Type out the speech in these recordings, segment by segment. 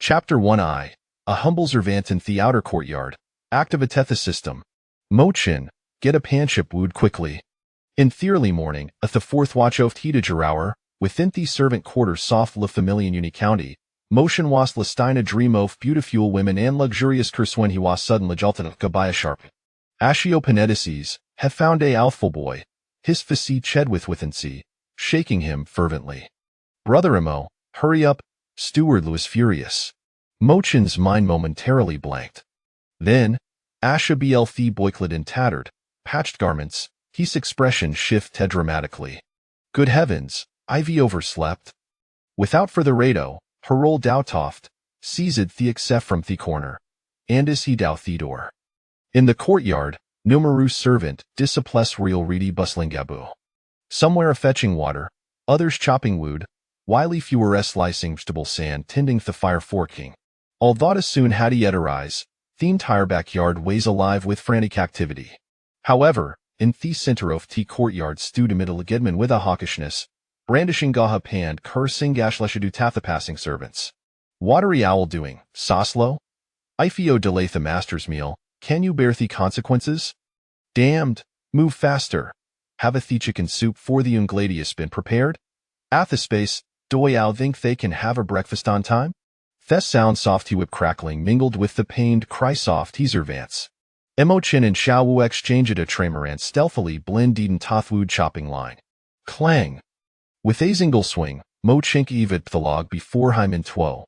Chapter 1I, a humble servant in the outer courtyard, active Atetha system. Mochin, get a panship wooed quickly. In the early morning, at the fourth watch of the hour, within the servant quarters soft la familian uni county, Mochin was la steina dream of beautiful women and luxurious curse when he was suddenly jolted by sharp. Ashiopenedices, have found a outhful boy, his facet ched within sea, shaking him fervently. Brother Imo, hurry up, Steward was furious. Mochin's mind momentarily blanked. Then, Asha BLT boycled in tattered, patched garments, his expression shifted dramatically. Good heavens, Ivy overslept. Without further ado, Herol Doutoft, seized the except from the corner, and as he dow the door. In the courtyard, numerous servant, disciples real reedy bustling gabu. Somewhere a fetching water, others chopping wood, while fewer slicing vegetable sand tending the fire forking. Although as soon had he yet arise, the entire backyard weighs alive with frantic activity. However, in the center of the courtyard stood a middle Gedman with a hawkishness, brandishing gaha pand cursing gashleshadu tatha passing servants. Watery owl doing, Soslo? Ifio delay the master's meal, can you bear the consequences? Damned, move faster. Have a the chicken soup for the ungladius been prepared? At the space, doyao think they can have a breakfast on time? Thes sound soft whip crackling mingled with the pained cry soft teaser vance. Emochin and Xiao Wu exchanged a tremor stealthily blend Eden Tothwood chopping line. Clang. With a single swing, Mo chink evit the log before Hyman Tuo.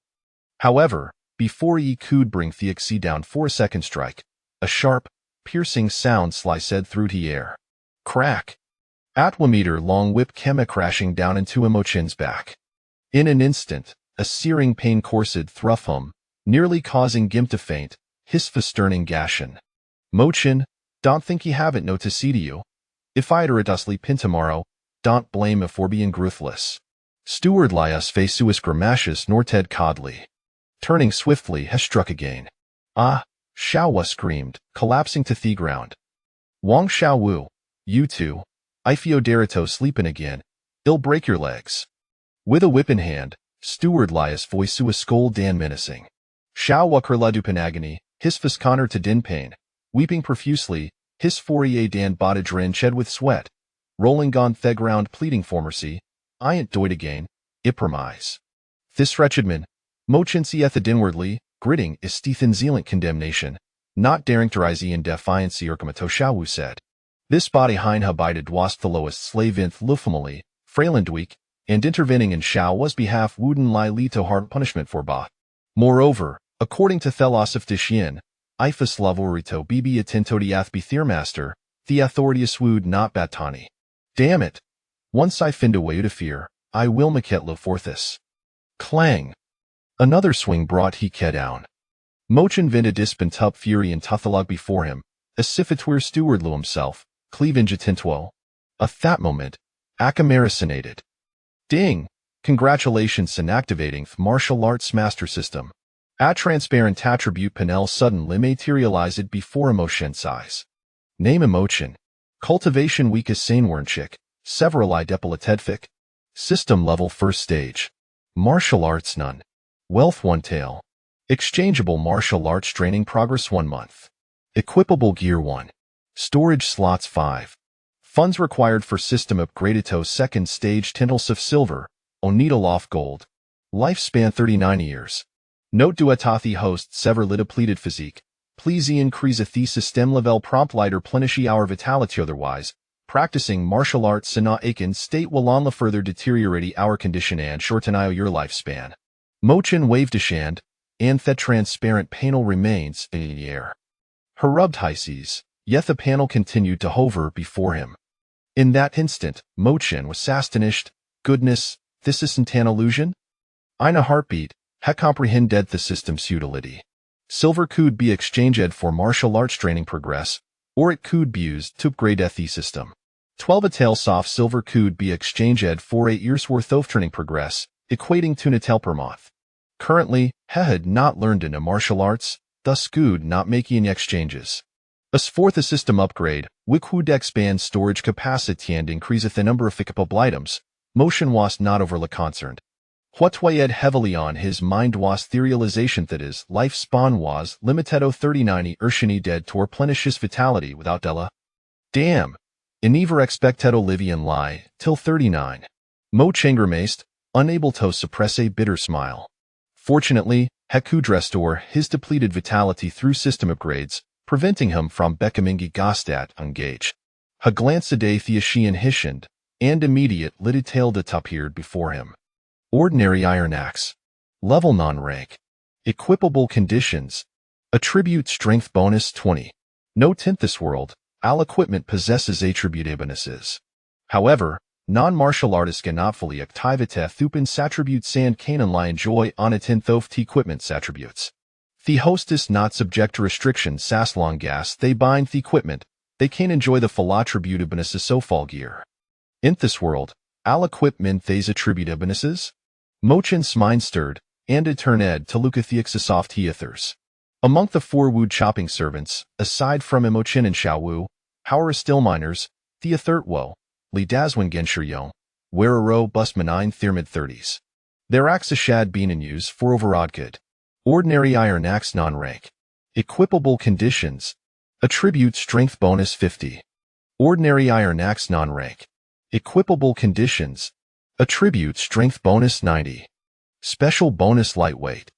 However, before ye could bring the Xe down for a second strike, a sharp, piercing sound sliced through the air. Crack. Atwameter long whip came crashing down into Emochin's back. In an instant, a searing pain coursed through him, nearly causing Gimp to faint, his festerning gashin. Mochin, don't think ye haven't no to see to you. If I'd a dustly pin tomorrow, don't blame me for being ruthless. Steward lias face suis gramatious nor Ted Codley. Turning swiftly has struck again. Ah, Xiaowa screamed, collapsing to the ground. Wang Xiaowu, you two, Ifio Derito sleepin' again, it'll break your legs. With a whip in hand, Steward lias voice a scold Dan menacing. Xiaowa curladu panagony, his fisconer to din pain, weeping profusely, his fourier Dan bodadrin shed with sweat, rolling gone the ground pleading for mercy, I ain't doit again, ipremise. This wretched man, Mochin seeth inwardly, gritting is Stethan zealant condemnation, not daring to rise in defiancy or Kamato Xiaowu said. This body hein habided was the lowest slave inth lufamally, frailandweek, and intervening in Xiao was behalf wooden li li to hard punishment for ba. Moreover, according to Thelos of Tishin, Ifas lavorito bibi atintodiath be theormaster, the authorities wood not batani. Damn it! Once I find a way to fear, I will maquette lo forthis. Clang! Another swing brought he down. Mochin vindidis tup fury and tuthalog before him, as if it were steward lo himself, cleavage atintwo. At that moment, Akamarasonated. Ding! Congratulations on activating the martial arts master system. A transparent attribute panel suddenly materialized before emotion size. Name Emochin. Cultivation weakest sanewernchik, several I depilatedfic. System level first stage. Martial arts none. Wealth 1 tail. Exchangeable martial arts training progress 1 month. Equipable gear 1. Storage slots 5. Funds required for system upgraded to second stage tintles of silver, needle off gold. Lifespan 39 years. Note duatathi host sever depleted physique. Please increase a the system level prompt lighter plenishy our vitality otherwise. Practicing martial arts sana akin state will on la further deteriorate our condition and shorten your lifespan. Mochin waved a shand, and the transparent panel remains in the air. Herrubbed hises, yet the panel continued to hover before him. In that instant, Mochin was astonished. Goodness, this isn't an illusion? In a heartbeat, he comprehended the system's utility. Silver could be exchanged for martial arts training progress, or it could be used to upgrade the system. 12 a tail soft silver could be exchanged for 8 years worth of training progress, equating to a tail per month. Currently, he had not learned in a martial arts, thus could not make any exchanges. As for the system upgrade, which would expand storage capacity and increase the number of pickable items, Mochin was not overly concerned. What weighed heavily on his mind was the realization that his life span was limitedo 39 Urshini dead tor plenicious vitality without Della. Damn. I never expected Olivian lie till 39. Mo Changermaced, unable to suppress a bitter smile. Fortunately, Hekud restored his depleted vitality through system upgrades, preventing him from becoming Gastat engaged. A glance a day Theoshian hishened, and immediate little appeared before him. Ordinary iron axe. Level non-rank. Equipable conditions. Attribute strength bonus 20. No tint this world, all equipment possesses attribute bonuses. However, non-martial artists cannot fully activate thupins attributes and can only enjoy on a tenth of the equipment's attributes. The host is not subject to restrictions as long as they bind the equipment, they can enjoy the full attribute bonuses so fall gear. In this world, all equipment these attribute bonuses? Mochin's mind stirred, and it turned to look at the exosoft heathers. Among the 4 wood chopping servants, aside from Emochin and Xiaowu, Howara still miners, the Thirtwo, Li Dazwin Genshiryon, Werero Busmanine their mid-30s. Their axe shad been in use for overawed good. Ordinary iron axe non-rank. Equipable conditions. Attribute strength bonus 50. Ordinary iron axe non-rank. Equipable conditions. Attribute strength bonus 90. Special bonus lightweight.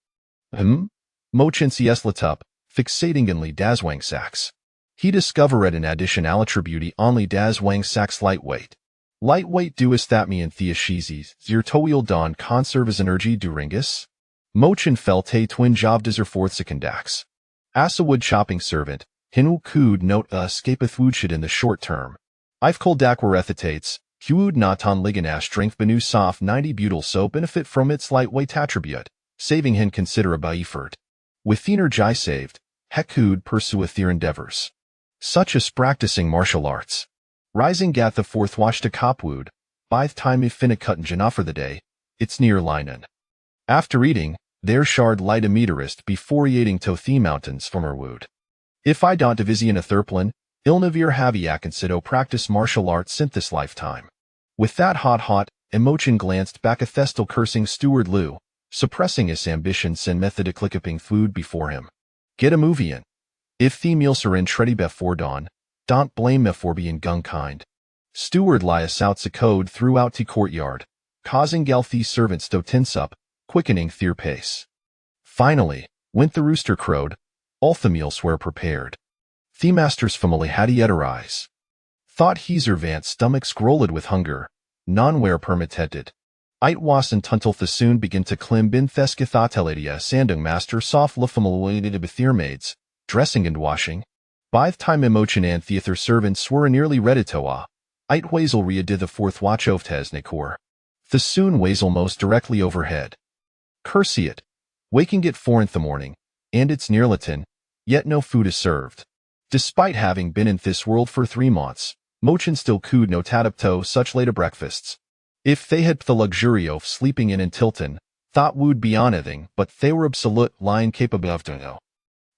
Mochin Cieslatup, fixating in Li Dazwang Sax. He discovered an additional attribute on Li Dazwang Sax lightweight. Lightweight duis that me and Theoshizis, Zirtoil Don conserves energy duringus. Mochin felt a twin job deser fourth secondax. Asawood chopping servant, Hinu Kud note escapeth woodshid in the short term. I've called Dakwarethetates, Huud Natan Liganash strength benu soft 90 butyl so benefit from its lightweight attribute, saving him considerable effort. With energy saved, Hekud pursueth their endeavors. Such as practicing martial arts. Rising gat the 4th watch to Copwood, by the time if finna cut and Jana for the day, it's near Linen. After eating, there shard light a meterist before eating to the mountains from her wood. If I don't divisian a thurplin, Ilnavir Haviak and Sido practice martial arts since this lifetime. With that hot, Emochin glanced back at Thestal cursing Steward Liu, suppressing his ambitions and methodically food before him. Get a movie in. If the meals are in Treddy before dawn, don't blame me for being gun-kind. Steward lias out the code throughout the courtyard, causing Galthi servants to tense up, quickening their pace. Finally, when the rooster crowed, all the meals were prepared. The master's family had yet arise. Thought Heezervant's stomach scrolled with hunger, non-where permitted. It was and tuntil the soon begin to climb bin theskithoteladia sandung master soft lufamalated bethir maids, dressing and washing. By the time Emochin and theather servants were nearly ready to it Wazel rea did the 4th watch of Tesnikor. The soon Wazel most directly overhead. Curse it. Waking at 4 in the morning, and it's near Latin, yet no food is served. Despite having been in this world for 3 months, Mochin still could no tadapto such late breakfasts. If they had the luxury of sleeping in Tilton, thought would be anything, but they were absolute lying capable of doing no.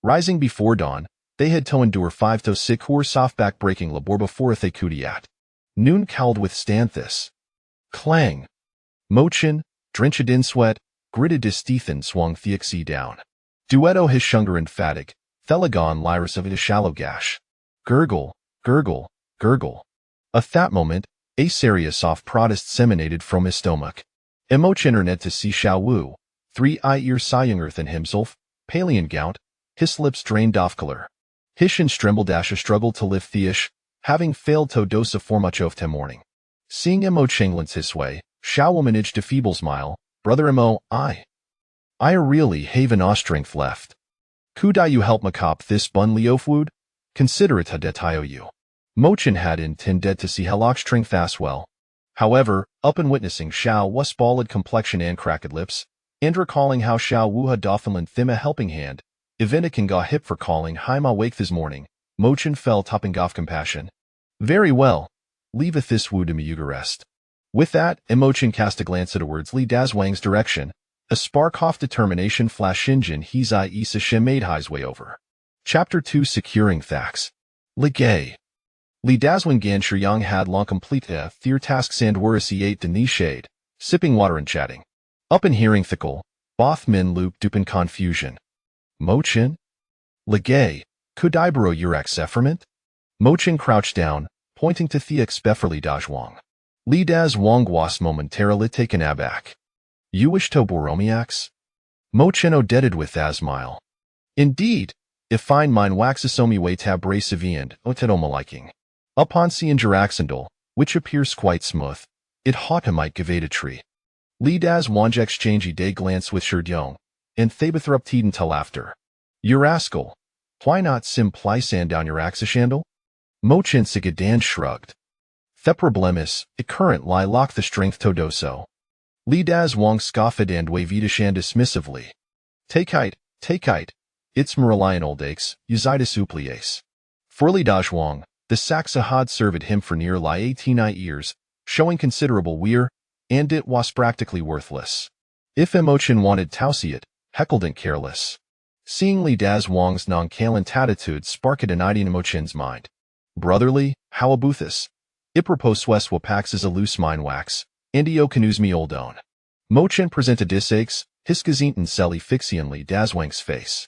Rising before dawn, they had to endure 5 to 6 hours softback breaking labor before they could eat. Noon cowled withstand this. Clang. Mochin, drenched in sweat, gritted his teeth and swung Theoxy down. Duetto his shunger and fatigue, Thelagon Lyris of it a shallow gash. Gurgle, gurgle, gurgle. At that moment, a serious soft protest emanated from his stomach. Emochin internet to see Xiaowu, 3 ear Sayunger than himself, Palian gout, his lips drained off color. Hishin Strembledasha struggled to lift Theish, having failed to dose a for much of the morning. Seeing Emochin glance his way, Xiaowu managed a feeble smile. Brother Emo, I really have no strength left. Could you help me cop this bun liofwood? Consider it a detail you. Mochin had intended to see Helok's strength as well. However, up in witnessing Xiao Wu's bald complexion and cracked lips, and recalling how Xiao Wu had often them a helping hand, Evenican got hip for calling Haima wake this morning, Mochin fell topping off compassion. Very well. Leaveth this wood to me rest. With that, Emochin cast a glance at towards Li Dazwang's direction. A spark off determination flash engine he's Isa Shem made his way over. Chapter 2 Securing Thax. Ligay. Li Dazwang Ganshiryang had long complete their tasks and were 8 to knee shade, sipping water and chatting. Up in hearing thickle, both men loop dupe in confusion. Mochin? Legay, Kudaibaro Yurak Sephrament? Mochin crouched down, pointing to Theox Beferly Dajwang. Li Daz Wang was momentarily taken aback. You wish to Boromiax? Mochin odedded with Asmile. Indeed, if fine mine waxasomi way tabre saviand, otedoma Upon seeing Jiraxandal, which appears quite smooth, it hautamite gavada tree. Li Daz Wang exchange day glance with Shurdyong, and Thabathrop Teden till after. You rascal, why not sim plysan down your axishandle? Mochin Sigadan shrugged. The problemis, it current lie lock the strength todoso. Li Daz Wang scoffed and wavidashan dismissively. Take height, it's Merlion oldakes, Uzitis upliace. For Li Daz Wang, the Saxa had served him for near lie 18 years, showing considerable wear, and it was practically worthless. If Mochin wanted tausiat, heckled careless. Seeing Li Daz Wang's nonchalant attitude sparked an idea in Mochin's mind. Brotherly, how abuthus? Ipropos wes wapaxes a loose mine wax, and canuzmi oldone. Mochin presented disakes, hiskazinten selly fixian Li Daz Wang's face.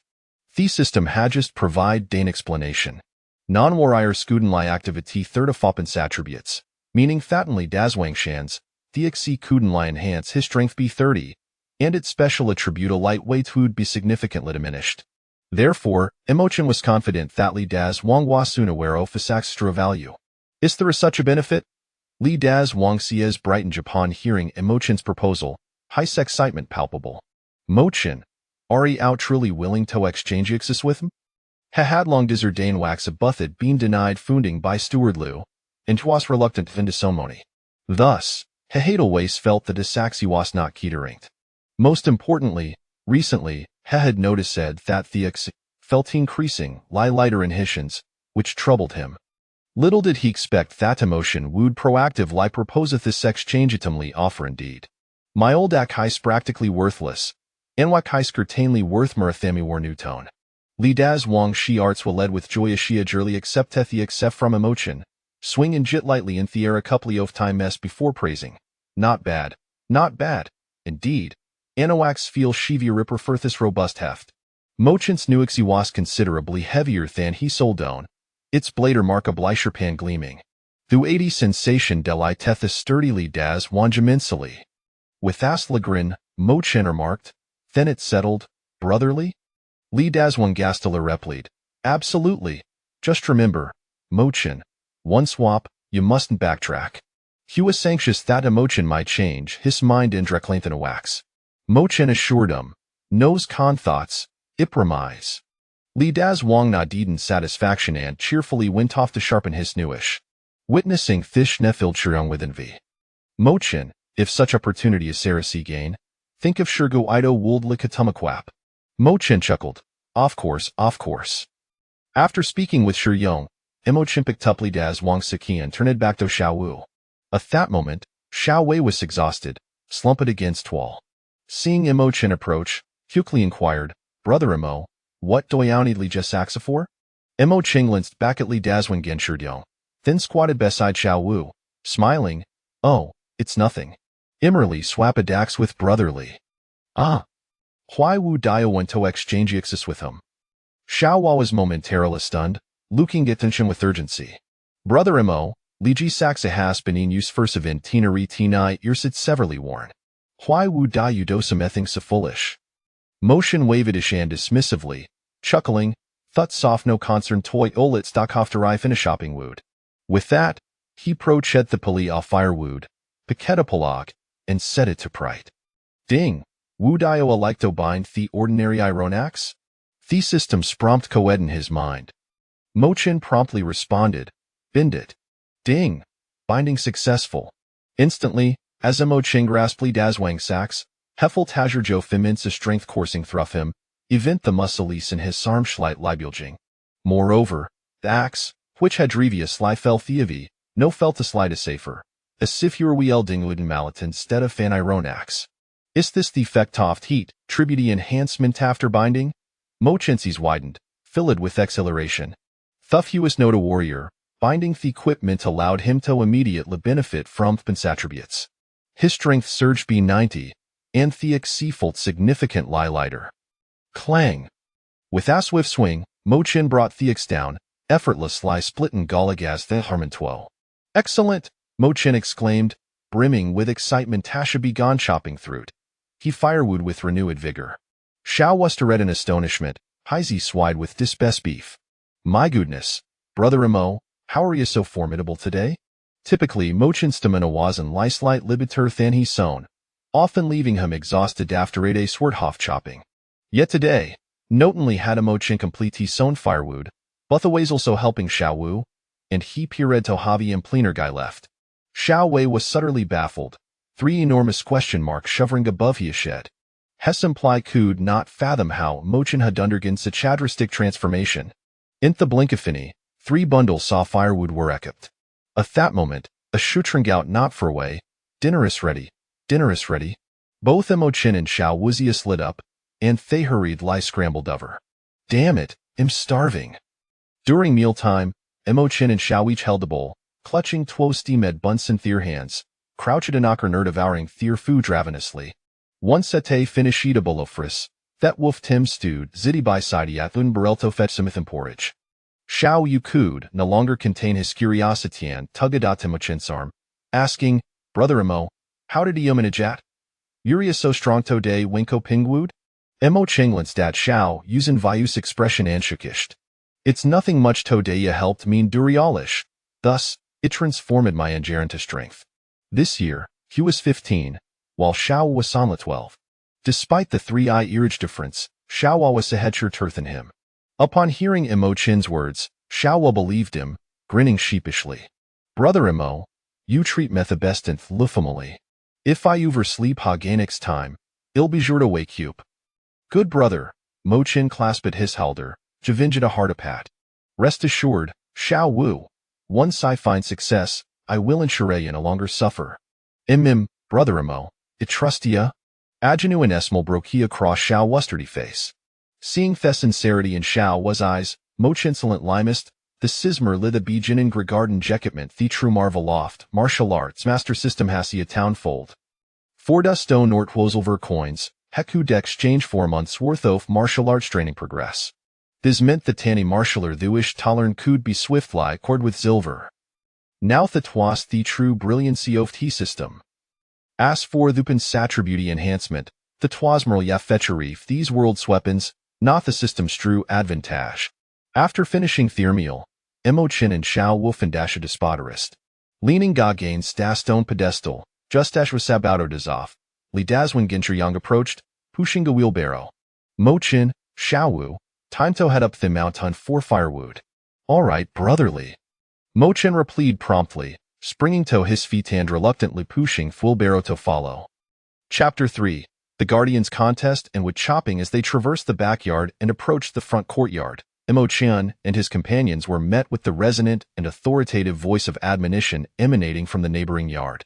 The system hadjust provide dane explanation. Non-warrior skudenli activity third of foppens attributes, meaning fatenly Dazwang shans, theoxi kudenli enhance his strength be 30, and its special attribute a lightweight would be significantly diminished. Therefore, Mochin was confident that Li Daz Wang was soon aware of his extra value. Is there such a benefit? Li Daz Wang sees brightened upon hearing Mochin's proposal, high excitement palpable. Mochin, are ye out truly willing to exchange ixis with him? Ha had long disordane wax a buffet been denied funding by Steward Liu, and was reluctant to ceremony. Thus, ha Hadelways felt that his saxi was not keeteringt. Most importantly, recently, ha had noticed that Theox felt increasing lighter inhibitions, which troubled him. Little did he expect that emotion would proactive lie proposeth this exchangeatumly offer indeed. My old akais practically worthless, and wakais curtainly worth marathami war newtone. Li Daz Wang she arts will led with joy shia jurely accept the except from emotion, swing and jit lightly in the air a couple of time mess before praising. Not bad, indeed. Anawax feel shivi ripper furthus robust heft. Mochin's nuixi was considerably heavier than he soldone, its blader mark a bleicherpan gleaming. Through 80 sensation deli tethys sturdily Daz wanjaminsily. With Aslagrin, Mochin remarked, then it settled, brotherly? Li Daz Wangastala replied, absolutely. Just remember, Mochin, one swap, you mustn't backtrack. He was anxious that Mochin might change his mind in Dreclanthan wax. Mochin assured him, knows con thoughts, ipremise. Li Daz Wang nodded in satisfaction and cheerfully went off to sharpen his newish. Witnessing Thish Nefil Chirung with envy. Mochin, if such opportunity is Sarasi gain, think of Shurgo Ido Wold Likatumakwap. Mochin chuckled, of course. After speaking with Shi Yong, Mochin picked up Li Daz Wang Saki and turned back to Xiao Wu. At that moment, Xiao Wei was exhausted, slumped against wall. Seeing Mochin approach, Hukli inquired, Brother Mo, what doyauni Li Jesaxa for? Mochin glanced back at Li Daz Wang Genshurdyong, then squatted beside Xiao Wu, smiling, oh, it's nothing. Immerly swap a dax with brotherly. Ah. Why Wu Dio went to exchange ixis with him? Xiao Hua was momentarily stunned, looking at attention with urgency. Brother Mo, Li Ji Saxa has been in use first of in Tinari Tinai Irsit severely worn. Why Wu Dio dosa mething so foolish? Motion wavedish and dismissively, chuckling, thut soft no concern toy olit stock hofterai finish shopping wood. With that, he proched the pali off firewood, piketapolog, and set it to prite. Ding! Wu Dio electo bind the ordinary Ironax? The system sprompt coed in his mind. Mochin promptly responded, bind it. Ding! Binding successful. Instantly, as Mochin grasped Li Daz Wang Sax, Heffel Tajer Jo Fiminsa strength coursing through him, event the muscles in his sarmschleit libulging. Moreover, the axe, which had drevious lie fell thievi, no felt the slide a safer, as if you were wielding wooden mallet instead of an Ironax. Is this the effect of heat, tribute enhancement after binding? Mochin's widened, filled with exhilaration. Thuff was not a warrior, binding the equipment allowed him to immediately benefit from Thpin's attributes. His strength surged B90, Antheic Seafolt significant lie lighter. Clang. With a swift swing, Mo Chin brought Theix down, effortless lie splitting Galagaz the Harmantwell. Excellent, Mo Chin exclaimed, brimming with excitement. Tasha began chopping through it. He firewood with renewed vigor. Xiao was read in astonishment, Heisey swide with this best beef. My goodness, brother Mo, how are you so formidable today? Typically, Mo Chin's stamina wasn't light libiter than he sown, often leaving him exhausted after a day's swordhof chopping. Yet today, notably had Mo Chin complete his sown firewood, but the ways also helping Xiao Wu, and he peered to Javi and Pleaner guy left. Xiao Wei was subtly baffled, 3 enormous question marks shovering above his shed. Hess imply could not fathom how Mo Chin had undergone such a drastic transformation. In the blink of an eye, 3 bundles saw firewood were equipped. At that moment, a shootring out not for way, dinner is ready. Both Mo Chin and Xiao Wuzius lit up, and they hurried lie scrambled over. Damn it, I'm starving. During mealtime, Mo Chin and Xiao each held a bowl, clutching 12 steamed buns in their hands, crouched and knocker devouring their food ravenously. One sete finish eatable of fris, that wolf Tim stewed zitty by side yatlun barelto fetch smith porridge. Xiao Yu could no longer contain his curiosity and tugged at Mo Chin's arm, asking, Brother Mo, how did he manage at? Yuri is so strong today winko pingwood? Mo Chinglin dat Xiao using Vius expression and shukished. It's nothing much today ya helped mean durialish. Thus, it transformed my Angeran to strength. This year, he was 15, while Xiao was only 12. Despite the 3-eye age difference, Xiao was a headsure turth in him. Upon hearing Mo Chin's words, Xiao believed him, grinning sheepishly. Brother Mo, you treat me the best and family. If I oversleep next time, I'll be sure to wake you up. Good brother, Mo Chin clasped his halder, Javinjit a heart a pat. Rest assured, Xiao Wu, once I find success, I will ensure you no longer suffer. Brother Mo, it trust ya? Ajanu and Esmal broke he across Xiao Wustardy face. Seeing the sincerity in Xiao was eyes, Mo Chinsolent limest, the Sismer lit the Bijin in Gregarden Jeketment the true marvel loft, martial arts master system hassia townfold. Forda stone nort wozelver coins, heku de exchange 4 months worth of martial arts training progress. This meant the tanny marshaller thuish tolerant could be swiftly cord with silver. Now the twas the true brilliancy of the system. As for the attribute enhancement, the twasmerl ya fetchery these world's weapons, not the system's true advantage. After finishing their meal, Mo Chin and Xiao Wolf and Dasha despoterist. Leaning ga gains da stone pedestal, just as Rasabauto desoff, Li Dazwin Gincher Young approached, pushing a wheelbarrow. Mo Chin, Xiao Wu, time to head up the mountain for firewood. All right, brotherly. Mo Chin replied promptly, springing to his feet and reluctantly pushing wheelbarrow to follow. Chapter 3. The Guardians contest and wood chopping. As they traversed the backyard and approached the front courtyard, Mo Chin and his companions were met with the resonant and authoritative voice of admonition emanating from the neighboring yard.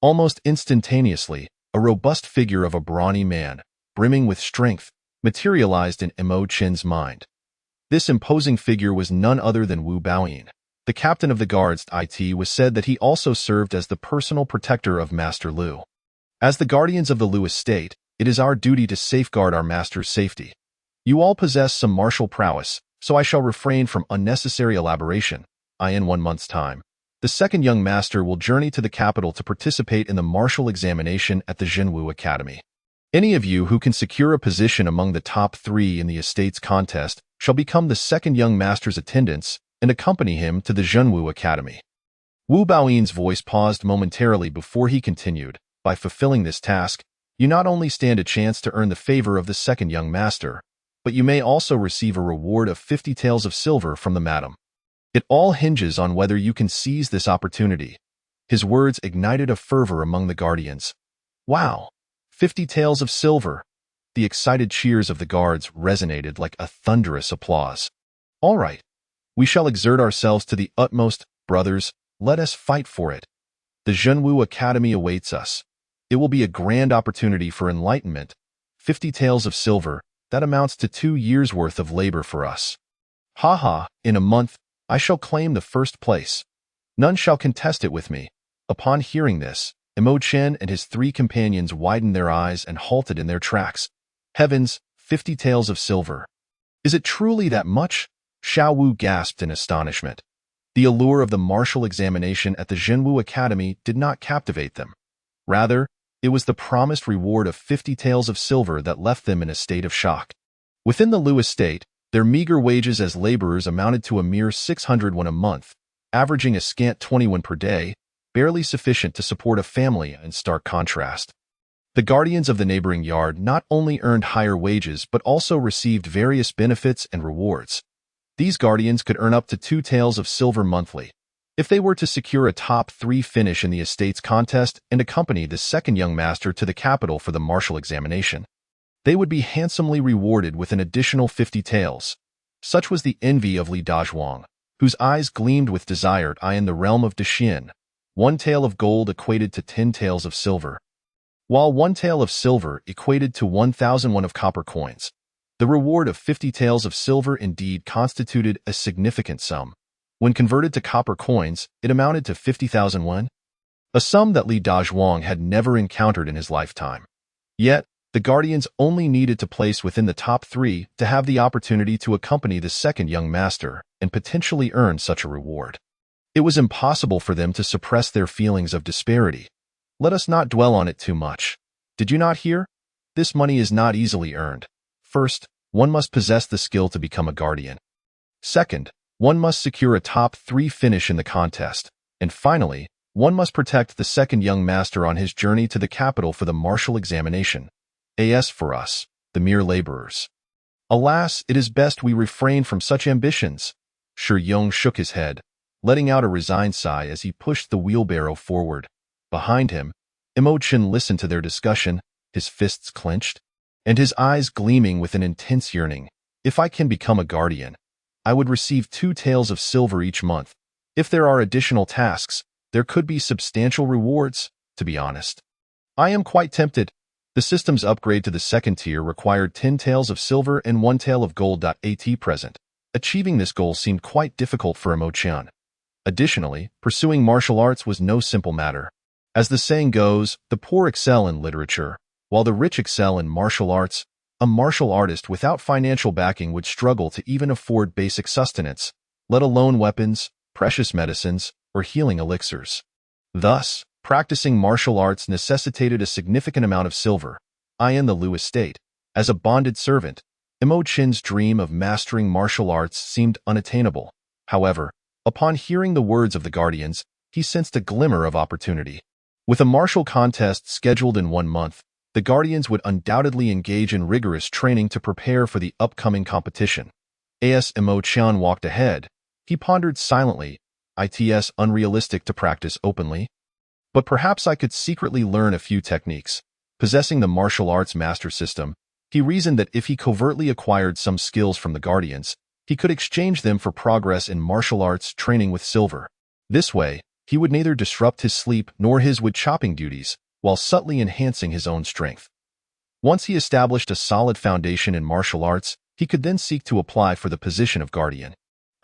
Almost instantaneously, a robust figure of a brawny man, brimming with strength, materialized in Mo Chin's mind. This imposing figure was none other than Wu Baoyin. The captain of the guards. It was said that he also served as the personal protector of Master Lu. As the guardians of the Lu estate, it is our duty to safeguard our master's safety. You all possess some martial prowess, so I shall refrain from unnecessary elaboration. In 1 month's time, the second young master will journey to the capital to participate in the martial examination at the Zhenwu Academy. Any of you who can secure a position among the top 3 in the estate's contest shall become the second young master's attendants and accompany him to the Zhenwu Academy. Wu Baoyin's voice paused momentarily before he continued. By fulfilling this task, you not only stand a chance to earn the favor of the second young master, but you may also receive a reward of 50 taels of silver from the madam. It all hinges on whether you can seize this opportunity. His words ignited a fervor among the guardians. Wow! 50 taels of silver! The excited cheers of the guards resonated like a thunderous applause. All right. We shall exert ourselves to the utmost, brothers, let us fight for it. The Zhenwu Academy awaits us. It will be a grand opportunity for enlightenment. 50 taels of silver, that amounts to 2 years' worth of labor for us. In a month, I shall claim the first place. None shall contest it with me. Upon hearing this, Imo Chen and his 3 companions widened their eyes and halted in their tracks. Heavens, 50 taels of silver. Is it truly that much? Xiao Wu gasped in astonishment. The allure of the martial examination at the Zhenwu Academy did not captivate them. Rather, it was the promised reward of 50 taels of silver that left them in a state of shock. Within the Liu estate, their meager wages as laborers amounted to a mere 600 won a month, averaging a scant 20 won per day, barely sufficient to support a family. In stark contrast, the guardians of the neighboring yard not only earned higher wages but also received various benefits and rewards. These guardians could earn up to 2 taels of silver monthly if they were to secure a top 3 finish in the estate's contest and accompany the second young master to the capital for the martial examination. They would be handsomely rewarded with an additional 50 taels. Such was the envy of Li Dazhuang, whose eyes gleamed with desire. In the realm of Daxian, 1 tael of gold equated to 10 taels of silver, while 1 tael of silver equated to 1,000 won of copper coins. The reward of 50 taels of silver indeed constituted a significant sum. When converted to copper coins, it amounted to 50,000 won, a sum that Li Dazhuang had never encountered in his lifetime. Yet, the guardians only needed to place within the top 3 to have the opportunity to accompany the second young master and potentially earn such a reward. It was impossible for them to suppress their feelings of disparity. Let us not dwell on it too much. Did you not hear? This money is not easily earned. First, one must possess the skill to become a guardian. Second, one must secure a top 3 finish in the contest. And finally, one must protect the second young master on his journey to the capital for the martial examination. As for us, the mere laborers, alas, it is best we refrain from such ambitions. Shi Yong shook his head, letting out a resigned sigh as he pushed the wheelbarrow forward. Behind him, Imo Chen listened to their discussion, his fists clenched, and his eyes gleaming with an intense yearning. If I can become a guardian, I would receive 2 taels of silver each month. If there are additional tasks, there could be substantial rewards, to be honest. I am quite tempted. The system's upgrade to the second tier required 10 taels of silver and 1 tael of gold. At present, achieving this goal seemed quite difficult for Imo Chen. Additionally, pursuing martial arts was no simple matter. As the saying goes, the poor excel in literature, while the rich excel in martial arts. A martial artist without financial backing would struggle to even afford basic sustenance, let alone weapons, precious medicines, or healing elixirs. Thus, practicing martial arts necessitated a significant amount of silver. In the Liu estate, as a bonded servant, Imo Chen's dream of mastering martial arts seemed unattainable. However, upon hearing the words of the guardians, he sensed a glimmer of opportunity. With a martial contest scheduled in 1 month, the guardians would undoubtedly engage in rigorous training to prepare for the upcoming competition. As Imo Chen walked ahead, he pondered silently. It's unrealistic to practice openly, but perhaps I could secretly learn a few techniques. Possessing the martial arts master system, he reasoned that if he covertly acquired some skills from the guardians, he could exchange them for progress in martial arts training with silver. This way, he would neither disrupt his sleep nor his wood-chopping duties, while subtly enhancing his own strength. Once he established a solid foundation in martial arts, he could then seek to apply for the position of guardian,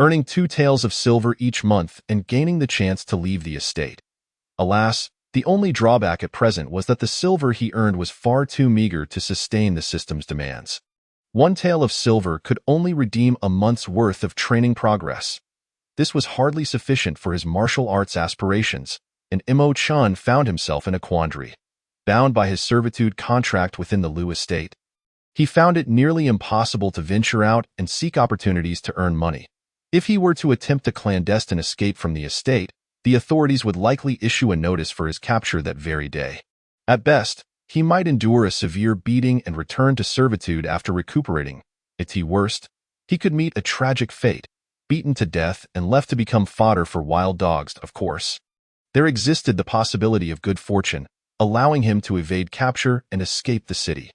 earning 2 taels of silver each month and gaining the chance to leave the estate. Alas, the only drawback at present was that the silver he earned was far too meager to sustain the system's demands. 1 tael of silver could only redeem a month's worth of training progress. This was hardly sufficient for his martial arts aspirations, and Imo Chen found himself in a quandary. Bound by his servitude contract within the Liu estate, he found it nearly impossible to venture out and seek opportunities to earn money. If he were to attempt a clandestine escape from the estate, the authorities would likely issue a notice for his capture that very day. At best, he might endure a severe beating and return to servitude after recuperating. At worst, he could meet a tragic fate, beaten to death and left to become fodder for wild dogs. Of course, there existed the possibility of good fortune, allowing him to evade capture and escape the city.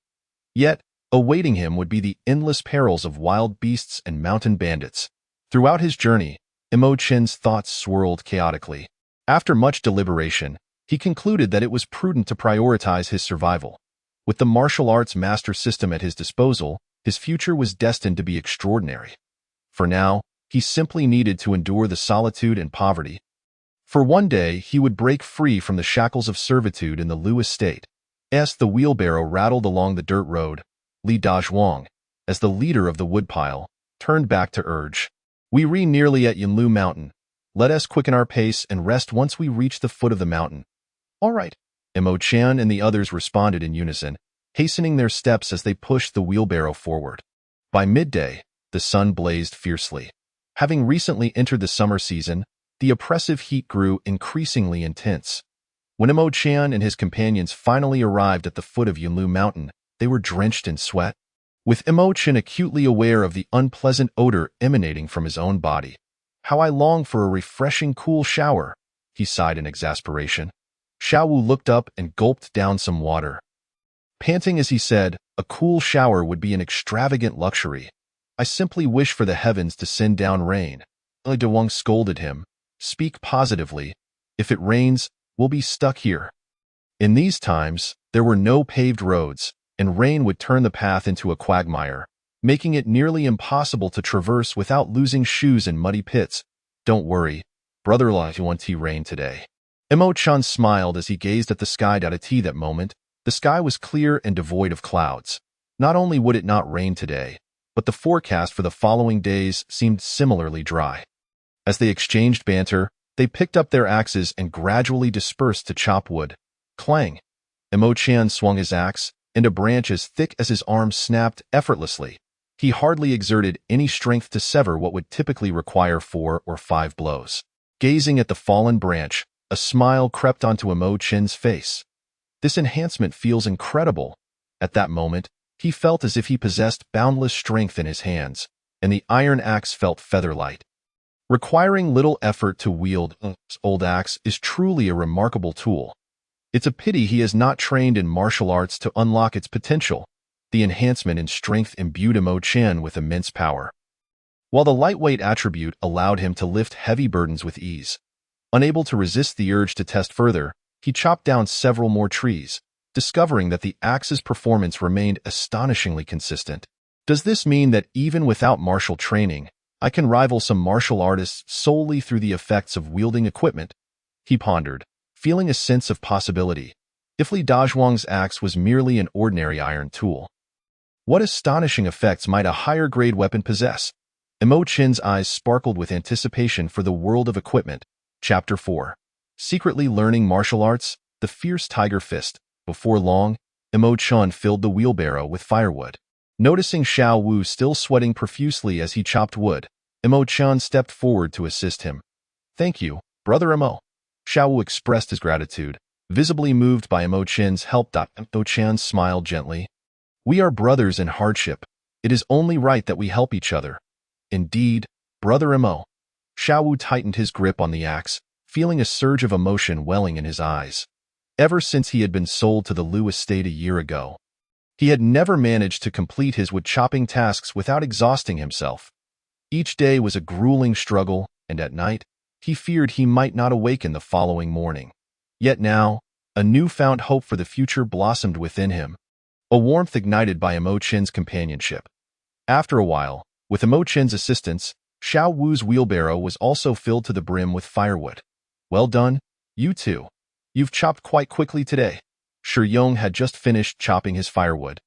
Yet, awaiting him would be the endless perils of wild beasts and mountain bandits. Throughout his journey, Imo Chen's thoughts swirled chaotically. After much deliberation, he concluded that it was prudent to prioritize his survival. With the martial arts master system at his disposal, his future was destined to be extraordinary. For now, he simply needed to endure the solitude and poverty. For one day, he would break free from the shackles of servitude in the Lu estate. As the wheelbarrow rattled along the dirt road, Li Dazhuang, as the leader of the woodpile, turned back to urge. We re nearly at Yunlu Mountain. Let us quicken our pace and rest once we reach the foot of the mountain. All right. Mo Chan and the others responded in unison, hastening their steps as they pushed the wheelbarrow forward. By midday, the sun blazed fiercely. Having recently entered the summer season, the oppressive heat grew increasingly intense. When Mo Chan and his companions finally arrived at the foot of Yunlu Mountain, they were drenched in sweat. With Mo Chan acutely aware of the unpleasant odor emanating from his own body. How I long for a refreshing cool shower, he sighed in exasperation. Xiao Wu looked up and gulped down some water. Panting as he said, a cool shower would be an extravagant luxury. I simply wish for the heavens to send down rain. Li Dawang scolded him. Speak positively. If it rains, we'll be stuck here. In these times, there were no paved roads, and rain would turn the path into a quagmire, making it nearly impossible to traverse without losing shoes in muddy pits. Don't worry, brother Li won't rain today. Mo Chan smiled as he gazed at the sky. That moment, the sky was clear and devoid of clouds. Not only would it not rain today, but the forecast for the following days seemed similarly dry. As they exchanged banter, they picked up their axes and gradually dispersed to chop wood. Clang! Mo Chan swung his axe, and a branch as thick as his arm snapped effortlessly. He hardly exerted any strength to sever what would typically require 4 or 5 blows. Gazing at the fallen branch, a smile crept onto Mo Chan's face. This enhancement feels incredible. At that moment, he felt as if he possessed boundless strength in his hands, and the iron axe felt feather-light. Requiring little effort to wield, this old axe is truly a remarkable tool. It's a pity he has not trained in martial arts to unlock its potential. The enhancement in strength imbued Mo Chan with immense power. While the lightweight attribute allowed him to lift heavy burdens with ease. Unable to resist the urge to test further, he chopped down several more trees, discovering that the axe's performance remained astonishingly consistent. Does this mean that even without martial training, I can rival some martial artists solely through the effects of wielding equipment? He pondered, feeling a sense of possibility. If Li Dazhuang's axe was merely an ordinary iron tool, what astonishing effects might a higher-grade weapon possess? Mo Chin's eyes sparkled with anticipation for the world of equipment. Chapter 4. Secretly learning martial arts, the fierce tiger fist. Before long, Mo Chan filled the wheelbarrow with firewood. Noticing Xiao Wu still sweating profusely as he chopped wood, Mo Chan stepped forward to assist him. Thank you, brother Mo. Xiao Wu expressed his gratitude, visibly moved by Mo Chan's help. Mo Chan smiled gently. We are brothers in hardship. It is only right that we help each other. Indeed, brother Mo. Xiao Wu tightened his grip on the axe, feeling a surge of emotion welling in his eyes. Ever since he had been sold to the Lu estate a year ago, he had never managed to complete his wood-chopping tasks without exhausting himself. Each day was a grueling struggle, and at night, he feared he might not awaken the following morning. Yet now, a newfound hope for the future blossomed within him, a warmth ignited by Mo Chin's companionship. After a while, with Mo Chin's assistance, Xiao Wu's wheelbarrow was also filled to the brim with firewood. Well done, you two. You've chopped quite quickly today. Shi Yong had just finished chopping his firewood,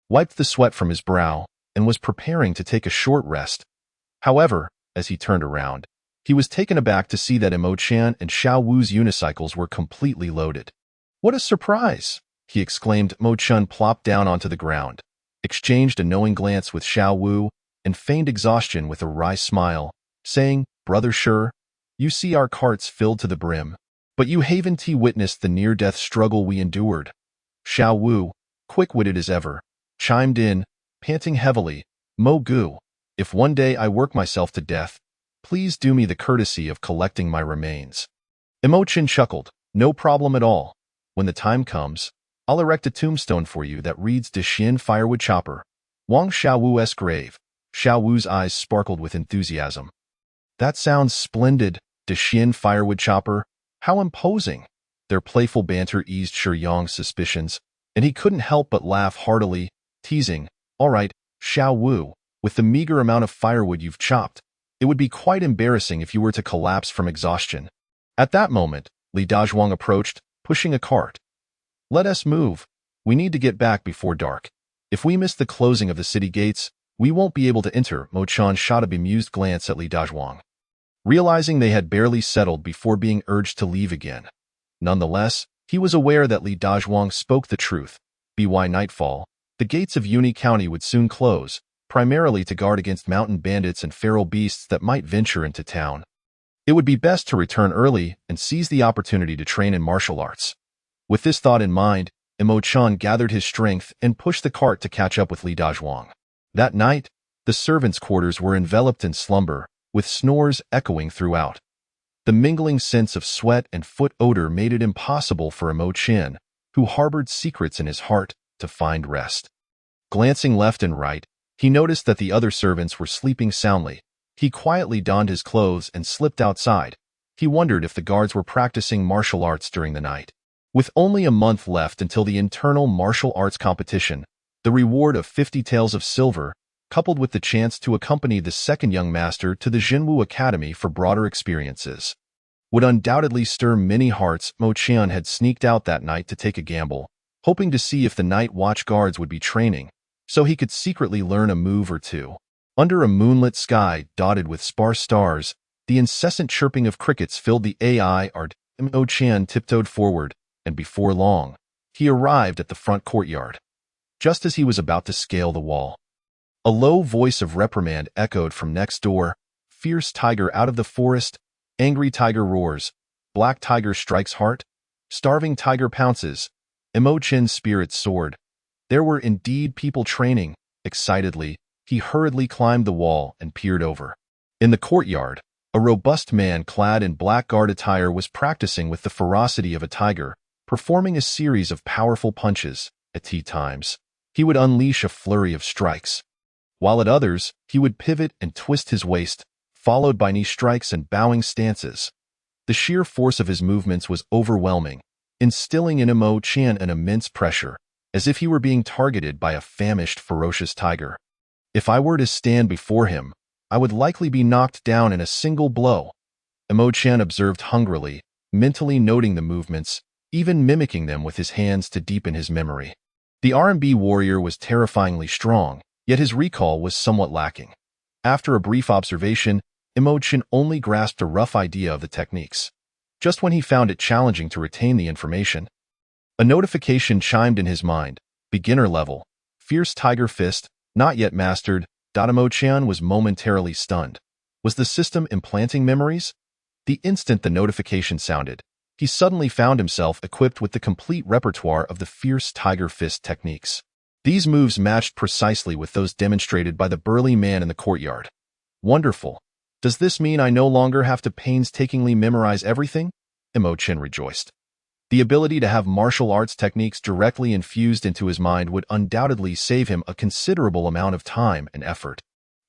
wiped the sweat from his brow, and was preparing to take a short rest. However, as he turned around, he was taken aback to see that Mo Chan and Xiao Wu's unicycles were completely loaded. What a surprise! He exclaimed. Mo Chan plopped down onto the ground, exchanged a knowing glance with Xiao Wu, and feigned exhaustion with a wry smile, saying, Brother Shi, you see our carts filled to the brim, but you haven't witnessed the near-death struggle we endured. Xiao Wu, quick-witted as ever, chimed in, panting heavily, Mo Gu, if one day I work myself to death, please do me the courtesy of collecting my remains. Mo Chan chuckled, no problem at all. When the time comes, I'll erect a tombstone for you that reads Dixin Firewood Chopper, Wang Xiao Wu's grave. Xiao Wu's eyes sparkled with enthusiasm. That sounds splendid, Dixin Firewood Chopper. How imposing! Their playful banter eased Shi Yong's suspicions, and he couldn't help but laugh heartily, teasing, All right, Xiao Wu, with the meager amount of firewood you've chopped, it would be quite embarrassing if you were to collapse from exhaustion. At that moment, Li Dazhuang approached, pushing a cart. "Let us move. We need to get back before dark. If we miss the closing of the city gates, we won't be able to enter." Mo Chan shot a bemused glance at Li Dazhuang, realizing they had barely settled before being urged to leave again. Nonetheless, he was aware that Li Dazhuang spoke the truth. By nightfall, the gates of Yuni County would soon close, primarily to guard against mountain bandits and feral beasts that might venture into town. It would be best to return early and seize the opportunity to train in martial arts. With this thought in mind, Mo Chan gathered his strength and pushed the cart to catch up with Li Dazhuang. That night, the servants' quarters were enveloped in slumber, with snores echoing throughout. The mingling sense of sweat and foot odor made it impossible for Mo Chan, who harbored secrets in his heart, to find rest. Glancing left and right, he noticed that the other servants were sleeping soundly. He quietly donned his clothes and slipped outside. He wondered if the guards were practicing martial arts during the night. With only a month left until the internal martial arts competition, the reward of 50 taels of silver, coupled with the chance to accompany the second young master to the Jinwu Academy for broader experiences, would undoubtedly stir many hearts. Mo Chan had sneaked out that night to take a gamble, hoping to see if the night watch guards would be training, so he could secretly learn a move or two. Under a moonlit sky dotted with sparse stars, the incessant chirping of crickets filled the air. Mo Chan tiptoed forward, and before long, he arrived at the front courtyard. Just as he was about to scale the wall, a low voice of reprimand echoed from next door. "Fierce tiger out of the forest, angry tiger roars, black tiger strikes heart, starving tiger pounces." Mo Chan's spirits soared. There were indeed people training. Excitedly, he hurriedly climbed the wall and peered over. In the courtyard, a robust man clad in black guard attire was practicing with the ferocity of a tiger, performing a series of powerful punches. At times, he would unleash a flurry of strikes, while at others, he would pivot and twist his waist, followed by knee strikes and bowing stances. The sheer force of his movements was overwhelming, instilling in Mo Chan an immense pressure, as if he were being targeted by a famished, ferocious tiger. If I were to stand before him, I would likely be knocked down in a single blow. Mo Chan observed hungrily, mentally noting the movements, even mimicking them with his hands to deepen his memory. The R&B warrior was terrifyingly strong, yet his recall was somewhat lacking. After a brief observation, Mo Chan only grasped a rough idea of the techniques. Just when he found it challenging to retain the information, a notification chimed in his mind. Beginner level, Fierce Tiger Fist, not yet mastered. Mo Chan was momentarily stunned. Was the system implanting memories? The instant the notification sounded, he suddenly found himself equipped with the complete repertoire of the Fierce Tiger Fist techniques. These moves matched precisely with those demonstrated by the burly man in the courtyard. Wonderful. Does this mean I no longer have to painstakingly memorize everything? Mo Chan rejoiced. The ability to have martial arts techniques directly infused into his mind would undoubtedly save him a considerable amount of time and effort.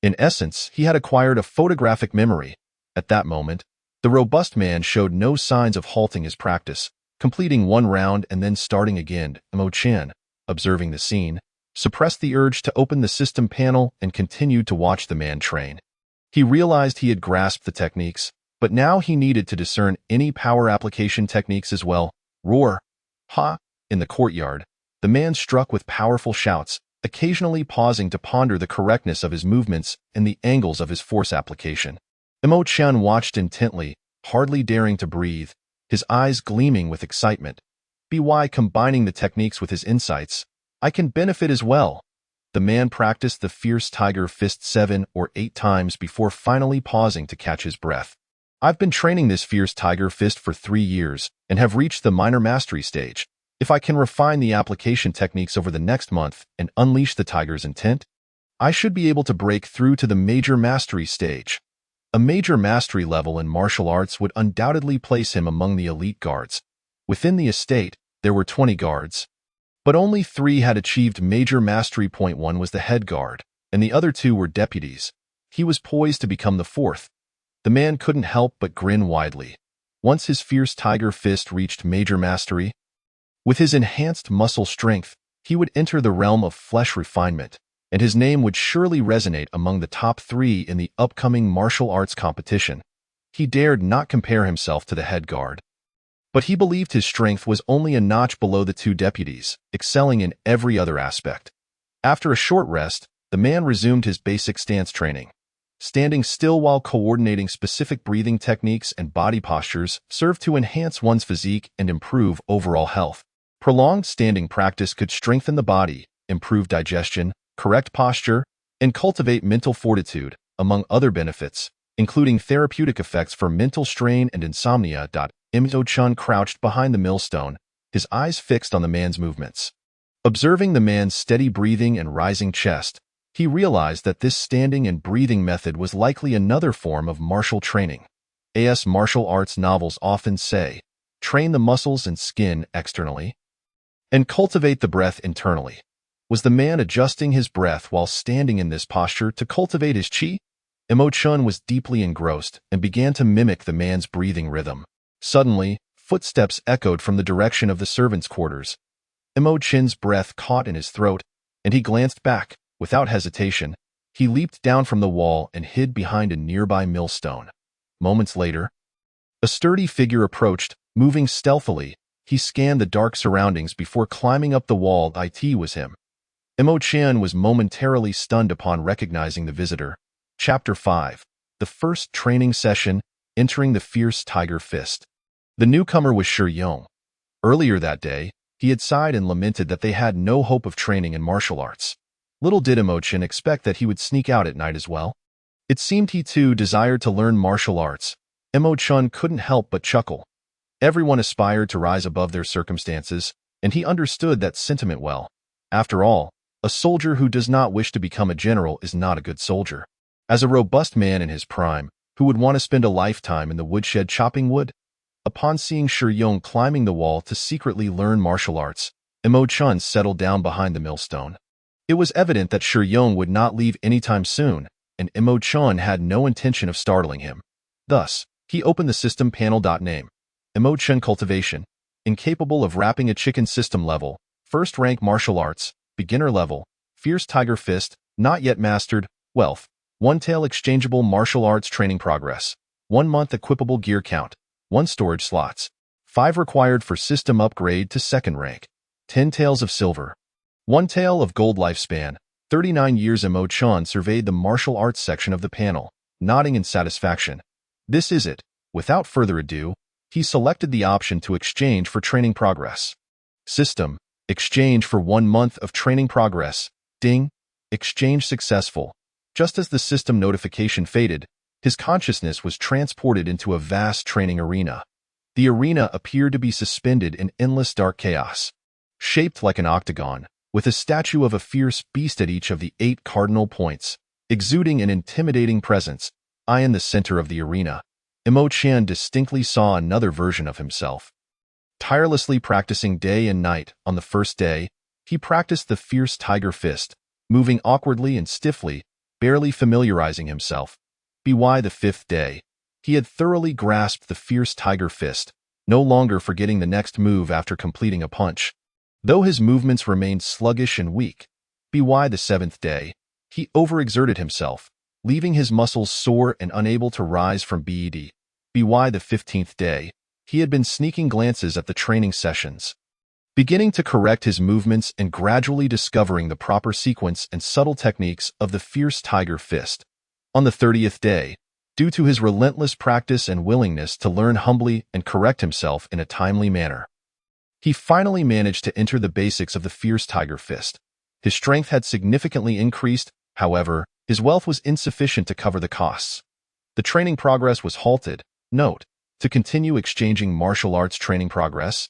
In essence, he had acquired a photographic memory. At that moment, the robust man showed no signs of halting his practice, completing one round and then starting again. Mo Chan, observing the scene, suppressed the urge to open the system panel and continued to watch the man train. He realized he had grasped the techniques, but now he needed to discern any power application techniques as well. Roar! Ha! In the courtyard, the man struck with powerful shouts, occasionally pausing to ponder the correctness of his movements and the angles of his force application. Mo Chan watched intently, hardly daring to breathe, his eyes gleaming with excitement. By combining the techniques with his insights, I can benefit as well. The man practiced the Fierce Tiger Fist 7 or 8 times before finally pausing to catch his breath. I've been training this Fierce Tiger Fist for 3 years and have reached the minor mastery stage. If I can refine the application techniques over the next month and unleash the tiger's intent, I should be able to break through to the major mastery stage. A major mastery level in martial arts would undoubtedly place him among the elite guards. Within the estate, there were 20 guards, but only 3 had achieved major mastery. One was the head guard, and the other 2 were deputies. He was poised to become the 4th. The man couldn't help but grin widely. Once his Fierce Tiger Fist reached major mastery, with his enhanced muscle strength, he would enter the realm of flesh refinement, and his name would surely resonate among the top 3 in the upcoming martial arts competition. He dared not compare himself to the head guard. But he believed his strength was only a notch below the two deputies, excelling in every other aspect. After a short rest, the man resumed his basic stance training. Standing still while coordinating specific breathing techniques and body postures served to enhance one's physique and improve overall health. Prolonged standing practice could strengthen the body, improve digestion, correct posture, and cultivate mental fortitude, among other benefits, including therapeutic effects for mental strain and insomnia. Im-Do-chun crouched behind the millstone, his eyes fixed on the man's movements. Observing the man's steady breathing and rising chest, he realized that this standing and breathing method was likely another form of martial training. As martial arts novels often say, train the muscles and skin externally, and cultivate the breath internally. Was the man adjusting his breath while standing in this posture to cultivate his chi? Im-Do-chun was deeply engrossed and began to mimic the man's breathing rhythm. Suddenly, footsteps echoed from the direction of the servants' quarters. Im-Do-chun's breath caught in his throat, and he glanced back. Without hesitation, he leaped down from the wall and hid behind a nearby millstone. Moments later, a sturdy figure approached, moving stealthily. He scanned the dark surroundings before climbing up the wall. It was him. Im-Do-chun was momentarily stunned upon recognizing the visitor. Chapter 5. The first training session, entering the fierce tiger fist. The newcomer was Shi. Earlier that day, he had sighed and lamented that they had no hope of training in martial arts. Little did Im-Do-chun expect that he would sneak out at night as well. It seemed he too desired to learn martial arts. Im-Do-chun couldn't help but chuckle. Everyone aspired to rise above their circumstances, and he understood that sentiment well. After all, a soldier who does not wish to become a general is not a good soldier. As a robust man in his prime, who would want to spend a lifetime in the woodshed chopping wood? Upon seeing Shi climbing the wall to secretly learn martial arts, Im-Do-chun settled down behind the millstone. It was evident that Shi would not leave anytime soon, and Im-Do-chun had no intention of startling him. Thus, he opened the system panel. Name: Im-Do-chun Cultivation. Incapable of wrapping a chicken. System level: First rank martial arts, beginner level, Fierce Tiger Fist, not yet mastered, Wealth, 1 tail exchangeable martial arts training progress, 1 month equipable gear count, 1 storage slots, 5 required for system upgrade to 2nd rank, 10 tails of silver, 1 tail of gold lifespan, 39 years. Im-Do-chun surveyed the martial arts section of the panel, nodding in satisfaction. This is it. Without further ado, he selected the option to exchange for training progress. System: Exchange for 1 month of training progress. Ding! Exchange successful. Just as the system notification faded, his consciousness was transported into a vast training arena. The arena appeared to be suspended in endless dark chaos. Shaped like an octagon, with a statue of a fierce beast at each of the 8 cardinal points, exuding an intimidating presence, in the center of the arena, Im-Do-chun distinctly saw another version of himself. Tirelessly practicing day and night, on the first day, he practiced the fierce tiger fist, moving awkwardly and stiffly, barely familiarizing himself. By the 5th day, he had thoroughly grasped the fierce tiger fist, no longer forgetting the next move after completing a punch. Though his movements remained sluggish and weak, by the 7th day, he overexerted himself, leaving his muscles sore and unable to rise from bed. By the 15th day, he had been sneaking glances at the training sessions, beginning to correct his movements and gradually discovering the proper sequence and subtle techniques of the fierce tiger fist. On the 30th day, due to his relentless practice and willingness to learn humbly and correct himself in a timely manner, he finally managed to enter the basics of the fierce tiger fist. His strength had significantly increased, however, his wealth was insufficient to cover the costs. The training progress was halted. Note: to continue exchanging martial arts training progress,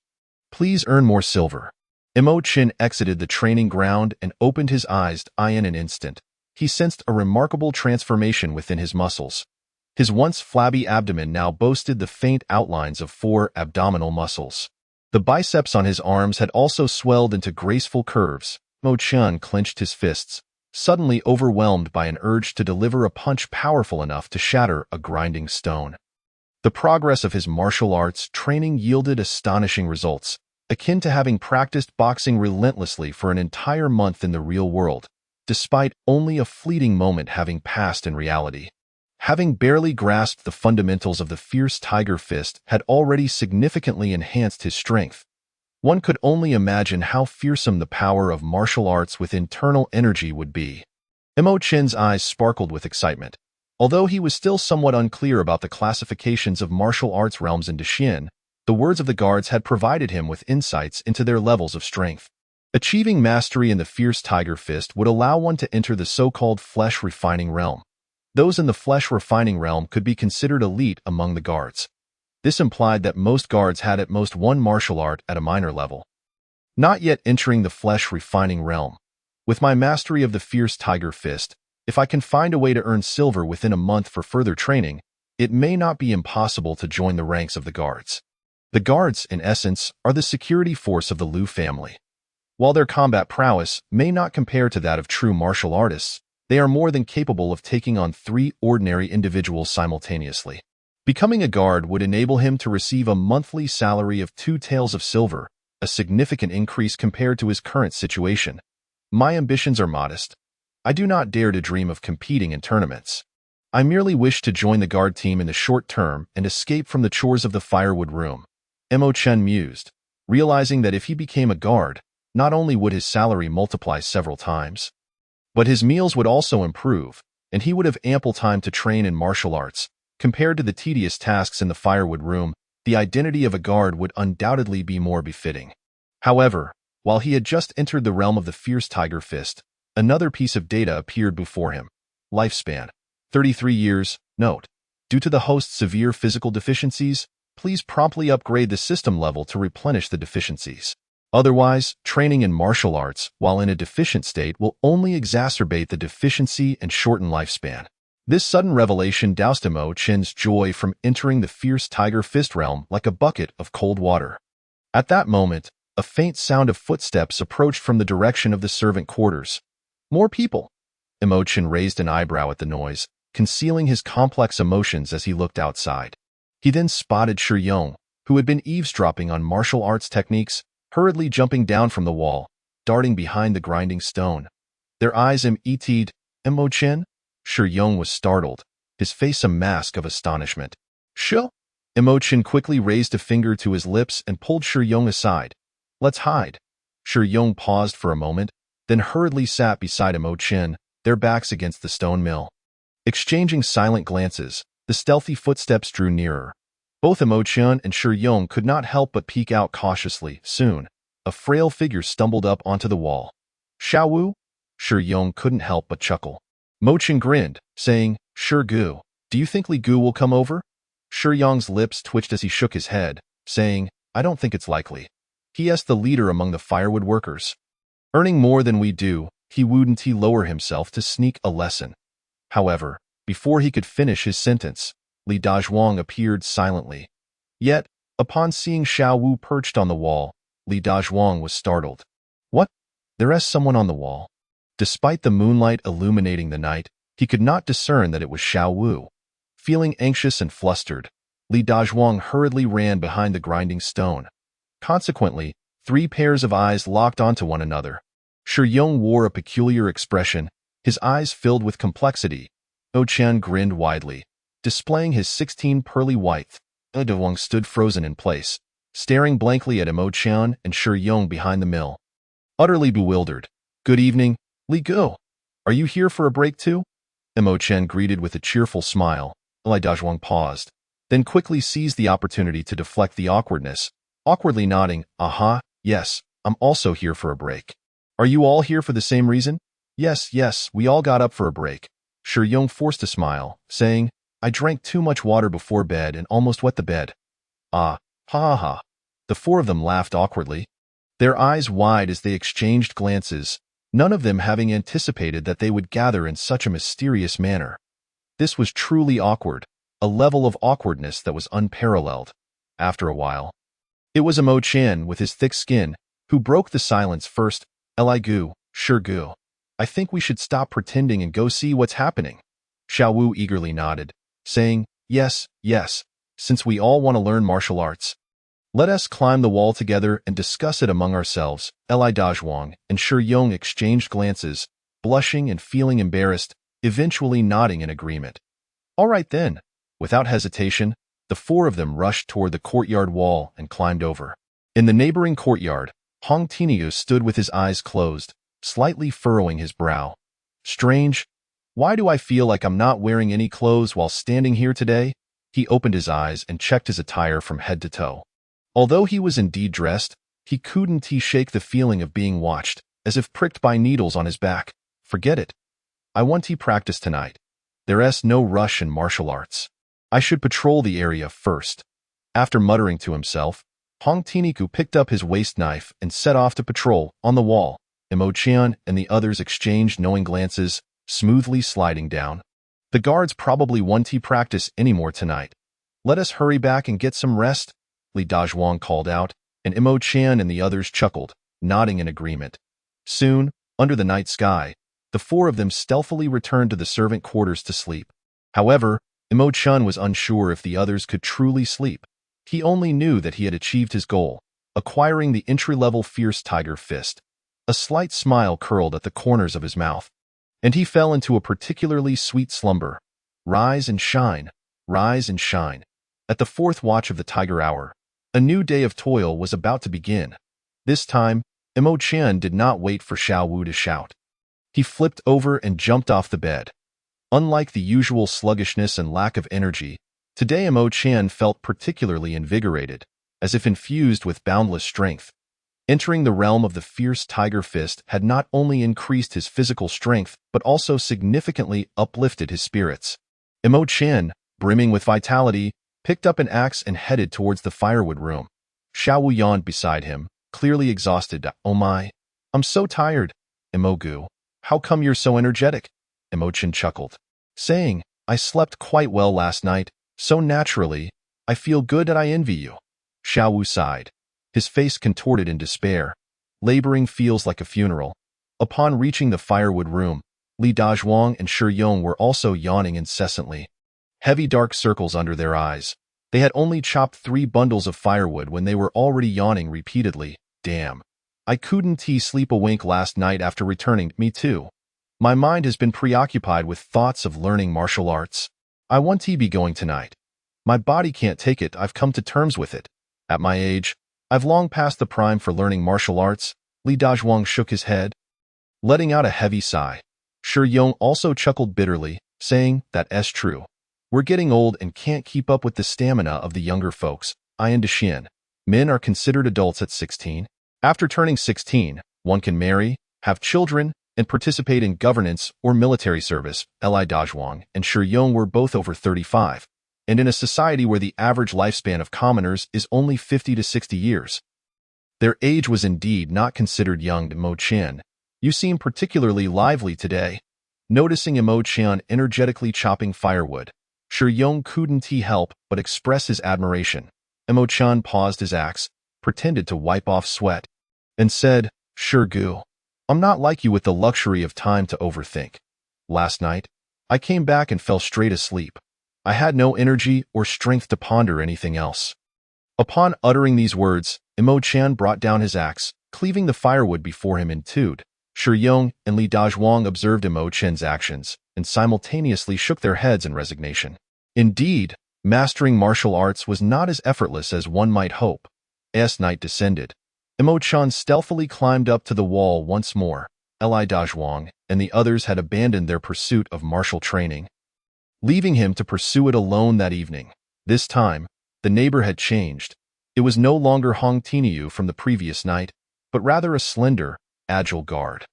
please earn more silver. Im-Do-chun exited the training ground and opened his eyes. In an instant, he sensed a remarkable transformation within his muscles. His once flabby abdomen now boasted the faint outlines of 4 abdominal muscles. The biceps on his arms had also swelled into graceful curves. Im-Do-chun clenched his fists, suddenly overwhelmed by an urge to deliver a punch powerful enough to shatter a grinding stone. The progress of his martial arts training yielded astonishing results, akin to having practiced boxing relentlessly for an entire month in the real world, despite only a fleeting moment having passed in reality. Having barely grasped the fundamentals of the fierce tiger fist had already significantly enhanced his strength. One could only imagine how fearsome the power of martial arts with internal energy would be. Mo Chen's eyes sparkled with excitement. Although he was still somewhat unclear about the classifications of martial arts realms in Daxian, the words of the guards had provided him with insights into their levels of strength. Achieving mastery in the fierce tiger fist would allow one to enter the so-called flesh refining realm. Those in the flesh refining realm could be considered elite among the guards. This implied that most guards had at most one martial art at a minor level. Not yet entering the flesh refining realm. With my mastery of the fierce tiger fist, if I can find a way to earn silver within a month for further training, it may not be impossible to join the ranks of the guards. The guards, in essence, are the security force of the Liu family. While their combat prowess may not compare to that of true martial artists, they are more than capable of taking on 3 ordinary individuals simultaneously. Becoming a guard would enable him to receive a monthly salary of 2 taels of silver, a significant increase compared to his current situation. My ambitions are modest. I do not dare to dream of competing in tournaments. I merely wish to join the guard team in the short term and escape from the chores of the firewood room. Mo Chen mused, realizing that if he became a guard, not only would his salary multiply several times, but his meals would also improve, and he would have ample time to train in martial arts. Compared to the tedious tasks in the firewood room, the identity of a guard would undoubtedly be more befitting. However, while he had just entered the realm of the fierce tiger fist, another piece of data appeared before him. Lifespan: 33 years. Note: due to the host's severe physical deficiencies, please promptly upgrade the system level to replenish the deficiencies. Otherwise, training in martial arts while in a deficient state will only exacerbate the deficiency and shorten lifespan. This sudden revelation doused Mo Chen's joy from entering the fierce tiger fist realm like a bucket of cold water. At that moment, a faint sound of footsteps approached from the direction of the servant quarters. More people. Mo Chen raised an eyebrow at the noise, concealing his complex emotions as he looked outside. He then spotted Shi Yong, who had been eavesdropping on martial arts techniques, hurriedly jumping down from the wall, darting behind the grinding stone. Their eyes met. Mo Chen? Shi Yong was startled, his face a mask of astonishment. Shi? Mo Chen quickly raised a finger to his lips and pulled Shi Yong aside. Let's hide. Shi Yong paused for a moment, then hurriedly sat beside Mo Chen, their backs against the stone mill. Exchanging silent glances, the stealthy footsteps drew nearer. Both Mo Chen and Shi Yong could not help but peek out cautiously. Soon, a frail figure stumbled up onto the wall. Xiao Wu? Shi Yong couldn't help but chuckle. Mo Chen grinned, saying, Shi Gu, do you think Li Gu will come over? Shi Yong's lips twitched as he shook his head, saying, I don't think it's likely. He is the leader among the firewood workers. Earning more than we do, he wouldn't lower himself to sneak a lesson. However, before he could finish his sentence, Li Dazhuang appeared silently. Yet, upon seeing Xiao Wu perched on the wall, Li Dazhuang was startled. What? There is someone on the wall. Despite the moonlight illuminating the night, he could not discern that it was Xiao Wu. Feeling anxious and flustered, Li Dazhuang hurriedly ran behind the grinding stone. Consequently, 3 pairs of eyes locked onto one another. Shi Yong wore a peculiar expression, his eyes filled with complexity. Mo Chen grinned widely, displaying his 16 pearly white. Li Dazhuang stood frozen in place, staring blankly at Mo Chen and Shi Yong behind the mill. Utterly bewildered. Good evening, Li Gu. Are you here for a break too? Mo Chen greeted with a cheerful smile. Li Dazhuang paused, then quickly seized the opportunity to deflect the awkwardness, awkwardly nodding, Aha, yes, I'm also here for a break. Are you all here for the same reason? Yes, we all got up for a break. Shi Yong forced a smile, saying, I drank too much water before bed and almost wet the bed. Ah, ha. The 4 of them laughed awkwardly, their eyes wide as they exchanged glances, none of them having anticipated that they would gather in such a mysterious manner. This was truly awkward, a level of awkwardness that was unparalleled. After a while, it was Mo Chen with his thick skin who broke the silence first. Li Gu, Shi Gu, I think we should stop pretending and go see what's happening. Xiao Wu eagerly nodded, saying, Yes, since we all want to learn martial arts. Let us climb the wall together and discuss it among ourselves. Li Dazhuang and Shi Yong exchanged glances, blushing and feeling embarrassed, eventually nodding in agreement. All right then. Without hesitation, the four of them rushed toward the courtyard wall and climbed over. In the neighboring courtyard, Hong Tiniu stood with his eyes closed, slightly furrowing his brow. Strange. Why do I feel like I'm not wearing any clothes while standing here today? He opened his eyes and checked his attire from head to toe. Although he was indeed dressed, he couldn't shake the feeling of being watched, as if pricked by needles on his back. Forget it. I want to practice tonight. There's no rush in martial arts. I should patrol the area first. After muttering to himself, Hong Tiniku picked up his waist knife and set off to patrol. On the wall, Imo-chan and the others exchanged knowing glances, smoothly sliding down. The guards probably won't practice anymore tonight. Let us hurry back and get some rest, Li Dazhuang called out, and Imo-chan and the others chuckled, nodding in agreement. Soon, under the night sky, the four of them stealthily returned to the servant quarters to sleep. However, Imo-chan was unsure if the others could truly sleep. He only knew that he had achieved his goal, acquiring the entry-level Fierce Tiger Fist. A slight smile curled at the corners of his mouth, and he fell into a particularly sweet slumber. Rise and shine, rise and shine. At the fourth watch of the Tiger Hour, a new day of toil was about to begin. This time, Imo-chan did not wait for Xiao Wu to shout. He flipped over and jumped off the bed. Unlike the usual sluggishness and lack of energy, today Imo-chan felt particularly invigorated, as if infused with boundless strength. Entering the realm of the Fierce Tiger Fist had not only increased his physical strength, but also significantly uplifted his spirits. Imo-chan, brimming with vitality, picked up an axe and headed towards the firewood room. Xiao Wu yawned beside him, clearly exhausted. Oh my, I'm so tired. Imo-gu, how come you're so energetic? Imo-chan chuckled, saying, I slept quite well last night, so naturally, I feel good and I envy you. Xiao Wu sighed, his face contorted in despair. Laboring feels like a funeral. Upon reaching the firewood room, Li Dazhuang and Shi Yong were also yawning incessantly. Heavy dark circles under their eyes. They had only chopped 3 bundles of firewood when they were already yawning repeatedly. Damn. I couldn't sleep a wink last night after returning. Me too. My mind has been preoccupied with thoughts of learning martial arts. I want to be going tonight. My body can't take it. I've come to terms with it. At my age, I've long passed the prime for learning martial arts. Li Dazhuang shook his head, letting out a heavy sigh. Shi Yong also chuckled bitterly, saying, That's true. We're getting old and can't keep up with the stamina of the younger folks. I understand. Men are considered adults at 16. After turning 16, one can marry, have children, and participate in governance or military service. Li Dazhuang and Shi Yong were both over 35, and in a society where the average lifespan of commoners is only 50 to 60 years. Their age was indeed not considered young. Imo-chan, you seem particularly lively today. Noticing Imo-chan energetically chopping firewood, Shi Yong couldn't help but express his admiration. Imo-chan paused his axe, pretended to wipe off sweat, and said, Gu, I'm not like you with the luxury of time to overthink. Last night, I came back and fell straight asleep. I had no energy or strength to ponder anything else. Upon uttering these words, Imo-chan brought down his axe, cleaving the firewood before him in two. Shi Yong and Li Dazhuang observed Imo-chan's actions and simultaneously shook their heads in resignation. Indeed, mastering martial arts was not as effortless as one might hope. As night descended, Imo-chan stealthily climbed up to the wall once more. Li Dazhuang and the others had abandoned their pursuit of martial training, leaving him to pursue it alone that evening. This time, the neighbor had changed. It was no longer Hong Tiniu from the previous night, but rather a slender, agile guard.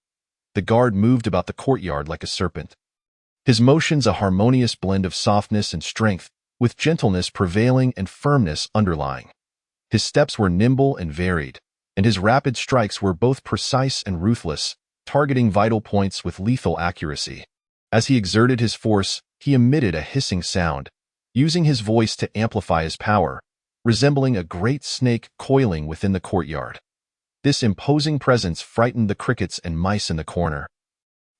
The guard moved about the courtyard like a serpent, his motions a harmonious blend of softness and strength, with gentleness prevailing and firmness underlying. His steps were nimble and varied, and his rapid strikes were both precise and ruthless, targeting vital points with lethal accuracy. As he exerted his force, he emitted a hissing sound, using his voice to amplify his power, resembling a great snake coiling within the courtyard. This imposing presence frightened the crickets and mice in the corner,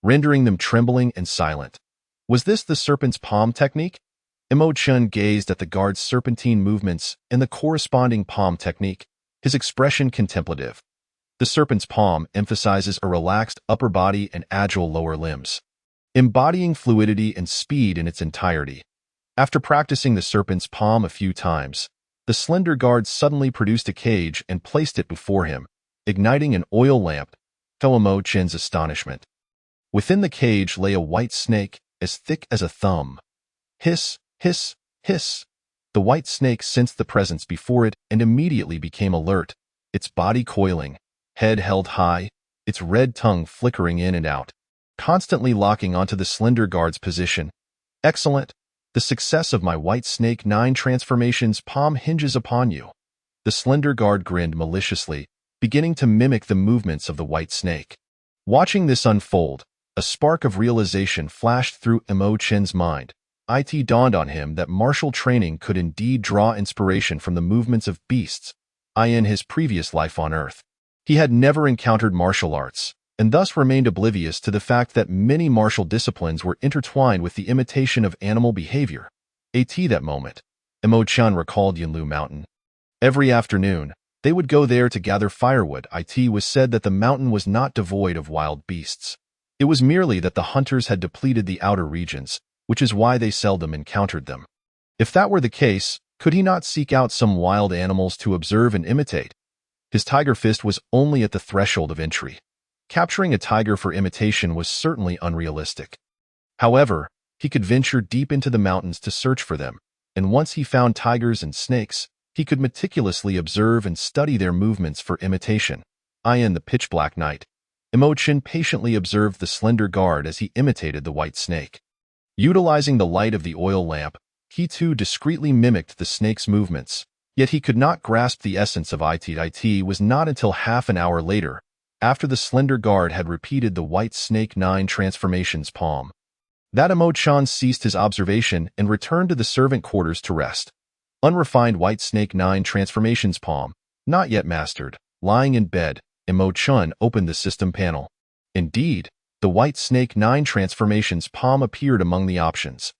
rendering them trembling and silent. Was this the serpent's palm technique? Imo-chan gazed at the guard's serpentine movements and the corresponding palm technique, his expression contemplative. The serpent's palm emphasizes a relaxed upper body and agile lower limbs, embodying fluidity and speed in its entirety. After practicing the serpent's palm a few times, the slender guard suddenly produced a cage and placed it before him, igniting an oil lamp, to Imo Chen's astonishment. Within the cage lay a white snake, as thick as a thumb. Hiss, hiss, hiss. The white snake sensed the presence before it and immediately became alert, its body coiling, head held high, its red tongue flickering in and out, constantly locking onto the slender guard's position. Excellent. The success of my white snake 9 transformations palm hinges upon you. The slender guard grinned maliciously, beginning to mimic the movements of the white snake. Watching this unfold, a spark of realization flashed through Imo Chen's mind. It dawned on him that martial training could indeed draw inspiration from the movements of beasts, in his previous life on Earth. He had never encountered martial arts, and thus remained oblivious to the fact that many martial disciplines were intertwined with the imitation of animal behavior. At that moment, Imo Chen recalled Yunlu Mountain. Every afternoon, they would go there to gather firewood. It was said that the mountain was not devoid of wild beasts. It was merely that the hunters had depleted the outer regions, which is why they seldom encountered them. If that were the case, could he not seek out some wild animals to observe and imitate? His tiger fist was only at the threshold of entry. Capturing a tiger for imitation was certainly unrealistic. However, he could venture deep into the mountains to search for them, and once he found tigers and snakes, he could meticulously observe and study their movements for imitation. In the pitch-black night, Imo Chen patiently observed the slender guard as he imitated the white snake. Utilizing the light of the oil lamp, he too discreetly mimicked the snake's movements, yet he could not grasp the essence of it. It was not until half an hour later, after the slender guard had repeated the white snake 9 transformations palm, that Imo Chen ceased his observation and returned to the servant quarters to rest. Unrefined white snake 9 transformations palm, not yet mastered. Lying in bed, Imo Chen opened the system panel. Indeed, the white snake 9 transformations palm appeared among the options.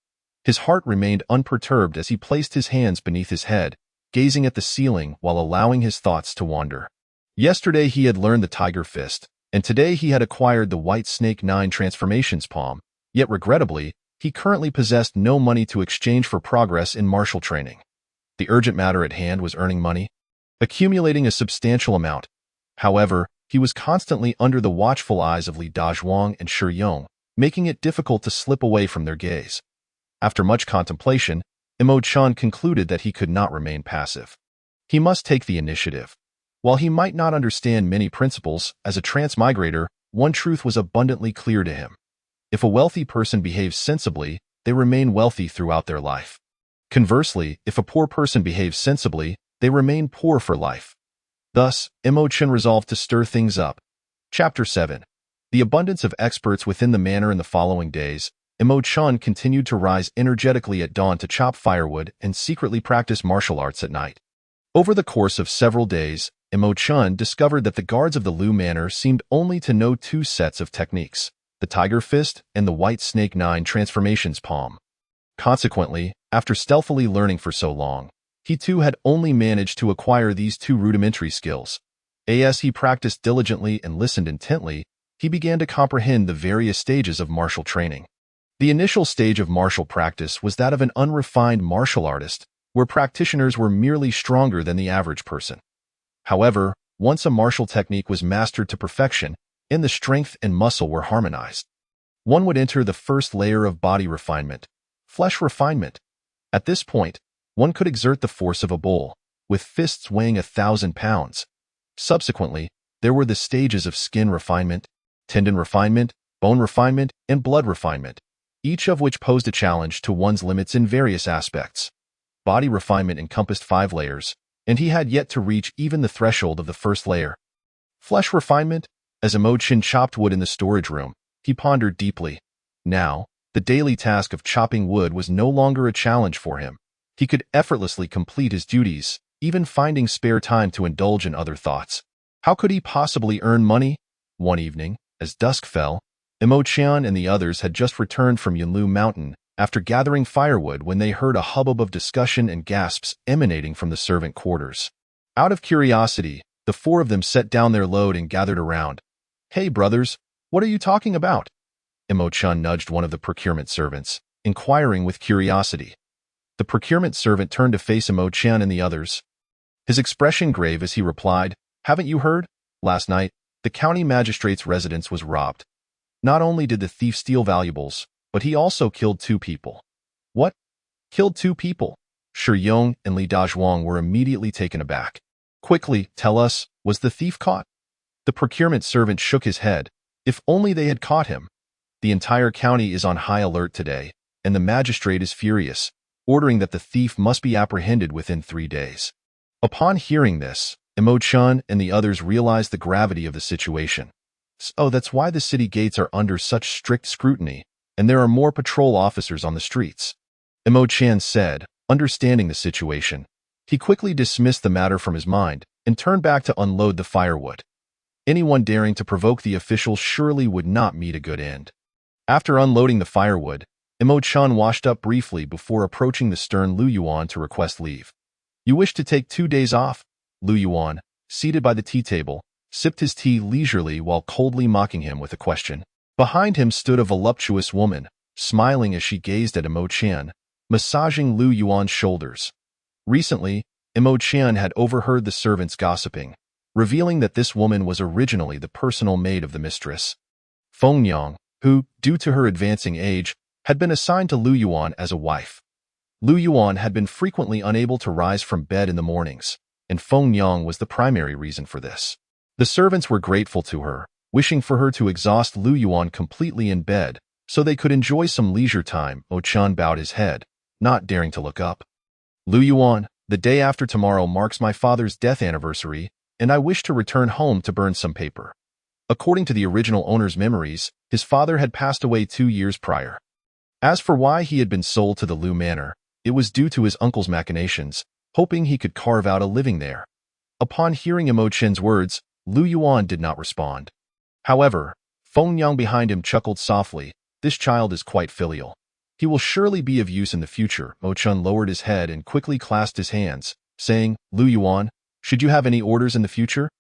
His heart remained unperturbed as he placed his hands beneath his head, gazing at the ceiling while allowing his thoughts to wander. Yesterday he had learned the tiger fist, and today he had acquired the white snake 9 transformations palm, yet regrettably, he currently possessed no money to exchange for progress in martial training. The urgent matter at hand was earning money, accumulating a substantial amount. However, he was constantly under the watchful eyes of Li Dazhuang and Shi Yong, making it difficult to slip away from their gaze. After much contemplation, Imo Chen concluded that he could not remain passive. He must take the initiative. While he might not understand many principles, as a transmigrator, one truth was abundantly clear to him. If a wealthy person behaves sensibly, they remain wealthy throughout their life. Conversely, if a poor person behaves sensibly, they remain poor for life. Thus, Imo Chen resolved to stir things up. Chapter 7. The abundance of experts within the manor. In the following days, Imo Chen continued to rise energetically at dawn to chop firewood and secretly practice martial arts at night. Over the course of several days, Imo Chen discovered that the guards of the Lu Manor seemed only to know 2 sets of techniques, the Tiger Fist and the White Snake 9 transformations palm. Consequently, after stealthily learning for so long, he too had only managed to acquire these 2 rudimentary skills. As he practiced diligently and listened intently, he began to comprehend the various stages of martial training. The initial stage of martial practice was that of an unrefined martial artist, where practitioners were merely stronger than the average person. However, once a martial technique was mastered to perfection, and the strength and muscle were harmonized, one would enter the first layer of body refinement, flesh refinement. At this point, one could exert the force of a bull, with fists weighing 1,000 pounds. Subsequently, there were the stages of skin refinement, tendon refinement, bone refinement, and blood refinement, each of which posed a challenge to one's limits in various aspects. Body refinement encompassed 5 layers, and he had yet to reach even the threshold of the first layer. Flesh refinement. As Imo Chen chopped wood in the storage room, he pondered deeply. Now, the daily task of chopping wood was no longer a challenge for him. He could effortlessly complete his duties, even finding spare time to indulge in other thoughts. How could he possibly earn money? One evening, as dusk fell, Imo Chen and the others had just returned from Yunlu Mountain after gathering firewood when they heard a hubbub of discussion and gasps emanating from the servant quarters. Out of curiosity, the 4 of them set down their load and gathered around. "Hey, brothers, what are you talking about?" Imo Chen nudged one of the procurement servants, inquiring with curiosity. The procurement servant turned to face Mo Qian and the others. His expression grave as he replied, "Haven't you heard? Last night, the county magistrate's residence was robbed. Not only did the thief steal valuables, but he also killed 2 people." "What? Killed 2 people?" Shi Yong and Li Dazhuang were immediately taken aback. "Quickly, tell us, was the thief caught?" The procurement servant shook his head. If only they had caught him. "The entire county is on high alert today, and the magistrate is furious, ordering that the thief must be apprehended within 3 days. Upon hearing this, Mo Qian and the others realized the gravity of the situation. "So that's why the city gates are under such strict scrutiny, and there are more patrol officers on the streets," Mo Qian said, understanding the situation. He quickly dismissed the matter from his mind and turned back to unload the firewood. Anyone daring to provoke the officials surely would not meet a good end. After unloading the firewood, Mo Qian washed up briefly before approaching the stern Lu Yuan to request leave. "You wish to take 2 days off?" Lu Yuan, seated by the tea table, sipped his tea leisurely while coldly mocking him with a question. Behind him stood a voluptuous woman, smiling as she gazed at Mo Qian, massaging Lu Yuan's shoulders. Recently, Mo Qian had overheard the servants gossiping, revealing that this woman was originally the personal maid of the mistress, Feng Yang, who, due to her advancing age, had been assigned to Lu Yuan as a wife. Lu Yuan had been frequently unable to rise from bed in the mornings, and Feng Yang was the primary reason for this. The servants were grateful to her, wishing for her to exhaust Lu Yuan completely in bed so they could enjoy some leisure time. Mo Qian bowed his head, not daring to look up. "Lu Yuan, the day after tomorrow marks my father's death anniversary, and I wish to return home to burn some paper." According to the original owner's memories, his father had passed away 2 years prior. As for why he had been sold to the Lu Manor, it was due to his uncle's machinations, hoping he could carve out a living there. Upon hearing Mo Qian's words, Lu Yuan did not respond. However, Feng Yang behind him chuckled softly. "This child is quite filial. He will surely be of use in the future." Mo Qian lowered his head and quickly clasped his hands, saying, "Lu Yuan, should you have any orders in the future?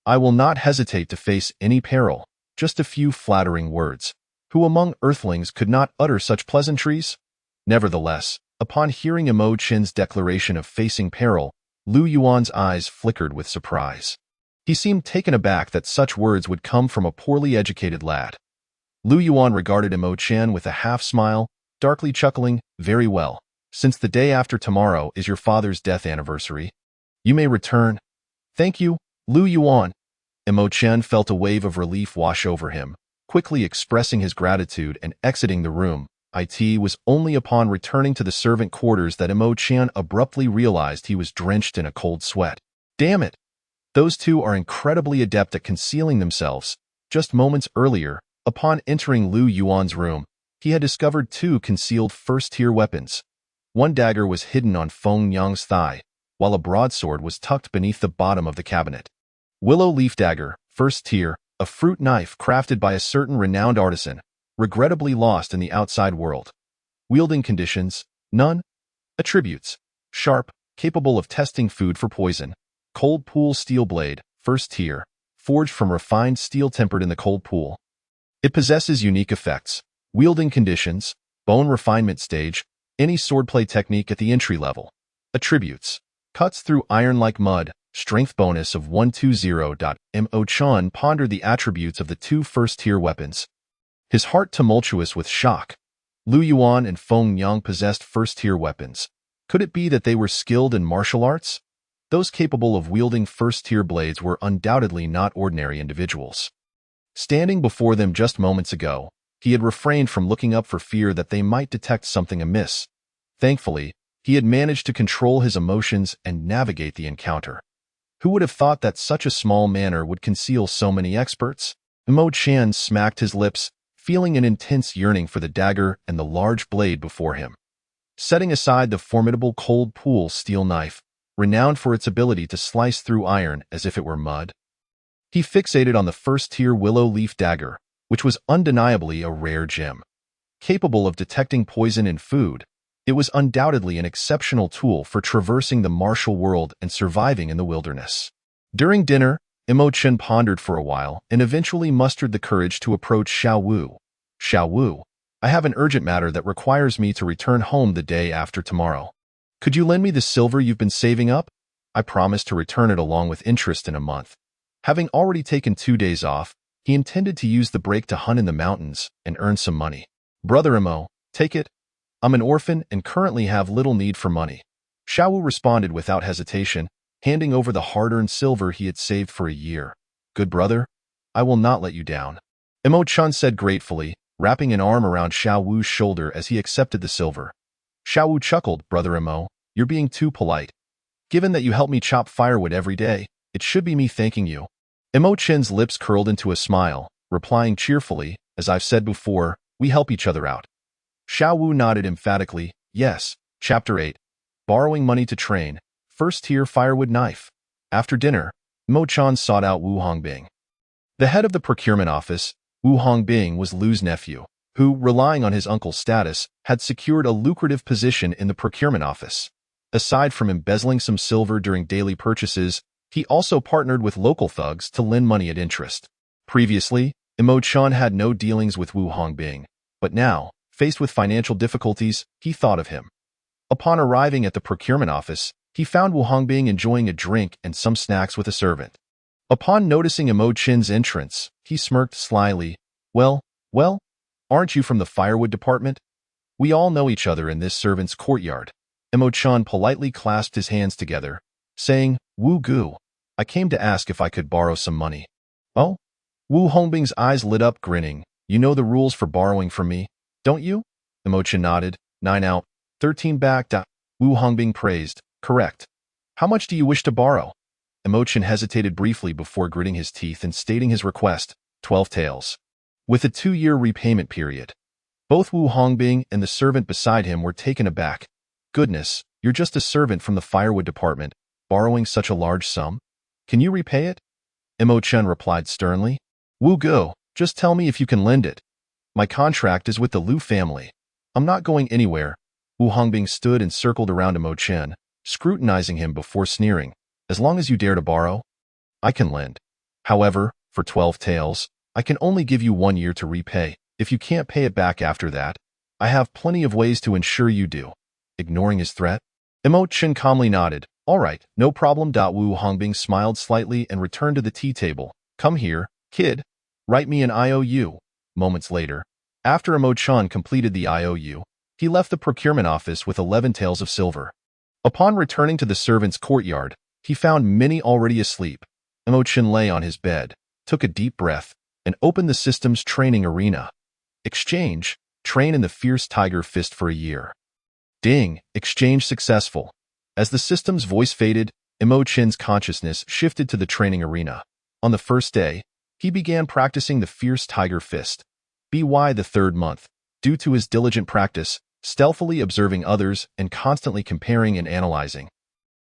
I will not hesitate to face any peril." Just a few flattering words. Who among earthlings could not utter such pleasantries? Nevertheless, upon hearing Mo Qian's declaration of facing peril, Lu Yuan's eyes flickered with surprise. He seemed taken aback that such words would come from a poorly educated lad. Lu Yuan regarded Mo Qian with a half-smile, darkly chuckling, "Very well. Since the day after tomorrow is your father's death anniversary, you may return." "Thank you, Lu Yuan." Mo Qian felt a wave of relief wash over him, quickly expressing his gratitude and exiting the room. It was only upon returning to the servant quarters that Mo Qian abruptly realized he was drenched in a cold sweat. Damn it! Those 2 are incredibly adept at concealing themselves. Just moments earlier, upon entering Lu Yuan's room, he had discovered 2 concealed first-tier weapons. One dagger was hidden on Feng Yang's thigh, while a broadsword was tucked beneath the bottom of the cabinet. Willow leaf dagger, first tier, a fruit knife crafted by a certain renowned artisan, regrettably lost in the outside world. Wielding conditions, none. Attributes, sharp, capable of testing food for poison. Cold pool steel blade, first tier, forged from refined steel tempered in the cold pool. It possesses unique effects. Wielding conditions, bone refinement stage, any swordplay technique at the entry level. Attributes, cuts through iron like mud, strength bonus of 120. Mo Qian pondered the attributes of the 2 first-tier weapons, his heart tumultuous with shock. Lu Yuan and Feng Yang possessed first-tier weapons. Could it be that they were skilled in martial arts? Those capable of wielding first-tier blades were undoubtedly not ordinary individuals. Standing before them just moments ago, he had refrained from looking up for fear that they might detect something amiss. Thankfully, he had managed to control his emotions and navigate the encounter. Who would have thought that such a small manor would conceal so many experts? Mo Qian smacked his lips, feeling an intense yearning for the dagger and the large blade before him. Setting aside the formidable cold pool steel knife, renowned for its ability to slice through iron as if it were mud, he fixated on the first-tier willow leaf dagger, which was undeniably a rare gem. Capable of detecting poison in food, it was undoubtedly an exceptional tool for traversing the martial world and surviving in the wilderness. During dinner, Mo Qian pondered for a while and eventually mustered the courage to approach Xiao Wu. "Xiao Wu, I have an urgent matter that requires me to return home the day after tomorrow. Could you lend me the silver you've been saving up? I promised to return it along with interest in a month. Having already taken 2 days off, he intended to use the break to hunt in the mountains and earn some money. Brother Mo, take it. I'm an orphan and currently have little need for money. Xiao Wu responded without hesitation, handing over the hard-earned silver he had saved for a year. Good brother, I will not let you down. Mo Chun said gratefully, wrapping an arm around Xiao Wu's shoulder as he accepted the silver. Xiao Wu chuckled, Brother Mo, you're being too polite. Given that you help me chop firewood every day, it should be me thanking you. Mo Chin's lips curled into a smile, replying cheerfully, as I've said before, we help each other out. Xiao Wu nodded emphatically, yes. Chapter 8. Borrowing money to train. First tier firewood knife. After dinner, Mo Chan sought out Wu Hongbing. The head of the procurement office, Wu Hongbing was Lu's nephew, who, relying on his uncle's status, had secured a lucrative position in the procurement office. Aside from embezzling some silver during daily purchases, he also partnered with local thugs to lend money at interest. Previously, Mo Chan had no dealings with Wu Hongbing, but now, faced with financial difficulties, he thought of him. Upon arriving at the procurement office, he found Wu Hongbing enjoying a drink and some snacks with a servant. Upon noticing Mo Chin's entrance, he smirked slyly. Well, aren't you from the firewood department? We all know each other in this servant's courtyard. Mo Chan politely clasped his hands together, saying, Wu Gu, I came to ask if I could borrow some money. Oh? Wu Hongbing's eyes lit up, grinning. You know the rules for borrowing from me, don't you? Mo Chan nodded. 9 out, 13 back. Wu Hongbing praised. Correct. How much do you wish to borrow? Mo Chan hesitated briefly before gritting his teeth and stating his request, 12 taels. With a 2-year repayment period. Both Wu Hongbing and the servant beside him were taken aback. Goodness, you're just a servant from the firewood department, borrowing such a large sum? Can you repay it? Mo Chan replied sternly. Wu Go, just tell me if you can lend it. My contract is with the Lu family. I'm not going anywhere. Wu Hongbing stood and circled around Mo Chan, scrutinizing him before sneering. As long as you dare to borrow, I can lend. However, for 12 taels, I can only give you 1 year to repay. If you can't pay it back after that, I have plenty of ways to ensure you do. Ignoring his threat, Mo Chan calmly nodded. All right, no problem. Wu Hongbing smiled slightly and returned to the tea table. Come here, kid. Write me an IOU. Moments later, after Mo Chan completed the IOU, he left the procurement office with 11 taels of silver. Upon returning to the servants' courtyard, he found many already asleep. Mo Chan lay on his bed, took a deep breath, and opened the system's training arena. Exchange, train in the fierce tiger fist for a year. Ding, exchange successful. As the system's voice faded, Mo Chin's consciousness shifted to the training arena. On the first day, he began practicing the fierce tiger fist. By the 3rd month, due to his diligent practice, stealthily observing others and constantly comparing and analyzing,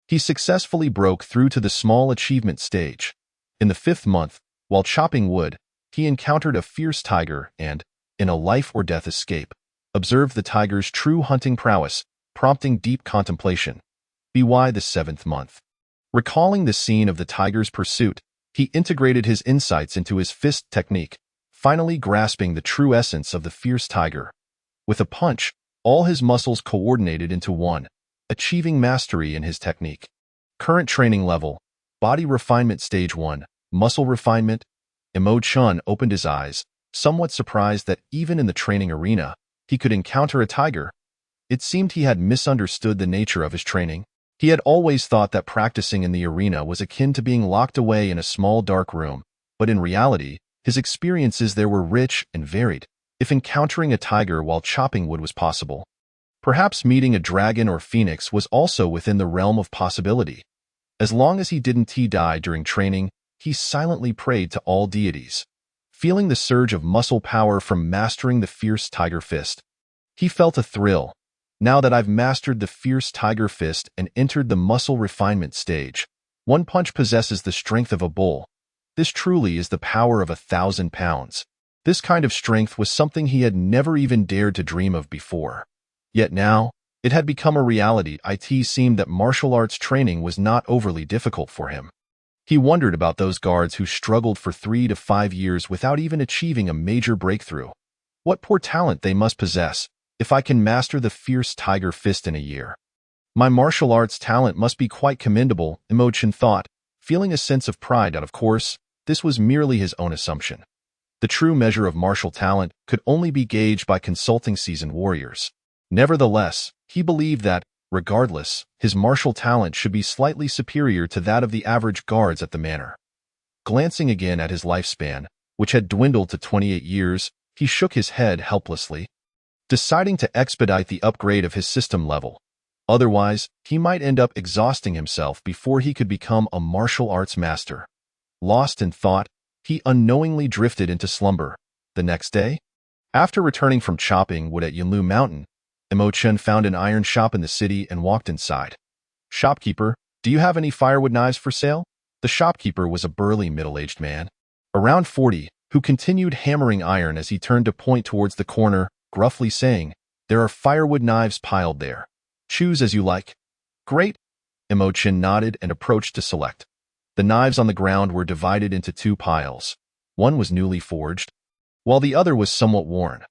he successfully broke through to the small achievement stage. In the 5th month, while chopping wood, he encountered a fierce tiger and, in a life-or-death escape, observed the tiger's true hunting prowess, prompting deep contemplation. By the 7th month, recalling the scene of the tiger's pursuit, he integrated his insights into his fist technique, finally grasping the true essence of the fierce tiger. With a punch, all his muscles coordinated into one, achieving mastery in his technique. Current training level, body refinement stage 1, muscle refinement. Mo Chan opened his eyes, somewhat surprised that even in the training arena, he could encounter a tiger. It seemed he had misunderstood the nature of his training. He had always thought that practicing in the arena was akin to being locked away in a small dark room, but in reality, his experiences there were rich and varied. If encountering a tiger while chopping wood was possible, perhaps meeting a dragon or phoenix was also within the realm of possibility. As long as he didn't die during training, he silently prayed to all deities. Feeling the surge of muscle power from mastering the fierce tiger fist, he felt a thrill. Now that I've mastered the fierce tiger fist and entered the muscle refinement stage, one punch possesses the strength of a bull. This truly is the power of 1,000 pounds. This kind of strength was something he had never even dared to dream of before. Yet now, it had become a reality. It seemed that martial arts training was not overly difficult for him. He wondered about those guards who struggled for 3 to 5 years without even achieving a major breakthrough. What poor talent they must possess if I can master the fierce tiger fist in a year. My martial arts talent must be quite commendable, Imogen thought, feeling a sense of pride that, of course, this was merely his own assumption. The true measure of martial talent could only be gauged by consulting seasoned warriors. Nevertheless, he believed that, regardless, his martial talent should be slightly superior to that of the average guards at the manor. Glancing again at his lifespan, which had dwindled to 28 years, he shook his head helplessly, deciding to expedite the upgrade of his system level. Otherwise, he might end up exhausting himself before he could become a martial arts master. Lost in thought, he unknowingly drifted into slumber. The next day, after returning from chopping wood at Yunlu Mountain, Imogen found an iron shop in the city and walked inside. "Shopkeeper, do you have any firewood knives for sale?" The shopkeeper was a burly middle-aged man, around 40, who continued hammering iron as he turned to point towards the corner, gruffly saying, "There are firewood knives piled there. Choose as you like." "Great." Imogen nodded and approached to select. The knives on the ground were divided into two piles. One was newly forged, while the other was somewhat worn.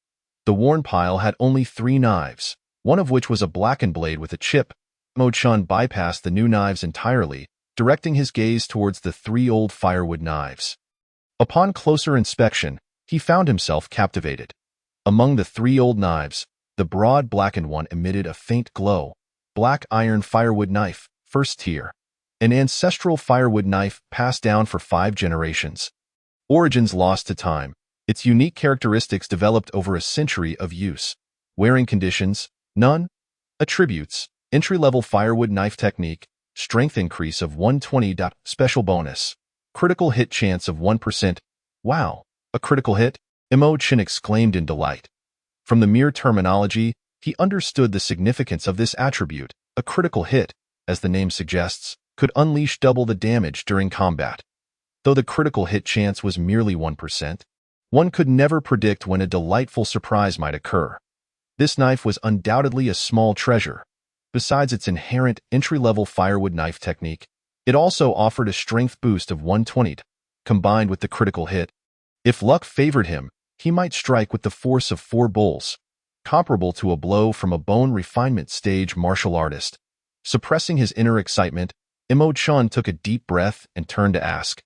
The worn pile had only 3 knives, one of which was a blackened blade with a chip. Imogen bypassed the new knives entirely, directing his gaze towards the 3 old firewood knives. Upon closer inspection, he found himself captivated. Among the 3 old knives, the broad blackened one emitted a faint glow. Black iron firewood knife, first tier. An ancestral firewood knife passed down for 5 generations. Origins lost to time. Its unique characteristics developed over a century of use. Wearing conditions, none. Attributes, entry-level firewood knife technique, strength increase of 120. Special bonus, critical hit chance of 1%. Wow, a critical hit? Imogen exclaimed in delight. From the mere terminology, he understood the significance of this attribute. A critical hit, as the name suggests, could unleash double the damage during combat. Though the critical hit chance was merely 1%, one could never predict when a delightful surprise might occur. This knife was undoubtedly a small treasure. Besides its inherent entry-level firewood knife technique, it also offered a strength boost of 120, combined with the critical hit. If luck favored him, he might strike with the force of 4 bulls, comparable to a blow from a bone refinement stage martial artist. Suppressing his inner excitement, Imogen took a deep breath and turned to ask,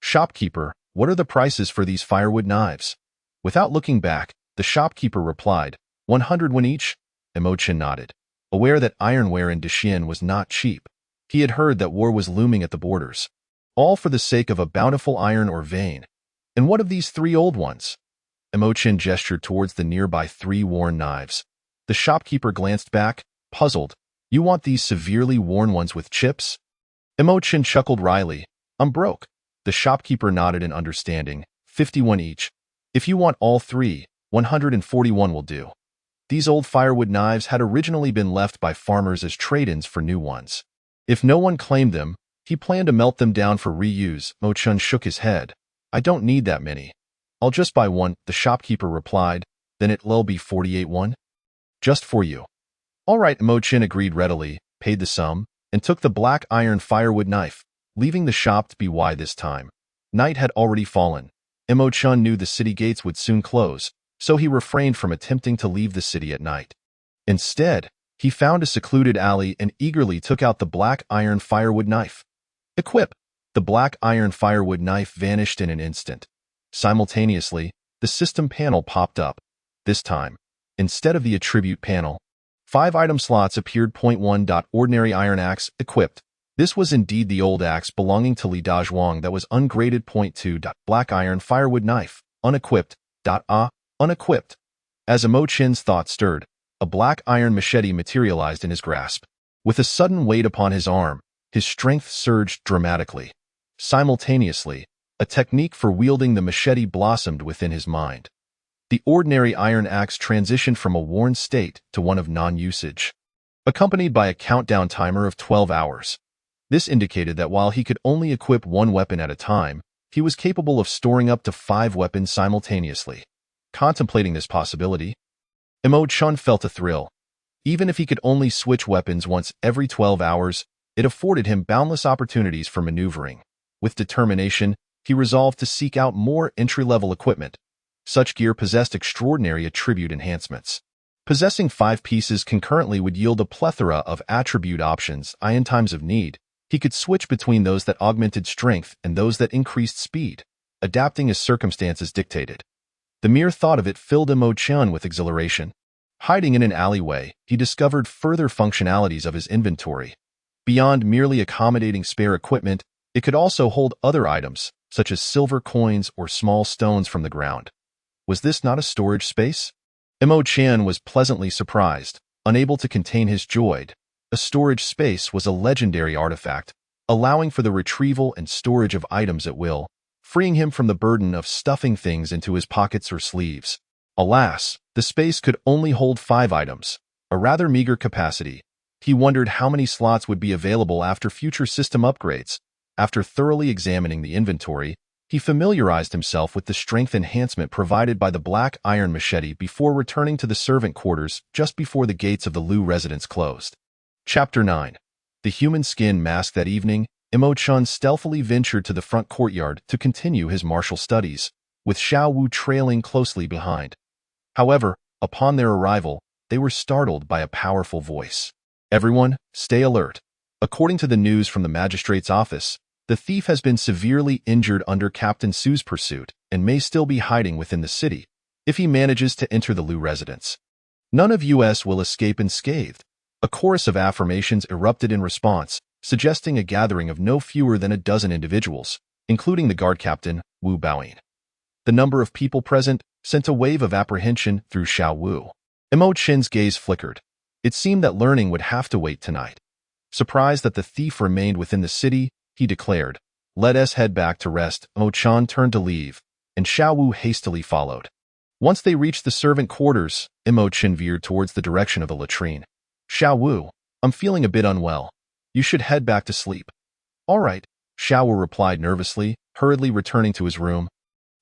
"Shopkeeper, what are the prices for these firewood knives?" Without looking back, the shopkeeper replied, 100 won each. Imogen nodded, aware that ironware in Daxian was not cheap. He had heard that war was looming at the borders, all for the sake of a bountiful iron or vein. And what of these 3 old ones? Imogen gestured towards the nearby 3 worn knives. The shopkeeper glanced back, puzzled. "You want these severely worn ones with chips?" Imogen chuckled wryly. "I'm broke." The shopkeeper nodded in understanding. 51 each. If you want all 3, 141 will do. These old firewood knives had originally been left by farmers as trade-ins for new ones. If no one claimed them, he planned to melt them down for reuse. Imogen shook his head. "I don't need that many. I'll just buy 1, the shopkeeper replied. "Then it'll be 48 won? Just for you." "All right," Imogen agreed readily, paid the sum, and took the black iron firewood knife, leaving the shop to be wide this time. Night had already fallen. Imogen knew the city gates would soon close, so he refrained from attempting to leave the city at night. Instead, he found a secluded alley and eagerly took out the black iron firewood knife. Equip! The black iron firewood knife vanished in an instant. Simultaneously, the system panel popped up. This time, instead of the attribute panel, 5 item slots appeared. 1. Ordinary iron axe, equipped. This was indeed the old axe belonging to Li Dazhuang that was ungraded. 2. Black iron firewood knife, unequipped. Unequipped. As Imogen's thought stirred, a black iron machete materialized in his grasp. With a sudden weight upon his arm, his strength surged dramatically. Simultaneously, a technique for wielding the machete blossomed within his mind. The ordinary iron axe transitioned from a worn state to one of non-usage, accompanied by a countdown timer of 12 hours. This indicated that while he could only equip 1 weapon at a time, he was capable of storing up to 5 weapons simultaneously. Contemplating this possibility, Imogen felt a thrill. Even if he could only switch weapons once every 12 hours, it afforded him boundless opportunities for maneuvering. With determination, he resolved to seek out more entry-level equipment. Such gear possessed extraordinary attribute enhancements. Possessing 5 pieces concurrently would yield a plethora of attribute options. In times of need, he could switch between those that augmented strength and those that increased speed, adapting as circumstances dictated. The mere thought of it filled Mo Qian with exhilaration. Hiding in an alleyway, he discovered further functionalities of his inventory. Beyond merely accommodating spare equipment, it could also hold other items, such as silver coins or small stones from the ground. Was this not a storage space? Mo Qian was pleasantly surprised, unable to contain his joy. A storage space was a legendary artifact, allowing for the retrieval and storage of items at will, freeing him from the burden of stuffing things into his pockets or sleeves. Alas, the space could only hold 5 items, a rather meager capacity. He wondered how many slots would be available after future system upgrades. After thoroughly examining the inventory, he familiarized himself with the strength enhancement provided by the black iron machete before returning to the servant quarters just before the gates of the Liu residence closed. Chapter 9. The human skin mask. That evening, Mo Qian stealthily ventured to the front courtyard to continue his martial studies, with Xiao Wu trailing closely behind. However, upon their arrival, they were startled by a powerful voice. Everyone, stay alert. According to the news from the magistrate's office, the thief has been severely injured under Captain Su's pursuit and may still be hiding within the city if he manages to enter the Liu residence. None of us will escape unscathed. A chorus of affirmations erupted in response, suggesting a gathering of no fewer than a dozen individuals, including the guard captain, Wu Baoyin. The number of people present sent a wave of apprehension through Xiao Wu. Mo Qian's gaze flickered. It seemed that learning would have to wait tonight. Surprised that the thief remained within the city, he declared, "Let us head back to rest." Mo Qian turned to leave, and Xiao Wu hastily followed. Once they reached the servant quarters, Mo Qian veered towards the direction of the latrine. "Xiao Wu, I'm feeling a bit unwell. You should head back to sleep." "All right," Xiao Wu replied nervously, hurriedly returning to his room,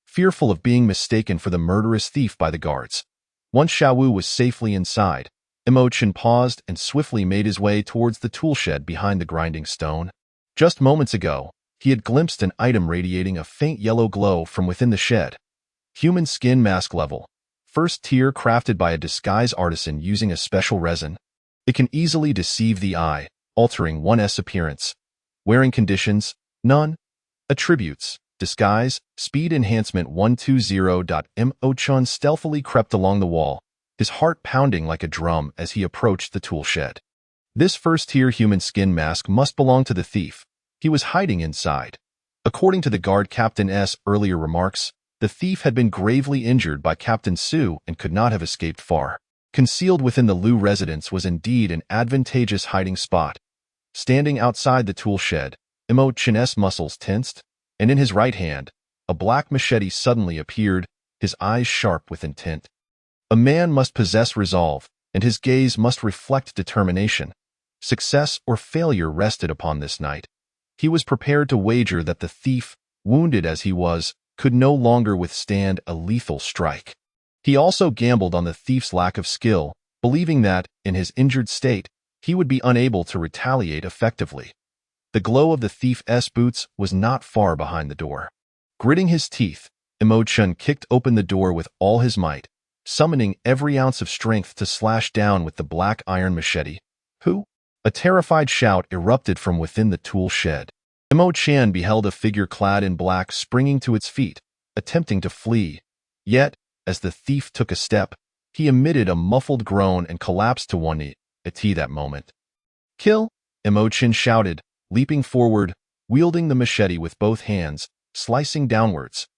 fearful of being mistaken for the murderous thief by the guards. Once Xiao Wu was safely inside, Mo Qian paused and swiftly made his way towards the toolshed behind the grinding stone. Just moments ago, he had glimpsed an item radiating a faint yellow glow from within the shed. Human skin mask level. First tier, crafted by a disguise artisan using a special resin. It can easily deceive the eye, altering one's appearance. Wearing conditions: none. Attributes: disguise, speed enhancement 120. Mo Qian stealthily crept along the wall, his heart pounding like a drum as he approached the toolshed. This first-tier human skin mask must belong to the thief. He was hiding inside. According to the guard captain's earlier remarks, the thief had been gravely injured by Captain Su and could not have escaped far. Concealed within the Liu residence was indeed an advantageous hiding spot. Standing outside the toolshed, Mo Qian's muscles tensed, and in his right hand, a black machete suddenly appeared, his eyes sharp with intent. A man must possess resolve, and his gaze must reflect determination. Success or failure rested upon this knight. He was prepared to wager that the thief, wounded as he was, could no longer withstand a lethal strike. He also gambled on the thief's lack of skill, believing that, in his injured state, he would be unable to retaliate effectively. The glow of the thief's boots was not far behind the door. Gritting his teeth, Mo Qian kicked open the door with all his might, summoning every ounce of strength to slash down with the black iron machete. "Who?" A terrified shout erupted from within the tool shed. Mo Qian beheld a figure clad in black springing to its feet, attempting to flee. Yet, as the thief took a step, he emitted a muffled groan and collapsed to one knee. At that moment. "Kill!" Mo Qian shouted, leaping forward, wielding the machete with both hands, slicing downwards.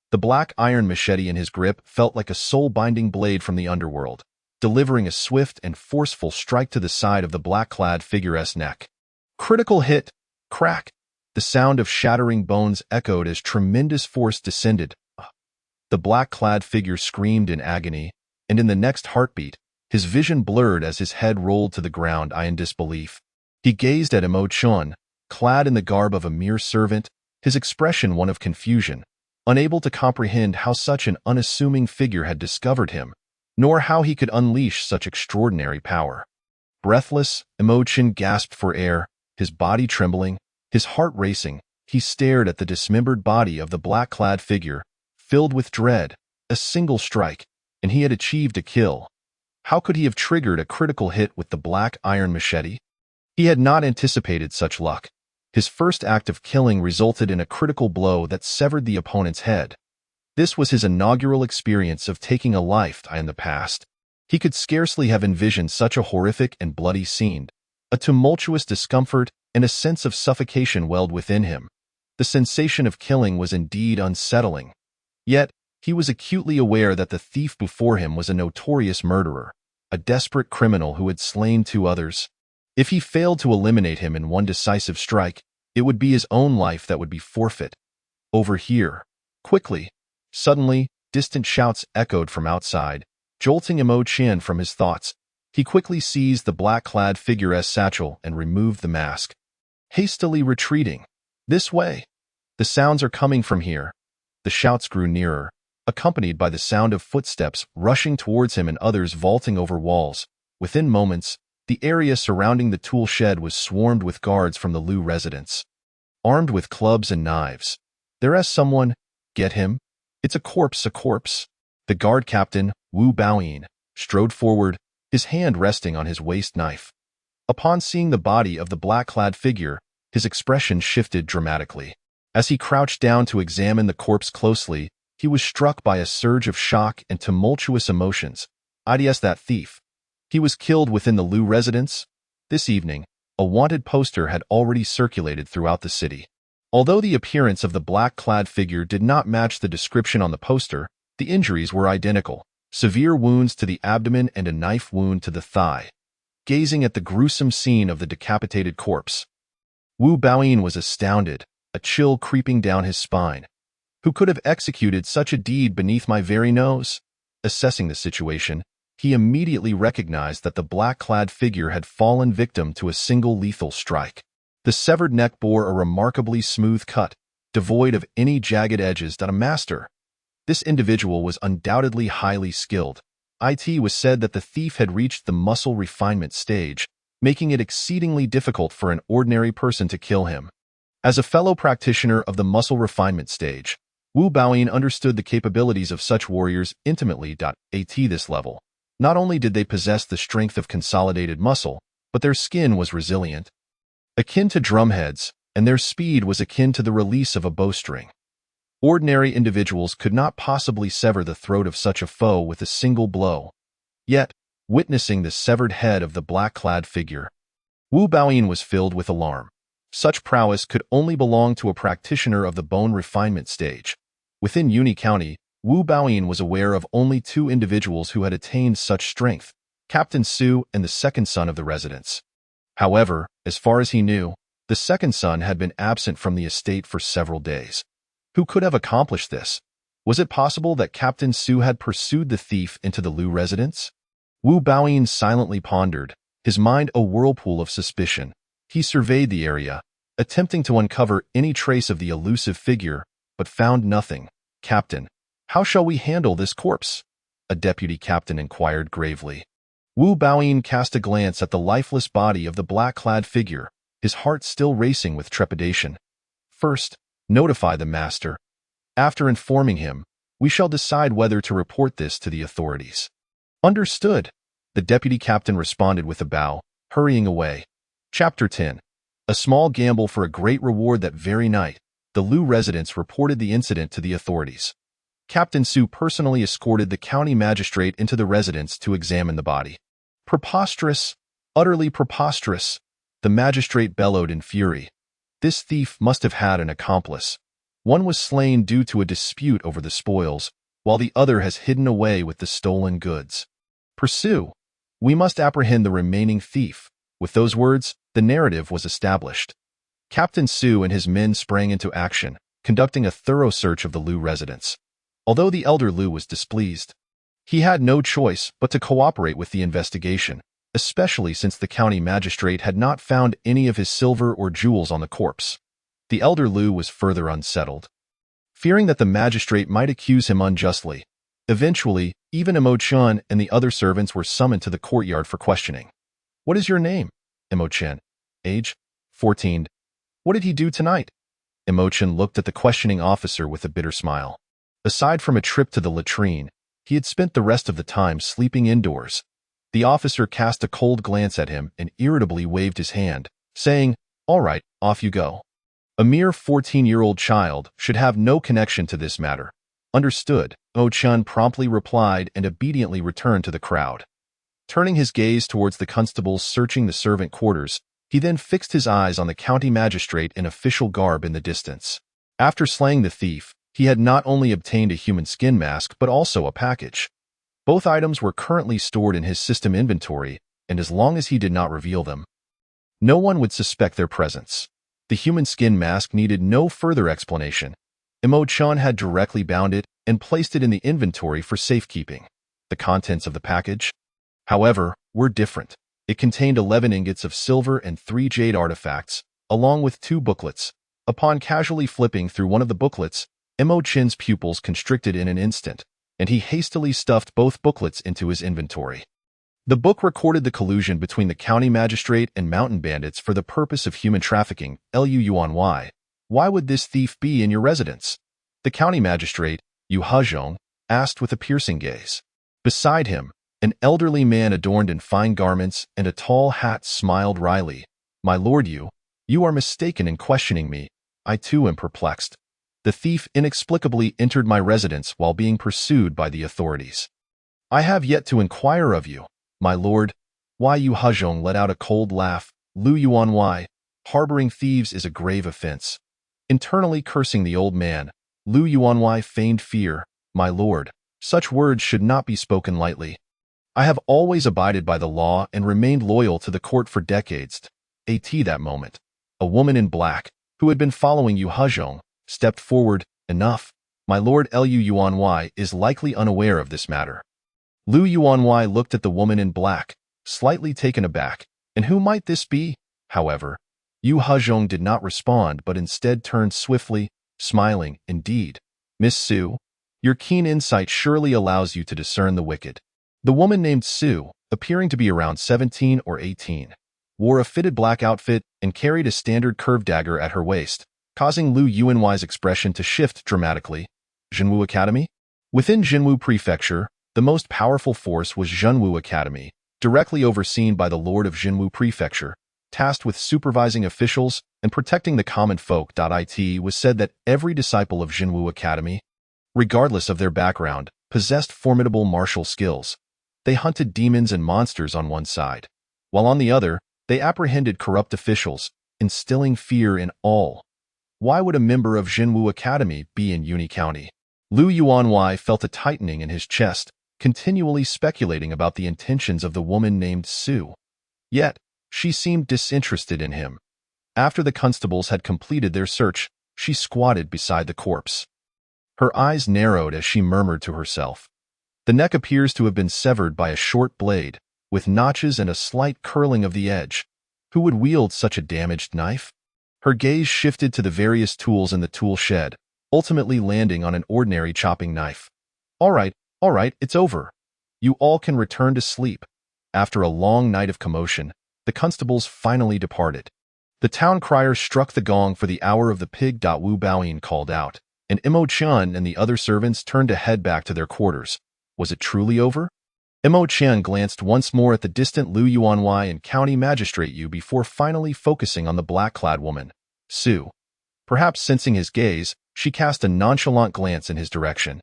The black iron machete in his grip felt like a soul-binding blade from the underworld, delivering a swift and forceful strike to the side of the black-clad figure's neck. Critical hit! Crack! The sound of shattering bones echoed as tremendous force descended. The black-clad figure screamed in agony, and in the next heartbeat, his vision blurred as his head rolled to the ground in disbelief. He gazed at Mo Qian, clad in the garb of a mere servant, his expression one of confusion, unable to comprehend how such an unassuming figure had discovered him, nor how he could unleash such extraordinary power. Breathless, Mo Qian gasped for air, his body trembling, his heart racing. He stared at the dismembered body of the black-clad figure, filled with dread, A single strike, and he had achieved a kill. How could he have triggered a critical hit with the black iron machete? He had not anticipated such luck. His first act of killing resulted in a critical blow that severed the opponent's head. This was his inaugural experience of taking a life in the past. He could scarcely have envisioned such a horrific and bloody scene. A tumultuous discomfort and a sense of suffocation welled within him. The sensation of killing was indeed unsettling. Yet, he was acutely aware that the thief before him was a notorious murderer, a desperate criminal who had slain 2 others. If he failed to eliminate him in one decisive strike, it would be his own life that would be forfeit. Over here. Quickly. Suddenly, distant shouts echoed from outside, jolting Mo Chen from his thoughts. He quickly seized the black-clad figure's satchel and removed the mask. Hastily retreating. This way. The sounds are coming from here. The shouts grew nearer, accompanied by the sound of footsteps rushing towards him and others vaulting over walls. Within moments, the area surrounding the tool shed was swarmed with guards from the Liu residence, armed with clubs and knives. There's someone. Get him. It's a corpse. The guard captain, Wu Baoyin, strode forward, his hand resting on his waist knife. Upon seeing the body of the black-clad figure, his expression shifted dramatically. As he crouched down to examine the corpse closely, he was struck by a surge of shock and tumultuous emotions. It's that thief. He was killed within the Liu residence. This evening, a wanted poster had already circulated throughout the city. Although the appearance of the black-clad figure did not match the description on the poster, the injuries were identical: severe wounds to the abdomen and a knife wound to the thigh. Gazing at the gruesome scene of the decapitated corpse, Wu Baoyin was astounded, a chill creeping down his spine. Who could have executed such a deed beneath my very nose? Assessing the situation, he immediately recognized that the black-clad figure had fallen victim to a single lethal strike. The severed neck bore a remarkably smooth cut, devoid of any jagged edges. A master. This individual was undoubtedly highly skilled. It was said that the thief had reached the muscle refinement stage, making it exceedingly difficult for an ordinary person to kill him. As a fellow practitioner of the muscle refinement stage, Wu Baoyin understood the capabilities of such warriors intimately. At this level, not only did they possess the strength of consolidated muscle, but their skin was resilient, akin to drumheads, and their speed was akin to the release of a bowstring. Ordinary individuals could not possibly sever the throat of such a foe with a single blow. Yet, witnessing the severed head of the black-clad figure, Wu Baoyin was filled with alarm. Such prowess could only belong to a practitioner of the bone refinement stage. Within Uni County, Wu Baoyin was aware of only 2 individuals who had attained such strength: Captain Su and the second son of the residence. However, as far as he knew, the second son had been absent from the estate for several days. Who could have accomplished this? Was it possible that Captain Su had pursued the thief into the Liu residence? Wu Baoyin silently pondered, his mind a whirlpool of suspicion. He surveyed the area, attempting to uncover any trace of the elusive figure, but found nothing. Captain, how shall we handle this corpse? A deputy captain inquired gravely. Wu Baoyin cast a glance at the lifeless body of the black-clad figure, his heart still racing with trepidation. First, notify the master. After informing him, we shall decide whether to report this to the authorities. Understood, the deputy captain responded with a bow, hurrying away. Chapter 10. A small gamble for a great reward. That very night, the Liu residents reported the incident to the authorities. Captain Su personally escorted the county magistrate into the residence to examine the body. Preposterous! Utterly preposterous! The magistrate bellowed in fury. This thief must have had an accomplice. One was slain due to a dispute over the spoils, while the other has hidden away with the stolen goods. Pursue! We must apprehend the remaining thief. With those words, the narrative was established. Captain Su and his men sprang into action, conducting a thorough search of the Liu residence. Although the elder Liu was displeased, he had no choice but to cooperate with the investigation, especially since the county magistrate had not found any of his silver or jewels on the corpse. The elder Liu was further unsettled, fearing that the magistrate might accuse him unjustly. Eventually, even Mo Chen and the other servants were summoned to the courtyard for questioning. What is your name? Mo Chen. Age? 14. What did he do tonight? Mo Chen looked at the questioning officer with a bitter smile. Aside from a trip to the latrine, he had spent the rest of the time sleeping indoors. The officer cast a cold glance at him and irritably waved his hand, saying, "All right, off you go." A mere 14-year-old child should have no connection to this matter. Understood, Mo-chun promptly replied and obediently returned to the crowd. Turning his gaze towards the constables searching the servant quarters, he then fixed his eyes on the county magistrate in official garb in the distance. After slaying the thief, he had not only obtained a human skin mask but also a package. Both items were currently stored in his system inventory, and as long as he did not reveal them, no one would suspect their presence. The human skin mask needed no further explanation. Mo-chun had directly bound it and placed it in the inventory for safekeeping. The contents of the package, however, were different. It contained 11 ingots of silver and 3 jade artifacts, along with 2 booklets. Upon casually flipping through one of the booklets, Mo-chun's pupils constricted in an instant, and he hastily stuffed both booklets into his inventory. The book recorded the collusion between the county magistrate and mountain bandits for the purpose of human trafficking. Luany. Why would this thief be in your residence? The county magistrate, Yu Hezhong, asked with a piercing gaze. Beside him, an elderly man adorned in fine garments and a tall hat smiled wryly. My lord Yu, you are mistaken in questioning me. I too am perplexed. The thief inexplicably entered my residence while being pursued by the authorities. I have yet to inquire of you, my lord. Why? Yu Hezhong let out a cold laugh. Luany, harboring thieves is a grave offense. Internally cursing the old man, Luany feigned fear. My lord, such words should not be spoken lightly. I have always abided by the law and remained loyal to the court for decades. At that moment, a woman in black, who had been following Yu Hezhong, stepped forward. Enough. My lord Luany is likely unaware of this matter. Luany looked at the woman in black, slightly taken aback. And who might this be? However, Yu Hezhong did not respond but instead turned swiftly, smiling. Indeed, Miss Su, your keen insight surely allows you to discern the wicked. The woman named Su, appearing to be around 17 or 18, wore a fitted black outfit and carried a standard curved dagger at her waist, causing Luany's expression to shift dramatically. Jinwu Academy? Within Jinwu Prefecture, the most powerful force was Jinwu Academy, directly overseen by the Lord of Jinwu Prefecture, tasked with supervising officials and protecting the common folk. It was said that every disciple of Jinwu Academy, regardless of their background, possessed formidable martial skills. They hunted demons and monsters on one side, while on the other, they apprehended corrupt officials, instilling fear in all. Why would a member of Jinwu Academy be in Uni County? Luany felt a tightening in his chest, continually speculating about the intentions of the woman named Su. Yet, she seemed disinterested in him. After the constables had completed their search, she squatted beside the corpse. Her eyes narrowed as she murmured to herself. The neck appears to have been severed by a short blade, with notches and a slight curling of the edge. Who would wield such a damaged knife? Her gaze shifted to the various tools in the tool shed, ultimately landing on an ordinary chopping knife. All right, it's over. You all can return to sleep. After a long night of commotion, the constables finally departed. The town crier struck the gong for the hour of the pig. Wu Baoyin called out, and Mo-chun and the other servants turned to head back to their quarters. Was it truly over? Mo-chun glanced once more at the distant Luany and county magistrate Yu before finally focusing on the black-clad woman, Su. Perhaps sensing his gaze, she cast a nonchalant glance in his direction.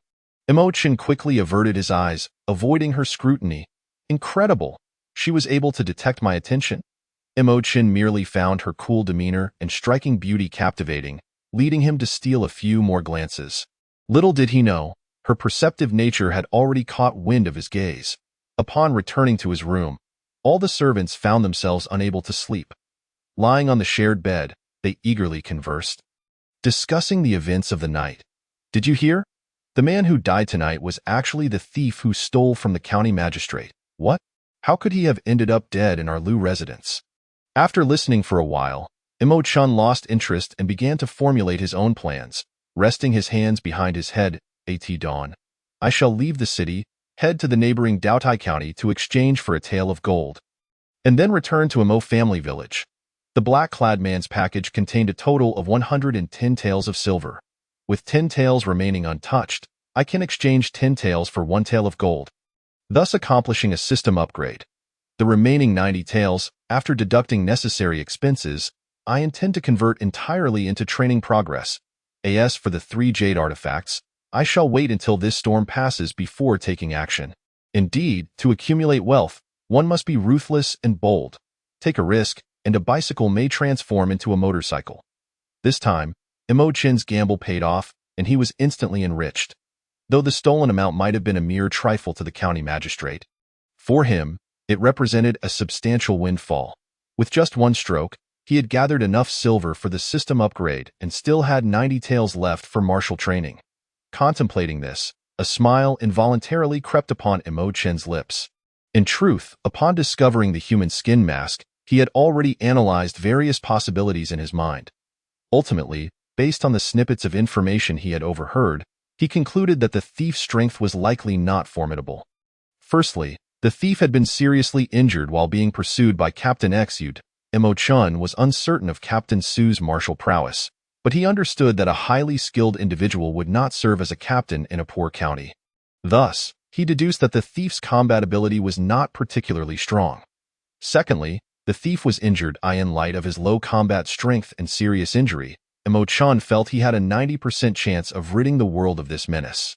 Mo-chun quickly averted his eyes, avoiding her scrutiny. Incredible! She was able to detect my attention. Mo-chun merely found her cool demeanor and striking beauty captivating, leading him to steal a few more glances. Little did he know, her perceptive nature had already caught wind of his gaze. Upon returning to his room, all the servants found themselves unable to sleep. Lying on the shared bed, they eagerly conversed, discussing the events of the night. Did you hear? The man who died tonight was actually the thief who stole from the county magistrate. What? How could he have ended up dead in our Lu residence? After listening for a while, Mo-chun lost interest and began to formulate his own plans, resting his hands behind his head. At dawn, I shall leave the city, head to the neighboring Daotai County to exchange for a tael of gold, and then return to a Mo family village. The black-clad man's package contained a total of 110 taels of silver, with 10 taels remaining untouched. I can exchange 10 taels for 1 tael of gold, thus accomplishing a system upgrade. The remaining 90 taels, after deducting necessary expenses, I intend to convert entirely into training progress. As for the 3 jade artifacts, I shall wait until this storm passes before taking action. Indeed, to accumulate wealth, one must be ruthless and bold. Take a risk, and a bicycle may transform into a motorcycle. This time, Imo-chen's gamble paid off, and he was instantly enriched, though the stolen amount might have been a mere trifle to the county magistrate. For him, it represented a substantial windfall. With just 1 stroke, he had gathered enough silver for the system upgrade and still had 90 taels left for martial training. Contemplating this, a smile involuntarily crept upon Imo-chen's lips. In truth, upon discovering the human skin mask, he had already analyzed various possibilities in his mind. Ultimately, based on the snippets of information he had overheard, he concluded that the thief's strength was likely not formidable. Firstly, the thief had been seriously injured while being pursued by Captain Xud. Imo-chen was uncertain of Captain Su's martial prowess, but he understood that a highly skilled individual would not serve as a captain in a poor county. Thus, he deduced that the thief's combat ability was not particularly strong. Secondly, the thief was injured in light of his low combat strength and serious injury. Imo-chen felt he had a 90% chance of ridding the world of this menace.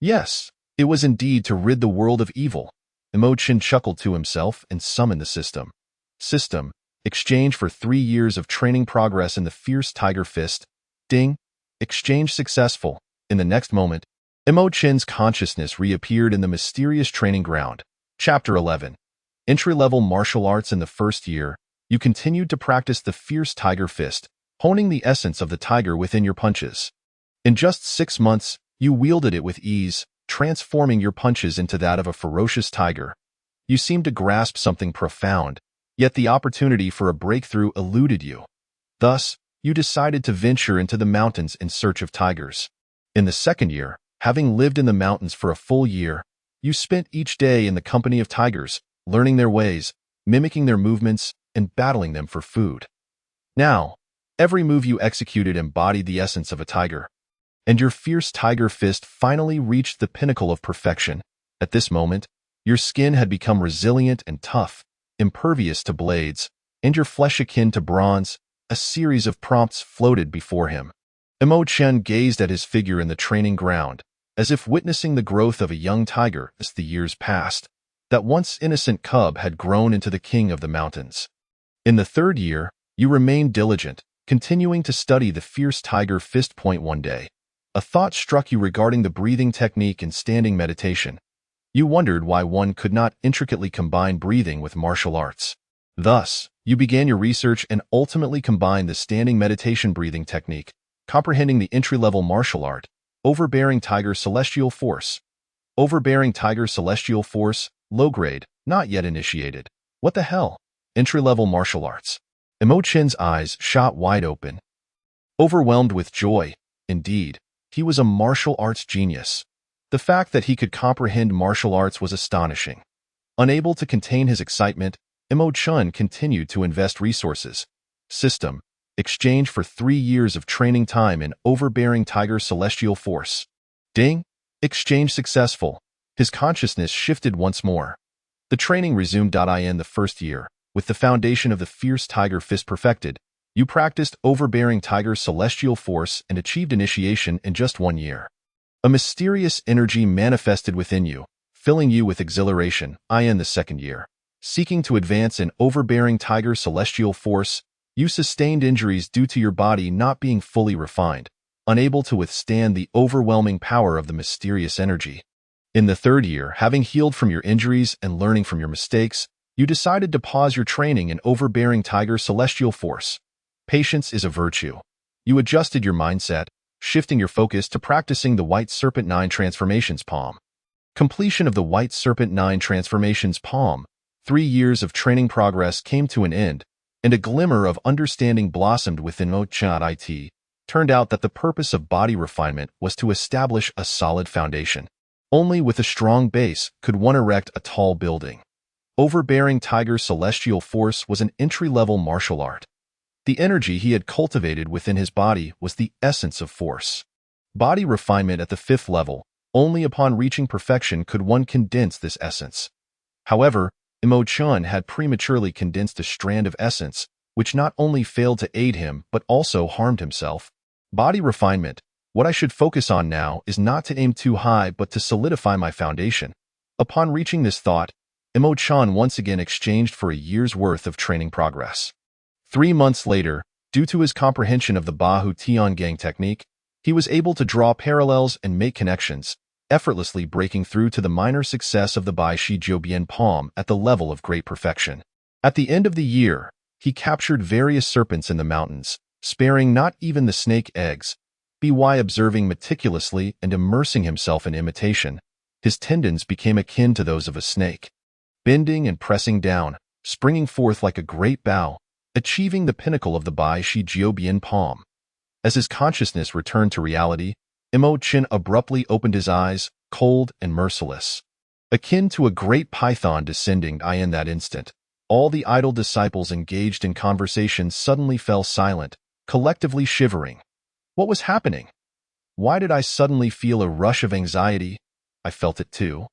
Yes, it was indeed to rid the world of evil. Imo-chen chuckled to himself and summoned the system. System, exchange for 3 years of training progress in the fierce tiger fist. Ding! Exchange successful. In the next moment, Imo-chen's consciousness reappeared in the mysterious training ground. Chapter 11. Entry-level martial arts. In the first year, you continued to practice the fierce tiger fist, honing the essence of the tiger within your punches. In just 6 months, you wielded it with ease, transforming your punches into that of a ferocious tiger. You seemed to grasp something profound, yet the opportunity for a breakthrough eluded you. Thus, you decided to venture into the mountains in search of tigers. In the second year, having lived in the mountains for a full year, you spent each day in the company of tigers, learning their ways, mimicking their movements, and battling them for food. Now, every move you executed embodied the essence of a tiger, and your fierce tiger fist finally reached the pinnacle of perfection. At this moment, your skin had become resilient and tough, impervious to blades, and your flesh akin to bronze. A series of prompts floated before him. Imo-chen gazed at his figure in the training ground, as if witnessing the growth of a young tiger as the years passed. That once innocent cub had grown into the king of the mountains. In the third year, you remained diligent, continuing to study the fierce tiger fist. One day, a thought struck you regarding the breathing technique in standing meditation. You wondered why one could not intricately combine breathing with martial arts. Thus, you began your research and ultimately combined the standing meditation breathing technique, comprehending the entry-level martial art, Overbearing Tiger Celestial Force. Overbearing Tiger Celestial Force, low grade, not yet initiated. What the hell? Entry-level martial arts. Imo-chen's eyes shot wide open. Overwhelmed with joy, indeed, he was a martial arts genius. The fact that he could comprehend martial arts was astonishing. Unable to contain his excitement, Imo-chen continued to invest resources. System, exchange for 3 years of training time in Overbearing Tiger Celestial Force. Ding! Exchange successful. His consciousness shifted once more. The training resumed. In the first year, with the foundation of the fierce tiger fist perfected, you practiced Overbearing Tiger Celestial Force and achieved initiation in just 1 year. A mysterious energy manifested within you, filling you with exhilaration. In the second year, seeking to advance in Overbearing Tiger Celestial Force, you sustained injuries due to your body not being fully refined, unable to withstand the overwhelming power of the mysterious energy. In the third year, having healed from your injuries and learning from your mistakes, you decided to pause your training in Overbearing Tiger Celestial Force. Patience is a virtue. You adjusted your mindset, shifting your focus to practicing the White Serpent 9 Transformations Palm. Completion of the White Serpent 9 Transformations Palm. 3 years of training progress came to an end, and a glimmer of understanding blossomed within Imo-chen. It turned out that the purpose of body refinement was to establish a solid foundation. Only with a strong base could one erect a tall building. Overbearing Tiger Celestial Force was an entry-level martial art. The energy he had cultivated within his body was the essence of force. Body refinement at the 5th level, Only upon reaching perfection could one condense this essence. However, Imo Chun had prematurely condensed a strand of essence, which not only failed to aid him but also harmed himself. Body refinement. What I should focus on now is not to aim too high but to solidify my foundation. Upon reaching this thought, Imo Chun once again exchanged for a year's worth of training progress. 3 months later, due to his comprehension of the Bahu Tiangang technique, he was able to draw parallels and make connections, effortlessly breaking through to the minor success of the Bai Shi Jiubian palm at the level of great perfection. At the end of the year, he captured various serpents in the mountains, sparing not even the snake eggs. By observing meticulously and immersing himself in imitation, his tendons became akin to those of a snake, bending and pressing down, springing forth like a great bow, achieving the pinnacle of the Bai Shi Jiubian palm. As his consciousness returned to reality, Imo Chin abruptly opened his eyes, cold and merciless. Akin to a great python descending in that instant, all the idle disciples engaged in conversation suddenly fell silent, collectively shivering. What was happening? Why did I suddenly feel a rush of anxiety? I felt it too.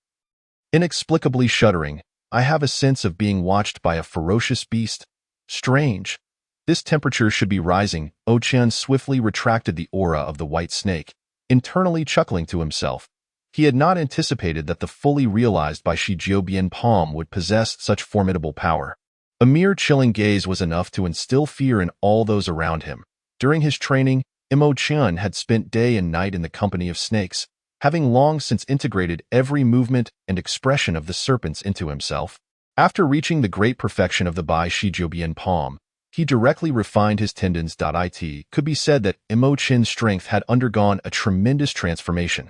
Inexplicably shuddering, I have a sense of being watched by a ferocious beast. Strange. This temperature should be rising. O Chen swiftly retracted the aura of the white snake, internally chuckling to himself. He had not anticipated that the fully realized Bai Shi Jiubian palm would possess such formidable power. A mere chilling gaze was enough to instill fear in all those around him. During his training, Imo Chun had spent day and night in the company of snakes, having long since integrated every movement and expression of the serpents into himself. After reaching the great perfection of the Bai Shi Jiubian palm, he directly refined his tendons. It could be said that Imo Chun's strength had undergone a tremendous transformation,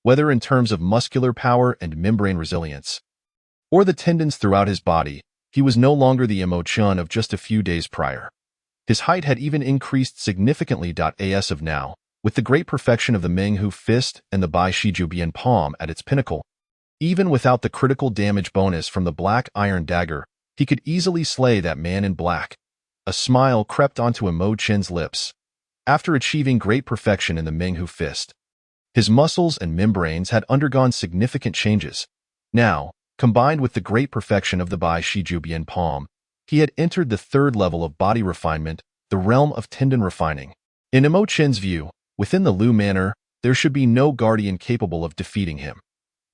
whether in terms of muscular power and membrane resilience, or the tendons throughout his body. He was no longer the Imo Chun of just a few days prior. His height had even increased significantly. As of now, with the great perfection of the Menghu fist and the Bai Shi Jiubian palm at its pinnacle, even without the critical damage bonus from the black iron dagger, he could easily slay that man in black. A smile crept onto Imo Chin's lips. After achieving great perfection in the Menghu fist, his muscles and membranes had undergone significant changes. Now, combined with the great perfection of the Bai Shi Jiubian palm, he had entered the third level of body refinement, the realm of tendon refining. In Imo Chin's view, within the Lu Manor, there should be no guardian capable of defeating him.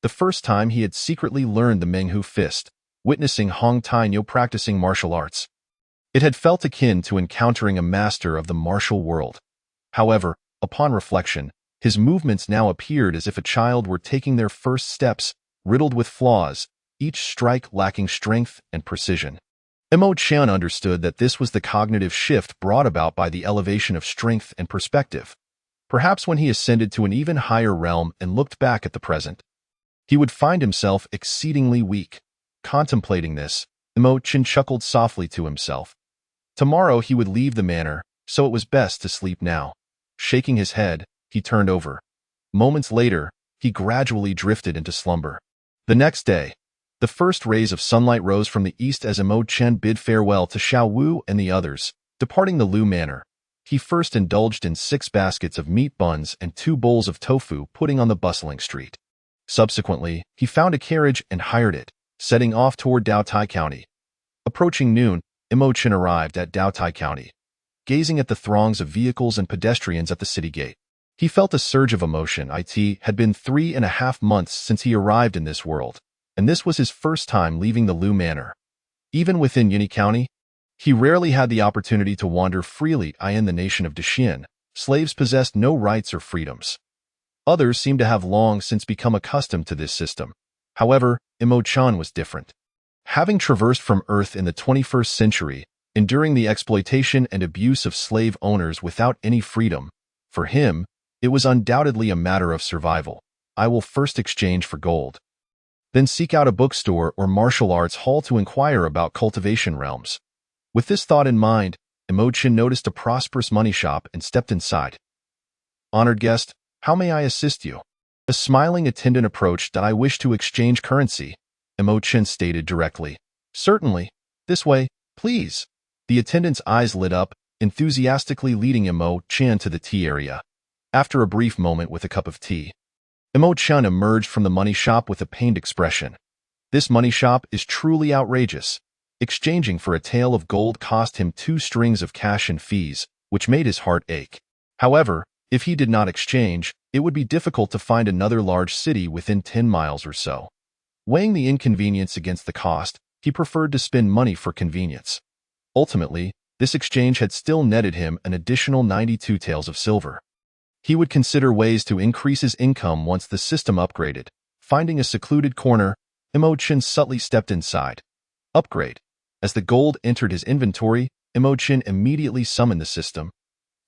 The first time he had secretly learned the Menghu fist, witnessing Hong Tainyo practicing martial arts, it had felt akin to encountering a master of the martial world. However, upon reflection, his movements now appeared as if a child were taking their first steps, riddled with flaws, each strike lacking strength and precision. Imo Chan understood that this was the cognitive shift brought about by the elevation of strength and perspective. Perhaps when he ascended to an even higher realm and looked back at the present, he would find himself exceedingly weak. Contemplating this, Imo Chan chuckled softly to himself. Tomorrow he would leave the manor, so it was best to sleep now. Shaking his head, he turned over. Moments later, he gradually drifted into slumber. The next day, the first rays of sunlight rose from the east as Imo Chen bid farewell to Xiao Wu and the others. Departing the Lu Manor, he first indulged in 6 baskets of meat buns and 2 bowls of tofu pudding on the bustling street. Subsequently, he found a carriage and hired it, setting off toward Daotai County. Approaching noon, Imo Chen arrived at Daotai County. Gazing at the throngs of vehicles and pedestrians at the city gate, he felt a surge of emotion. It had been 3.5 months since he arrived in this world, and this was his first time leaving the Lu Manor. Even within Yuni County, he rarely had the opportunity to wander freely in the nation of Daxian. Slaves possessed no rights or freedoms. Others seemed to have long since become accustomed to this system. However, Imo Chan was different. Having traversed from Earth in the 21st century, enduring the exploitation and abuse of slave owners without any freedom, for him, it was undoubtedly a matter of survival. I will first exchange for gold, then seek out a bookstore or martial arts hall to inquire about cultivation realms. With this thought in mind, Imo Chan noticed a prosperous money shop and stepped inside. Honored guest, how may I assist you? A smiling attendant approached. I wish to exchange currency, Imo Chan stated directly. Certainly. This way, please. The attendant's eyes lit up, enthusiastically leading Imo Chan to the tea area. After a brief moment with a cup of tea, Imo Chun emerged from the money shop with a pained expression. This money shop is truly outrageous. Exchanging for a tale of gold cost him 2 strings of cash and fees, which made his heart ache. However, if he did not exchange, it would be difficult to find another large city within 10 miles or so. Weighing the inconvenience against the cost, he preferred to spend money for convenience. Ultimately, this exchange had still netted him an additional 92 taels of silver. He would consider ways to increase his income once the system upgraded. Finding a secluded corner, Imo Chun subtly stepped inside. Upgrade. As the gold entered his inventory, Imo Chun immediately summoned the system.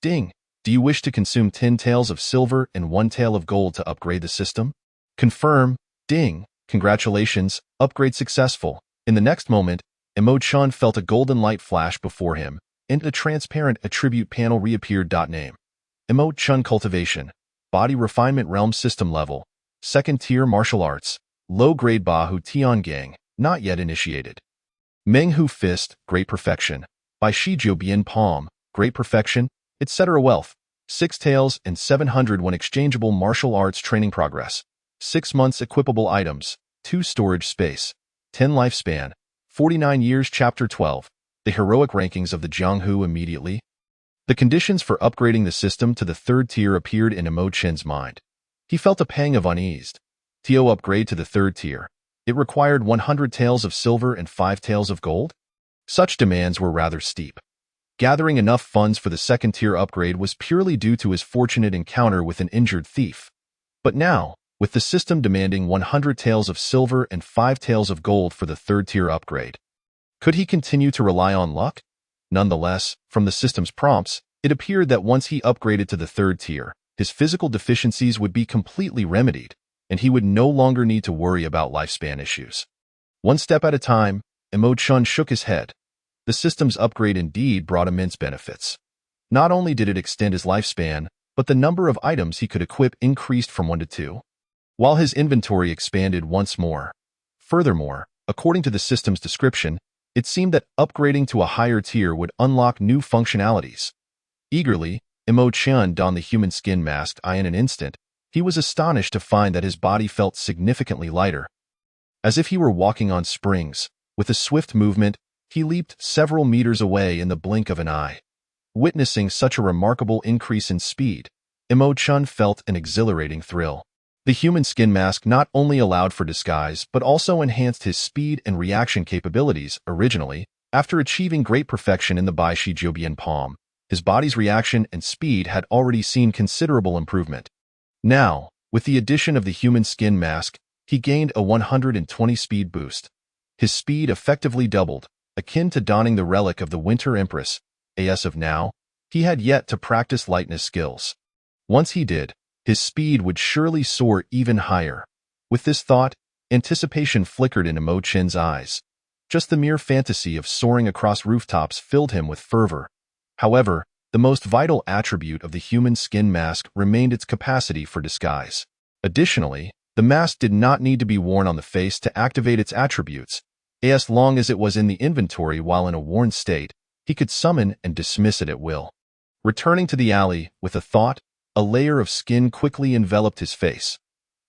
Ding! Do you wish to consume 10 taels of silver and 1 tael of gold to upgrade the system? Confirm. Ding! Congratulations, upgrade successful. In the next moment, Imo Chun felt a golden light flash before him, and a transparent attribute panel reappeared. Name. Imo Chun Cultivation. Body Refinement Realm System Level. 2nd Tier Martial Arts. Low-grade Bahu Tiangang, not yet initiated. Menghu Fist, Great Perfection. By Shijiu Bian Palm, Great Perfection, etc. Wealth. 6 taels and 701 exchangeable martial arts training progress. 6 months equipable items. 2 storage space. 10 lifespan. 49 years. Chapter 12. The heroic rankings of the Jianghu immediately. The conditions for upgrading the system to the 3rd tier appeared in Imo Chun's mind. He felt a pang of unease. To upgrade to the 3rd tier. It required 100 taels of silver and 5 taels of gold? Such demands were rather steep. Gathering enough funds for the 2nd tier upgrade was purely due to his fortunate encounter with an injured thief. But now, with the system demanding 100 taels of silver and 5 taels of gold for the 3rd tier upgrade, could he continue to rely on luck? Nonetheless, from the system's prompts, it appeared that once he upgraded to the 3rd tier, his physical deficiencies would be completely remedied, and he would no longer need to worry about lifespan issues. One step at a time, Imo Chun shook his head. The system's upgrade indeed brought immense benefits. Not only did it extend his lifespan, but the number of items he could equip increased from 1 to 2, while his inventory expanded once more. Furthermore, according to the system's description, it seemed that upgrading to a higher tier would unlock new functionalities. Eagerly, Imo Chun donned the human skin mask. In an instant, he was astonished to find that his body felt significantly lighter. As if he were walking on springs, with a swift movement, he leaped several meters away in the blink of an eye. Witnessing such a remarkable increase in speed, Imo Chun felt an exhilarating thrill. The human skin mask not only allowed for disguise but also enhanced his speed and reaction capabilities. Originally, after achieving great perfection in the Bai Shi Jiubian Palm, his body's reaction and speed had already seen considerable improvement. Now, with the addition of the human skin mask, he gained a 120 speed boost. His speed effectively doubled, akin to donning the relic of the Winter Empress. As of now, he had yet to practice lightness skills. Once he did, his speed would surely soar even higher. With this thought, anticipation flickered in Imo Chun's eyes. Just the mere fantasy of soaring across rooftops filled him with fervor. However, the most vital attribute of the human skin mask remained its capacity for disguise. Additionally, the mask did not need to be worn on the face to activate its attributes. As long as it was in the inventory while in a worn state, he could summon and dismiss it at will. Returning to the alley, with a thought, a layer of skin quickly enveloped his face.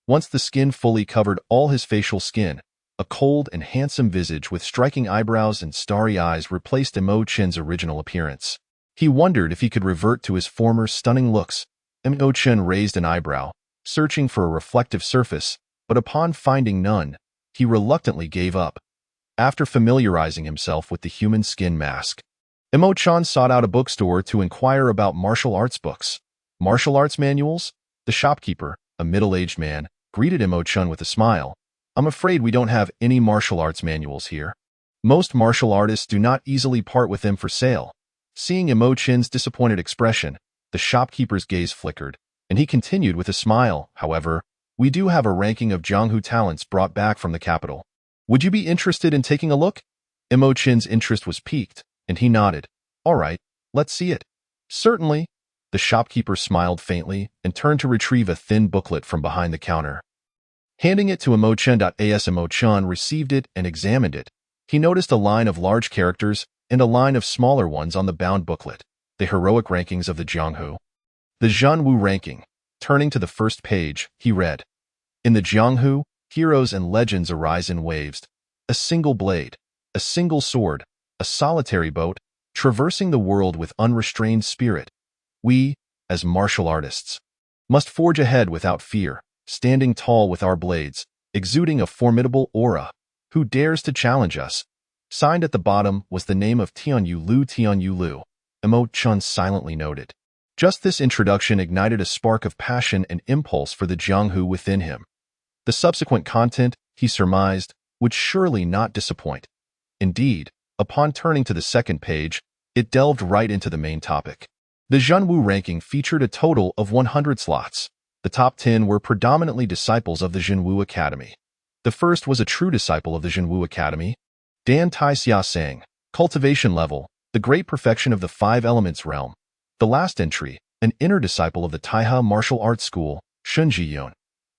Once the skin fully covered all his facial skin, a cold and handsome visage with striking eyebrows and starry eyes replaced Imo Chun's original appearance. He wondered if he could revert to his former stunning looks. Imo Chun raised an eyebrow, searching for a reflective surface, but upon finding none, he reluctantly gave up. After familiarizing himself with the human skin mask, Imo Chun sought out a bookstore to inquire about martial arts books. Martial arts manuals? The shopkeeper, a middle-aged man, greeted Imo Chun with a smile. I'm afraid we don't have any martial arts manuals here. Most martial artists do not easily part with them for sale. Seeing Imo Chun's disappointed expression, the shopkeeper's gaze flickered, and he continued with a smile. However, we do have a ranking of Jianghu talents brought back from the capital. Would you be interested in taking a look? Imo Chun's interest was piqued, and he nodded. All right, let's see it. Certainly. The shopkeeper smiled faintly and turned to retrieve a thin booklet from behind the counter. Handing it to Imo Chun. Imo Chun received it and examined it. He noticed a line of large characters and a line of smaller ones on the bound booklet, the heroic rankings of the Jianghu. The Zhanwu ranking. Turning to the first page, he read, In the Jianghu, heroes and legends arise in waves. A single blade, a single sword, a solitary boat, traversing the world with unrestrained spirit. We, as martial artists, must forge ahead without fear, standing tall with our blades, exuding a formidable aura. Who dares to challenge us? Signed at the bottom was the name of Tianyu Lu. Tianyu Lu, Emo Chun silently noted. Just this introduction ignited a spark of passion and impulse for the Jianghu within him. The subsequent content, he surmised, would surely not disappoint. Indeed, upon turning to the second page, it delved right into the main topic. The Zhenwu ranking featured a total of 100 slots. The top 10 were predominantly disciples of the Zhenwu Academy. The first was a true disciple of the Zhenwu Academy, Dan Tai Xiasang, cultivation level, the great perfection of the five elements realm. The last entry, an inner disciple of the Taihe martial arts school, Shun Jiyun.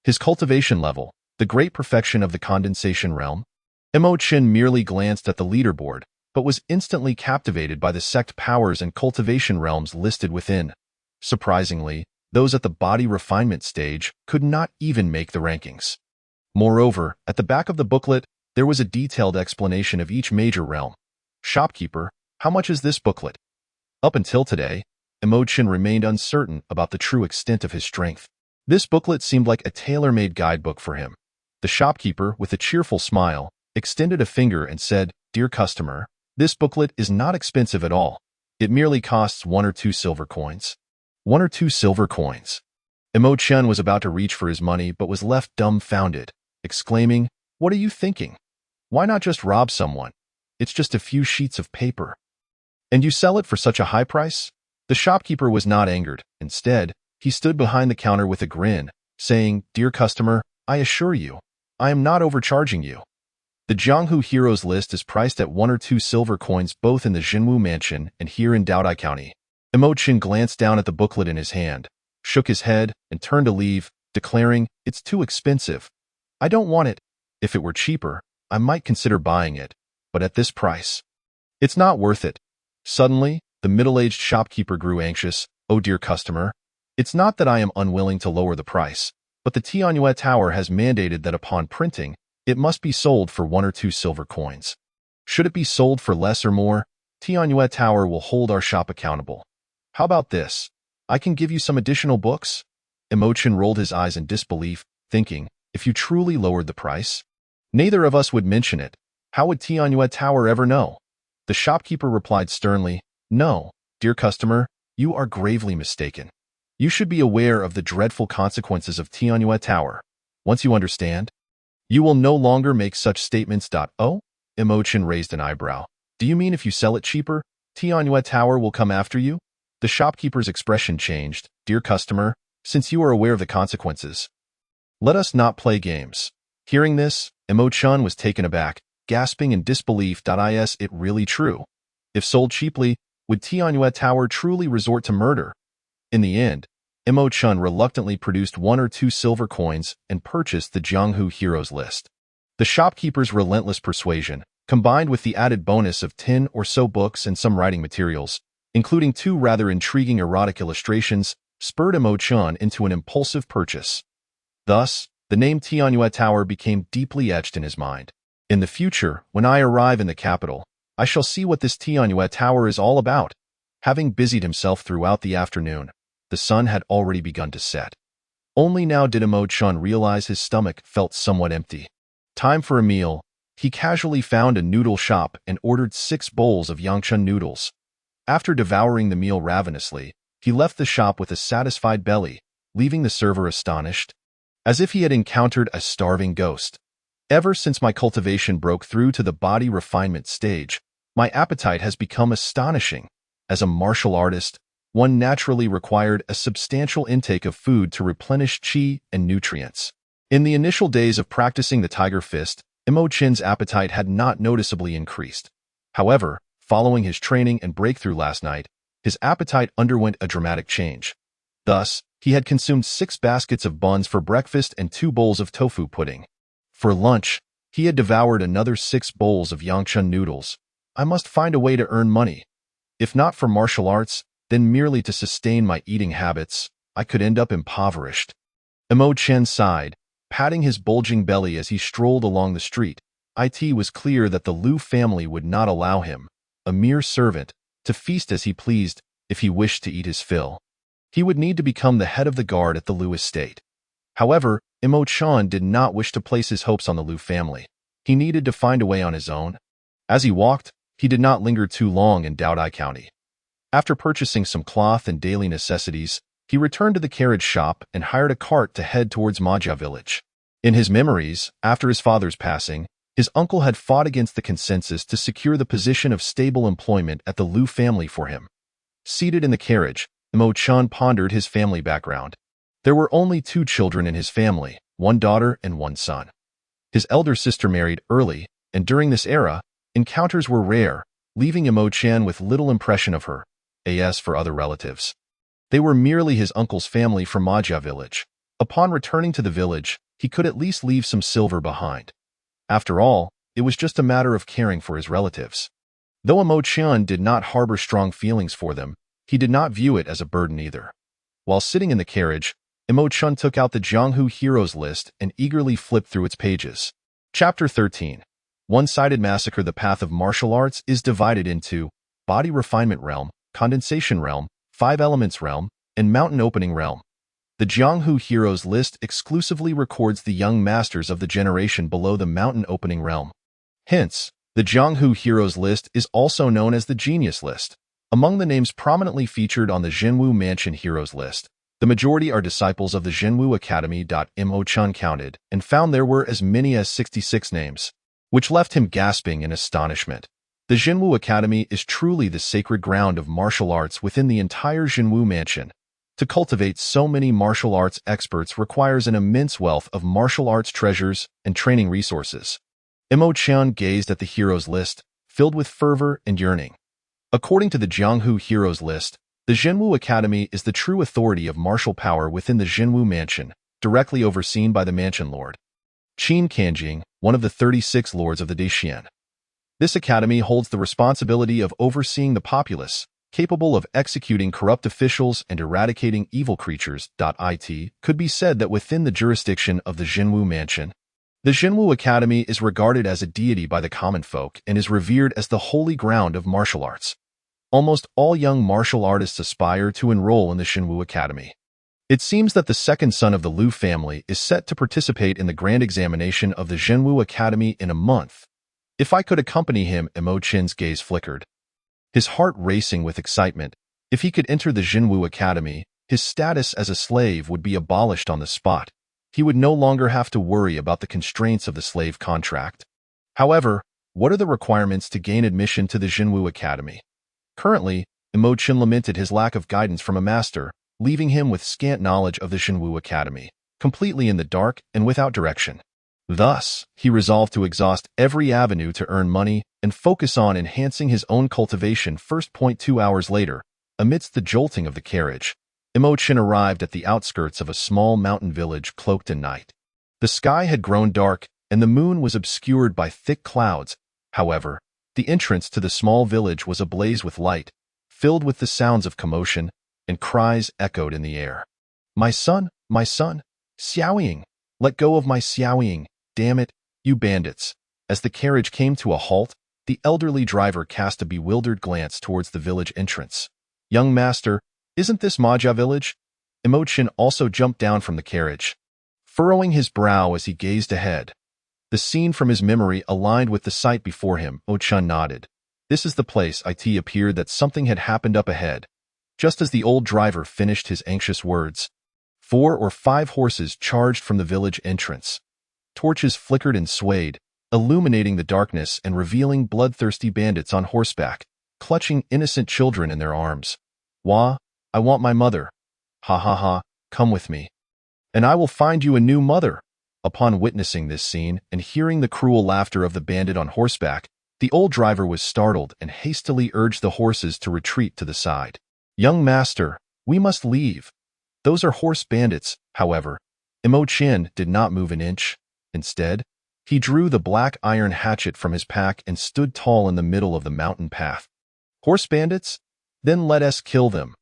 His cultivation level, the great perfection of the condensation realm. Mo Qin merely glanced at the leaderboard, but was instantly captivated by the sect powers and cultivation realms listed within. Surprisingly, those at the body refinement stage could not even make the rankings. Moreover, at the back of the booklet, there was a detailed explanation of each major realm. Shopkeeper, how much is this booklet? Up until today, Emochin remained uncertain about the true extent of his strength. This booklet seemed like a tailor-made guidebook for him. The shopkeeper, with a cheerful smile, extended a finger and said, "Dear customer, this booklet is not expensive at all. It merely costs 1 or 2 silver coins." 1 or 2 silver coins. Emochin was about to reach for his money but was left dumbfounded, exclaiming, "What are you thinking? Why not just rob someone? It's just a few sheets of paper. And you sell it for such a high price?" The shopkeeper was not angered. Instead, he stood behind the counter with a grin, saying, "Dear customer, I assure you, I am not overcharging you. The Jianghu Heroes list is priced at 1 or 2 silver coins both in the Jinwu Mansion and here in Daodai County." Emochin glanced down at the booklet in his hand, shook his head, and turned to leave, declaring, "It's too expensive. I don't want it. If it were cheaper, I might consider buying it, but at this price, it's not worth it." Suddenly, the middle-aged shopkeeper grew anxious. "Oh dear customer, it's not that I am unwilling to lower the price, but the Tianyue Tower has mandated that upon printing, it must be sold for 1 or 2 silver coins. Should it be sold for less or more, Tianyue Tower will hold our shop accountable. How about this? I can give you some additional books?" Emochin rolled his eyes in disbelief, thinking, if you truly lowered the price, neither of us would mention it. How would Tianyue Tower ever know? The shopkeeper replied sternly, "No, dear customer, you are gravely mistaken. You should be aware of the dreadful consequences of Tianyue Tower. Once you understand, you will no longer make such statements." Oh? Emochin raised an eyebrow. "Do you mean if you sell it cheaper, Tianyue Tower will come after you?" The shopkeeper's expression changed. "Dear customer, since you are aware of the consequences, let us not play games." Hearing this, Emochin was taken aback, gasping in disbelief. Is it really true? If sold cheaply, would Tianyue Tower truly resort to murder? In the end, Emochin reluctantly produced 1 or 2 silver coins and purchased the Jianghu Heroes list. The shopkeeper's relentless persuasion, combined with the added bonus of 10 or so books and some writing materials, including 2 rather intriguing erotic illustrations, spurred Emochin into an impulsive purchase. Thus, the name Tianyue Tower became deeply etched in his mind. In the future, when I arrive in the capital, I shall see what this Tianyue Tower is all about. Having busied himself throughout the afternoon, the sun had already begun to set. Only now did Emochin realize his stomach felt somewhat empty. Time for a meal. He casually found a noodle shop and ordered 6 bowls of Yangchun noodles. After devouring the meal ravenously, he left the shop with a satisfied belly, leaving the server astonished, as if he had encountered a starving ghost. "Ever since my cultivation broke through to the body refinement stage, my appetite has become astonishing. As a martial artist, one naturally required a substantial intake of food to replenish qi and nutrients. In the initial days of practicing the Tiger Fist, Emochin's appetite had not noticeably increased. However, following his training and breakthrough last night, his appetite underwent a dramatic change. Thus, he had consumed 6 baskets of buns for breakfast and 2 bowls of tofu pudding. For lunch, he had devoured another 6 bowls of Yangchun noodles. I must find a way to earn money. If not for martial arts, then merely to sustain my eating habits, I could end up impoverished." Emochin sighed. patting his bulging belly as he strolled along the street. It was clear that the Liu family would not allow him, a mere servant, to feast as he pleased if he wished to eat his fill. He would need to become the head of the guard at the Liu estate. However, Imo Chan did not wish to place his hopes on the Liu family. He needed to find a way on his own. As he walked, he did not linger too long in Daodai County. After purchasing some cloth and daily necessities, he returned to the carriage shop and hired a cart to head towards Majia village. In his memories, after his father's passing, his uncle had fought against the consensus to secure the position of stable employment at the Liu family for him. Seated in the carriage, Imo Chan pondered his family background. There were only 2 children in his family, 1 daughter and 1 son. His elder sister married early, and during this era, encounters were rare, leaving Imo Chan with little impression of her, as for other relatives. They were merely his uncle's family from Majia village. Upon returning to the village, he could at least leave some silver behind. After all, it was just a matter of caring for his relatives. Though Imo Chan did not harbor strong feelings for them, he did not view it as a burden either. While sitting in the carriage, Imo Chan took out the Jianghu Heroes list and eagerly flipped through its pages. Chapter 13. One-sided massacre. The path of martial arts is divided into body refinement realm, condensation realm, 5 elements realm, and mountain opening realm. The Jianghu Heroes list exclusively records the young masters of the generation below the mountain opening realm. Hence, the Jianghu Heroes list is also known as the Genius list. Among the names prominently featured on the Zhenwu Mansion Heroes list, the majority are disciples of the Zhenwu Academy. Imo Chan counted and found there were as many as 66 names, which left him gasping in astonishment. The Zhenwu Academy is truly the sacred ground of martial arts within the entire Zhenwu Mansion. To cultivate so many martial arts experts requires an immense wealth of martial arts treasures and training resources. Imo Chan gazed at the heroes list, filled with fervor and yearning. According to the Jianghu Heroes list, the Zhenwu Academy is the true authority of martial power within the Zhenwu Mansion, directly overseen by the Mansion Lord, Qin Kanjing, one of the 36 lords of the Daishian. This academy holds the responsibility of overseeing the populace, capable of executing corrupt officials and eradicating evil creatures. It could be said that within the jurisdiction of the Zhenwu Mansion, the Zhenwu Academy is regarded as a deity by the common folk and is revered as the holy ground of martial arts. Almost all young martial artists aspire to enroll in the Zhenwu Academy. It seems that the second son of the Liu family is set to participate in the grand examination of the Zhenwu Academy in a month. If I could accompany him, Imo Chan's gaze flickered, his heart racing with excitement. If he could enter the Zhenwu Academy, his status as a slave would be abolished on the spot. He would no longer have to worry about the constraints of the slave contract. However, what are the requirements to gain admission to the Zhenwu Academy? Currently, Imo Chan lamented his lack of guidance from a master, leaving him with scant knowledge of the Zhenwu Academy, completely in the dark and without direction. Thus, he resolved to exhaust every avenue to earn money and focus on enhancing his own cultivation. 2 hours later, amidst the jolting of the carriage, Imo Chan arrived at the outskirts of a small mountain village cloaked in night. The sky had grown dark, and the moon was obscured by thick clouds. However, the entrance to the small village was ablaze with light, filled with the sounds of commotion, and cries echoed in the air. My son, Xiaoying, let go of my Xiaoying, damn it, you bandits." As the carriage came to a halt, the elderly driver cast a bewildered glance towards the village entrance. "Young master, isn't this Majia village?" Imo Chan also jumped down from the carriage, furrowing his brow as he gazed ahead. The scene from his memory aligned with the sight before him. Imo Chan nodded. This is the place. It appeared that something had happened up ahead. Just as the old driver finished his anxious words, 4 or 5 horses charged from the village entrance. Torches flickered and swayed, illuminating the darkness and revealing bloodthirsty bandits on horseback, clutching innocent children in their arms. "Wah, I want my mother. Ha ha ha, come with me, and I will find you a new mother." Upon witnessing this scene and hearing the cruel laughter of the bandit on horseback, the old driver was startled and hastily urged the horses to retreat to the side. "Young master, we must leave. Those are horse bandits." However, Imo Chan did not move an inch. Instead, he drew the black iron hatchet from his pack and stood tall in the middle of the mountain path. "Horse bandits? Then let us kill them."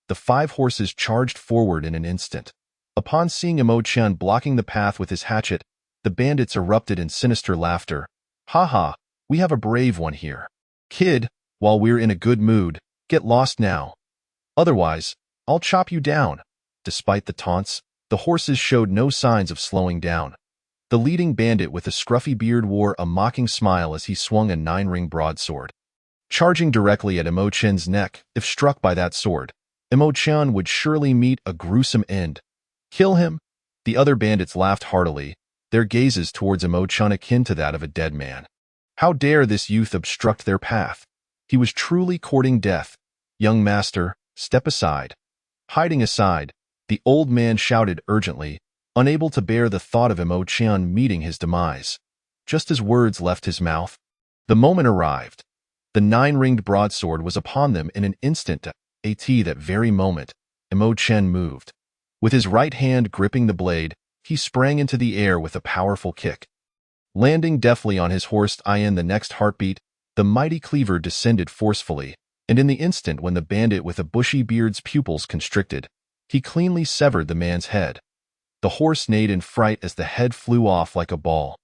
The 5 horses charged forward in an instant. Upon seeing Imo Chen blocking the path with his hatchet, the bandits erupted in sinister laughter. "Ha ha, we have a brave one here. Kid, while we're in a good mood, get lost now. Otherwise, I'll chop you down." Despite the taunts, the horses showed no signs of slowing down. The leading bandit with a scruffy beard wore a mocking smile as he swung a 9-ring broadsword. Charging directly at Imo Chen's neck, if struck by that sword, Imo Chen would surely meet a gruesome end. "Kill him?" The other bandits laughed heartily, their gazes towards Imo Chen akin to that of a dead man. How dare this youth obstruct their path? He was truly courting death. "Young master, step aside." Hiding aside, the old man shouted urgently, unable to bear the thought of Imo Chen meeting his demise. Just as words left his mouth, the moment arrived. The 9-ringed broadsword was upon them in an instant. At that very moment, Imo Chen moved. With his right hand gripping the blade, he sprang into the air with a powerful kick. Landing deftly on his horse in the next heartbeat, the mighty cleaver descended forcefully, and in the instant when the bandit with a bushy beard's pupils constricted, he cleanly severed the man's head. The horse neighed in fright as the head flew off like a ball.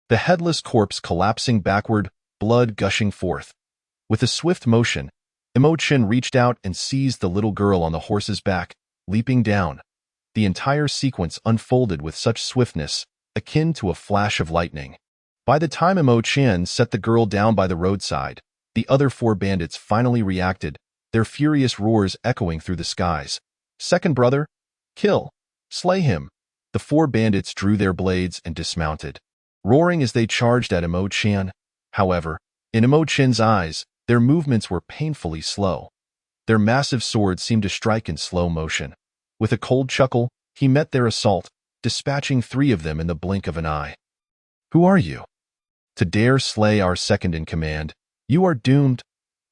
The headless corpse collapsing backward, blood gushing forth. With a swift motion, Imo Chen reached out and seized the little girl on the horse's back, leaping down. The entire sequence unfolded with such swiftness, akin to a flash of lightning. By the time Imo Chen set the girl down by the roadside, the other 4 bandits finally reacted, their furious roars echoing through the skies. "Second brother, kill, slay him." The 4 bandits drew their blades and dismounted, roaring as they charged at Imo Chen. However, in Imo Chen's eyes, their movements were painfully slow. Their massive swords seemed to strike in slow motion. With a cold chuckle, he met their assault, dispatching 3 of them in the blink of an eye. "Who are you? To dare slay our second in command, you are doomed."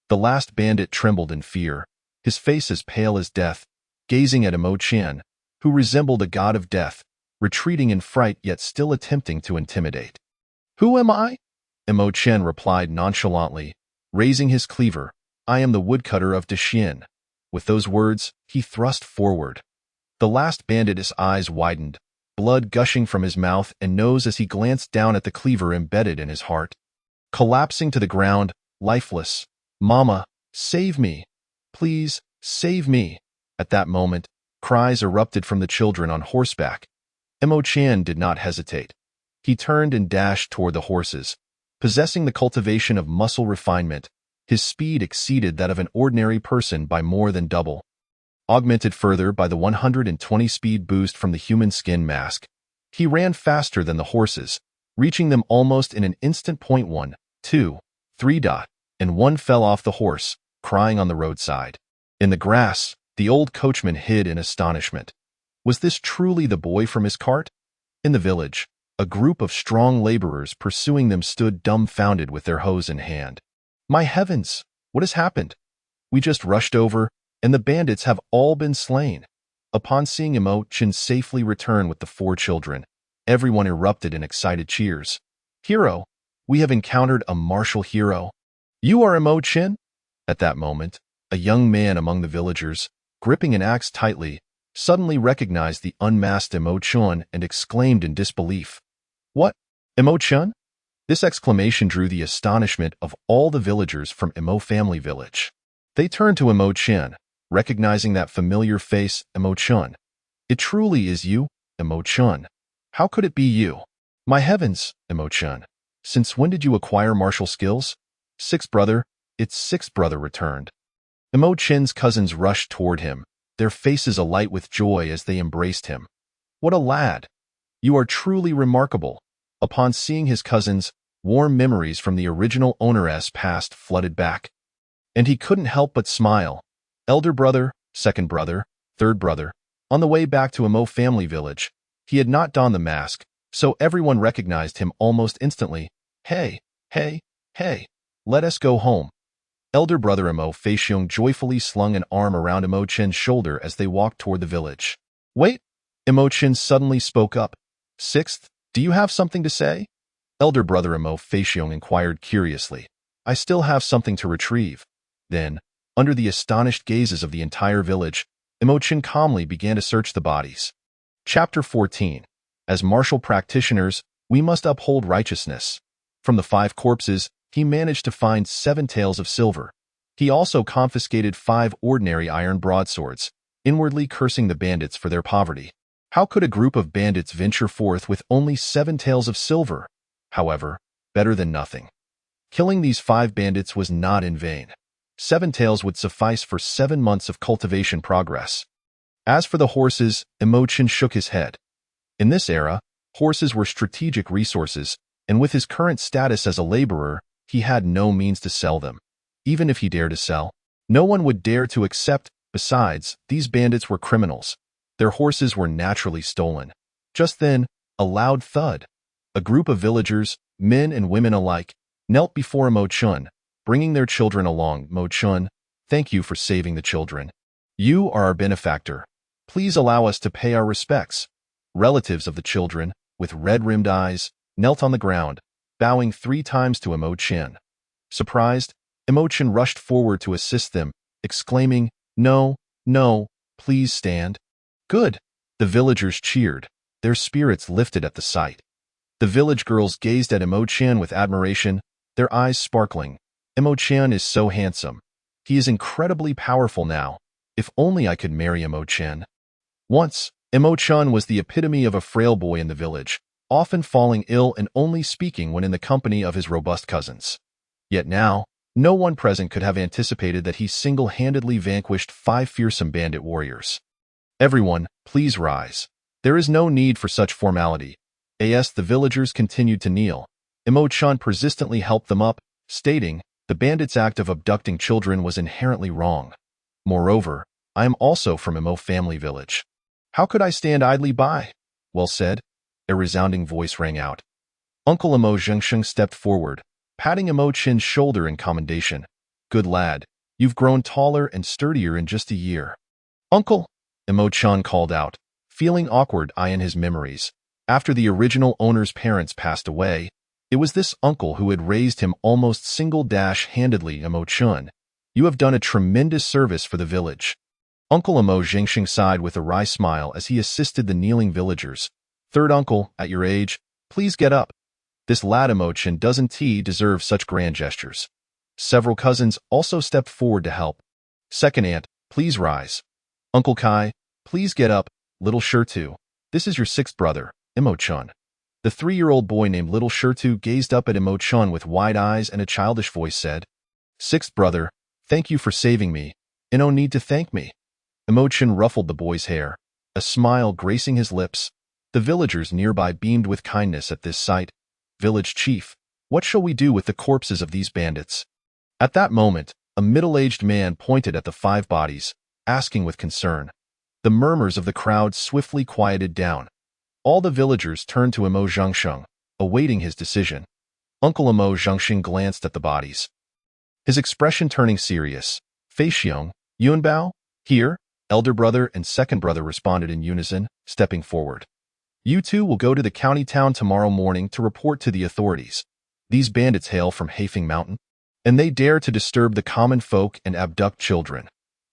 The last bandit trembled in fear, his face as pale as death, gazing at Imo Chen, who resembled a god of death, retreating in fright yet still attempting to intimidate. "Who am I?" Imo Chen replied nonchalantly, raising his cleaver. "I am the woodcutter of Dexin." With those words, he thrust forward. The last bandit's eyes widened, blood gushing from his mouth and nose as he glanced down at the cleaver embedded in his heart. Collapsing to the ground, lifeless, "Mama, save me! Please, save me!" At that moment, cries erupted from the children on horseback. Imo Chen did not hesitate. He turned and dashed toward the horses. Possessing the cultivation of muscle refinement, his speed exceeded that of an ordinary person by more than double. Augmented further by the 120 speed boost from the human skin mask, he ran faster than the horses, reaching them almost in an instant. 1, 2, 3. And one fell off the horse, crying on the roadside. In the grass, the old coachman hid in astonishment. Was this truly the boy from his cart? In the village, a group of strong laborers pursuing them stood dumbfounded with their hoes in hand. "My heavens, what has happened? We just rushed over, and the bandits have all been slain." Upon seeing Imo Chen safely return with the 4 children, everyone erupted in excited cheers. "Hero, we have encountered a martial hero. You are Imo Chen?" At that moment, a young man among the villagers, gripping an axe tightly, suddenly recognized the unmasked Imo Chen and exclaimed in disbelief, "What? Imo Chen?" This exclamation drew the astonishment of all the villagers from Imo family village. They turned to Imo Chen, recognizing that familiar face. "Imo Chen, it truly is you, Imo Chen. How could it be you?" "My heavens, Imo Chen, since when did you acquire martial skills?" "Sixth brother, its sixth brother returned." Imo Chen's cousins rushed toward him, their faces alight with joy as they embraced him. "What a lad! You are truly remarkable." Upon seeing his cousins, warm memories from the original owner's past flooded back, and he couldn't help but smile. Elder brother, second brother, third brother. On the way back to Imo family village, he had not donned the mask, so everyone recognized him almost instantly. Hey, let us go home." Elder brother Imo Feixiong joyfully slung an arm around Imo Chen's shoulder as they walked toward the village. "Wait," Imo Chen suddenly spoke up. "Sixth, do you have something to say?" Elder brother Imo Feixiong inquired curiously. "I still have something to retrieve." Then, under the astonished gazes of the entire village, Imo Chen calmly began to search the bodies. Chapter 14. As martial practitioners, we must uphold righteousness. From the 5 corpses, he managed to find 7 taels of silver. He also confiscated 5 ordinary iron broadswords, inwardly cursing the bandits for their poverty. How could a group of bandits venture forth with only 7 taels of silver? However, better than nothing. Killing these 5 bandits was not in vain. 7 taels would suffice for 7 months of cultivation progress. As for the horses, Imo-chan shook his head. In this era, horses were strategic resources, and with his current status as a laborer, he had no means to sell them. Even if he dared to sell, no one would dare to accept. Besides, these bandits were criminals. Their horses were naturally stolen. Just then, a loud thud. A group of villagers, men and women alike, knelt before Imo-chan, bringing their children along. Imo-chan, thank you for saving the children. You are our benefactor. Please allow us to pay our respects. Relatives of the children, with red-rimmed eyes, knelt on the ground, bowing 3 times to Imo-chan. Surprised, Imo-chan rushed forward to assist them, exclaiming, "No, no, please stand." "Good." The villagers cheered, their spirits lifted at the sight. The village girls gazed at Imo-chan with admiration, their eyes sparkling. Imo-chan is so handsome. He is incredibly powerful now. If only I could marry Imo-chan. Once, Imo-chan was the epitome of a frail boy in the village, often falling ill and only speaking when in the company of his robust cousins. Yet now, no one present could have anticipated that he single-handedly vanquished 5 fearsome bandit warriors. Everyone, please rise. There is no need for such formality. As the villagers continued to kneel, Imo-chan persistently helped them up, stating, the bandits' act of abducting children was inherently wrong. Moreover, I am also from Imo family village. How could I stand idly by? Well said. A resounding voice rang out. Uncle Imo Zhengsheng stepped forward, patting Imo-chan's shoulder in commendation. Good lad, you've grown taller and sturdier in just a year. Uncle, Imo-chan called out, feeling awkward in his memories. After the original owner's parents passed away, it was this uncle who had raised him almost single-handedly. Imo-chan, you have done a tremendous service for the village. Uncle Imo Zhengsheng sighed with a wry smile as he assisted the kneeling villagers. Third uncle, at your age, please get up. This lad Imo-chan doesn't deserve such grand gestures. Several cousins also stepped forward to help. Second aunt, please rise. Uncle Kai, please get up. Little Shirtu, this is your 6th brother, Imo-chan. The 3-year-old boy named Little Shirtu gazed up at Imo-chan with wide eyes and a childish voice said, 6th brother, thank you for saving me. No need to thank me. Imo-chan ruffled the boy's hair, a smile gracing his lips. The villagers nearby beamed with kindness at this sight. Village chief, what shall we do with the corpses of these bandits? At that moment, a middle-aged man pointed at the 5 bodies, asking with concern. The murmurs of the crowd swiftly quieted down. All the villagers turned to Imo Zhengsheng, awaiting his decision. Uncle Imo Zhengsheng glanced at the bodies, his expression turning serious. Fei Xiong, Yunbao, here, elder brother and second brother responded in unison, stepping forward. You 2 will go to the county town tomorrow morning to report to the authorities. These bandits hail from Hefeng Mountain, and they dare to disturb the common folk and abduct children.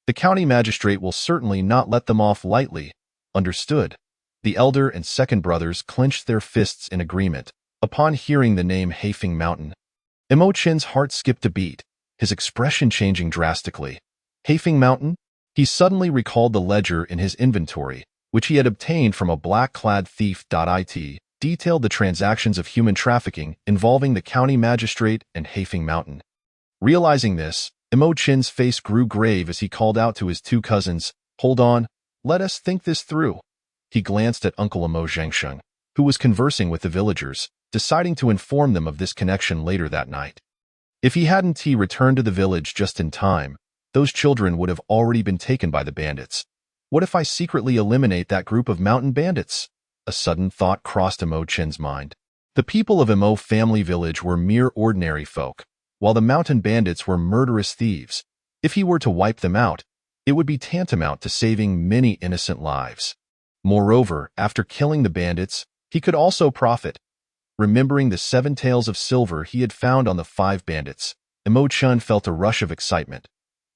The county magistrate will certainly not let them off lightly. Understood. The elder and second brothers clenched their fists in agreement. Upon hearing the name Hefeng Mountain, Imo-chan's heart skipped a beat, his expression changing drastically. Hefeng Mountain? He suddenly recalled the ledger in his inventory, which he had obtained from a black-clad thief. It detailed the transactions of human trafficking involving the county magistrate and Hefeng Mountain. Realizing this, Imo-chan's face grew grave as he called out to his 2 cousins, hold on, let us think this through. He glanced at Uncle Imo Zhengsheng, who was conversing with the villagers, deciding to inform them of this connection later that night. If he hadn't returned to the village just in time, those children would have already been taken by the bandits. What if I secretly eliminate that group of mountain bandits? A sudden thought crossed Imo-chan's mind. The people of Imo family village were mere ordinary folk, while the mountain bandits were murderous thieves. If he were to wipe them out, it would be tantamount to saving many innocent lives. Moreover, after killing the bandits, he could also profit. Remembering the 7 taels of silver he had found on the 5 bandits, Imo-chan felt a rush of excitement.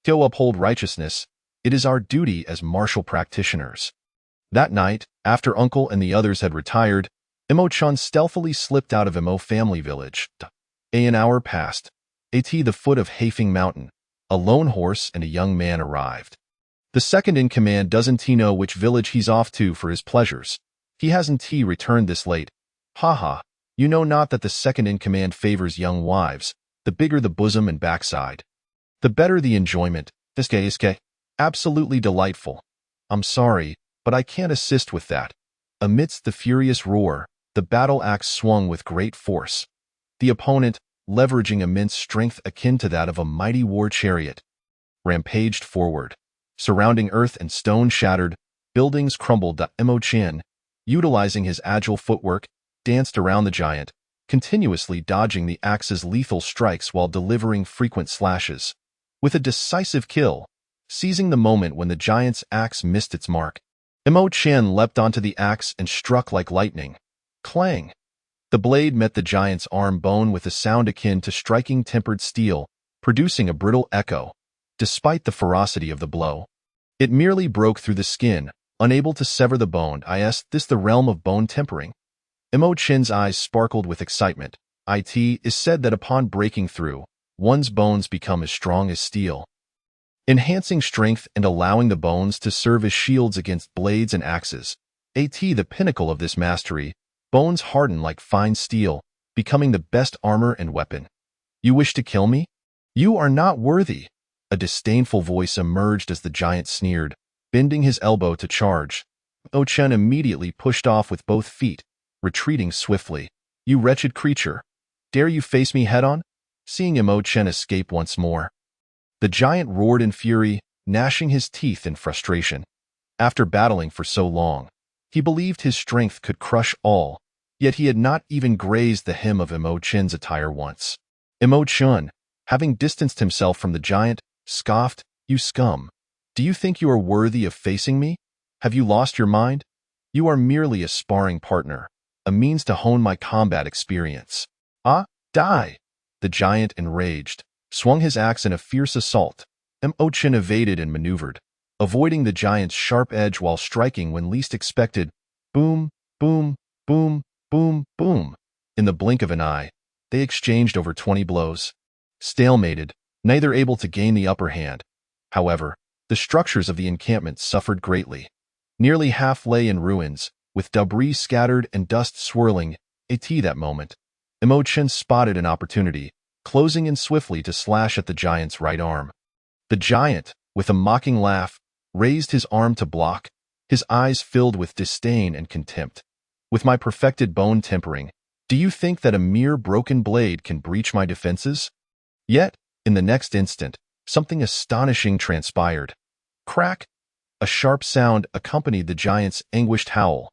To uphold righteousness, it is our duty as martial practitioners. That night, After Uncle and the others had retired, Imo-chan stealthily slipped out of Imo family village. An hour passed. At the foot of Hafing Mountain, a lone horse and a young man arrived. The second in command doesn't know which village he's off to for his pleasures. He hasn't returned this late. Haha, you know not that the second in command favors young wives. The bigger the bosom and backside, the better the enjoyment. Iske. Absolutely delightful. I'm sorry, but I can't assist with that. Amidst the furious roar, the battle axe swung with great force. The opponent, leveraging immense strength akin to that of a mighty war chariot, rampaged forward. Surrounding earth and stone shattered, buildings crumbled. Imo-chan, utilizing his agile footwork, danced around the giant, continuously dodging the axe's lethal strikes while delivering frequent slashes. With a decisive kill, seizing the moment when the giant's axe missed its mark, Imo-chan leapt onto the axe and struck like lightning. Clang! The blade met the giant's arm bone with a sound akin to striking tempered steel, producing a brittle echo. Despite the ferocity of the blow, it merely broke through the skin, unable to sever the bone. Is this the realm of bone tempering? Imo-chan's eyes sparkled with excitement. It is said that upon breaking through, one's bones become as strong as steel, enhancing strength and allowing the bones to serve as shields against blades and axes. The pinnacle of this mastery, bones harden like fine steel, becoming the best armor and weapon. You wish to kill me? You are not worthy. A disdainful voice emerged as the giant sneered, bending his elbow to charge. Imo-chan immediately pushed off with both feet, retreating swiftly. You wretched creature! Dare you face me head-on? Seeing Imo-chan escape once more, the giant roared in fury, gnashing his teeth in frustration. After battling for so long, he believed his strength could crush all, yet he had not even grazed the hem of Imo-chan's attire once. Imo-chan, having distanced himself from the giant, scoffed, "You scum! Do you think you are worthy of facing me? Have you lost your mind? You are merely a sparring partner, a means to hone my combat experience." Die! The giant, enraged, swung his axe in a fierce assault. Imo-chan evaded and maneuvered, avoiding the giant's sharp edge while striking when least expected. Boom, boom, boom, boom, boom. In the blink of an eye, they exchanged over 20 blows. Stalemated, neither able to gain the upper hand. However, the structures of the encampment suffered greatly. Nearly half lay in ruins, with debris scattered and dust swirling. At that moment, Imo-chan spotted an opportunity, closing in swiftly to slash at the giant's right arm. The giant, with a mocking laugh, raised his arm to block, his eyes filled with disdain and contempt. With my perfected bone tempering, do you think that a mere broken blade can breach my defenses? Yet, in the next instant, something astonishing transpired. Crack! A sharp sound accompanied the giant's anguished howl.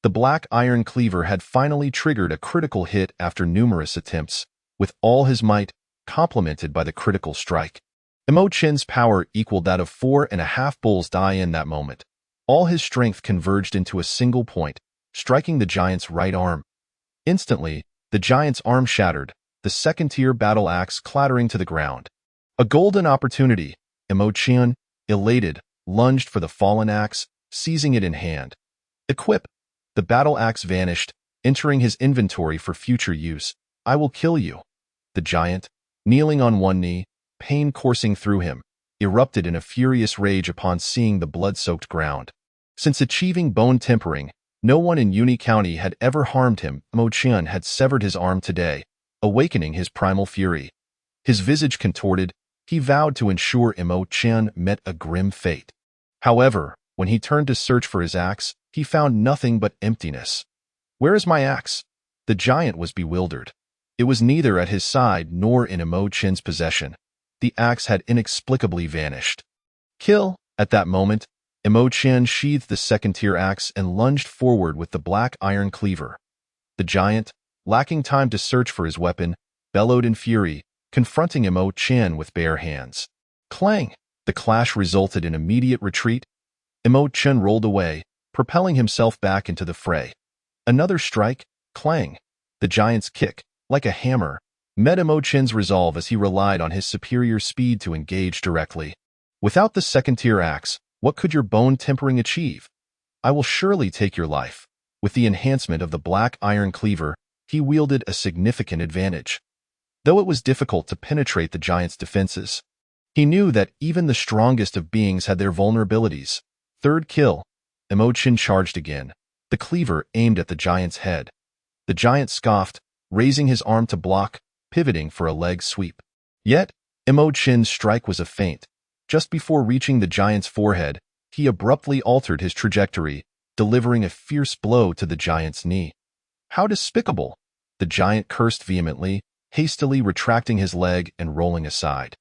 The black iron cleaver had finally triggered a critical hit after numerous attempts, with all his might, complemented by the critical strike. Imo-chan's power equaled that of 4.5 bulls in that moment. All his strength converged into a single point, striking the giant's right arm. Instantly, the giant's arm shattered, the second-tier battle axe clattering to the ground. A golden opportunity. Imo-chan, elated, lunged for the fallen axe, seizing it in hand. Equip! The battle axe vanished, entering his inventory for future use. I will kill you. The giant, kneeling on one knee, pain coursing through him, erupted in a furious rage upon seeing the blood-soaked ground. Since achieving bone tempering, no one in Uni County had ever harmed him. Imo-chan had severed his arm today, awakening his primal fury. His visage contorted, he vowed to ensure Imo-chan met a grim fate. However, when he turned to search for his axe, he found nothing but emptiness. Where is my axe? The giant was bewildered. It was neither at his side nor in Imo-chan's possession. The axe had inexplicably vanished. Kill! At that moment, Imo-chan sheathed the second-tier axe and lunged forward with the black iron cleaver. The giant, lacking time to search for his weapon, bellowed in fury, confronting Imo-chan with bare hands. Clang! The clash resulted in immediate retreat. Imo-chan rolled away, propelling himself back into the fray. Another strike, clang. The giant's kick, like a hammer, met Imo-chan's resolve as he relied on his superior speed to engage directly. Without the second-tier axe, what could your bone tempering achieve? I will surely take your life. With the enhancement of the black iron cleaver, he wielded a significant advantage. Though it was difficult to penetrate the giant's defenses, he knew that even the strongest of beings had their vulnerabilities. Third kill. Imogen charged again, the cleaver aimed at the giant's head. The giant scoffed, raising his arm to block, pivoting for a leg sweep. Yet, Imogen's strike was a feint. Just before reaching the giant's forehead, he abruptly altered his trajectory, delivering a fierce blow to the giant's knee. How despicable! The giant cursed vehemently, hastily retracting his leg and rolling aside.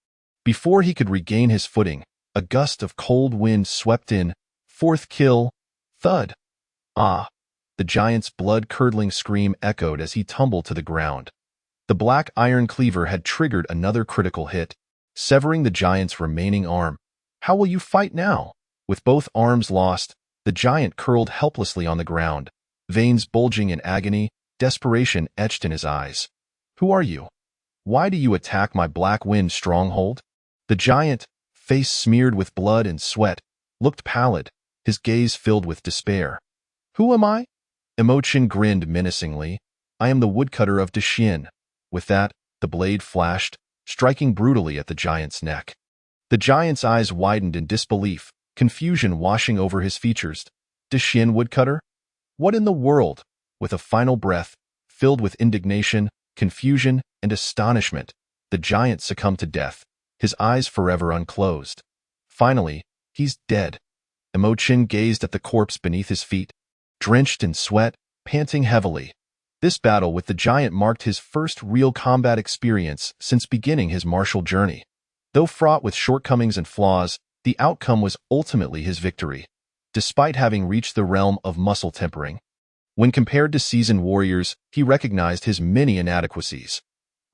Before he could regain his footing, a gust of cold wind swept in. Fourth kill. Thud. Ah! The giant's blood-curdling scream echoed as he tumbled to the ground. The black iron cleaver had triggered another critical hit, severing the giant's remaining arm. How will you fight now? With both arms lost, the giant curled helplessly on the ground, veins bulging in agony, desperation etched in his eyes. Who are you? Why do you attack my Black Wind stronghold? The giant, face smeared with blood and sweat, looked pallid, his gaze filled with despair. Who am I? Imogen grinned menacingly. I am the woodcutter of Dexin. With that, the blade flashed, striking brutally at the giant's neck. The giant's eyes widened in disbelief, confusion washing over his features. Dexin woodcutter? What in the world? With a final breath, filled with indignation, confusion, and astonishment, the giant succumbed to death, his eyes forever unclosed. Finally, he's dead. Imogen gazed at the corpse beneath his feet, drenched in sweat, panting heavily. This battle with the giant marked his first real combat experience since beginning his martial journey. Though fraught with shortcomings and flaws, the outcome was ultimately his victory, despite having reached the realm of muscle tempering. When compared to seasoned warriors, he recognized his many inadequacies.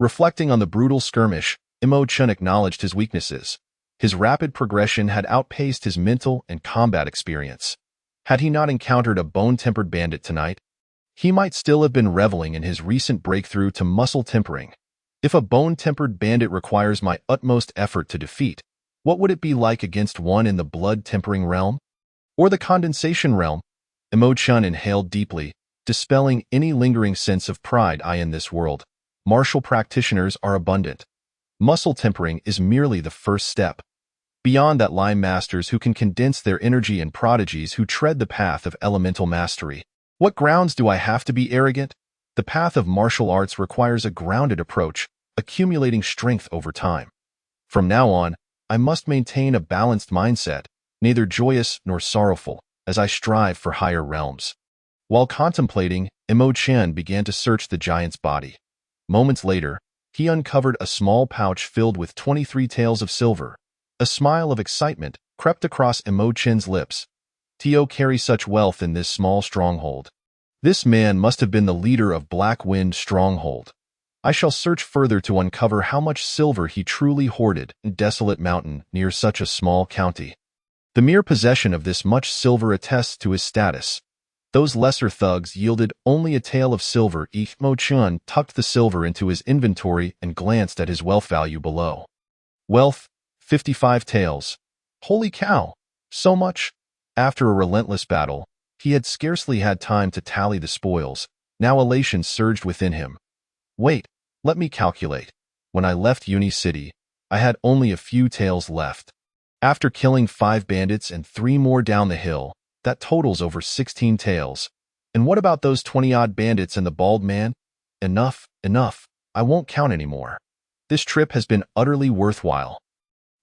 Reflecting on the brutal skirmish, Imogen acknowledged his weaknesses. His rapid progression had outpaced his mental and combat experience. Had he not encountered a bone-tempered bandit tonight, he might still have been reveling in his recent breakthrough to muscle tempering. If a bone-tempered bandit requires my utmost effort to defeat, what would it be like against one in the blood-tempering realm? Or the condensation realm? Imogen inhaled deeply, dispelling any lingering sense of pride in this world. Martial practitioners are abundant. Muscle tempering is merely the first step. Beyond that lie masters who can condense their energy and prodigies who tread the path of elemental mastery. What grounds do I have to be arrogant? The path of martial arts requires a grounded approach, accumulating strength over time. From now on, I must maintain a balanced mindset, neither joyous nor sorrowful, as I strive for higher realms. While contemplating, Imogen began to search the giant's body. Moments later, he uncovered a small pouch filled with 23 taels of silver. A smile of excitement crept across Imogen's lips. Tio carry such wealth in this small stronghold. This man must have been the leader of Black Wind stronghold. I shall search further to uncover how much silver he truly hoarded in desolate mountain near such a small county. The mere possession of this much silver attests to his status. Those lesser thugs yielded only a tael of silver each. Imogen tucked the silver into his inventory and glanced at his wealth value below. Wealth, 55 taels. Holy cow! So much? After a relentless battle, he had scarcely had time to tally the spoils. Now elation surged within him. Wait, let me calculate. When I left Uni City, I had only a few taels left. After killing 5 bandits and 3 more down the hill, that totals over 16 taels. And what about those 20-odd bandits and the bald man? Enough, enough. I won't count anymore. This trip has been utterly worthwhile.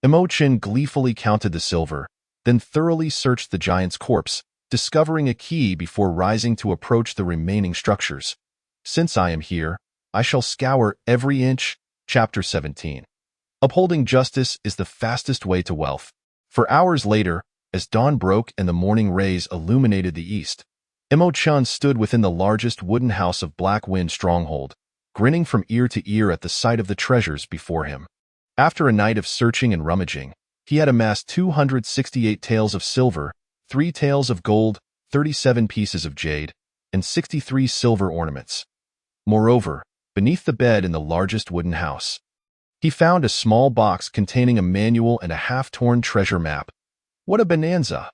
Imogen gleefully counted the silver, then thoroughly searched the giant's corpse, discovering a key before rising to approach the remaining structures. Since I am here, I shall scour every inch. Chapter 17. Upholding justice is the fastest way to wealth. For hours later, as dawn broke and the morning rays illuminated the east, Imogen stood within the largest wooden house of Black Wind stronghold, grinning from ear to ear at the sight of the treasures before him. After a night of searching and rummaging, he had amassed 268 taels of silver, 3 taels of gold, 37 pieces of jade, and 63 silver ornaments. Moreover, beneath the bed in the largest wooden house, he found a small box containing a manual and a half-torn treasure map. What a bonanza!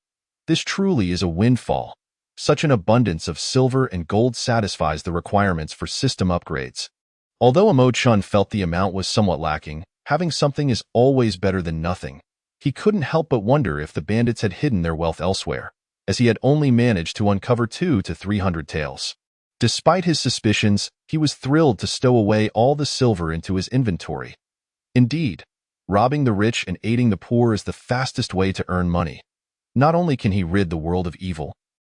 This truly is a windfall. Such an abundance of silver and gold satisfies the requirements for system upgrades. Although Imo-chun felt the amount was somewhat lacking, having something is always better than nothing. He couldn't help but wonder if the bandits had hidden their wealth elsewhere, as he had only managed to uncover 200 to 300 taels. Despite his suspicions, he was thrilled to stow away all the silver into his inventory. Indeed, robbing the rich and aiding the poor is the fastest way to earn money. Not only can he rid the world of evil,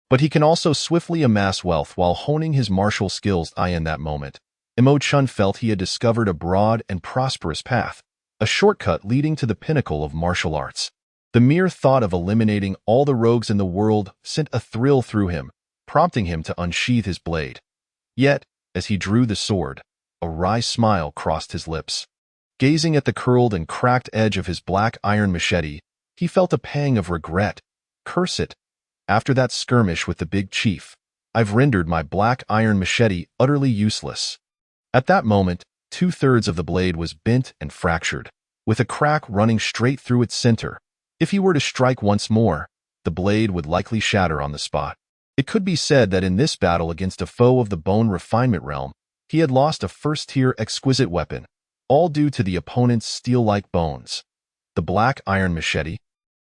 but he can also swiftly amass wealth while honing his martial skills. In that moment, Imo-chun felt he had discovered a broad and prosperous path, a shortcut leading to the pinnacle of martial arts. The mere thought of eliminating all the rogues in the world sent a thrill through him, prompting him to unsheath his blade. Yet, as he drew the sword, a wry smile crossed his lips. Gazing at the curled and cracked edge of his black iron machete, he felt a pang of regret. Curse it! After that skirmish with the big chief, I've rendered my black iron machete utterly useless. At that moment, 2/3 of the blade was bent and fractured, with a crack running straight through its center. If he were to strike once more, the blade would likely shatter on the spot. It could be said that in this battle against a foe of the bone refinement realm, he had lost a first-tier exquisite weapon, all due to the opponent's steel-like bones. The black iron machete,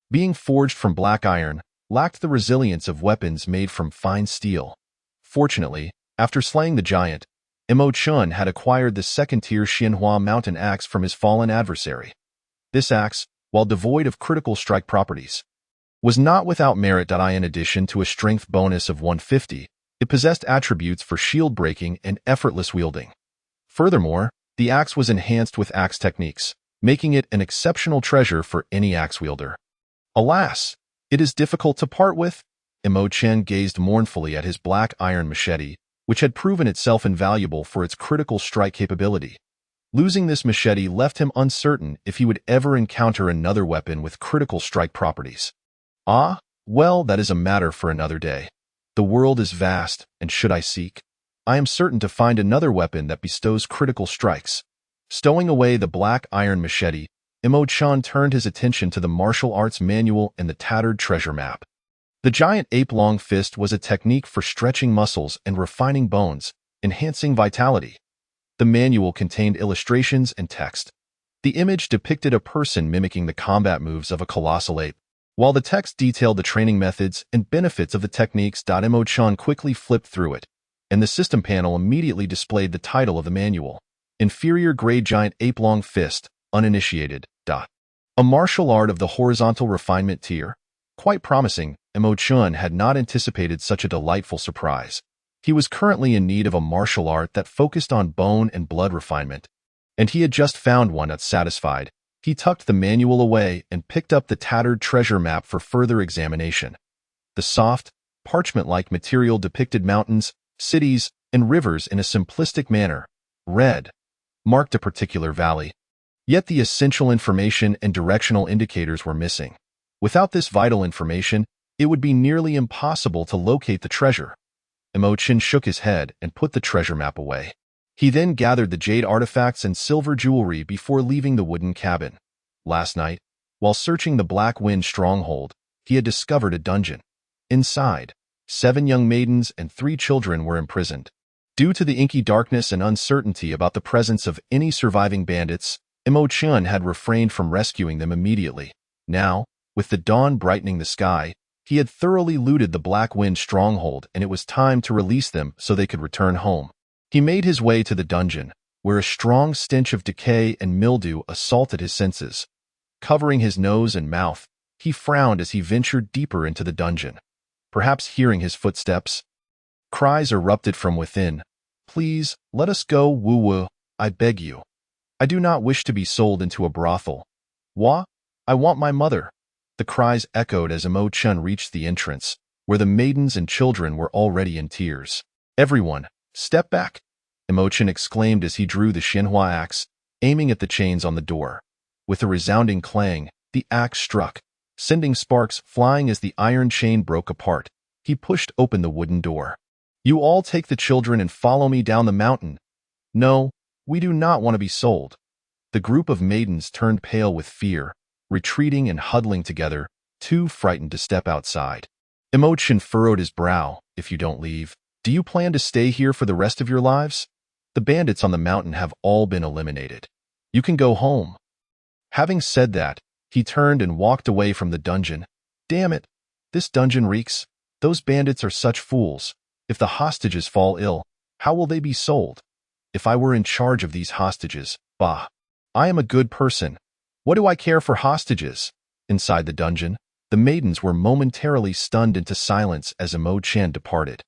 being forged from black iron, lacked the resilience of weapons made from fine steel. Fortunately, after slaying the giant, Imo-chun had acquired the second-tier Xianhua mountain axe from his fallen adversary. This axe, while devoid of critical strike properties, was not without merit. In addition to a strength bonus of 150, it possessed attributes for shield breaking and effortless wielding. Furthermore, the axe was enhanced with axe techniques, making it an exceptional treasure for any axe wielder. Alas, it is difficult to part with. Imo-chun gazed mournfully at his black iron machete, which had proven itself invaluable for its critical strike capability. Losing this machete left him uncertain if he would ever encounter another weapon with critical strike properties. Well, that is a matter for another day. The world is vast, and should I seek, I am certain to find another weapon that bestows critical strikes. Stowing away the black iron machete, Imo-chun turned his attention to the martial arts manual and the tattered treasure map. The giant ape-long fist was a technique for stretching muscles and refining bones, enhancing vitality. The manual contained illustrations and text. The image depicted a person mimicking the combat moves of a colossal ape, while the text detailed the training methods and benefits of the techniques. Imo-chun quickly flipped through it, and the system panel immediately displayed the title of the manual: Inferior Grade Giant Ape-long Fist, Uninitiated. A martial art of the horizontal refinement tier. Quite promising, Imo-chun had not anticipated such a delightful surprise. He was currently in need of a martial art that focused on bone and blood refinement, and he had just found one that satisfied. He tucked the manual away and picked up the tattered treasure map for further examination. The soft, parchment-like material depicted mountains, cities, and rivers in a simplistic manner. Red marked a particular valley. Yet the essential information and directional indicators were missing. Without this vital information, it would be nearly impossible to locate the treasure. Imo-chun shook his head and put the treasure map away. He then gathered the jade artifacts and silver jewelry before leaving the wooden cabin. Last night, while searching the Black Wind stronghold, he had discovered a dungeon. Inside, 7 young maidens and 3 children were imprisoned. Due to the inky darkness and uncertainty about the presence of any surviving bandits, Imo-chun had refrained from rescuing them immediately. Now, with the dawn brightening the sky, he had thoroughly looted the Black Wind stronghold, and it was time to release them so they could return home. He made his way to the dungeon, where a strong stench of decay and mildew assaulted his senses. Covering his nose and mouth, he frowned as he ventured deeper into the dungeon. Perhaps hearing his footsteps, cries erupted from within. "Please, let us go, woo-woo, I beg you. I do not wish to be sold into a brothel. Wah, I want my mother." The cries echoed as Imo-chun reached the entrance, where the maidens and children were already in tears. "Everyone, step back," Imo-chun exclaimed as he drew the Xianhua axe, aiming at the chains on the door. With a resounding clang, the axe struck, sending sparks flying as the iron chain broke apart. He pushed open the wooden door. "You all take the children and follow me down the mountain." "No, we do not want to be sold." The group of maidens turned pale with fear, retreating and huddling together, too frightened to step outside. Imo-chan furrowed his brow. If you don't leave, do you plan to stay here for the rest of your lives? The bandits on the mountain have all been eliminated. You can go home. Having said that, he turned and walked away from the dungeon. Damn it! This dungeon reeks. Those bandits are such fools. If the hostages fall ill, how will they be sold? If I were in charge of these hostages, bah! I am a good person. What do I care for hostages? Inside the dungeon, the maidens were momentarily stunned into silence as Imo-chan departed.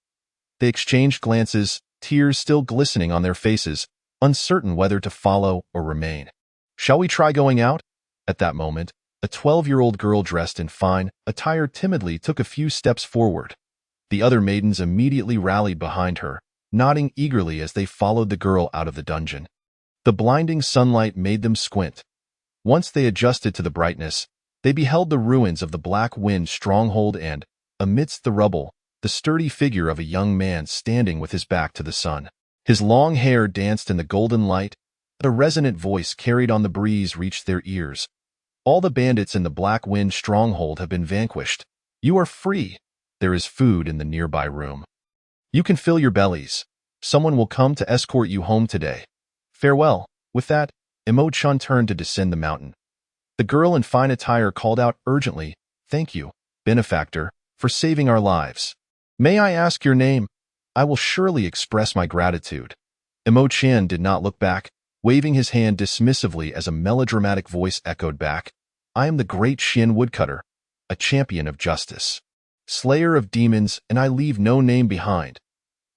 They exchanged glances, tears still glistening on their faces, uncertain whether to follow or remain. Shall we try going out? At that moment, a 12-year-old girl dressed in fine attire timidly took a few steps forward. The other maidens immediately rallied behind her, nodding eagerly as they followed the girl out of the dungeon. The blinding sunlight made them squint. Once they adjusted to the brightness, they beheld the ruins of the Black Wind stronghold and, amidst the rubble, the sturdy figure of a young man standing with his back to the sun. His long hair danced in the golden light. A resonant voice carried on the breeze reached their ears. All the bandits in the Black Wind stronghold have been vanquished. You are free. There is food in the nearby room. You can fill your bellies. Someone will come to escort you home today. Farewell. With that, Imo-chan turned to descend the mountain. The girl in fine attire called out urgently, "Thank you, benefactor, for saving our lives. May I ask your name? I will surely express my gratitude." Imo-chan did not look back, waving his hand dismissively as a melodramatic voice echoed back, "I am the Great Xuan Woodcutter, a champion of justice, slayer of demons, and I leave no name behind."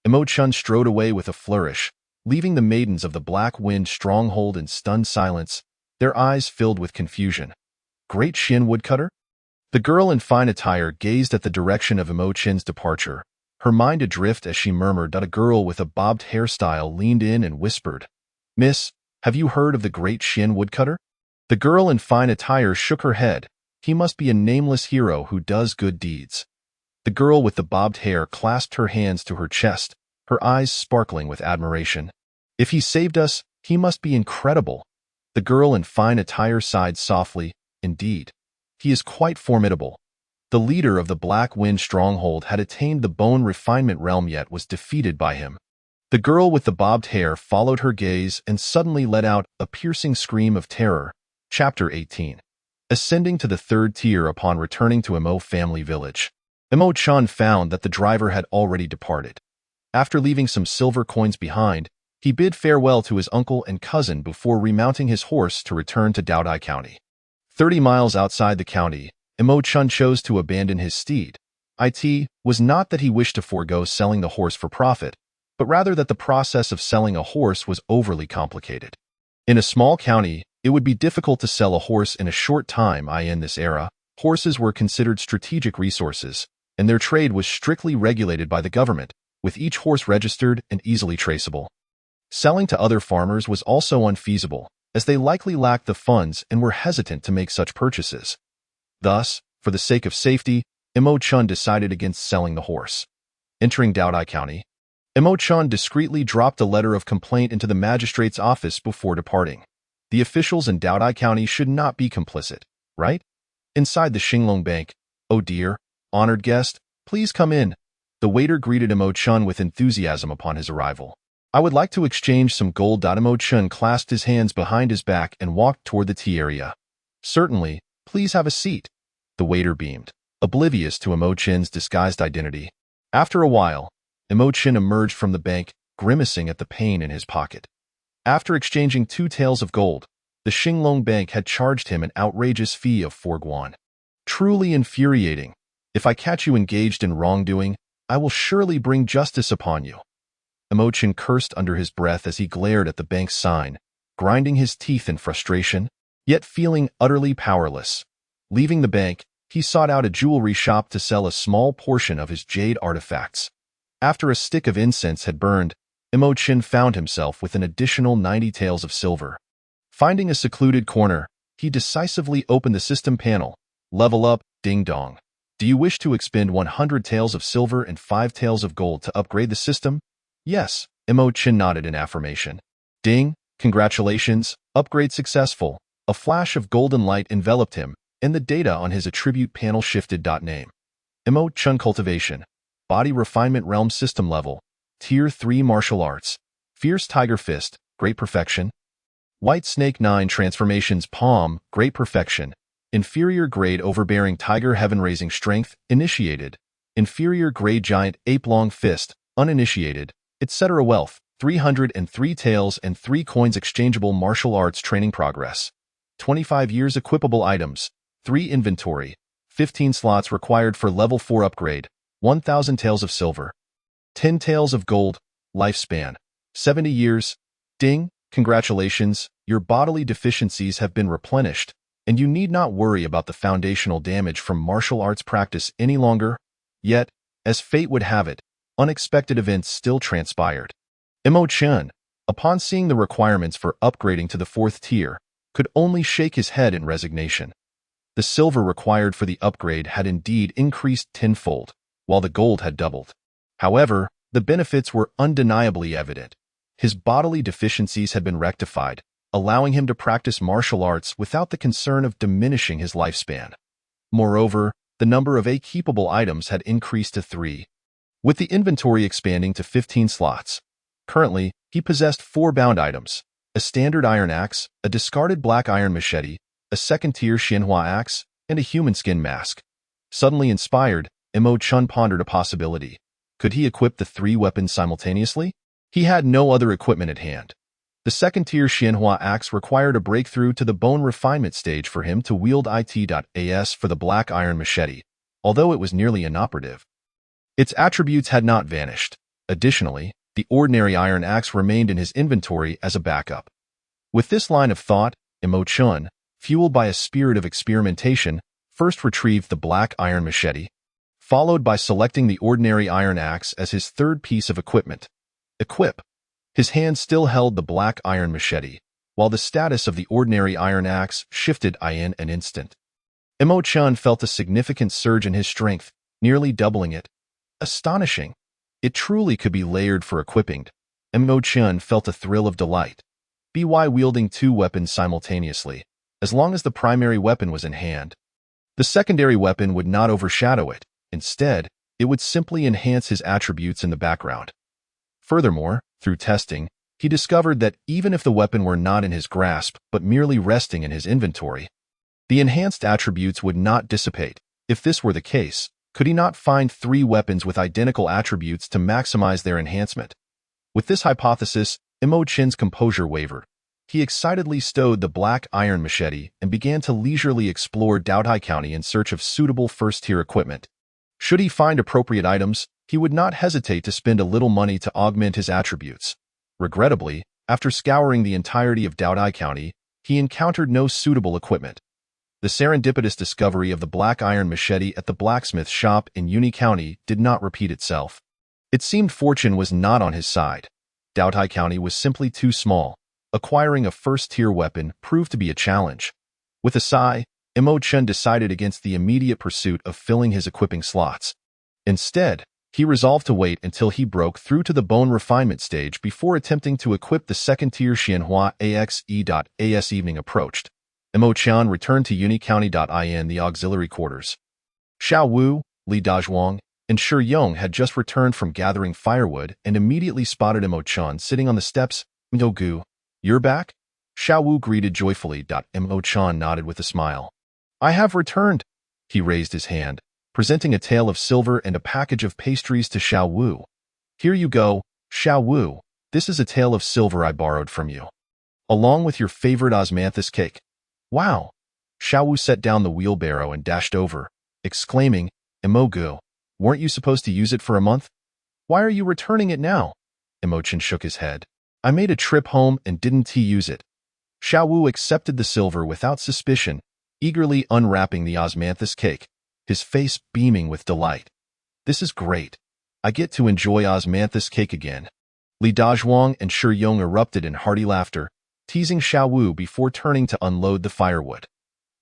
Imo-chan strode away with a flourish, leaving the maidens of the Black Wind stronghold in stunned silence, their eyes filled with confusion. Great Xuan Woodcutter? The girl in fine attire gazed at the direction of Imo-chan's departure, her mind adrift as she murmured that a girl with a bobbed hairstyle leaned in and whispered, "Miss, have you heard of the Great Xuan Woodcutter?" The girl in fine attire shook her head. He must be a nameless hero who does good deeds. The girl with the bobbed hair clasped her hands to her chest, her eyes sparkling with admiration. "If he saved us, he must be incredible." The girl in fine attire sighed softly. "Indeed, he is quite formidable." The leader of the Black Wind stronghold had attained the bone refinement realm yet was defeated by him. The girl with the bobbed hair followed her gaze and suddenly let out a piercing scream of terror. Chapter 18. Ascending to the third tier upon returning to Imo family village, Imo-chan found that the driver had already departed. After leaving some silver coins behind, he bid farewell to his uncle and cousin before remounting his horse to return to Daodai County. 30 miles outside the county, Imo-chan chose to abandon his steed. It was not that he wished to forego selling the horse for profit, but rather that the process of selling a horse was overly complicated. In a small county, it would be difficult to sell a horse in a short time. In this era, horses were considered strategic resources, and their trade was strictly regulated by the government, with each horse registered and easily traceable. Selling to other farmers was also unfeasible, as they likely lacked the funds and were hesitant to make such purchases. Thus, for the sake of safety, Imo-chan decided against selling the horse. Entering Daodai County, Imo-chan discreetly dropped a letter of complaint into the magistrate's office before departing. The officials in Daodai County should not be complicit, right? Inside the Xinglong Bank, "Oh dear, honored guest, please come in." The waiter greeted Imo-chan with enthusiasm upon his arrival. "I would like to exchange some gold." Imo-chan clasped his hands behind his back and walked toward the tea area. "Certainly, please have a seat." The waiter beamed, oblivious to Imo-chan's disguised identity. After a while, Imo-chan emerged from the bank, grimacing at the pain in his pocket. After exchanging 2 taels of gold, the Xinglong Bank had charged him an outrageous fee of 4 guan. Truly infuriating. If I catch you engaged in wrongdoing, I will surely bring justice upon you. Imo-chan cursed under his breath as he glared at the bank's sign, grinding his teeth in frustration, yet feeling utterly powerless. Leaving the bank, he sought out a jewelry shop to sell a small portion of his jade artifacts. After a stick of incense had burned, Imo-chan found himself with an additional 90 taels of silver. Finding a secluded corner, he decisively opened the system panel. Level up, ding dong. Do you wish to expend 100 taels of silver and 5 taels of gold to upgrade the system? Yes, Imo-chan nodded in affirmation. Ding, congratulations, upgrade successful. A flash of golden light enveloped him, and the data on his attribute panel shifted. Name. Imo Chun Cultivation. Body Refinement Realm System Level. Tier 3 Martial Arts. Fierce Tiger Fist. Great Perfection. White Snake 9 Transformations Palm. Great Perfection. Inferior Grade Overbearing Tiger Heaven Raising Strength. Initiated. Inferior Grade Giant Ape Long Fist. Uninitiated. Etc. Wealth. 303 tails and 3 coins exchangeable martial arts training progress. 25 years equipable items. 3 inventory. 15 slots required for level 4 upgrade. 1,000 taels of silver. 10 taels of gold. Lifespan. 70 years. Ding, congratulations, your bodily deficiencies have been replenished, and you need not worry about the foundational damage from martial arts practice any longer. Yet, as fate would have it, unexpected events still transpired. Imo Chun, upon seeing the requirements for upgrading to the 4th tier, could only shake his head in resignation. The silver required for the upgrade had indeed increased tenfold, while the gold had doubled. However, the benefits were undeniably evident. His bodily deficiencies had been rectified, allowing him to practice martial arts without the concern of diminishing his lifespan. Moreover, the number of keepable items had increased to 3, with the inventory expanding to 15 slots. Currently, he possessed 4 bound items: a standard iron axe, a discarded black iron machete, a second-tier Xianhua axe, and a human skin mask. Suddenly inspired, Imo Chun pondered a possibility. Could he equip the 3 weapons simultaneously? He had no other equipment at hand. The second-tier Xianhua axe required a breakthrough to the bone refinement stage for him to wield it.as for the black iron machete, although it was nearly inoperative. Its attributes had not vanished. Additionally, the ordinary iron axe remained in his inventory as a backup. With this line of thought, Imo Chun, fueled by a spirit of experimentation, first retrieved the black iron machete, followed by selecting the ordinary iron axe as his 3rd piece of equipment. Equip. His hand still held the black iron machete, while the status of the ordinary iron axe shifted in an instant. Imo Chun felt a significant surge in his strength, nearly doubling it. Astonishing. It truly could be layered for equipping. Imo Chun felt a thrill of delight. By wielding 2 weapons simultaneously, as long as the primary weapon was in hand. The secondary weapon would not overshadow it. Instead, it would simply enhance his attributes in the background. Furthermore, through testing, he discovered that even if the weapon were not in his grasp but merely resting in his inventory, the enhanced attributes would not dissipate. If this were the case, could he not find 3 weapons with identical attributes to maximize their enhancement? With this hypothesis, Imo Chun's composure wavered. He excitedly stowed the black iron machete and began to leisurely explore Daotai County in search of suitable 1st-tier equipment. Should he find appropriate items, he would not hesitate to spend a little money to augment his attributes. Regrettably, after scouring the entirety of Daotai County, he encountered no suitable equipment. The serendipitous discovery of the black iron machete at the blacksmith shop in Uni County did not repeat itself. It seemed fortune was not on his side. Daotai County was simply too small. Acquiring a 1st-tier weapon proved to be a challenge. With a sigh, Imo Chun decided against the immediate pursuit of filling his equipping slots. Instead, he resolved to wait until he broke through to the bone refinement stage before attempting to equip the second-tier Xianhua axe.as. Evening approached. Imo Chun returned to Uni County.in the auxiliary quarters. Xiao Wu, Li Dazhuang, and Shi Yong had just returned from gathering firewood and immediately spotted Imo Chun sitting on the steps. "No Gu, you're back?" Xiao Wu greeted joyfully. Imo Chun nodded with a smile. "I have returned." He raised his hand, presenting a tael of silver and a package of pastries to Xiao Wu. "Here you go, Xiao Wu. This is a tael of silver I borrowed from you, along with your favorite osmanthus cake." "Wow!" Xiao Wu set down the wheelbarrow and dashed over, exclaiming, "Imo Gu, weren't you supposed to use it for a month? Why are you returning it now?" Imo Chun shook his head. "I made a trip home and didn't use it." Xiao Wu accepted the silver without suspicion, eagerly unwrapping the osmanthus cake, his face beaming with delight. "This is great. I get to enjoy osmanthus cake again." Li Dazhuang and Shi Yong erupted in hearty laughter, teasing Xiao Wu before turning to unload the firewood.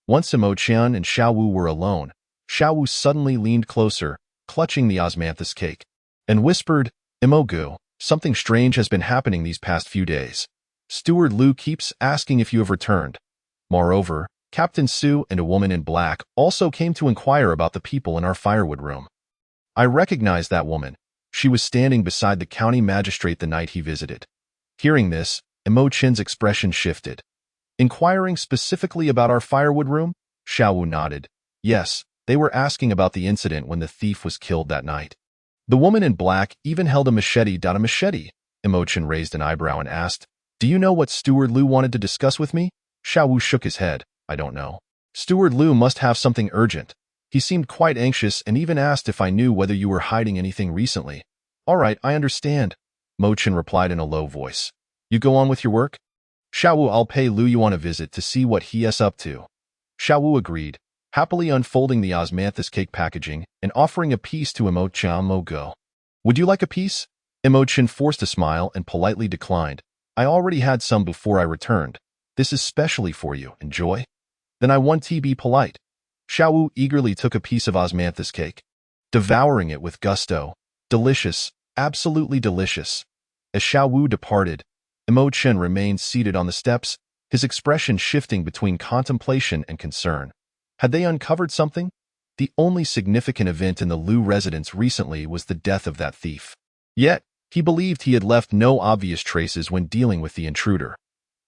Once Imo Chun and Xiao Wu were alone, Xiao Wu suddenly leaned closer, clutching the osmanthus cake, and whispered, "Imo Gu, something strange has been happening these past few days. Steward Lu keeps asking if you have returned. Moreover, Captain Su and a woman in black also came to inquire about the people in our firewood room." I recognized that woman. She was standing beside the county magistrate the night he visited. Hearing this, Imo Chen's expression shifted. Inquiring specifically about our firewood room? Xiaowu nodded. Yes, they were asking about the incident when the thief was killed that night. The woman in black even held a machete. A machete? Imo Chen raised an eyebrow and asked, Do you know what Steward Liu wanted to discuss with me? Xiaowu shook his head. I don't know. Steward Liu must have something urgent. He seemed quite anxious and even asked if I knew whether you were hiding anything recently. All right, I understand, Mo Chen replied in a low voice. You go on with your work? Xiaowu, I'll pay Liu Yuan a visit to see what he is up to. Xiaowu agreed, happily unfolding the osmanthus cake packaging and offering a piece to Imo Chen. Mo go. Would you like a piece? Imo Chen forced a smile and politely declined. I already had some before I returned. This is specially for you. Enjoy. Then I want to be polite. Xiaowu eagerly took a piece of osmanthus cake, devouring it with gusto. Delicious, absolutely delicious. As Xiaowu departed, Imo Chen remained seated on the steps, his expression shifting between contemplation and concern. Had they uncovered something? The only significant event in the Liu residence recently was the death of that thief. Yet, he believed he had left no obvious traces when dealing with the intruder.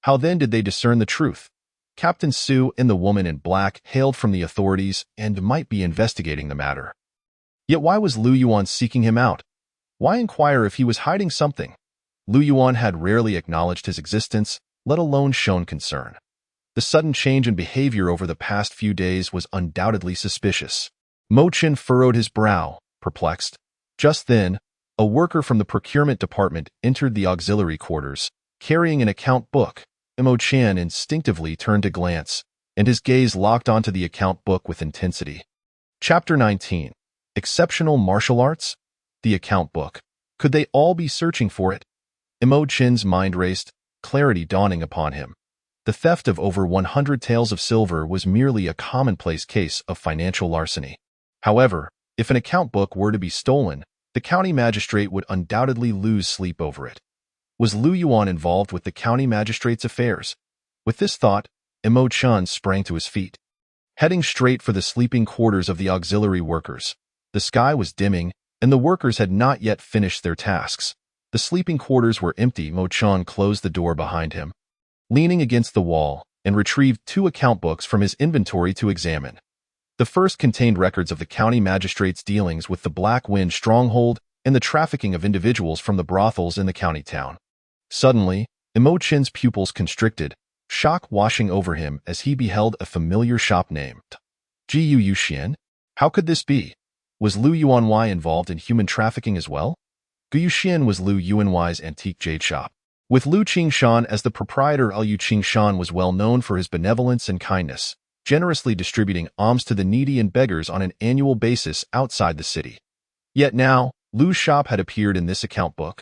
How then did they discern the truth? Captain Su and the woman in black hailed from the authorities and might be investigating the matter. Yet why was Liu Yuan seeking him out? Why inquire if he was hiding something? Liu Yuan had rarely acknowledged his existence, let alone shown concern. The sudden change in behavior over the past few days was undoubtedly suspicious. Mo Chen furrowed his brow, perplexed. Just then, a worker from the procurement department entered the auxiliary quarters, carrying an account book. Mo Chen instinctively turned to glance, and his gaze locked onto the account book with intensity. Chapter 19. Exceptional Martial Arts? The account book. Could they all be searching for it? Mo Chen's mind raced, clarity dawning upon him. The theft of over 100 taels of silver was merely a commonplace case of financial larceny. However, if an account book were to be stolen, the county magistrate would undoubtedly lose sleep over it. Was Liu Yuan involved with the county magistrate's affairs? With this thought, Imo Chen sprang to his feet. Heading straight for the sleeping quarters of the auxiliary workers. The sky was dimming, and the workers had not yet finished their tasks. The sleeping quarters were empty. Mo Chen closed the door behind him, leaning against the wall, and retrieved 2 account books from his inventory to examine. The first contained records of the county magistrate's dealings with the Black Wind stronghold and the trafficking of individuals from the brothels in the county town. Suddenly, Imo Chen's pupils constricted, shock washing over him as he beheld a familiar shop named Jiu Yuxian. How could this be? Was Liu Yuanwei involved in human trafficking as well? Gu Yuxian was Liu Yuanwei's antique jade shop. With Liu Qingshan as the proprietor, Liu Qingshan was well known for his benevolence and kindness, generously distributing alms to the needy and beggars on an annual basis outside the city. Yet now, Liu's shop had appeared in this account book.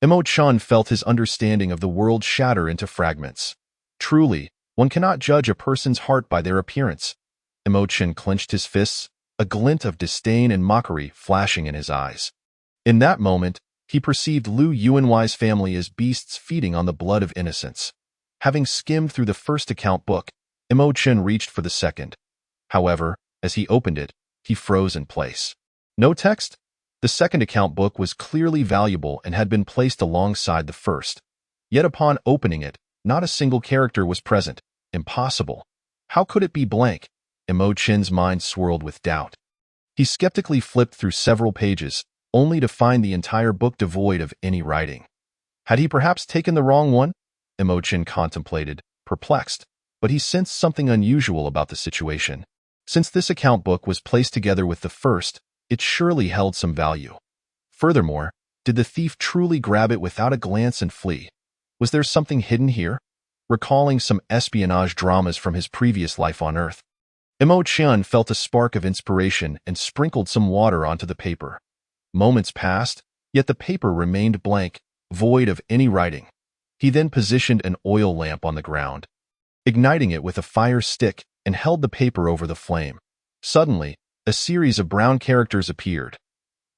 Imo Chen felt his understanding of the world shatter into fragments. Truly, one cannot judge a person's heart by their appearance. Imo Chen clenched his fists, a glint of disdain and mockery flashing in his eyes. In that moment, he perceived Liu Yuanwei's family as beasts feeding on the blood of innocents. Having skimmed through the first account book, Imo Chen reached for the second. However, as he opened it, he froze in place. No text? The second account book was clearly valuable and had been placed alongside the first. Yet upon opening it, not a single character was present. Impossible. How could it be blank? Imo Chen's mind swirled with doubt. He skeptically flipped through several pages, only to find the entire book devoid of any writing. Had he perhaps taken the wrong one? Imo Chen contemplated, perplexed, but he sensed something unusual about the situation. Since this account book was placed together with the first, it surely held some value. Furthermore, did the thief truly grab it without a glance and flee? Was there something hidden here? Recalling some espionage dramas from his previous life on Earth, Imo Chen felt a spark of inspiration and sprinkled some water onto the paper. Moments passed, yet the paper remained blank, void of any writing. He then positioned an oil lamp on the ground, igniting it with a fire stick, and held the paper over the flame. Suddenly, a series of brown characters appeared.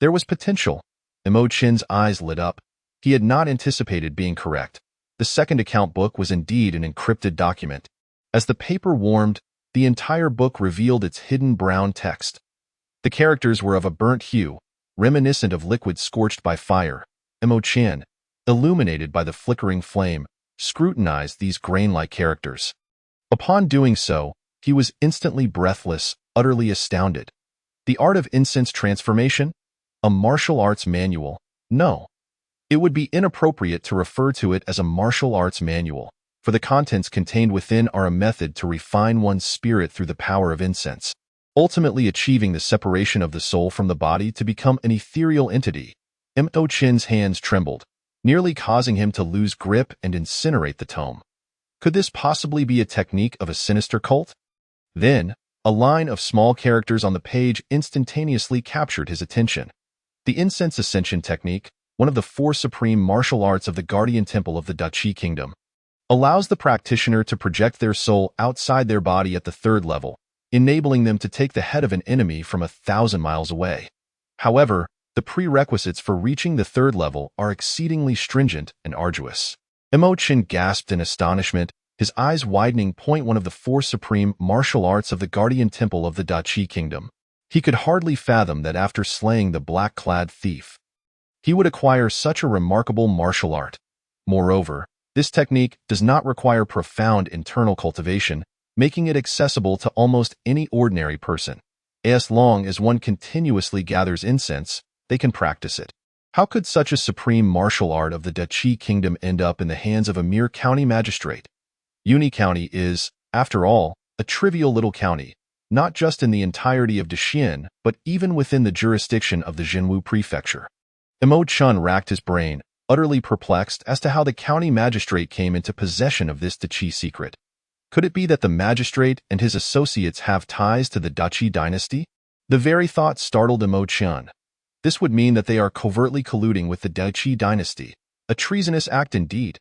There was potential. Imo Chen's eyes lit up. He had not anticipated being correct. The second account book was indeed an encrypted document. As the paper warmed, the entire book revealed its hidden brown text. The characters were of a burnt hue, reminiscent of liquid scorched by fire. Mo Qian, illuminated by the flickering flame, scrutinized these grain-like characters. Upon doing so, he was instantly breathless, utterly astounded. The art of incense transformation? A martial arts manual? No. It would be inappropriate to refer to it as a martial arts manual, for the contents contained within are a method to refine one's spirit through the power of incense, ultimately achieving the separation of the soul from the body to become an ethereal entity. Mo Qian's hands trembled, nearly causing him to lose grip and incinerate the tome. Could this possibly be a technique of a sinister cult? Then, a line of small characters on the page instantaneously captured his attention. The Incense Ascension Technique, one of the 4 supreme martial arts of the Guardian Temple of the Dachi Kingdom, allows the practitioner to project their soul outside their body at the 3rd level, enabling them to take the head of an enemy from 1,000 miles away. However, the prerequisites for reaching the 3rd level are exceedingly stringent and arduous. Mo Qian gasped in astonishment, his eyes widening. One of the 4 supreme martial arts of the Guardian Temple of the Dachi Kingdom. He could hardly fathom that after slaying the black-clad thief, he would acquire such a remarkable martial art. Moreover, this technique does not require profound internal cultivation, making it accessible to almost any ordinary person. As long as one continuously gathers incense, they can practice it. How could such a supreme martial art of the Dachi Kingdom end up in the hands of a mere county magistrate? Uni County is, after all, a trivial little county, not just in the entirety of Daxian, but even within the jurisdiction of the Jinwu Prefecture. Mo Qian racked his brain, utterly perplexed as to how the county magistrate came into possession of this Dachi secret. Could it be that the magistrate and his associates have ties to the Dachi dynasty? The very thought startled Mo Qian. This would mean that they are covertly colluding with the Dachi dynasty, a treasonous act indeed.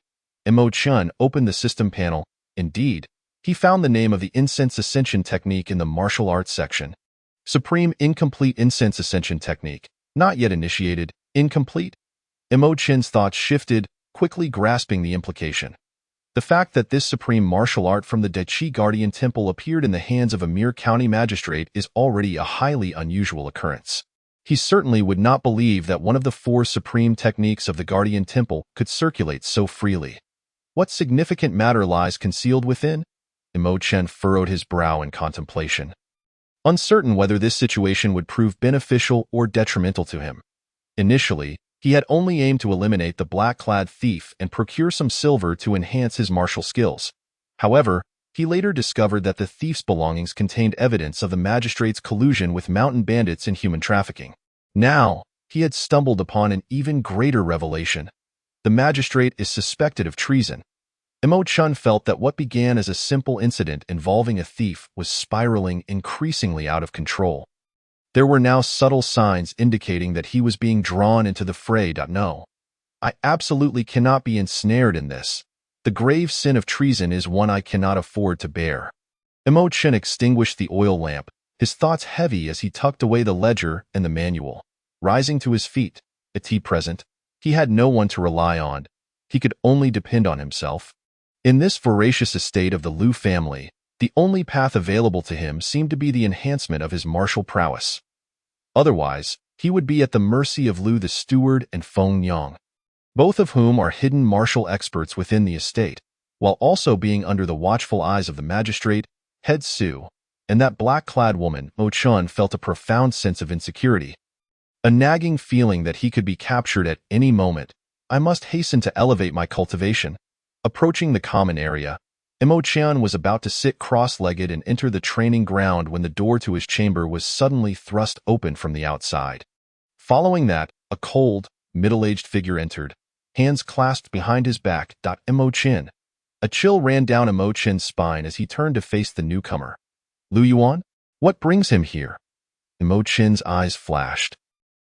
Mo Qian opened the system panel. Indeed, he found the name of the Incense Ascension Technique in the Martial Arts section. Supreme Incomplete Incense Ascension Technique. Not yet initiated. Incomplete? Mo Qian's thoughts shifted, quickly grasping the implication. The fact that this supreme martial art from the Dachi Guardian Temple appeared in the hands of a mere county magistrate is already a highly unusual occurrence. He certainly would not believe that one of the 4 supreme techniques of the Guardian Temple could circulate so freely. What significant matter lies concealed within? Mo Qian furrowed his brow in contemplation, uncertain whether this situation would prove beneficial or detrimental to him. Initially, he had only aimed to eliminate the black-clad thief and procure some silver to enhance his martial skills. However, he later discovered that the thief's belongings contained evidence of the magistrate's collusion with mountain bandits and human trafficking. Now, he had stumbled upon an even greater revelation. The magistrate is suspected of treason. Mo Qian felt that what began as a simple incident involving a thief was spiraling increasingly out of control. There were now subtle signs indicating that he was being drawn into the fray. No, I absolutely cannot be ensnared in this. The grave sin of treason is one I cannot afford to bear. Mo Qian extinguished the oil lamp, his thoughts heavy as he tucked away the ledger and the manual. Rising to his feet, at present, he had no one to rely on. He could only depend on himself. In this voracious estate of the Liu family, the only path available to him seemed to be the enhancement of his martial prowess. Otherwise, he would be at the mercy of Liu the steward and Feng Yang, both of whom are hidden martial experts within the estate, while also being under the watchful eyes of the magistrate, head Su, and that black-clad woman. Mo Qian felt a profound sense of insecurity, a nagging feeling that he could be captured at any moment. I must hasten to elevate my cultivation. Approaching the common area, Mo Qian was about to sit cross-legged and enter the training ground when the door to his chamber was suddenly thrust open from the outside. Following that, a cold, middle-aged figure entered, hands clasped behind his back. Mo Qian. A chill ran down Mo Qian's spine as he turned to face the newcomer. Liu Yuan? What brings him here? Mo Qian's eyes flashed,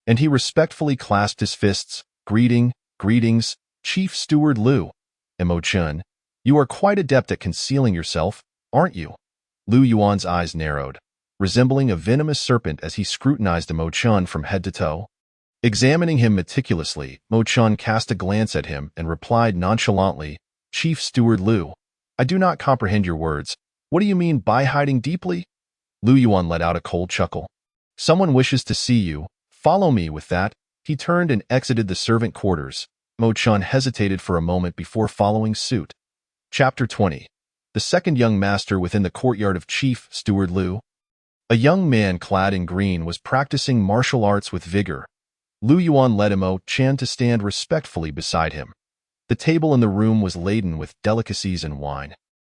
and he respectfully clasped his fists. Greetings, Chief Steward Liu. Mo Qian, you are quite adept at concealing yourself, aren't you? Liu Yuan's eyes narrowed, resembling a venomous serpent as he scrutinized Mo Qian from head to toe. Examining him meticulously, Mo Qian cast a glance at him and replied nonchalantly, Chief Steward Liu, I do not comprehend your words. What do you mean by hiding deeply? Liu Yuan let out a cold chuckle. Someone wishes to see you. Follow me. With that, he turned and exited the servant quarters. Mo Chun hesitated for a moment before following suit. Chapter 20. The second young master within the courtyard of Chief Steward Liu. A young man clad in green was practicing martial arts with vigor. Lu Yuan led Mo Chan to stand respectfully beside him. The table in the room was laden with delicacies and wine,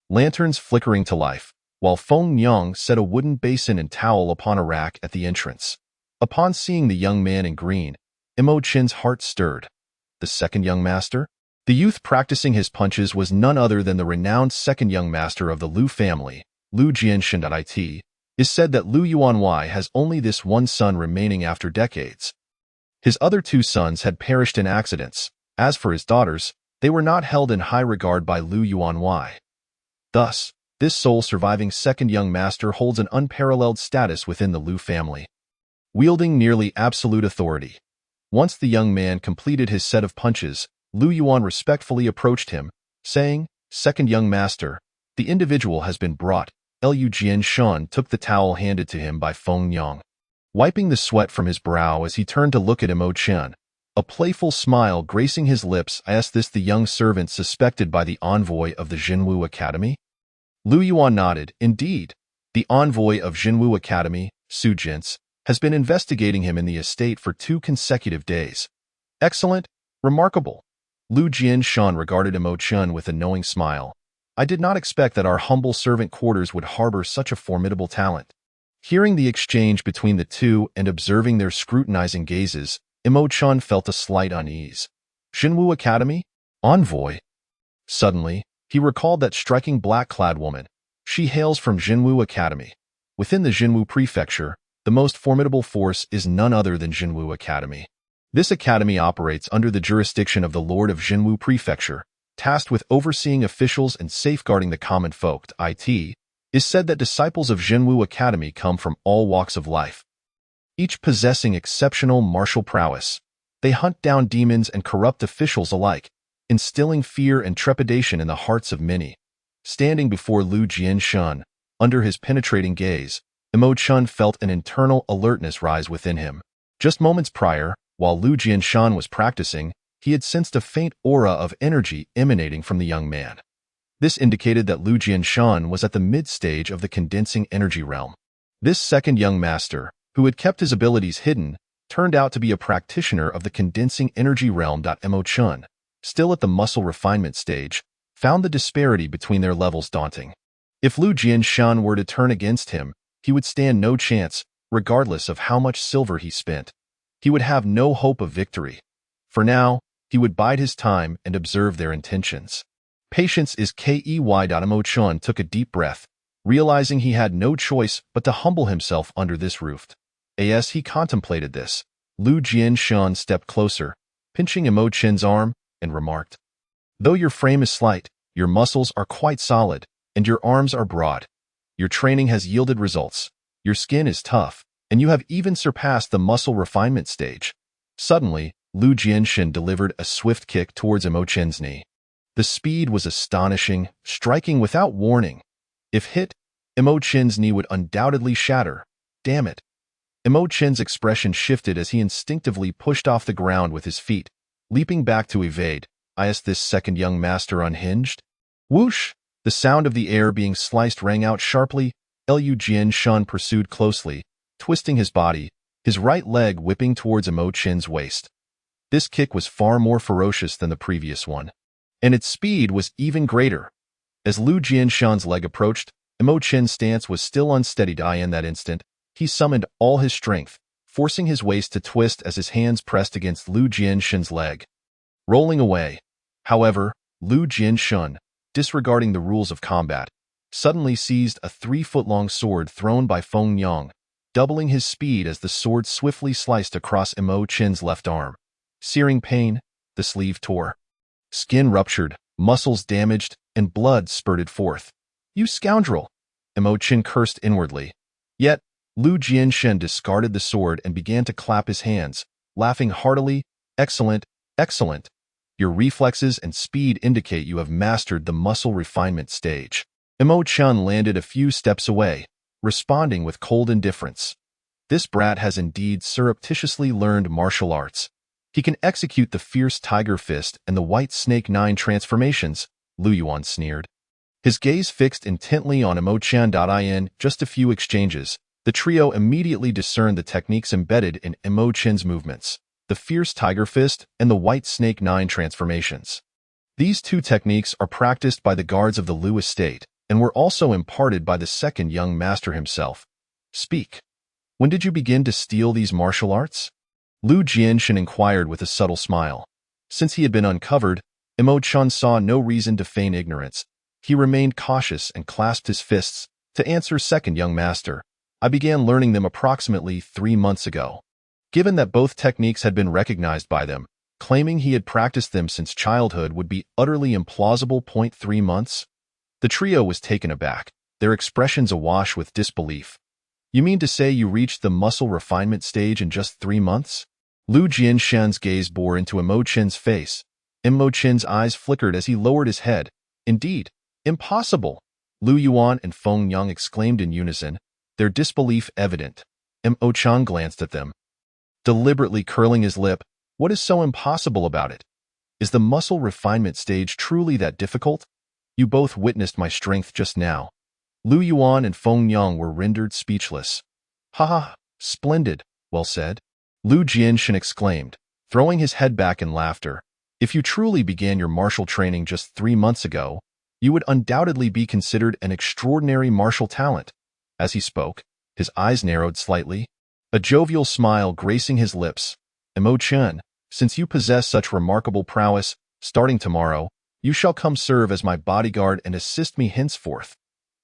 lanterns flickering to life, while Feng Yang set a wooden basin and towel upon a rack at the entrance. Upon seeing the young man in green, Mo Chin's heart stirred. The second young master? The youth practicing his punches was none other than the renowned second young master of the Liu family, Lu Jianshan. It is said that Lu Yuanwei has only this one son remaining after decades. His other two sons had perished in accidents. As for his daughters, they were not held in high regard by Lu Yuanwei. Thus, this sole surviving second young master holds an unparalleled status within the Liu family, wielding nearly absolute authority. Once the young man completed his set of punches, Lu Yuan respectfully approached him, saying, "Second young master, the individual has been brought." Lu Jianshan took the towel handed to him by Feng Yang, wiping the sweat from his brow as he turned to look at Mo Chen. A playful smile gracing his lips. "Is this the young servant suspected by the envoy of the Jinwu Academy?" Lu Yuan nodded. "Indeed, the envoy of Jinwu Academy, Su Jins, has been investigating him in the estate for 2 consecutive days." "Excellent, remarkable." Lu Jianshan regarded Mo Chen with a knowing smile. "I did not expect that our humble servant quarters would harbor such a formidable talent." Hearing the exchange between the two and observing their scrutinizing gazes, Mo Chen felt a slight unease. Jinwu Academy? Envoy? Suddenly, he recalled that striking black-clad woman. She hails from Jinwu Academy. Within the Jinwu Prefecture, the most formidable force is none other than Jinwu Academy. This academy operates under the jurisdiction of the Lord of Jinwu Prefecture, tasked with overseeing officials and safeguarding the common folk. It is said that disciples of Jinwu Academy come from all walks of life, each possessing exceptional martial prowess. They hunt down demons and corrupt officials alike, instilling fear and trepidation in the hearts of many. Standing before Lu Jianshan, under his penetrating gaze, Mo Chen felt an internal alertness rise within him. Just moments prior, while Lu Jianshan was practicing, he had sensed a faint aura of energy emanating from the young man. This indicated that Lu Jianshan was at the mid-stage of the condensing energy realm. This second young master, who had kept his abilities hidden, turned out to be a practitioner of the condensing energy realm. Mo Chen, still at the muscle refinement stage, found the disparity between their levels daunting. If Lu Jianshan were to turn against him, he would stand no chance, regardless of how much silver he spent. He would have no hope of victory. For now, he would bide his time and observe their intentions. Patience is key. Mo Chen took a deep breath, realizing he had no choice but to humble himself under this roof. As he contemplated this, Lu Jianshan stepped closer, pinching Mo Chen's arm, and remarked, "Though your frame is slight, your muscles are quite solid, and your arms are broad. Your training has yielded results. Your skin is tough, and you have even surpassed the muscle refinement stage." Suddenly, Lu Jianshan delivered a swift kick towards Mo Chen's knee. The speed was astonishing, striking without warning. If hit, Mo Chen's knee would undoubtedly shatter. Damn it. Mo Chen's expression shifted as he instinctively pushed off the ground with his feet, leaping back to evade. Is this second young master unhinged? Whoosh! The sound of the air being sliced rang out sharply. Lu Jianshan pursued closely, twisting his body, his right leg whipping towards Mo Chen's waist. This kick was far more ferocious than the previous one, and its speed was even greater. As Lu Jianshan's leg approached, Mo Chen's stance was still unsteady. In that instant, he summoned all his strength, forcing his waist to twist as his hands pressed against Lu Jianshan's leg. Rolling away. However, Lu Jianshan, disregarding the rules of combat, suddenly seized a 3-foot-long sword thrown by Feng Yang, doubling his speed as the sword swiftly sliced across Mo Chen's left arm. Searing pain, the sleeve tore. Skin ruptured, muscles damaged, and blood spurted forth. "You scoundrel!" Mo Chen cursed inwardly. Yet, Lu Jianshan discarded the sword and began to clap his hands, laughing heartily. "Excellent, excellent. Your reflexes and speed indicate you have mastered the muscle refinement stage." Mo Chen landed a few steps away, responding with cold indifference. This brat has indeed surreptitiously learned martial arts. He can execute the fierce tiger fist and the white snake 9 transformations, Lu Yuan sneered. His gaze fixed intently on Imo-chan. Just a few exchanges, the trio immediately discerned the techniques embedded in Imo-chan's movements, the fierce tiger fist and the white snake 9 transformations. These two techniques are practiced by the guards of the Lu estate and were also imparted by the second young master himself. Speak. When did you begin to steal these martial arts? Lu Jianshan inquired with a subtle smile. Since he had been uncovered, Imo-chan saw no reason to feign ignorance. He remained cautious and clasped his fists. To answer second young master, I began learning them approximately 3 months ago. Given that both techniques had been recognized by them, claiming he had practiced them since childhood would be utterly implausible. 3 months? The trio was taken aback, their expressions awash with disbelief. You mean to say you reached the muscle refinement stage in just 3 months? Lu Jianshan's gaze bore into Imo-chen's face. Imo-chen's eyes flickered as he lowered his head. Indeed, impossible! Lu Yuan and Feng Yang exclaimed in unison, their disbelief evident. Imo-chan glanced at them, deliberately curling his lip. What is so impossible about it? Is the muscle refinement stage truly that difficult? You both witnessed my strength just now. Lu Yuan and Feng Yang were rendered speechless. Ha ha, splendid, well said. Lu Jianshan exclaimed, throwing his head back in laughter. If you truly began your martial training just 3 months ago, you would undoubtedly be considered an extraordinary martial talent. As he spoke, his eyes narrowed slightly, a jovial smile gracing his lips. Imo-chan, since you possess such remarkable prowess, starting tomorrow, you shall come serve as my bodyguard and assist me henceforth.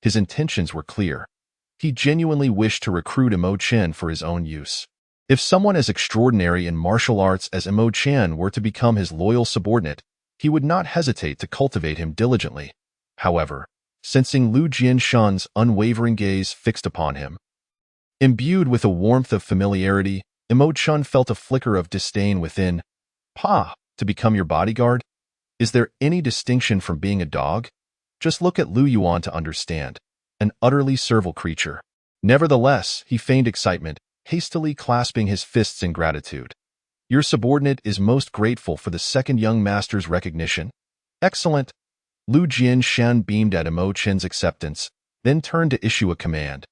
His intentions were clear. He genuinely wished to recruit Imo-chan for his own use. If someone as extraordinary in martial arts as Imo-chan were to become his loyal subordinate, he would not hesitate to cultivate him diligently. However, sensing Lu Jianshan's unwavering gaze fixed upon him, imbued with a warmth of familiarity, Imo-chan felt a flicker of disdain within. Pa, to become your bodyguard? Is there any distinction from being a dog? Just look at Lu Yuan to understand. An utterly servile creature. Nevertheless, he feigned excitement, hastily clasping his fists in gratitude. Your subordinate is most grateful for the second young master's recognition. Excellent. Lu Jianshan beamed at Imo-chen's acceptance, then turned to issue a command.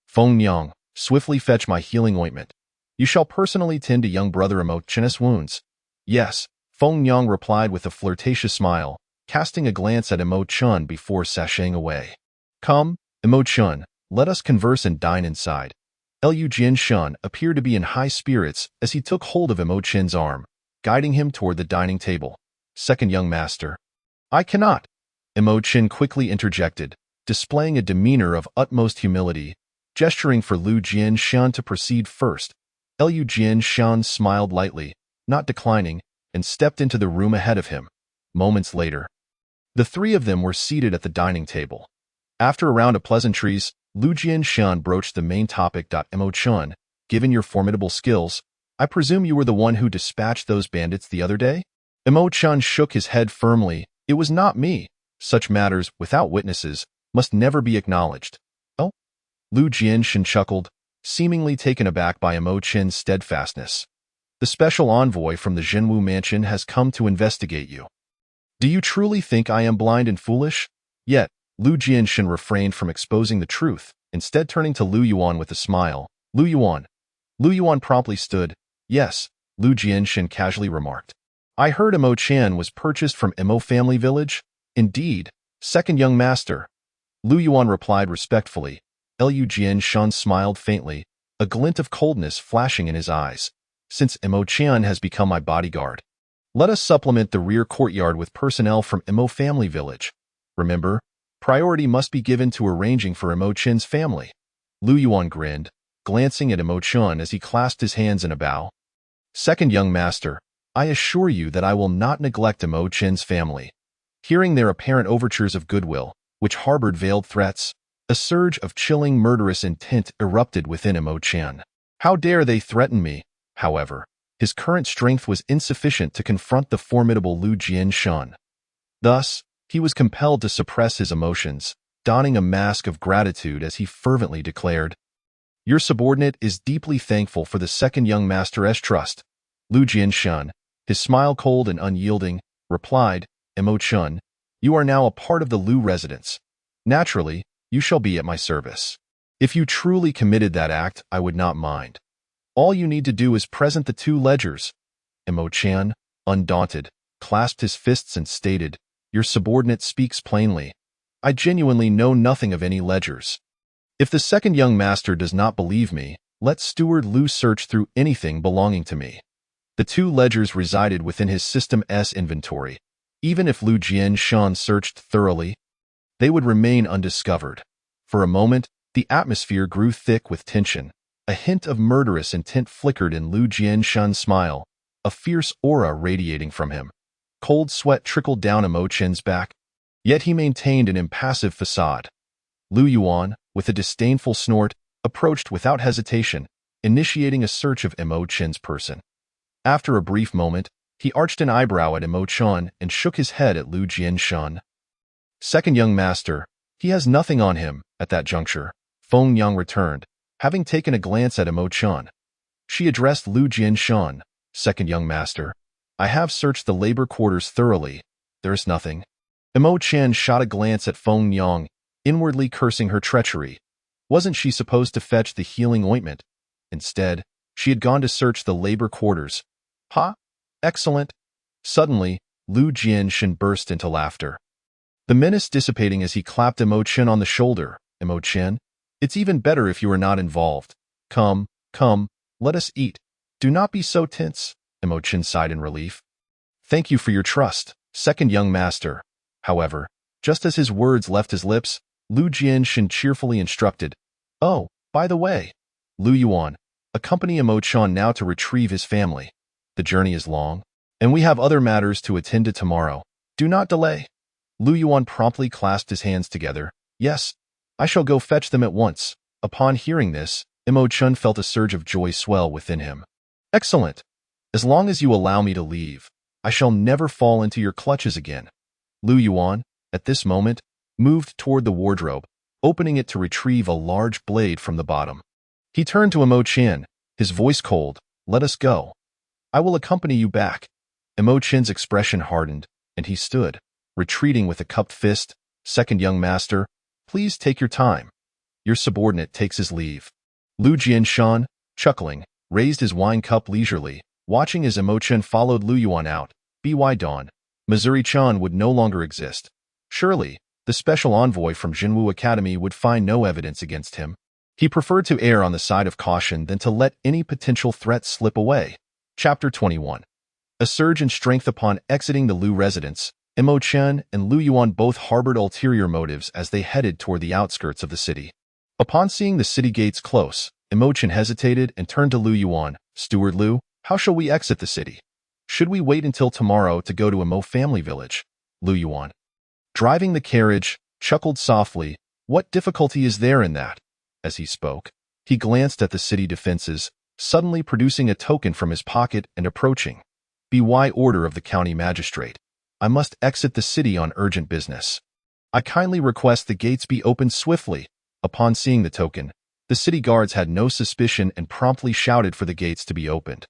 Feng Yang, swiftly fetch my healing ointment. You shall personally tend to young brother Imo-chen's wounds. Yes, Feng Yang replied with a flirtatious smile, casting a glance at Imo-chan before sashaying away. Come, Imo-chan, let us converse and dine inside. Lu Jianshan appeared to be in high spirits as he took hold of Imo-chen's arm, guiding him toward the dining table. Second young master. I cannot. Imo-chen quickly interjected, displaying a demeanor of utmost humility, gesturing for Lu Jianshan to proceed first. Lu Jianshan smiled lightly, not declining, and stepped into the room ahead of him. Moments later, the three of them were seated at the dining table. After a round of pleasantries, Lu Jianshan broached the main topic. Imo-chan, given your formidable skills, I presume you were the one who dispatched those bandits the other day? Imo-chan shook his head firmly. It was not me. Such matters, without witnesses, must never be acknowledged. Oh? Lu Jianshan chuckled, seemingly taken aback by Imo-chen's steadfastness. The special envoy from the Zhenwu mansion has come to investigate you. Do you truly think I am blind and foolish? Yet, Lu Jianshan refrained from exposing the truth, instead turning to Lu Yuan with a smile. Lu Yuan. Lu Yuan promptly stood. Yes, Lu Jianshan casually remarked. I heard Imo-chan was purchased from Imo family village. Indeed, second young master. Lu Yuan replied respectfully. Lu Jianshan smiled faintly, a glint of coldness flashing in his eyes. Since Imo-chan has become my bodyguard, let us supplement the rear courtyard with personnel from Imo family village. Remember, priority must be given to arranging for Imo-chen's family. Lu Yuan grinned, glancing at Imo-chan as he clasped his hands in a bow. Second young master, I assure you that I will not neglect Imo-chen's family. Hearing their apparent overtures of goodwill, which harbored veiled threats, a surge of chilling murderous intent erupted within Imo-chan. How dare they threaten me? However, his current strength was insufficient to confront the formidable Lu Jianshan. Thus, he was compelled to suppress his emotions, donning a mask of gratitude as he fervently declared, Your subordinate is deeply thankful for the second young master's trust. Lu Jianshan, his smile cold and unyielding, replied, Mo Chun, you are now a part of the Lu residence. Naturally, you shall be at my service. If you truly committed that act, I would not mind. All you need to do is present the 2 ledgers. Mo Chan, undaunted, clasped his fists and stated, your subordinate speaks plainly. I genuinely know nothing of any ledgers. If the second young master does not believe me, let Steward Lu search through anything belonging to me. The 2 ledgers resided within his system's inventory. Even if Lu Jianshan searched thoroughly, they would remain undiscovered. For a moment, the atmosphere grew thick with tension. A hint of murderous intent flickered in Lu Jianshan's smile, a fierce aura radiating from him. Cold sweat trickled down Mo Chen's back, yet he maintained an impassive facade. Lu Yuan, with a disdainful snort, approached without hesitation, initiating a search of Mo Chen's person. After a brief moment, he arched an eyebrow at Mo Chen and shook his head at Lu Jianshan. Second young master, he has nothing on him. At that juncture, Feng Yang returned, having taken a glance at Mo Chen. She addressed Lu Jianshan, second young master. I have searched the labor quarters thoroughly. There is nothing. Mo Chen shot a glance at Feng Yang, inwardly cursing her treachery. Wasn't she supposed to fetch the healing ointment? Instead, she had gone to search the labor quarters. Ha! Excellent! Suddenly, Lu Jianshan burst into laughter. The menace dissipating as he clapped Mo Chen on the shoulder. Mo Chen, it's even better if you are not involved. Come, let us eat. Do not be so tense. Mo Chen sighed in relief. Thank you for your trust, second young master. However, just as his words left his lips, Lu Jianshan cheerfully instructed, oh, by the way, Lu Yuan, accompany Mo Chen now to retrieve his family. The journey is long, and we have other matters to attend to tomorrow. Do not delay. Lu Yuan promptly clasped his hands together. Yes, I shall go fetch them at once. Upon hearing this, Mo Chen felt a surge of joy swell within him. Excellent. As long as you allow me to leave, I shall never fall into your clutches again. Lu Yuan, at this moment, moved toward the wardrobe, opening it to retrieve a large blade from the bottom. He turned to Mo Chen, his voice cold. Let us go. I will accompany you back. Mo Chen's expression hardened, and he stood, retreating with a cupped fist. Second young master, please take your time. Your subordinate takes his leave. Lu Jianshan, chuckling, raised his wine cup leisurely, watching as Mo Chen followed Lu Yuan out. By dawn, Missouri-chan would no longer exist. Surely, the special envoy from Jinwu Academy would find no evidence against him. He preferred to err on the side of caution than to let any potential threat slip away. Chapter 21. A surge in strength upon exiting the Lu residence. Mo Chen and Lu Yuan both harbored ulterior motives as they headed toward the outskirts of the city. Upon seeing the city gates close, Mo Chen hesitated and turned to Lu Yuan. Steward Lu, how shall we exit the city? Should we wait until tomorrow to go to a Mo family village? Lu Yuan, driving the carriage, chuckled softly. What difficulty is there in that? As he spoke, he glanced at the city defenses, suddenly producing a token from his pocket and approaching. By order of the county magistrate, I must exit the city on urgent business. I kindly request the gates be opened swiftly. Upon seeing the token, the city guards had no suspicion and promptly shouted for the gates to be opened.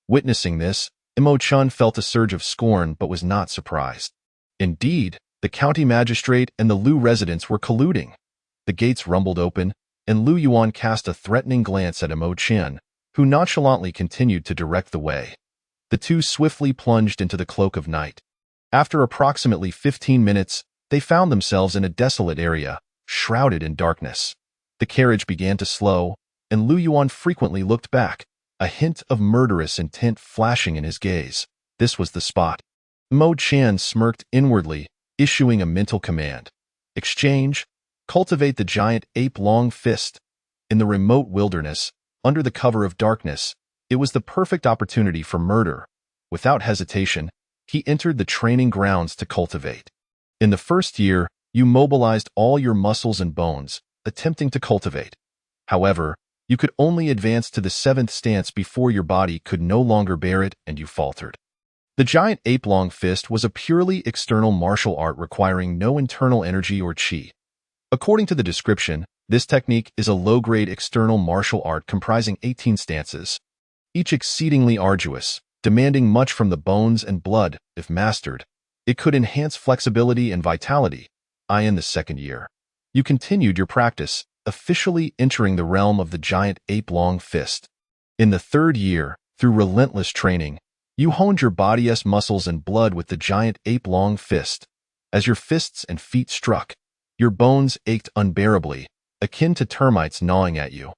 Witnessing this, Mo Chen felt a surge of scorn but was not surprised. Indeed, the county magistrate and the Lu residents were colluding. The gates rumbled open, and Lu Yuan cast a threatening glance at Mo Chen, who nonchalantly continued to direct the way. The two swiftly plunged into the cloak of night. After approximately 15 minutes, they found themselves in a desolate area, shrouded in darkness. The carriage began to slow, and Lu Yuan frequently looked back, a hint of murderous intent flashing in his gaze. This was the spot. Mo Chen smirked inwardly, issuing a mental command. Exchange. Cultivate the giant ape-long fist. In the remote wilderness, under the cover of darkness, it was the perfect opportunity for murder. Without hesitation, he entered the training grounds to cultivate. In the first year, you mobilized all your muscles and bones, attempting to cultivate. However, you could only advance to the 7th stance before your body could no longer bear it and you faltered. The giant ape-long fist was a purely external martial art requiring no internal energy or chi. According to the description, This technique is a low-grade external martial art comprising 18 stances, each exceedingly arduous, demanding much from the bones and blood. If mastered, it could enhance flexibility and vitality. In the second year, you continued your practice, officially entering the realm of the giant ape-long fist. In the third year, through relentless training, you honed your body's muscles and blood with the giant ape-long fist. As your fists and feet struck, your bones ached unbearably, akin to termites gnawing at you.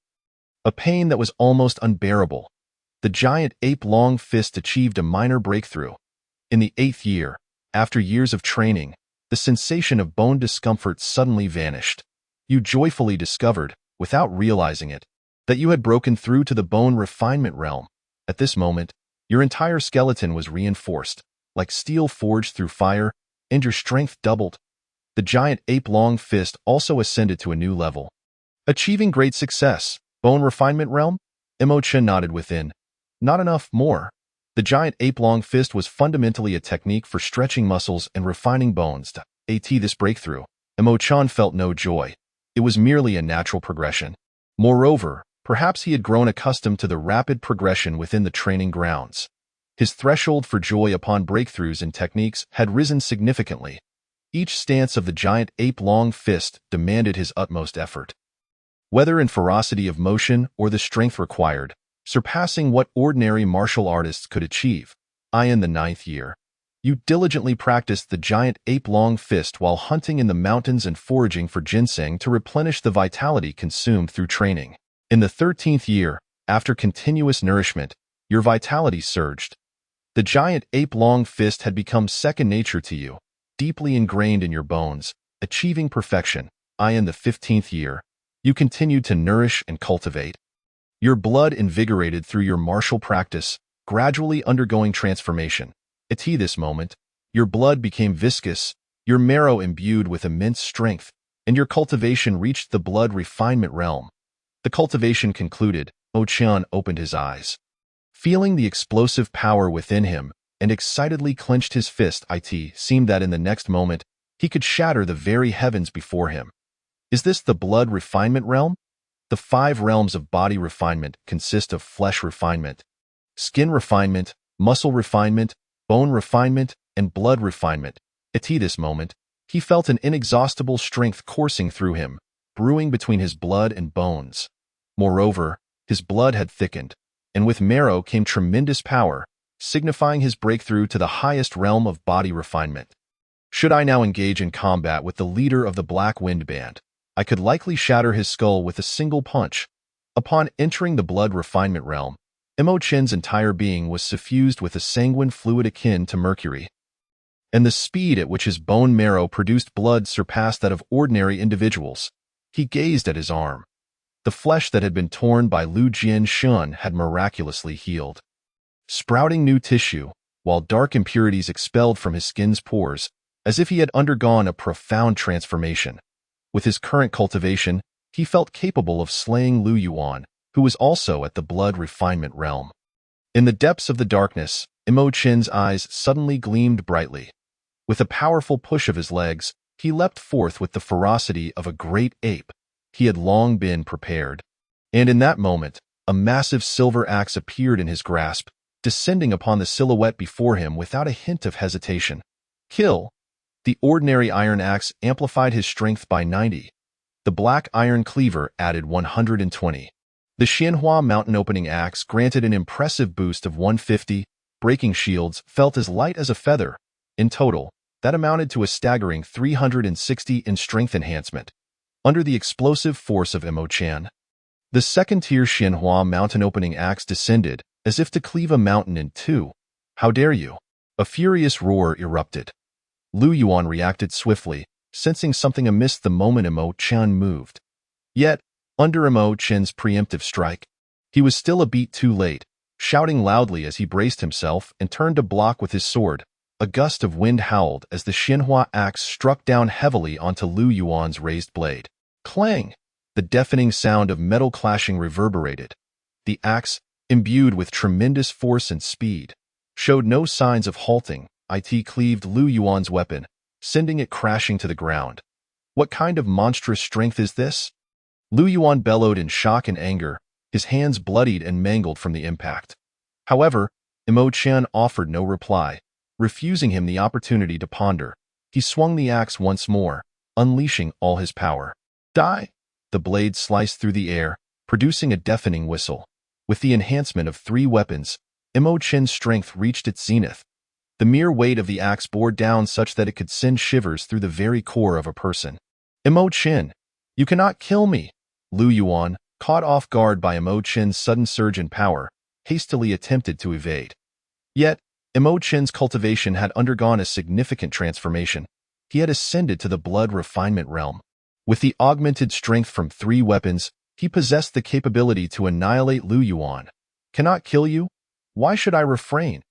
A pain that was almost unbearable. The giant ape-long fist achieved a minor breakthrough. In the 8th year, after years of training, the sensation of bone discomfort suddenly vanished. You joyfully discovered, without realizing it, that you had broken through to the bone refinement realm. At this moment, your entire skeleton was reinforced, like steel forged through fire, and your strength doubled. The giant ape-long fist also ascended to a new level. Achieving great success. Bone refinement realm? Imo-chan nodded within. Not enough more. The giant ape-long fist was fundamentally a technique for stretching muscles and refining bones. This breakthrough, Imo-chan felt no joy. It was merely a natural progression. Moreover, perhaps he had grown accustomed to the rapid progression within the training grounds. His threshold for joy upon breakthroughs in techniques had risen significantly. Each stance of the giant ape-long fist demanded his utmost effort. Whether in ferocity of motion or the strength required, surpassing what ordinary martial artists could achieve. In the 9th year, you diligently practiced the giant ape-long fist while hunting in the mountains and foraging for ginseng to replenish the vitality consumed through training. In the 13th year, after continuous nourishment, your vitality surged. The giant ape-long fist had become second nature to you, deeply ingrained in your bones, achieving perfection. In the 15th year, you continued to nourish and cultivate. Your blood invigorated through your martial practice, gradually undergoing transformation. At this moment, your blood became viscous, your marrow imbued with immense strength, and your cultivation reached the blood refinement realm. The cultivation concluded, Imo-chan opened his eyes. Feeling the explosive power within him, and excitedly clenched his fist. It seemed that in the next moment, he could shatter the very heavens before him. Is this the blood refinement realm? The 5 realms of body refinement consist of flesh refinement, skin refinement, muscle refinement, bone refinement, and blood refinement. At this moment, he felt an inexhaustible strength coursing through him, brewing between his blood and bones. Moreover, his blood had thickened, and with marrow came tremendous power, signifying his breakthrough to the highest realm of body refinement. Should I now engage in combat with the leader of the Black Wind Band, I could likely shatter his skull with a single punch. Upon entering the blood refinement realm, Imo-chan's entire being was suffused with a sanguine fluid akin to mercury, and the speed at which his bone marrow produced blood surpassed that of ordinary individuals. He gazed at his arm. The flesh that had been torn by Lu Jianxun had miraculously healed, sprouting new tissue, while dark impurities expelled from his skin's pores, as if he had undergone a profound transformation. With his current cultivation, he felt capable of slaying Lu Yuan, who was also at the blood refinement realm. In the depths of the darkness, Imo-chan's eyes suddenly gleamed brightly. With a powerful push of his legs, he leapt forth with the ferocity of a great ape. He had long been prepared. And in that moment, a massive silver axe appeared in his grasp, descending upon the silhouette before him without a hint of hesitation. Kill! The ordinary iron axe amplified his strength by 90. The black iron cleaver added 120. The Xianhua mountain opening axe granted an impressive boost of 150. Breaking shields felt as light as a feather. In total, that amounted to a staggering 360 in strength enhancement. Under the explosive force of Imo-chan, the second-tier Xianhua mountain opening axe descended, as if to cleave a mountain in two. How dare you! A furious roar erupted. Lu Yuan reacted swiftly, sensing something amiss the moment Imo-chan moved. Yet, under Imo-chan's preemptive strike, he was still a beat too late, shouting loudly as he braced himself and turned to block with his sword. A gust of wind howled as the Xianhua axe struck down heavily onto Lu Yuan's raised blade. Clang! The deafening sound of metal clashing reverberated. The axe, imbued with tremendous force and speed, showed no signs of halting. It cleaved Lu Yuan's weapon, sending it crashing to the ground. What kind of monstrous strength is this? Lu Yuan bellowed in shock and anger, his hands bloodied and mangled from the impact. However, Imo Chen offered no reply, refusing him the opportunity to ponder. He swung the axe once more, unleashing all his power. Die! The blade sliced through the air, producing a deafening whistle. With the enhancement of 3 weapons, Imo Chen's strength reached its zenith. The mere weight of the axe bore down such that it could send shivers through the very core of a person. Imo Chen, you cannot kill me! Lu Yuan, caught off guard by Imo Chen's sudden surge in power, hastily attempted to evade. Yet, Imo Chen's cultivation had undergone a significant transformation. He had ascended to the blood refinement realm. With the augmented strength from 3 weapons, he possessed the capability to annihilate Lu Yuan. Cannot kill you? Why should I refrain?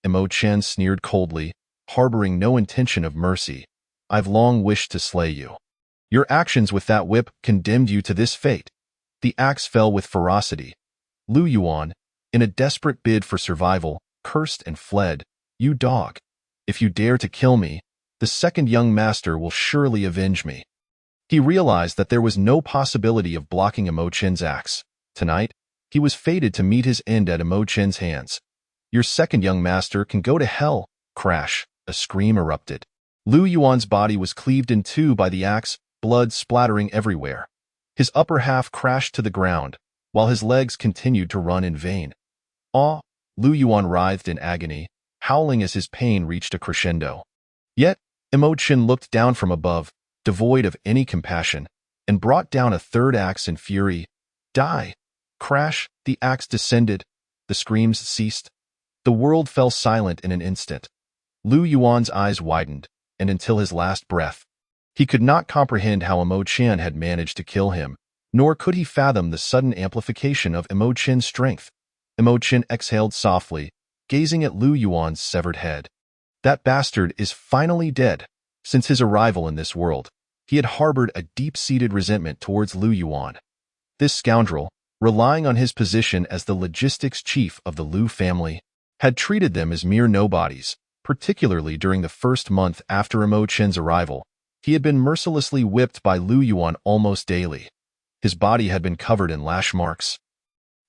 Imo Chen sneered coldly, harboring no intention of mercy. I've long wished to slay you. Your actions with that whip condemned you to this fate. The axe fell with ferocity. Lu Yuan, in a desperate bid for survival, cursed and fled. You dog! If you dare to kill me, the second young master will surely avenge me. He realized that there was no possibility of blocking Imo Chen's axe. Tonight, he was fated to meet his end at Imo Chen's hands. Your second young master can go to hell. Crash! A scream erupted. Lu Yuan's body was cleaved in 2 by the axe, blood splattering everywhere. His upper half crashed to the ground, while his legs continued to run in vain. Ah! Lu Yuan writhed in agony, howling as his pain reached a crescendo. Yet, Imo Chen looked down from above, devoid of any compassion, and brought down a 3rd axe in fury. Die! Crash! The axe descended. The screams ceased. The world fell silent in an instant. Lu Yuan's eyes widened, and until his last breath, he could not comprehend how Imo Chen had managed to kill him, nor could he fathom the sudden amplification of Imo Chen's strength. Imo Chen exhaled softly, gazing at Lu Yuan's severed head. That bastard is finally dead. Since his arrival in this world, he had harbored a deep-seated resentment towards Lu Yuan. This scoundrel, relying on his position as the logistics chief of the Lu family, had treated them as mere nobodies. Particularly during the first month after Imo Chen's arrival, he had been mercilessly whipped by Lu Yuan almost daily. His body had been covered in lash marks,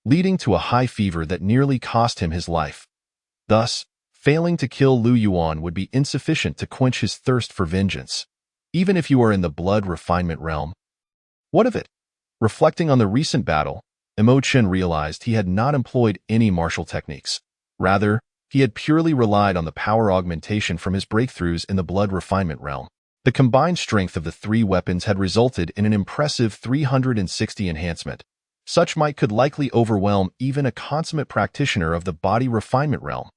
leading to a high fever that nearly cost him his life. Thus, failing to kill Lu Yuan would be insufficient to quench his thirst for vengeance, even if you are in the blood refinement realm. What of it? Reflecting on the recent battle, Imo Chen realized he had not employed any martial techniques. Rather, he had purely relied on the power augmentation from his breakthroughs in the blood refinement realm. The combined strength of the 3 weapons had resulted in an impressive 360 enhancement. Such might could likely overwhelm even a consummate practitioner of the body refinement realm.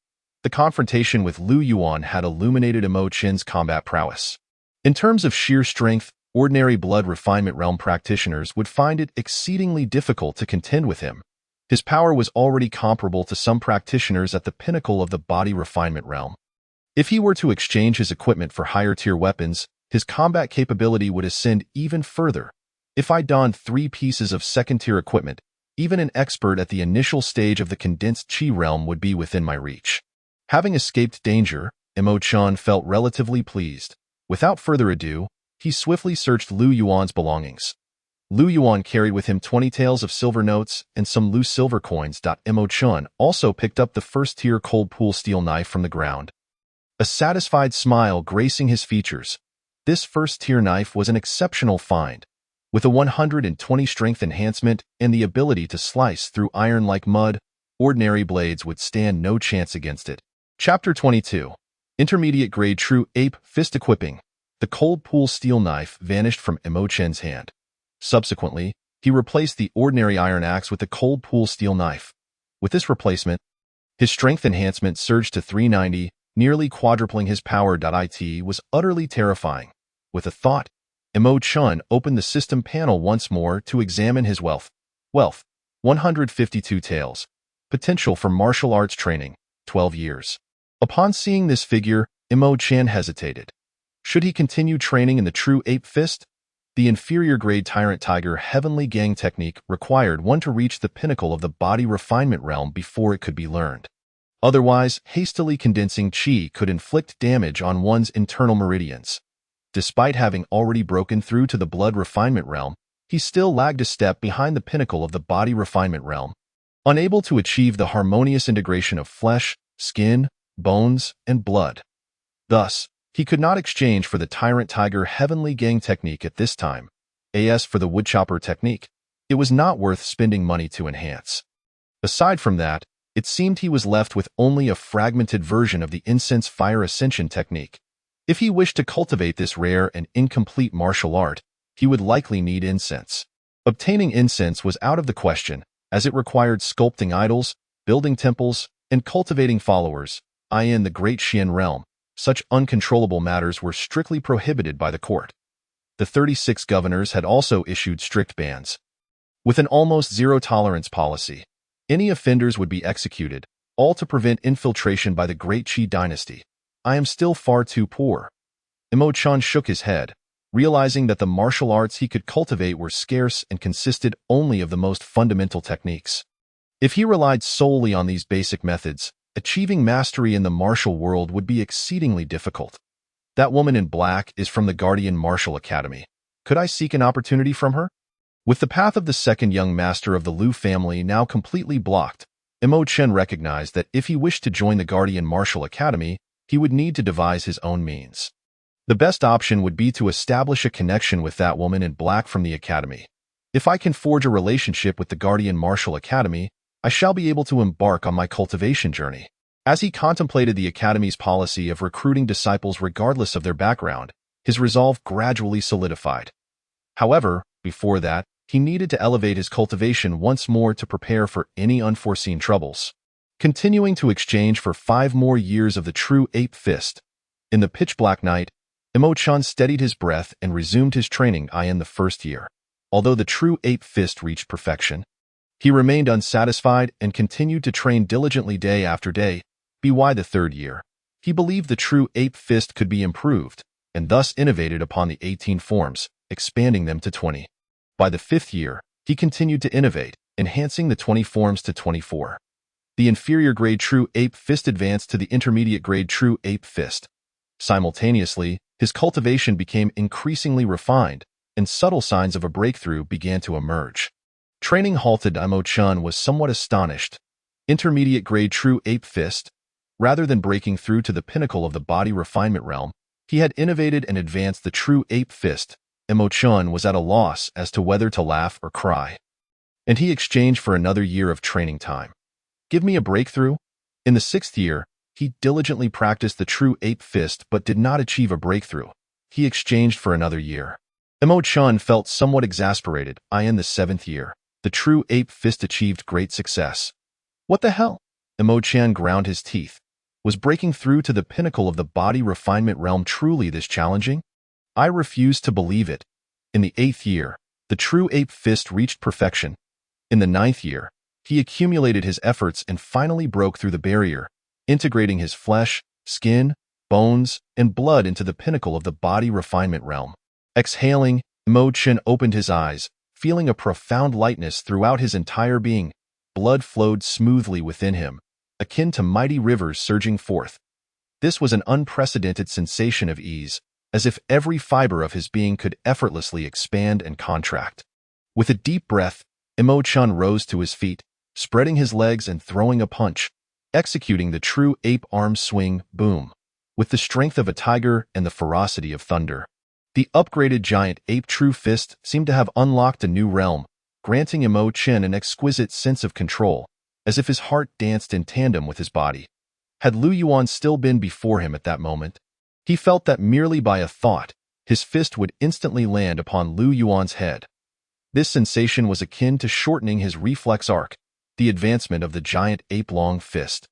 The confrontation with Lu Yuan had illuminated Imo Chen's combat prowess. In terms of sheer strength, ordinary blood refinement realm practitioners would find it exceedingly difficult to contend with him. His power was already comparable to some practitioners at the pinnacle of the body refinement realm. If he were to exchange his equipment for higher-tier weapons, his combat capability would ascend even further. If I donned 3 pieces of second-tier equipment, even an expert at the initial stage of the condensed chi realm would be within my reach. Having escaped danger, Imo Chen felt relatively pleased. Without further ado, he swiftly searched Lu Yuan's belongings. Lu Yuan carried with him 20 taels of silver notes and some loose silver coins. Imo Chen also picked up the first-tier cold pool steel knife from the ground. A satisfied smile gracing his features. This first-tier knife was an exceptional find. With a 120 strength enhancement and the ability to slice through iron like mud, ordinary blades would stand no chance against it. Chapter 22. Intermediate Grade True Ape Fist Equipping. The cold pool steel knife vanished from Imo Chen's hand. Subsequently, he replaced the ordinary iron axe with the cold pool steel knife. With this replacement, his strength enhancement surged to 390, nearly quadrupling his power. It was utterly terrifying. With a thought, Imo Chen opened the system panel once more to examine his wealth. 152 taels. Potential for martial arts training, 12 years. Upon seeing this figure, Imo Chen hesitated. Should he continue training in the true ape fist? The inferior grade Tyrant Tiger Heavenly Gang technique required one to reach the pinnacle of the body refinement realm before it could be learned. Otherwise, hastily condensing chi could inflict damage on one's internal meridians. Despite having already broken through to the blood refinement realm, he still lagged a step behind the pinnacle of the body refinement realm, unable to achieve the harmonious integration of flesh, skin, bones, and blood. Thus, he could not exchange for the Tyrant Tiger Heavenly Gang technique at this time, as for the Woodchopper technique. It was not worth spending money to enhance. Aside from that, it seemed he was left with only a fragmented version of the Incense Fire Ascension technique. If he wished to cultivate this rare and incomplete martial art, he would likely need incense. Obtaining incense was out of the question, as it required sculpting idols, building temples, and cultivating followers, in the Great Xuan realm. Such uncontrollable matters were strictly prohibited by the court. The 36 governors had also issued strict bans. With an almost zero-tolerance policy, any offenders would be executed, all to prevent infiltration by the Great Xuan Dynasty. I am still far too poor. Imo-chan shook his head, realizing that the martial arts he could cultivate were scarce and consisted only of the most fundamental techniques. If he relied solely on these basic methods, achieving mastery in the martial world would be exceedingly difficult. That woman in black is from the Guardian Martial Academy. Could I seek an opportunity from her? With the path of the second young master of the Liu family now completely blocked, Imo-chen recognized that if he wished to join the Guardian Martial Academy, he would need to devise his own means. The best option would be to establish a connection with that woman in black from the academy. If I can forge a relationship with the Guardian Martial Academy, I shall be able to embark on my cultivation journey. As he contemplated the academy's policy of recruiting disciples regardless of their background, his resolve gradually solidified. However, before that, he needed to elevate his cultivation once more to prepare for any unforeseen troubles. Continuing to exchange for 5 more years of the true Ape Fist. In the pitch-black night, Imo-chan steadied his breath and resumed his training in the first year. Although the true Ape Fist reached perfection, he remained unsatisfied and continued to train diligently day after day. By the 3rd year, he believed the true Ape Fist could be improved, and thus innovated upon the 18 forms, expanding them to 20. By the 5th year, he continued to innovate, enhancing the 20 forms to 24. The inferior grade True Ape Fist advanced to the intermediate grade True Ape Fist. Simultaneously, his cultivation became increasingly refined, and subtle signs of a breakthrough began to emerge. Training halted. Imo-chan was somewhat astonished. Intermediate grade True Ape Fist. Rather than breaking through to the pinnacle of the body refinement realm, he had innovated and advanced the True Ape Fist. Imo-chan was at a loss as to whether to laugh or cry. And he exchanged for another year of training time. Give me a breakthrough? In the 6th year, he diligently practiced the True Ape Fist but did not achieve a breakthrough. He exchanged for another year. Imo-chan felt somewhat exasperated. In the 7th year, the True Ape Fist achieved great success. What the hell? Imo-chan ground his teeth. Was breaking through to the pinnacle of the body refinement realm truly this challenging? I refused to believe it. In the 8th year, the True Ape Fist reached perfection. In the 9th year, he accumulated his efforts and finally broke through the barrier, integrating his flesh, skin, bones, and blood into the pinnacle of the body refinement realm. Exhaling, Imo-chan opened his eyes, feeling a profound lightness throughout his entire being. Blood flowed smoothly within him, akin to mighty rivers surging forth. This was an unprecedented sensation of ease, as if every fiber of his being could effortlessly expand and contract. With a deep breath, Imo-chan rose to his feet, spreading his legs and throwing a punch, executing the True Ape Arm Swing, boom, with the strength of a tiger and the ferocity of thunder. The upgraded Giant Ape True Fist seemed to have unlocked a new realm, granting Imo-chan an exquisite sense of control, as if his heart danced in tandem with his body. Had Liu Yuan still been before him at that moment, he felt that merely by a thought, his fist would instantly land upon Liu Yuan's head. This sensation was akin to shortening his reflex arc, the advancement of the giant ape-long fist.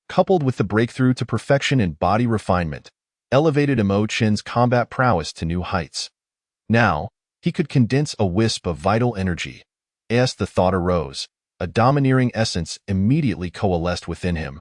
Coupled with the breakthrough to perfection in body refinement, elevated Imo-chan's combat prowess to new heights. Now, he could condense a wisp of vital energy. As the thought arose, a domineering essence immediately coalesced within him,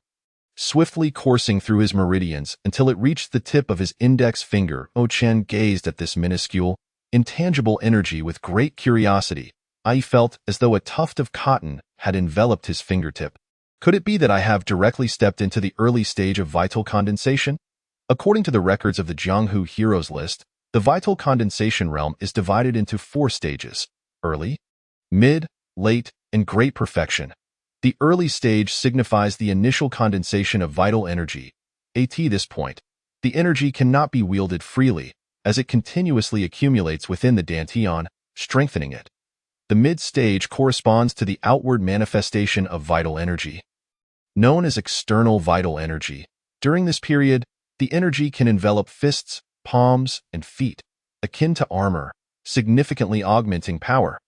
swiftly coursing through his meridians until it reached the tip of his index finger. Imo-chan gazed at this minuscule, intangible energy with great curiosity. I felt as though a tuft of cotton had enveloped his fingertip. Could it be that I have directly stepped into the early stage of vital condensation? According to the records of the Jianghu Heroes list, the vital condensation realm is divided into 4 stages. early, mid, late, and great perfection. The early stage signifies the initial condensation of vital energy. At this point, the energy cannot be wielded freely, as it continuously accumulates within the dantian, strengthening it. The mid-stage corresponds to the outward manifestation of vital energy, known as external vital energy. During this period, the energy can envelop fists, palms, and feet, akin to armor, significantly augmenting power.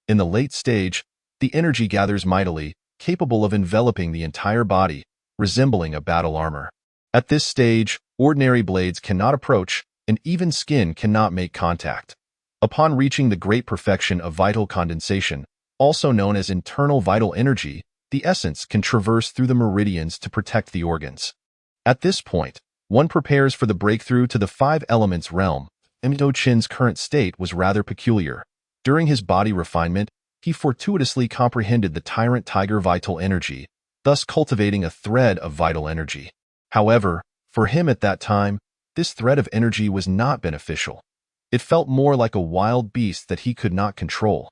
In the late stage, the energy gathers mightily, capable of enveloping the entire body, resembling a battle armor. At this stage, ordinary blades cannot approach, and even skin cannot make contact. Upon reaching the great perfection of vital condensation, also known as internal vital energy, the essence can traverse through the meridians to protect the organs. At this point, one prepares for the breakthrough to the five elements realm. Mo Chen's current state was rather peculiar. During his body refinement, he fortuitously comprehended the tyrant tiger vital energy, thus cultivating a thread of vital energy. However, for him at that time, this thread of energy was not beneficial. It felt more like a wild beast that he could not control.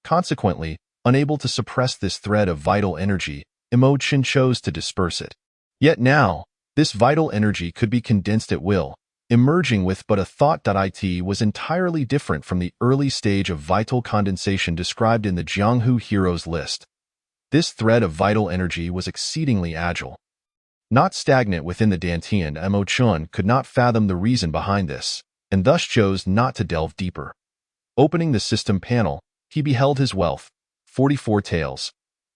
Consequently, unable to suppress this thread of vital energy, Mo Chen chose to disperse it. Yet now, this vital energy could be condensed at will, emerging with but a thought. It was entirely different from the early stage of vital condensation described in the Jianghu Heroes list. This thread of vital energy was exceedingly agile. Not stagnant within the dantian, Mo Chen could not fathom the reason behind this, and thus chose not to delve deeper. Opening the system panel, he beheld his wealth, 44 taels.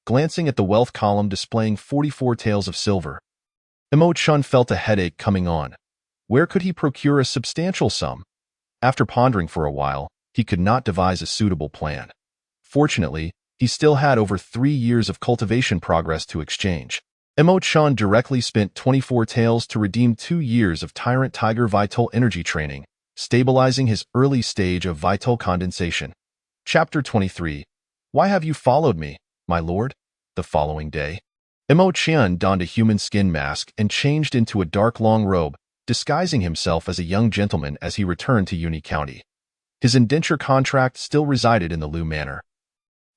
Glancing at the wealth column displaying 44 taels of silver, Mo Chen felt a headache coming on. Where could he procure a substantial sum? After pondering for a while, he could not devise a suitable plan. Fortunately, he still had over 3 years of cultivation progress to exchange. Mo Chen directly spent 24 taels to redeem 2 years of Tyrant Tiger Vital Energy training, stabilizing his early stage of vital condensation. Chapter 23. Why have you followed me, my lord? The following day, Mo Chen donned a human skin mask and changed into a dark long robe, disguising himself as a young gentleman as he returned to Uni County. His indenture contract still resided in the Lu Manor,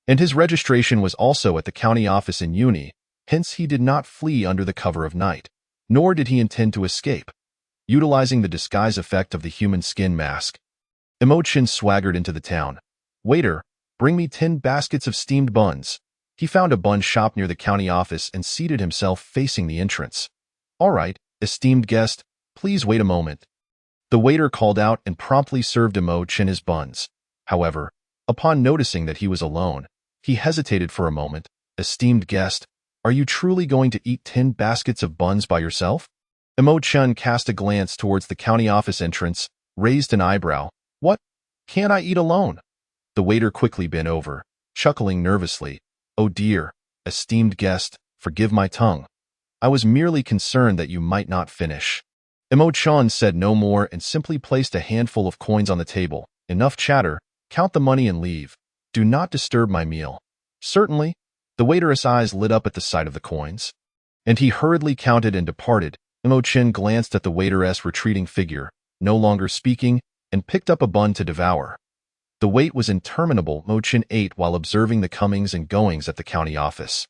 and his registration was also at the county office in Uni. Hence he did not flee under the cover of night, nor did he intend to escape. Utilizing the disguise effect of the human skin mask, Mo Chen swaggered into the town. Waiter, bring me 10 baskets of steamed buns. He found a bun shop near the county office and seated himself facing the entrance. All right, esteemed guest, please wait a moment. The waiter called out and promptly served Mo Chen his buns. However, upon noticing that he was alone, he hesitated for a moment. Esteemed guest, are you truly going to eat 10 baskets of buns by yourself? Mo Chen cast a glance towards the county office entrance, raised an eyebrow. What? Can't I eat alone? The waiter quickly bent over, chuckling nervously. Oh dear, esteemed guest, forgive my tongue. I was merely concerned that you might not finish. Mo Chen said no more and simply placed a handful of coins on the table. Enough chatter, count the money and leave. Do not disturb my meal. Certainly. The waiter's eyes lit up at the sight of the coins, and he hurriedly counted and departed. Mo Chen glanced at the waiter's retreating figure, no longer speaking, and picked up a bun to devour. The wait was interminable. Mo Chen ate while observing the comings and goings at the county office.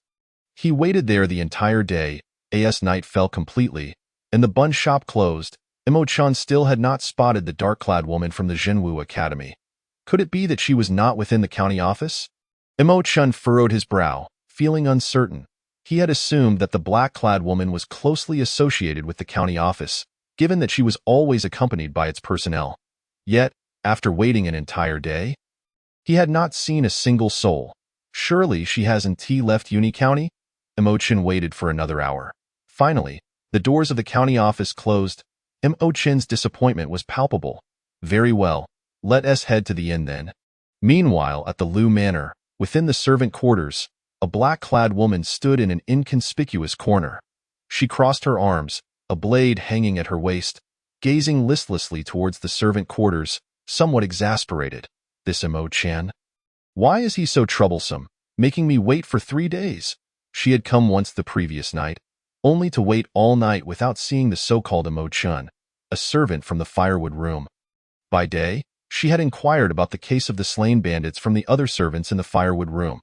He waited there the entire day. As night fell completely, and the bun shop closed, Mo Chen still had not spotted the dark-clad woman from the Zhenwu Academy. Could it be that she was not within the county office? Mo Chen furrowed his brow, feeling uncertain. He had assumed that the black-clad woman was closely associated with the county office, given that she was always accompanied by its personnel. Yet, after waiting an entire day, he had not seen a single soul. Surely she hasn't left Uni County? Mo Chen waited for another hour. Finally, the doors of the county office closed. Mo Chen's disappointment was palpable. Very well, let us head to the inn then. Meanwhile, at the Lu Manor, within the servant quarters, a black-clad woman stood in an inconspicuous corner. She crossed her arms, a blade hanging at her waist, gazing listlessly towards the servant quarters, somewhat exasperated. This Mo Chen? Why is he so troublesome, making me wait for 3 days? She had come once the previous night, only to wait all night without seeing the so-called Mo Chen, a servant from the firewood room. By day, She had inquired about the case of the slain bandits from the other servants in the firewood room.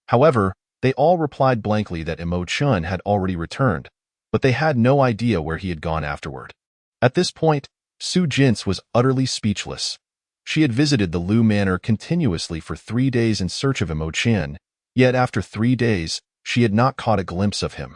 However, they all replied blankly that Imo Chun had already returned, but they had no idea where he had gone afterward. At this point, Su Jintz was utterly speechless. She had visited the Lu Manor continuously for 3 days in search of Imo Chun, yet after 3 days, she had not caught a glimpse of him.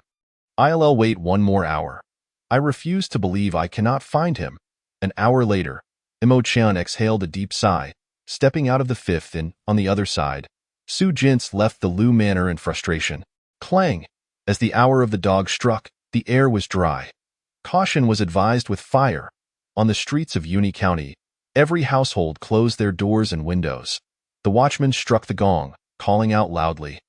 I'll wait 1 more hour. I refuse to believe I cannot find him. An hour later, Imo Chun exhaled a deep sigh, stepping out of the fifth and, on the other side, Su Jintz left the Lu Manor in frustration. Clang! As the hour of the dog struck, the air was dry. Caution was advised with fire. On the streets of Uni County, every household closed their doors and windows. The watchman struck the gong, calling out loudly.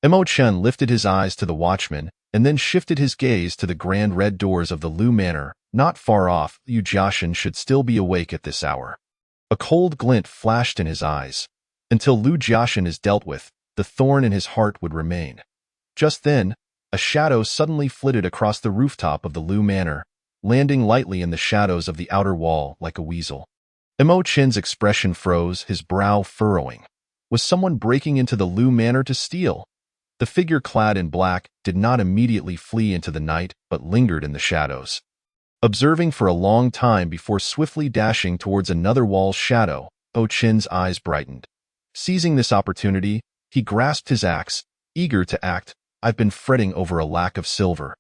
Imo Chun lifted his eyes to the watchman and then shifted his gaze to the grand red doors of the Lu Manor. Not far off, Yu Jiaxin should still be awake at this hour. A cold glint flashed in his eyes. Until Lu Jiaxin is dealt with, the thorn in his heart would remain. Just then, a shadow suddenly flitted across the rooftop of the Lu Manor, landing lightly in the shadows of the outer wall like a weasel. Imo Chun's expression froze, his brow furrowing. Was someone breaking into the Lu Manor to steal? The figure clad in black did not immediately flee into the night, but lingered in the shadows. Observing for a long time before swiftly dashing towards another wall's shadow, Imo Chun's eyes brightened. Seizing this opportunity, he grasped his axe, eager to act. I've been fretting over a lack of silver.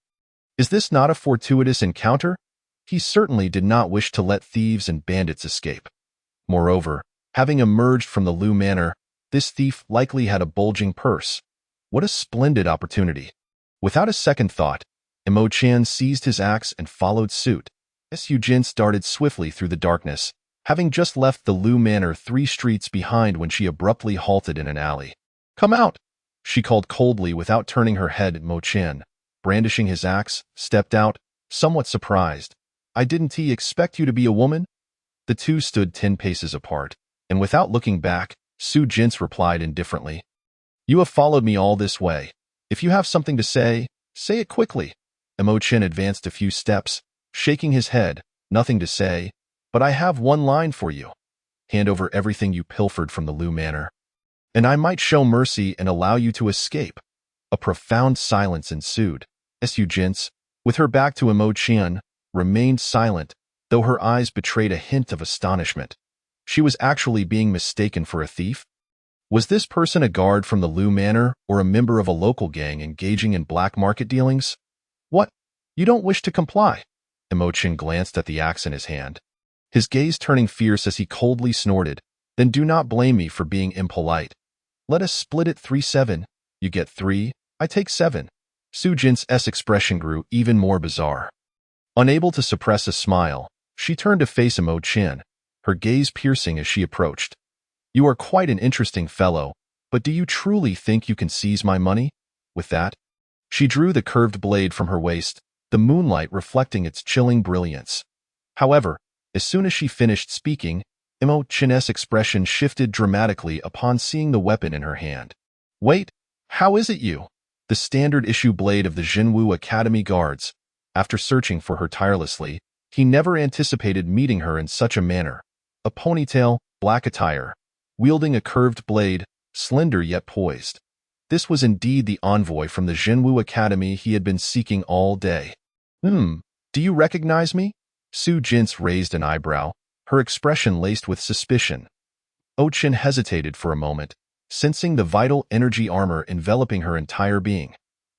Is this not a fortuitous encounter? He certainly did not wish to let thieves and bandits escape. Moreover, having emerged from the Lu Manor, this thief likely had a bulging purse. What a splendid opportunity. Without a second thought, Imo Chun seized his axe and followed suit. Su Jintz darted swiftly through the darkness, having just left the Lu Manor 3 streets behind when she abruptly halted in an alley. Come out! She called coldly without turning her head. Imo Chun, brandishing his axe, stepped out, somewhat surprised. I didn't expect you to be a woman? The two stood 10 paces apart, and without looking back, Su Jintz replied indifferently. You have followed me all this way. If you have something to say it quickly. Imo Chun advanced a few steps, shaking his head. Nothing to say, but I have one line for you. Hand over everything you pilfered from the Lu Manor, and I might show mercy and allow you to escape. A profound silence ensued. Su Jintz, with her back to Imo Chun, remained silent, though her eyes betrayed a hint of astonishment. She was actually being mistaken for a thief? Was this person a guard from the Lu Manor or a member of a local gang engaging in black market dealings? What? You don't wish to comply? Imo Chun glanced at the axe in his hand, his gaze turning fierce as he coldly snorted. Then do not blame me for being impolite. Let us split it 3-7. You get 3, I take 7. Su Jintz's expression grew even more bizarre. Unable to suppress a smile, she turned to face Imo Chun, her gaze piercing as she approached. You are quite an interesting fellow, but do you truly think you can seize my money? With that, she drew the curved blade from her waist, the moonlight reflecting its chilling brilliance. However, as soon as she finished speaking, Imo Chun's expression shifted dramatically upon seeing the weapon in her hand. Wait, how is it you? The standard-issue blade of the Jinwu Academy Guards. After searching for her tirelessly, he never anticipated meeting her in such a manner. A ponytail, black attire, wielding a curved blade, slender yet poised. This was indeed the envoy from the Jinwu Academy he had been seeking all day. Do you recognize me? Su Jintz raised an eyebrow, her expression laced with suspicion. Imo Chun hesitated for a moment, sensing the vital energy armor enveloping her entire being.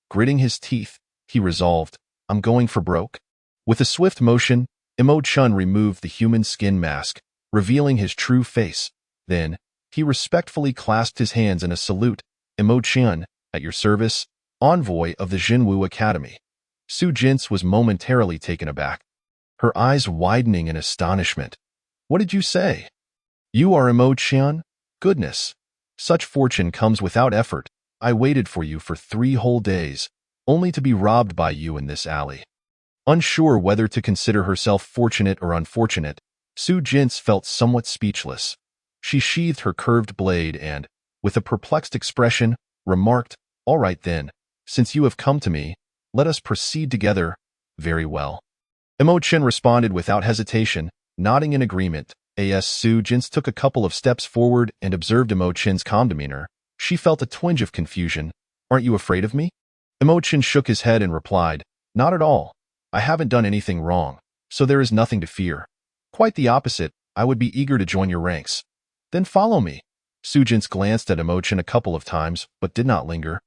Gritting his teeth, he resolved, I'm going for broke. With a swift motion, Imo Chun removed the human skin mask, revealing his true face. Then, he respectfully clasped his hands in a salute. Imo Chun, at your service, envoy of the Jinwu Academy. Su Jintz was momentarily taken aback, her eyes widening in astonishment. What did you say? You are Imo Chun? Goodness. Such fortune comes without effort. I waited for you for 3 whole days, only to be robbed by you in this alley. Unsure whether to consider herself fortunate or unfortunate, Su Jintz felt somewhat speechless. She sheathed her curved blade and, with a perplexed expression, remarked, All right then, since you have come to me, let us proceed together. Very well. Imo Chun responded without hesitation, nodding in agreement. As Su Jin's took a couple of steps forward and observed Imo Chin's calm demeanor, she felt a twinge of confusion. Aren't you afraid of me? Imo Chin shook his head and replied, Not at all. I haven't done anything wrong, so there is nothing to fear. Quite the opposite, I would be eager to join your ranks. Then follow me. Su Jin glanced at Imo Chin a couple of times, but did not linger.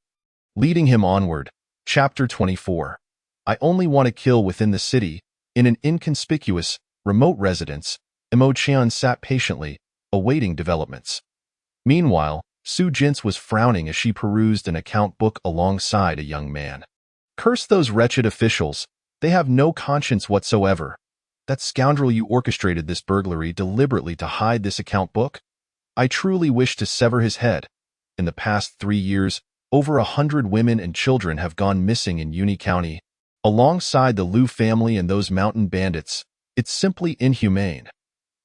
Leading him onward. Chapter 24. I only want to kill within the city. In an inconspicuous, remote residence, Imo Chin sat patiently, awaiting developments. Meanwhile, Su Jin was frowning as she perused an account book alongside a young man. Curse those wretched officials. They have no conscience whatsoever. That scoundrel you orchestrated this burglary deliberately to hide this account book? I truly wish to sever his head. In the past 3 years, over 100 women and children have gone missing in Uni County. Alongside the Liu family and those mountain bandits, it's simply inhumane.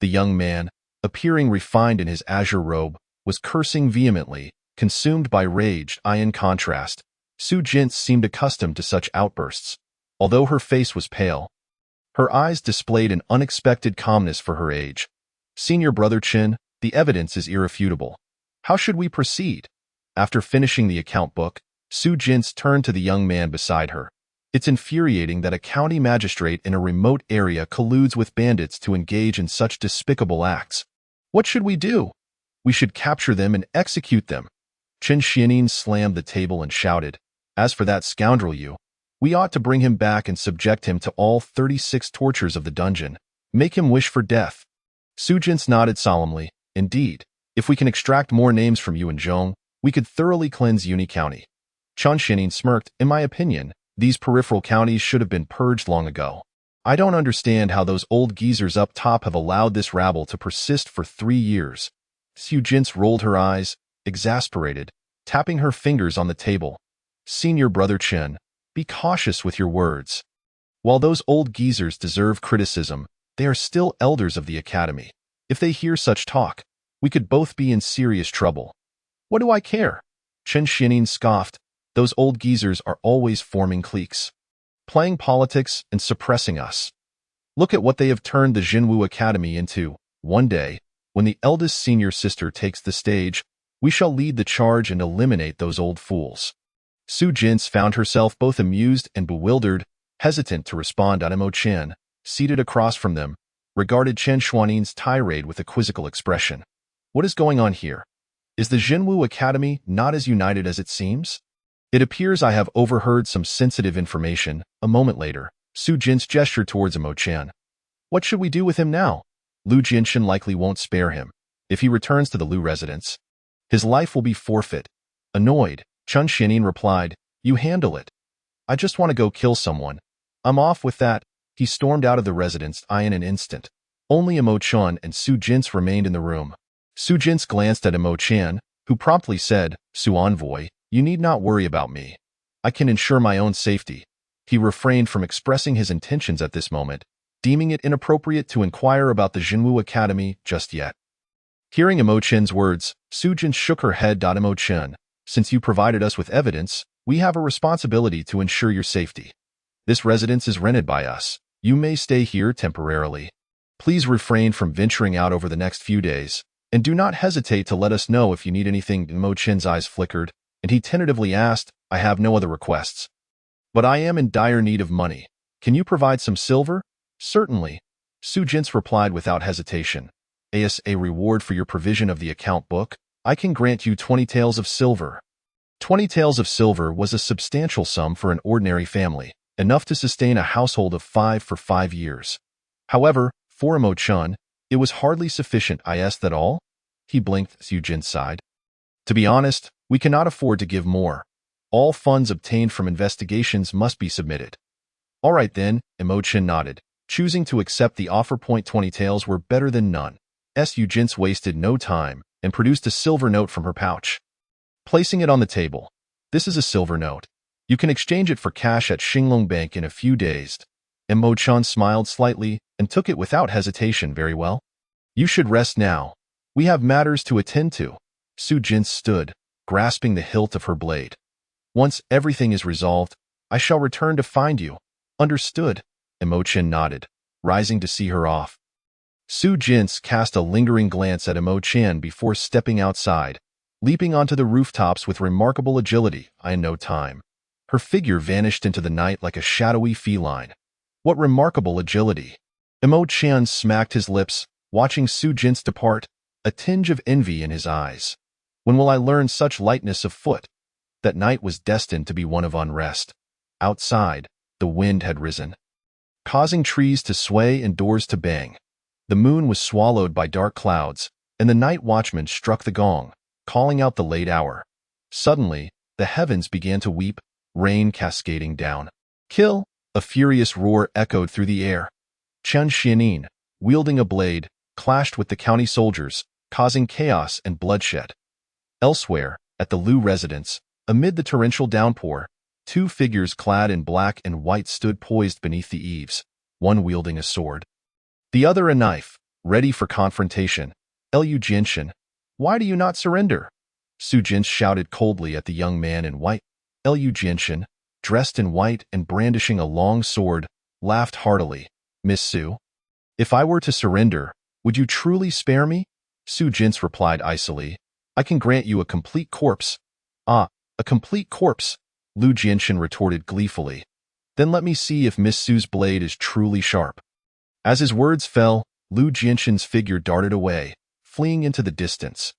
The young man, appearing refined in his azure robe, was cursing vehemently, consumed by rage. In contrast, Su Jin seemed accustomed to such outbursts. Although her face was pale, her eyes displayed an unexpected calmness for her age. Senior Brother Chin, the evidence is irrefutable. How should we proceed? After finishing the account book, Su Jin turned to the young man beside her. It's infuriating that a county magistrate in a remote area colludes with bandits to engage in such despicable acts. What should we do? We should capture them and execute them. Chen Xianin slammed the table and shouted, As for that scoundrel we ought to bring him back and subject him to all 36 tortures of the dungeon. Make him wish for death. Su Jin nodded solemnly. Indeed, if we can extract more names from you and Zhong, we could thoroughly cleanse Uni County. Chen Xianin smirked. In my opinion, these peripheral counties should have been purged long ago. I don't understand how those old geezers up top have allowed this rabble to persist for 3 years. Su Jin rolled her eyes, exasperated, tapping her fingers on the table. Senior Brother Chen, be cautious with your words. While those old geezers deserve criticism, they are still elders of the academy. If they hear such talk, we could both be in serious trouble. What do I care? Chen Xianin scoffed. Those old geezers are always forming cliques, playing politics and suppressing us. Look at what they have turned the Jinwu Academy into. One day, when the eldest senior sister takes the stage, we shall lead the charge and eliminate those old fools. Su Jin found herself both amused and bewildered, hesitant to respond. Imo Chin, seated across from them, regarded Chen Xuanin's tirade with a quizzical expression. What is going on here? Is the Jinwu Academy not as united as it seems? It appears I have overheard some sensitive information. A moment later, Su Jin's gestured towards Imo Chin. What should we do with him now? Lu Jinshan likely won't spare him. If he returns to the Liu residence, his life will be forfeit. Annoyed, Chen Xianin replied, You handle it. I just want to go kill someone. I'm off with that. He stormed out of the residence in an instant. Only Imo Chin and Su Jin remained in the room. Su Jin glanced at Imo Chin, who promptly said, Su Envoy, you need not worry about me. I can ensure my own safety. He refrained from expressing his intentions at this moment, deeming it inappropriate to inquire about the Jinwu Academy just yet. Hearing Imo Chin's words, Su Jin shook her head. Imo Chin, since you provided us with evidence, we have a responsibility to ensure your safety. This residence is rented by us. You may stay here temporarily. Please refrain from venturing out over the next few days, and do not hesitate to let us know if you need anything. Imo Chin's eyes flickered, and he tentatively asked, I have no other requests. But I am in dire need of money. Can you provide some silver? Certainly. Su Jin replied without hesitation. As a reward for your provision of the account book, I can grant you 20 taels of silver. 20 taels of silver was a substantial sum for an ordinary family, enough to sustain a household of 5 for 5 years. However, for Imo Chin, it was hardly sufficient. Is that all? He blinked. Su Jin sighed. To be honest, we cannot afford to give more. All funds obtained from investigations must be submitted. All right then, Imo Chin nodded, choosing to accept the offer. 20 taels were better than none. Su Jin wasted no time and produced a silver note from her pouch. Placing it on the table. This is a silver note. You can exchange it for cash at Xinglong Bank in a few days. Imo Chin smiled slightly and took it without hesitation. Very well. You should rest now. We have matters to attend to. Su Jin stood, grasping the hilt of her blade. Once everything is resolved, I shall return to find you. Understood? Imo Chin nodded, rising to see her off. Su Jin's cast a lingering glance at Imo Chan before stepping outside, leaping onto the rooftops with remarkable agility. In no time, her figure vanished into the night like a shadowy feline. What remarkable agility! Imo Chan smacked his lips, watching Su Jin's depart, a tinge of envy in his eyes. When will I learn such lightness of foot? That night was destined to be one of unrest. Outside, the wind had risen, causing trees to sway and doors to bang. The moon was swallowed by dark clouds, and the night watchman struck the gong, calling out the late hour. Suddenly, the heavens began to weep, rain cascading down. Kill! A furious roar echoed through the air. Chen Xianin, wielding a blade, clashed with the county soldiers, causing chaos and bloodshed. Elsewhere, at the Liu residence, amid the torrential downpour, two figures clad in black and white stood poised beneath the eaves, one wielding a sword, the other a knife, ready for confrontation. Liu Jinshan, why do you not surrender? Su Jin shouted coldly at the young man in white. Liu Jinshan, dressed in white and brandishing a long sword, laughed heartily. Miss Su, if I were to surrender, would you truly spare me? Su Jins replied icily. I can grant you a complete corpse. Ah, a complete corpse, Liu Jinshan retorted gleefully. Then let me see if Miss Su's blade is truly sharp. As his words fell, Liu Jinshan's figure darted away, fleeing into the distance.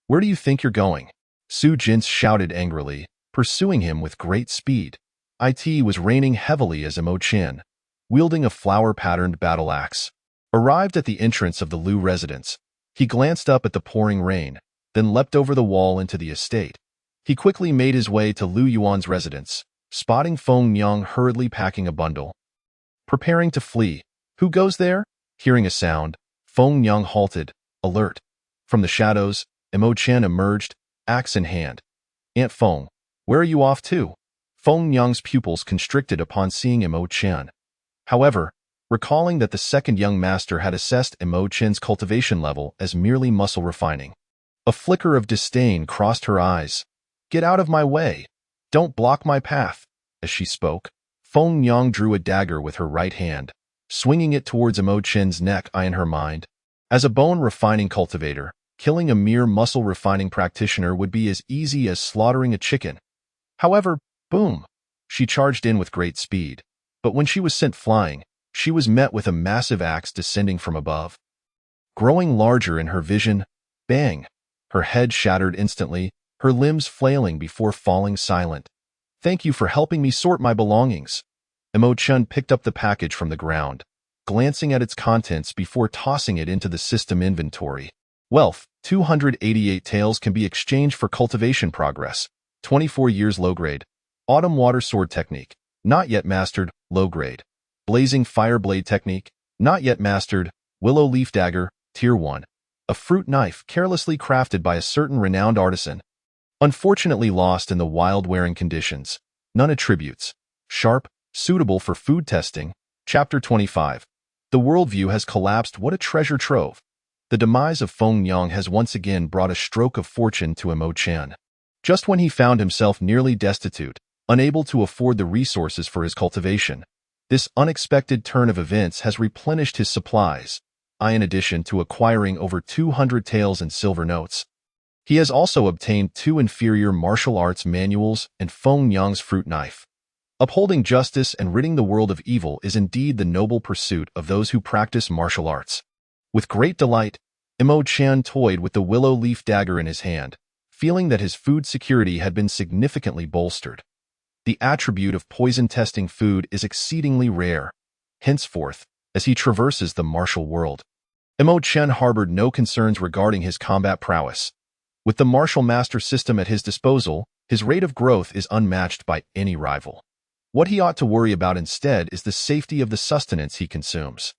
Where do you think you're going? Su Jin shouted angrily, pursuing him with great speed. It was raining heavily as Imo Chan, wielding a flower-patterned battle axe, arrived at the entrance of the Liu residence. He glanced up at the pouring rain, then leapt over the wall into the estate. He quickly made his way to Liu Yuan's residence, spotting Feng Yang hurriedly packing a bundle, preparing to flee. Who goes there? Hearing a sound, Feng Yang halted, alert. From the shadows, Imo Chan emerged, axe in hand. Aunt Feng, where are you off to? Feng Yang's pupils constricted upon seeing Imo Chan. However, recalling that the second young master had assessed Imo Chan's cultivation level as merely muscle refining, a flicker of disdain crossed her eyes. Get out of my way. Don't block my path. As she spoke, Feng Yang drew a dagger with her right hand, swinging it towards Imo Chen's neck. In her mind, as a bone-refining cultivator, killing a mere muscle-refining practitioner would be as easy as slaughtering a chicken. However, boom! She charged in with great speed. But when she was sent flying, she was met with a massive axe descending from above. Growing larger in her vision, bang! Her head shattered instantly, her limbs flailing before falling silent. Thank you for helping me sort my belongings. Imo Chan picked up the package from the ground, glancing at its contents before tossing it into the system inventory. Wealth, 288 taels can be exchanged for cultivation progress. 24 years low grade. Autumn water sword technique, not yet mastered, low grade. Blazing fire blade technique, not yet mastered, willow leaf dagger, tier 1. A fruit knife carelessly crafted by a certain renowned artisan. Unfortunately lost in the wild wearing conditions. None attributes. Sharp, suitable for food testing. Chapter 25. The worldview has collapsed. What a treasure trove. The demise of Feng Yang has once again brought a stroke of fortune to Imo Chan. Just when he found himself nearly destitute, unable to afford the resources for his cultivation, this unexpected turn of events has replenished his supplies, in addition to acquiring over 200 taels in silver notes. He has also obtained 2 inferior martial arts manuals and Feng Yang's fruit knife. Upholding justice and ridding the world of evil is indeed the noble pursuit of those who practice martial arts. With great delight, Imo Chan toyed with the willow leaf dagger in his hand, feeling that his food security had been significantly bolstered. The attribute of poison-testing food is exceedingly rare. Henceforth, as he traverses the martial world, Imo Chan harbored no concerns regarding his combat prowess. With the martial master system at his disposal, his rate of growth is unmatched by any rival. What he ought to worry about instead is the safety of the sustenance he consumes.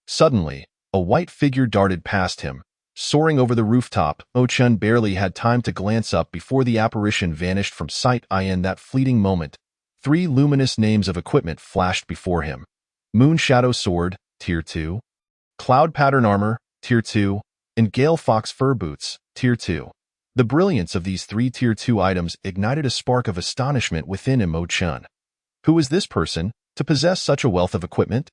Suddenly, a white figure darted past him, soaring over the rooftop. Imo Chan barely had time to glance up before the apparition vanished from sight. In that fleeting moment, 3 luminous names of equipment flashed before him. Moon Shadow Sword, Tier 2. Cloud Pattern Armor, Tier 2. And Gale Fox Fur Boots, Tier 2. The brilliance of these 3 Tier 2 items ignited a spark of astonishment within Imo Chan. Who is this person, to possess such a wealth of equipment?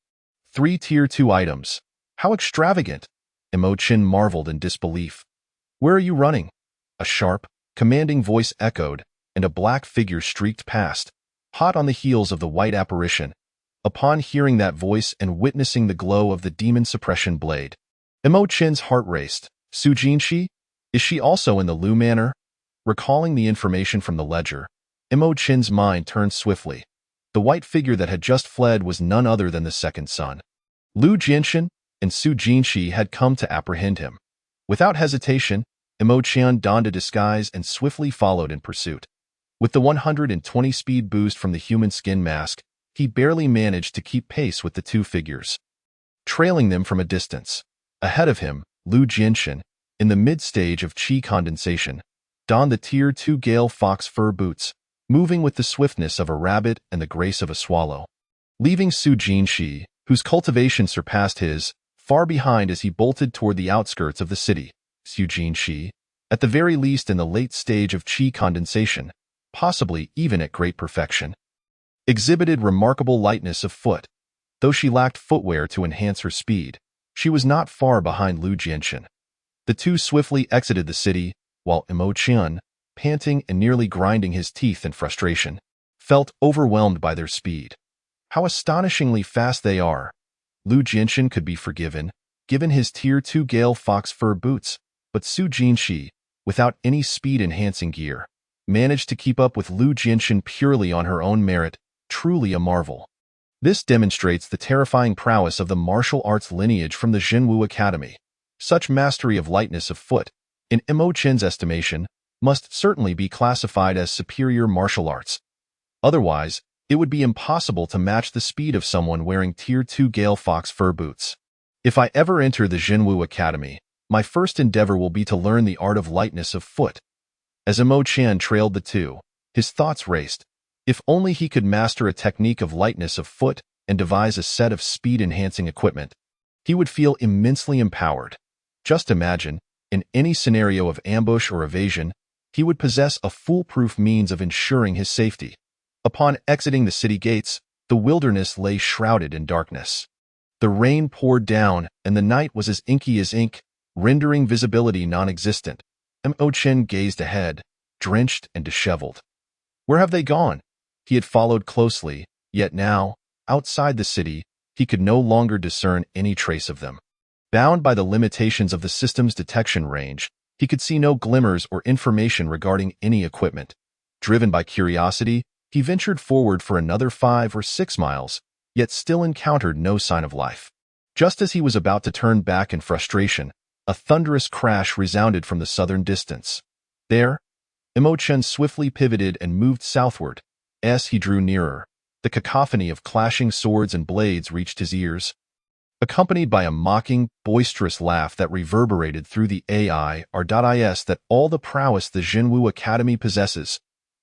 3 Tier 2 items. How extravagant! Imo Chin marveled in disbelief. Where are you running? A sharp, commanding voice echoed, and a black figure streaked past, hot on the heels of the white apparition. Upon hearing that voice and witnessing the glow of the demon suppression blade, Imo Chin's heart raced. Su Jinshi? Is she also in the Lu Manor? Recalling the information from the ledger, Imo Chin's mind turned swiftly. The white figure that had just fled was none other than the second son. Lu Jinshin and Su Jinshi had come to apprehend him. Without hesitation, Imo Chin donned a disguise and swiftly followed in pursuit. With the 120 speed boost from the human skin mask, he barely managed to keep pace with the two figures, trailing them from a distance. Ahead of him, Lu Jinshin, in the mid-stage of chi condensation, donned the Tier 2 Gale Fox fur boots, moving with the swiftness of a rabbit and the grace of a swallow. Leaving Su Jinshi, whose cultivation surpassed his, far behind as he bolted toward the outskirts of the city. Su Jinshi, at the very least in the late stage of chi condensation, possibly even at great perfection, exhibited remarkable lightness of foot. Though she lacked footwear to enhance her speed, she was not far behind Lu Jinshin. The two swiftly exited the city, while Imo Chin, panting and nearly grinding his teeth in frustration, felt overwhelmed by their speed. How astonishingly fast they are! Lu Jinshin could be forgiven, given his Tier 2 Gale Fox fur boots, but Su Jinshi, without any speed-enhancing gear, managed to keep up with Lu Jinshin purely on her own merit, truly a marvel. This demonstrates the terrifying prowess of the martial arts lineage from the Jinwu Academy. Such mastery of lightness of foot, in Imo Chin's estimation, must certainly be classified as superior martial arts. Otherwise, it would be impossible to match the speed of someone wearing Tier 2 Gale Fox fur boots. If I ever enter the Jinwu Academy, my first endeavor will be to learn the art of lightness of foot. As Imo Chin trailed the two, his thoughts raced. If only he could master a technique of lightness of foot and devise a set of speed-enhancing equipment, he would feel immensely empowered. Just imagine, in any scenario of ambush or evasion, he would possess a foolproof means of ensuring his safety. Upon exiting the city gates, the wilderness lay shrouded in darkness. The rain poured down, and the night was as inky as ink, rendering visibility non-existent. Imo Chin gazed ahead, drenched and disheveled. Where have they gone? He had followed closely, yet now, outside the city, he could no longer discern any trace of them. Bound by the limitations of the system's detection range, he could see no glimmers or information regarding any equipment. Driven by curiosity, he ventured forward for another 5 or 6 miles, yet still encountered no sign of life. Just as he was about to turn back in frustration, a thunderous crash resounded from the southern distance. There, Imo Chin swiftly pivoted and moved southward. As he drew nearer, the cacophony of clashing swords and blades reached his ears, accompanied by a mocking, boisterous laugh that reverberated through the AIR.is that all the prowess the Jinwu Academy possesses.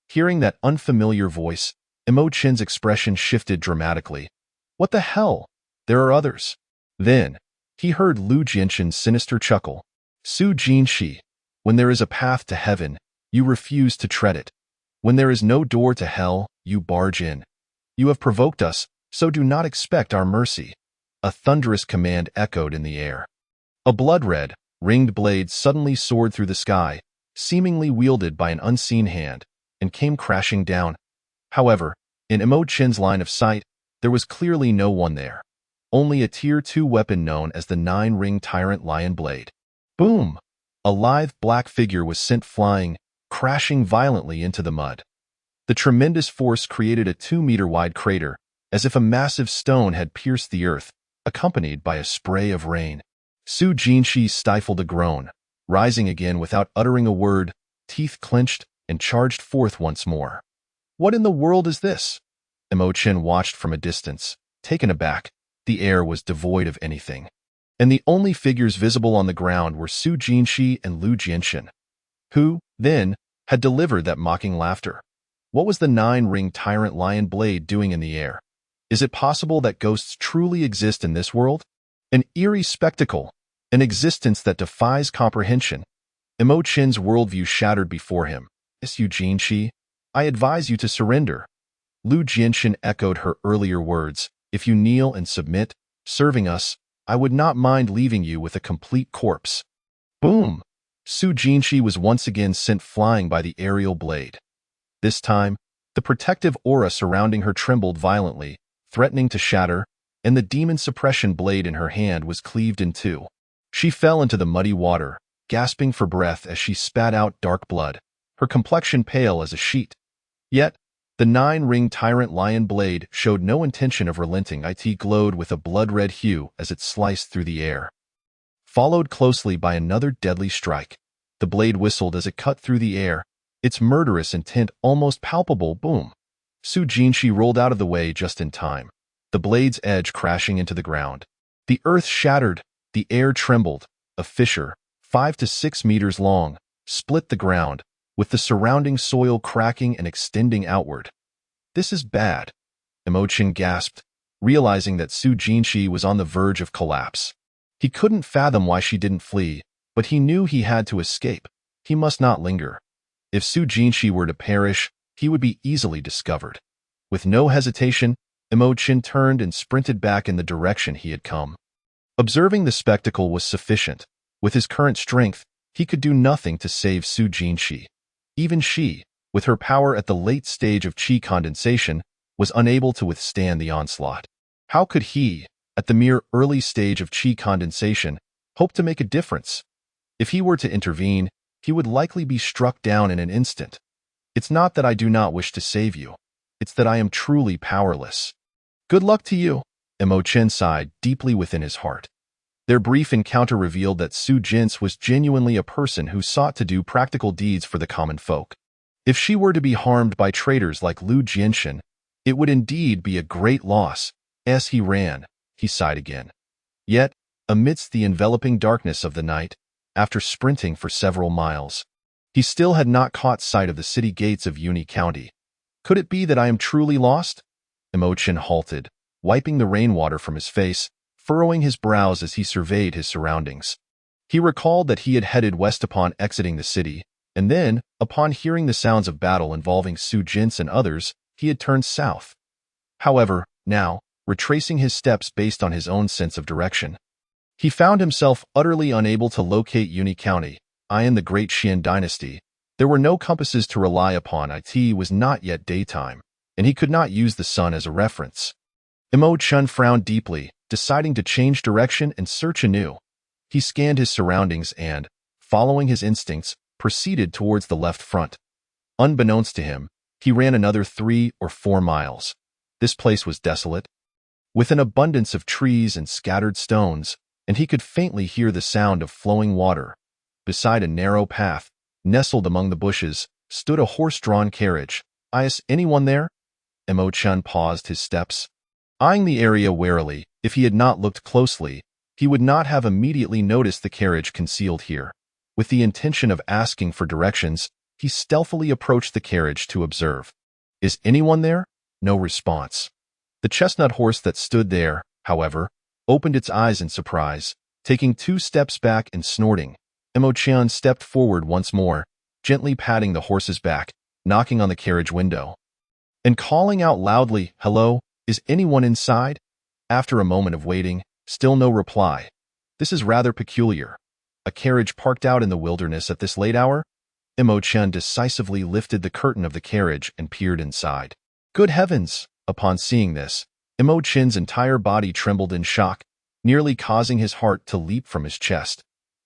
Hearing that unfamiliar voice, Imo Chin's expression shifted dramatically. What the hell? There are others. Then, he heard Lu Jinshin's sinister chuckle. Su Jinshi, when there is a path to heaven, you refuse to tread it. When there is no door to hell, you barge in. You have provoked us, so do not expect our mercy. A thunderous command echoed in the air. A blood-red, ringed blade suddenly soared through the sky, seemingly wielded by an unseen hand, and came crashing down. However, in Imo Chin's line of sight, there was clearly no one there. Only a Tier 2 weapon known as the 9-ring Tyrant Lion Blade. Boom! A lithe black figure was sent flying, crashing violently into the mud. The tremendous force created a 2-meter-wide crater, as if a massive stone had pierced the earth, accompanied by a spray of rain. Su Jinshi stifled a groan, rising again without uttering a word, teeth clenched, and charged forth once more. What in the world is this? Imo Chin watched from a distance, taken aback. The air was devoid of anything, and the only figures visible on the ground were Su Jinshi and Lu Jinshin. Who, then, had delivered that mocking laughter? What was the 9-ring Tyrant Lion Blade doing in the air? Is it possible that ghosts truly exist in this world? An eerie spectacle, an existence that defies comprehension. Imo Chin's worldview shattered before him. Su Jinshi, I advise you to surrender. Lu Jinshin echoed her earlier words. If you kneel and submit, serving us, I would not mind leaving you with a complete corpse. Boom! Su Jinshi was once again sent flying by the aerial blade. This time, the protective aura surrounding her trembled violently, threatening to shatter, and the demon suppression blade in her hand was cleaved in two. She fell into the muddy water, gasping for breath as she spat out dark blood, her complexion pale as a sheet. Yet, the nine-ringed tyrant lion blade showed no intention of relenting. It glowed with a blood-red hue as it sliced through the air. Followed closely by another deadly strike. The blade whistled as it cut through the air, its murderous intent almost palpable. Boom! Su Jinshi rolled out of the way just in time, the blade's edge crashing into the ground. The earth shattered, the air trembled. A fissure, 5 to 6 meters long, split the ground, with the surrounding soil cracking and extending outward. This is bad, Imogen gasped, realizing that Su Jinshi was on the verge of collapse. He couldn't fathom why she didn't flee, but he knew he had to escape. He must not linger. If Su Jinshi were to perish, he would be easily discovered. With no hesitation, Imogen turned and sprinted back in the direction he had come. Observing the spectacle was sufficient. With his current strength, he could do nothing to save Su Jinshi. Even she, with her power at the late stage of qi condensation, was unable to withstand the onslaught. How could he, at the mere early stage of qi condensation, hope to make a difference? If he were to intervene, he would likely be struck down in an instant. It's not that I do not wish to save you. It's that I am truly powerless. Good luck to you, Imogen sighed deeply within his heart. Their brief encounter revealed that Su Jinshi was genuinely a person who sought to do practical deeds for the common folk. If she were to be harmed by traitors like Lu Jinshin, it would indeed be a great loss. As he ran, he sighed again. Yet, amidst the enveloping darkness of the night, after sprinting for several miles, he still had not caught sight of the city gates of Uni County. Could it be that I am truly lost? Imogen halted, wiping the rainwater from his face, furrowing his brows as he surveyed his surroundings. He recalled that he had headed west upon exiting the city, and then, upon hearing the sounds of battle involving Su Jinshi and others, he had turned south. However, now, retracing his steps based on his own sense of direction, he found himself utterly unable to locate Uni County. In the Great Xuan Dynasty, there were no compasses to rely upon. It was not yet daytime, and he could not use the sun as a reference. Imogen frowned deeply, deciding to change direction and search anew. He scanned his surroundings and, following his instincts, proceeded towards the left front. Unbeknownst to him, he ran another 3 or 4 miles. This place was desolate, with an abundance of trees and scattered stones, and he could faintly hear the sound of flowing water. Beside a narrow path, nestled among the bushes, stood a horse-drawn carriage. Is anyone there? Imogen paused his steps, eyeing the area warily. If he had not looked closely, he would not have immediately noticed the carriage concealed here. With the intention of asking for directions, he stealthily approached the carriage to observe. Is anyone there? No response. The chestnut horse that stood there, however, opened its eyes in surprise, taking 2 steps back and snorting. Imogen stepped forward once more, gently patting the horse's back, knocking on the carriage window, and calling out loudly, "Hello, is anyone inside?" After a moment of waiting, still no reply. This is rather peculiar. A carriage parked out in the wilderness at this late hour? Imogen decisively lifted the curtain of the carriage and peered inside. Good heavens! Upon seeing this, Imogen's entire body trembled in shock, nearly causing his heart to leap from his chest.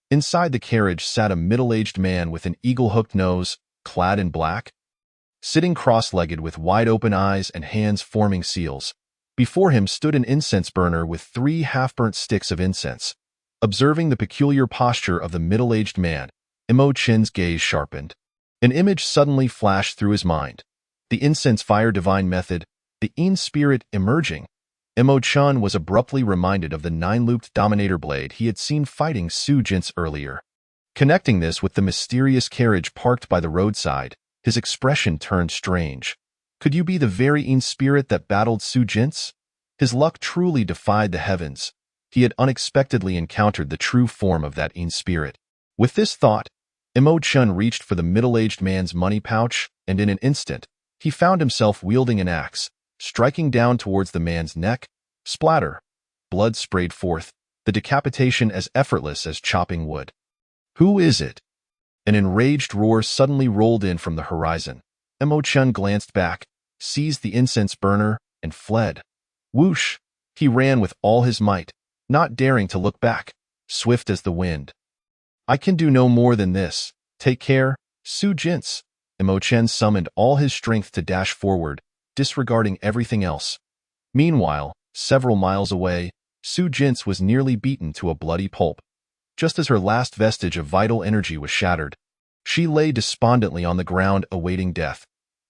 Inside the carriage sat a middle-aged man with an eagle-hooked nose, clad in black, sitting cross-legged with wide-open eyes and hands forming seals. Before him stood an incense burner with 3 half-burnt sticks of incense. Observing the peculiar posture of the middle-aged man, Imogen's gaze sharpened. An image suddenly flashed through his mind. The incense fire divine method, the Yin spirit emerging. Imogen was abruptly reminded of the 9-looped Dominator blade he had seen fighting Su Jinshi earlier. Connecting this with the mysterious carriage parked by the roadside, his expression turned strange. Could you be the very Yin spirit that battled Su Jinshi? His luck truly defied the heavens. He had unexpectedly encountered the true form of that Yin spirit. With this thought, Imogen reached for the middle-aged man's money pouch, and in an instant, he found himself wielding an axe, striking down towards the man's neck. Splatter! Blood sprayed forth, the decapitation as effortless as chopping wood. Who is it? An enraged roar suddenly rolled in from the horizon. Mo Chun glanced back, seized the incense burner, and fled. Whoosh! He ran with all his might, not daring to look back, swift as the wind. I can do no more than this. Take care, Su Jints. Mo Chen summoned all his strength to dash forward, disregarding everything else. Meanwhile, several miles away, Su Jints was nearly beaten to a bloody pulp. Just as her last vestige of vital energy was shattered, she lay despondently on the ground awaiting death.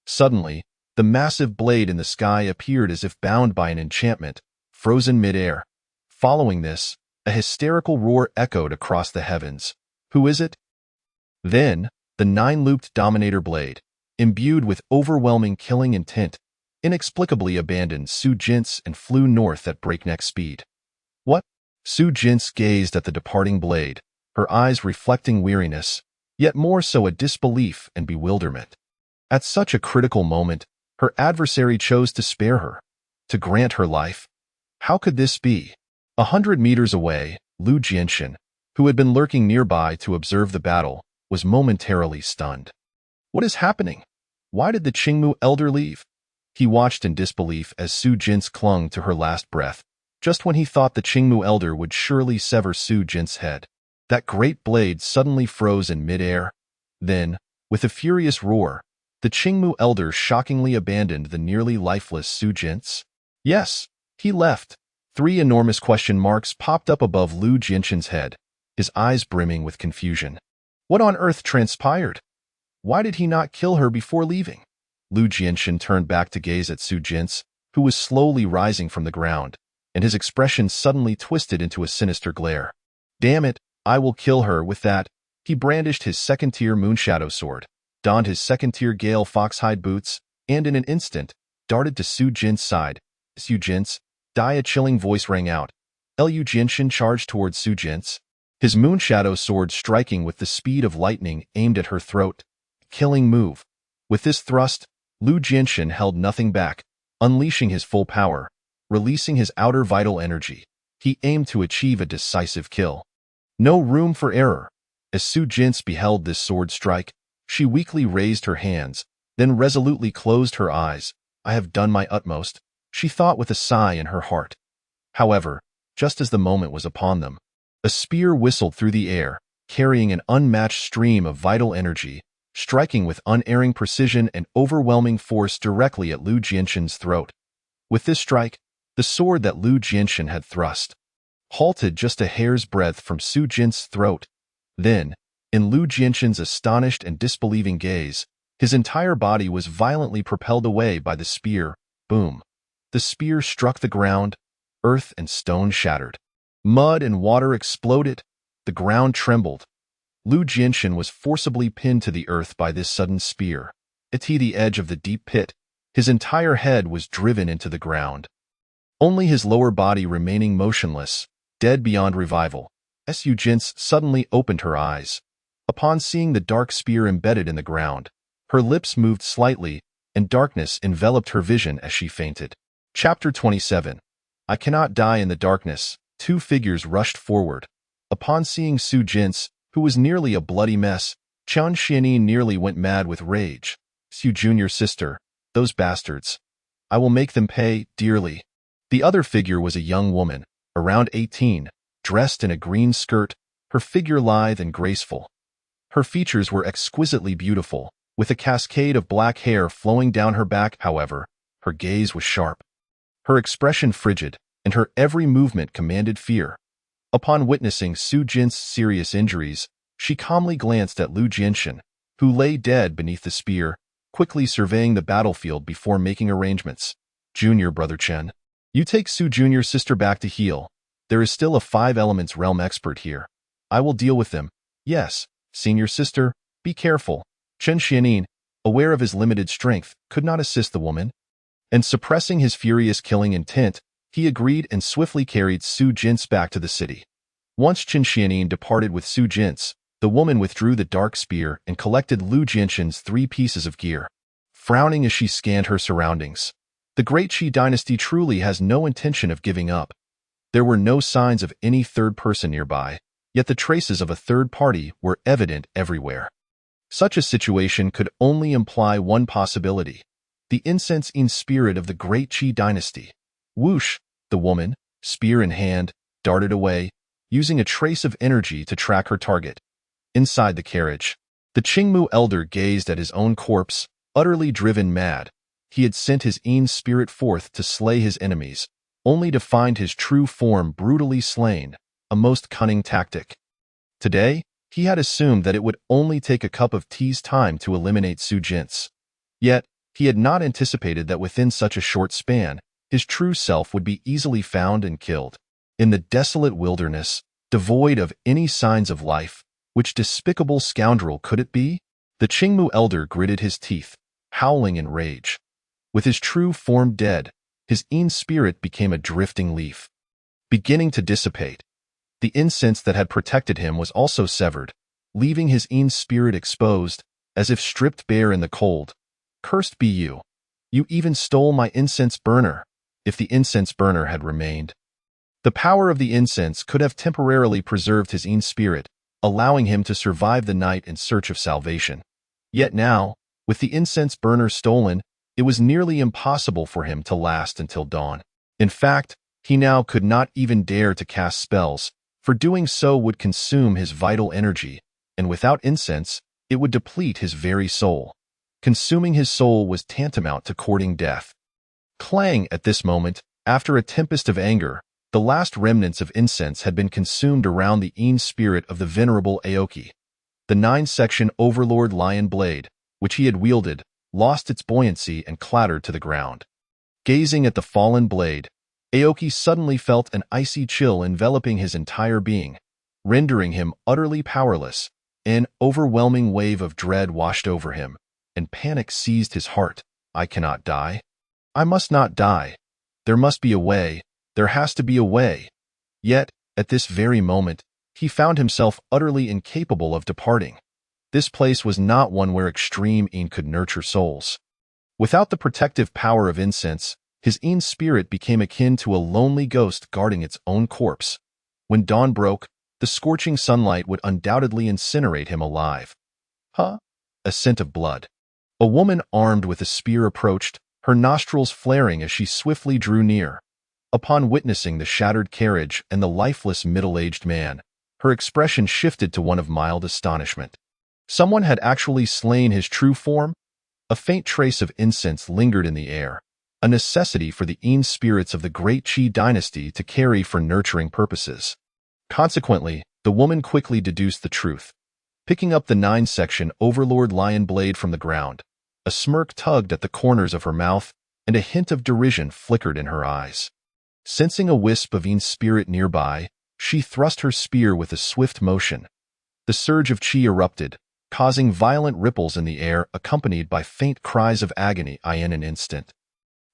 Suddenly, the massive blade in the sky appeared as if bound by an enchantment, frozen mid-air. Following this, a hysterical roar echoed across the heavens. Who is it? Then, the 9-looped Dominator blade, imbued with overwhelming killing intent, inexplicably abandoned Su Jints and flew north at breakneck speed. What? Su Jints gazed at the departing blade, her eyes reflecting weariness, yet more so a disbelief and bewilderment. At such a critical moment, her adversary chose to spare her, to grant her life. How could this be? 100 meters away, Lu Jianxin, who had been lurking nearby to observe the battle, was momentarily stunned. What is happening? Why did the Qingmu elder leave? He watched in disbelief as Su Jints clung to her last breath, just when he thought the Qingmu elder would surely sever Su Jints' head. That great blade suddenly froze in midair. Then, with a furious roar, the Qingmu elder shockingly abandoned the nearly lifeless Su Jints. Yes, he left. 3 enormous question marks popped up above Lu Jianxin's head, his eyes brimming with confusion. What on earth transpired? Why did he not kill her before leaving? Lu Jianxin turned back to gaze at Su Jints, who was slowly rising from the ground, and his expression suddenly twisted into a sinister glare. Damn it, I will kill her. With that, he brandished his second-tier Moonshadow sword, donned his second-tier Gale Foxhide boots, and in an instant, darted to Su Jints' side. Su Jints, die! A chilling voice rang out. Lu Jianxin charged towards Su Jints, his Moonshadow sword striking with the speed of lightning aimed at her throat. Killing move. With this thrust, Lu Jianxin held nothing back, unleashing his full power, releasing his outer vital energy. He aimed to achieve a decisive kill. No room for error. As Su Jints beheld this sword strike, she weakly raised her hands, then resolutely closed her eyes. I have done my utmost, she thought with a sigh in her heart. However, just as the moment was upon them, a spear whistled through the air, carrying an unmatched stream of vital energy, striking with unerring precision and overwhelming force directly at Lu Jianxin's throat. With this strike, the sword that Lu Jianxin had thrust halted just a hair's breadth from Su Jints' throat. Then, in Lu Jianxin's astonished and disbelieving gaze, his entire body was violently propelled away by the spear. Boom! The spear struck the ground, earth and stone shattered. Mud and water exploded. The ground trembled. Lu Jianxin was forcibly pinned to the earth by this sudden spear. At the edge of the deep pit, his entire head was driven into the ground, only his lower body remaining motionless, dead beyond revival. Su Jints suddenly opened her eyes. Upon seeing the dark spear embedded in the ground, her lips moved slightly, and darkness enveloped her vision as she fainted. Chapter 27. I cannot die in the darkness. 2 figures rushed forward. Upon seeing Su Jints, who was nearly a bloody mess, Chen Xianin nearly went mad with rage. Su Junior sister, those bastards. I will make them pay dearly. The other figure was a young woman, around 18, dressed in a green skirt, her figure lithe and graceful. Her features were exquisitely beautiful, with a cascade of black hair flowing down her back. However, her gaze was sharp, her expression frigid, and her every movement commanded fear. Upon witnessing Su Jints' serious injuries, she calmly glanced at Lu Jianxin, who lay dead beneath the spear, quickly surveying the battlefield before making arrangements. Junior brother Chen, you take Su Junior's sister back to heal. There is still a 5 elements realm expert here. I will deal with them. Yes, senior sister, be careful. Chen Xianin, aware of his limited strength, could not assist the woman, and suppressing his furious killing intent, he agreed and swiftly carried Su Jints back to the city. Once Chen Xianin departed with Su Jints, the woman withdrew the dark spear and collected Lu Jianxin's 3 pieces of gear. Frowning as she scanned her surroundings, the Great Xuan Dynasty truly has no intention of giving up. There were no signs of any third person nearby, yet the traces of a third party were evident everywhere. Such a situation could only imply one possibility: the incense-eating spirit of the Great Xuan Dynasty. Whoosh! The woman, spear in hand, darted away, using a trace of energy to track her target. Inside the carriage, the Qingmu elder gazed at his own corpse, utterly driven mad. He had sent his Yin spirit forth to slay his enemies, only to find his true form brutally slain, a most cunning tactic. Today, he had assumed that it would only take a cup of tea's time to eliminate Su Jin's. Yet, he had not anticipated that within such a short span, his true self would be easily found and killed. In the desolate wilderness, devoid of any signs of life, which despicable scoundrel could it be? The Qingmu elder gritted his teeth, howling in rage. With his true form dead, his Yin spirit became a drifting leaf, beginning to dissipate. The incense that had protected him was also severed, leaving his Yin spirit exposed, as if stripped bare in the cold. Cursed be you! You even stole my incense burner. If the incense burner had remained, the power of the incense could have temporarily preserved his Yin spirit, allowing him to survive the night in search of salvation. Yet now, with the incense burner stolen, it was nearly impossible for him to last until dawn. In fact, he now could not even dare to cast spells, for doing so would consume his vital energy, and without incense, it would deplete his very soul. Consuming his soul was tantamount to courting death. Clang! At this moment, after a tempest of anger, the last remnants of incense had been consumed around the Yin spirit of the venerable Aoki. The 9-section Overlord Lion Blade, which he had wielded, lost its buoyancy and clattered to the ground. Gazing at the fallen blade, Aoki suddenly felt an icy chill enveloping his entire being, rendering him utterly powerless. An overwhelming wave of dread washed over him, and panic seized his heart. I cannot die. I must not die. There must be a way. There has to be a way. Yet, at this very moment, he found himself utterly incapable of departing. This place was not one where extreme Yin could nurture souls. Without the protective power of incense, his Yin spirit became akin to a lonely ghost guarding its own corpse. When dawn broke, the scorching sunlight would undoubtedly incinerate him alive. Huh? A scent of blood. A woman armed with a spear approached, her nostrils flaring as she swiftly drew near. Upon witnessing the shattered carriage and the lifeless middle-aged man, her expression shifted to one of mild astonishment. Someone had actually slain his true form? A faint trace of incense lingered in the air, a necessity for the Yin spirits of the Great Xuan Dynasty to carry for nurturing purposes. Consequently, the woman quickly deduced the truth. Picking up the 9-section Overlord Lion Blade from the ground, a smirk tugged at the corners of her mouth, and a hint of derision flickered in her eyes. Sensing a wisp of Yin spirit nearby, she thrust her spear with a swift motion. The surge of qi erupted, causing violent ripples in the air accompanied by faint cries of agony. In an instant,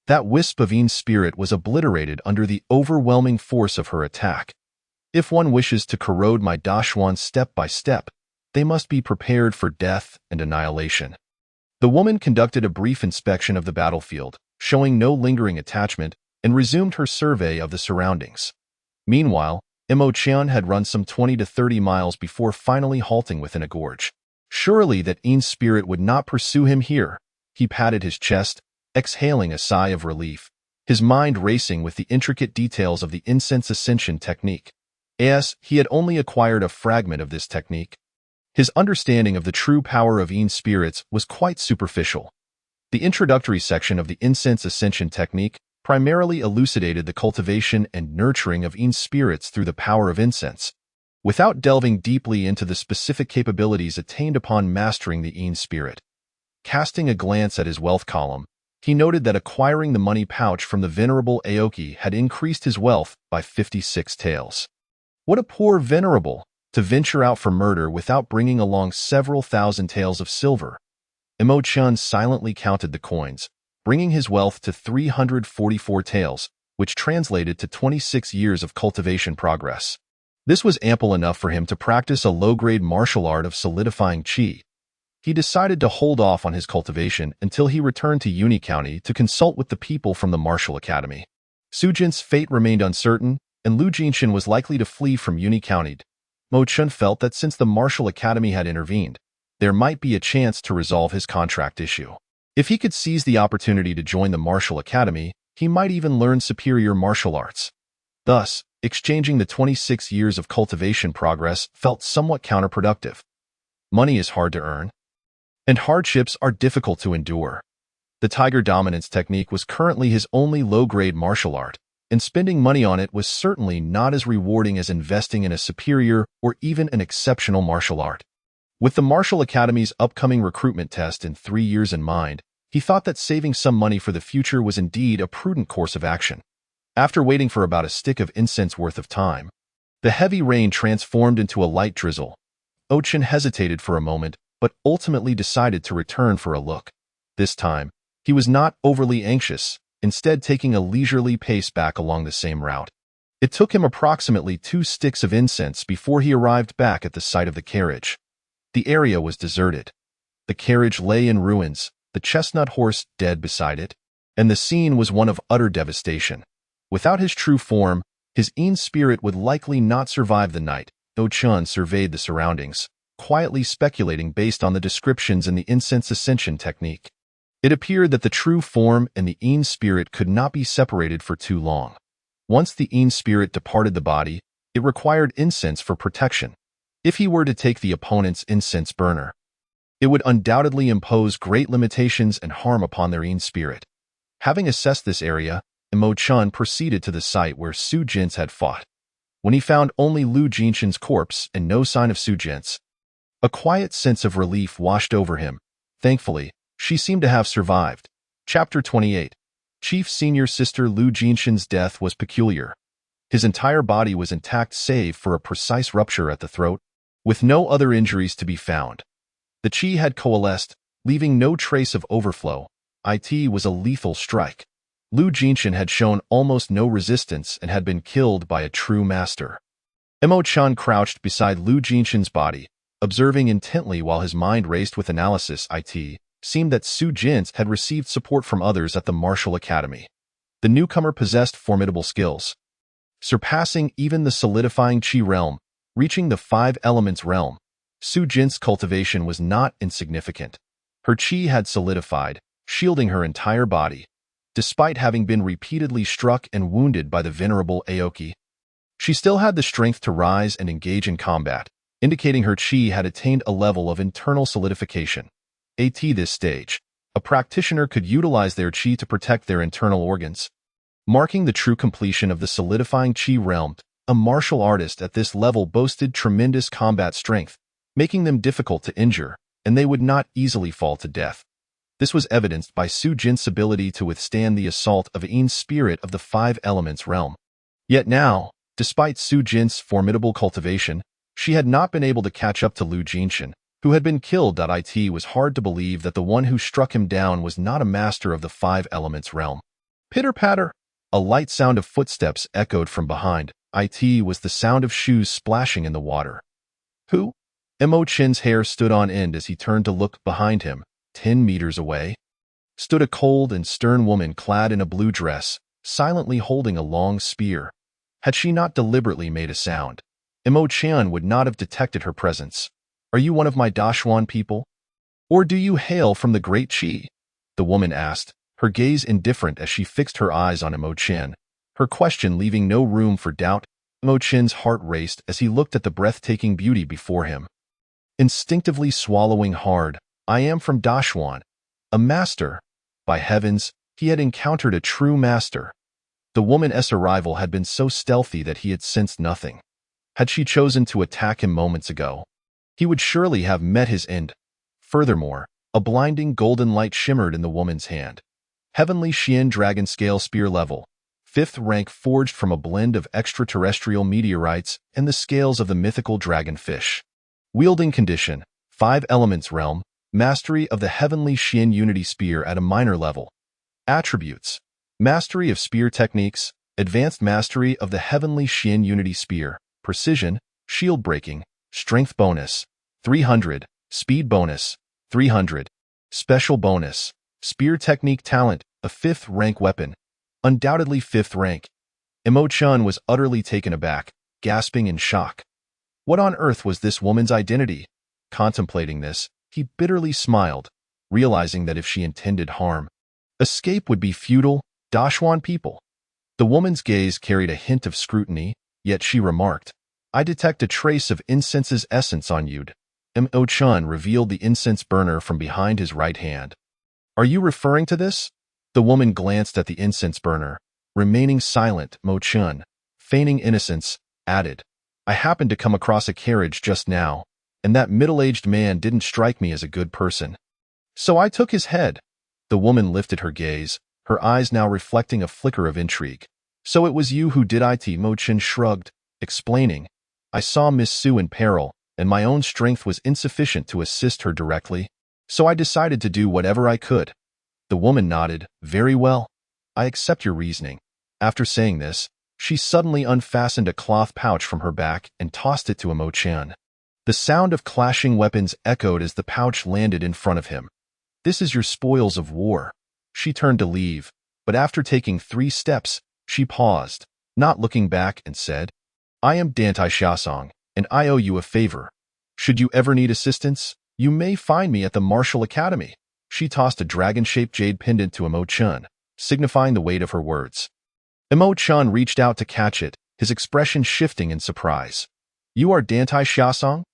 that wisp of Yin spirit was obliterated under the overwhelming force of her attack. If one wishes to corrode my Dashuan step by step, they must be prepared for death and annihilation. The woman conducted a brief inspection of the battlefield, showing no lingering attachment, and resumed her survey of the surroundings. Meanwhile, Mo Qian had run some 20 to 30 miles before finally halting within a gorge. Surely that Yin spirit would not pursue him here. He patted his chest, exhaling a sigh of relief, his mind racing with the intricate details of the incense ascension technique. As he had only acquired a fragment of this technique, his understanding of the true power of Yin spirits was quite superficial. The introductory section of the incense ascension technique primarily elucidated the cultivation and nurturing of Yin spirits through the power of incense. Without delving deeply into the specific capabilities attained upon mastering the Yin spirit. Casting a glance at his wealth column, he noted that acquiring the money pouch from the venerable Aoki had increased his wealth by 56 taels. What a poor venerable, to venture out for murder without bringing along several thousand taels of silver. Mo Qian silently counted the coins, bringing his wealth to 344 taels, which translated to 26 years of cultivation progress. This was ample enough for him to practice a low-grade martial art of solidifying qi. He decided to hold off on his cultivation until he returned to Uni County to consult with the people from the martial academy. Su Jin's fate remained uncertain, and Lu Jinshan was likely to flee from Uni County. Mo Chun felt that since the Martial Academy had intervened, there might be a chance to resolve his contract issue. If he could seize the opportunity to join the Martial Academy, he might even learn superior martial arts. Thus, exchanging the 26 years of cultivation progress felt somewhat counterproductive. Money is hard to earn, and hardships are difficult to endure. The Tiger Dominance technique was currently his only low-grade martial art, and spending money on it was certainly not as rewarding as investing in a superior or even an exceptional martial art. With the Martial Academy's upcoming recruitment test in 3 years in mind, he thought that saving some money for the future was indeed a prudent course of action. After waiting for about a stick of incense worth of time, the heavy rain transformed into a light drizzle. Ochin hesitated for a moment, but ultimately decided to return for a look. This time, he was not overly anxious, instead taking a leisurely pace back along the same route. It took him approximately 2 sticks of incense before he arrived back at the site of the carriage. The area was deserted. The carriage lay in ruins, the chestnut horse dead beside it, and the scene was one of utter devastation. Without his true form, his Yin spirit would likely not survive the night. Ochun surveyed the surroundings, quietly speculating based on the descriptions in the incense ascension technique. It appeared that the true form and the Yin spirit could not be separated for too long. Once the Yin spirit departed the body, it required incense for protection. If he were to take the opponent's incense burner, it would undoubtedly impose great limitations and harm upon their Yin spirit. Having assessed this area, Mo Chun proceeded to the site where Su Jint's had fought. When he found only Lu Jinshan's corpse and no sign of Su Jint's, a quiet sense of relief washed over him. Thankfully, she seemed to have survived. Chapter 28. Chief Senior Sister Lu Jinshan's death was peculiar. His entire body was intact save for a precise rupture at the throat, with no other injuries to be found. The chi had coalesced, leaving no trace of overflow. It was a lethal strike. Lu Jinshan had shown almost no resistance and had been killed by a true master. Mo Chun crouched beside Lu Jinshan's body, observing intently while his mind raced with analysis. It seemed that Su Jint's had received support from others at the Martial Academy. The newcomer possessed formidable skills, surpassing even the solidifying chi realm, reaching the 5 elements realm. Su Jint's cultivation was not insignificant. Her chi had solidified, shielding her entire body. Despite having been repeatedly struck and wounded by the venerable Aoki, she still had the strength to rise and engage in combat, indicating her chi had attained a level of internal solidification. At this stage, a practitioner could utilize their chi to protect their internal organs, marking the true completion of the solidifying chi realm. A martial artist at this level boasted tremendous combat strength, making them difficult to injure, and they would not easily fall to death. This was evidenced by Su Jint's ability to withstand the assault of Yin spirit of the 5 elements realm. Yet now, despite Su Jint's formidable cultivation, she had not been able to catch up to Lu Jinshan, who had been killed. It was hard to believe that the one who struck him down was not a master of the 5 elements realm. Pitter-patter! A light sound of footsteps echoed from behind. It was the sound of shoes splashing in the water. Who? Mo Chin's hair stood on end as he turned to look behind him. 10 meters away stood a cold and stern woman clad in a blue dress, silently holding a long spear. Had she not deliberately made a sound, Mo Chan would not have detected her presence. Are you one of my Dashuan people? Or do you hail from the Great Qi? The woman asked, her gaze indifferent as she fixed her eyes on Mo Chin, her question leaving no room for doubt. Mo Chin's heart raced as he looked at the breathtaking beauty before him. Instinctively swallowing hard, I am from Dashuan, a master. By heavens, he had encountered a true master. The woman's arrival had been so stealthy that he had sensed nothing. Had she chosen to attack him moments ago, he would surely have met his end. Furthermore, a blinding golden light shimmered in the woman's hand. Heavenly Xian Dragon Scale Spear Level, 5th rank, forged from a blend of extraterrestrial meteorites and the scales of the mythical dragonfish. Wielding condition, 5 elements realm, mastery of the Heavenly Xian Unity Spear at a minor level. Attributes: mastery of spear techniques, advanced mastery of the Heavenly Xian Unity Spear, precision, shield breaking, strength bonus, 300, speed bonus, 300, special bonus, spear technique talent, a 5th rank weapon, undoubtedly 5th rank. Imo-chan was utterly taken aback, gasping in shock. What on earth was this woman's identity? Contemplating this, he bitterly smiled, realizing that if she intended harm, escape would be futile. Dashwan people. The woman's gaze carried a hint of scrutiny, yet she remarked, I detect a trace of incense's essence on you. Imo-chan revealed the incense burner from behind his right hand. Are you referring to this? The woman glanced at the incense burner, remaining silent. Mo-chan, feigning innocence, added, I happened to come across a carriage just now, and that middle-aged man didn't strike me as a good person. So I took his head. The woman lifted her gaze, her eyes now reflecting a flicker of intrigue. So it was you who did it? Mo-chan shrugged, explaining, I saw Miss Sue in peril, and my own strength was insufficient to assist her directly, so I decided to do whatever I could. The woman nodded, very well. I accept your reasoning. After saying this, she suddenly unfastened a cloth pouch from her back and tossed it to Imo-chan. The sound of clashing weapons echoed as the pouch landed in front of him. This is your spoils of war. She turned to leave, but after taking 3 steps, she paused, not looking back, and said, I am Dantai Xiaosong, and I owe you a favor. Should you ever need assistance, you may find me at the Martial Academy. She tossed a dragon-shaped jade pendant to Imo-chan, signifying the weight of her words. Imo-chan reached out to catch it, his expression shifting in surprise. You are Dantai Xiaosong?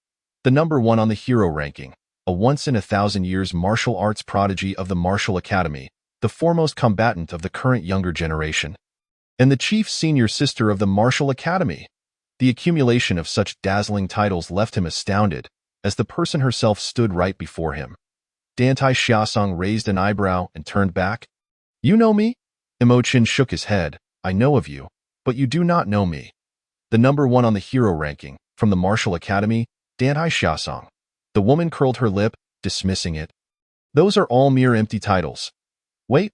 The number 1 on the hero ranking, a once-in-a-thousand-years martial arts prodigy of the Martial Academy, the foremost combatant of the current younger generation, and the chief senior sister of the Martial Academy. The accumulation of such dazzling titles left him astounded, as the person herself stood right before him. Dantai Xiaosong raised an eyebrow and turned back. You know me? Imo-chan shook his head. I know of you, but you do not know me. The number 1 on the hero ranking, from the Martial Academy, Dantai Xiaosong. The woman curled her lip, dismissing it. Those are all mere empty titles. Wait,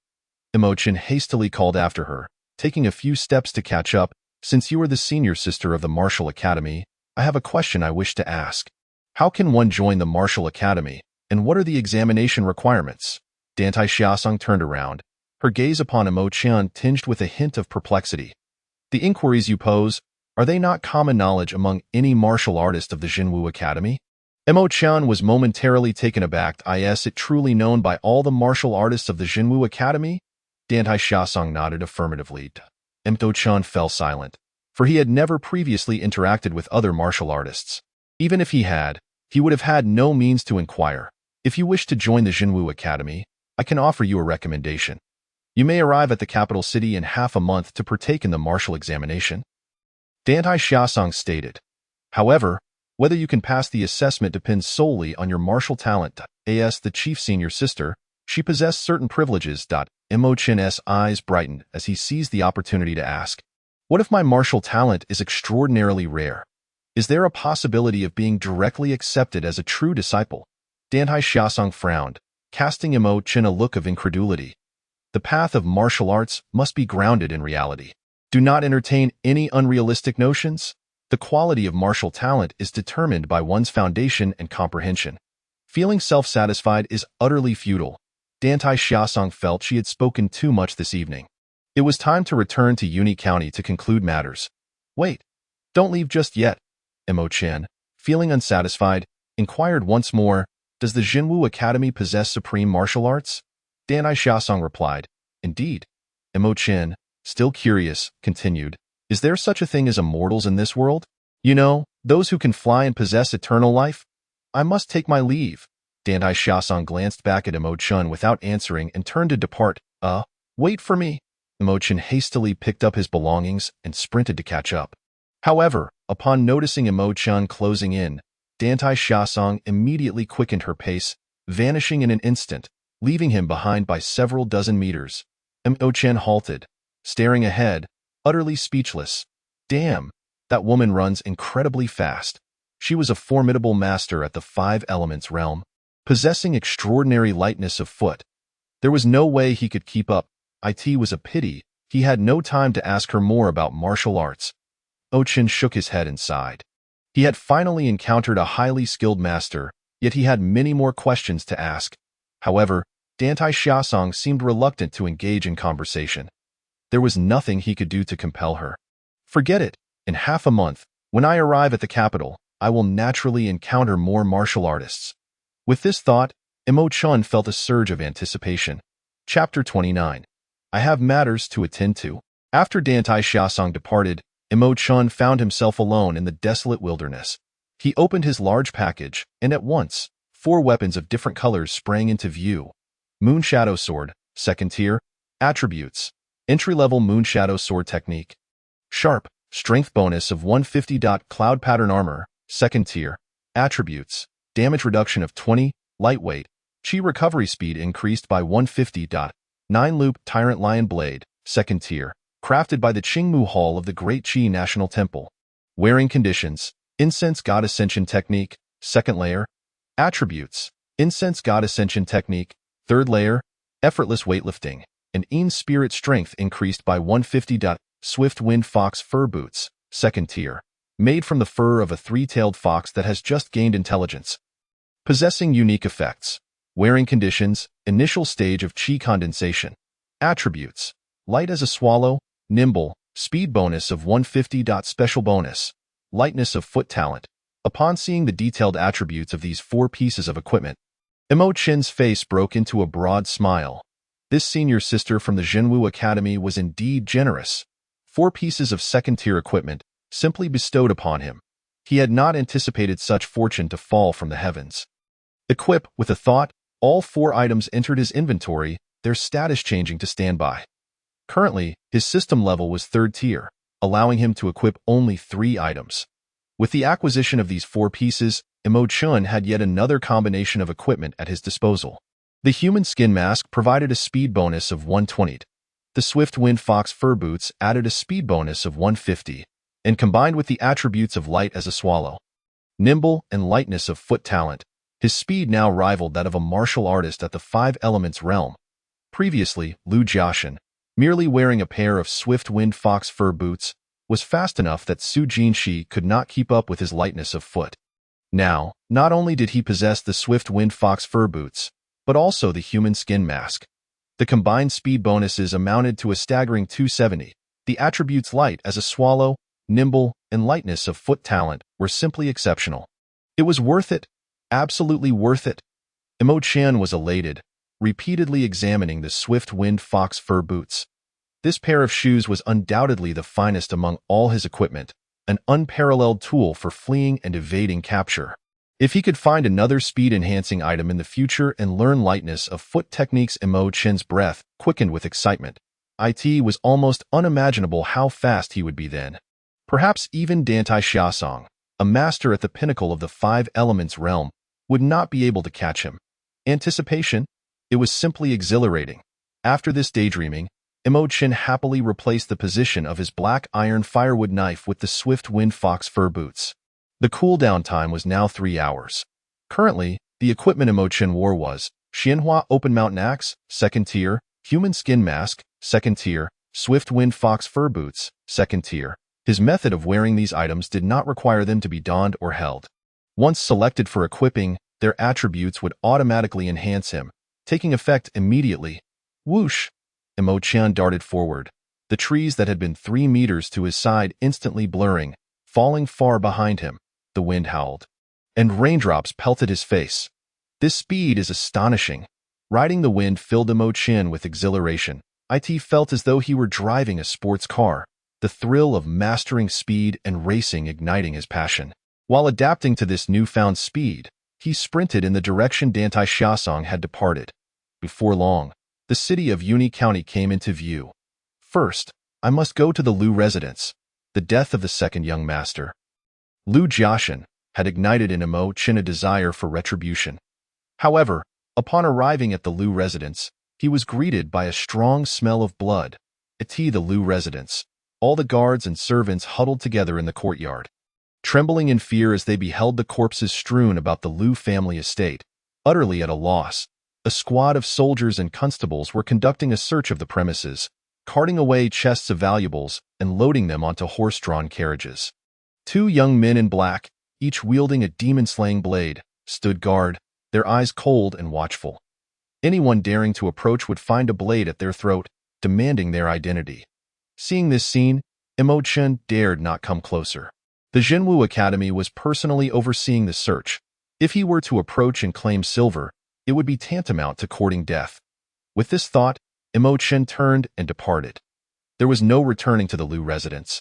Imo-chan hastily called after her, taking a few steps to catch up. Since you are the senior sister of the Martial Academy, I have a question I wish to ask. How can one join the Martial Academy, and what are the examination requirements? Dantai Xiaosong turned around, her gaze upon Imo-chan tinged with a hint of perplexity. The inquiries you pose, are they not common knowledge among any martial artist of the Jinwu Academy? Imo-chan was momentarily taken aback. Is it truly known by all the martial artists of the Jinwu Academy? Dantai Xiaosong nodded affirmatively. Imo-chan fell silent, for he had never previously interacted with other martial artists. Even if he had, he would have had no means to inquire. If you wish to join the Jinwu Academy, I can offer you a recommendation. You may arrive at the capital city in half a month to partake in the martial examination. Dantai Xiaosong stated. However, whether you can pass the assessment depends solely on your martial talent. As the chief senior sister, she possessed certain privileges. Imo-chan's eyes brightened as he seized the opportunity to ask, what if my martial talent is extraordinarily rare? Is there a possibility of being directly accepted as a true disciple? Dantai Xiaosong frowned, casting Imo-chan a look of incredulity. The path of martial arts must be grounded in reality. Do not entertain any unrealistic notions. The quality of martial talent is determined by one's foundation and comprehension. Feeling self-satisfied is utterly futile. Dantai Xiaosong felt she had spoken too much this evening. It was time to return to Uni County to conclude matters. Wait, don't leave just yet. Imo-chan, feeling unsatisfied, inquired once more, does the Jinwu Academy possess supreme martial arts? Dantai Xiaosong replied, indeed. Imo-chan, still curious, continued, is there such a thing as immortals in this world? You know, those who can fly and possess eternal life? I must take my leave. Dantai Xiaosong glanced back at Imo-chan without answering and turned to depart. Wait for me. Imo-chan hastily picked up his belongings and sprinted to catch up. However, upon noticing Imo-chan closing in, Dantai Xiaosong immediately quickened her pace, vanishing in an instant, leaving him behind by several dozen meters. Imo-chan halted, staring ahead, utterly speechless. Damn, that woman runs incredibly fast. She was a formidable master at the 5 elements realm, possessing extraordinary lightness of foot. There was no way he could keep up. It was a pity he had no time to ask her more about martial arts. Imo-chan shook his head and sighed. He had finally encountered a highly skilled master, yet he had many more questions to ask. However, Dantai Xiaosong seemed reluctant to engage in conversation. There was nothing he could do to compel her. Forget it. In half a month, when I arrive at the capital, I will naturally encounter more martial artists. With this thought, Imo Chun felt a surge of anticipation. Chapter 29. I have matters to attend to. After Dantai Xiaosong departed, Imo Chun found himself alone in the desolate wilderness. He opened his large package, and at once, 4 weapons of different colors sprang into view. Moon Shadow Sword, second tier. Attributes: entry-level Moon Shadow Sword technique. Sharp, strength bonus of 150. Cloud Pattern Armor, second tier. Attributes: damage reduction of 20, lightweight, chi recovery speed increased by 150. 9-loop Tyrant Lion Blade, second tier. Crafted by the Qingmu Hall of the Great Qi National Temple. Wearing conditions: Incense God Ascension Technique, second layer. Attributes: Incense God Ascension Technique, third layer. Effortless weightlifting, and Een Spirit Strength increased by 150. Swift Wind Fox Fur Boots, second tier. Made from the fur of a 3-tailed fox that has just gained intelligence. Possessing unique effects. Wearing conditions: initial stage of Qi condensation. Attributes: light as a swallow, nimble, speed bonus of 150. Special bonus: lightness of foot talent. Upon seeing the detailed attributes of these 4 pieces of equipment, Imo Chin's face broke into a broad smile. This senior sister from the Zhenwu Academy was indeed generous. 4 pieces of second-tier equipment, simply bestowed upon him. He had not anticipated such fortune to fall from the heavens. Equip with a thought, all 4 items entered his inventory, their status changing to standby. Currently, his system level was 3rd tier, allowing him to equip only 3 items. With the acquisition of these 4 pieces, Imo Chun had yet another combination of equipment at his disposal. The human skin mask provided a speed bonus of 120. The Swift Wind Fox Fur Boots added a speed bonus of 150, and combined with the attributes of light as a swallow, nimble, and lightness of foot talent, his speed now rivaled that of a martial artist at the 5 Elements realm. Previously, Lu Jiaxin, merely wearing a pair of Swift Wind Fox Fur Boots, was fast enough that Su Jinshi could not keep up with his lightness of foot. Now, not only did he possess the Swift Wind Fox Fur Boots, but also the human skin mask. The combined speed bonuses amounted to a staggering 270. The attributes light as a swallow, nimble, and lightness of foot talent were simply exceptional. It was worth it. Absolutely worth it. Imo Chan was elated, repeatedly examining the Swift Wind Fox Fur Boots. This pair of shoes was undoubtedly the finest among all his equipment, an unparalleled tool for fleeing and evading capture. If he could find another speed-enhancing item in the future and learn lightness of foot techniques, Imo Chin's breath quickened with excitement. It was almost unimaginable how fast he would be then. Perhaps even Dantai Xiaosong, a master at the pinnacle of the 5 Elements realm, would not be able to catch him. Anticipation? It was simply exhilarating. After this daydreaming, Imo Chin happily replaced the position of his black iron firewood knife with the Swift Wind Fox Fur Boots. The cooldown time was now 3 hours. Currently, the equipment Imo Chin wore was Xianhua Open Mountain Axe, second tier, Human Skin Mask, second tier, Swift Wind Fox Fur Boots, second tier. His method of wearing these items did not require them to be donned or held. Once selected for equipping, their attributes would automatically enhance him, taking effect immediately. Whoosh! Imo Chan darted forward, the trees that had been 3 meters to his side instantly blurring, falling far behind him. The wind howled, and raindrops pelted his face. This speed is astonishing. Riding the wind filled Imo Chin with exhilaration. It felt as though he were driving a sports car, the thrill of mastering speed and racing igniting his passion. While adapting to this newfound speed, he sprinted in the direction Dantai Xiaosong had departed. Before long, the city of Yuni County came into view. First, I must go to the Lu residence. The death of the second young master, Lu Jiaxin, had ignited in Imo Chin a desire for retribution. However, upon arriving at the Lu residence, he was greeted by a strong smell of blood. The Lu residence, all the guards and servants huddled together in the courtyard, trembling in fear as they beheld the corpses strewn about the Lu family estate. Utterly at a loss, a squad of soldiers and constables were conducting a search of the premises, carting away chests of valuables and loading them onto horse-drawn carriages. 2 young men in black, each wielding a demon-slaying blade, stood guard, their eyes cold and watchful. Anyone daring to approach would find a blade at their throat, demanding their identity. Seeing this scene, Imochen dared not come closer. The Jinwu Academy was personally overseeing the search. If he were to approach and claim silver, it would be tantamount to courting death. With this thought, Imochen turned and departed. There was no returning to the Lu residence.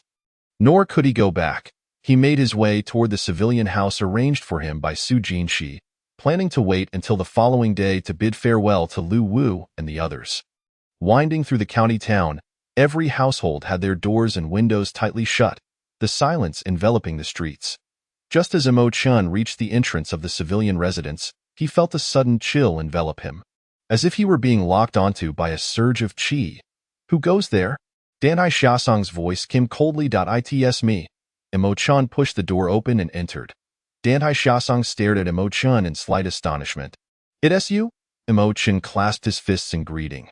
Nor could he go back. He made his way toward the civilian house arranged for him by Su Jinshi, planning to wait until the following day to bid farewell to Lu Wu and the others. Winding through the county town, every household had their doors and windows tightly shut, the silence enveloping the streets. Just as Imochen reached the entrance of the civilian residence, he felt a sudden chill envelop him, as if he were being locked onto by a surge of qi. "Who goes there?" Danhai Xiaosong's voice came coldly. "It's me." Imochen pushed the door open and entered. Danhai Xiaosong stared at Imochen in slight astonishment. "It's you?" Imochen clasped his fists in greeting.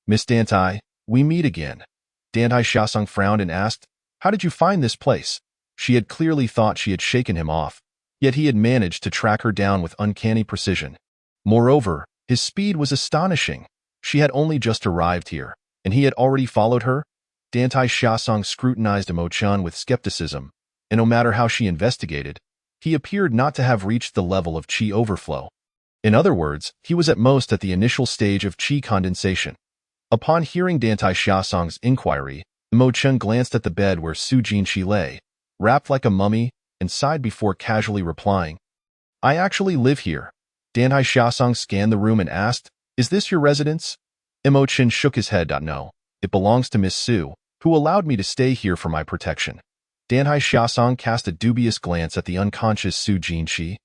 "Miss Dantai, we meet again." Danhai Xiaosong frowned and asked, "How did you find this place?" She had clearly thought she had shaken him off, yet he had managed to track her down with uncanny precision. Moreover, his speed was astonishing. She had only just arrived here, and he had already followed her. Dantai Xiaosong scrutinized Imochen with skepticism, and no matter how she investigated, he appeared not to have reached the level of qi overflow. In other words, he was at most at the initial stage of qi condensation. Upon hearing Dantai Xiaosong's inquiry, Imochen glanced at the bed where Su Jinshi lay, wrapped like a mummy, and sighed before casually replying, "I actually live here." Danhai Xiaosong scanned the room and asked, "Is this your residence?" Imochen shook his head. "No, it belongs to Miss Su, who allowed me to stay here for my protection." Danhai Xiaosong cast a dubious glance at the unconscious Su Jinshi,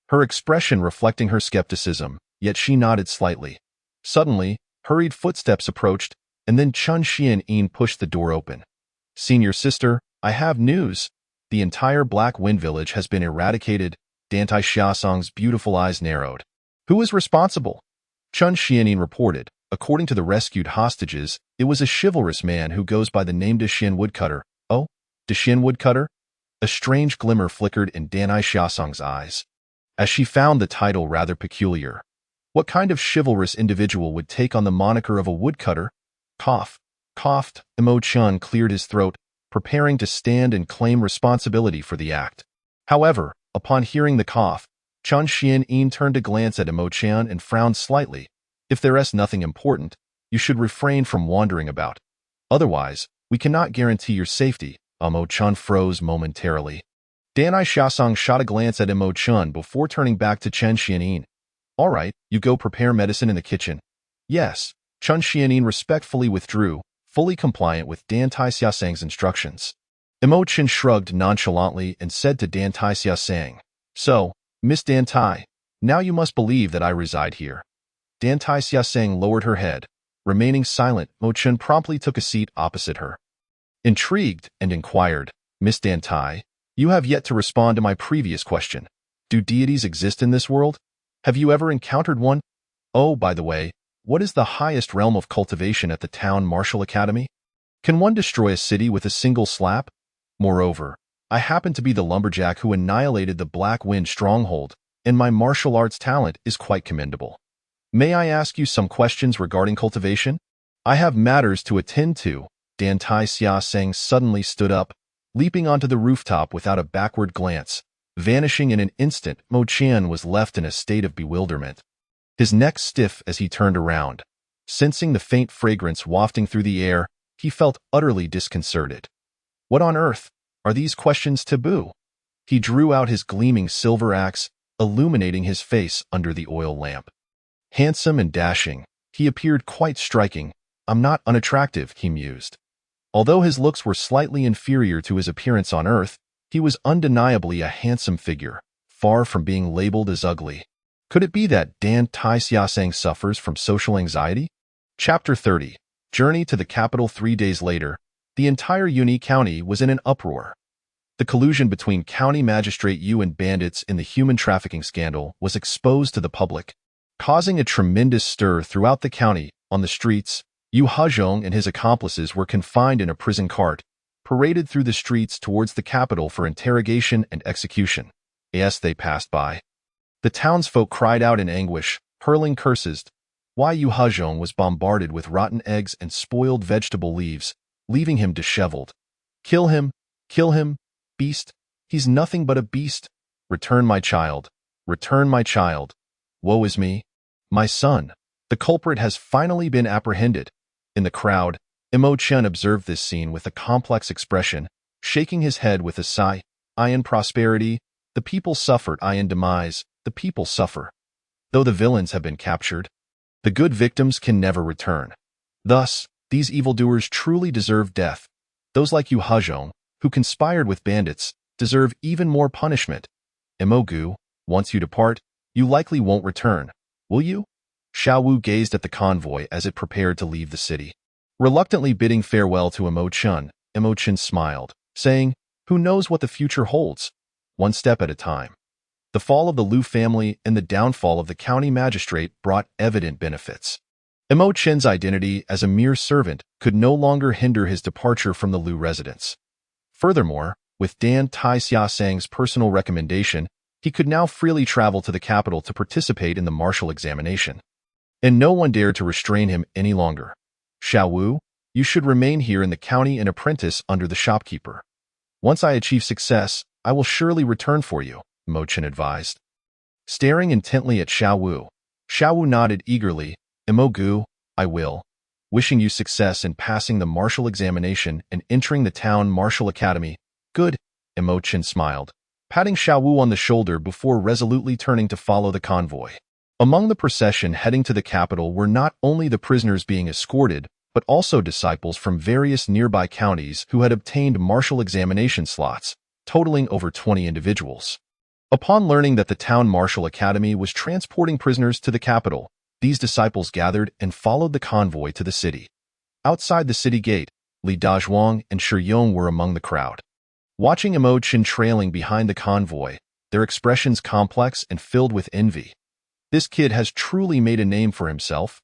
her expression reflecting her skepticism, yet she nodded slightly. Suddenly, hurried footsteps approached, and then Chun Xian pushed the door open. "Senior sister, I have news. The entire Black Wind Village has been eradicated." Dantai Xiaosong's beautiful eyes narrowed. "Who is responsible?" Chun Xian reported. According to the rescued hostages, it was a chivalrous man who goes by the name De Xian Woodcutter. "Oh, De Xian Woodcutter?" A strange glimmer flickered in Danhai Xiaosong's eyes, as she found the title rather peculiar. What kind of chivalrous individual would take on the moniker of a woodcutter? Coughed. Imochen cleared his throat, preparing to stand and claim responsibility for the act. However, upon hearing the cough, Chun Xian turned to glance at Imochen and frowned slightly. "If there's nothing important, you should refrain from wandering about. Otherwise, we cannot guarantee your safety." Imochen froze momentarily. Danhai Xiaosong shot a glance at Imochen before turning back to Chun Xian. "All right, you go prepare medicine in the kitchen." "Yes." Chun Xian respectfully withdrew, fully compliant with Dantai Xiaosong's instructions. Imochen shrugged nonchalantly and said to Dantai Xiaosong, "So, Miss Dantai, now you must believe that I reside here." Dantai Xiaosong lowered her head. Remaining silent, Imochen promptly took a seat opposite her. Intrigued, and inquired, "Miss Dantai, you have yet to respond to my previous question. Do deities exist in this world? Have you ever encountered one? Oh, by the way, what is the highest realm of cultivation at the town martial academy? Can one destroy a city with a single slap? Moreover, I happen to be the lumberjack who annihilated the Black Wind stronghold, and my martial arts talent is quite commendable. May I ask you some questions regarding cultivation? I have matters to attend to." Dantai Xiaosong suddenly stood up, leaping onto the rooftop without a backward glance. Vanishing in an instant, Imochen was left in a state of bewilderment, his neck stiff as he turned around. Sensing the faint fragrance wafting through the air, he felt utterly disconcerted. What on earth? Are these questions taboo? He drew out his gleaming silver axe, illuminating his face under the oil lamp. Handsome and dashing, he appeared quite striking. "I'm not unattractive," he mused. Although his looks were slightly inferior to his appearance on Earth, he was undeniably a handsome figure, far from being labeled as ugly. Could it be that Dantai Xiaosong suffers from social anxiety? Chapter 30. Journey to the capital. 3 days later, the entire Uni County was in an uproar. The collusion between County Magistrate Yu and bandits in the human trafficking scandal was exposed to the public, causing a tremendous stir throughout the county. On the streets, Yu Hezhong and his accomplices were confined in a prison cart, paraded through the streets towards the capital for interrogation and execution. As they passed by, the townsfolk cried out in anguish, hurling curses. Yu Hezhong was bombarded with rotten eggs and spoiled vegetable leaves, leaving him disheveled. Kill him, beast. He's nothing but a beast. Return my child. Return my child. Woe is me. My son. The culprit has finally been apprehended. In the crowd, Imo Chen observed this scene with a complex expression, shaking his head with a sigh. I in prosperity, the people suffered. I in demise, the people suffer. Though the villains have been captured, the good victims can never return. Thus, these evildoers truly deserve death. Those like Yu Hezhong, who conspired with bandits, deserve even more punishment. Imogu, once you depart, you likely won't return, will you? Xiao Wu gazed at the convoy as it prepared to leave the city. Reluctantly bidding farewell to Imo Chen smiled, saying, who knows what the future holds? One step at a time. The fall of the Liu family and the downfall of the county magistrate brought evident benefits. Imo Chen's identity as a mere servant could no longer hinder his departure from the Liu residence. Furthermore, with Dan Taixiasang's personal recommendation, he could now freely travel to the capital to participate in the martial examination. And no one dared to restrain him any longer. Xiao Wu, you should remain here in the county and apprentice under the shopkeeper. Once I achieve success, I will surely return for you, Imo Chen advised. Staring intently at Xiao Wu nodded eagerly. Imogu, I will. Wishing you success in passing the martial examination and entering the town martial academy. Good, Imo Chen smiled, patting Xiao Wu on the shoulder before resolutely turning to follow the convoy. Among the procession heading to the capital were not only the prisoners being escorted, but also disciples from various nearby counties who had obtained martial examination slots, totaling over 20 individuals. Upon learning that the town martial academy was transporting prisoners to the capital, these disciples gathered and followed the convoy to the city. Outside the city gate, Li Dazhuang and Shi Yong were among the crowd. Watching Imo Chen trailing behind the convoy, their expressions complex and filled with envy. This kid has truly made a name for himself.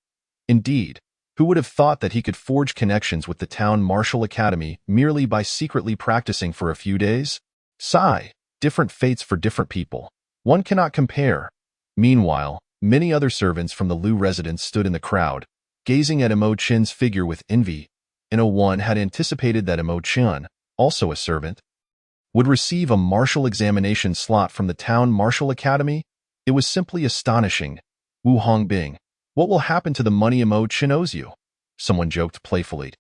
Indeed, who would have thought that he could forge connections with the town martial academy merely by secretly practicing for a few days? Sigh, different fates for different people. One cannot compare. Meanwhile, many other servants from the Liu residence stood in the crowd, gazing at Imo Chen's figure with envy. One had anticipated that Imo Chen, also a servant, would receive a martial examination slot from the town martial academy. It was simply astonishing. Wu Hongbing, what will happen to the money Imo Chen owes you? Someone joked playfully.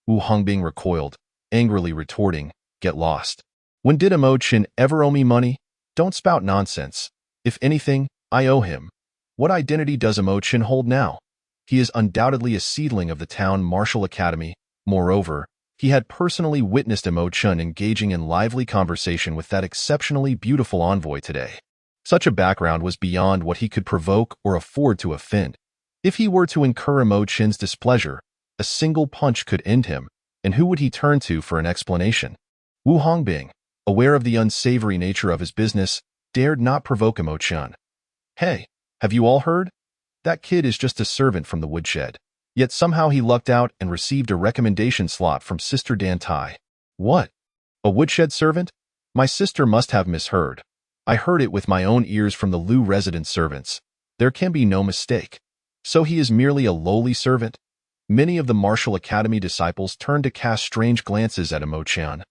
Wu Hongbing recoiled, angrily retorting, get lost. When did Imo Chen ever owe me money? Don't spout nonsense. If anything, I owe him. What identity does Imo Chen hold now? He is undoubtedly a seedling of the town martial academy. Moreover, he had personally witnessed Imo Chen engaging in lively conversation with that exceptionally beautiful envoy today. Such a background was beyond what he could provoke or afford to offend. If he were to incur Imo Chen's displeasure, a single punch could end him, and who would he turn to for an explanation? Wu Hongbing, aware of the unsavory nature of his business, dared not provoke Imo Chen. Hey, have you all heard? That kid is just a servant from the woodshed. Yet somehow he lucked out and received a recommendation slot from Sister Dan Tai. What? A woodshed servant? My sister must have misheard. I heard it with my own ears from the Liu resident servants. There can be no mistake. So he is merely a lowly servant? Many of the martial academy disciples turned to cast strange glances at Imo Chen.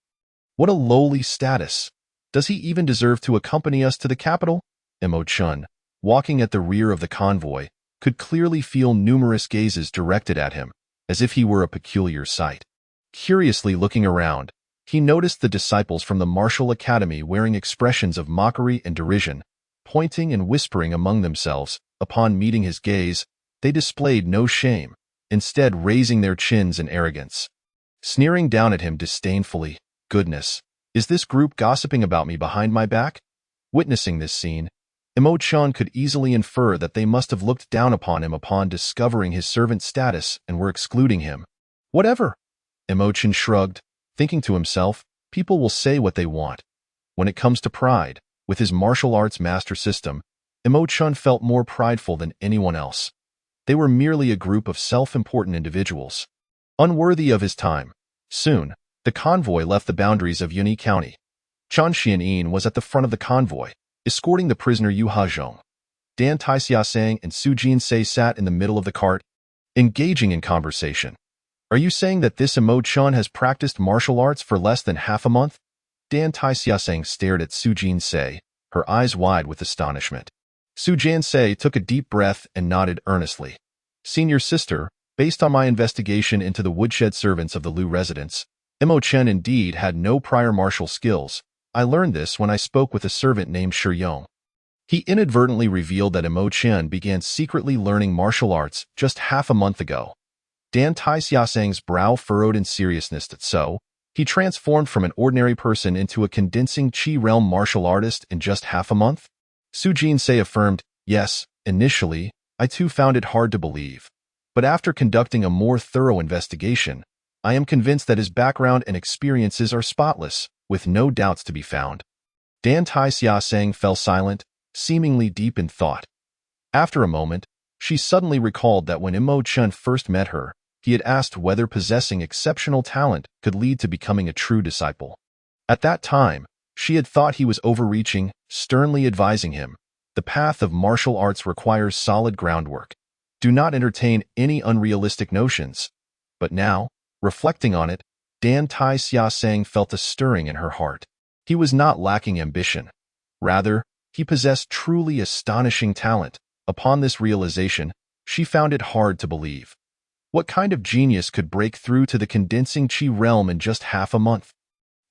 What a lowly status. Does he even deserve to accompany us to the capital? Imo Chen, walking at the rear of the convoy, could clearly feel numerous gazes directed at him, as if he were a peculiar sight. Curiously looking around, he noticed the disciples from the martial academy wearing expressions of mockery and derision, pointing and whispering among themselves. Upon meeting his gaze, they displayed no shame, instead raising their chins in arrogance. Sneering down at him disdainfully, goodness, is this group gossiping about me behind my back? Witnessing this scene, Imo Chen could easily infer that they must have looked down upon him upon discovering his servant status and were excluding him. Whatever. Imo Chen shrugged, thinking to himself, people will say what they want. When it comes to pride, with his martial arts master system, Imo Chen felt more prideful than anyone else. They were merely a group of self-important individuals, unworthy of his time. Soon, the convoy left the boundaries of Yunyi County. Chan Xianyin was at the front of the convoy, escorting the prisoner Yu Hezhong. Dan Taixiasang and Su Jinsei sat in the middle of the cart, engaging in conversation. Are you saying that this Imo Chun has practiced martial arts for less than half a month? Dan Tai Xiasang stared at Su Jinsei, her eyes wide with astonishment. Su Jinsei took a deep breath and nodded earnestly. Senior sister, based on my investigation into the woodshed servants of the Liu residence, Imo Chen indeed had no prior martial skills. I learned this when I spoke with a servant named Shi Yong. He inadvertently revealed that Imo Chen began secretly learning martial arts just half a month ago. Dan Tai Xiasang's brow furrowed in seriousness. So, he transformed from an ordinary person into a condensing Qi realm martial artist in just half a month? Su Jinsei affirmed, yes, initially, I too found it hard to believe. But after conducting a more thorough investigation, I am convinced that his background and experiences are spotless, with no doubts to be found. Dan Tai Xiasang fell silent, seemingly deep in thought. After a moment, she suddenly recalled that when Imo Chen first met her, he had asked whether possessing exceptional talent could lead to becoming a true disciple. At that time, she had thought he was overreaching, sternly advising him, the path of martial arts requires solid groundwork. Do not entertain any unrealistic notions. But now, reflecting on it, Dan Tai Xiasang felt a stirring in her heart. He was not lacking ambition. Rather, he possessed truly astonishing talent. Upon this realization, she found it hard to believe. What kind of genius could break through to the condensing Qi realm in just half a month?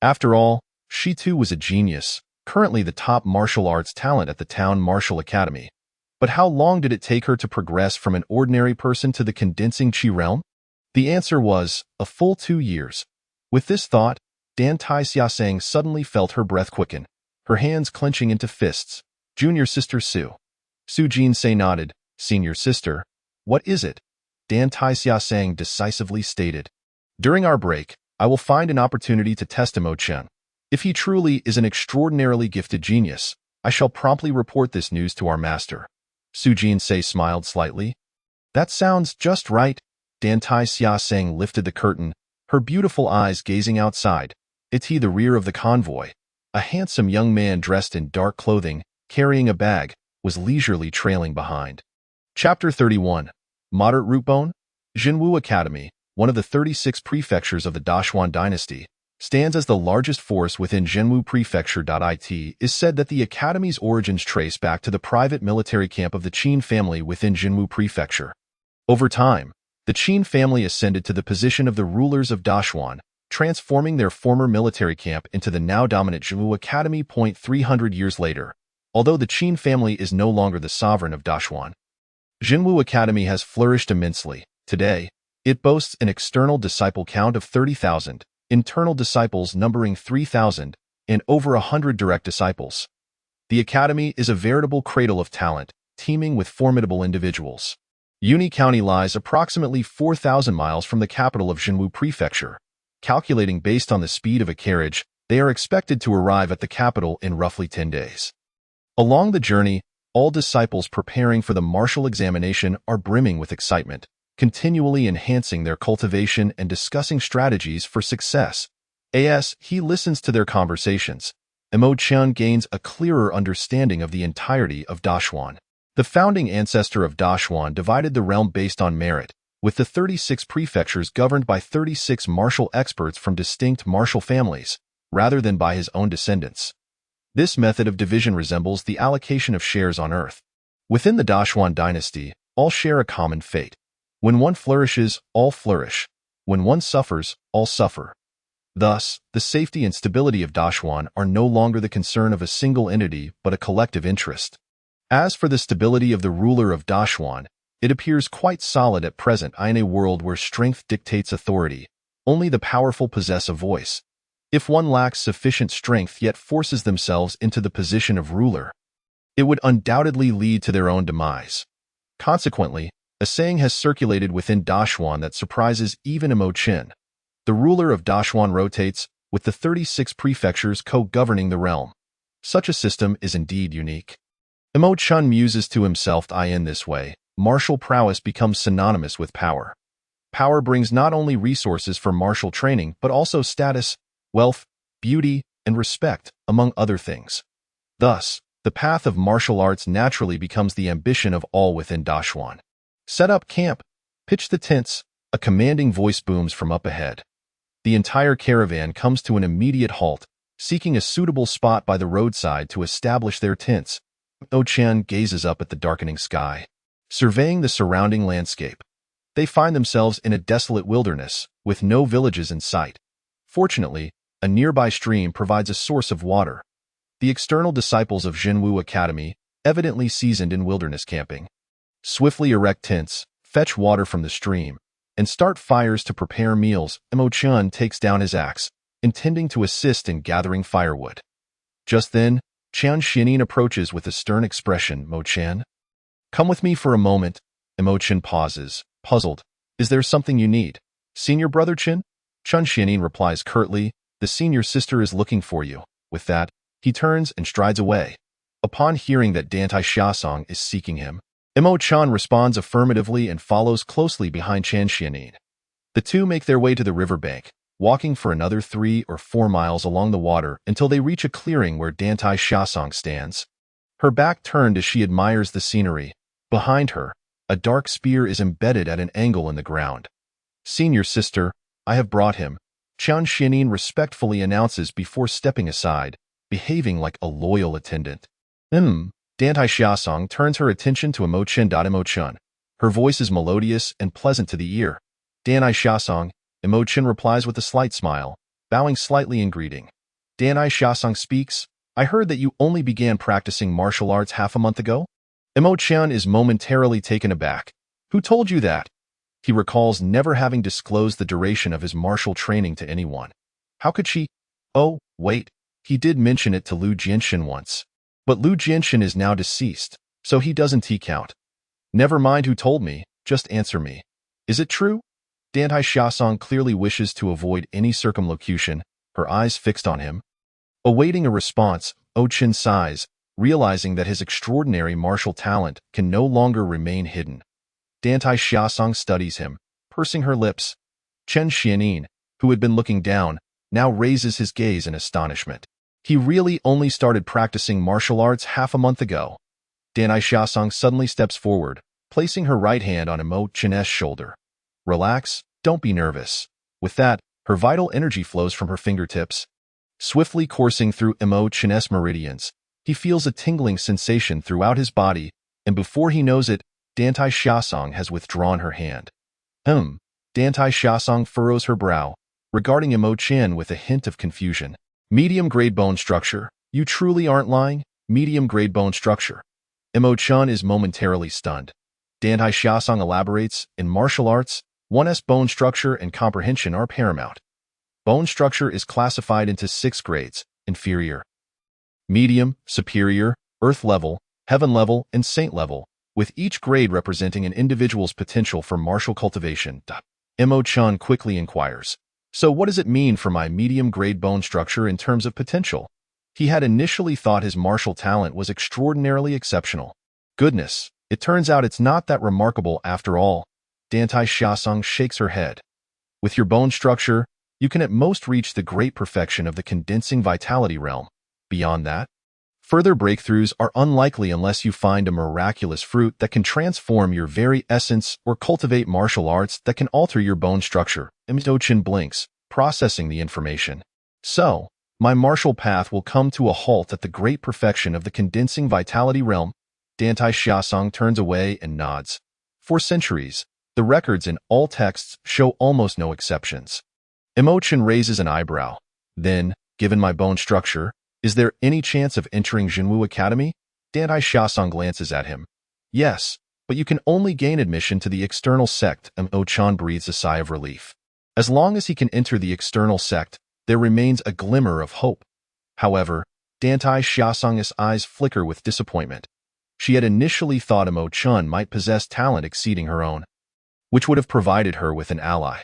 After all, she too was a genius, currently the top martial arts talent at the town martial academy. But how long did it take her to progress from an ordinary person to the condensing Qi realm? The answer was, a full 2 years. With this thought, Dan Tai Xiasang suddenly felt her breath quicken, her hands clenching into fists. Junior sister Su. Su Jinsei nodded. Senior sister, what is it? Dan Tai Xiasang decisively stated. During our break, I will find an opportunity to test Imo Chen. If he truly is an extraordinarily gifted genius, I shall promptly report this news to our master. Su Jinsei smiled slightly. That sounds just right. Dan Tai Xiasang lifted the curtain, her beautiful eyes gazing outside. It's he, the rear of the convoy. A handsome young man dressed in dark clothing, carrying a bag, was leisurely trailing behind. Chapter 31. Moderate root bone? Jinwu Academy, one of the 36 prefectures of the Xuan Dynasty, stands as the largest force within Jinwu Prefecture. It is said that the academy's origins trace back to the private military camp of the Qin family within Jinwu Prefecture. Over time, the Qin family ascended to the position of the rulers of Xuan, transforming their former military camp into the now dominant Jinwu Academy. 300 years later, although the Qin family is no longer the sovereign of Xuan, Jinwu Academy has flourished immensely. Today, it boasts an external disciple count of 30,000, internal disciples numbering 3,000, and over 100 direct disciples. The academy is a veritable cradle of talent, teeming with formidable individuals. Yuni County lies approximately 4,000 miles from the capital of Jinwu Prefecture. Calculating based on the speed of a carriage, they are expected to arrive at the capital in roughly 10 days. Along the journey, all disciples preparing for the martial examination are brimming with excitement, continually enhancing their cultivation and discussing strategies for success. As he listens to their conversations, Imo Chen gains a clearer understanding of the entirety of Xuan. The founding ancestor of Xuan divided the realm based on merit, with the 36 prefectures governed by 36 martial experts from distinct martial families, rather than by his own descendants. This method of division resembles the allocation of shares on Earth. Within the Xuan dynasty, all share a common fate. When one flourishes, all flourish. When one suffers, all suffer. Thus, the safety and stability of Xuan are no longer the concern of a single entity but a collective interest. As for the stability of the ruler of Xuan, it appears quite solid at present. In a world where strength dictates authority, only the powerful possess a voice. If one lacks sufficient strength yet forces themselves into the position of ruler, it would undoubtedly lead to their own demise. Consequently, a saying has circulated within Xuan that surprises even Imo Chen. The ruler of Xuan rotates, with the 36 prefectures co-governing the realm. Such a system is indeed unique. Imo Chen muses to himself, in this way, martial prowess becomes synonymous with power. Power brings not only resources for martial training but also status, wealth, beauty, and respect, among other things. Thus, the path of martial arts naturally becomes the ambition of all within Xuan. Set up camp, pitch the tents, A commanding voice booms from up ahead. The entire caravan comes to an immediate halt, seeking a suitable spot by the roadside to establish their tents. O-chan gazes up at the darkening sky, surveying the surrounding landscape. They find themselves in a desolate wilderness, with no villages in sight. Fortunately, a nearby stream provides a source of water. The external disciples of Jinwu Academy, evidently seasoned in wilderness camping, swiftly erect tents, fetch water from the stream, and start fires to prepare meals. Mo-chan takes down his axe, intending to assist in gathering firewood. Just then, Chan Xianin approaches with a stern expression. Mo-chan, come with me for a moment. Mo-chan pauses, puzzled. Is there something you need? Senior brother Chin? Chan Xianin replies curtly, the senior sister is looking for you. With that, he turns and strides away. Upon hearing that Dantai Xiaosong is seeking him, Mo-chan responds affirmatively and follows closely behind Chan Xianin. The two make their way to the riverbank, walking for another 3 or 4 miles along the water until they reach a clearing where Dantai Xiaosong stands. Her back turned as she admires the scenery. Behind her, a dark spear is embedded at an angle in the ground. Senior sister, I have brought him, Chan Xianin respectfully announces before stepping aside, behaving like a loyal attendant. Dantai Xiaosong turns her attention to Mo-chan. Mo-chan. Her voice is melodious and pleasant to the ear. Dantai Xiaosong, Mo-chan replies with a slight smile, bowing slightly in greeting. Dantai Xiaosong speaks, I heard that you only began practicing martial arts half a month ago? Mo-chan is momentarily taken aback. Who told you that? He recalls never having disclosed the duration of his martial training to anyone. How could she? Oh, wait, he did mention it to Lu Jianxin once. But Lu Jianxin is now deceased, so he doesn't count. Never mind who told me, just answer me. Is it true? Dantai Xiaosong clearly wishes to avoid any circumlocution, her eyes fixed on him. Awaiting a response, O-chan sighs, realizing that his extraordinary martial talent can no longer remain hidden. Dantai Xiaosong studies him, pursing her lips. Chan Xianin, who had been looking down, now raises his gaze in astonishment. He really only started practicing martial arts half a month ago. Dantai Xiaosong suddenly steps forward, placing her right hand on Mo-chan's shoulder. Relax, don't be nervous. With that, her vital energy flows from her fingertips. Swiftly coursing through Mo-chan's meridians, he feels a tingling sensation throughout his body, and before he knows it, Dantai Xiaosong has withdrawn her hand. Dantai Xiaosong furrows her brow, regarding Mo-chan with a hint of confusion. Medium-grade bone structure. You truly aren't lying? Medium-grade bone structure. Mo-chan is momentarily stunned. Dantai Xiaosong elaborates, in martial arts, one's bone structure and comprehension are paramount. Bone structure is classified into 6 grades, inferior, medium, superior, earth level, heaven level, and saint level, with each grade representing an individual's potential for martial cultivation. Mo-chan quickly inquires. So what does it mean for my medium-grade bone structure in terms of potential? He had initially thought his martial talent was extraordinarily exceptional. Goodness, it turns out it's not that remarkable after all. Dantai Xiaosong shakes her head. With your bone structure, you can at most reach the great perfection of the condensing vitality realm. Beyond that, further breakthroughs are unlikely unless you find a miraculous fruit that can transform your very essence or cultivate martial arts that can alter your bone structure. Mo-chan blinks, processing the information. So, my martial path will come to a halt at the great perfection of the condensing vitality realm. Dantai Xiaosong turns away and nods. For centuries, the records in all texts show almost no exceptions. Mo-chan raises an eyebrow. Then, given my bone structure, is there any chance of entering Jinwu Academy? Dantai Xiaosong glances at him. Yes, but you can only gain admission to the external sect. Mo-chan breathes a sigh of relief. As long as he can enter the external sect, there remains a glimmer of hope. However, Dantai Xiaosong's eyes flicker with disappointment. She had initially thought Mo-chan might possess talent exceeding her own, which would have provided her with an ally.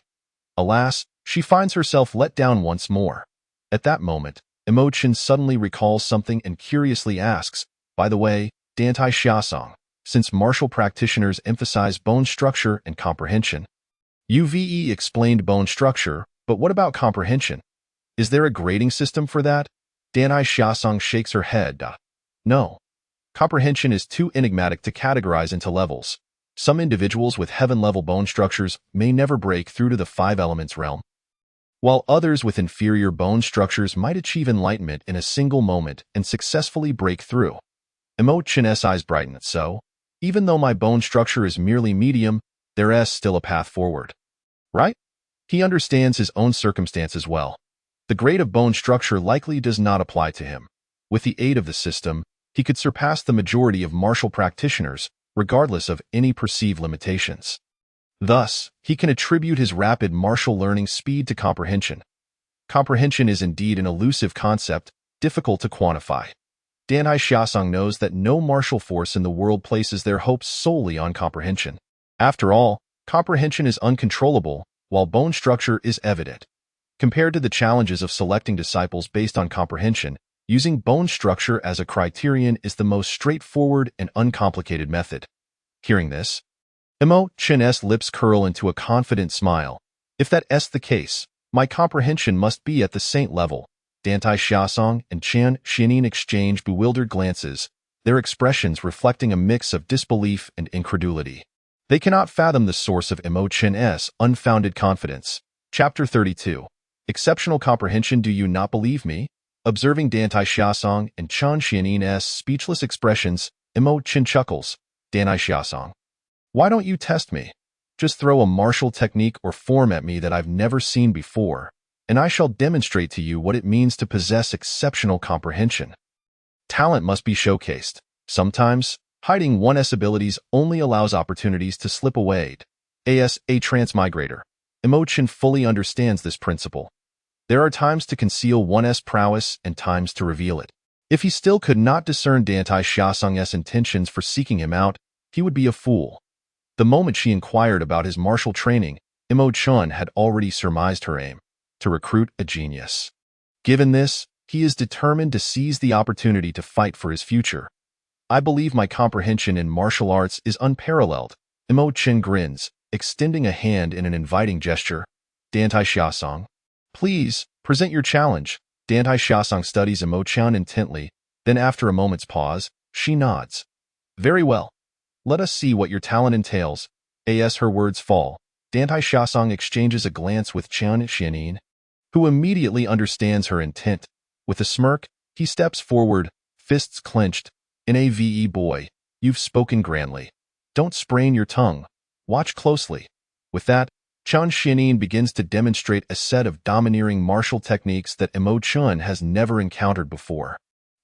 Alas, she finds herself let down once more. At that moment, Mo-chan suddenly recalls something and curiously asks, by the way, Dantai Xiaosong, since martial practitioners emphasize bone structure and comprehension. UVE explained bone structure, but what about comprehension? Is there a grading system for that? Dantai Xiaosong shakes her head. No. Comprehension is too enigmatic to categorize into levels. Some individuals with heaven-level bone structures may never break through to the five elements realm, while others with inferior bone structures might achieve enlightenment in a single moment and successfully break through. Chen-S eyes brighten. So, even though my bone structure is merely medium, there is still a path forward. Right? He understands his own circumstances well. The grade of bone structure likely does not apply to him. With the aid of the system, he could surpass the majority of martial practitioners, regardless of any perceived limitations. Thus, he can attribute his rapid martial learning speed to comprehension. Comprehension is indeed an elusive concept, difficult to quantify. Danhai Xiaosong knows that no martial force in the world places their hopes solely on comprehension. After all, comprehension is uncontrollable, while bone structure is evident. Compared to the challenges of selecting disciples based on comprehension, using bone structure as a criterion is the most straightforward and uncomplicated method. Hearing this, Chen-S lips curl into a confident smile. If that's the case, my comprehension must be at the saint level. Dantai Xiaosong and Chan Xianin exchange bewildered glances, their expressions reflecting a mix of disbelief and incredulity. They cannot fathom the source of Chen-S' unfounded confidence. Chapter 32. Exceptional comprehension. Do you not believe me? Observing Dantai Xiaosong and Chan Xianin's speechless expressions, Chen chuckles. Dantai Xiaosong, why don't you test me? Just throw a martial technique or form at me that I've never seen before, and I shall demonstrate to you what it means to possess exceptional comprehension. Talent must be showcased. Sometimes, hiding one's abilities only allows opportunities to slip away. As a transmigrator, Chen fully understands this principle. There are times to conceal one's prowess and times to reveal it. If he still could not discern Dantai Xiaosong's intentions for seeking him out, he would be a fool. The moment she inquired about his martial training, Chen had already surmised her aim, to recruit a genius. Given this, he is determined to seize the opportunity to fight for his future. I believe my comprehension in martial arts is unparalleled. Chen grins, extending a hand in an inviting gesture. Dantai Xiaosong, please, present your challenge. Dantai Xiaosong studies Chen intently, then after a moment's pause, she nods. Very well. Let us see what your talent entails. As her words fall, Dantai Xiaosong exchanges a glance with Chan Xianin, who immediately understands her intent. With a smirk, he steps forward, fists clenched. Boy, you've spoken grandly. Don't sprain your tongue. Watch closely. With that, Chan Xianin begins to demonstrate a set of domineering martial techniques that Chen has never encountered before.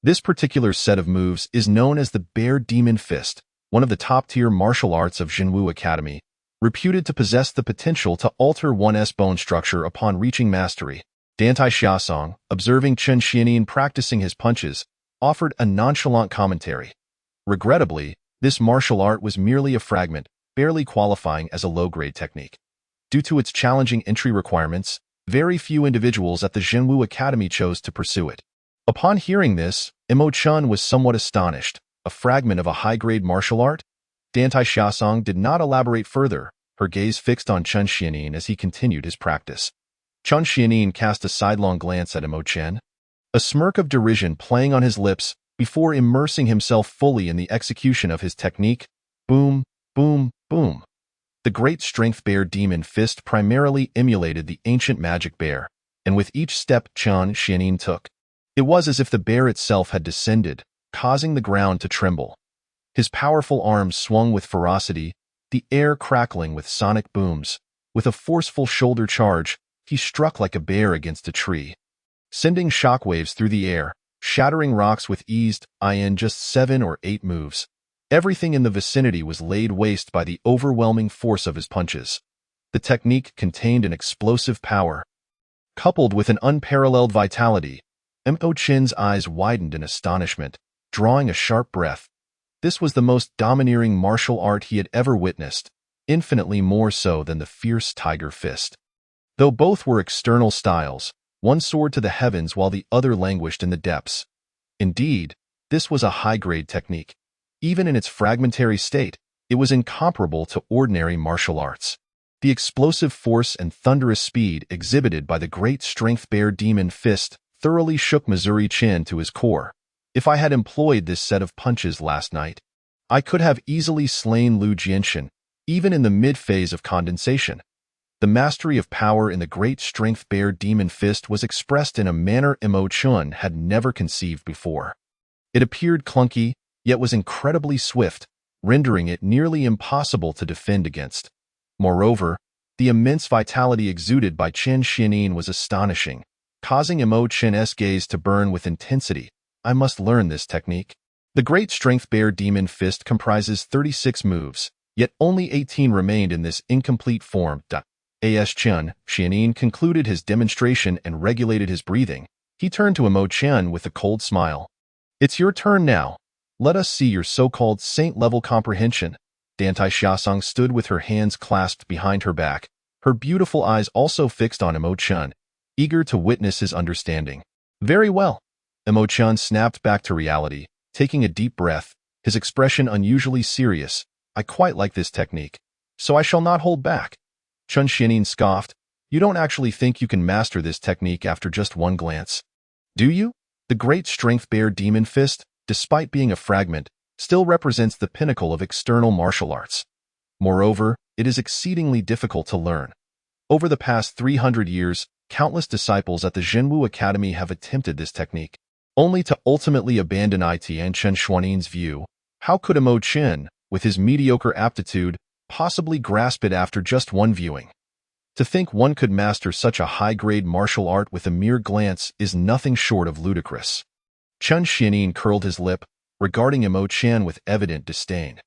This particular set of moves is known as the Bear Demon Fist, one of the top-tier martial arts of Jinwu Academy, reputed to possess the potential to alter one's bone structure upon reaching mastery. Dantai Xiaosong, observing Chan Xianin practicing his punches, offered a nonchalant commentary. Regrettably, this martial art was merely a fragment, barely qualifying as a low-grade technique. Due to its challenging entry requirements, very few individuals at the Jinwu Academy chose to pursue it. Upon hearing this, Chen was somewhat astonished. A fragment of a high-grade martial art? Dantai Xiaosong did not elaborate further, her gaze fixed on Chan Xianin as he continued his practice. Chan Xianin cast a sidelong glance at Chen, a smirk of derision playing on his lips before immersing himself fully in the execution of his technique. Boom, boom, boom. The great strength bear demon fist primarily emulated the ancient magic bear, and with each step Chan Xianin took, it was as if the bear itself had descended, causing the ground to tremble. His powerful arms swung with ferocity, the air crackling with sonic booms. With a forceful shoulder charge, he struck like a bear against a tree, sending shockwaves through the air, shattering rocks with ease. In just 7 or 8 moves, everything in the vicinity was laid waste by the overwhelming force of his punches. The technique contained an explosive power, coupled with an unparalleled vitality. Chen's eyes widened in astonishment, drawing a sharp breath. This was the most domineering martial art he had ever witnessed, infinitely more so than the fierce tiger fist. Though both were external styles, one soared to the heavens while the other languished in the depths. Indeed, this was a high-grade technique. Even in its fragmentary state, it was incomparable to ordinary martial arts. The explosive force and thunderous speed exhibited by the great strength bear demon fist thoroughly shook Missouri Chen to his core. If I had employed this set of punches last night, I could have easily slain Lu Jianxian, even in the mid-phase of condensation. The mastery of power in the great strength bear demon fist was expressed in a manner Mo Chun had never conceived before. It appeared clunky, yet was incredibly swift, rendering it nearly impossible to defend against. Moreover, the immense vitality exuded by Chen Xianin was astonishing, causing Mo Chen's gaze to burn with intensity. I must learn this technique. The great strength bear demon fist comprises 36 moves, yet only 18 remained in this incomplete form. As Chen Xianin concluded his demonstration and regulated his breathing, he turned to Mo Chen with a cold smile. It's your turn now. Let us see your so-called saint-level comprehension. Dantai Xiaosong stood with her hands clasped behind her back, her beautiful eyes also fixed on Mo Chen, eager to witness his understanding. Very well. Mo Chen snapped back to reality, taking a deep breath, his expression unusually serious. I quite like this technique, so I shall not hold back. Chen Xianin scoffed. You don't actually think you can master this technique after just one glance, do you? The great strength bear demon fist, despite being a fragment, still represents the pinnacle of external martial arts. Moreover, it is exceedingly difficult to learn. Over the past 300 years, countless disciples at the Zhenwu Academy have attempted this technique, only to ultimately abandon it. And Chen Xuanin's view, how could Mo Chen, with his mediocre aptitude, possibly grasp it after just one viewing? To think one could master such a high-grade martial art with a mere glance is nothing short of ludicrous. Chen Xianin curled his lip, regarding Mo Chen with evident disdain.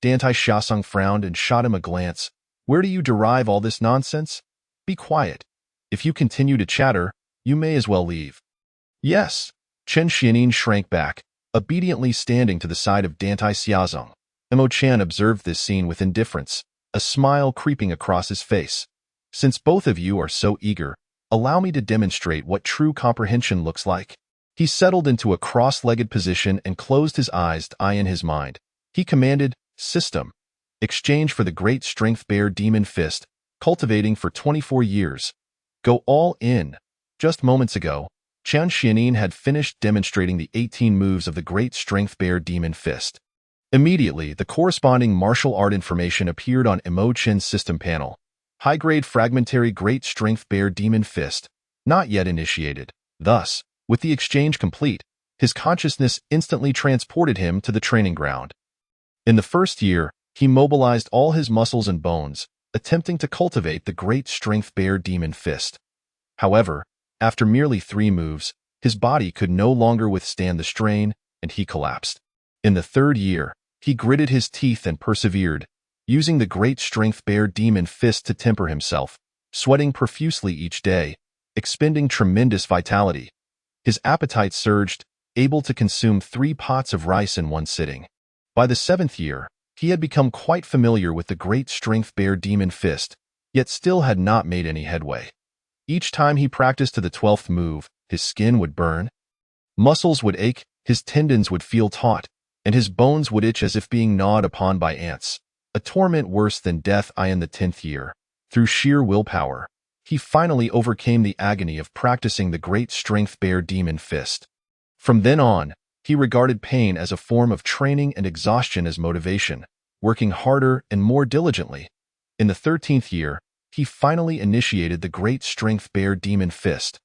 Dantai Xiaosong frowned and shot him a glance. Where do you derive all this nonsense? Be quiet. If you continue to chatter, you may as well leave. Yes. Chen Xianin shrank back, obediently standing to the side of Dantai Xiaosong. Mo Chen observed this scene with indifference, a smile creeping across his face. Since both of you are so eager, allow me to demonstrate what true comprehension looks like. He settled into a cross-legged position and closed his eyes to eye in his mind. He commanded, System. Exchange for the great strength bear demon fist, cultivating for 24 years. Go all in. Just moments ago, Chen Xianin had finished demonstrating the 18 moves of the great strength bear demon fist. Immediately, the corresponding martial art information appeared on Mo Chen's system panel. High-grade fragmentary great strength bear demon fist, not yet initiated. Thus, with the exchange complete, his consciousness instantly transported him to the training ground. In the first year, he mobilized all his muscles and bones, attempting to cultivate the great strength bear demon fist. However, after merely 3 moves, his body could no longer withstand the strain, and he collapsed. In the 3rd year, he gritted his teeth and persevered, using the great strength bear demon fist to temper himself, sweating profusely each day, expending tremendous vitality. His appetite surged, able to consume 3 pots of rice in one sitting. By the 7th year, he had become quite familiar with the great strength bear demon fist, yet still had not made any headway. Each time he practiced to the 12th move, his skin would burn, muscles would ache, his tendons would feel taut, and his bones would itch as if being gnawed upon by ants. A torment worse than death. In the 10th year, through sheer willpower, he finally overcame the agony of practicing the great strength bear demon fist. From then on, he regarded pain as a form of training and exhaustion as motivation, working harder and more diligently. In the 13th year, he finally initiated the great strength bear demon fist.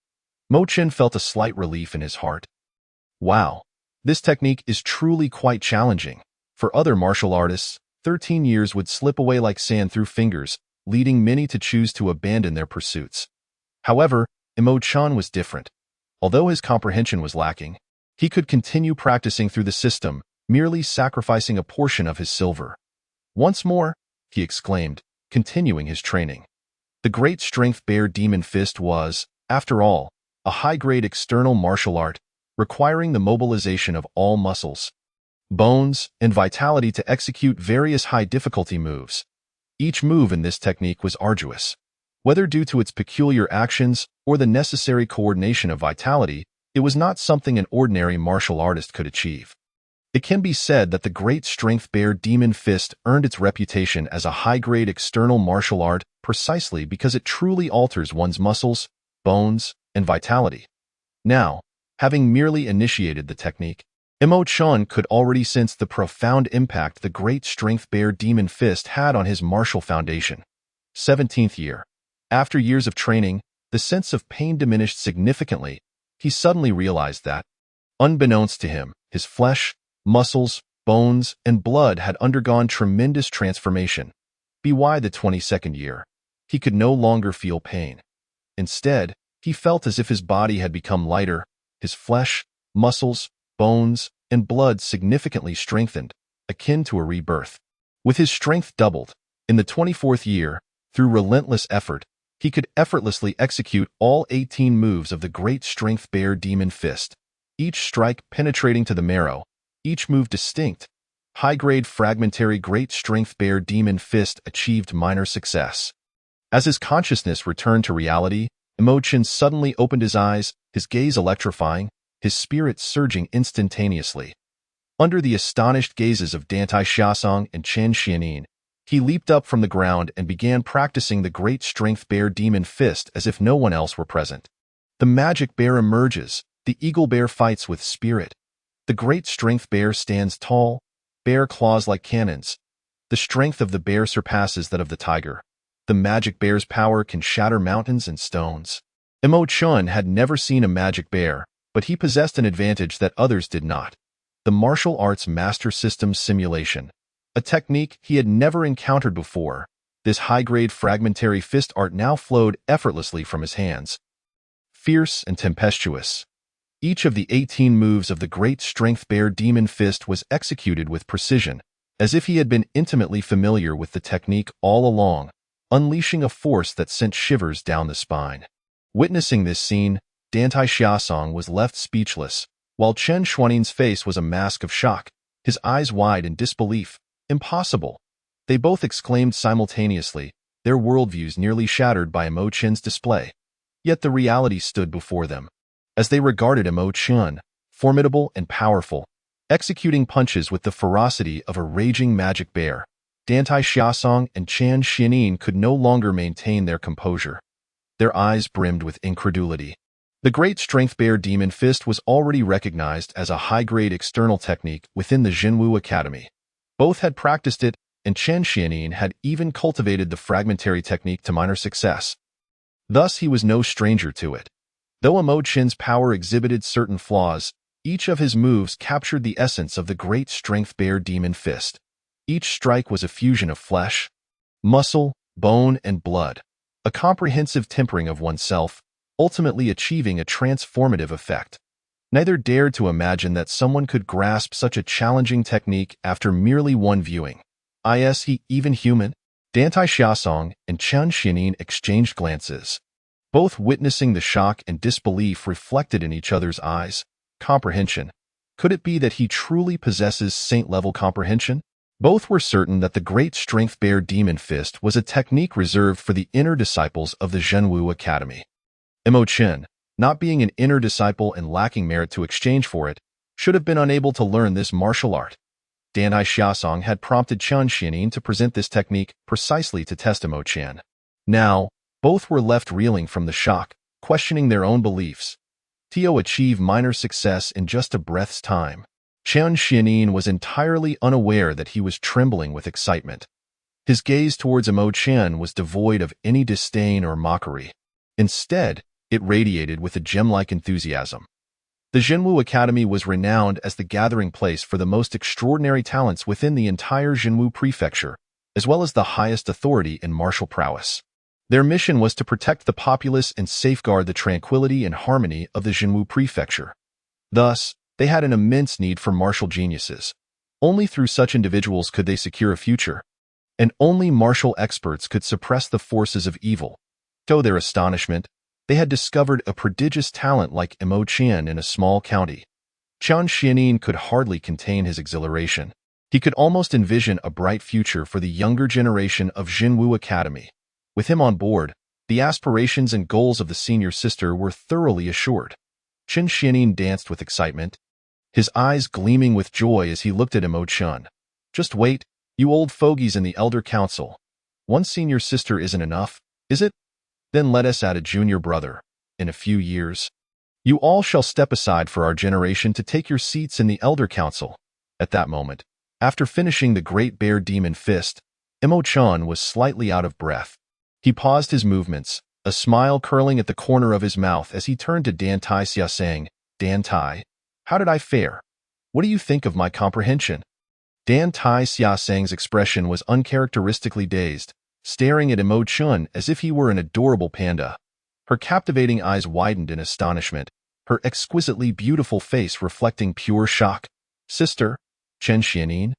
Mo Chen felt a slight relief in his heart. Wow, this technique is truly quite challenging. For other martial artists, 13 years would slip away like sand through fingers, leading many to choose to abandon their pursuits. However, Mo Chen was different. Although his comprehension was lacking, he could continue practicing through the system, merely sacrificing a portion of his silver. Once more, he exclaimed, continuing his training. The great strength bear demon fist was, after all, a high-grade external martial art, requiring the mobilization of all muscles, bones, and vitality to execute various high-difficulty moves. Each move in this technique was arduous. Whether due to its peculiar actions or the necessary coordination of vitality, it was not something an ordinary martial artist could achieve. It can be said that the great strength bear demon fist earned its reputation as a high-grade external martial art precisely because it truly alters one's muscles, bones, and vitality. Now, having merely initiated the technique, Imo Chun could already sense the profound impact the Great Strength Bear Demon Fist had on his martial foundation. 17th year. After years of training, the sense of pain diminished significantly. He suddenly realized that, unbeknownst to him, his flesh, muscles, bones, and blood had undergone tremendous transformation. By the 22nd year, he could no longer feel pain. Instead, he felt as if his body had become lighter, his flesh, muscles, bones, and blood significantly strengthened, akin to a rebirth. With his strength doubled, in the 24th year, through relentless effort, he could effortlessly execute all 18 moves of the Great Strength Bear Demon Fist, each strike penetrating to the marrow, each move distinct. High-grade fragmentary Great Strength Bear Demon Fist achieved minor success. As his consciousness returned to reality, Imo Chun suddenly opened his eyes, his gaze electrifying, his spirit surging instantaneously. Under the astonished gazes of Dantai Xiaosong and Chen Xianin, he leaped up from the ground and began practicing the Great Strength Bear Demon Fist as if no one else were present. The magic bear emerges, the eagle bear fights with spirit. The Great Strength Bear stands tall, bear claws like cannons. The strength of the bear surpasses that of the tiger. The magic bear's power can shatter mountains and stones. Imo Chun had never seen a magic bear, but he possessed an advantage that others did not: the martial arts master system simulation, a technique he had never encountered before. This high-grade fragmentary fist art now flowed effortlessly from his hands. Fierce and tempestuous, each of the 18 moves of the Great Strength Bear Demon Fist was executed with precision, as if he had been intimately familiar with the technique all along, unleashing a force that sent shivers down the spine. Witnessing this scene, Dantai Xiaosong was left speechless, while Chen Xuanin's face was a mask of shock, his eyes wide in disbelief. Impossible! They both exclaimed simultaneously, their worldviews nearly shattered by Imo Chun's display. Yet the reality stood before them. As they regarded Imo Chun, formidable and powerful, executing punches with the ferocity of a raging magic bear, Dantai Xiaosong and Chen Xianin could no longer maintain their composure. Their eyes brimmed with incredulity. The Great Strength Bear Demon Fist was already recognized as a high-grade external technique within the Jinwu Academy. Both had practiced it, and Chen Xianin had even cultivated the fragmentary technique to minor success. Thus, he was no stranger to it. Though Imo Chun's power exhibited certain flaws, each of his moves captured the essence of the Great Strength Bear Demon Fist. Each strike was a fusion of flesh, muscle, bone, and blood, a comprehensive tempering of oneself, ultimately achieving a transformative effect. Neither dared to imagine that someone could grasp such a challenging technique after merely one viewing. Is he even human? Dantai Xiaosong and Chen Xianin exchanged glances, both witnessing the shock and disbelief reflected in each other's eyes. Comprehension. Could it be that he truly possesses saint-level comprehension? Both were certain that the Great Strength Bear Demon Fist was a technique reserved for the inner disciples of the Jinwu Academy. Imo Chun, not being an inner disciple and lacking merit to exchange for it, should have been unable to learn this martial art. Dantai Xiaosong had prompted Chen Xianin to present this technique precisely to test Imo Chun. Now, both were left reeling from the shock, questioning their own beliefs. Tio achieved minor success in just a breath's time. Chen Xianin was entirely unaware that he was trembling with excitement. His gaze towards Imo Chun was devoid of any disdain or mockery. Instead, it radiated with a gem-like enthusiasm. The Jinwu Academy was renowned as the gathering place for the most extraordinary talents within the entire Jinwu Prefecture, as well as the highest authority in martial prowess. Their mission was to protect the populace and safeguard the tranquility and harmony of the Jinwu Prefecture. Thus, they had an immense need for martial geniuses. Only through such individuals could they secure a future, and only martial experts could suppress the forces of evil. To their astonishment, they had discovered a prodigious talent like Imo Chun in a small county. Chen Xianin could hardly contain his exhilaration. He could almost envision a bright future for the younger generation of Jinwu Academy. With him on board, the aspirations and goals of the senior sister were thoroughly assured. Chen Xianin danced with excitement, his eyes gleaming with joy as he looked at Imo Chun. Just wait, you old fogies in the Elder Council. One senior sister isn't enough, is it? Then let us add a junior brother. In a few years, You all shall step aside for our generation to take your seats in the Elder Council. At that moment, after finishing the Great Bear Demon Fist, Imo-chan was slightly out of breath. He paused his movements, a smile curling at the corner of his mouth as he turned to Dan Tai Xia saying, Dan Tai, how did I fare? What do you think of my comprehension? Dan Tai Xia-sang's expression was uncharacteristically dazed, staring at Imo-chan as if he were an adorable panda. Her captivating eyes widened in astonishment, her exquisitely beautiful face reflecting pure shock. Sister, Chen Xianin?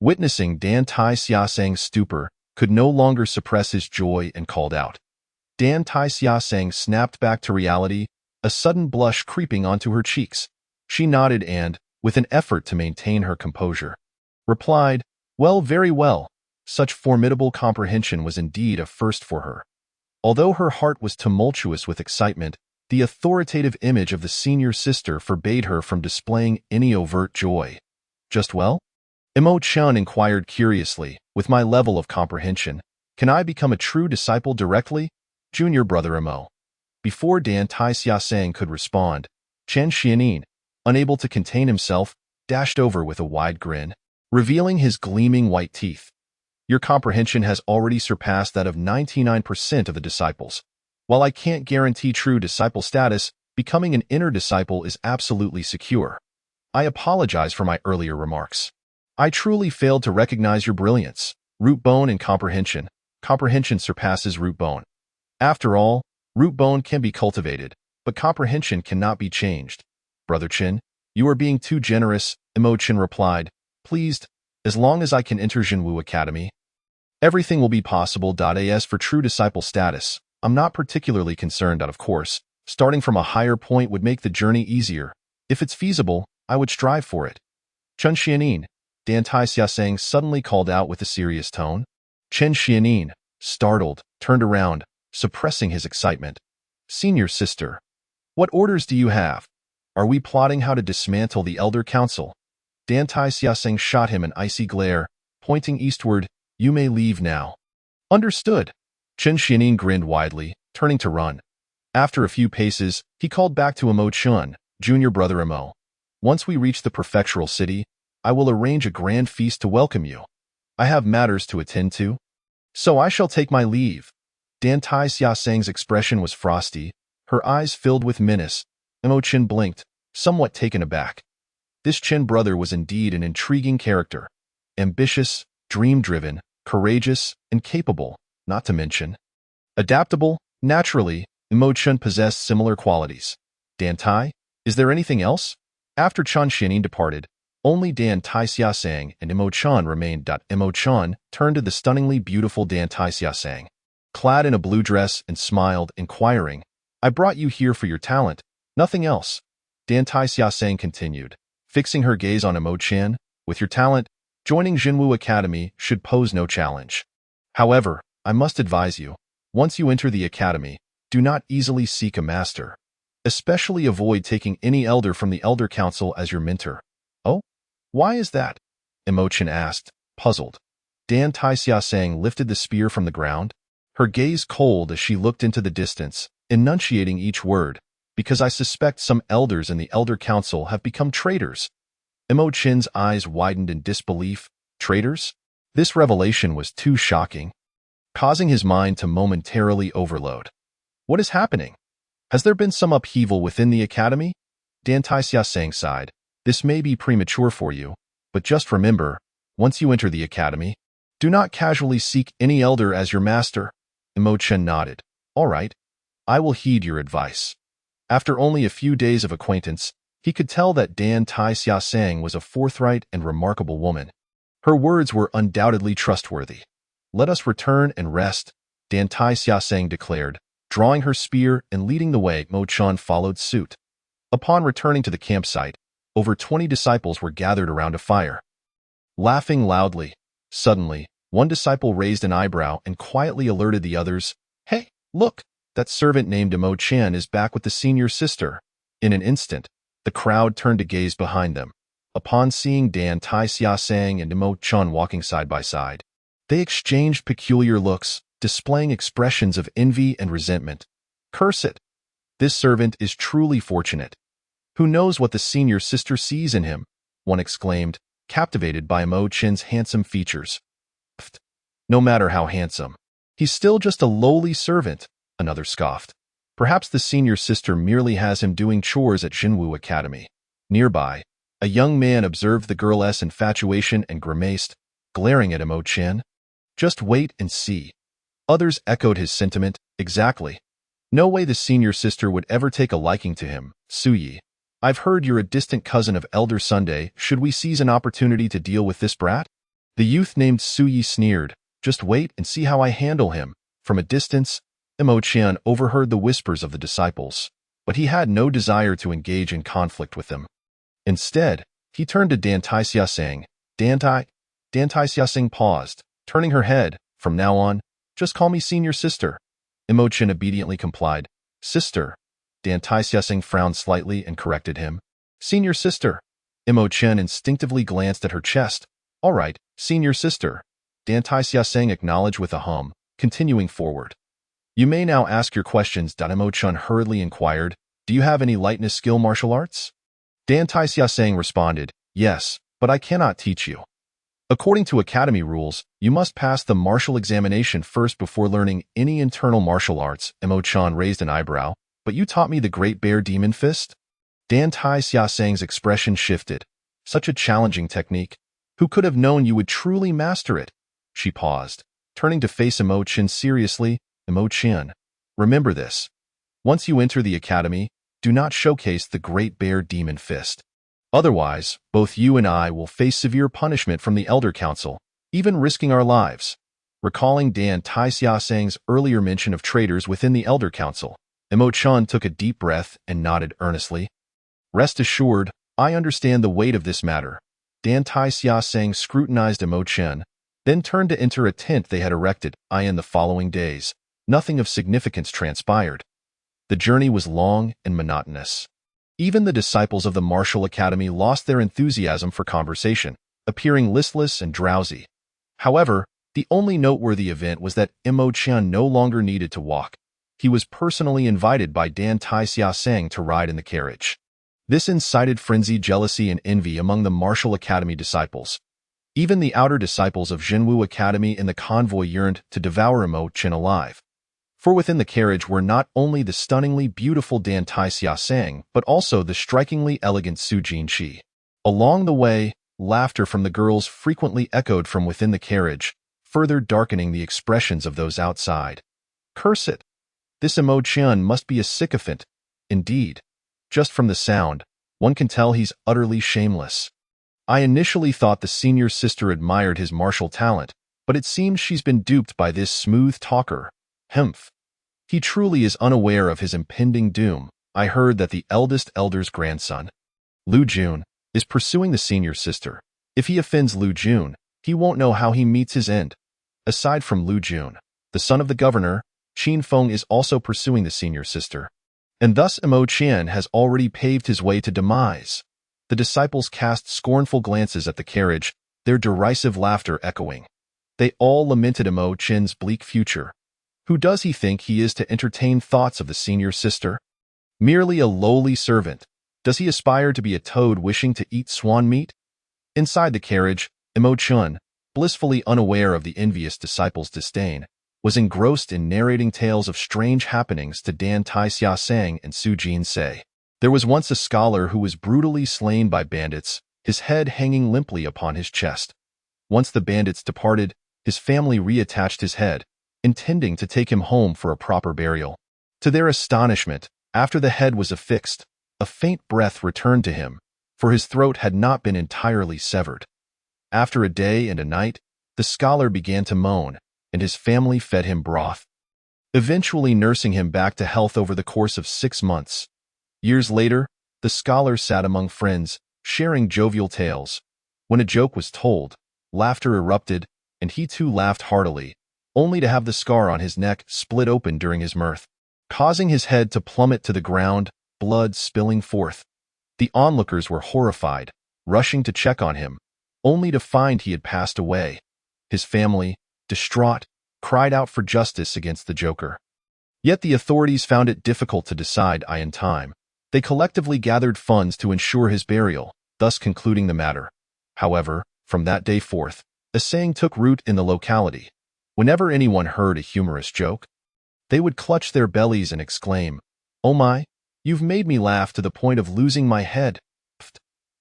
Witnessing Dan Tai Xia-sang's stupor, could no longer suppress his joy and called out. Dan Tai Xia-sang snapped back to reality, a sudden blush creeping onto her cheeks. She nodded and, with an effort to maintain her composure, replied, well, very well. Such formidable comprehension was indeed a first for her. Although her heart was tumultuous with excitement, the authoritative image of the senior sister forbade her from displaying any overt joy. Just well? Imo-chan inquired curiously, with my level of comprehension, can I become a true disciple directly? Junior brother Imo. Before Dan Tai Xia-sang could respond, Chen Xianin, unable to contain himself, dashed over with a wide grin, revealing his gleaming white teeth. Your comprehension has already surpassed that of 99% of the disciples. While I can't guarantee true disciple status, becoming an inner disciple is absolutely secure. I apologize for my earlier remarks. I truly failed to recognize your brilliance. Root bone and comprehension. Comprehension surpasses root bone. After all, root bone can be cultivated, but comprehension cannot be changed. Brother Chin, you are being too generous, Imo-chan replied. Pleased, as long as I can enter Jinwu Academy, everything will be possible. As for true disciple status, I'm not particularly concerned. Of course, starting from a higher point would make the journey easier. If it's feasible, I would strive for it. Chen Xianin, Dan Tai Xia-sang suddenly called out with a serious tone. Chen Xianin, startled, turned around, suppressing his excitement. Senior sister, what orders do you have? Are we plotting how to dismantle the Elder Council? Dan Tai Xia-sang shot him an icy glare, pointing eastward. You may leave now. Understood. Chen Xianin grinned widely, turning to run. After a few paces, he called back to Imo-chan, junior brother Imo. Once we reach the prefectural city, I will arrange a grand feast to welcome you. I have matters to attend to, so I shall take my leave. Dan Tai Xia-sang's expression was frosty, her eyes filled with menace. Imo-chan blinked, somewhat taken aback. This Chen brother was indeed an intriguing character. Ambitious, dream-driven, courageous, and capable, not to mention adaptable. Naturally, Imo-chan possessed similar qualities. Dan Tai, is there anything else? After Chen Xianin departed, only Dan Tai Xia-sang and Imo-chan remained. Imo-chan turned to the stunningly beautiful Dan Tai Xia-sang, clad in a blue dress, and smiled, inquiring, I brought you here for your talent, nothing else. Dan Tai Xia-sang continued, fixing her gaze on Imo-chan, with your talent, joining Jinwu Academy should pose no challenge. However, I must advise you, once you enter the academy, do not easily seek a master. Especially avoid taking any elder from the Elder Council as your mentor. Oh? Why is that? Imo-chan asked, puzzled. Dan Tai Xia-sang lifted the spear from the ground, her gaze cold as she looked into the distance, enunciating each word, because I suspect some elders in the Elder Council have become traitors. Imo-chan's eyes widened in disbelief. Traitors? This revelation was too shocking, causing his mind to momentarily overload. What is happening? Has there been some upheaval within the academy? Dan Tai Xia-sang sighed. This may be premature for you, but just remember, once you enter the academy, do not casually seek any elder as your master. Imo-chan nodded. All right, I will heed your advice. After only a few days of acquaintance, he could tell that Dan Tai Xia-sang was a forthright and remarkable woman. Her words were undoubtedly trustworthy. Let us return and rest, Dan Tai Xia-sang declared, drawing her spear and leading the way. Imo-chan followed suit. Upon returning to the campsite, over 20 disciples were gathered around a fire, laughing loudly. Suddenly, one disciple raised an eyebrow and quietly alerted the others, Hey, look, that servant named Imo-chan is back with the senior sister. In an instant, the crowd turned to gaze behind them. Upon seeing Dan Tai Xia-sang and Imo-chan walking side by side, they exchanged peculiar looks, displaying expressions of envy and resentment. Curse it! This servant is truly fortunate. Who knows what the senior sister sees in him? One exclaimed, captivated by Mo Chin's handsome features. Pfft, no matter how handsome. He's still just a lowly servant, another scoffed. Perhaps the senior sister merely has him doing chores at Jinwu Academy. Nearby, a young man observed the girl's infatuation and grimaced, glaring at Mo Chin. Just wait and see. Others echoed his sentiment, exactly. No way the senior sister would ever take a liking to him, Suyi. I've heard you're a distant cousin of Elder Sunday. Should we seize an opportunity to deal with this brat? The youth named Suyi sneered. Just wait and see how I handle him. From a distance, Mo Chin overheard the whispers of the disciples, but he had no desire to engage in conflict with them. Instead, he turned to Dan Taixiasang. Dan Taixiasang paused, turning her head. From now on, just call me senior sister. Mo Chin obediently complied. Sister. Dan Taixiasang frowned slightly and corrected him. Senior sister. Mo Chin instinctively glanced at her chest. All right, senior sister. Dan Taixiasang acknowledged with a hum, continuing forward. You may now ask your questions. Mo Chin hurriedly inquired. Do you have any lightness skill martial arts? Dan Taixiasang responded, yes, but I cannot teach you. According to academy rules, you must pass the martial examination first before learning any internal martial arts. Mo Chin raised an eyebrow. But you taught me the Great Bear Demon Fist? Dan Taixiasang's expression shifted. Such a challenging technique. Who could have known you would truly master it? She paused, turning to face Mo Chin seriously. Mo Chin, remember this. Once you enter the academy, do not showcase the Great Bear Demon Fist. Otherwise, both you and I will face severe punishment from the Elder Council, even risking our lives. Recalling Dan Taixiasang's earlier mention of traitors within the Elder Council, Mo Chin took a deep breath and nodded earnestly. Rest assured, I understand the weight of this matter. Dan Taixiasang scrutinized Mo Chin, then turned to enter a tent they had erected. In the following days, nothing of significance transpired. The journey was long and monotonous. Even the disciples of the martial academy lost their enthusiasm for conversation, appearing listless and drowsy. However, the only noteworthy event was that Mo Chin no longer needed to walk. He was personally invited by Dan Taixiasang to ride in the carriage. This incited frenzied jealousy and envy among the martial academy disciples. Even the outer disciples of Jinwu Academy in the convoy yearned to devour Mo Chin alive. For within the carriage were not only the stunningly beautiful Dan Taixiasang, but also the strikingly elegant Su Jinqi. Along the way, laughter from the girls frequently echoed from within the carriage, further darkening the expressions of those outside. Curse it! This Mo Chin must be a sycophant. Indeed, just from the sound, one can tell he's utterly shameless. I initially thought the senior sister admired his martial talent, but it seems she's been duped by this smooth talker. Humph. He truly is unaware of his impending doom. I heard that the eldest elder's grandson, Lu Jun, is pursuing the senior sister. If he offends Lu Jun, he won't know how he meets his end. Aside from Lu Jun, the son of the governor, Qin Feng is also pursuing the senior sister. And thus Mo Chin has already paved his way to demise. The disciples cast scornful glances at the carriage, their derisive laughter echoing. They all lamented Mo Chin's bleak future. Who does he think he is to entertain thoughts of the senior sister? Merely a lowly servant. Does he aspire to be a toad wishing to eat swan meat? Inside the carriage, Mo Chin, blissfully unaware of the envious disciples' disdain, was engrossed in narrating tales of strange happenings to Dan Taixiasang and Su Jinqi. There was once a scholar who was brutally slain by bandits, his head hanging limply upon his chest. Once the bandits departed, his family reattached his head, intending to take him home for a proper burial. To their astonishment, after the head was affixed, a faint breath returned to him, for his throat had not been entirely severed. After a day and a night, the scholar began to moan, and his family fed him broth, eventually nursing him back to health over the course of 6 months. Years later, the scholar sat among friends, sharing jovial tales. When a joke was told, laughter erupted, and he too laughed heartily, only to have the scar on his neck split open during his mirth, causing his head to plummet to the ground, blood spilling forth. The onlookers were horrified, rushing to check on him, only to find he had passed away. His family, distraught, cried out for justice against the joker. Yet the authorities found it difficult to decide in time. They collectively gathered funds to ensure his burial, thus concluding the matter. However, from that day forth, a saying took root in the locality. Whenever anyone heard a humorous joke, they would clutch their bellies and exclaim, "Oh my, you've made me laugh to the point of losing my head."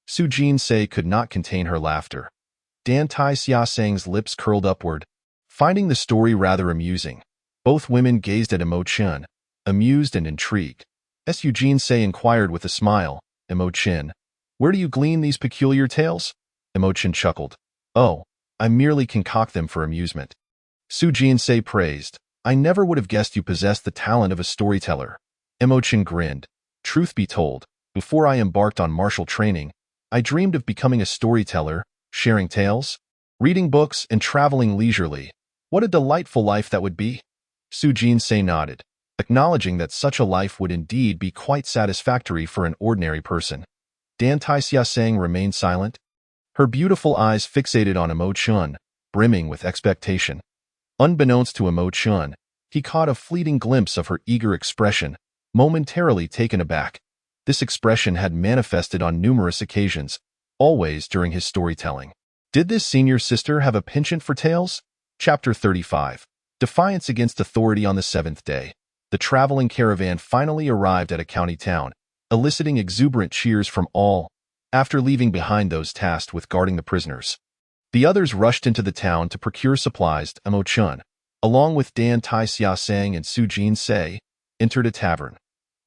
Su Jin-se could not contain her laughter. Dan Tai Xiasang's lips curled upward, finding the story rather amusing. Both women gazed at Imo Chen, amused and intrigued. Su Jin-se inquired with a smile, "Imo Chen, where do you glean these peculiar tales?" Imo Chen chuckled, "Oh, I merely concoct them for amusement." Su Jin-se praised, "I never would have guessed you possessed the talent of a storyteller." Imo Chen grinned, "Truth be told, before I embarked on martial training, I dreamed of becoming a storyteller, sharing tales, reading books, and traveling leisurely. What a delightful life that would be." Su Jin-se nodded, acknowledging that such a life would indeed be quite satisfactory for an ordinary person. Dan Tai Xiasang remained silent, her beautiful eyes fixated on Imo Chen, brimming with expectation. Unbeknownst to Imo Chen, he caught a fleeting glimpse of her eager expression, momentarily taken aback. This expression had manifested on numerous occasions, always during his storytelling. Did this senior sister have a penchant for tales? Chapter 35. Defiance against authority. On the seventh day, the traveling caravan finally arrived at a county town, eliciting exuberant cheers from all. After leaving behind those tasked with guarding the prisoners, the others rushed into the town to procure supplies. Imo Chen, along with Dan Tai Xiasang and Su Jin-se, entered a tavern.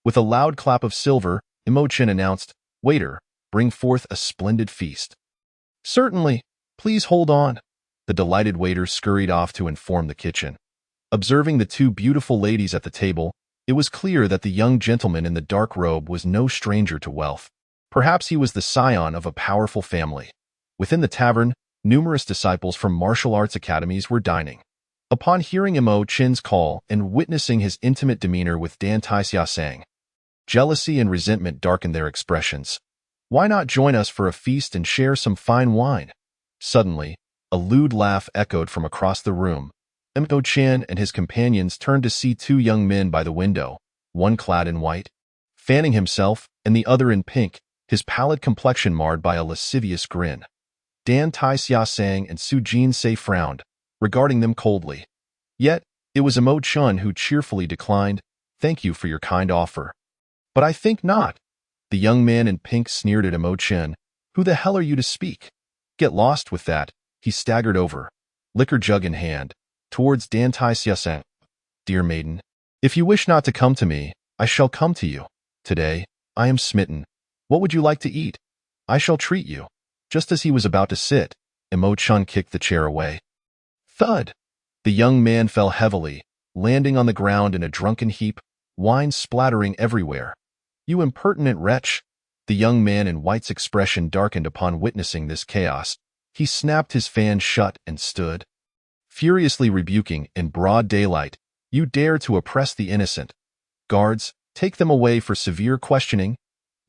With a loud clap of silver, Imo Chen announced, "Waiter, bring forth a splendid feast." "Certainly. Please hold on." The delighted waiter scurried off to inform the kitchen. Observing the two beautiful ladies at the table, it was clear that the young gentleman in the dark robe was no stranger to wealth. Perhaps he was the scion of a powerful family. Within the tavern, numerous disciples from martial arts academies were dining. Upon hearing Imo Chen's call and witnessing his intimate demeanor with Dan Tai Xiasang, jealousy and resentment darkened their expressions. "Why not join us for a feast and share some fine wine?" Suddenly, a lewd laugh echoed from across the room. Imo Chen and his companions turned to see two young men by the window, one clad in white, fanning himself, and the other in pink, his pallid complexion marred by a lascivious grin. Dan Tai Xiasang and Su Jin-se frowned, regarding them coldly. Yet, it was Imo Chen who cheerfully declined, "Thank you for your kind offer." "But I think not." The young man in pink sneered at Imo Chen. "Who the hell are you to speak?" "Get lost with that." He staggered over, liquor jug in hand, towards Dan Tai Xiasang. "Dear maiden, if you wish not to come to me, I shall come to you. Today, I am smitten. What would you like to eat? I shall treat you." Just as he was about to sit, Imo Chen kicked the chair away. Thud! The young man fell heavily, landing on the ground in a drunken heap, wine splattering everywhere. "You impertinent wretch!" The young man in white's expression darkened upon witnessing this chaos. He snapped his fan shut and stood, furiously rebuking in broad daylight, "You dare to oppress the innocent. Guards, take them away for severe questioning."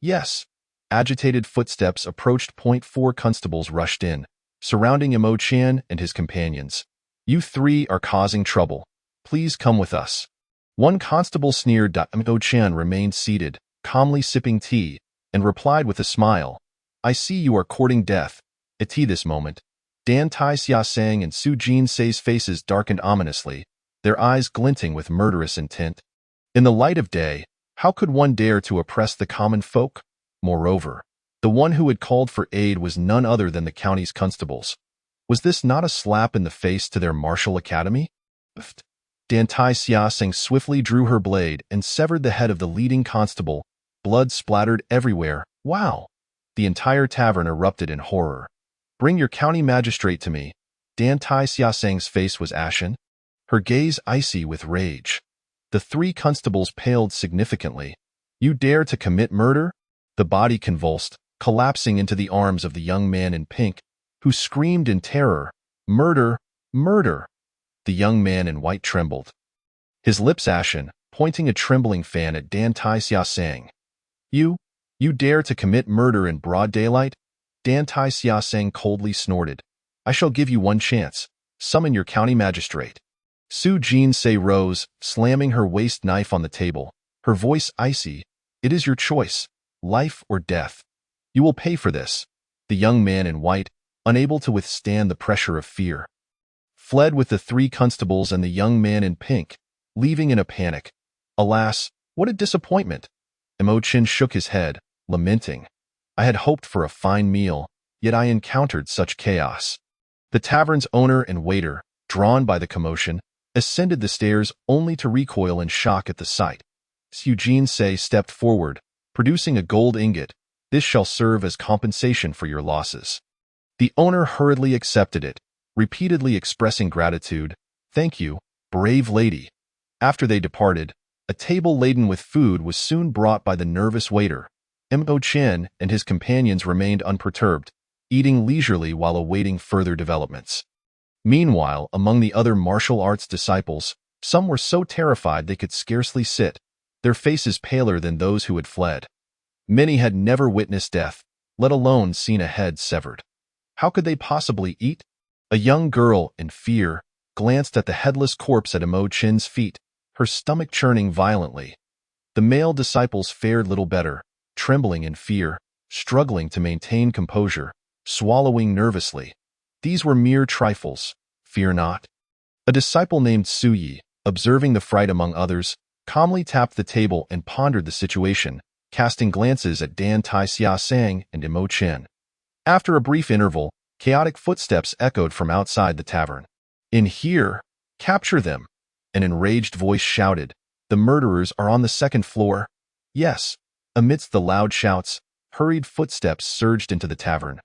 "Yes." Agitated footsteps approached. 4 constables rushed in, surrounding Imo Chen and his companions. "You three are causing trouble. Please come with us." One constable sneered. Imo Chen remained seated, calmly sipping tea, and replied with a smile, "I see you are courting death." At this moment, Dan Tai Xiasang and Su Jin-se's faces darkened ominously, their eyes glinting with murderous intent. In the light of day, how could one dare to oppress the common folk? Moreover, the one who had called for aid was none other than the county's constables. Was this not a slap in the face to their martial academy? Dan Tai Xiasang swiftly drew her blade and severed the head of the leading constable. Blood splattered everywhere. "Wow!" The entire tavern erupted in horror. "Bring your county magistrate to me." Dan Tai Xiasang's face was ashen, her gaze icy with rage. The 3 constables paled significantly. "You dare to commit murder?" The body convulsed, collapsing into the arms of the young man in pink, who screamed in terror, "Murder! Murder!" The young man in white trembled, his lips ashen, pointing a trembling fan at Dan Tai Xiasang. You dare to commit murder in broad daylight?" Dan Tai Xiasang coldly snorted. "I shall give you one chance. Summon your county magistrate." Su Jinsei rose, slamming her waist knife on the table, her voice icy. It is your choice, life or death. You will pay for this. The young man in white, unable to withstand the pressure of fear, fled with the 3 constables and the young man in pink, leaving in a panic. Alas, what a disappointment! Imo-chan shook his head, lamenting. I had hoped for a fine meal, yet I encountered such chaos. The tavern's owner and waiter, drawn by the commotion, ascended the stairs only to recoil in shock at the sight. Su Jinsei stepped forward, producing a gold ingot. This shall serve as compensation for your losses. The owner hurriedly accepted it, repeatedly expressing gratitude. Thank you, brave lady. After they departed, a table laden with food was soon brought by the nervous waiter. Imo-chan and his companions remained unperturbed, eating leisurely while awaiting further developments. Meanwhile, among the other martial arts disciples, some were so terrified they could scarcely sit, their faces paler than those who had fled. Many had never witnessed death, let alone seen a head severed. How could they possibly eat? A young girl, in fear, glanced at the headless corpse at Imo-chan's feet, her stomach churning violently. The male disciples fared little better, trembling in fear, struggling to maintain composure, swallowing nervously. These were mere trifles, fear not. A disciple named Suyi, observing the fright among others, calmly tapped the table and pondered the situation, casting glances at Dan Tai Sia-sang and Imo-chan. After a brief interval, chaotic footsteps echoed from outside the tavern. In here, capture them! An enraged voice shouted. The murderers are on the 2nd floor. Yes. Amidst the loud shouts, hurried footsteps surged into the tavern.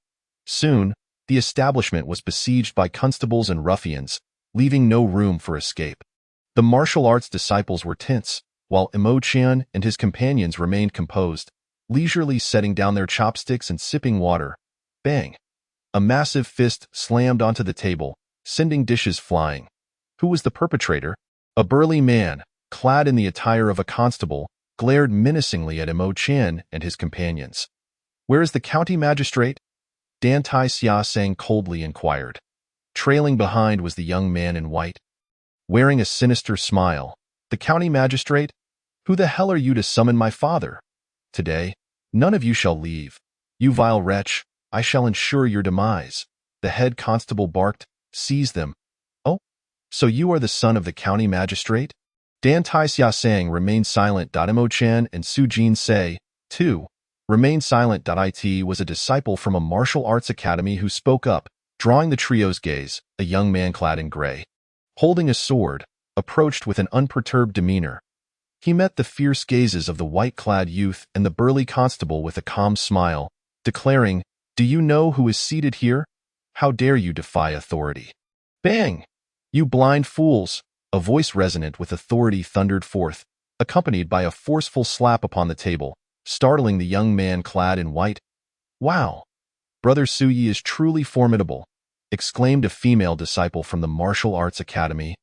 Soon, the establishment was besieged by constables and ruffians, leaving no room for escape. The martial arts disciples were tense, while Imo-chan and his companions remained composed, leisurely setting down their chopsticks and sipping water. Bang! A massive fist slammed onto the table, sending dishes flying. Who was the perpetrator? A burly man, clad in the attire of a constable, glared menacingly at Imo-chan and his companions. Where is the county magistrate? Dan Tai Sia-sang coldly inquired. Trailing behind was the young man in white, wearing a sinister smile. The county magistrate? Who the hell are you to summon my father? Today, none of you shall leave. You vile wretch, I shall ensure your demise. The head constable barked. Seize them. Oh, so you are the son of the county magistrate? Dan Tai Sia-sang remained silent. Imo-chan and Su Jinsei, too, remained silent. It was a disciple from a martial arts academy who spoke up, drawing the trio's gaze. A young man clad in gray, holding a sword, approached with an unperturbed demeanor. He met the fierce gazes of the white-clad youth and the burly constable with a calm smile, declaring, Do you know who is seated here? How dare you defy authority? Bang! You blind fools! A voice resonant with authority thundered forth, accompanied by a forceful slap upon the table, startling the young man clad in white. Wow! Brother Suyi is truly formidable, exclaimed a female disciple from the martial arts academy,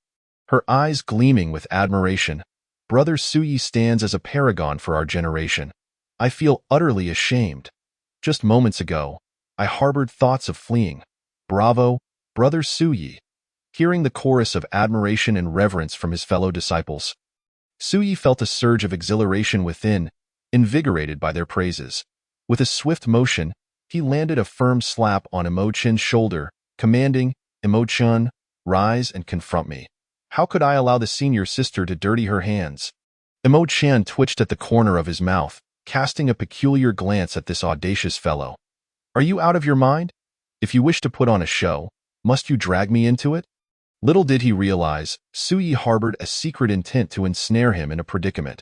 her eyes gleaming with admiration. Brother Suyi stands as a paragon for our generation. I feel utterly ashamed. Just moments ago, I harbored thoughts of fleeing. Bravo, Brother Suyi! Hearing the chorus of admiration and reverence from his fellow disciples, Suyi felt a surge of exhilaration within, invigorated by their praises. With a swift motion, he landed a firm slap on Imo-chan's shoulder, commanding, Imo-chan, rise and confront me. How could I allow the senior sister to dirty her hands? Imo-chan twitched at the corner of his mouth, casting a peculiar glance at this audacious fellow. Are you out of your mind? If you wish to put on a show, must you drag me into it? Little did he realize, Suyi harbored a secret intent to ensnare him in a predicament.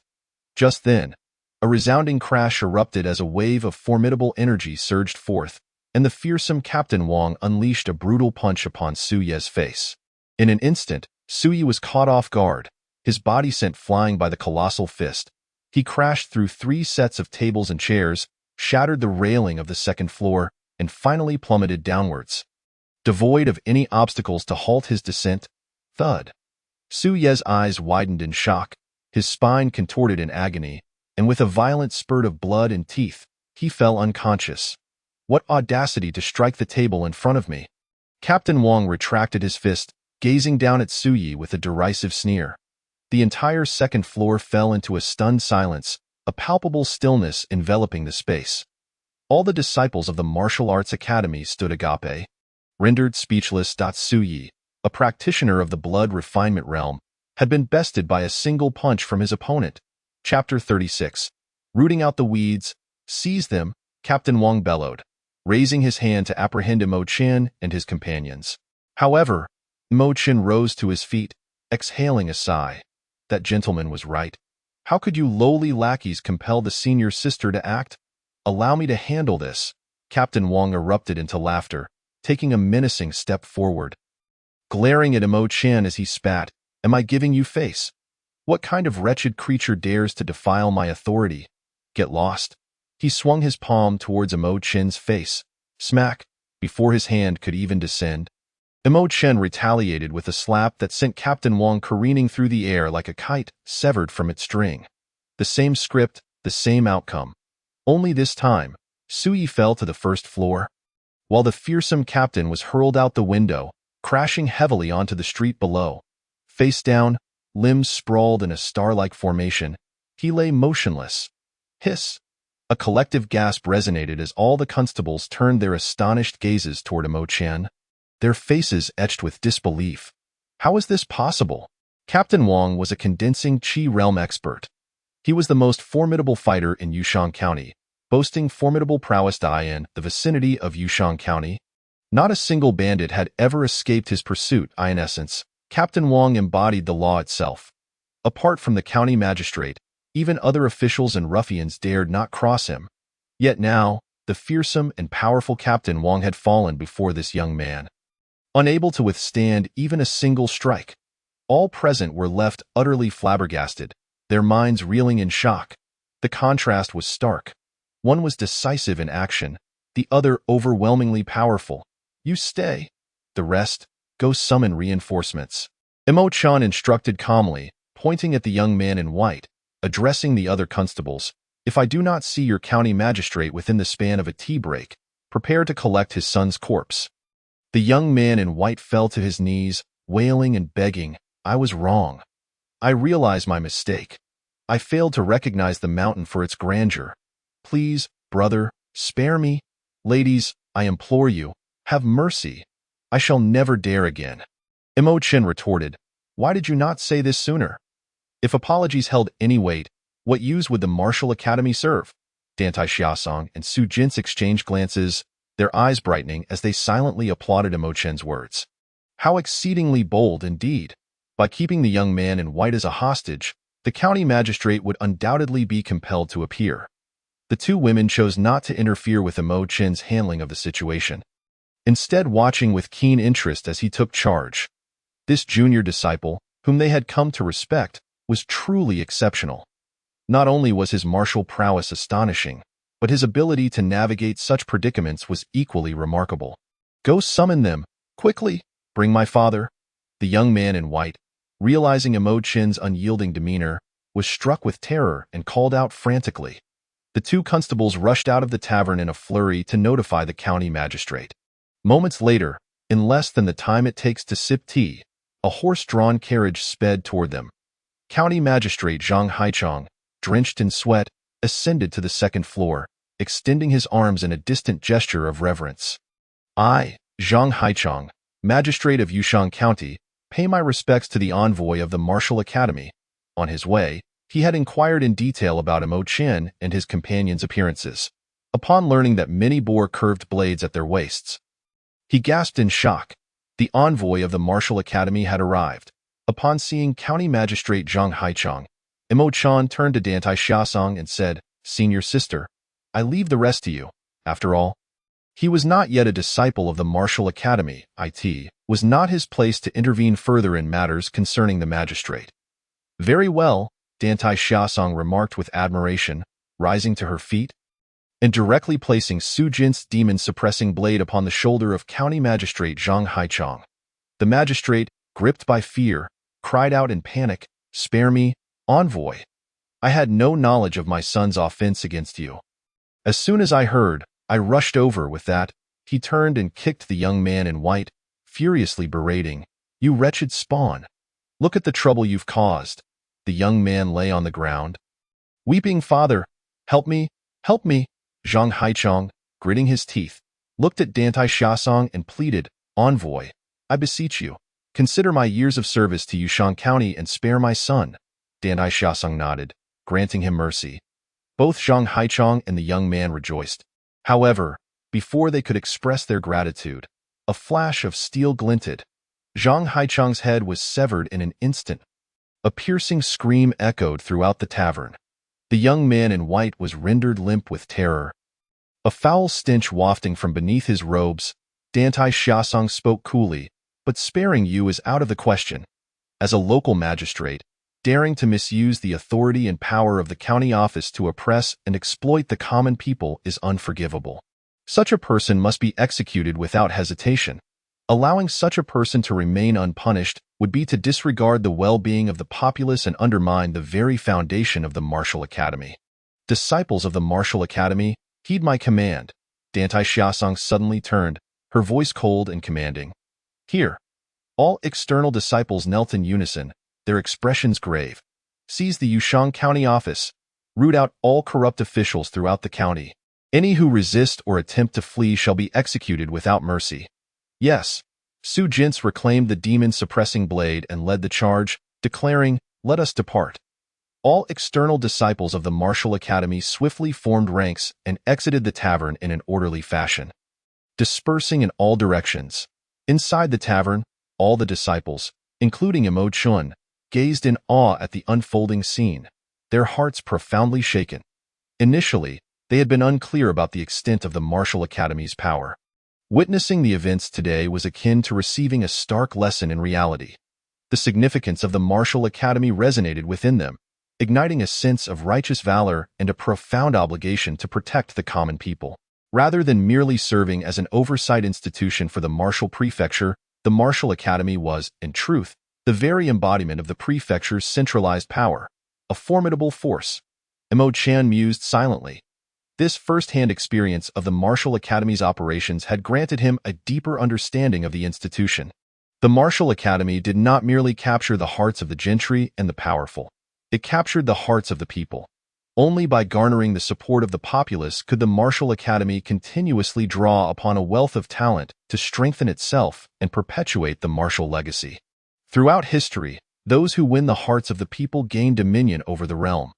Just then, a resounding crash erupted as a wave of formidable energy surged forth, and the fearsome Captain Wong unleashed a brutal punch upon Suyi's face. In an instant, Suyi was caught off guard, his body sent flying by the colossal fist. He crashed through 3 sets of tables and chairs, shattered the railing of the 2nd floor, and finally plummeted downwards. Devoid of any obstacles to halt his descent, thud. Suyi's eyes widened in shock, his spine contorted in agony, and with a violent spurt of blood and teeth, he fell unconscious. What audacity to strike the table in front of me! Captain Wong retracted his fist, gazing down at Su Yi with a derisive sneer. The entire second floor fell into a stunned silence, a palpable stillness enveloping the space. All the disciples of the martial arts academy stood agape, rendered speechless. Su Yi, a practitioner of the blood refinement realm, had been bested by a single punch from his opponent. Chapter 36. Rooting out the weeds. Seize them, Captain Wang bellowed, raising his hand to apprehend Mo Chen and his companions. However, Mo Chen rose to his feet, exhaling a sigh. That gentleman was right. How could you lowly lackeys compel the senior sister to act? Allow me to handle this. Captain Wang erupted into laughter, taking a menacing step forward. Glaring at Mo Chen as he spat, "Am I giving you face? What kind of wretched creature dares to defile my authority? Get lost." He swung his palm towards Mo Chen's face. Smack, before his hand could even descend. Mo Chen retaliated with a slap that sent Captain Wang careening through the air like a kite severed from its string. The same script, the same outcome. Only this time, Su Yi fell to the first floor, while the fearsome captain was hurled out the window, crashing heavily onto the street below. Face down, limbs sprawled in a star-like formation, he lay motionless. Hiss! A collective gasp resonated as all the constables turned their astonished gazes toward Mo Chen, their faces etched with disbelief. How is this possible? Captain Wang was a condensing Qi realm expert. He was the most formidable fighter in Yushan County, boasting formidable prowess in the vicinity of Yushan County. Not a single bandit had ever escaped his pursuit. In essence, Captain Wang embodied the law itself. Apart from the county magistrate, even other officials and ruffians dared not cross him. Yet now, the fearsome and powerful Captain Wang had fallen before this young man, unable to withstand even a single strike. All present were left utterly flabbergasted, their minds reeling in shock. The contrast was stark. One was decisive in action, the other overwhelmingly powerful. You stay. The rest, go summon reinforcements. Mo Chen instructed calmly, pointing at the young man in white, addressing the other constables. If I do not see your county magistrate within the span of a tea break, prepare to collect his son's corpse. The young man in white fell to his knees, wailing and begging, I was wrong. I realize my mistake. I failed to recognize the mountain for its grandeur. Please, brother, spare me. Ladies, I implore you, have mercy. I shall never dare again. Mo Chen retorted, why did you not say this sooner? If apologies held any weight, what use would the martial academy serve? Dantai Xiaosong and Su Jin's exchanged glances, their eyes brightening as they silently applauded Mo Chen's words. How exceedingly bold indeed. By keeping the young man in white as a hostage, the county magistrate would undoubtedly be compelled to appear. The two women chose not to interfere with Mo Chen's handling of the situation, instead watching with keen interest as he took charge. This junior disciple, whom they had come to respect, was truly exceptional. Not only was his martial prowess astonishing, but his ability to navigate such predicaments was equally remarkable. Go summon them, quickly, bring my father. The young man in white, realizing Mo Chen's unyielding demeanor, was struck with terror and called out frantically. The two constables rushed out of the tavern in a flurry to notify the county magistrate. Moments later, in less than the time it takes to sip tea, a horse-drawn carriage sped toward them. County Magistrate Zhang Haichong, drenched in sweat, ascended to the second floor, extending his arms in a distant gesture of reverence. I, Zhang Haichong, Magistrate of Yushan County, pay my respects to the envoy of the Martial Academy. On his way, he had inquired in detail about Mo Chen and his companion's appearances. Upon learning that many bore curved blades at their waists, he gasped in shock. The envoy of the Martial Academy had arrived. Upon seeing County Magistrate Zhang Haichong, Mo Chen turned to Dantai Xiaosong and said, Senior sister, I leave the rest to you. After all, he was not yet a disciple of the Martial Academy. It was not his place to intervene further in matters concerning the magistrate. Very well, Dantai Xiaosong remarked with admiration, rising to her feet, and directly placing Su Jin's demon-suppressing blade upon the shoulder of County Magistrate Zhang Haichong. The magistrate, gripped by fear, cried out in panic, Spare me, envoy. I had no knowledge of my son's offense against you. As soon as I heard, I rushed over. With that, he turned and kicked the young man in white, furiously berating, You wretched spawn! Look at the trouble you've caused. The young man lay on the ground. Weeping, father, help me, help me. Zhang Haichong, gritting his teeth, looked at Dantai Xiaosong and pleaded, Envoy, I beseech you, consider my years of service to Yushan County and spare my son. Dantai Xiaosong nodded, granting him mercy. Both Zhang Haichong and the young man rejoiced. However, before they could express their gratitude, a flash of steel glinted. Zhang Haichong's head was severed in an instant. A piercing scream echoed throughout the tavern. The young man in white was rendered limp with terror. A foul stench wafting from beneath his robes, Dantai Xiaosong spoke coolly, but sparing you is out of the question. As a local magistrate, daring to misuse the authority and power of the county office to oppress and exploit the common people is unforgivable. Such a person must be executed without hesitation. Allowing such a person to remain unpunished would be to disregard the well-being of the populace and undermine the very foundation of the Martial Academy. Disciples of the Martial Academy, heed my command. Dantai Xiaosong suddenly turned, her voice cold and commanding. Here. All external disciples knelt in unison, their expressions grave. Seize the Yushan County office. Root out all corrupt officials throughout the county. Any who resist or attempt to flee shall be executed without mercy. Yes. Su Jintz reclaimed the demon-suppressing blade and led the charge, declaring, Let us depart. All external disciples of the Martial Academy swiftly formed ranks and exited the tavern in an orderly fashion, dispersing in all directions. Inside the tavern, all the disciples, including Imo Chun, gazed in awe at the unfolding scene, their hearts profoundly shaken. Initially, they had been unclear about the extent of the Martial Academy's power. Witnessing the events today was akin to receiving a stark lesson in reality. The significance of the Martial Academy resonated within them, igniting a sense of righteous valor and a profound obligation to protect the common people. Rather than merely serving as an oversight institution for the martial prefecture, the Martial Academy was, in truth, the very embodiment of the prefecture's centralized power, a formidable force. Imo Chan mused silently. This first-hand experience of the Martial Academy's operations had granted him a deeper understanding of the institution. The Martial Academy did not merely capture the hearts of the gentry and the powerful. It captured the hearts of the people. Only by garnering the support of the populace could the Martial Academy continuously draw upon a wealth of talent to strengthen itself and perpetuate the martial legacy. Throughout history, those who win the hearts of the people gain dominion over the realm.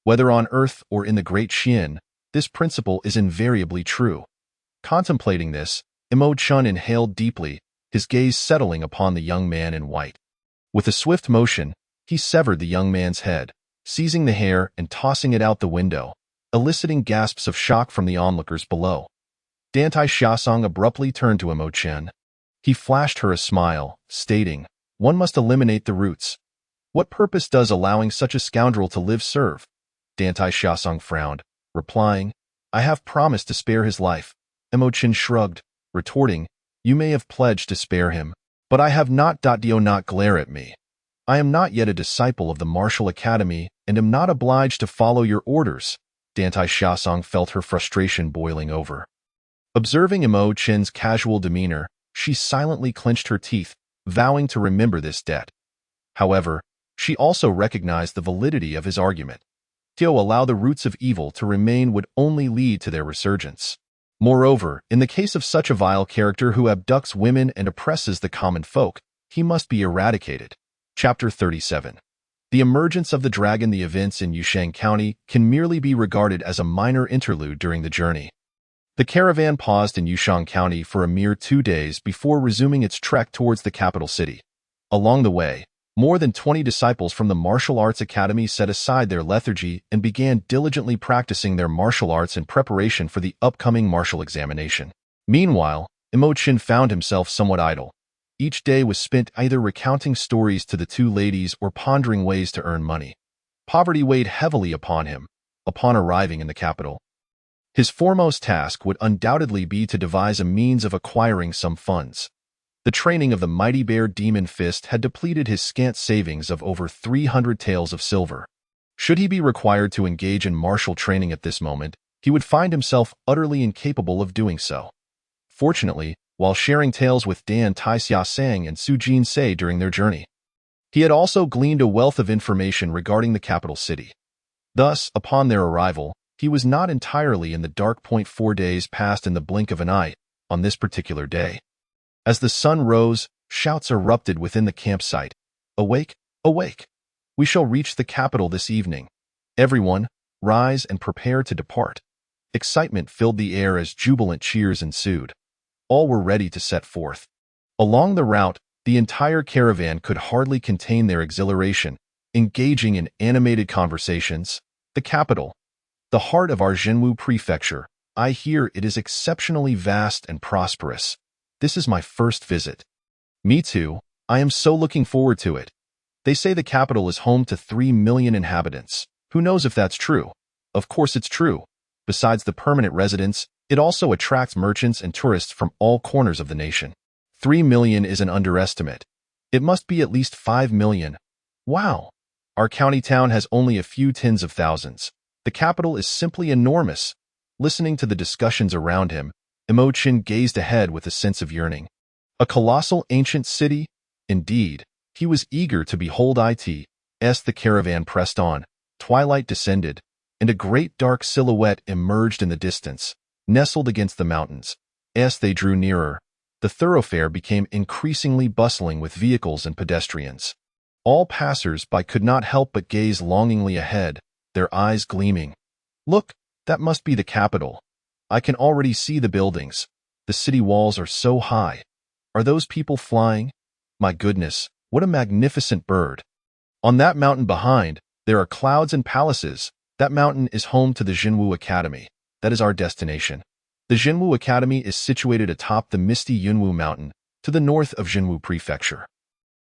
Whether on earth or in the Great Xuan, this principle is invariably true. Contemplating this, Imo Chun inhaled deeply, his gaze settling upon the young man in white. With a swift motion, he severed the young man's head, seizing the hair and tossing it out the window, eliciting gasps of shock from the onlookers below. Dantai Xiaosong abruptly turned to Imo Chen. He flashed her a smile, stating, One must eliminate the roots. What purpose does allowing such a scoundrel to live serve? Dantai Xiaosong frowned, replying, I have promised to spare his life. Imo Chen shrugged, retorting, You may have pledged to spare him, but I have not. Do not glare at me. I am not yet a disciple of the Martial Academy and am not obliged to follow your orders. Dantai Xiaosong felt her frustration boiling over. Observing Imo Chen's casual demeanor, she silently clenched her teeth, vowing to remember this debt. However, she also recognized the validity of his argument. To allow the roots of evil to remain would only lead to their resurgence. Moreover, in the case of such a vile character who abducts women and oppresses the common folk, he must be eradicated. Chapter 37. The emergence of the dragon. The events in Yushan County can merely be regarded as a minor interlude during the journey. The caravan paused in Yushan County for a mere 2 days before resuming its trek towards the capital city. Along the way, more than 20 disciples from the Martial Arts Academy set aside their lethargy and began diligently practicing their martial arts in preparation for the upcoming martial examination. Meanwhile, Imo Chen found himself somewhat idle. Each day was spent either recounting stories to the two ladies or pondering ways to earn money. Poverty weighed heavily upon him, upon arriving in the capital. His foremost task would undoubtedly be to devise a means of acquiring some funds. The training of the mighty bear demon fist had depleted his scant savings of over 300 taels of silver. Should he be required to engage in martial training at this moment, he would find himself utterly incapable of doing so. Fortunately, while sharing tales with Dan Taixiasang and Su Jinsei during their journey. He had also gleaned a wealth of information regarding the capital city. Thus, upon their arrival, he was not entirely in the dark. 4 days passed in the blink of an eye on this particular day. As the sun rose, shouts erupted within the campsite. "Awake, awake! We shall reach the capital this evening. Everyone, rise and prepare to depart." Excitement filled the air as jubilant cheers ensued. All were ready to set forth. Along the route, the entire caravan could hardly contain their exhilaration, engaging in animated conversations. The capital, the heart of our Jinwu prefecture. I hear it is exceptionally vast and prosperous. This is my first visit. Me too. I am so looking forward to it. They say the capital is home to 3 million inhabitants. Who knows if that's true? Of course it's true. Besides the permanent residents, it also attracts merchants and tourists from all corners of the nation. 3 million is an underestimate. It must be at least 5 million. Wow! Our county town has only a few tens of thousands. The capital is simply enormous. Listening to the discussions around him, Imogen gazed ahead with a sense of yearning. A colossal ancient city? Indeed, he was eager to behold it. As the caravan pressed on, twilight descended, and a great dark silhouette emerged in the distance, nestled against the mountains. As they drew nearer, the thoroughfare became increasingly bustling with vehicles and pedestrians. All passers-by could not help but gaze longingly ahead, their eyes gleaming. "Look, that must be the capital. I can already see the buildings. The city walls are so high. Are those people flying? My goodness, what a magnificent bird. On that mountain behind, there are clouds and palaces. That mountain is home to the Jinwu Academy. That is our destination. The Jinwu Academy is situated atop the misty Yunwu Mountain, to the north of Jinwu Prefecture.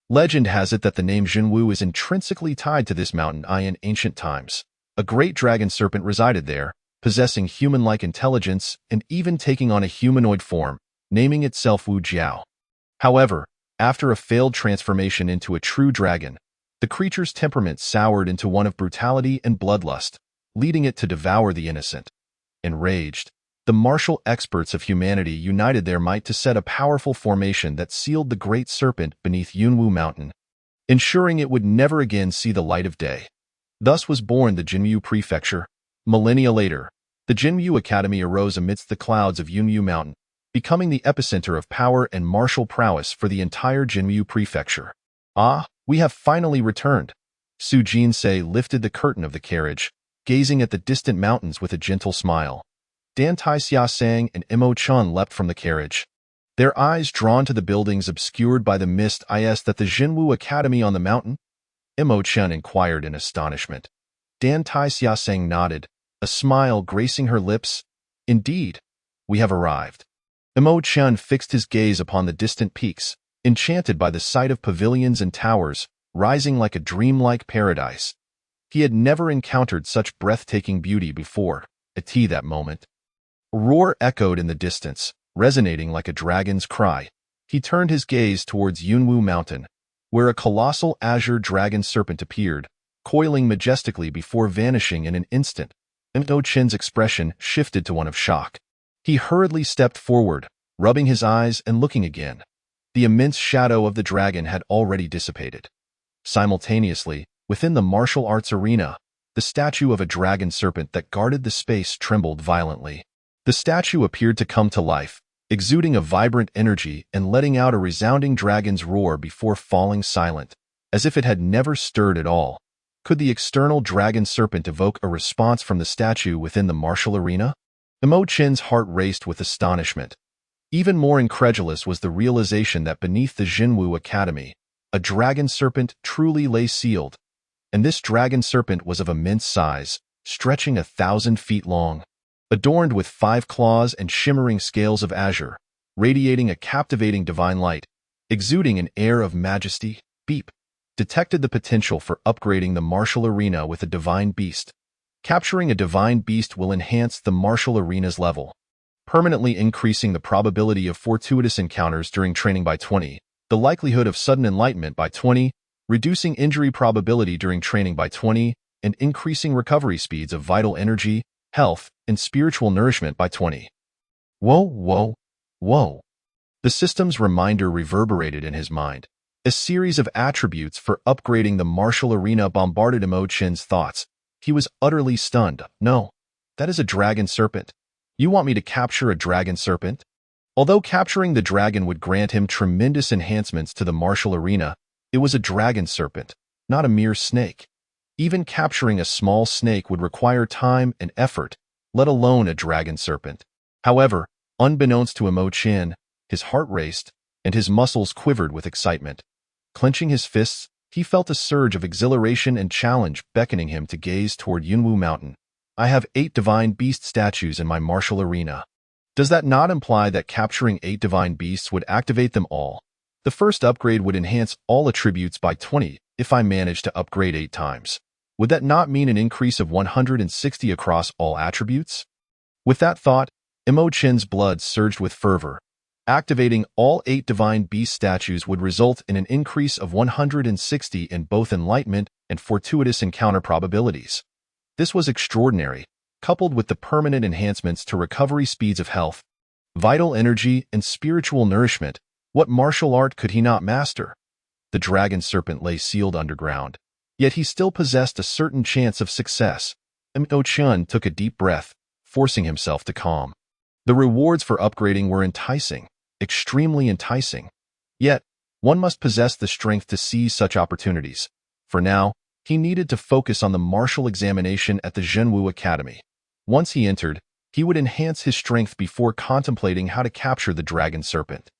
Legend has it that the name Jinwu is intrinsically tied to this mountain in ancient times. A great dragon serpent resided there, possessing human-like intelligence and even taking on a humanoid form, naming itself Wu Jiao. However, after a failed transformation into a true dragon, the creature's temperament soured into one of brutality and bloodlust, leading it to devour the innocent. Enraged, the martial experts of humanity united their might to set a powerful formation that sealed the great serpent beneath Yunwu Mountain, ensuring it would never again see the light of day. Thus was born the Jinwu Prefecture. Millennia later, the Jinwu Academy arose amidst the clouds of Yunwu Mountain, becoming the epicenter of power and martial prowess for the entire Jinwu Prefecture. "Ah, we have finally returned." Su Jinsei lifted the curtain of the carriage, gazing at the distant mountains with a gentle smile. Dan Taixiasang and Imo Chun leapt from the carriage, their eyes drawn to the buildings obscured by the mist. "Is that the Jinwu Academy on the mountain?" Imo Chun inquired in astonishment. Dan Taixiasang nodded, a smile gracing her lips. "Indeed, we have arrived." Imo Chun fixed his gaze upon the distant peaks, enchanted by the sight of pavilions and towers, rising like a dreamlike paradise. He had never encountered such breathtaking beauty before. At that moment, a roar echoed in the distance, resonating like a dragon's cry. He turned his gaze towards Yunwu Mountain, where a colossal azure dragon serpent appeared, coiling majestically before vanishing in an instant. Imo Chun's expression shifted to one of shock. He hurriedly stepped forward, rubbing his eyes and looking again. The immense shadow of the dragon had already dissipated. Simultaneously, within the martial arts arena, the statue of a dragon serpent that guarded the space trembled violently. The statue appeared to come to life, exuding a vibrant energy and letting out a resounding dragon's roar before falling silent, as if it had never stirred at all. Could the external dragon serpent evoke a response from the statue within the martial arena? Imo Chun's heart raced with astonishment. Even more incredulous was the realization that beneath the Jinwu Academy, a dragon serpent truly lay sealed. And this dragon serpent was of immense size, stretching 1,000 feet long, adorned with 5 claws and shimmering scales of azure, radiating a captivating divine light, exuding an air of majesty. Beep detected the potential for upgrading the martial arena with a divine beast. Capturing a divine beast will enhance the martial arena's level, permanently increasing the probability of fortuitous encounters during training by 20, the likelihood of sudden enlightenment by 20, reducing injury probability during training by 20, and increasing recovery speeds of vital energy, health, and spiritual nourishment by 20. Whoa, whoa, whoa. The system's reminder reverberated in his mind. A series of attributes for upgrading the martial arena bombarded Imo Chen's thoughts. He was utterly stunned. No, that is a dragon serpent. You want me to capture a dragon serpent? Although capturing the dragon would grant him tremendous enhancements to the martial arena, it was a dragon serpent, not a mere snake. Even capturing a small snake would require time and effort, let alone a dragon serpent. However, unbeknownst to Imo Chen, his heart raced, and his muscles quivered with excitement. Clenching his fists, he felt a surge of exhilaration and challenge beckoning him to gaze toward Yunwu Mountain. I have 8 divine beast statues in my martial arena. Does that not imply that capturing 8 divine beasts would activate them all? The first upgrade would enhance all attributes by 20 if I managed to upgrade 8 times. Would that not mean an increase of 160 across all attributes? With that thought, Imo Chen's blood surged with fervor. Activating all 8 divine beast statues would result in an increase of 160 in both enlightenment and fortuitous encounter probabilities. This was extraordinary, coupled with the permanent enhancements to recovery speeds of health, vital energy, and spiritual nourishment. What martial art could he not master? The dragon serpent lay sealed underground, yet he still possessed a certain chance of success. Imo Chen took a deep breath, forcing himself to calm. The rewards for upgrading were enticing. Extremely enticing. Yet, one must possess the strength to seize such opportunities. For now, he needed to focus on the martial examination at the Zhenwu Academy. Once he entered, he would enhance his strength before contemplating how to capture the dragon serpent.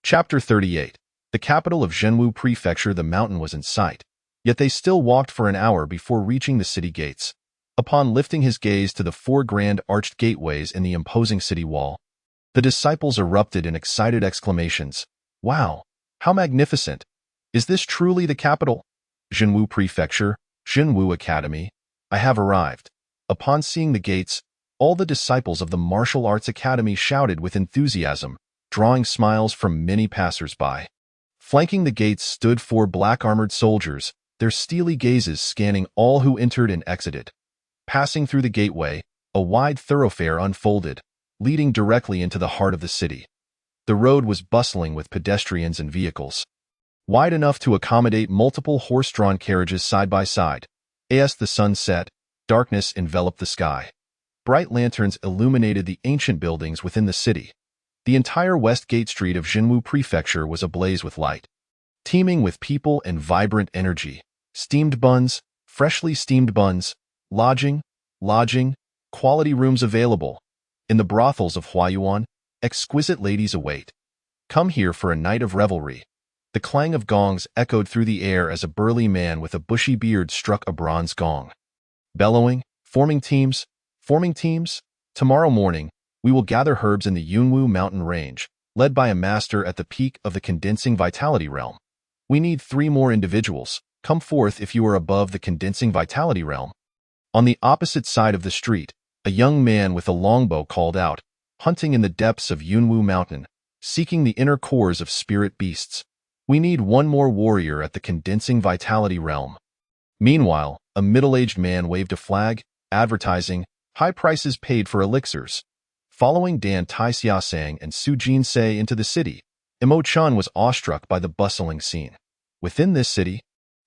Chapter 38. The capital of Zhenwu Prefecture. The mountain was in sight, yet they still walked for an hour before reaching the city gates. Upon lifting his gaze to the 4 grand arched gateways in the imposing city wall, the disciples erupted in excited exclamations. Wow! How magnificent! Is this truly the capital? Zhenwu Prefecture, Zhenwu Academy. I have arrived. Upon seeing the gates, all the disciples of the Martial Arts Academy shouted with enthusiasm, drawing smiles from many passers-by. Flanking the gates stood 4 black-armored soldiers, their steely gazes scanning all who entered and exited. Passing through the gateway, a wide thoroughfare unfolded, leading directly into the heart of the city. The road was bustling with pedestrians and vehicles, wide enough to accommodate multiple horse-drawn carriages side by side. As the sun set, darkness enveloped the sky. Bright lanterns illuminated the ancient buildings within the city. The entire West Gate Street of Zhenwu Prefecture was ablaze with light, teeming with people and vibrant energy. Steamed buns, freshly steamed buns, lodging, quality rooms available. In the brothels of Huayuan, exquisite ladies await. Come here for a night of revelry. The clang of gongs echoed through the air as a burly man with a bushy beard struck a bronze gong. Bellowing, forming teams. Tomorrow morning, we will gather herbs in the Yunwu mountain range, led by a master at the peak of the condensing vitality realm. We need 3 more individuals. Come forth if you are above the condensing vitality realm. On the opposite side of the street, a young man with a longbow called out, hunting in the depths of Yunwu Mountain, seeking the inner cores of spirit beasts. We need 1 more warrior at the condensing vitality realm. Meanwhile, a middle-aged man waved a flag, advertising, high prices paid for elixirs. Following Dan Taixiasang and Su Jinsei into the city, Imo Chen was awestruck by the bustling scene. Within this city,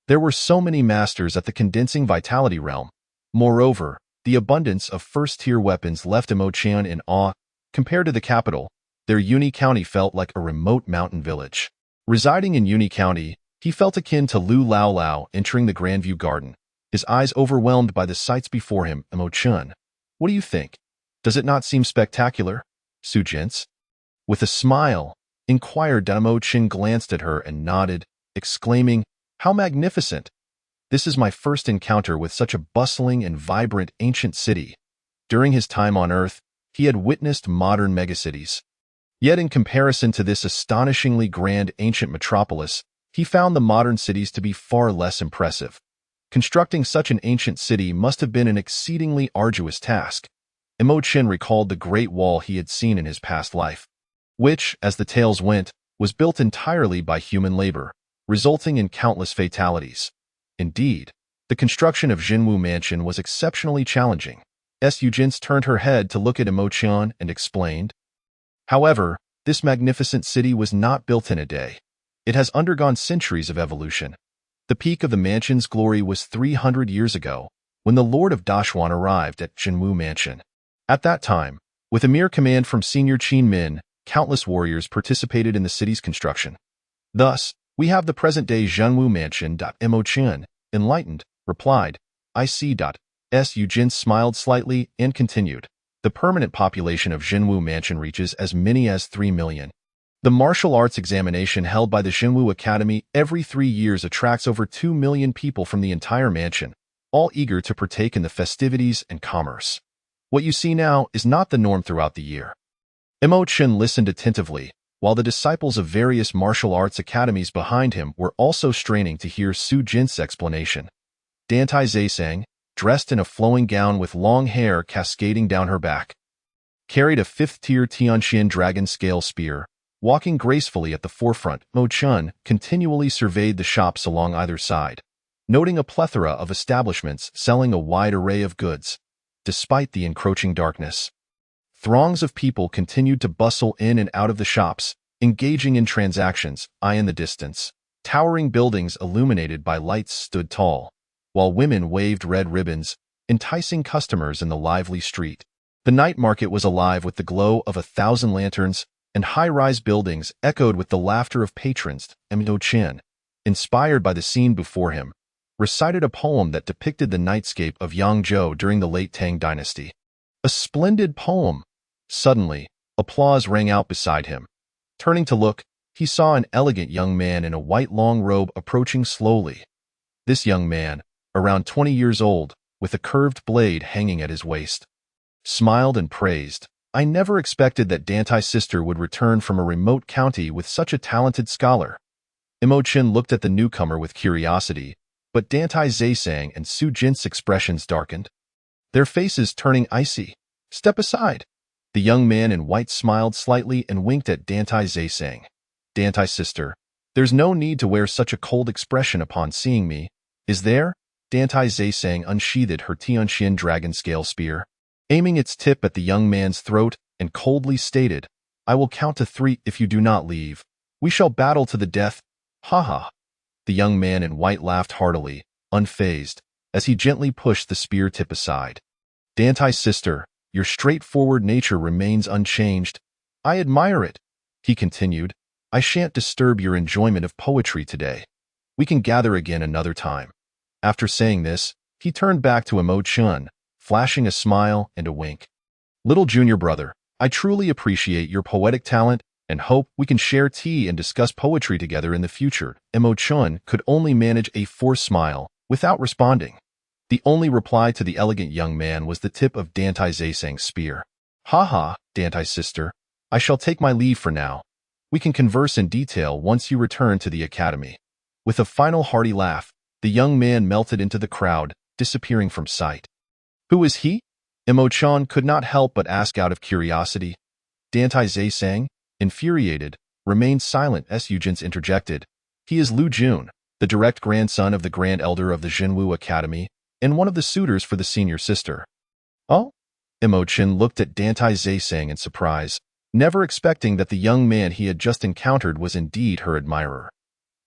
there were so many masters at the condensing vitality realm. Moreover, the abundance of first-tier weapons left Imo Chen in awe. Compared to the capital, their Yuni County felt like a remote mountain village. Residing in Yuni County, he felt akin to Lu Lao Lao entering the Grandview Garden, his eyes overwhelmed by the sights before him. Imo Chen, what do you think? Does it not seem spectacular? Su Jins, with a smile, inquired. Imo Chen glanced at her and nodded, exclaiming, how magnificent! This is my first encounter with such a bustling and vibrant ancient city. During his time on Earth, he had witnessed modern megacities. Yet in comparison to this astonishingly grand ancient metropolis, he found the modern cities to be far less impressive. Constructing such an ancient city must have been an exceedingly arduous task. Imo Chen recalled the Great Wall he had seen in his past life, which, as the tales went, was built entirely by human labor, resulting in countless fatalities. Indeed, the construction of Zhenwu Mansion was exceptionally challenging. Su Jins turned her head to look at Imo Chen and explained. However, This magnificent city was not built in a day. It has undergone centuries of evolution. The peak of the mansion's glory was 300 years ago, when the Lord of Dashwan arrived at Jinwu Mansion. At that time, with a mere command from Senior Qin Min, countless warriors participated in the city's construction. Thus, we have the present-day Jinwu Mansion. Mo Chen, enlightened, replied, I see. Su Jin smiled slightly and continued. The permanent population of Jinwu Mansion reaches as many as 3 million. The martial arts examination held by the Jinwu Academy every 3 years attracts over 2 million people from the entire mansion, all eager to partake in the festivities and commerce. What you see now is not the norm throughout the year. Mo Chen listened attentively, while the disciples of various martial arts academies behind him were also straining to hear Su Jin's explanation. Dantai Zaisang, dressed in a flowing gown with long hair cascading down her back, carried a 5th-tier Tianqian dragon scale spear. Walking gracefully at the forefront, Mo Chen continually surveyed the shops along either side, noting a plethora of establishments selling a wide array of goods. Despite the encroaching darkness, throngs of people continued to bustle in and out of the shops, engaging in transactions. In the distance, towering buildings illuminated by lights stood tall, while women waved red ribbons, enticing customers in the lively street. The night market was alive with the glow of 1,000 lanterns, and high-rise buildings echoed with the laughter of patrons. Mo Chen, inspired by the scene before him, recited a poem that depicted the nightscape of Yangzhou during the late Tang Dynasty. A splendid poem. Suddenly, applause rang out beside him. Turning to look, he saw an elegant young man in a white long robe approaching slowly. This young man, around 20 years old, with a curved blade hanging at his waist, smiled and praised. I never expected that Dantai's sister would return from a remote county with such a talented scholar. Mo Chen looked at the newcomer with curiosity, but Dantai Zaisang and Su Jin's expressions darkened, their faces turning icy. Step aside. The young man in white smiled slightly and winked at Dantai Zaisang. Dantai's sister, there's no need to wear such a cold expression upon seeing me, is there? Dantai Zaisang unsheathed her Tianqian dragon scale spear, aiming its tip at the young man's throat, and coldly stated, I will count to 3 if you do not leave. We shall battle to the death. Ha ha. The young man in white laughed heartily, unfazed, as he gently pushed the spear tip aside. Dantai's sister, your straightforward nature remains unchanged. I admire it, he continued. I shan't disturb your enjoyment of poetry today. We can gather again another time. After saying this, he turned back to Mo Chen, flashing a smile and a wink. Little junior brother, I truly appreciate your poetic talent and hope we can share tea and discuss poetry together in the future. Mo Chen could only manage a forced smile without responding. The only reply to the elegant young man was the tip of Dantai Zaisang's spear. Ha ha, Dantai's sister, I shall take my leave for now. We can converse in detail once you return to the academy. With a final hearty laugh, the young man melted into the crowd, disappearing from sight. Who is he? Mo Chen could not help but ask out of curiosity. Dantai Zaisang, infuriated, remained silent as Su Jin interjected. He is Lu Jun, the direct grandson of the Grand Elder of the Jinwu Academy, and one of the suitors for the senior sister. Oh? Mo Chen looked at Dantai Zaisang in surprise, never expecting that the young man he had just encountered was indeed her admirer.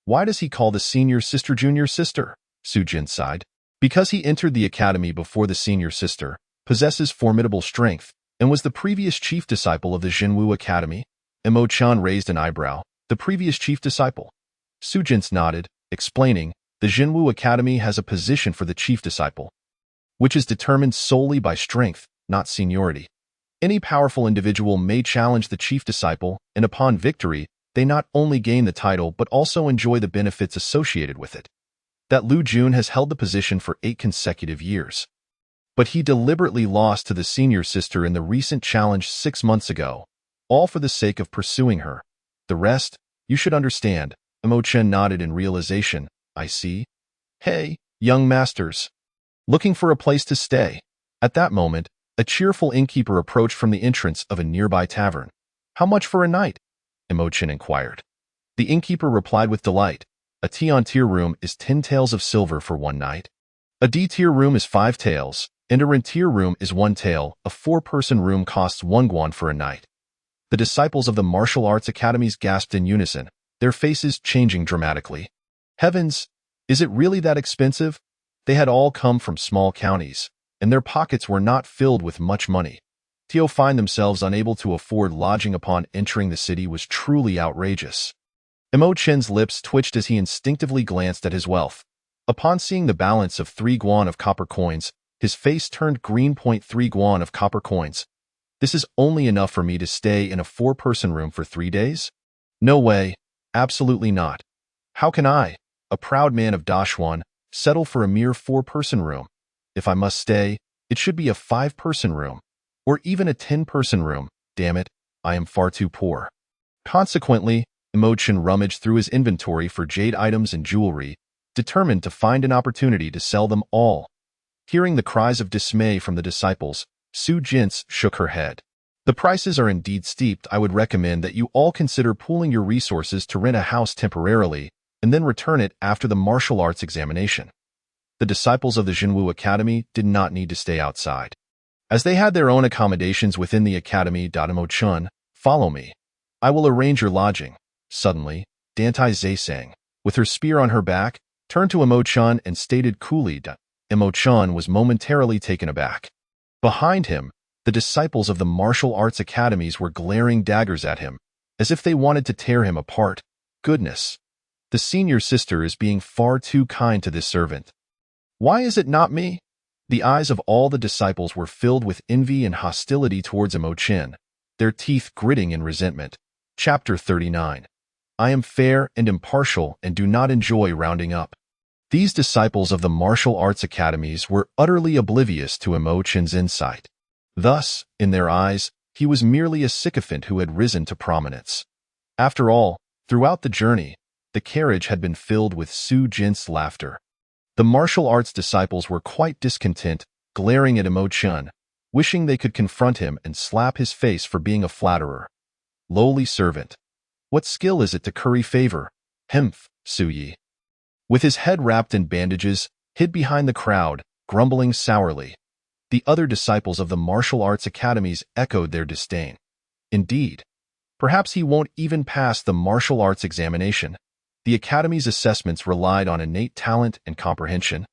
Why does he call the senior sister junior sister? Su Jin sighed. Because he entered the academy before the senior sister, possesses formidable strength, and was the previous chief disciple of the Jinwu Academy. Mo Chen raised an eyebrow. The previous chief disciple. Su Jin nodded, explaining, the Jinwu Academy has a position for the chief disciple, which is determined solely by strength, not seniority. Any powerful individual may challenge the chief disciple, and upon victory, they not only gain the title but also enjoy the benefits associated with it. That Lu Jun has held the position for 8 consecutive years. But he deliberately lost to the senior sister in the recent challenge 6 months ago, all for the sake of pursuing her. The rest, you should understand. Mo Chen nodded in realization. I see. Hey, young masters. Looking for a place to stay? At that moment, a cheerful innkeeper approached from the entrance of a nearby tavern. How much for a night? Mo Chen inquired. The innkeeper replied with delight. A Tian-tier room is 10 taels of silver for 1 night. A D-tier room is 5 taels, and a Ren-tier room is 1 tael. A 4-person room costs 1 guan for a night. The disciples of the martial arts academies gasped in unison, their faces changing dramatically. Heavens, is it really that expensive? They had all come from small counties, and their pockets were not filled with much money. To find themselves unable to afford lodging upon entering the city was truly outrageous. Imo Chen's lips twitched as he instinctively glanced at his wealth. Upon seeing the balance of 3 guan of copper coins, his face turned green. 3 guan of copper coins. This is only enough for me to stay in a 4-person room for 3 days? No way. Absolutely not. How can I, a proud man of Dashuan, settle for a mere 4-person room? If I must stay, it should be a 5-person room, or even a 10-person room. Damn it, I am far too poor. Consequently, Imo Chen rummaged through his inventory for jade items and jewelry, determined to find an opportunity to sell them all. Hearing the cries of dismay from the disciples, Su Jin's shook her head. The prices are indeed steep. I would recommend that you all consider pooling your resources to rent a house temporarily and then return it after the martial arts examination. The disciples of the Jinwu Academy did not need to stay outside, as they had their own accommodations within the academy. Imo Chen, follow me. I will arrange your lodging. Suddenly, Dantai Zaisang, with her spear on her back, turned to Imo Chen and stated coolly. Imo Chen was momentarily taken aback. Behind him, the disciples of the martial arts academies were glaring daggers at him, as if they wanted to tear him apart. Goodness! The senior sister is being far too kind to this servant. Why is it not me? The eyes of all the disciples were filled with envy and hostility towards Imo Chen, their teeth gritting in resentment. Chapter 39. I am fair and impartial and do not enjoy rounding up. These disciples of the martial arts academies were utterly oblivious to Imo Chen's insight. Thus, in their eyes, he was merely a sycophant who had risen to prominence. After all, throughout the journey, the carriage had been filled with Su Jin's laughter. The martial arts disciples were quite discontent, glaring at Imo Chen, wishing they could confront him and slap his face for being a flatterer. Lowly servant. What skill is it to curry favor? Hemph, Su Yi. With his head wrapped in bandages, hid behind the crowd, grumbling sourly. The other disciples of the martial arts academies echoed their disdain. Indeed, perhaps he won't even pass the martial arts examination. The academy's assessments relied on innate talent and comprehension.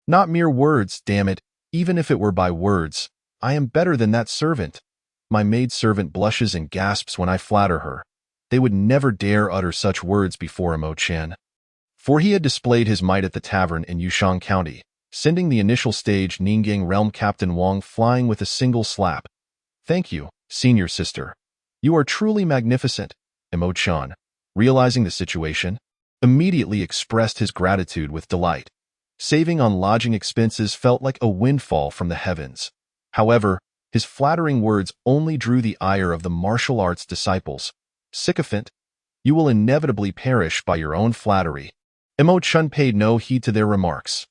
Not mere words, damn it, even if it were by words. I am better than that servant. My maidservant blushes and gasps when I flatter her. They would never dare utter such words before Imo Chen. For he had displayed his might at the tavern in Yushan County, sending the initial stage Ninggang Realm Captain Wang flying with a single slap. Thank you, senior sister. You are truly magnificent. Imo Chen, realizing the situation, immediately expressed his gratitude with delight. Saving on lodging expenses felt like a windfall from the heavens. However, his flattering words only drew the ire of the martial arts disciples. Sycophant, you will inevitably perish by your own flattery. Imo Chen paid no heed to their remarks.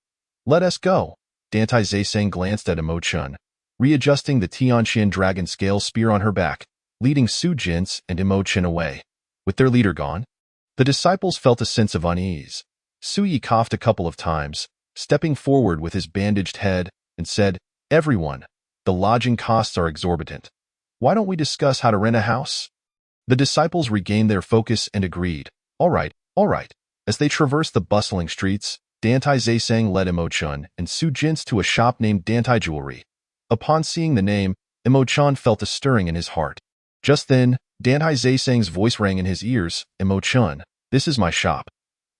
Let us go. Dantai Zaisang glanced at Imo Chen, readjusting the Tianqian dragon scale spear on her back, leading Su Jin's and Imo Chen away. With their leader gone, the disciples felt a sense of unease. Su Yi coughed a couple of times, stepping forward with his bandaged head, and said, Everyone, the lodging costs are exorbitant. Why don't we discuss how to rent a house? The disciples regained their focus and agreed. All right. As they traversed the bustling streets, Dantai Zaisang led Imo Chen and Su Jin's to a shop named Dantai Jewelry. Upon seeing the name, Imo Chen felt a stirring in his heart. Just then, Dantai Zaisang's voice rang in his ears. Imo Chen, this is my shop.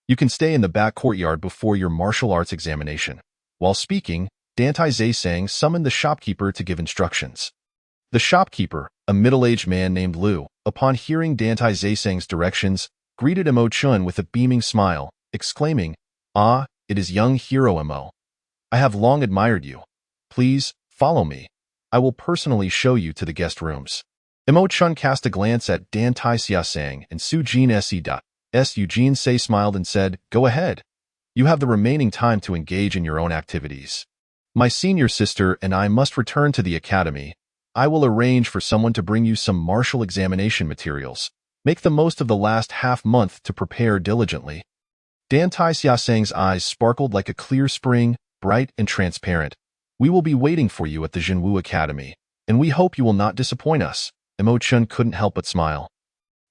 You can stay in the back courtyard before your martial arts examination. While speaking, Dantai Zaisang summoned the shopkeeper to give instructions. The shopkeeper, a middle-aged man named Liu, upon hearing Dantai Zaisang's directions, greeted Imo Chen with a beaming smile, exclaiming, Ah, it is young hero Imo. I have long admired you. Please, follow me. I will personally show you to the guest rooms. Imo Chen cast a glance at Dantai Zaisang and Su Jin S. Eugene Say smiled and said, Go ahead. You have the remaining time to engage in your own activities. My senior sister and I must return to the academy. I will arrange for someone to bring you some martial examination materials. Make the most of the last half-month to prepare diligently. Dantai Zaisang's eyes sparkled like a clear spring, bright and transparent. We will be waiting for you at the Jinwu Academy, and we hope you will not disappoint us. Imo-chun couldn't help but smile,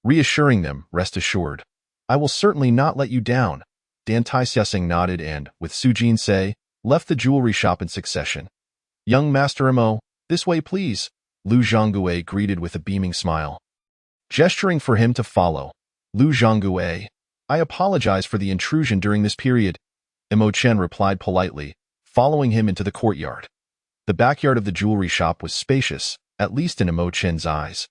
reassuring them, rest assured. I will certainly not let you down. Dan Tai-siasing nodded and, with Su-jin-se, left the jewelry shop in succession. Young Master Imo, this way please, Lu Zhonggue greeted with a beaming smile. Gesturing for him to follow, Lu Zhonggue, I apologize for the intrusion during this period, Imo-chen replied politely, following him into the courtyard. The backyard of the jewelry shop was spacious, at least in Imo-chen's eyes.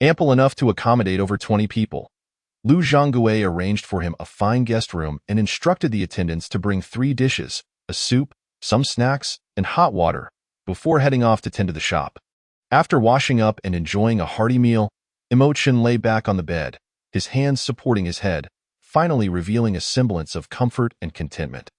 Ample enough to accommodate over 20 people. Lu Zhonggue arranged for him a fine guest room and instructed the attendants to bring 3 dishes, a soup, some snacks, and hot water, before heading off to tend to the shop. After washing up and enjoying a hearty meal, Imo-chen lay back on the bed, his hands supporting his head, finally revealing a semblance of comfort and contentment.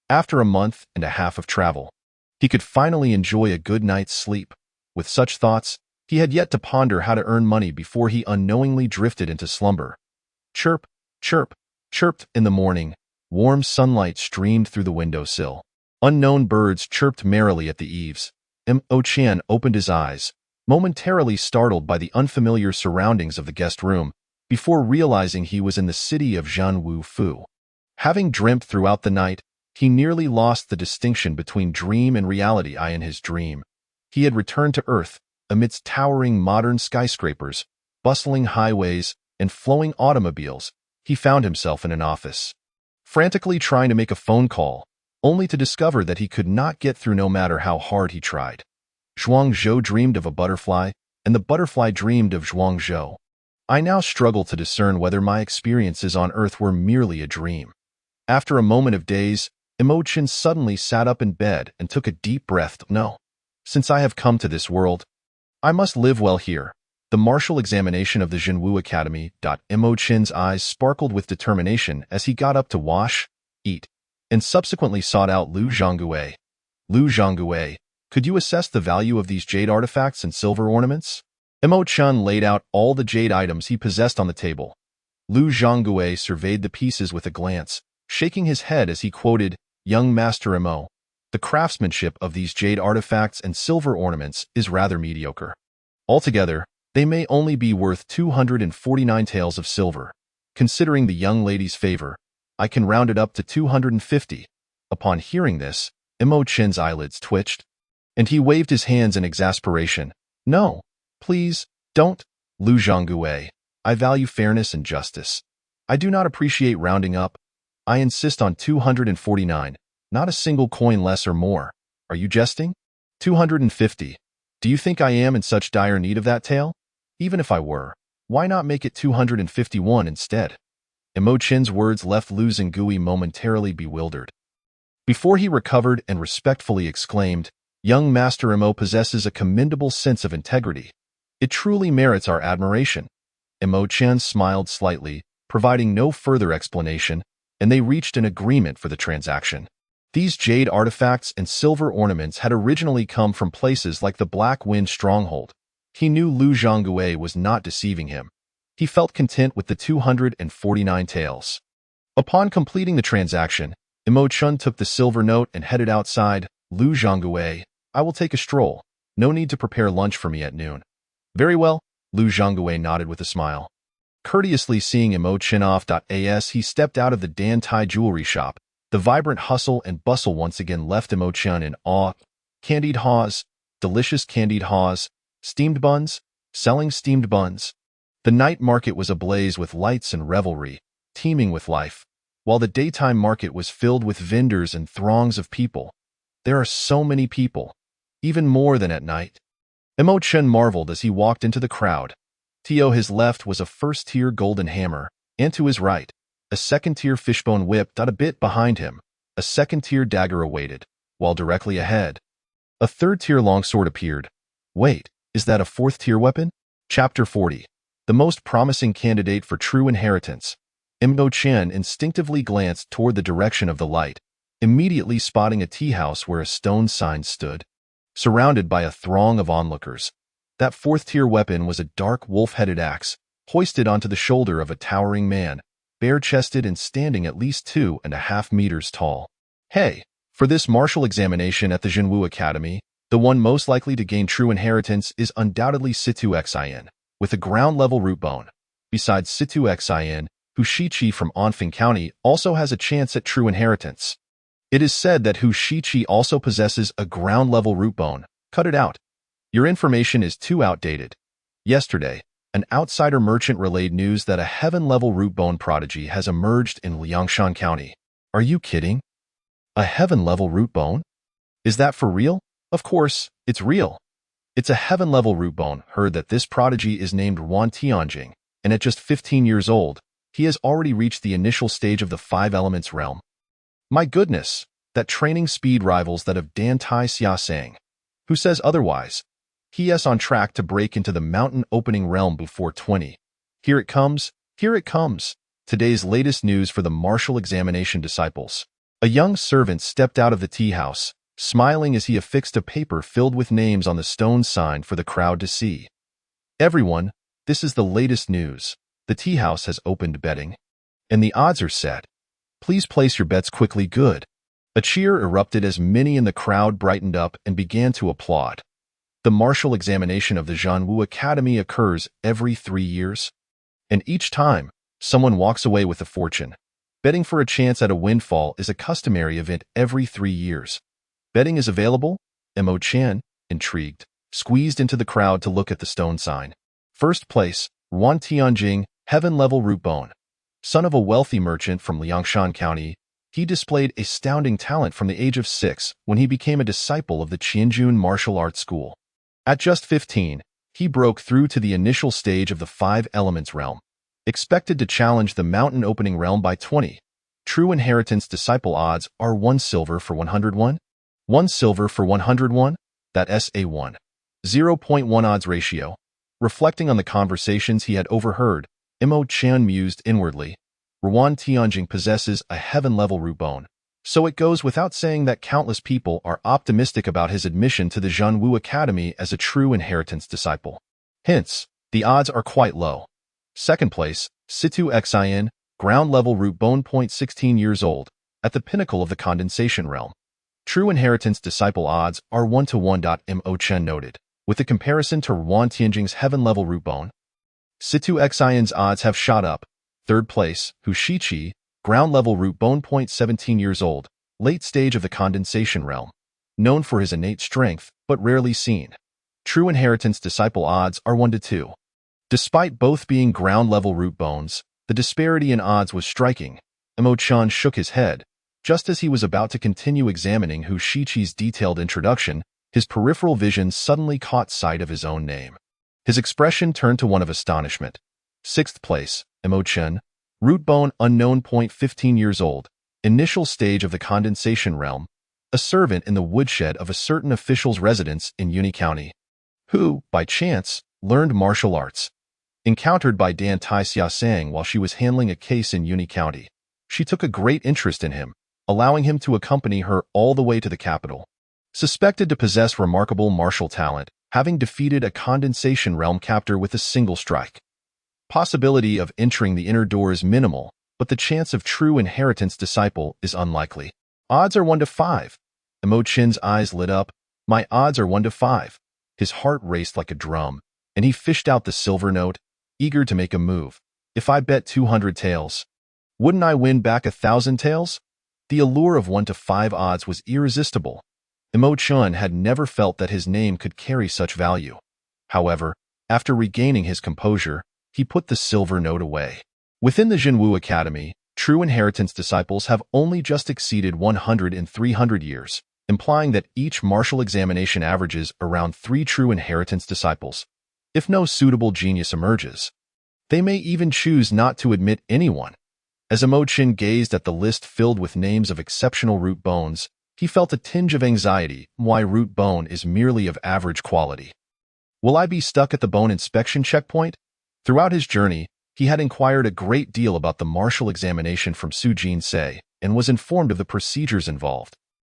After a month and a half of travel, he could finally enjoy a good night's sleep. With such thoughts, he had yet to ponder how to earn money before he unknowingly drifted into slumber. Chirp, chirp, chirped in the morning. Warm sunlight streamed through the windowsill. Unknown birds chirped merrily at the eaves. Imo-chen opened his eyes, momentarily startled by the unfamiliar surroundings of the guest room, before realizing he was in the city of Zhanwu-fu. Having dreamt throughout the night, he nearly lost the distinction between dream and reality. In his dream, he had returned to Earth, amidst towering modern skyscrapers, bustling highways, and flowing automobiles. He found himself in an office, frantically trying to make a phone call, only to discover that he could not get through no matter how hard he tried. Zhuangzhou dreamed of a butterfly, and the butterfly dreamed of Zhuangzhou. I now struggle to discern whether my experiences on Earth were merely a dream. After a moment of daze, Imo-chen suddenly sat up in bed and took a deep breath. No. Since I have come to this world, I must live well here. The martial examination of the Zhenwu Academy. Imo-chen's eyes sparkled with determination as he got up to wash, eat, and subsequently sought out Lu Zhonggue. Lu Zhonggue, could you assess the value of these jade artifacts and silver ornaments? Imo-chen laid out all the jade items he possessed on the table. Lu Zhonggue surveyed the pieces with a glance, shaking his head as he quoted, Young Master Imo, the craftsmanship of these jade artifacts and silver ornaments is rather mediocre. Altogether, they may only be worth 249 taels of silver. Considering the young lady's favor, I can round it up to 250. Upon hearing this, Imo-chen's eyelids twitched, and he waved his hands in exasperation. No, please, don't, Lu Zhonggue. I value fairness and justice. I do not appreciate rounding up. I insist on 249, not a single coin less or more. Are you jesting? 250. Do you think I am in such dire need of that tael? Even if I were, why not make it 251 instead? Imo-chen's words left Lu Zhonggue momentarily bewildered. Before he recovered and respectfully exclaimed, Young Master Imo possesses a commendable sense of integrity. It truly merits our admiration. Imo-chen smiled slightly, providing no further explanation, and they reached an agreement for the transaction. These jade artifacts and silver ornaments had originally come from places like the Black Wind Stronghold. He knew Lu Zhonggue was not deceiving him. He felt content with the 249 taels. Upon completing the transaction, Imo-chen took the silver note and headed outside. Lu Zhonggue, I will take a stroll. No need to prepare lunch for me at noon. Very well, Lu Zhonggue nodded with a smile. Courteously seeing Imo-chen off. He stepped out of the Dan Tai jewelry shop. The vibrant hustle and bustle once again left Imo-chen in awe. Candied haws, delicious candied haws, steamed buns, selling steamed buns. The night market was ablaze with lights and revelry, teeming with life, while the daytime market was filled with vendors and throngs of people. There are so many people, even more than at night. Imo-chen marveled as he walked into the crowd. To his left was a first-tier golden hammer, and to his right, a second-tier fishbone whip. A bit behind him, a second-tier dagger awaited, while directly ahead, a third-tier longsword appeared. Wait, is that a fourth-tier weapon? Chapter 40. The most promising candidate for true inheritance. Imo-chen instinctively glanced toward the direction of the light, immediately spotting a tea house where a stone sign stood. Surrounded by a throng of onlookers, that fourth-tier weapon was a dark wolf-headed axe, hoisted onto the shoulder of a towering man, bare-chested and standing at least 2.5 meters tall. Hey, for this martial examination at the Zhenwu Academy, the one most likely to gain true inheritance is undoubtedly Situ Xin. with a ground-level root bone. Besides Situ Xin, Hu Shiqi from Anfeng County also has a chance at true inheritance. It is said that Hu Shiqi also possesses a ground-level root bone. Cut it out. Your information is too outdated. Yesterday, an outsider merchant relayed news that a heaven-level root bone prodigy has emerged in Liangshan County. Are you kidding? A heaven-level root bone? Is that for real? Of course, it's real. It's a heaven-level root bone. Heard that this prodigy is named Ruan Tianjing, and at just 15 years old, he has already reached the initial stage of the five elements realm. My goodness, that training speed rivals that of Dan Tai Xiasang. Who says otherwise? He is on track to break into the mountain opening realm before 20. Here it comes, here it comes. Today's latest news for the martial examination disciples. A young servant stepped out of the tea house, smiling as he affixed a paper filled with names on the stone sign for the crowd to see. Everyone, this is the latest news. The tea house has opened betting, and the odds are set. Please place your bets quickly. Good. A cheer erupted as many in the crowd brightened up and began to applaud. The martial examination of the Zhanwu Academy occurs every 3 years, and each time, someone walks away with a fortune. Betting for a chance at a windfall is a customary event every 3 years. Betting is available? Mo Chen, intrigued, squeezed into the crowd to look at the stone sign. First place, Ruan Tianjing, heaven-level root bone. Son of a wealthy merchant from Liangshan County, he displayed astounding talent from the age of 6 when he became a disciple of the Qianjun Martial Arts School. At just 15, he broke through to the initial stage of the five elements realm. Expected to challenge the mountain opening realm by 20. True inheritance disciple odds are 1 silver for 101. 1 silver for 101? That's a 1. 0.1 odds ratio. Reflecting on the conversations he had overheard, Mo Chen mused inwardly. Ruan Tianjing possesses a heaven-level root bone, so it goes without saying that countless people are optimistic about his admission to the Zhanwu Academy as a true inheritance disciple. Hence, the odds are quite low. Second place, Situ Xin, ground-level root bone. 16 years old, at the pinnacle of the condensation realm. True inheritance disciple odds are 1 to 1. Mo Chen noted, with the comparison to Ruan Tianjing's heaven-level root bone. Situ Xin's odds have shot up. Third place, Hu Shiqi, ground-level root bone. 17 years old, late stage of the condensation realm. Known for his innate strength, but rarely seen. True inheritance disciple odds are 1 to 2. Despite both being ground-level root bones, the disparity in odds was striking. Mo Chen shook his head. Just as he was about to continue examining Hu Shiqi's detailed introduction, his peripheral vision suddenly caught sight of his own name. His expression turned to one of astonishment. Sixth place, Mo Chen, root bone unknown. 15 years old, initial stage of the condensation realm, a servant in the woodshed of a certain official's residence in Yuni County, who, by chance, learned martial arts. Encountered by Dan Tai Xiasang while she was handling a case in Yuni County, she took a great interest in him, allowing him to accompany her all the way to the capital. Suspected to possess remarkable martial talent, having defeated a condensation realm captor with a single strike. Possibility of entering the inner door is minimal, but the chance of true inheritance disciple is unlikely. Odds are 1 to 5. Mo Chen's eyes lit up. My odds are 1 to 5. His heart raced like a drum, and he fished out the silver note, eager to make a move. If I bet 200 taels, wouldn't I win back 1,000 taels? The allure of 1 to 5 odds was irresistible. Mo Chen had never felt that his name could carry such value. However, after regaining his composure, he put the silver note away. Within the Zhanwu Academy, true inheritance disciples have only just exceeded 100 in 300 years, implying that each martial examination averages around 3 true inheritance disciples. If no suitable genius emerges, they may even choose not to admit anyone. As Mo Chen gazed at the list filled with names of exceptional root bones, he felt a tinge of anxiety. Why root bone is merely of average quality. Will I be stuck at the bone inspection checkpoint? Throughout his journey, he had inquired a great deal about the martial examination from Su Jinsei and was informed of the procedures involved.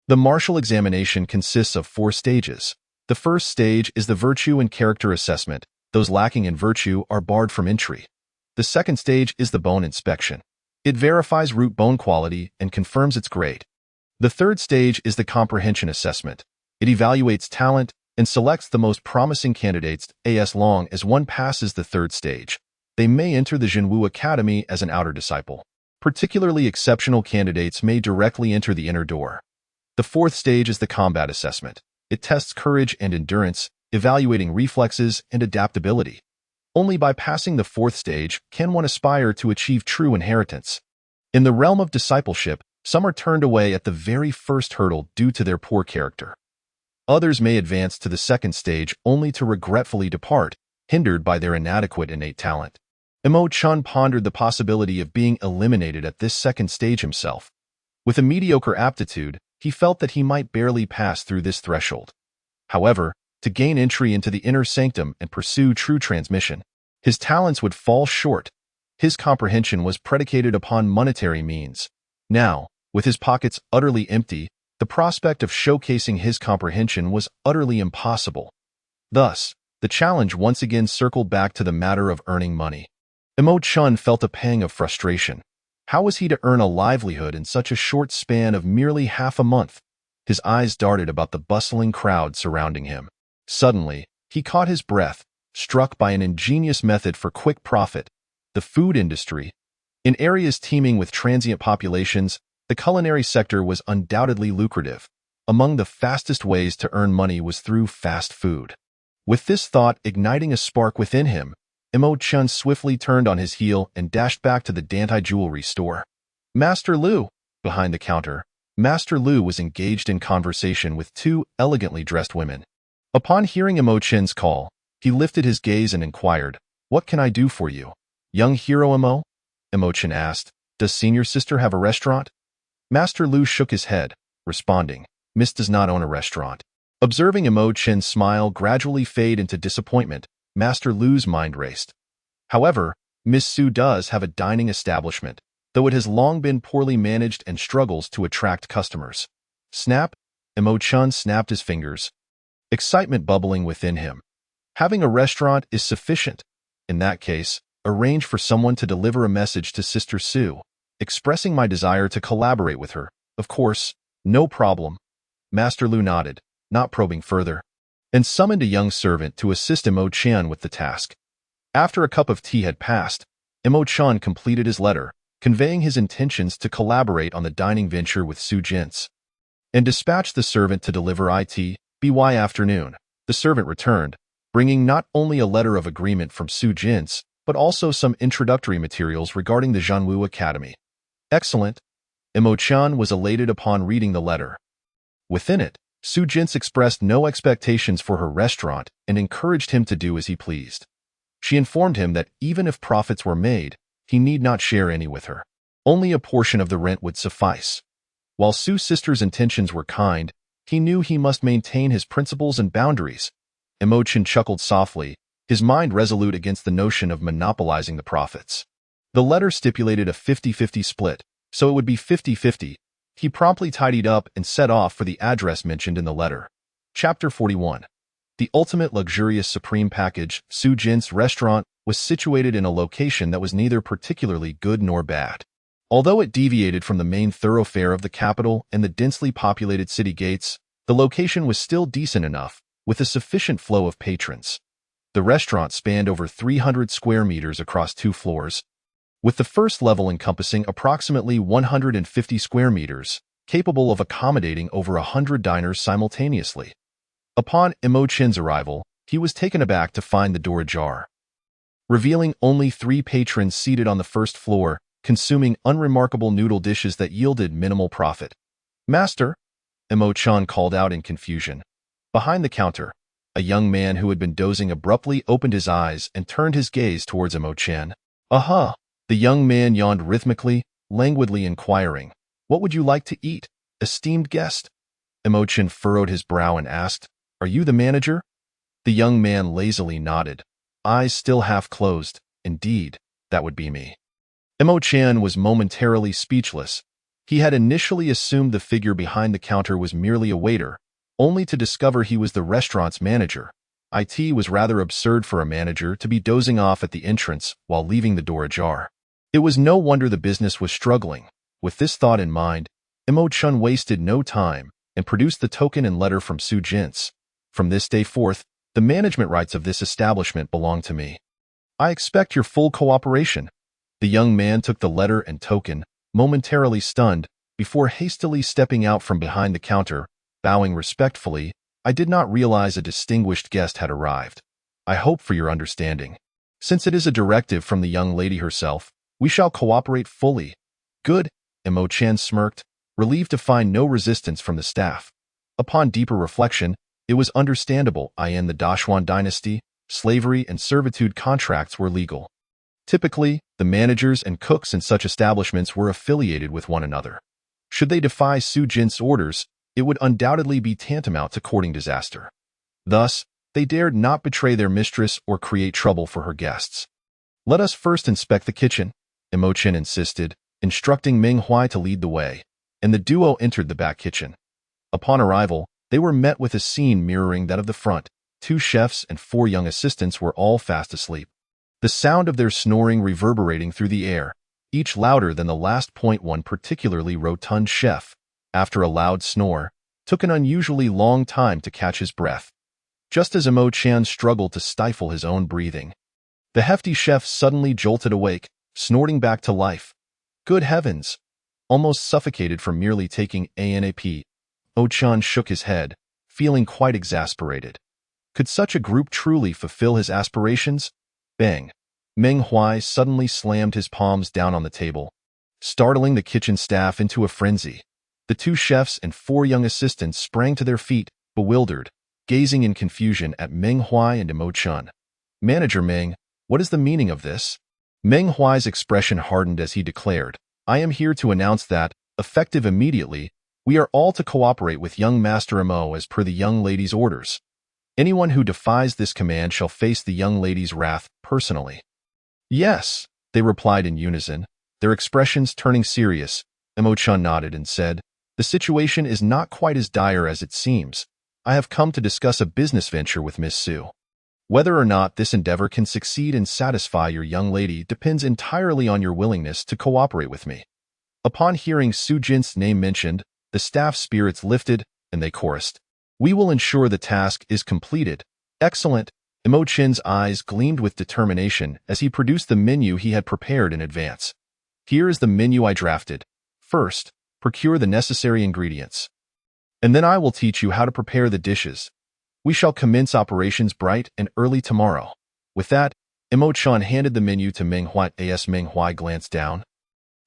The martial examination consists of 4 stages. The first stage is the virtue and character assessment. Those lacking in virtue are barred from entry. The second stage is the bone inspection. It verifies root bone quality and confirms its grade. The third stage is the comprehension assessment. It evaluates talent, and selects the most promising candidates. As long as one passes the third stage, they may enter the Zhenwu Academy as an outer disciple. Particularly exceptional candidates may directly enter the inner door. The fourth stage is the combat assessment. It tests courage and endurance, evaluating reflexes and adaptability. Only by passing the fourth stage can one aspire to achieve true inheritance. In the realm of discipleship, some are turned away at the very first hurdle due to their poor character. Others may advance to the second stage only to regretfully depart, hindered by their inadequate innate talent. Imo Chun pondered the possibility of being eliminated at this second stage himself. With a mediocre aptitude, he felt that he might barely pass through this threshold. However, to gain entry into the inner sanctum and pursue true transmission, his talents would fall short. His comprehension was predicated upon monetary means. Now, with his pockets utterly empty, the prospect of showcasing his comprehension was utterly impossible. Thus, the challenge once again circled back to the matter of earning money. Imo Chun felt a pang of frustration. How was he to earn a livelihood in such a short span of merely half a month? His eyes darted about the bustling crowd surrounding him. Suddenly, he caught his breath, struck by an ingenious method for quick profit: the food industry. In areas teeming with transient populations, the culinary sector was undoubtedly lucrative. Among the fastest ways to earn money was through fast food. With this thought igniting a spark within him, Imo Chun swiftly turned on his heel and dashed back to the Dantai jewelry store. Master Lu, behind the counter, Master Lu was engaged in conversation with two elegantly dressed women. Upon hearing Imo Chun's call, he lifted his gaze and inquired, "What can I do for you, young hero Imo?" Imo Chun asked, "Does senior sister have a restaurant?" Master Lu shook his head, responding, "Miss does not own a restaurant." Observing Imo Chun's smile gradually fade into disappointment, Master Lu's mind raced. However, Miss Su does have a dining establishment, though it has long been poorly managed and struggles to attract customers. Snap! Imo Chun snapped his fingers, excitement bubbling within him. Having a restaurant is sufficient. In that case, arrange for someone to deliver a message to Sister Su, expressing my desire to collaborate with her. Of course, no problem. Master Lu nodded, not probing further, and summoned a young servant to assist Imo Chun with the task. After a cup of tea had passed, Imo Chun completed his letter, conveying his intentions to collaborate on the dining venture with Su Jin's, and dispatched the servant to deliver it by afternoon. The servant returned, bringing not only a letter of agreement from Su Jin's, but also some introductory materials regarding the Zhenwu Academy. Excellent. Imo Chun was elated upon reading the letter. Within it, Su Jin's expressed no expectations for her restaurant and encouraged him to do as he pleased. She informed him that even if profits were made, he need not share any with her. Only a portion of the rent would suffice. While Su's sister's intentions were kind, he knew he must maintain his principles and boundaries. Imo Chun chuckled softly, his mind resolute against the notion of monopolizing the profits. The letter stipulated a 50-50 split, so it would be 50-50. He promptly tidied up and set off for the address mentioned in the letter. Chapter 41. The ultimate luxurious supreme package, Su Jin's restaurant, was situated in a location that was neither particularly good nor bad. Although it deviated from the main thoroughfare of the capital and the densely populated city gates, the location was still decent enough, with a sufficient flow of patrons. The restaurant spanned over 300 square meters across 2 floors, with the first level encompassing approximately 150 square meters, capable of accommodating over 100 diners simultaneously. Upon Imo Chun's arrival, he was taken aback to find the door ajar, revealing only 3 patrons seated on the first floor, consuming unremarkable noodle dishes that yielded minimal profit. "Master," Imo Chun called out in confusion. Behind the counter, a young man who had been dozing abruptly opened his eyes and turned his gaze towards Imo Chun. "Aha!" The young man yawned rhythmically, languidly inquiring, "What would you like to eat, esteemed guest?" Imo Chun furrowed his brow and asked, "Are you the manager?" The young man lazily nodded, eyes still half closed. "Indeed, that would be me." Imo Chun was momentarily speechless. He had initially assumed the figure behind the counter was merely a waiter, only to discover he was the restaurant's manager. It was rather absurd for a manager to be dozing off at the entrance while leaving the door ajar. It was no wonder the business was struggling. With this thought in mind, Imo Chun wasted no time and produced the token and letter from Su Jin's. From this day forth, the management rights of this establishment belong to me. I expect your full cooperation." The young man took the letter and token, momentarily stunned, before hastily stepping out from behind the counter, bowing respectfully. "I did not realize a distinguished guest had arrived. I hope for your understanding. Since it is a directive from the young lady herself, we shall cooperate fully." "Good," Imo Chan smirked, relieved to find no resistance from the staff. Upon deeper reflection, it was understandable. In the Great Xuan Dynasty, slavery and servitude contracts were legal. Typically, the managers and cooks in such establishments were affiliated with one another. Should they defy Su Jin's orders, it would undoubtedly be tantamount to courting disaster. Thus, they dared not betray their mistress or create trouble for her guests. "Let us first inspect the kitchen," Imo Chan insisted, instructing Meng Huai to lead the way, and the duo entered the back kitchen. Upon arrival, they were met with a scene mirroring that of the front. 2 chefs and 4 young assistants were all fast asleep, the sound of their snoring reverberating through the air, each louder than the last. One particularly rotund chef, after a loud snore, took an unusually long time to catch his breath, just as Imo Chan struggled to stifle his own breathing. The hefty chef suddenly jolted awake, snorting back to life. "Good heavens!" Almost suffocated from merely taking a nap, Imo Chan shook his head, feeling quite exasperated. Could such a group truly fulfill his aspirations? Bang! Meng Huai suddenly slammed his palms down on the table, startling the kitchen staff into a frenzy. The 2 chefs and 4 young assistants sprang to their feet, bewildered, gazing in confusion at Meng Huai and Imo Chan. "Manager Meng, what is the meaning of this?" Meng Huai's expression hardened as he declared, "I am here to announce that, effective immediately, we are all to cooperate with young Master Imo as per the young lady's orders. Anyone who defies this command shall face the young lady's wrath personally." "Yes," they replied in unison, their expressions turning serious. Imo Chan nodded and said, "The situation is not quite as dire as it seems. I have come to discuss a business venture with Miss Su. Whether or not this endeavor can succeed and satisfy your young lady depends entirely on your willingness to cooperate with me." Upon hearing Su Jin's name mentioned, the staff's spirits lifted, and they chorused, "We will ensure the task is completed." "Excellent." Imo Chan's eyes gleamed with determination as he produced the menu he had prepared in advance. "Here is the menu I drafted. First, procure the necessary ingredients. And then I will teach you how to prepare the dishes. We shall commence operations bright and early tomorrow." With that, Imo Chan handed the menu to Meng Huai. As Meng Huai glanced down,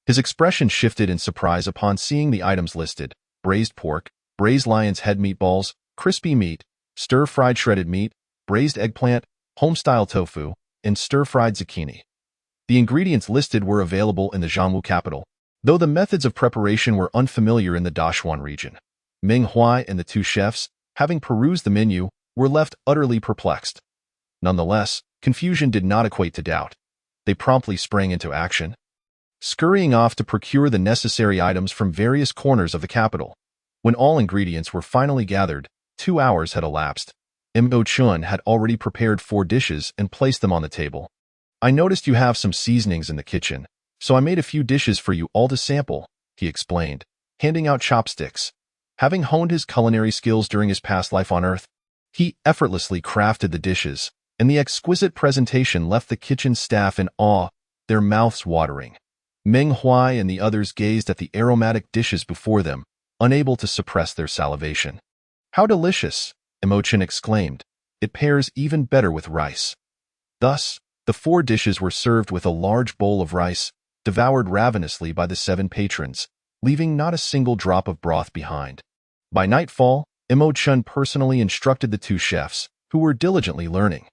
his expression shifted in surprise upon seeing the items listed: braised pork, braised lion's head meatballs, crispy meat, stir-fried shredded meat, braised eggplant, home-style tofu, and stir-fried zucchini. The ingredients listed were available in the Jiangwu capital, though the methods of preparation were unfamiliar in the Dashuan region. Meng Huai and the 2 chefs, having perused the menu, were left utterly perplexed. Nonetheless, confusion did not equate to doubt. They promptly sprang into action, scurrying off to procure the necessary items from various corners of the capital. When all ingredients were finally gathered, 2 hours had elapsed. Imo Chan had already prepared 4 dishes and placed them on the table. "I noticed you have some seasonings in the kitchen, so I made a few dishes for you all to sample," he explained, handing out chopsticks. Having honed his culinary skills during his past life on Earth, he effortlessly crafted the dishes, and the exquisite presentation left the kitchen staff in awe, their mouths watering. Meng Huai and the others gazed at the aromatic dishes before them, unable to suppress their salivation. "How delicious!" Imo Chan exclaimed. "It pairs even better with rice." Thus, the 4 dishes were served with a large bowl of rice, devoured ravenously by the 7 patrons, leaving not a single drop of broth behind. By nightfall, Imo Chan personally instructed the 2 chefs, who were diligently learning.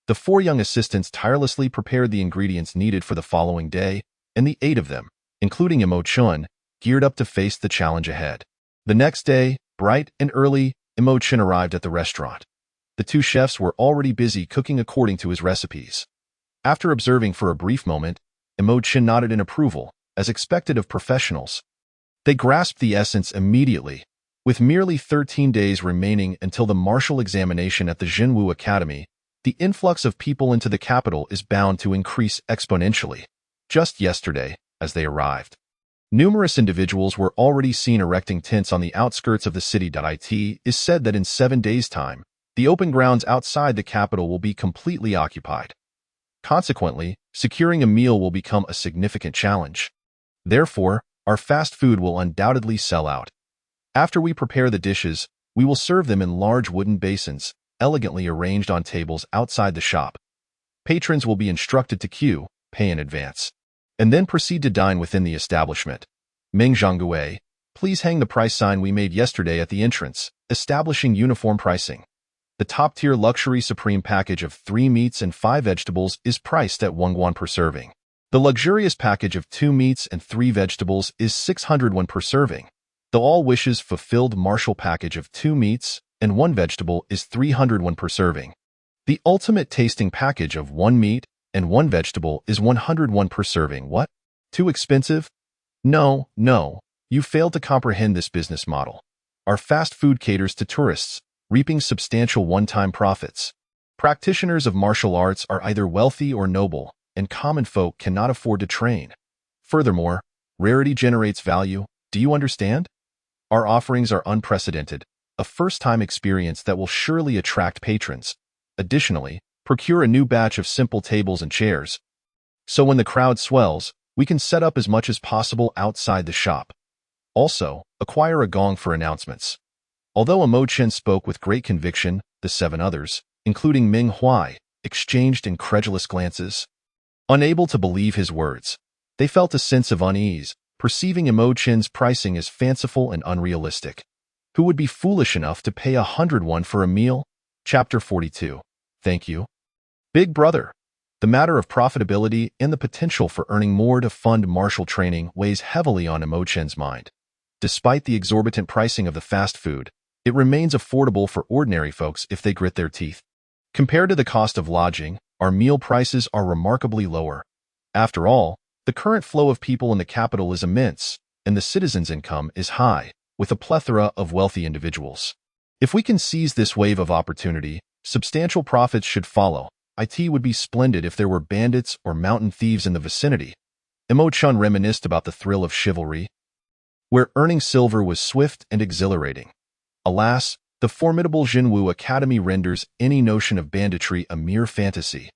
The 4 young assistants tirelessly prepared the ingredients needed for the following day, and the 8 of them, including Imo Chan, geared up to face the challenge ahead. The next day, bright and early, Imo Chan arrived at the restaurant. The 2 chefs were already busy cooking according to his recipes. After observing for a brief moment, Imo Chan nodded in approval, as expected of professionals. They grasped the essence immediately. With merely 13 days remaining until the martial examination at the Jinwu Academy, the influx of people into the capital is bound to increase exponentially. Just yesterday, as they arrived, numerous individuals were already seen erecting tents on the outskirts of the city. It is said that in 7 days' time, The open grounds outside the capital will be completely occupied. Consequently, securing a meal will become a significant challenge. Therefore, our fast food will undoubtedly sell out. After we prepare the dishes, we will serve them in large wooden basins, elegantly arranged on tables outside the shop. Patrons will be instructed to queue, pay in advance, and then proceed to dine within the establishment. Ming Zhonggui, please hang the price sign we made yesterday at the entrance, establishing uniform pricing. The top-tier luxury supreme package of 3 meats and 5 vegetables is priced at 1 yuan per serving. The luxurious package of 2 meats and 3 vegetables is 600 yuan per serving. The all wishes fulfilled Marshall package of 2 meats and 1 vegetable is 300 yuan per serving. The ultimate tasting package of 1 meat and 1 vegetable is 100 yuan per serving. What? Too expensive? No, you failed to comprehend this business model. Our fast food caters to tourists, reaping substantial one-time profits. Practitioners of martial arts are either wealthy or noble, and common folk cannot afford to train. Furthermore, rarity generates value. Do you understand? Our offerings are unprecedented, a first-time experience that will surely attract patrons. Additionally, procure a new batch of simple tables and chairs. So when the crowd swells, we can set up as much as possible outside the shop. Also, acquire a gong for announcements. Although Mo Chen spoke with great conviction, the 7 others, including Ming Huai, exchanged incredulous glances. Unable to believe his words, they felt a sense of unease, perceiving Mo Chen's pricing as fanciful and unrealistic. Who would be foolish enough to pay 100 yuan for a meal? Chapter 42. Thank you. Big brother. The matter of profitability and the potential for earning more to fund martial training weighs heavily on Mo Chen's mind. Despite the exorbitant pricing of the fast food, it remains affordable for ordinary folks if they grit their teeth. Compared to the cost of lodging, our meal prices are remarkably lower. After all, the current flow of people in the capital is immense, and the citizens' income is high, with a plethora of wealthy individuals. If we can seize this wave of opportunity, substantial profits should follow. It would be splendid if there were bandits or mountain thieves in the vicinity. Mo Chen reminisced about the thrill of chivalry, where earning silver was swift and exhilarating. Alas, the formidable Jinwu Academy renders any notion of banditry a mere fantasy.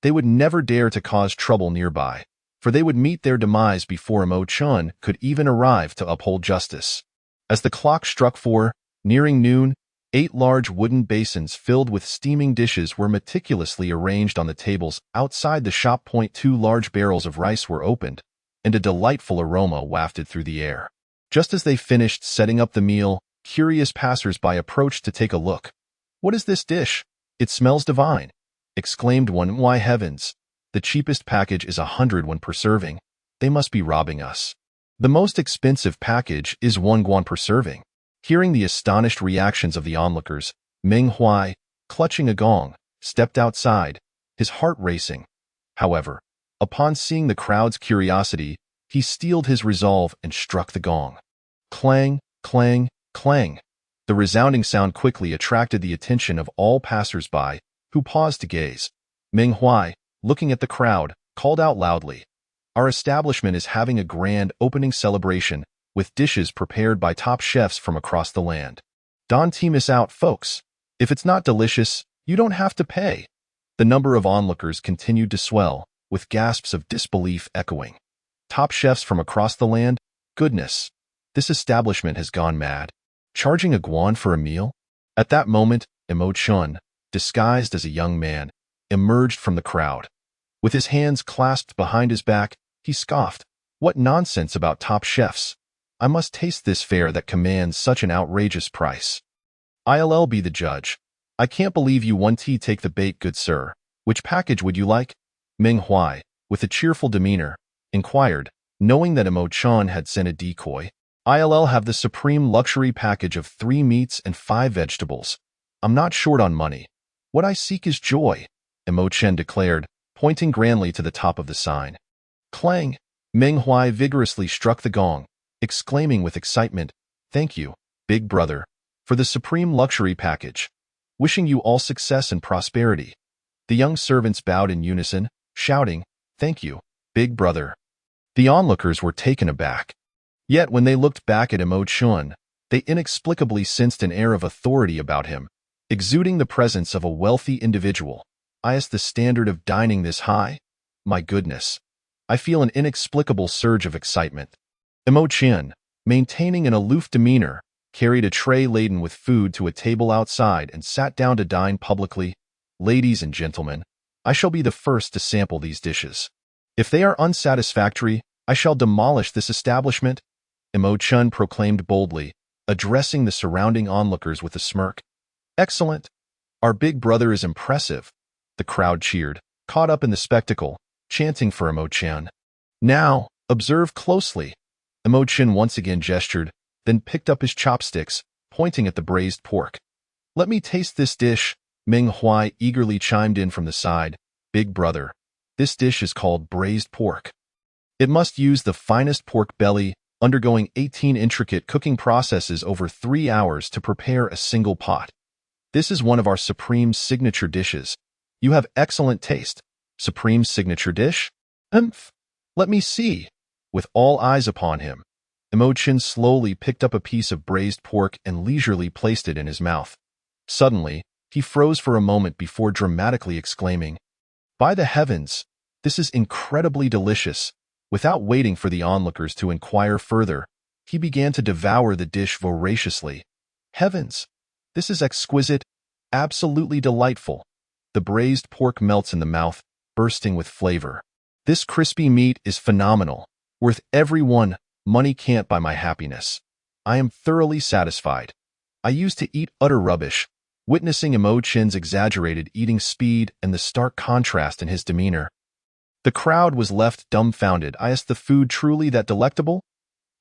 They would never dare to cause trouble nearby, for they would meet their demise before Mo Chen could even arrive to uphold justice. As the clock struck 4, nearing noon, 8 large wooden basins filled with steaming dishes were meticulously arranged on the tables outside the shop. 2 large barrels of rice were opened, and a delightful aroma wafted through the air. Just as they finished setting up the meal, curious passers-by approached to take a look. "What is this dish? It smells divine," exclaimed one. "Why heavens, the cheapest package is 100 yuan per serving. They must be robbing us. The most expensive package is 1 yuan per serving." Hearing the astonished reactions of the onlookers, Ming Huai, clutching a gong, stepped outside, his heart racing. However, upon seeing the crowd's curiosity, he steeled his resolve and struck the gong. Clang, clang, clang. The resounding sound quickly attracted the attention of all passers-by, who paused to gaze. Ming Huai, looking at the crowd, called out loudly, "Our establishment is having a grand opening celebration with dishes prepared by top chefs from across the land. Don't miss out, folks. If it's not delicious, you don't have to pay." The number of onlookers continued to swell, with gasps of disbelief echoing. Top chefs from across the land? Goodness, this establishment has gone mad. Charging a guan for a meal? At that moment, Mo Chen, disguised as a young man, emerged from the crowd. With his hands clasped behind his back, he scoffed. "What nonsense about top chefs! I must taste this fare that commands such an outrageous price. I'll be the judge. I can't believe you want to take the bait, good sir. Which package would you like?" Ming Huai, with a cheerful demeanor, inquired, knowing that Mo Chen had sent a decoy. "I'll have the supreme luxury package of 3 meats and 5 vegetables. I'm not short on money. What I seek is joy," Mo Chen declared, pointing grandly to the top of the sign. Clang! Ming Huai vigorously struck the gong, exclaiming with excitement, "Thank you, big brother, for the supreme luxury package. Wishing you all success and prosperity." The young servants bowed in unison, shouting, "Thank you, big brother." The onlookers were taken aback. Yet when they looked back at Mo Chen, they inexplicably sensed an air of authority about him, exuding the presence of a wealthy individual. Is the standard of dining this high? My goodness. I feel an inexplicable surge of excitement. Mo Qian, maintaining an aloof demeanor, carried a tray laden with food to a table outside and sat down to dine publicly. Ladies and gentlemen, I shall be the first to sample these dishes. If they are unsatisfactory, I shall demolish this establishment, Mo Qian proclaimed boldly, addressing the surrounding onlookers with a smirk. Excellent. Our big brother is impressive. The crowd cheered, caught up in the spectacle, chanting for Mo Qian. Now, observe closely. Mo Qian once again gestured, then picked up his chopsticks, pointing at the braised pork. Let me taste this dish, Meng Huai eagerly chimed in from the side. Big brother, this dish is called braised pork. It must use the finest pork belly, undergoing 18 intricate cooking processes over 3 hours to prepare a single pot. This is one of our Supreme's signature dishes. You have excellent taste. Supreme's signature dish? Let me see. With all eyes upon him, Mo Qian slowly picked up a piece of braised pork and leisurely placed it in his mouth. Suddenly, he froze for a moment before dramatically exclaiming, By the heavens, this is incredibly delicious. Without waiting for the onlookers to inquire further, he began to devour the dish voraciously. Heavens! This is exquisite, absolutely delightful. The braised pork melts in the mouth, bursting with flavor. This crispy meat is phenomenal, worth every one. Money can't buy my happiness. I am thoroughly satisfied. I used to eat utter rubbish, witnessing Mo Qian's exaggerated eating speed and the stark contrast in his demeanor. The crowd was left dumbfounded. Is the food truly that delectable?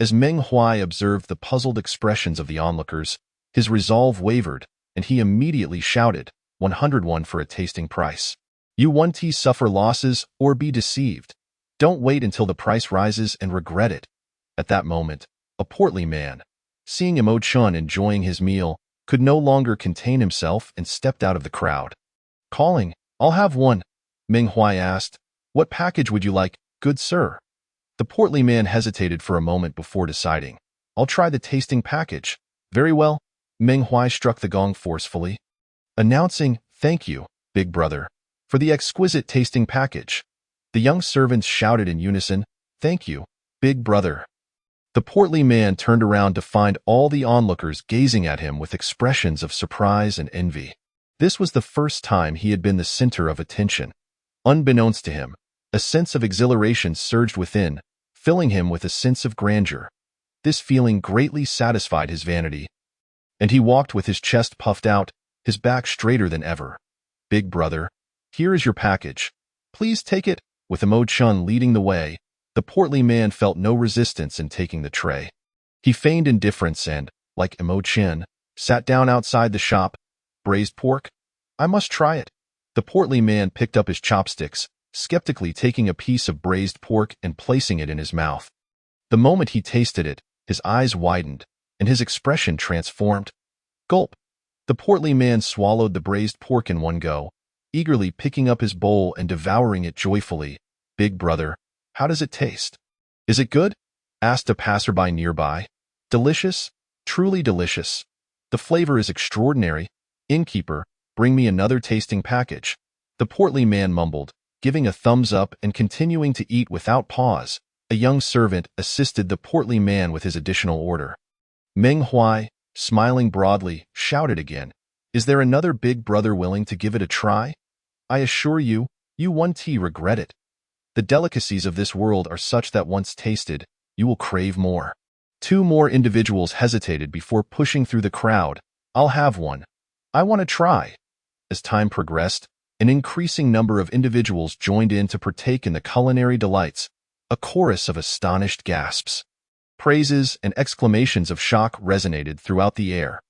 As Meng Huai observed the puzzled expressions of the onlookers, his resolve wavered, and he immediately shouted, 101 for a tasting price. You won't suffer losses or be deceived. Don't wait until the price rises and regret it. At that moment, a portly man, seeing Mo Qian enjoying his meal, could no longer contain himself and stepped out of the crowd. Calling, I'll have one, Meng Huai asked. What package would you like, good sir? The portly man hesitated for a moment before deciding. I'll try the tasting package. Very well. Meng Huai struck the gong forcefully, announcing, Thank you, big brother, for the exquisite tasting package. The young servants shouted in unison, Thank you, big brother. The portly man turned around to find all the onlookers gazing at him with expressions of surprise and envy. This was the first time he had been the center of attention. Unbeknownst to him, a sense of exhilaration surged within, filling him with a sense of grandeur. This feeling greatly satisfied his vanity, and he walked with his chest puffed out, his back straighter than ever. Big brother, here is your package. Please take it. With Mo Qian leading the way, the portly man felt no resistance in taking the tray. He feigned indifference and, like Mo Qian, sat down outside the shop. Braised pork? I must try it. The portly man picked up his chopsticks, skeptically taking a piece of braised pork and placing it in his mouth. The moment he tasted it, his eyes widened, and his expression transformed. Gulp! The portly man swallowed the braised pork in one go, eagerly picking up his bowl and devouring it joyfully. Big brother, how does it taste? Is it good? Asked a passerby nearby. Delicious? Truly delicious. The flavor is extraordinary. Innkeeper, bring me another tasting package. The portly man mumbled, giving a thumbs up and continuing to eat without pause. A young servant assisted the portly man with his additional order. Meng Huai, smiling broadly, shouted again, Is there another big brother willing to give it a try? I assure you, you won't regret it. The delicacies of this world are such that once tasted, you will crave more. 2 more individuals hesitated before pushing through the crowd. I'll have one. I want to try. As time progressed, an increasing number of individuals joined in to partake in the culinary delights, a chorus of astonished gasps. Praises and exclamations of shock resonated throughout the air.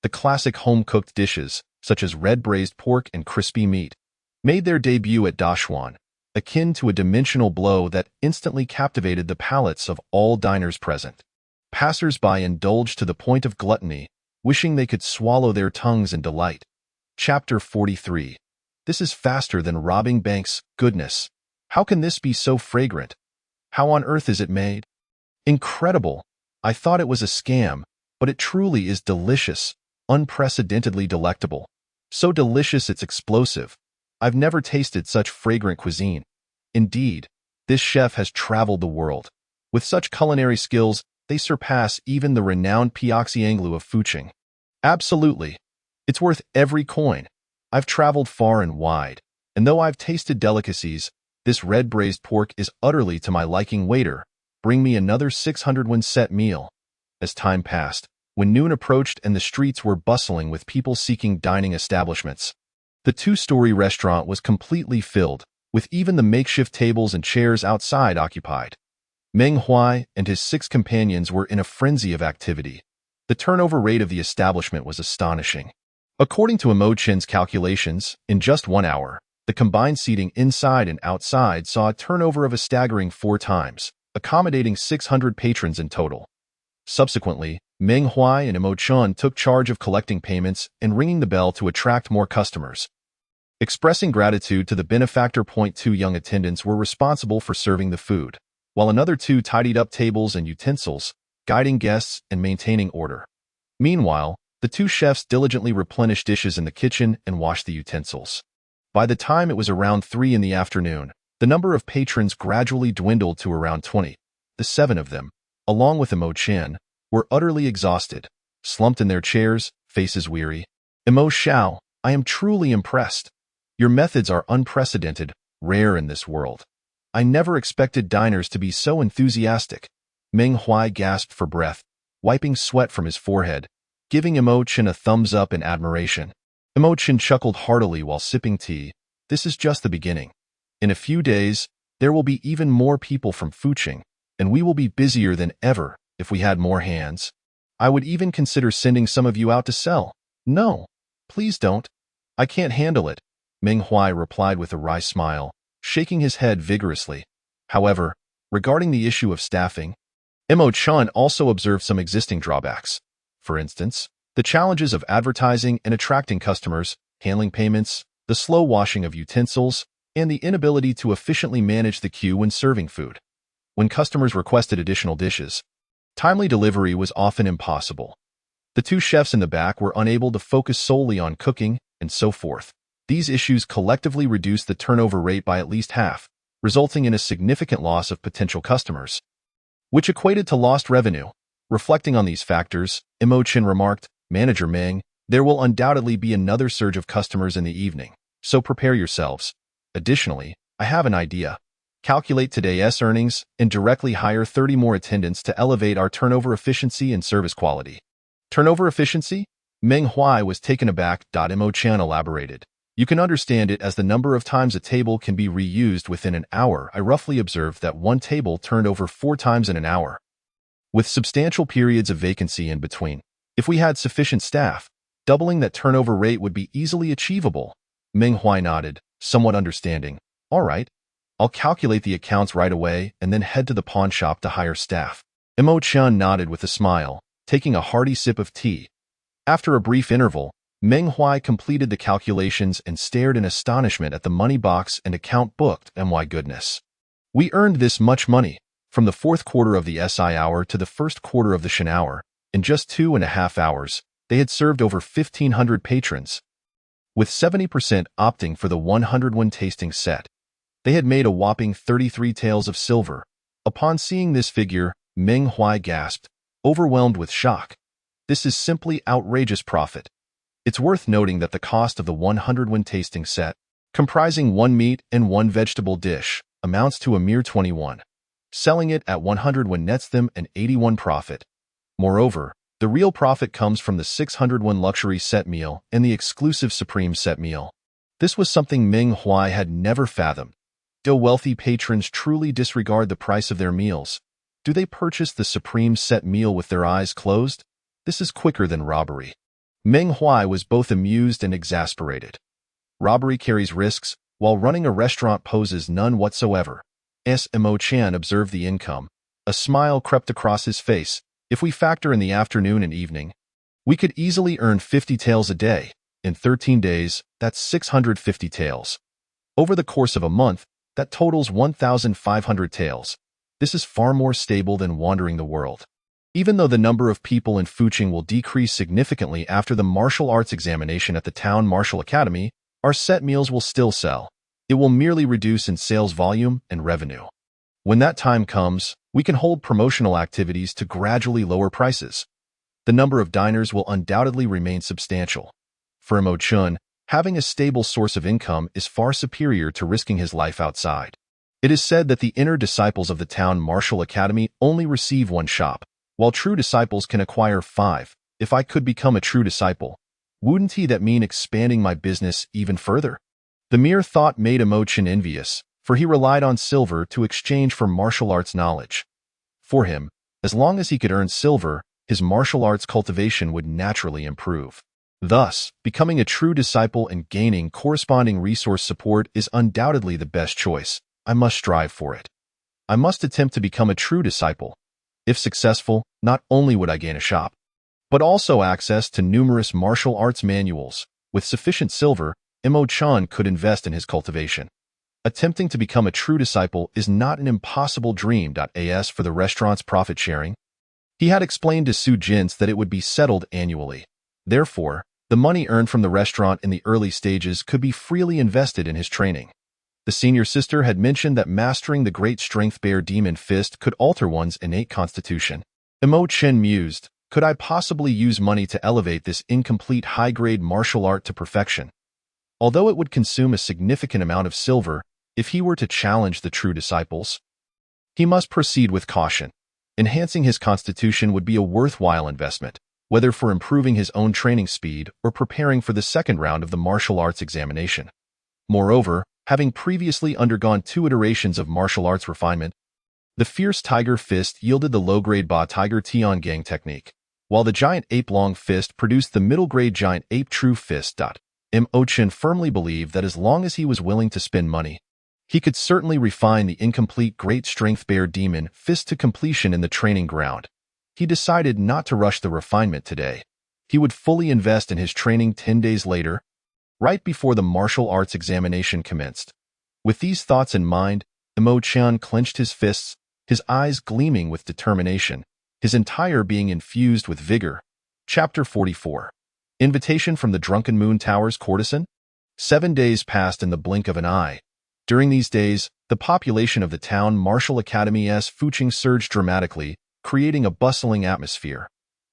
The classic home-cooked dishes, such as red braised pork and crispy meat, made their debut at Dashuan, akin to a dimensional blow that instantly captivated the palates of all diners present. Passers-by indulged to the point of gluttony, wishing they could swallow their tongues in delight. Chapter 43. This is faster than robbing banks. Goodness! How can this be so fragrant? How on earth is it made? Incredible! I thought it was a scam, but it truly is delicious, unprecedentedly delectable. So delicious it's explosive. I've never tasted such fragrant cuisine. Indeed, this chef has traveled the world. With such culinary skills, they surpass even the renowned Piaxianglu of Fuching. Absolutely. It's worth every coin. I've traveled far and wide, and though I've tasted delicacies, this red braised pork is utterly to my liking. Waiter, bring me another 600 won set meal. As time passed, when noon approached and the streets were bustling with people seeking dining establishments, the two-story restaurant was completely filled, with even the makeshift tables and chairs outside occupied. Meng Huai and his 6 companions were in a frenzy of activity. The turnover rate of the establishment was astonishing. According to Mo Chen's calculations, in just 1 hour, the combined seating inside and outside saw a turnover of a staggering 4 times, accommodating 600 patrons in total. Subsequently, Meng Huai and Mo Chen took charge of collecting payments and ringing the bell to attract more customers. Expressing gratitude to the benefactor, 2 young attendants were responsible for serving the food, while another 2 tidied up tables and utensils, guiding guests and maintaining order. Meanwhile, the 2 chefs diligently replenished dishes in the kitchen and washed the utensils. By the time it was around 3 in the afternoon, the number of patrons gradually dwindled to around 20. The 7 of them, along with Mo Chen, were utterly exhausted, slumped in their chairs, faces weary. Mo Xiao, I am truly impressed. Your methods are unprecedented, rare in this world. I never expected diners to be so enthusiastic. Meng Huai gasped for breath, wiping sweat from his forehead, giving Mo Chen a thumbs up in admiration. Mo Chen chuckled heartily while sipping tea. This is just the beginning. In a few days, there will be even more people from Fuching, and we will be busier than ever if we had more hands. I would even consider sending some of you out to sell. No, please don't. I can't handle it, Meng Huai replied with a wry smile, shaking his head vigorously. However, regarding the issue of staffing, Mo Chen also observed some existing drawbacks. For instance, the challenges of advertising and attracting customers, handling payments, the slow washing of utensils, and the inability to efficiently manage the queue when serving food. When customers requested additional dishes, timely delivery was often impossible. The 2 chefs in the back were unable to focus solely on cooking, and so forth. These issues collectively reduced the turnover rate by at least half, resulting in a significant loss of potential customers, which equated to lost revenue. Reflecting on these factors, Mo Chen remarked, Manager Meng, there will undoubtedly be another surge of customers in the evening, so prepare yourselves. Additionally, I have an idea. Calculate today's earnings and directly hire 30 more attendants to elevate our turnover efficiency and service quality. Turnover efficiency? Meng Huai was taken aback. Mo Chen elaborated. You can understand it as the number of times a table can be reused within an hour. I roughly observed that one table turned over 4 times in an hour, with substantial periods of vacancy in between. If we had sufficient staff, doubling that turnover rate would be easily achievable. Meng Huai nodded, somewhat understanding. All right, I'll calculate the accounts right away and then head to the pawn shop to hire staff. Mo Chen nodded with a smile, taking a hearty sip of tea. After a brief interval, Meng Huai completed the calculations and stared in astonishment at the money box and account booked. My goodness. We earned this much money, from the 4th quarter of the SI hour to the 1st quarter of the Shen hour. In just 2.5 hours, they had served over 1,500 patrons, with 70% opting for the 100 won tasting set. They had made a whopping 33 taels of silver. Upon seeing this figure, Meng Huai gasped, overwhelmed with shock. This is simply outrageous profit. It's worth noting that the cost of the 100 won tasting set, comprising 1 meat and 1 vegetable dish, amounts to a mere 21. Selling it at 100 won nets them an 81 profit. Moreover, the real profit comes from the 600 won luxury set meal and the exclusive supreme set meal. This was something Meng Huai had never fathomed. Do wealthy patrons truly disregard the price of their meals? Do they purchase the supreme set meal with their eyes closed? This is quicker than robbery. Meng Huai was both amused and exasperated. Robbery carries risks, while running a restaurant poses none whatsoever. Mo Chen observed the income. A smile crept across his face. If we factor in the afternoon and evening, we could easily earn 50 taels a day. In 13 days, that's 650 taels. Over the course of a month, that totals 1,500 taels. This is far more stable than wandering the world. Even though the number of people in Fuching will decrease significantly after the martial arts examination at the town martial academy, our set meals will still sell. It will merely reduce in sales volume and revenue. When that time comes, we can hold promotional activities to gradually lower prices. The number of diners will undoubtedly remain substantial. For Mo Chun, having a stable source of income is far superior to risking his life outside. It is said that the inner disciples of the town martial academy only receive one shop, while true disciples can acquire 5. If I could become a true disciple, wouldn't that mean expanding my business even further? The mere thought made Mo Chun envious, for he relied on silver to exchange for martial arts knowledge. For him, as long as he could earn silver, his martial arts cultivation would naturally improve. Thus, becoming a true disciple and gaining corresponding resource support is undoubtedly the best choice. I must strive for it. I must attempt to become a true disciple. If successful, not only would I gain a shop, but also access to numerous martial arts manuals. With sufficient silver, Mo Chun could invest in his cultivation. Attempting to become a true disciple is not an impossible dream. As for the restaurant's profit sharing, he had explained to Su Jins that it would be settled annually. Therefore, the money earned from the restaurant in the early stages could be freely invested in his training. The senior sister had mentioned that mastering the Great Strength Bear Demon Fist could alter one's innate constitution. Mo Chun mused, could I possibly use money to elevate this incomplete high-grade martial art to perfection? Although it would consume a significant amount of silver, if he were to challenge the true disciples, he must proceed with caution. Enhancing his constitution would be a worthwhile investment, whether for improving his own training speed or preparing for the second round of the martial arts examination. Moreover, having previously undergone 2 iterations of martial arts refinement, the Fierce Tiger Fist yielded the low-grade Ba Tiger Tian Gang technique, while the Giant Ape Long Fist produced the middle-grade Giant Ape True Fist. Mo Chun firmly believed that as long as he was willing to spend money, he could certainly refine the incomplete Great Strength Bear Demon Fist to completion in the training ground. He decided not to rush the refinement today. He would fully invest in his training 10 days later, right before the martial arts examination commenced. With these thoughts in mind, Mo Chun clenched his fists, his eyes gleaming with determination, his entire being infused with vigor. Chapter 44. Invitation from the Drunken Moon Tower's courtesan? 7 days passed in the blink of an eye. During these days, the population of the town martial academy's Fuching surged dramatically, creating a bustling atmosphere.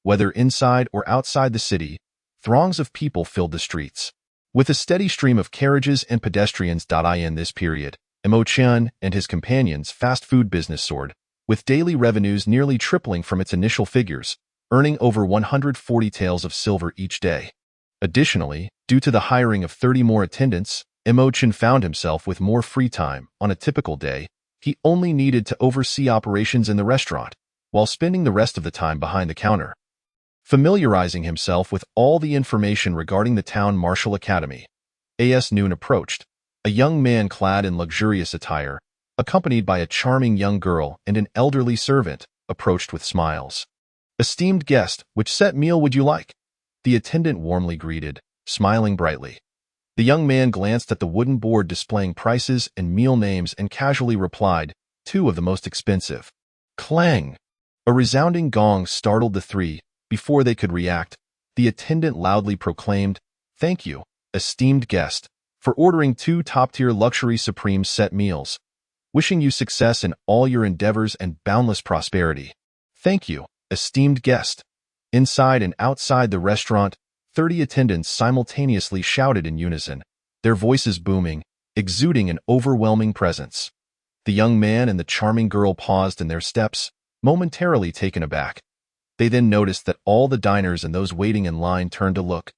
Whether inside or outside the city, throngs of people filled the streets. With a steady stream of carriages and pedestrians. In this period, Mo Chun and his companions' fast food business soared, with daily revenues nearly tripling from its initial figures, earning over 140 taels of silver each day. Additionally, due to the hiring of 30 more attendants, Mo Chun found himself with more free time. On a typical day, he only needed to oversee operations in the restaurant, while spending the rest of the time behind the counter, familiarizing himself with all the information regarding the town martial academy. As noon approached, a young man clad in luxurious attire, accompanied by a charming young girl and an elderly servant, approached with smiles. "Esteemed guest, which set meal would you like?" The attendant warmly greeted, smiling brightly. The young man glanced at the wooden board displaying prices and meal names and casually replied, "2 of the most expensive." Clang! A resounding gong startled the 3. Before they could react, the attendant loudly proclaimed, "Thank you, esteemed guest, for ordering 2 top-tier luxury supreme set meals. Wishing you success in all your endeavors and boundless prosperity." "Thank you, esteemed guest." Inside and outside the restaurant, 30 attendants simultaneously shouted in unison, their voices booming, exuding an overwhelming presence. The young man and the charming girl paused in their steps, momentarily taken aback. They then noticed that all the diners and those waiting in line turned to look,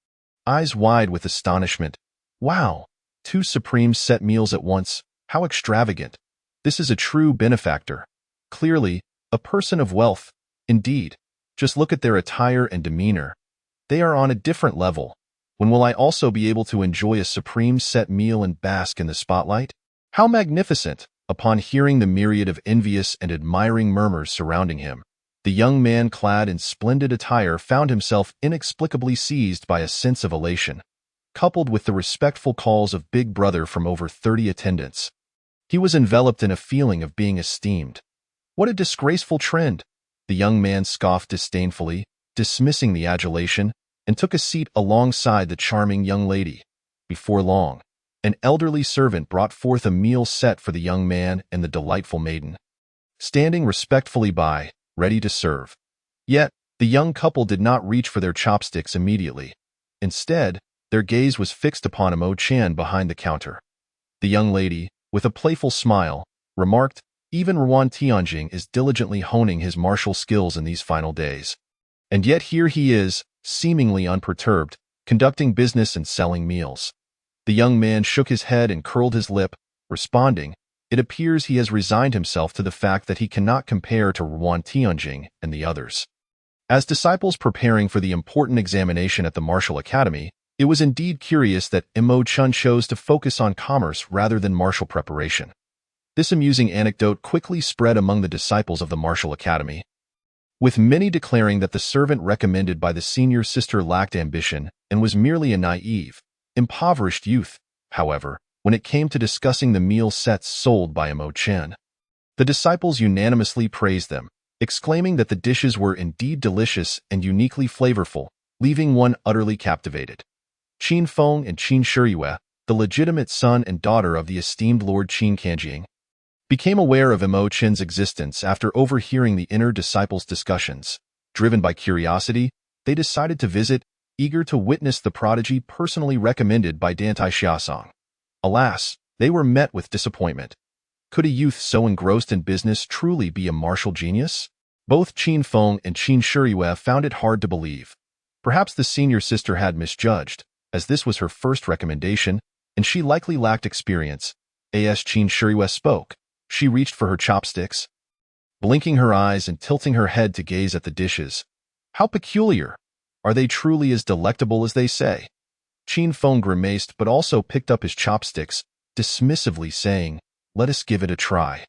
eyes wide with astonishment. "Wow! 2 supreme set meals at once, how extravagant! This is a true benefactor. Clearly, a person of wealth. Indeed, just look at their attire and demeanor. They are on a different level. When will I also be able to enjoy a supreme set meal and bask in the spotlight? How magnificent!" Upon hearing the myriad of envious and admiring murmurs surrounding him, the young man clad in splendid attire found himself inexplicably seized by a sense of elation, coupled with the respectful calls of Big Brother from over 30 attendants. He was enveloped in a feeling of being esteemed. What a disgraceful trend! The young man scoffed disdainfully, dismissing the adulation, and took a seat alongside the charming young lady. Before long, an elderly servant brought forth a meal set for the young man and the delightful maiden, standing respectfully by, ready to serve. Yet, the young couple did not reach for their chopsticks immediately. Instead, their gaze was fixed upon Mo Chan behind the counter. The young lady, with a playful smile, remarked, "Even Ruan Tianjing is diligently honing his martial skills in these final days. And yet here he is, seemingly unperturbed, conducting business and selling meals." The young man shook his head and curled his lip, responding, "It appears he has resigned himself to the fact that he cannot compare to Ruan Tianjing and the others." As disciples preparing for the important examination at the martial academy, it was indeed curious that Mo Chun chose to focus on commerce rather than martial preparation. This amusing anecdote quickly spread among the disciples of the martial academy, with many declaring that the servant recommended by the senior sister lacked ambition and was merely a naive, impoverished youth. However, when it came to discussing the meal sets sold by Mo Chen, the disciples unanimously praised them, exclaiming that the dishes were indeed delicious and uniquely flavorful, leaving one utterly captivated. Qin Feng and Qin Shiyue, the legitimate son and daughter of the esteemed Lord Qin Kanjiang, became aware of Mo Chen's existence after overhearing the inner disciples' discussions. Driven by curiosity, they decided to visit, eager to witness the prodigy personally recommended by Dantai Xiaosong. Alas, they were met with disappointment. Could a youth so engrossed in business truly be a martial genius? Both Qin Feng and Qin Shiyue found it hard to believe. Perhaps the senior sister had misjudged, as this was her first recommendation, and she likely lacked experience. As Qin Shiyue spoke, she reached for her chopsticks, blinking her eyes and tilting her head to gaze at the dishes. "How peculiar! Are they truly as delectable as they say?" Qin Feng grimaced but also picked up his chopsticks, dismissively saying, "Let us give it a try.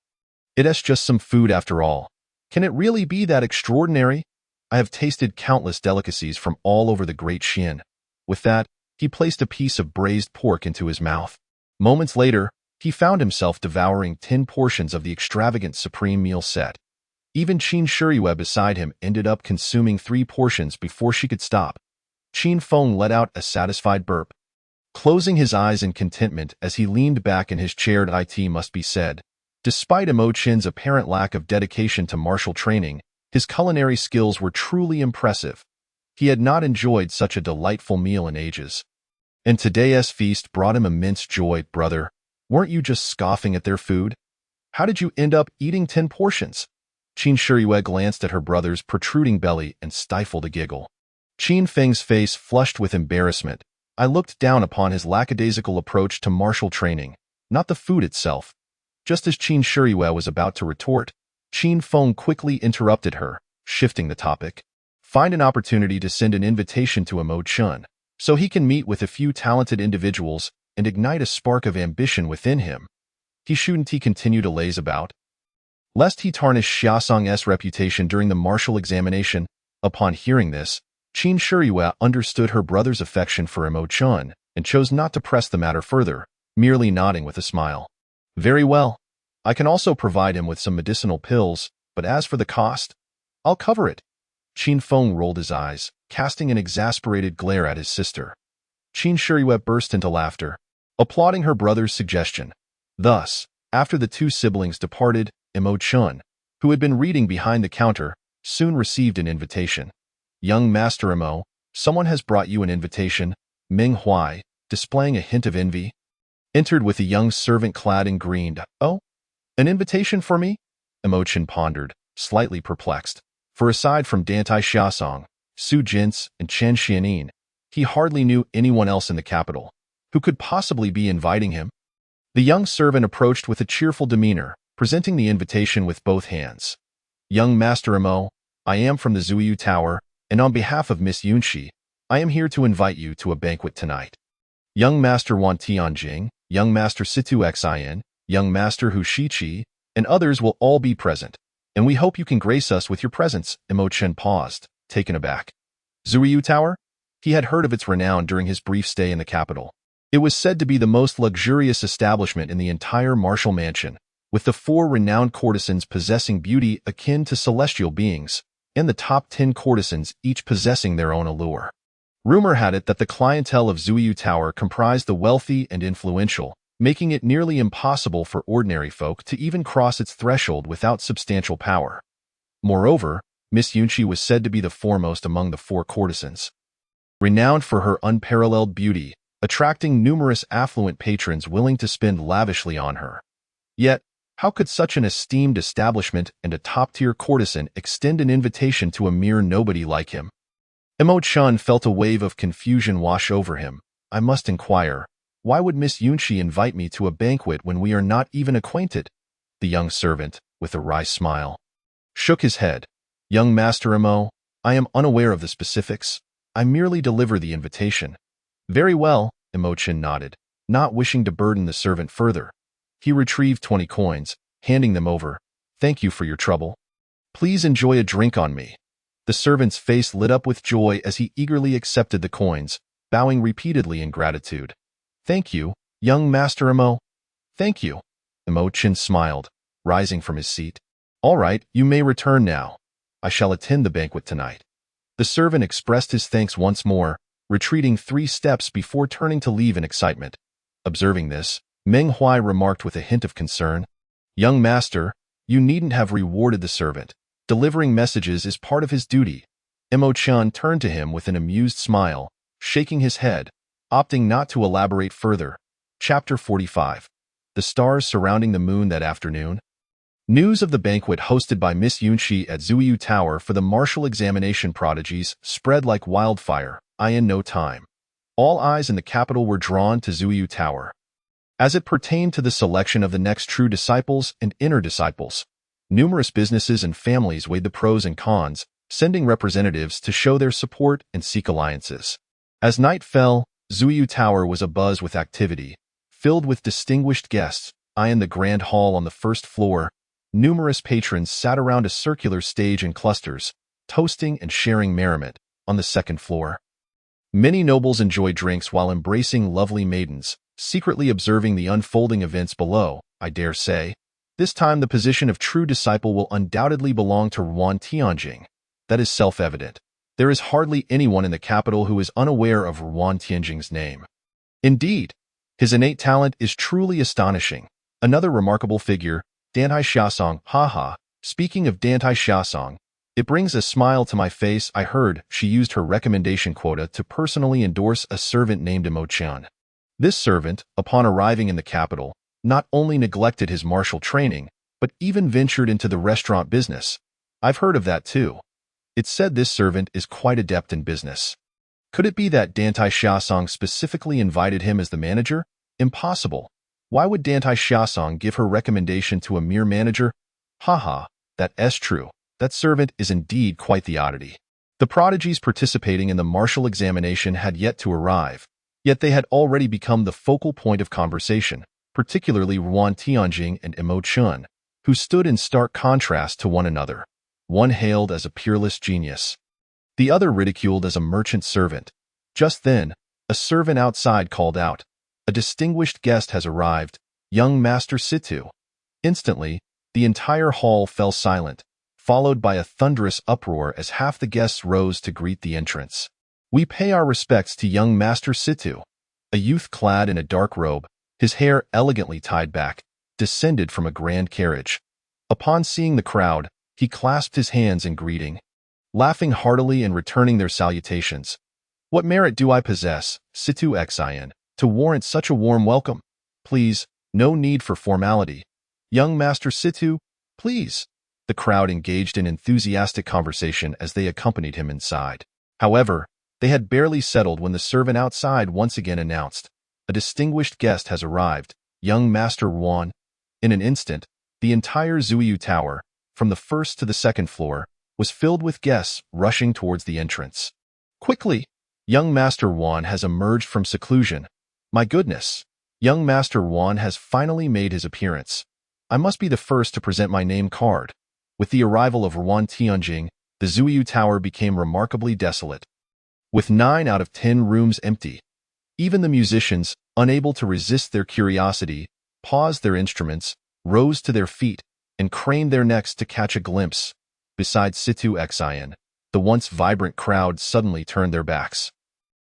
It's just some food after all. Can it really be that extraordinary? I have tasted countless delicacies from all over the Great Xuan." With that, he placed a piece of braised pork into his mouth. Moments later, he found himself devouring 10 portions of the extravagant supreme meal set. Even Qin Shiyue beside him ended up consuming 3 portions before she could stop. Qin Feng let out a satisfied burp, closing his eyes in contentment as he leaned back in his chair. It must be said, despite Mo Chen's apparent lack of dedication to martial training, his culinary skills were truly impressive. He had not enjoyed such a delightful meal in ages. And today's feast brought him immense joy. "Brother, weren't you just scoffing at their food? How did you end up eating 10 portions? Qin Shiyue glanced at her brother's protruding belly and stifled a giggle. Qin Feng's face flushed with embarrassment. I looked down upon his lackadaisical approach to martial training, not the food itself. Just as Qin Shiyue was about to retort, Qin Feng quickly interrupted her, shifting the topic. "Find an opportunity to send an invitation to Mo Chun, so he can meet with a few talented individuals and ignite a spark of ambition within him. Shouldn't he continue to laze about, lest he tarnish Xiaosong's reputation during the martial examination?" Upon hearing this, Qin Shiyue understood her brother's affection for Mo Chun and chose not to press the matter further, merely nodding with a smile. "Very well. I can also provide him with some medicinal pills, but as for the cost, I'll cover it." Qin Feng rolled his eyes, casting an exasperated glare at his sister. Qin Shiyue burst into laughter, applauding her brother's suggestion. Thus, after the 2 siblings departed, Mo Chun, who had been reading behind the counter, soon received an invitation. "Young Master Mo, someone has brought you an invitation." Ming Huai, displaying a hint of envy, entered with a young servant clad in green. "Oh, an invitation for me?" Mo Chun pondered, slightly perplexed. For aside from Dantai Xiaosong, Su Jintze, and Chen Xianin, he hardly knew anyone else in the capital who could possibly be inviting him. The young servant approached with a cheerful demeanor, presenting the invitation with both hands. "Young Master Mo, I am from the Zuiyu Tower, and on behalf of Miss Yunxi, I am here to invite you to a banquet tonight. Young Master Wan Tianjing, Young Master Situ Xin, Young Master Hu Shiqi, and others will all be present, and we hope you can grace us with your presence." Mo Chen paused, taken aback. Zuiyu Tower? He had heard of its renown during his brief stay in the capital. It was said to be the most luxurious establishment in the entire martial mansion. with the 4 renowned courtesans possessing beauty akin to celestial beings, and the top 10 courtesans each possessing their own allure. Rumor had it that the clientele of Zuiyu Tower comprised the wealthy and influential, making it nearly impossible for ordinary folk to even cross its threshold without substantial power. Moreover, Miss Yunqi was said to be the foremost among the 4 courtesans. Renowned for her unparalleled beauty, attracting numerous affluent patrons willing to spend lavishly on her. Yet, how could such an esteemed establishment and a top-tier courtesan extend an invitation to a mere nobody like him? Emo Chun felt a wave of confusion wash over him. I must inquire, why would Miss Yunqi invite me to a banquet when we are not even acquainted? The young servant, with a wry smile, shook his head. Young Master Emo, I am unaware of the specifics. I merely deliver the invitation. Very well, Emo Chun nodded, not wishing to burden the servant further. He retrieved 20 coins, handing them over. Thank you for your trouble. Please enjoy a drink on me. The servant's face lit up with joy as he eagerly accepted the coins, bowing repeatedly in gratitude. Thank you, young Master Emo. Thank you. Emo Chun smiled, rising from his seat. All right, you may return now. I shall attend the banquet tonight. The servant expressed his thanks once more, retreating 3 steps before turning to leave in excitement. Observing this, Meng Huai remarked with a hint of concern, Young master, you needn't have rewarded the servant. Delivering messages is part of his duty. Emo Chun turned to him with an amused smile, shaking his head, opting not to elaborate further. Chapter 45. The stars surrounding the moon that afternoon. News of the banquet hosted by Miss Yunqi at Zuiyu Tower for the martial examination prodigies spread like wildfire, in no time. All eyes in the capital were drawn to Zuiyu Tower. As it pertained to the selection of the next true disciples and inner disciples, numerous businesses and families weighed the pros and cons, sending representatives to show their support and seek alliances. As night fell, Zuiyu Tower was abuzz with activity, filled with distinguished guests. In the grand hall on the first floor, numerous patrons sat around a circular stage in clusters, toasting and sharing merriment. On the second floor, many nobles enjoyed drinks while embracing lovely maidens, secretly observing the unfolding events below. I dare say, this time the position of true disciple will undoubtedly belong to Ruan Tianjing. That is self-evident. There is hardly anyone in the capital who is unaware of Ruan Tianjing's name. Indeed, his innate talent is truly astonishing. Another remarkable figure, Dantai Xiaosong. Speaking of Dantai Xiaosong, it brings a smile to my face. I heard she used her recommendation quota to personally endorse a servant named Emo Chun. This servant, upon arriving in the capital, not only neglected his martial training, but even ventured into the restaurant business. I've heard of that too. It's said this servant is quite adept in business. Could it be that Dantai Xiaosong specifically invited him as the manager? Impossible. Why would Dantai Xiaosong give her recommendation to a mere manager? That's true. That servant is indeed quite the oddity. The prodigies participating in the martial examination had yet to arrive, yet they had already become the focal point of conversation, particularly Ruan Tianjing and Emo Chun, who stood in stark contrast to one another. One hailed as a peerless genius, the other ridiculed as a merchant servant. Just then, a servant outside called out, "A distinguished guest has arrived, young Master Situ." Instantly, the entire hall fell silent, followed by a thunderous uproar as half the guests rose to greet the entrance. We pay our respects to young Master Situ. A youth clad in a dark robe, his hair elegantly tied back, descended from a grand carriage. Upon seeing the crowd, he clasped his hands in greeting, laughing heartily and returning their salutations. What merit do I possess, Situ Xin, to warrant such a warm welcome? Please, no need for formality. Young Master Situ, please. The crowd engaged in enthusiastic conversation as they accompanied him inside. However, they had barely settled when the servant outside once again announced, "A distinguished guest has arrived, young Master Ruan." In an instant, the entire Zuiyu Tower, from the first to the second floor, was filled with guests rushing towards the entrance. Quickly, young Master Ruan has emerged from seclusion. My goodness, young Master Ruan has finally made his appearance. I must be the first to present my name card. With the arrival of Ruan Tianjing, the Zuiyu Tower became remarkably desolate. With 9 out of 10 rooms empty, even the musicians, unable to resist their curiosity, paused their instruments, rose to their feet and craned their necks to catch a glimpse. Beside Situ Xian, the once vibrant crowd suddenly turned their backs,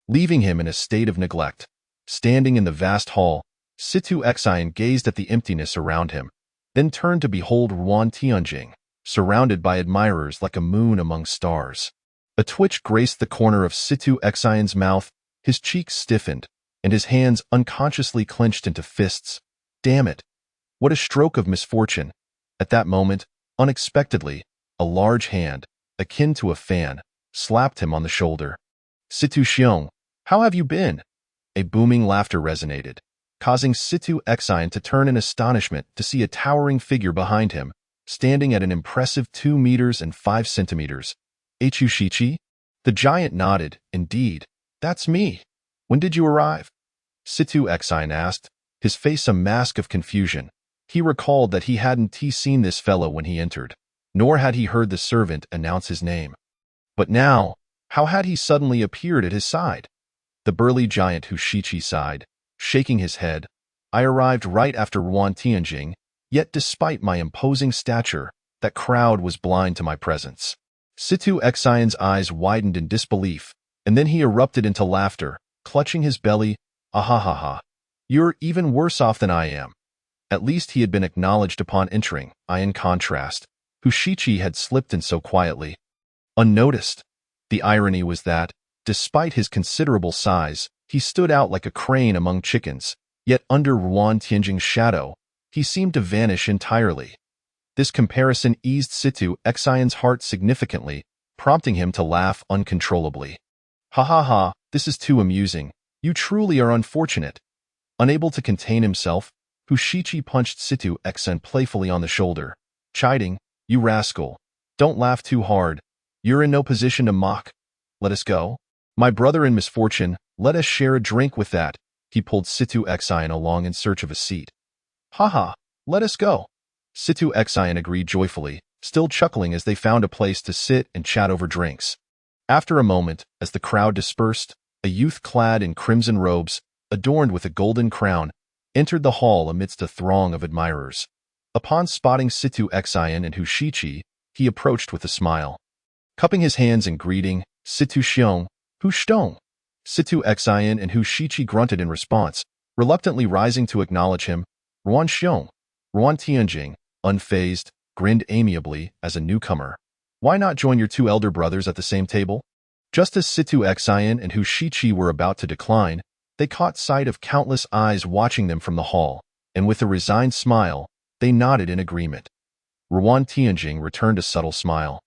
leaving him in a state of neglect. Standing in the vast hall, Situ Xian gazed at the emptiness around him, then turned to behold Ruan Tianjing, surrounded by admirers like a moon among stars. A twitch graced the corner of Situ Xian's mouth, his cheeks stiffened, and his hands unconsciously clenched into fists. Damn it! What a stroke of misfortune! At that moment, unexpectedly, a large hand, akin to a fan, slapped him on the shoulder. Situ Xiong, how have you been? A booming laughter resonated, causing Situ Xian to turn in astonishment to see a towering figure behind him, standing at an impressive 2 meters and 5 centimeters. Hu Shichi? The giant nodded. Indeed, that's me. When did you arrive? Situ Xian asked, his face a mask of confusion. He recalled that he hadn't seen this fellow when he entered, nor had he heard the servant announce his name. But now, how had he suddenly appeared at his side? The burly giant Hu Shichi sighed, shaking his head. I arrived right after Ruan Tianjing, yet despite my imposing stature, that crowd was blind to my presence. Situ Xian's eyes widened in disbelief, and then he erupted into laughter, clutching his belly. Ahahaha. You're even worse off than I am. At least he had been acknowledged upon entering. In contrast, Hu Shichi had slipped in so quietly, unnoticed. The irony was that, despite his considerable size, he stood out like a crane among chickens, yet under Ruan Tianjing's shadow, he seemed to vanish entirely. This comparison eased Situ Xian's heart significantly, prompting him to laugh uncontrollably. Ha ha ha, this is too amusing. You truly are unfortunate. Unable to contain himself, Hu Shichi punched Situ Xian playfully on the shoulder, chiding, You rascal. Don't laugh too hard. You're in no position to mock. Let us go. My brother in misfortune, let us share a drink with that. He pulled Situ Xian along in search of a seat. Ha, let us go. Situ Xian agreed joyfully, still chuckling as they found a place to sit and chat over drinks. After a moment, as the crowd dispersed, a youth clad in crimson robes, adorned with a golden crown, entered the hall amidst a throng of admirers. Upon spotting Situ Xian and Hu Shichi, he approached with a smile. Cupping his hands in greeting, Situ Xiong, Hu Shtong. Situ Xian and Hu Shichi grunted in response, reluctantly rising to acknowledge him. Ruan Xiong, Ruan Tianjing, unfazed, grinned amiably as a newcomer. Why not join your 2 elder brothers at the same table? Just as Situ Xian and Hu Shichi were about to decline, they caught sight of countless eyes watching them from the hall, and with a resigned smile, they nodded in agreement. Ruan Tianjing returned a subtle smile,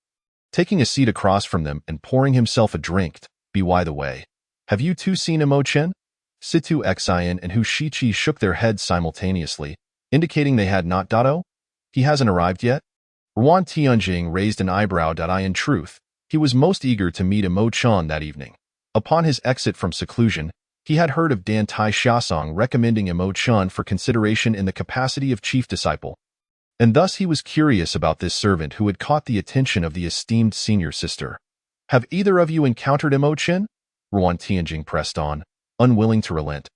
taking a seat across from them and pouring himself a drink. By the way, have you 2 seen Mo Chen? Situ Xian and Hu Shichi shook their heads simultaneously, indicating they had not. He hasn't arrived yet? Ruan Tianjing raised an eyebrow. In truth, he was most eager to meet Mo Chen that evening. Upon his exit from seclusion, he had heard of Dan Tai Xiasong recommending Mo Chen for consideration in the capacity of chief disciple, and thus he was curious about this servant who had caught the attention of the esteemed senior sister. Have either of you encountered Mo Chen? Ruan Tianjing pressed on, unwilling to relent.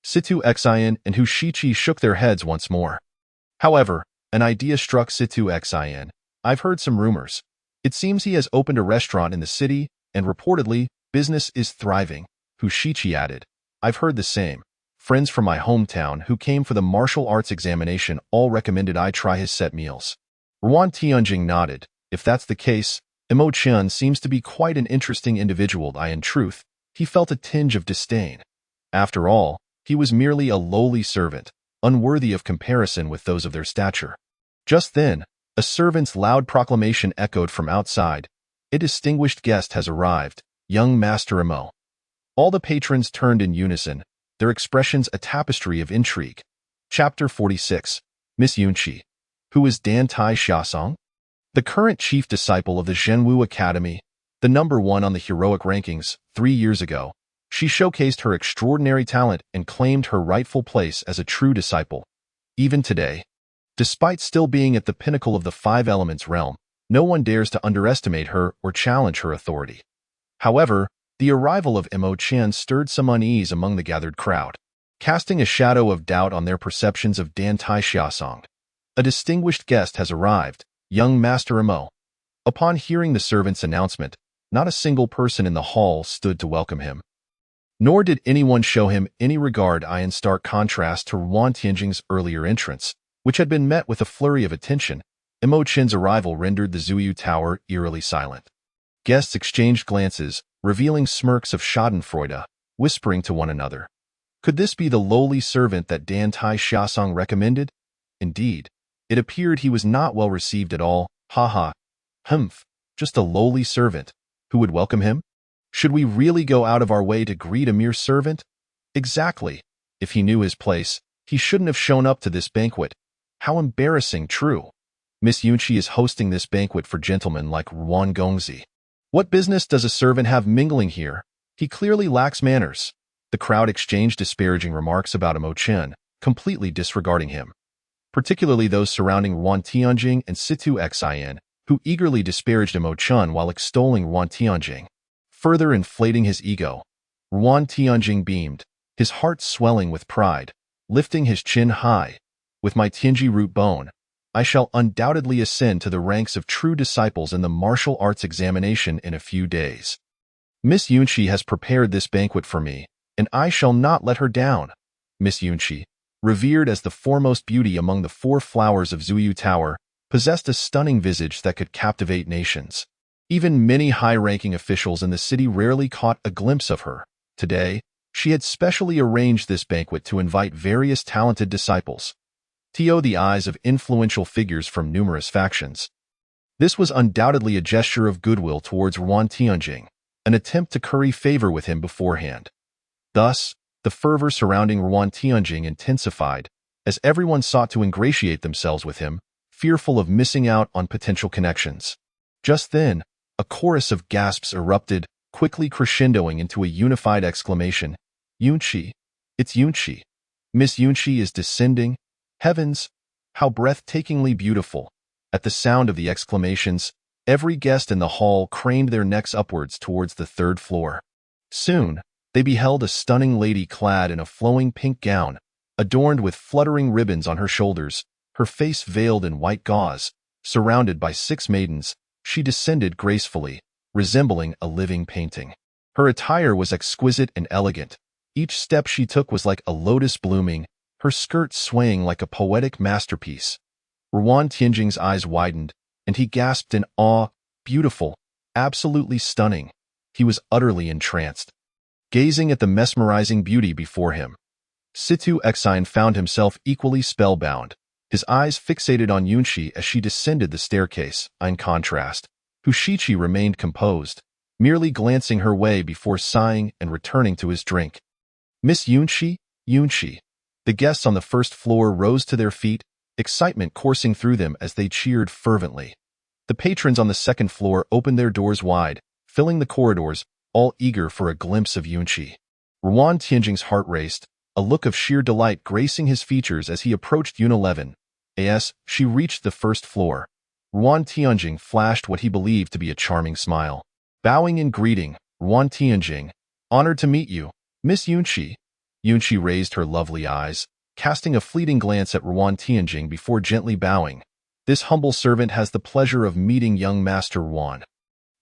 Situ Xian and Hu Shichi shook their heads once more. However, an idea struck Situ Xian. I've heard some rumors. It seems he has opened a restaurant in the city, and reportedly, business is thriving. Hu Shichi added. I've heard the same. Friends from my hometown who came for the martial arts examination all recommended I try his set meals. Ruan Tianjing nodded. If that's the case, Mo Chen seems to be quite an interesting individual. In truth, he felt a tinge of disdain. After all, he was merely a lowly servant, unworthy of comparison with those of their stature. Just then, a servant's loud proclamation echoed from outside. A distinguished guest has arrived, young Master Mo. All the patrons turned in unison, their expressions a tapestry of intrigue. Chapter 46. Miss Yunqi. Who is Dan Tai Xiasong? The current chief disciple of the Zhenwu Academy, the #1 on the heroic rankings. 3 years ago, she showcased her extraordinary talent and claimed her rightful place as a true disciple. Even today, despite still being at the pinnacle of the 5 elements realm, no one dares to underestimate her or challenge her authority. However, the arrival of Mo Chen stirred some unease among the gathered crowd, casting a shadow of doubt on their perceptions of Dan Tai Xiasong. A distinguished guest has arrived, young Master Imo. Upon hearing the servant's announcement, not a single person in the hall stood to welcome him. Nor did anyone show him any regard, in stark contrast to Ruan Tianjing's earlier entrance, which had been met with a flurry of attention. Imo Qin's arrival rendered the Zuyu Tower eerily silent. Guests exchanged glances, revealing smirks of schadenfreude, whispering to one another. Could this be the lowly servant that Dan Tai Xiaosong recommended? Indeed, it appeared he was not well received at all. Humph, just a lowly servant. Who would welcome him? Should we really go out of our way to greet a mere servant? Exactly. If he knew his place, he shouldn't have shown up to this banquet. How embarrassing, true. Miss Yunqi is hosting this banquet for gentlemen like Ruan Gongzi. What business does a servant have mingling here? He clearly lacks manners. The crowd exchanged disparaging remarks about Imo Qin, completely disregarding him. Particularly those surrounding Ruan Tianjing and Situ Xin, who eagerly disparaged Imo Qin while extolling Ruan Tianjing, further inflating his ego. Ruan Tianjing beamed, his heart swelling with pride, lifting his chin high. With my Tianji root bone, I shall undoubtedly ascend to the ranks of true disciples in the martial arts examination in a few days. Miss Yunqi has prepared this banquet for me, and I shall not let her down. Miss Yunqi, revered as the foremost beauty among the 4 flowers of Zuyu Tower, possessed a stunning visage that could captivate nations. Even many high-ranking officials in the city rarely caught a glimpse of her. Today, she had specially arranged this banquet to invite various talented disciples. The eyes of influential figures from numerous factions. This was undoubtedly a gesture of goodwill towards Ruan Tianjing, an attempt to curry favor with him beforehand. Thus, the fervor surrounding Ruan Tianjing intensified, as everyone sought to ingratiate themselves with him, fearful of missing out on potential connections. Just then, a chorus of gasps erupted, quickly crescendoing into a unified exclamation. Yunqi! It's Yunqi! Miss Yunqi is descending! Heavens! How breathtakingly beautiful! At the sound of the exclamations, every guest in the hall craned their necks upwards towards the 3rd floor. Soon, they beheld a stunning lady clad in a flowing pink gown, adorned with fluttering ribbons on her shoulders, her face veiled in white gauze. Surrounded by 6 maidens, she descended gracefully, resembling a living painting. Her attire was exquisite and elegant. Each step she took was like a lotus blooming, her skirt swaying like a poetic masterpiece. Ruan Tianjing's eyes widened, and he gasped in awe. Beautiful, absolutely stunning. He was utterly entranced, gazing at the mesmerizing beauty before him. Situ Xin found himself equally spellbound, his eyes fixated on Yunqi as she descended the staircase. In contrast, Hushichi remained composed, merely glancing her way before sighing and returning to his drink. Miss Yunqi, Yunqi. The guests on the 1st floor rose to their feet, excitement coursing through them as they cheered fervently. The patrons on the 2nd floor opened their doors wide, filling the corridors, all eager for a glimpse of Yunqi. Ruan Tianjing's heart raced, a look of sheer delight gracing his features as he approached Yun 11. As she reached the 1st floor, Ruan Tianjing flashed what he believed to be a charming smile. Bowing in greeting, Ruan Tianjing, honored to meet you, Miss Yunqi. Yunqi raised her lovely eyes, casting a fleeting glance at Ruan Tianjing before gently bowing. This humble servant has the pleasure of meeting young Master Ruan.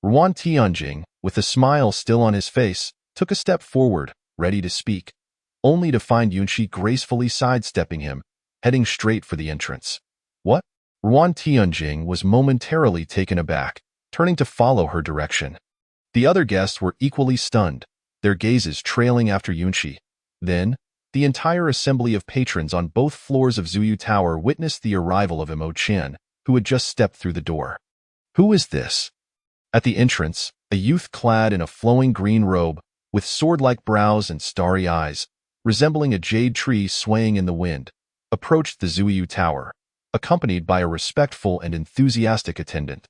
Ruan Tianjing, with a smile still on his face, took a step forward, ready to speak, only to find Yunqi gracefully sidestepping him, heading straight for the entrance. What? Ruan Tianjing was momentarily taken aback, turning to follow her direction. The other guests were equally stunned, their gazes trailing after Yunqi. Then, the entire assembly of patrons on both floors of Zuyu Tower witnessed the arrival of Imo Qin, who had just stepped through the door. Who is this? At the entrance, a youth clad in a flowing green robe, with sword-like brows and starry eyes, resembling a jade tree swaying in the wind, approached the Zuyu Tower, accompanied by a respectful and enthusiastic attendant.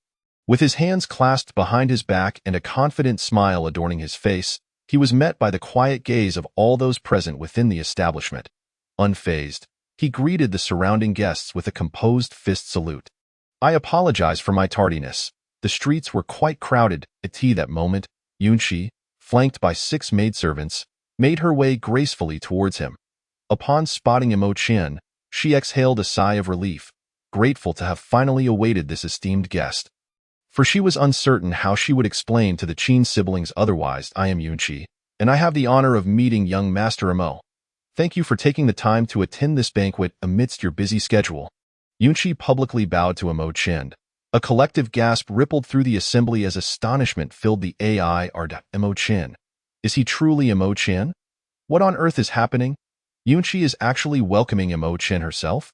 With his hands clasped behind his back and a confident smile adorning his face, he was met by the quiet gaze of all those present within the establishment. Unfazed, he greeted the surrounding guests with a composed fist salute. I apologize for my tardiness. The streets were quite crowded at that moment. Yunqi, flanked by 6 maidservants, made her way gracefully towards him. Upon spotting Imo Qin, she exhaled a sigh of relief. grateful to have finally awaited this esteemed guest. For she was uncertain how she would explain to the Qin siblings otherwise. I am Yunqi, and I have the honor of meeting young Master Amo. Thank you for taking the time to attend this banquet amidst your busy schedule. Yunqi publicly bowed to Amo Chen. A collective gasp rippled through the assembly as astonishment filled the air. Amo Chen. Is he truly Amo Chen? What on earth is happening? Yunqi is actually welcoming Amo Chen herself?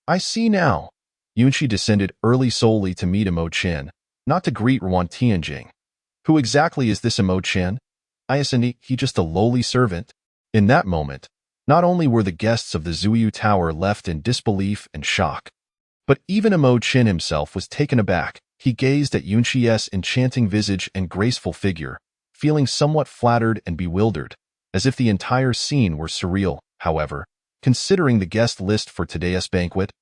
I see now. Yunqi descended early solely to meet Amo Chen, not to greet Ruan Tianjing. Who exactly is this Amo Chen? Isn't he just a lowly servant? In that moment, not only were the guests of the Zuyu Tower left in disbelief and shock, but even Amo Chen himself was taken aback. He gazed at Yunqi's enchanting visage and graceful figure, feeling somewhat flattered and bewildered, as if the entire scene were surreal. However, considering the guest list for today's banquet,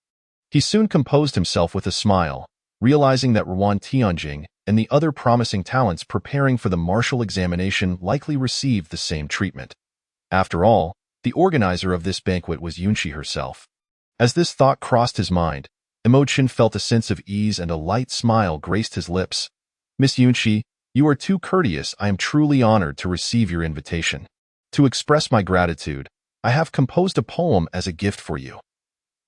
he soon composed himself with a smile, realizing that Ruan Tianjing and the other promising talents preparing for the martial examination likely received the same treatment. After all, the organizer of this banquet was Yunqi herself. As this thought crossed his mind, Amo Chen felt a sense of ease and a light smile graced his lips. Miss Yunqi, you are too courteous. I am truly honored to receive your invitation. To express my gratitude, I have composed a poem as a gift for you.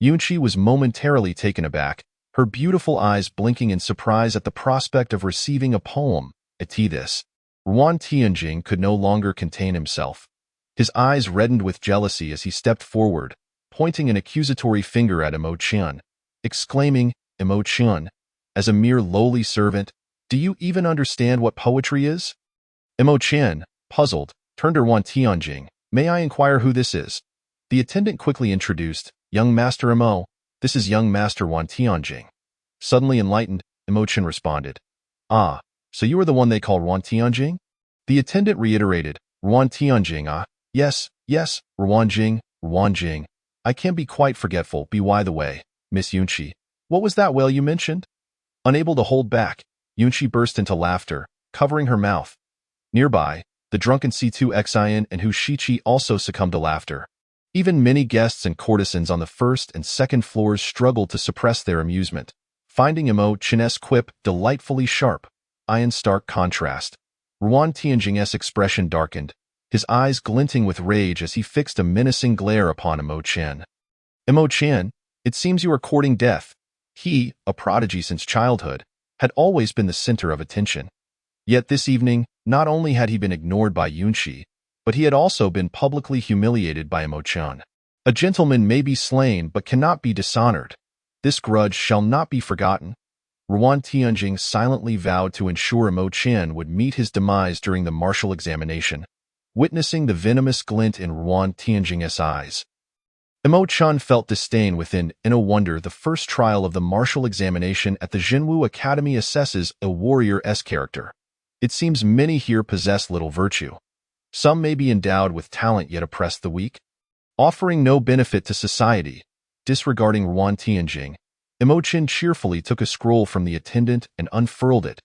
Yunqi was momentarily taken aback, her beautiful eyes blinking in surprise at the prospect of receiving a poem. At this, Ruan Tianjing could no longer contain himself. His eyes reddened with jealousy as he stepped forward, pointing an accusatory finger at Amo Chen, exclaiming, Amo Chen, as a mere lowly servant, do you even understand what poetry is? Amo Chen, puzzled, turned to Ruan Tianjing. May I inquire who this is? The attendant quickly introduced, Young Master Amo, this is young Master Ruan Tianjing. Suddenly enlightened, Amo Chen responded. Ah, so you are the one they call Ruan Tianjing? The attendant reiterated, Ruan Tianjing, ah, yes, Ruan Jing. I can be quite forgetful. By the way, Miss Yunqi, what was that whale you mentioned? Unable to hold back, Yunqi burst into laughter, covering her mouth. Nearby, the drunken C2Xian and Hu Shiqi also succumbed to laughter. Even many guests and courtesans on the first and second floors struggled to suppress their amusement, finding Amo Chen's quip delightfully sharp. In stark contrast, Ruan Tianjing's expression darkened, his eyes glinting with rage as he fixed a menacing glare upon Amo Chen. Amo Chen, it seems you are courting death. He, a prodigy since childhood, had always been the center of attention. Yet this evening, not only had he been ignored by Yunqi, but he had also been publicly humiliated by Amo Chen. A gentleman may be slain but cannot be dishonored. This grudge shall not be forgotten. Ruan Tianjing silently vowed to ensure Amo Chen would meet his demise during the martial examination, witnessing the venomous glint in Ruan Tianjing's eyes. Amo Chen felt disdain within. No wonder the first trial of the martial examination at the Jinwu Academy assesses a warrior's character. It seems many here possess little virtue. Some may be endowed with talent yet oppress the weak, offering no benefit to society. Disregarding Ruan Tianjing, Amo Chen cheerfully took a scroll from the attendant and unfurled it.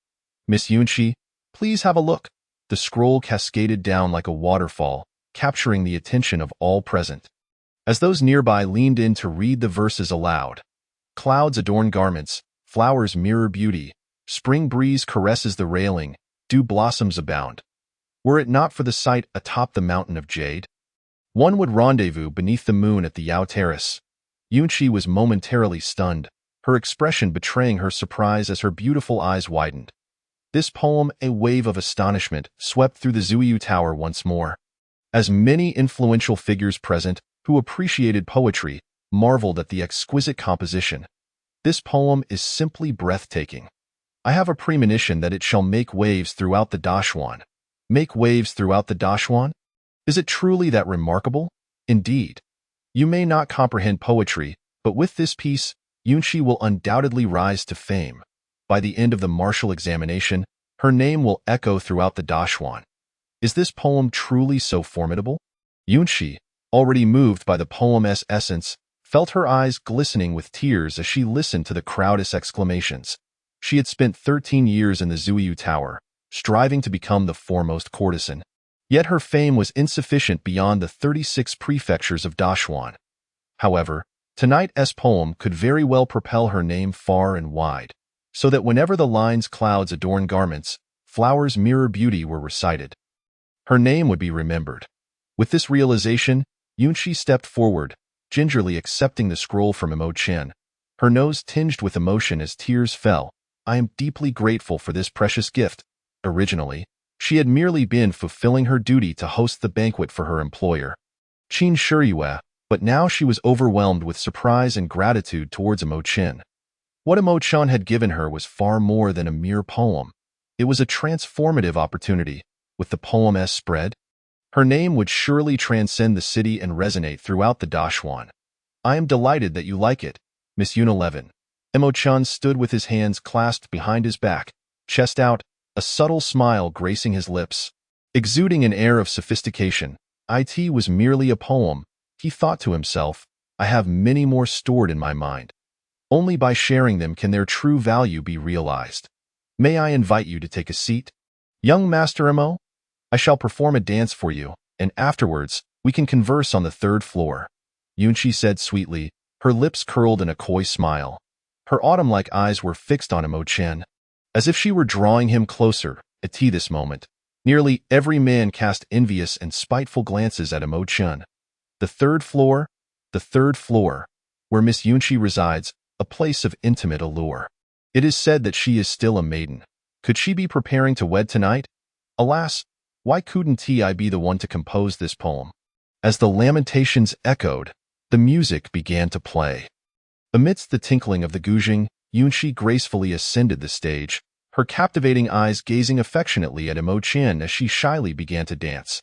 Miss Yunqi, please have a look. The scroll cascaded down like a waterfall, capturing the attention of all present. As those nearby leaned in to read the verses aloud, clouds adorn garments, flowers mirror beauty, spring breeze caresses the railing, dew blossoms abound. Were it not for the sight atop the mountain of jade, one would rendezvous beneath the moon at the Yao Terrace. Yunqi was momentarily stunned, her expression betraying her surprise as her beautiful eyes widened. This poem, a wave of astonishment, swept through the Zuyu Tower once more. As many influential figures present, who appreciated poetry, marveled at the exquisite composition. This poem is simply breathtaking. I have a premonition that it shall make waves throughout the Daxuan. Make waves throughout the Daxuan? Is it truly that remarkable? Indeed. You may not comprehend poetry, but with this piece, Yunqi will undoubtedly rise to fame. By the end of the martial examination, her name will echo throughout the Daxuan. Is this poem truly so formidable? Yunqi, already moved by the poem's essence, felt her eyes glistening with tears as she listened to the crowd's exclamations. She had spent 13 years in the Zuyu Tower, striving to become the foremost courtesan. Yet her fame was insufficient beyond the 36 prefectures of Daxuan. However, Tonight's poem could very well propel her name far and wide, so that whenever the lines clouds adorn garments, flowers mirror beauty were recited, her name would be remembered. With this realization, Yunqi stepped forward, gingerly accepting the scroll from Imo Chen, her nose tinged with emotion as tears fell. I am deeply grateful for this precious gift. Originally, she had merely been fulfilling her duty to host the banquet for her employer, Qin Shiyue, but now she was overwhelmed with surprise and gratitude towards Imo Chen. What Imo Chen had given her was far more than a mere poem. It was a transformative opportunity. With the poem's spread, her name would surely transcend the city and resonate throughout the Dashuan. I am delighted that you like it, Miss Unileven. Imo Chen stood with his hands clasped behind his back, chest out, a subtle smile gracing his lips. Exuding an air of sophistication, it was merely a poem, he thought to himself. I have many more stored in my mind. Only by sharing them can their true value be realized. May I invite you to take a seat? Young Master Imo, I shall perform a dance for you, and afterwards, we can converse on the third floor. Yunqi said sweetly, her lips curled in a coy smile. Her autumn-like eyes were fixed on Imo Chen, as if she were drawing him closer. At this moment, nearly every man cast envious and spiteful glances at Imo Chen. The third floor, where Miss Yunqi resides, a place of intimate allure. It is said that she is still a maiden. Could she be preparing to wed tonight? Alas, why couldn't I be the one to compose this poem? As the lamentations echoed, the music began to play. Amidst the tinkling of the guzheng, Yunqi gracefully ascended the stage, her captivating eyes gazing affectionately at Imo Chen as she shyly began to dance.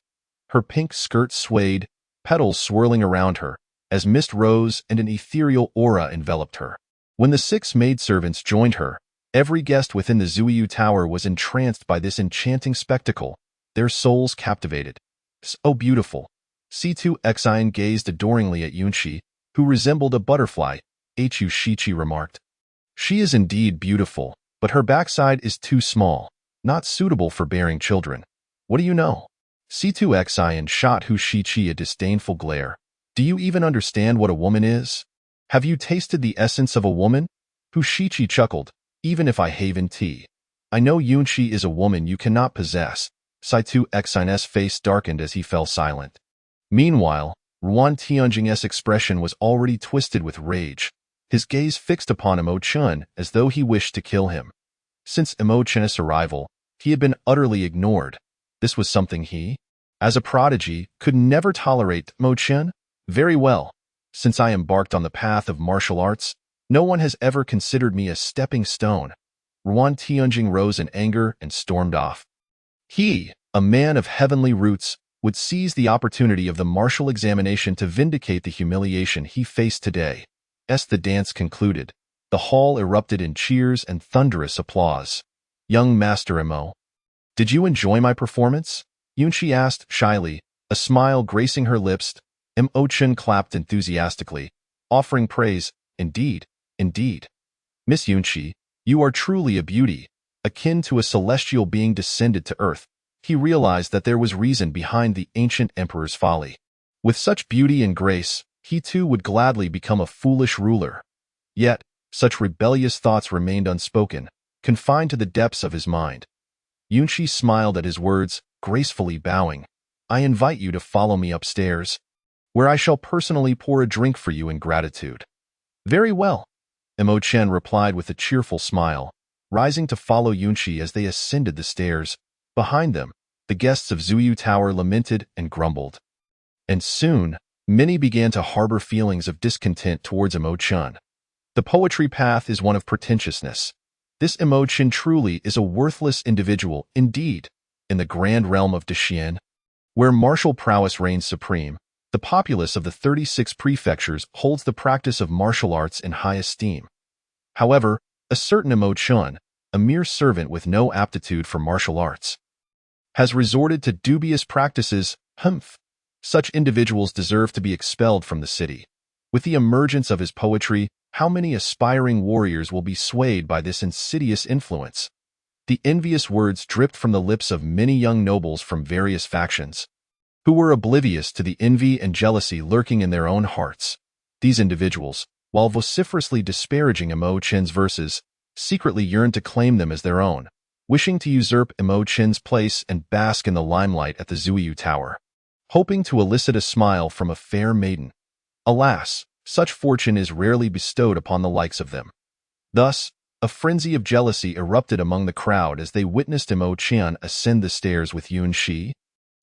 Her pink skirt swayed, petals swirling around her, as mist rose and an ethereal aura enveloped her. When the 6 maidservants joined her, every guest within the Zuiyu Tower was entranced by this enchanting spectacle, their souls captivated. So beautiful. C2 Xian gazed adoringly at Yunqi, who resembled a butterfly. Hu Shichi remarked. She is indeed beautiful, but her backside is too small, not suitable for bearing children. What do you know? C2 Xian shot Hu Shichi a disdainful glare. Do you even understand what a woman is? Have you tasted the essence of a woman? Hu Shichi chuckled. Even if I haven tea. I know Yunqi is a woman you cannot possess. C2 Xian's face darkened as he fell silent. Meanwhile, Ruan Tianjing's expression was already twisted with rage, his gaze fixed upon Imo Chen as though he wished to kill him. Since Imo Chen's arrival, he had been utterly ignored. This was something he, as a prodigy, could never tolerate. Imo Chen? Very well. Since I embarked on the path of martial arts, no one has ever considered me a stepping stone. Ruan Tianjing rose in anger and stormed off. He, a man of heavenly roots, would seize the opportunity of the martial examination to vindicate the humiliation he faced today. As the dance concluded, the hall erupted in cheers and thunderous applause. Young Master Imo, did you enjoy my performance? Yunqi asked shyly, a smile gracing her lips. Imo Chen clapped enthusiastically, offering praise. Indeed, indeed. Miss Yunqi, you are truly a beauty, akin to a celestial being descended to earth. He realized that there was reason behind the ancient emperor's folly. With such beauty and grace, he too would gladly become a foolish ruler. Yet, such rebellious thoughts remained unspoken, confined to the depths of his mind. Yunqi smiled at his words, gracefully bowing. I invite you to follow me upstairs, where I shall personally pour a drink for you in gratitude. Very well, Imo Chen replied with a cheerful smile, rising to follow Yunqi as they ascended the stairs. Behind them, the guests of Zuiyu Tower lamented and grumbled. And soon, many began to harbor feelings of discontent towards Imo Chen. The poetry path is one of pretentiousness. This Imo Chen truly is a worthless individual indeed. In the grand realm of Daxian, where martial prowess reigns supreme, the populace of the 36 prefectures holds the practice of martial arts in high esteem. However, a certain Imo Chen, a mere servant with no aptitude for martial arts, has resorted to dubious practices. Such individuals deserve to be expelled from the city. With the emergence of his poetry, how many aspiring warriors will be swayed by this insidious influence? The envious words dripped from the lips of many young nobles from various factions, who were oblivious to the envy and jealousy lurking in their own hearts. These individuals, while vociferously disparaging Mo Chen's verses, secretly yearned to claim them as their own, wishing to usurp Mo Chen's place and bask in the limelight at the Zuiyu Tower, hoping to elicit a smile from a fair maiden. Alas, such fortune is rarely bestowed upon the likes of them. Thus, a frenzy of jealousy erupted among the crowd as they witnessed Mo Chen ascend the stairs with Yuan Shi,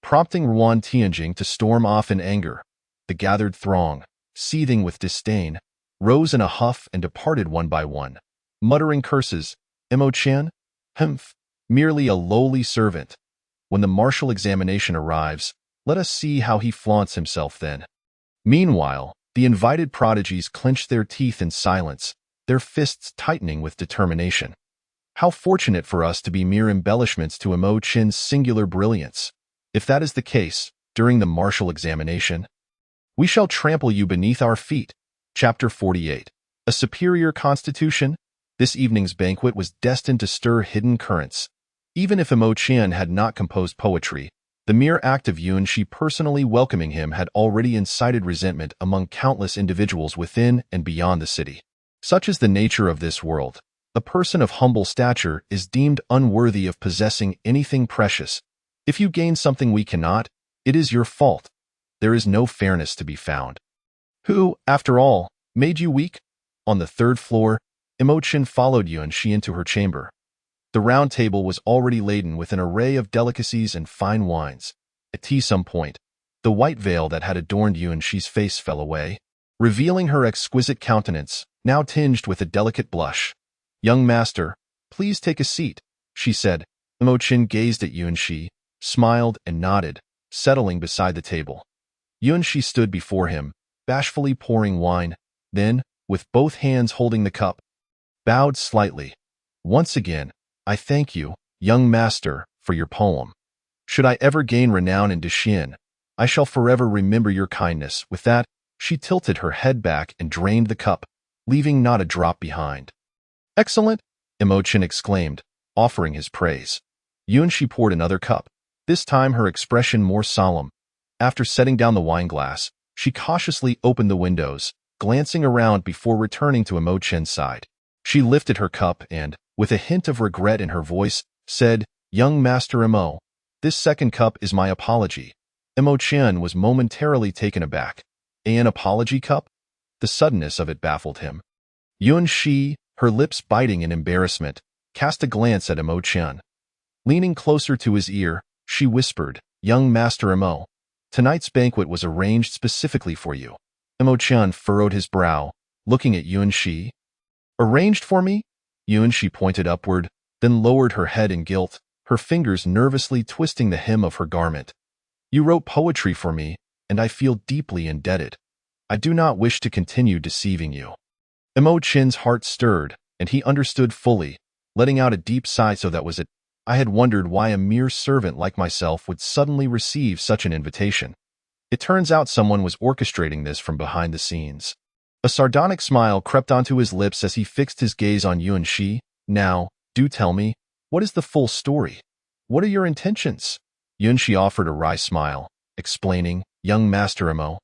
prompting Ruan Tianjing to storm off in anger. The gathered throng, seething with disdain, rose in a huff and departed one by one, muttering curses. Mo Chen? Humph, merely a lowly servant. When the martial examination arrives, let us see how he flaunts himself then. Meanwhile, the invited prodigies clenched their teeth in silence, their fists tightening with determination. How fortunate for us to be mere embellishments to Mo Chen's singular brilliance. If that is the case, during the martial examination, we shall trample you beneath our feet. Chapter 48. A superior constitution? This evening's banquet was destined to stir hidden currents. Even if Mo Chen had not composed poetry, the mere act of Yuan Shi personally welcoming him had already incited resentment among countless individuals within and beyond the city. Such is the nature of this world. A person of humble stature is deemed unworthy of possessing anything precious. If you gain something we cannot, it is your fault. There is no fairness to be found. Who, after all, made you weak? On the third floor, Mo Chen followed Yuan Shi into her chamber. The round table was already laden with an array of delicacies and fine wines. At some point, the white veil that had adorned Yuan Shi's face fell away, revealing her exquisite countenance, now tinged with a delicate blush. "Young master, please take a seat," she said. Mo Chen gazed at Yuan Shi, smiled and nodded, settling beside the table. Yuan Shi stood before him, bashfully pouring wine, then, with both hands holding the cup, bowed slightly. "Once again, I thank you, young master, for your poem. Should I ever gain renown in Daxian, I shall forever remember your kindness." With that, she tilted her head back and drained the cup, leaving not a drop behind. "Excellent," Mo Chen exclaimed, offering his praise. Yuan Shi poured another cup, this time her expression more solemn. After setting down the wineglass, she cautiously opened the windows, glancing around before returning to Mo Chen's side. She lifted her cup and, with a hint of regret in her voice, said, "Young Master Mo, this second cup is my apology." Mo Chen was momentarily taken aback. An apology cup? The suddenness of it baffled him. Yuan Shi, her lips biting in embarrassment, cast a glance at Mo Chen. Leaning closer to his ear, she whispered, "Young Master Mo, tonight's banquet was arranged specifically for you." Mo Chen furrowed his brow, looking at Yuan Shi. "Arranged for me?" Yuan Shi pointed upward, then lowered her head in guilt, her fingers nervously twisting the hem of her garment. "You wrote poetry for me, and I feel deeply indebted. I do not wish to continue deceiving you." Mo Chen's heart stirred, and he understood fully, letting out a deep sigh. "So that was it. I had wondered why a mere servant like myself would suddenly receive such an invitation. It turns out someone was orchestrating this from behind the scenes." A sardonic smile crept onto his lips as he fixed his gaze on Yuan Shi. "Now, do tell me, what is the full story? What are your intentions?" Yuan Shi offered a wry smile, explaining, "Young Master Mo,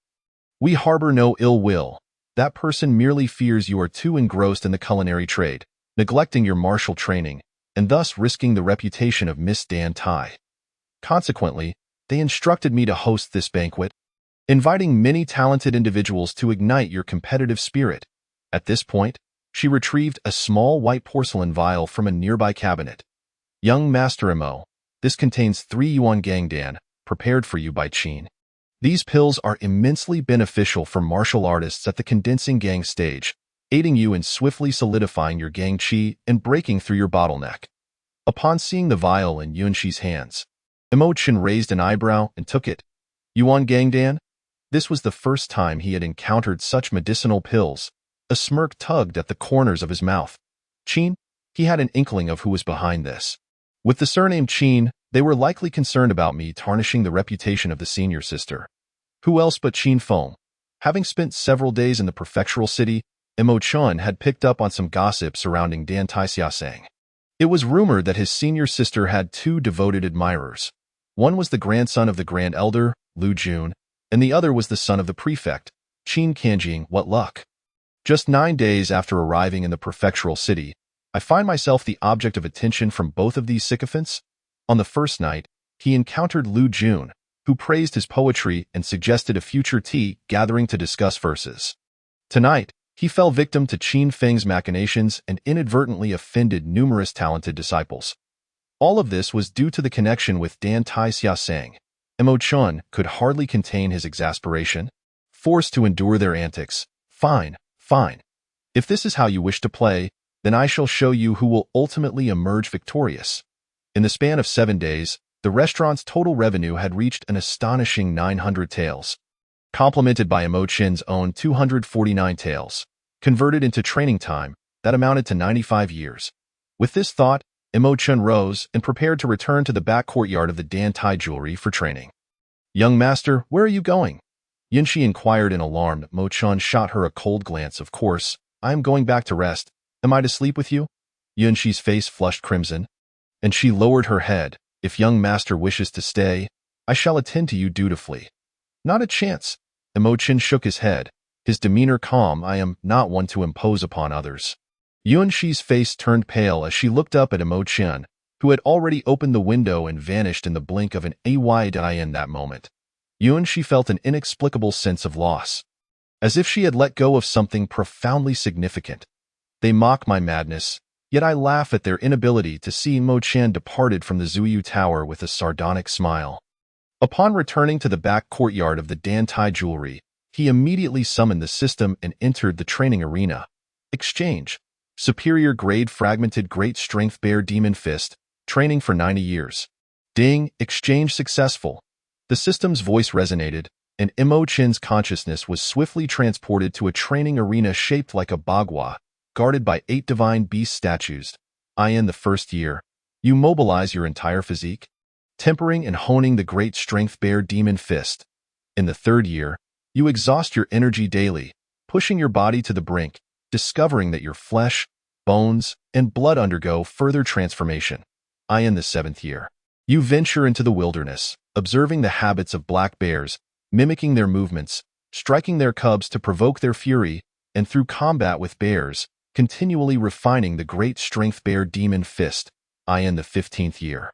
we harbor no ill will. That person merely fears you are too engrossed in the culinary trade, neglecting your martial training, and thus risking the reputation of Miss Dan Tai. Consequently, they instructed me to host this banquet, inviting many talented individuals to ignite your competitive spirit." At this point, she retrieved a small white porcelain vial from a nearby cabinet. "Young Master Mo, this contains 3 yuan gangdan, prepared for you by Qin. These pills are immensely beneficial for martial artists at the condensing gang stage, aiding you in swiftly solidifying your gang qi and breaking through your bottleneck." Upon seeing the vial in Yuan Shi's hands, Mo Chen raised an eyebrow and took it. "Yuan gangdan?" This was the first time he had encountered such medicinal pills. A smirk tugged at the corners of his mouth. "Qin?" He had an inkling of who was behind this. With the surname Qin, they were likely concerned about me tarnishing the reputation of the senior sister. Who else but Qin Feng? Having spent several days in the prefectural city, Mo Chen had picked up on some gossip surrounding Dan Tai Xiaosang. It was rumored that his senior sister had 2 devoted admirers. One was the grandson of the Grand Elder, Lu Jun, and the other was the son of the prefect, Qin Kanjing, what luck. Just 9 days after arriving in the prefectural city, I find myself the object of attention from both of these sycophants. On the first night, he encountered Lu Jun, who praised his poetry and suggested a future tea gathering to discuss verses. Tonight, he fell victim to Qin Feng's machinations and inadvertently offended numerous talented disciples. All of this was due to the connection with Dan Tai Xiaosang. Mo Chun could hardly contain his exasperation, forced to endure their antics. Fine, fine. If this is how you wish to play, then I shall show you who will ultimately emerge victorious. In the span of 7 days, the restaurant's total revenue had reached an astonishing 900 taels, complemented by Mo Chin's own 249 taels, converted into training time that amounted to 95 years. With this thought, Mo Chun rose and prepared to return to the back courtyard of the Dan Tai Jewelry for training. "Young master, where are you going?" Yinshi inquired in alarm. Mo Chun shot her a cold glance. "Of course, I am going back to rest. Am I to sleep with you?" Yinshi's face flushed crimson, and she lowered her head. "If young master wishes to stay, I shall attend to you dutifully." "Not a chance." Mo Chun shook his head, his demeanor calm. "I am not one to impose upon others." Yunshi's face turned pale as she looked up at Mo Chun, who had already opened the window and vanished in the blink of an eye. In that moment, Yunshi felt an inexplicable sense of loss, as if she had let go of something profoundly significant. They mock my madness, yet I laugh at their inability to see. Mo Chun departed from the Zuyu Tower with a sardonic smile. Upon returning to the back courtyard of the Dan Tai Jewelry, he immediately summoned the system and entered the training arena. Exchange. Superior grade fragmented great strength bear demon fist, training for 90 years. Ding, exchange successful. The system's voice resonated, and Mo Chin's consciousness was swiftly transported to a training arena shaped like a bagua, guarded by 8 divine beast statues. In the first year, you mobilize your entire physique, tempering and honing the great strength bear demon fist. In the third year, you exhaust your energy daily, pushing your body to the brink, discovering that your flesh, bones, and blood undergo further transformation. In the 7th year, you venture into the wilderness, observing the habits of black bears, mimicking their movements, striking their cubs to provoke their fury, and through combat with bears, continually refining the great strength bear demon fist. In the 15th year,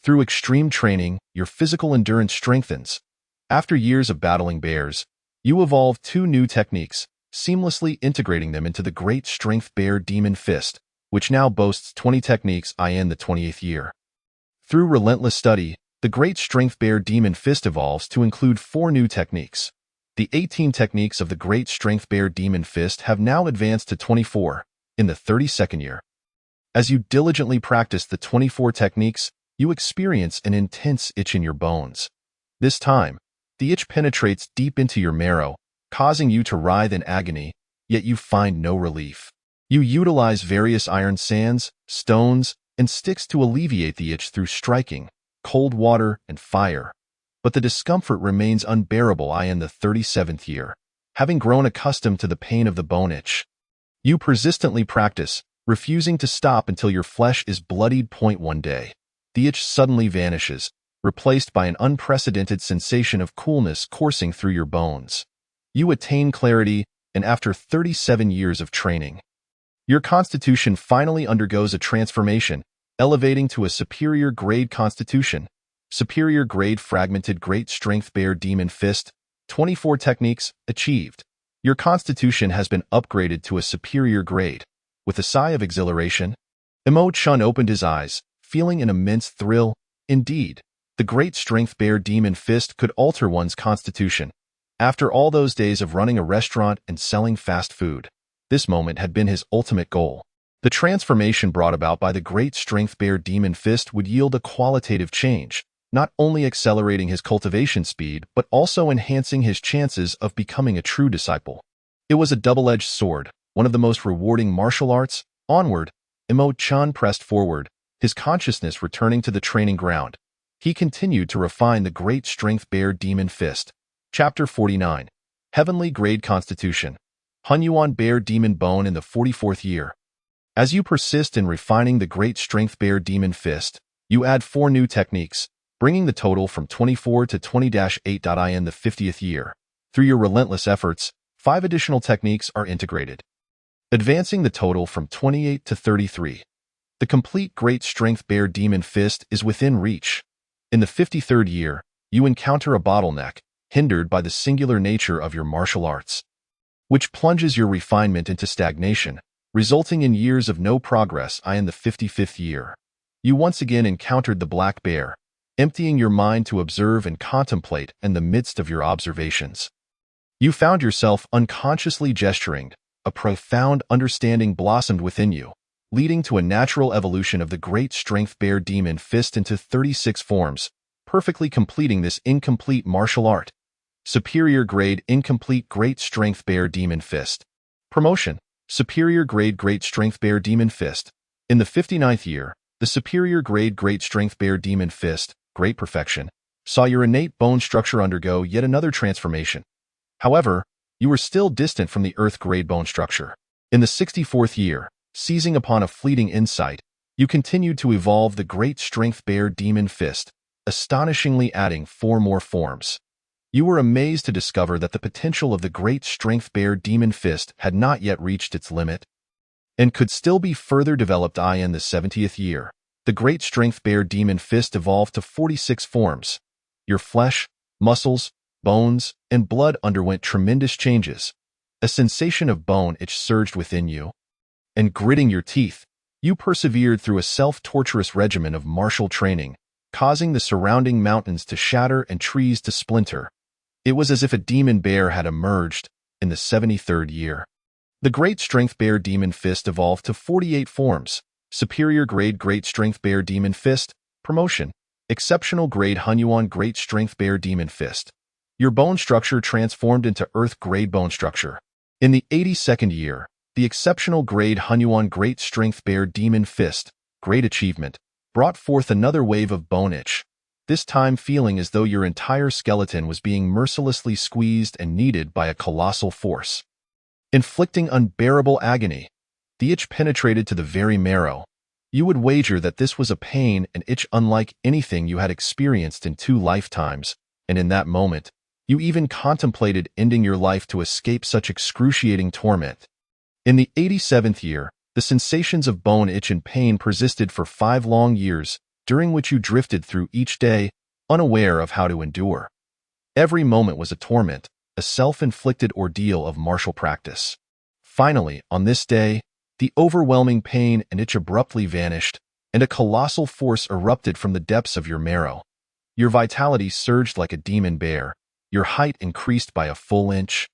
through extreme training, your physical endurance strengthens. After years of battling bears, you evolve 2 new techniques, seamlessly integrating them into the great strength bear demon fist, which now boasts 20 techniques. In the 20th year, through relentless study, the great strength bear demon fist evolves to include 4 new techniques. The 18 techniques of the great strength bear demon fist have now advanced to 24 in the 32nd year. As you diligently practice the 24 techniques, you experience an intense itch in your bones. This time, the itch penetrates deep into your marrow, causing you to writhe in agony, yet you find no relief. You utilize various iron sands, stones, and sticks to alleviate the itch through striking, cold water, and fire. But the discomfort remains unbearable. In the 37th year, having grown accustomed to the pain of the bone itch, you persistently practice, refusing to stop until your flesh is bloodied. One day, the itch suddenly vanishes, replaced by an unprecedented sensation of coolness coursing through your bones. You attain clarity, and after 37 years of training, your constitution finally undergoes a transformation, elevating to a superior grade constitution. Superior grade fragmented great strength bear demon fist, 24 techniques achieved. Your constitution has been upgraded to a superior grade. With a sigh of exhilaration, Mo Chun opened his eyes, feeling an immense thrill. Indeed, the great strength bear demon fist could alter one's constitution. After all those days of running a restaurant and selling fast food, this moment had been his ultimate goal. The transformation brought about by the great strength bear demon fist would yield a qualitative change, not only accelerating his cultivation speed but also enhancing his chances of becoming a true disciple. It was a double-edged sword, one of the most rewarding martial arts. Onward, Mo Chun pressed forward, his consciousness returning to the training ground. He continued to refine the great strength bear demon fist. Chapter 49. Heavenly Grade Constitution. Hunyuan Bear Demon Bone in the 44th year. As you persist in refining the great strength bear demon fist, you add 4 new techniques, bringing the total from 24 to 20-8. In the 50th year, Through your relentless efforts, 5 additional techniques are integrated, advancing the total from 28 to 33. The complete Great Strength Bear Demon Fist is within reach. In the 53rd year, you encounter a bottleneck, hindered by the singular nature of your martial arts, which plunges your refinement into stagnation, resulting in years of no progress. In the 55th year, you once again encountered the black bear, emptying your mind to observe and contemplate in the midst of your observations. You found yourself unconsciously gesturing. A profound understanding blossomed within you, leading to a natural evolution of the Great Strength Bear Demon Fist into 36 forms, perfectly completing this incomplete martial art. Superior Grade Incomplete Great Strength Bear Demon Fist. Promotion: Superior Grade Great Strength Bear Demon Fist. In the 59th year, the Superior Grade Great Strength Bear Demon Fist, Great Perfection, saw your innate bone structure undergo yet another transformation. However, you were still distant from the Earth grade bone structure. In the 64th year, seizing upon a fleeting insight, you continued to evolve the Great Strength Bear Demon Fist, astonishingly adding 4 more forms. You were amazed to discover that the potential of the Great Strength Bear Demon Fist had not yet reached its limit and could still be further developed. In the 70th year, the Great Strength Bear Demon Fist evolved to 46 forms. Your flesh, muscles, bones, and blood underwent tremendous changes. A sensation of bone itch surged within you, and gritting your teeth, you persevered through a self-torturous regimen of martial training, causing the surrounding mountains to shatter and trees to splinter. It was as if a demon bear had emerged. In the 73rd year, the Great Strength Bear Demon Fist evolved to 48 forms. Superior Grade Great Strength Bear Demon Fist. Promotion: Exceptional Grade Hunyuan Great Strength Bear Demon Fist. Your bone structure transformed into Earth grade bone structure. In the 82nd year, the Exceptional Grade Hunyuan Great Strength Bear Demon Fist, Great Achievement, brought forth another wave of bone itch, this time feeling as though your entire skeleton was being mercilessly squeezed and kneaded by a colossal force, inflicting unbearable agony. The itch penetrated to the very marrow. You would wager that this was a pain and itch unlike anything you had experienced in 2 lifetimes, and in that moment, you even contemplated ending your life to escape such excruciating torment. In the 87th year, the sensations of bone itch and pain persisted for 5 long years, during which you drifted through each day, unaware of how to endure. Every moment was a torment, a self-inflicted ordeal of martial practice. Finally, on this day, the overwhelming pain and itch abruptly vanished, and a colossal force erupted from the depths of your marrow. Your vitality surged like a demon bear. Your height increased by a full inch,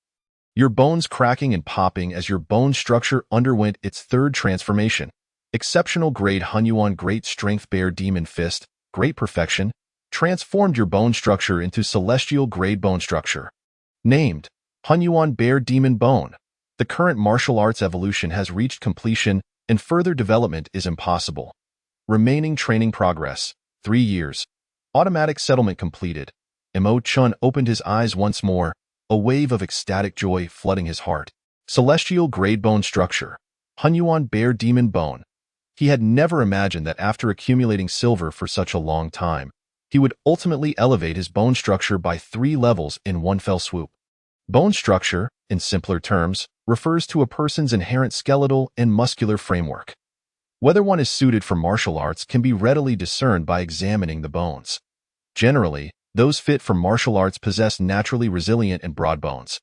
your bones cracking and popping as your bone structure underwent its 3rd transformation. Exceptional Grade Hunyuan Great Strength Bear Demon Fist, Great Perfection, transformed your bone structure into Celestial Grade bone structure. Named Hunyuan Bear Demon Bone. The current martial arts evolution has reached completion and further development is impossible. Remaining training progress, 3 years. Automatic settlement completed. Mo Chun opened his eyes once more, a wave of ecstatic joy flooding his heart. Celestial Grade Bone Structure. Hunyuan Bear Demon Bone. He had never imagined that after accumulating silver for such a long time, he would ultimately elevate his bone structure by 3 levels in one fell swoop. Bone structure, in simpler terms, refers to a person's inherent skeletal and muscular framework. Whether one is suited for martial arts can be readily discerned by examining the bones. Generally, those fit for martial arts possess naturally resilient and broad bones,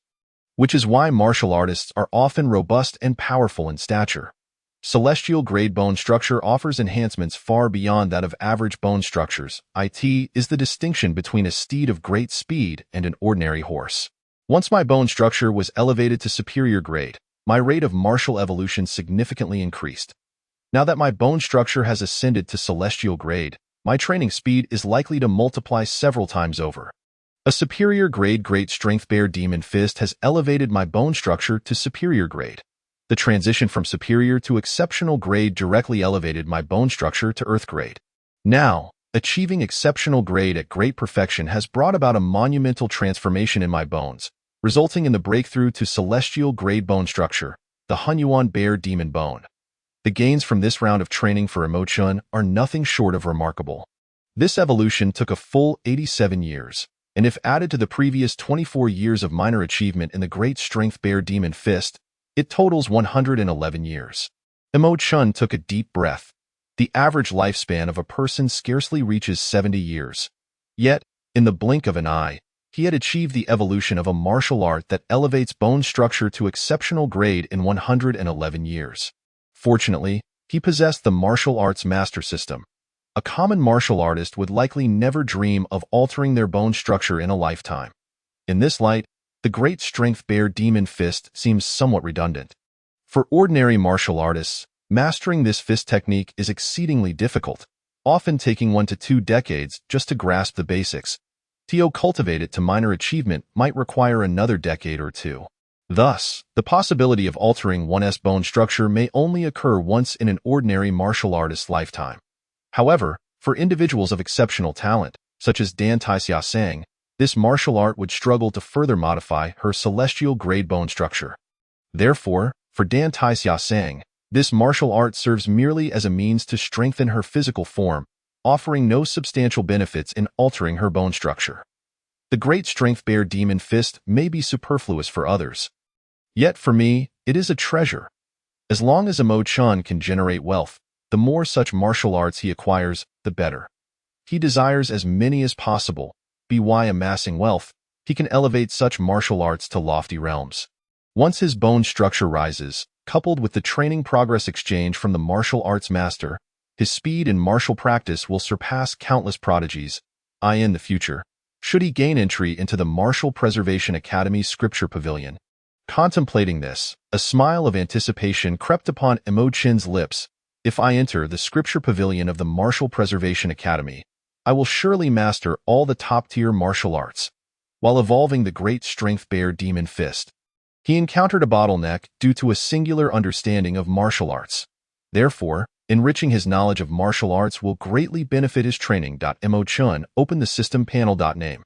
which is why martial artists are often robust and powerful in stature. Celestial Grade Bone Structure offers enhancements far beyond that of average bone structures. It is the distinction between a steed of great speed and an ordinary horse. Once my bone structure was elevated to superior grade, my rate of martial evolution significantly increased. Now that my bone structure has ascended to celestial grade, my training speed is likely to multiply several times over. A superior grade Great Strength Bear Demon Fist has elevated my bone structure to superior grade. The transition from superior to exceptional grade directly elevated my bone structure to earth grade. Now, achieving exceptional grade at great perfection has brought about a monumental transformation in my bones, resulting in the breakthrough to celestial grade bone structure, the Hunyuan Bear Demon Bone. The gains from this round of training for Mo Chun are nothing short of remarkable. This evolution took a full 87 years. and if added to the previous 24 years of minor achievement in the Great Strength Bear Demon Fist, it totals 111 years. Emo Chun took a deep breath. The average lifespan of a person scarcely reaches 70 years. Yet, in the blink of an eye, he had achieved the evolution of a martial art that elevates bone structure to exceptional grade in 111 years. Fortunately, he possessed the martial arts master system. A common martial artist would likely never dream of altering their bone structure in a lifetime. In this light, the Great Strength Bear Demon Fist seems somewhat redundant. For ordinary martial artists, mastering this fist technique is exceedingly difficult, often taking 1 to 2 decades just to grasp the basics. To cultivate it to minor achievement might require another decade or two. Thus, the possibility of altering one's bone structure may only occur once in an ordinary martial artist's lifetime. However, for individuals of exceptional talent, such as Dan Taixia, this martial art would struggle to further modify her celestial grade bone structure. Therefore, for Dan Taixia, this martial art serves merely as a means to strengthen her physical form, offering no substantial benefits in altering her bone structure. The Great Strength Bear Demon Fist may be superfluous for others. Yet for me, it is a treasure. As long as Emo Chun can generate wealth, the more such martial arts he acquires, the better. He desires as many as possible. By amassing wealth, he can elevate such martial arts to lofty realms. Once his bone structure rises, coupled with the training progress exchange from the martial arts master, his speed in martial practice will surpass countless prodigies, in the future, should he gain entry into the Martial Preservation Academy's Scripture Pavilion. Contemplating this, a smile of anticipation crept upon Emo Chun's lips. If I enter the Scripture Pavilion of the Martial Preservation Academy, I will surely master all the top-tier martial arts, while evolving the Great Strength Bear Demon Fist. He encountered a bottleneck due to a singular understanding of martial arts. Therefore, enriching his knowledge of martial arts will greatly benefit his training. Emo Chun opened the system panel. Name: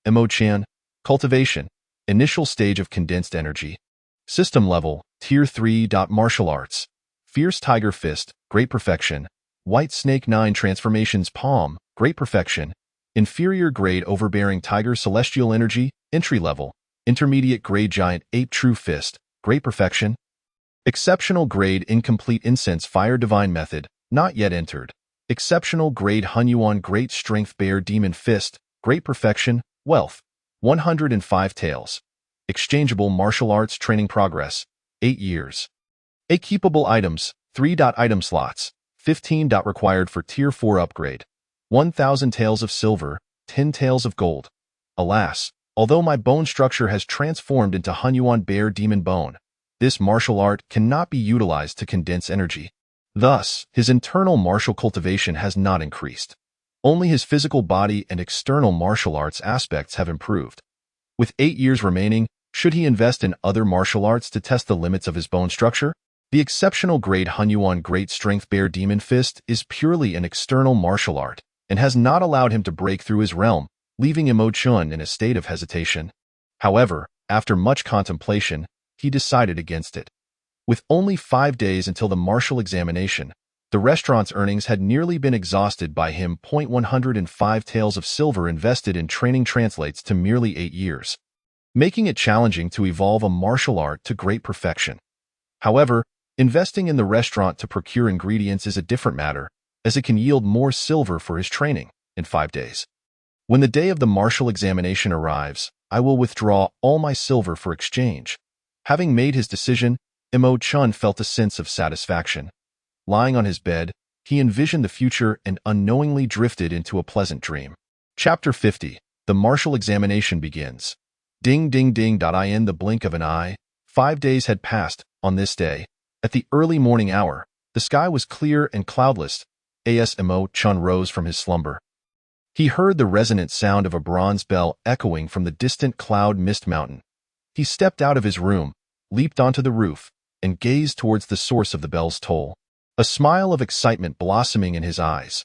Emo Chun. Cultivation: initial stage of condensed energy. System level: Tier 3. Martial arts: Fierce Tiger Fist, Great Perfection. White Snake 9 Transformations Palm, Great Perfection. Inferior grade Overbearing Tiger Celestial Energy, Entry level. Intermediate grade Giant Ape True Fist, Great Perfection. Exceptional grade Incomplete Incense Fire Divine Method, not yet entered. Exceptional grade Hunyuan Great Strength Bear Demon Fist, Great Perfection. Wealth: 105 taels. Exchangeable Martial Arts Training Progress: 8 years. Equipable items: 3. Item slots: 15. Required for Tier 4 upgrade: 1,000 taels of silver, 10 taels of gold. Alas, although my bone structure has transformed into Hunyuan Bear Demon Bone, this martial art cannot be utilized to condense energy. Thus, his internal martial cultivation has not increased. Only his physical body and external martial arts aspects have improved. With 8 years remaining, should he invest in other martial arts to test the limits of his bone structure? The exceptional grade Hunyuan Great Strength Bear Demon Fist is purely an external martial art and has not allowed him to break through his realm, leaving Emo Chun in a state of hesitation. However, after much contemplation, he decided against it. With only 5 days until the martial examination, the restaurant's earnings had nearly been exhausted by him. 105 taels of silver invested in training translates to merely 8 years, making it challenging to evolve a martial art to great perfection. However, investing in the restaurant to procure ingredients is a different matter, as it can yield more silver for his training in 5 days. When the day of the martial examination arrives, I will withdraw all my silver for exchange. Having made his decision, Emo Chun felt a sense of satisfaction. Lying on his bed, he envisioned the future and unknowingly drifted into a pleasant dream. Chapter 50. The martial examination begins. Ding ding ding. In the blink of an eye, 5 days had passed. On this day, at the early morning hour, the sky was clear and cloudless. As Emo Chun rose from his slumber, he heard the resonant sound of a bronze bell echoing from the distant cloud mist mountain. He stepped out of his room, leaped onto the roof, and gazed towards the source of the bell's toll, a smile of excitement blossoming in his eyes.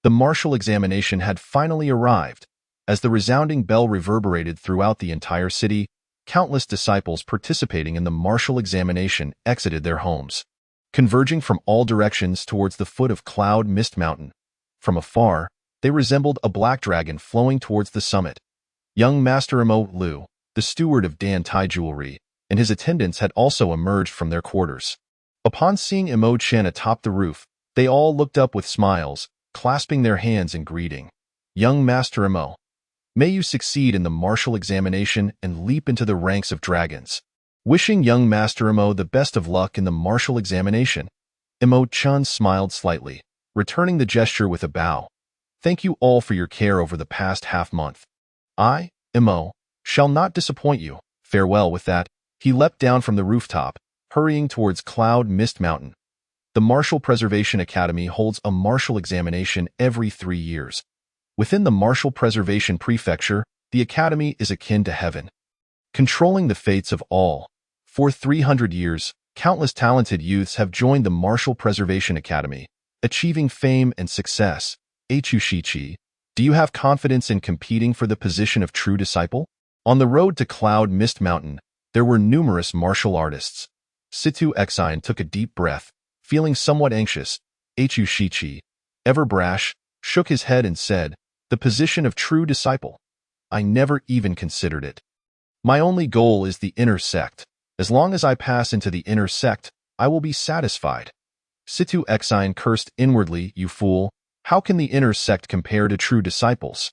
The martial examination had finally arrived. As the resounding bell reverberated throughout the entire city, countless disciples participating in the martial examination exited their homes, converging from all directions towards the foot of Cloud Mist Mountain. From afar, they resembled a black dragon flowing towards the summit. Young Master Mo Lu, the steward of Dan Tai Jewelry, and his attendants had also emerged from their quarters. Upon seeing Imo Chen atop the roof, they all looked up with smiles, clasping their hands in greeting. Young Master Imo, may you succeed in the martial examination and leap into the ranks of dragons. Wishing young Master Imo the best of luck in the martial examination, Imo Chen smiled slightly, returning the gesture with a bow. Thank you all for your care over the past half-month. I, Imo, shall not disappoint you. Farewell. With that, he leapt down from the rooftop, hurrying towards Cloud Mist Mountain. The Martial Preservation Academy holds a martial examination every 3 years. Within the Martial Preservation Prefecture, the academy is akin to heaven, controlling the fates of all. For 300 years, countless talented youths have joined the Martial Preservation Academy, achieving fame and success. Shichi, do you have confidence in competing for the position of true disciple? On the road to Cloud Mist Mountain, there were numerous martial artists. Situ Exine took a deep breath, feeling somewhat anxious. Shichi, ever brash, shook his head and said, the position of true disciple. I never even considered it. My only goal is the inner sect. As long as I pass into the inner sect, I will be satisfied. Situ Exine cursed inwardly. You fool, how can the inner sect compare to true disciples?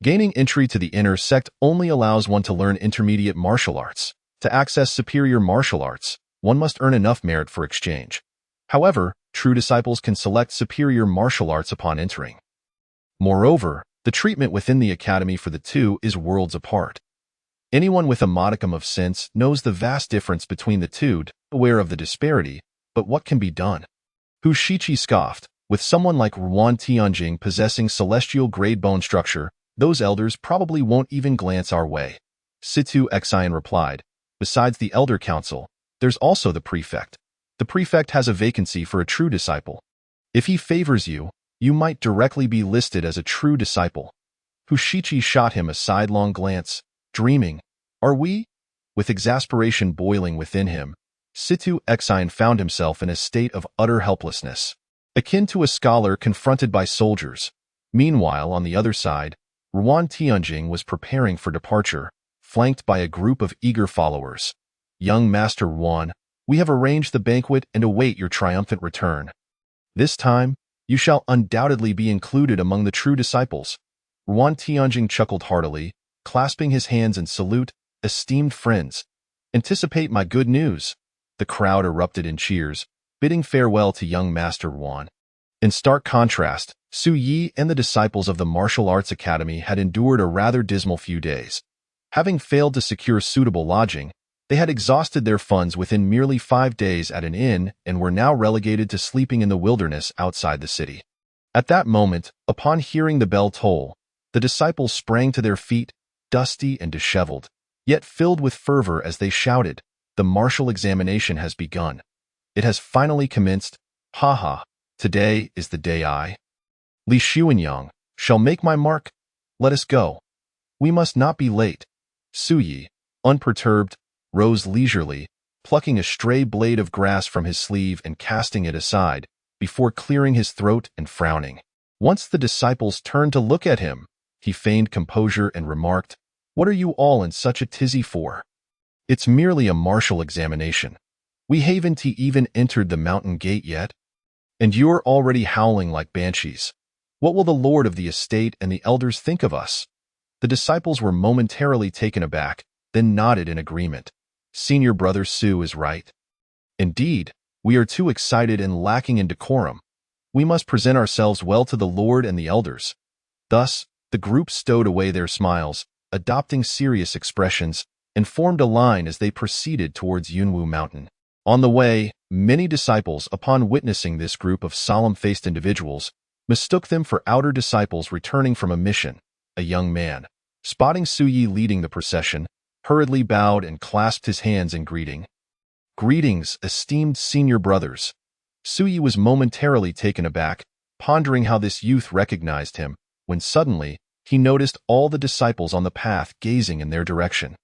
Gaining entry to the inner sect only allows one to learn intermediate martial arts. To access superior martial arts, one must earn enough merit for exchange. However, true disciples can select superior martial arts upon entering. Moreover, the treatment within the academy for the two is worlds apart. Anyone with a modicum of sense knows the vast difference between the two, aware of the disparity, but what can be done? Shichi scoffed. With someone like Ruan Tianjing possessing celestial grade bone structure, those elders probably won't even glance our way. Situ Exine replied. Besides the elder council, there's also the prefect. The prefect has a vacancy for a true disciple. If he favors you, you might directly be listed as a true disciple. Shichi shot him a sidelong glance, dreaming, are we? With exasperation boiling within him, Situ Exine found himself in a state of utter helplessness, akin to a scholar confronted by soldiers. Meanwhile, on the other side, Ruan Tianjing was preparing for departure, flanked by a group of eager followers. Young Master Ruan, we have arranged the banquet and await your triumphant return. This time, you shall undoubtedly be included among the true disciples. Ruan Tianjing chuckled heartily, clasping his hands in salute. Esteemed friends, anticipate my good news. The crowd erupted in cheers, bidding farewell to young Master Ruan. In stark contrast, Su Yi and the disciples of the Martial Arts Academy had endured a rather dismal few days. Having failed to secure suitable lodging, they had exhausted their funds within merely 5 days at an inn and were now relegated to sleeping in the wilderness outside the city. At that moment, upon hearing the bell toll, the disciples sprang to their feet, dusty and disheveled, yet filled with fervor as they shouted, the martial examination has begun. It has finally commenced. Ha ha, today is the day I, Li Xuanyang, shall make my mark. Let us go. We must not be late. Su Yi, unperturbed, rose leisurely, plucking a stray blade of grass from his sleeve and casting it aside, before clearing his throat and frowning. Once the disciples turned to look at him, he feigned composure and remarked, what are you all in such a tizzy for? It's merely a martial examination. We haven't even entered the mountain gate yet. And you're already howling like banshees. What will the lord of the estate and the elders think of us? The disciples were momentarily taken aback, then nodded in agreement. Senior brother Su is right. Indeed, we are too excited and lacking in decorum. We must present ourselves well to the lord and the elders. Thus, the group stowed away their smiles, adopting serious expressions, and formed a line as they proceeded towards Yunwu Mountain. On the way, many disciples, upon witnessing this group of solemn-faced individuals, mistook them for outer disciples returning from a mission. A young man, spotting Su Yi leading the procession, hurriedly bowed and clasped his hands in greeting. Greetings, esteemed senior brothers. Su Yi was momentarily taken aback, pondering how this youth recognized him, when suddenly, he noticed all the disciples on the path gazing in their direction.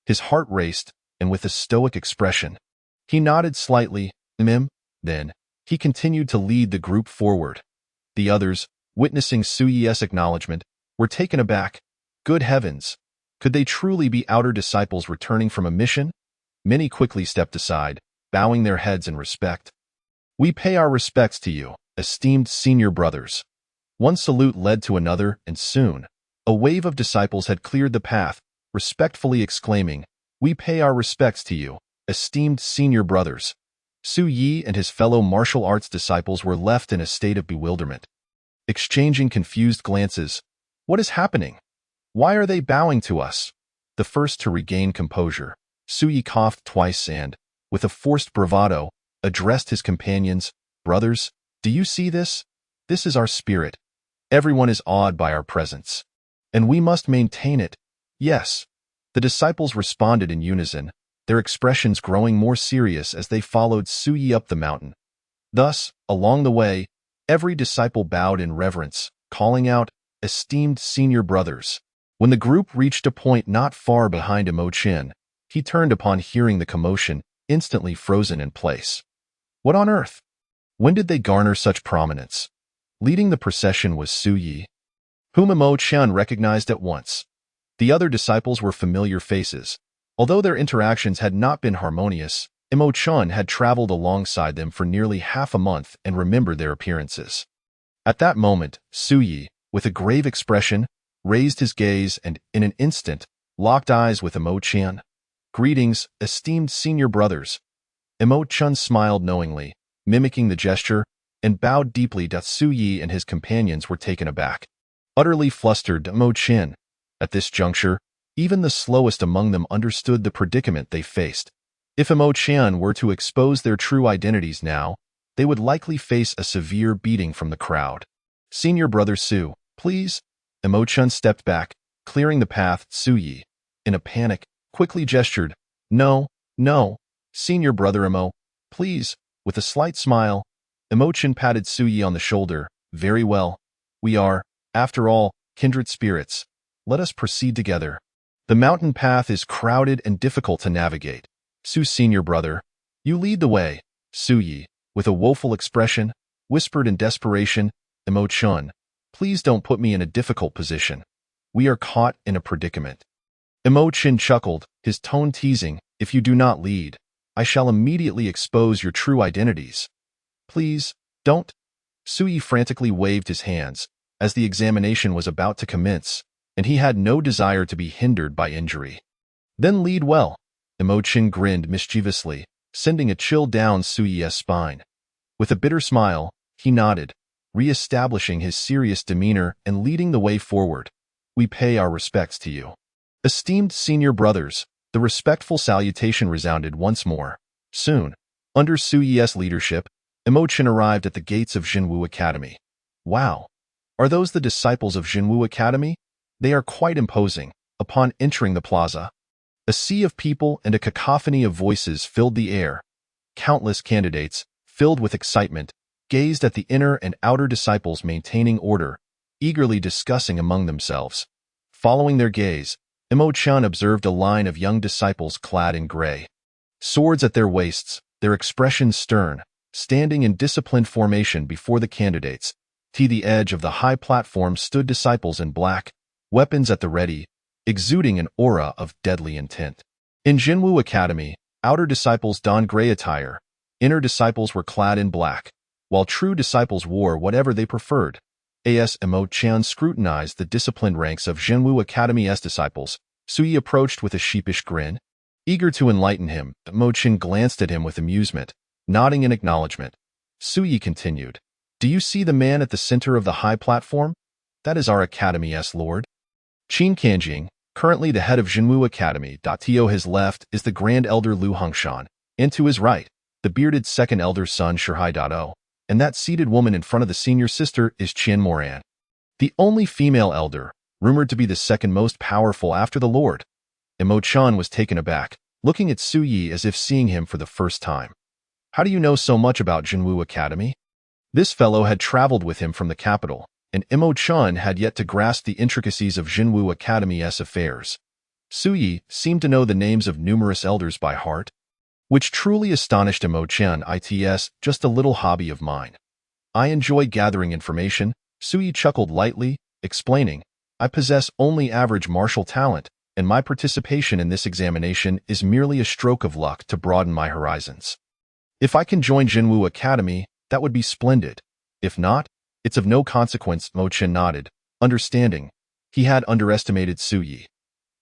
His heart raced, and with a stoic expression, he nodded slightly, then, he continued to lead the group forward. The others, witnessing Su Yi's acknowledgement, were taken aback. Good heavens! Could they truly be outer disciples returning from a mission? Many quickly stepped aside, bowing their heads in respect. We pay our respects to you, esteemed senior brothers. One salute led to another, and soon, a wave of disciples had cleared the path, respectfully exclaiming, "We pay our respects to you, esteemed senior brothers." Su Yi and his fellow martial arts disciples were left in a state of bewilderment. Exchanging confused glances, "What is happening? Why are they bowing to us?" The first to regain composure, Su Yi coughed twice and, with a forced bravado, addressed his companions, "Brothers, do you see this? This is our spirit. Everyone is awed by our presence. And we must maintain it." "Yes." The disciples responded in unison, their expressions growing more serious as they followed Su Yi up the mountain. Thus, along the way, every disciple bowed in reverence, calling out, "Esteemed senior brothers." When the group reached a point not far behind Imo Chin, he turned upon hearing the commotion, instantly frozen in place. What on earth? When did they garner such prominence? Leading the procession was Su Yi, whom Imo Chin recognized at once. The other disciples were familiar faces. Although their interactions had not been harmonious, Imo Chin had traveled alongside them for nearly half a month and remembered their appearances. At that moment, Su Yi, with a grave expression, raised his gaze and, in an instant, locked eyes with Imo Chin. "Greetings, esteemed senior brothers." Imo Chin smiled knowingly, mimicking the gesture, and bowed deeply. Su Yi and his companions were taken aback. Utterly flustered, Imo Chin. At this juncture, even the slowest among them understood the predicament they faced. If Imo Chin were to expose their true identities now, they would likely face a severe beating from the crowd. "Senior brother Su, please." Imo Chin stepped back, clearing the path. Su Yi, in a panic, quickly gestured, "No, no, senior brother Imo, please." With a slight smile, Imo Chin patted Su Yi on the shoulder. "Very well. We are, after all, kindred spirits. Let us proceed together. The mountain path is crowded and difficult to navigate. Su senior brother, you lead the way." Su Yi, with a woeful expression, whispered in desperation, "Imo Chin, please don't put me in a difficult position. We are caught in a predicament." Imo Chin chuckled, his tone teasing, "If you do not lead, I shall immediately expose your true identities. Please, don't." Su Yi frantically waved his hands, as the examination was about to commence, and he had no desire to be hindered by injury. "Then lead well." Imo Chin grinned mischievously, sending a chill down Su Yi's spine. With a bitter smile, he nodded, re-establishing his serious demeanor and leading the way forward. "We pay our respects to you, esteemed senior brothers." The respectful salutation resounded once more. Soon, under Su Yi's leadership, Imo Chin arrived at the gates of Jinwu Academy. "Wow! Are those the disciples of Jinwu Academy? They are quite imposing." Upon entering the plaza, a sea of people and a cacophony of voices filled the air. Countless candidates, filled with excitement, gazed at the inner and outer disciples maintaining order, eagerly discussing among themselves. Following their gaze, Imo Chin observed a line of young disciples clad in gray, swords at their waists, their expressions stern, standing in disciplined formation before the candidates. To the edge of the high platform stood disciples in black, weapons at the ready, exuding an aura of deadly intent. In Jinwu Academy, outer disciples donned gray attire, inner disciples were clad in black, while true disciples wore whatever they preferred. As Imo Chin scrutinized the disciplined ranks of Jinwu Academy's disciples, Su Yi approached with a sheepish grin. Eager to enlighten him, Imo Chin glanced at him with amusement, nodding in acknowledgement. Su Yi continued, "Do you see the man at the center of the high platform? That is our Academy's lord, Qin Kanjing, currently the head of Jinwu Academy. To his left is the Grand Elder Lu Hongshan, and to his right, the bearded second elder son Shihai. And that seated woman in front of the senior sister is Qian Moran, the only female elder, rumored to be the second most powerful after the Lord." Imo Chin was taken aback, looking at Su Yi as if seeing him for the first time. "How do you know so much about Jinwu Academy?" This fellow had traveled with him from the capital, and Imo Chin had yet to grasp the intricacies of Jinwu Academy's affairs. Su Yi seemed to know the names of numerous elders by heart, which truly astonished Imo Chin. "It's just a little hobby of mine. I enjoy gathering information." Su Yi chuckled lightly, explaining, "I possess only average martial talent, and my participation in this examination is merely a stroke of luck to broaden my horizons. If I can join Jinwu Academy, that would be splendid. If not, it's of no consequence, Mo Chen nodded, understanding. He had underestimated Su Yi.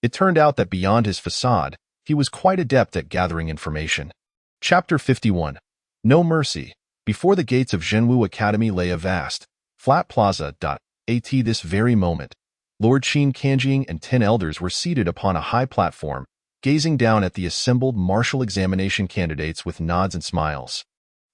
It turned out that beyond his facade, he was quite adept at gathering information. Chapter 51. No Mercy. Before the gates of Jinwu Academy lay a vast, flat plaza. At this very moment, Lord Qin Kanjing and 10 elders were seated upon a high platform, gazing down at the assembled martial examination candidates with nods and smiles.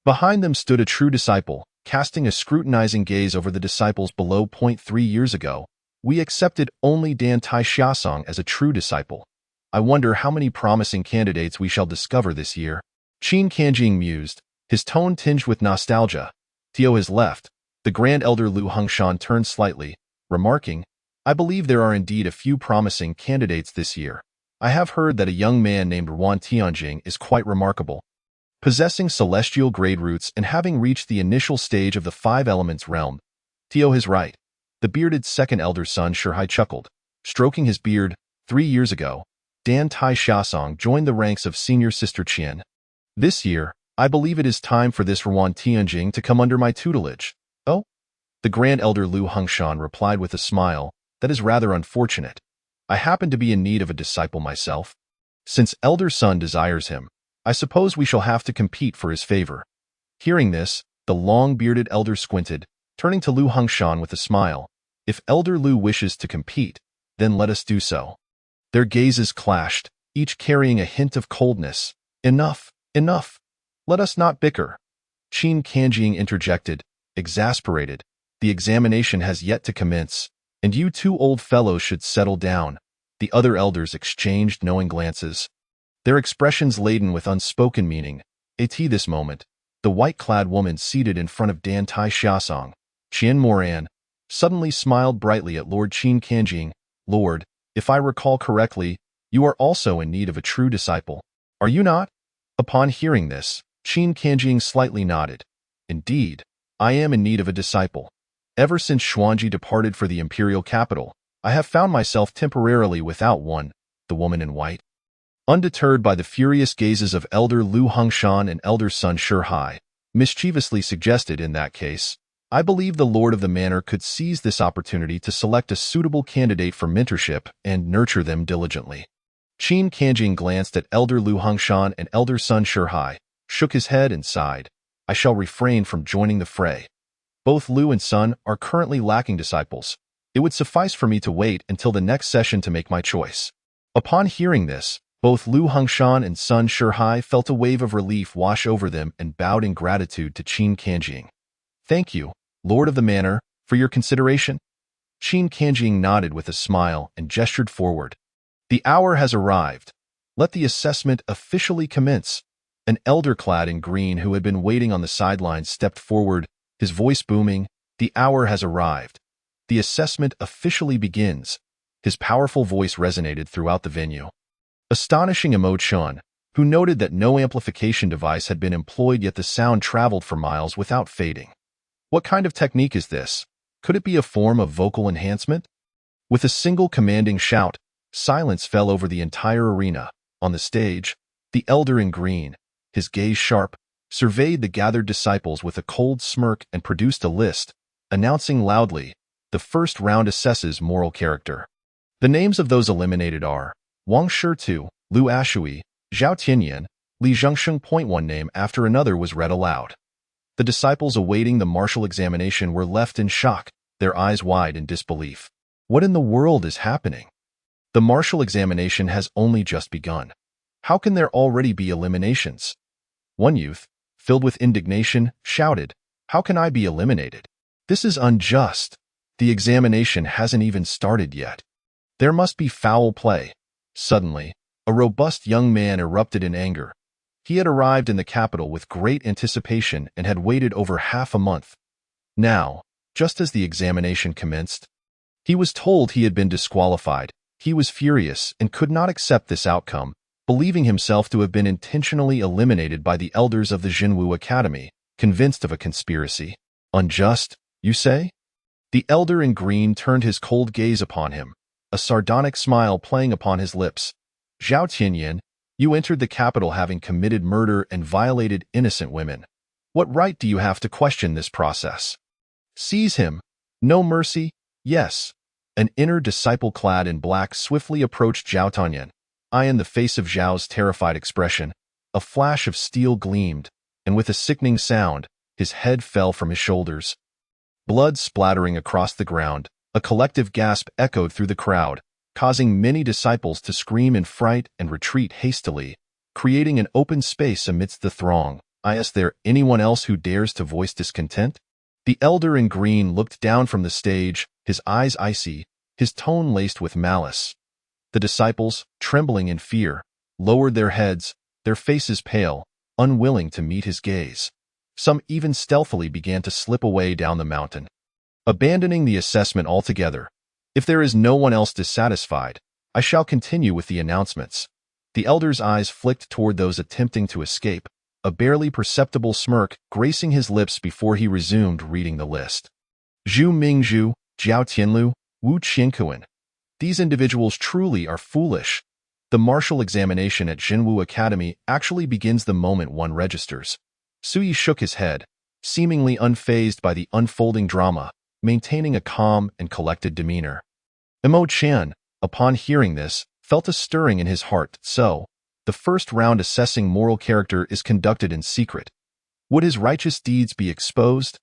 Behind them stood a true disciple, casting a scrutinizing gaze over the disciples below. 3 years ago, we accepted only Dan Tai Xiaosong as a true disciple. I wonder how many promising candidates we shall discover this year. Qin Kanjing mused, his tone tinged with nostalgia. Tio has left. The Grand Elder Lu Hongshan turned slightly, remarking, I believe there are indeed a few promising candidates this year. I have heard that a young man named Ruan Tianjing is quite remarkable. Possessing celestial grade roots and having reached the initial stage of the 5 elements realm. Tio is right. The bearded second elder's son Shihai chuckled, stroking his beard. 3 years ago, Dan Tai Xiaosong joined the ranks of senior sister Qian. This year, I believe it is time for this Ruan Tianjing to come under my tutelage. Oh? The Grand Elder Lu Hongshan replied with a smile, that is rather unfortunate. I happen to be in need of a disciple myself. Since elder son desires him, I suppose we shall have to compete for his favor. Hearing this, the long-bearded elder squinted, turning to Lu Hongshan with a smile. If Elder Lu wishes to compete, then let us do so. Their gazes clashed, each carrying a hint of coldness. Enough, enough. Let us not bicker. Qin Kanjing interjected, exasperated. The examination has yet to commence, and you 2 old fellows should settle down. The other elders exchanged knowing glances, their expressions laden with unspoken meaning. At this moment, the white-clad woman seated in front of Dan Tai Xiaosong, Qian Moran, suddenly smiled brightly at Lord Qin Kanjing. Lord, if I recall correctly, you are also in need of a true disciple. Are you not? Upon hearing this, Qin Kanjing slightly nodded. Indeed, I am in need of a disciple. Ever since Xuanji departed for the imperial capital, I have found myself temporarily without one. The woman in white, undeterred by the furious gazes of Elder Lu Hongshan and Elder son Shihai, mischievously suggested, in that case, I believe the Lord of the Manor could seize this opportunity to select a suitable candidate for mentorship and nurture them diligently. Qin Kanjing glanced at Elder Lu Hongshan and Elder son Shihai, shook his head and sighed. I shall refrain from joining the fray. Both Lu and Sun are currently lacking disciples. It would suffice for me to wait until the next session to make my choice. Upon hearing this, both Lu Hongshan and Sun Shihai felt a wave of relief wash over them and bowed in gratitude to Qin Kanjing. Thank you, Lord of the Manor, for your consideration. Qin Kanjing nodded with a smile and gestured forward. The hour has arrived. Let the assessment officially commence. An elder clad in green who had been waiting on the sidelines stepped forward, his voice booming. The hour has arrived. The assessment officially begins. His powerful voice resonated throughout the venue. Astonishing Mo Chen, who noted that no amplification device had been employed yet the sound traveled for miles without fading. What kind of technique is this? Could it be a form of vocal enhancement? With a single commanding shout, silence fell over the entire arena. On the stage, the elder in green, his gaze sharp, surveyed the gathered disciples with a cold smirk and produced a list, announcing loudly, the first round assesses moral character. The names of those eliminated are Wang Shitu, Lu Ashui, Zhao Tianyan, Li Zhengsheng. One name after another was read aloud. The disciples awaiting the martial examination were left in shock, their eyes wide in disbelief. What in the world is happening? The martial examination has only just begun. How can there already be eliminations? One youth, filled with indignation, shouted, How can I be eliminated? This is unjust. The examination hasn't even started yet. There must be foul play. Suddenly, a robust young man erupted in anger. He had arrived in the capital with great anticipation and had waited over half a month. Now, just as the examination commenced, he was told he had been disqualified. He was furious and could not accept this outcome, believing himself to have been intentionally eliminated by the elders of the Jinwu Academy, convinced of a conspiracy. Unjust, you say? The elder in green turned his cold gaze upon him. a sardonic smile playing upon his lips. Zhao Tianyan, you entered the capital having committed murder and violated innocent women. What right do you have to question this process? Seize him. No mercy? Yes. An inner disciple clad in black swiftly approached Zhao Tianyan. Eye in the face of Zhao's terrified expression, a flash of steel gleamed, and with a sickening sound, his head fell from his shoulders. Blood splattering across the ground, a collective gasp echoed through the crowd, causing many disciples to scream in fright and retreat hastily, creating an open space amidst the throng. Is there anyone else who dares to voice discontent? The elder in green looked down from the stage, his eyes icy, his tone laced with malice. The disciples, trembling in fear, lowered their heads, their faces pale, unwilling to meet his gaze. Some even stealthily began to slip away down the mountain, abandoning the assessment altogether. If there is no one else dissatisfied, I shall continue with the announcements. The elder's eyes flicked toward those attempting to escape, a barely perceptible smirk gracing his lips before he resumed reading the list. Zhu Mingzhu, Zhao Tianlu, Wu Qiankuan. These individuals truly are foolish. The martial examination at Jinwu Academy actually begins the moment one registers. Sui shook his head, seemingly unfazed by the unfolding drama, maintaining a calm and collected demeanor. Mo Chan, upon hearing this, felt a stirring in his heart. So, the first round assessing moral character is conducted in secret. Would his righteous deeds be exposed?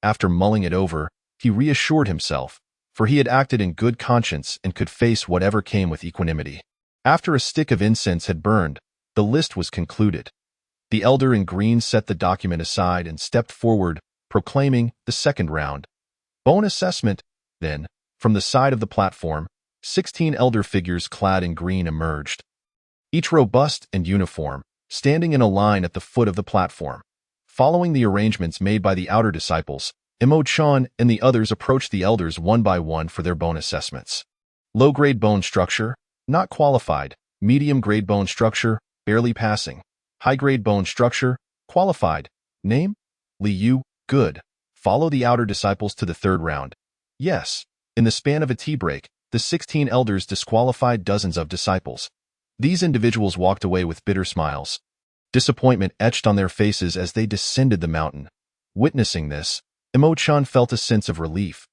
After mulling it over, he reassured himself, for he had acted in good conscience and could face whatever came with equanimity. After a stick of incense had burned, the list was concluded. The elder in green set the document aside and stepped forward, proclaiming the second round. Bone assessment. Then, from the side of the platform, 16 elder figures clad in green emerged. Each robust and uniform, standing in a line at the foot of the platform. Following the arrangements made by the outer disciples, Mo Chan and the others approached the elders one by one for their bone assessments. Low-grade bone structure, not qualified. Medium-grade bone structure, barely passing. High-grade bone structure, qualified. Name? Li Yu, good. Follow the outer disciples to the third round. Yes. In the span of a tea break, the 16 elders disqualified dozens of disciples. These individuals walked away with bitter smiles. Disappointment etched on their faces as they descended the mountain. Witnessing this, Mo Chan felt a sense of relief.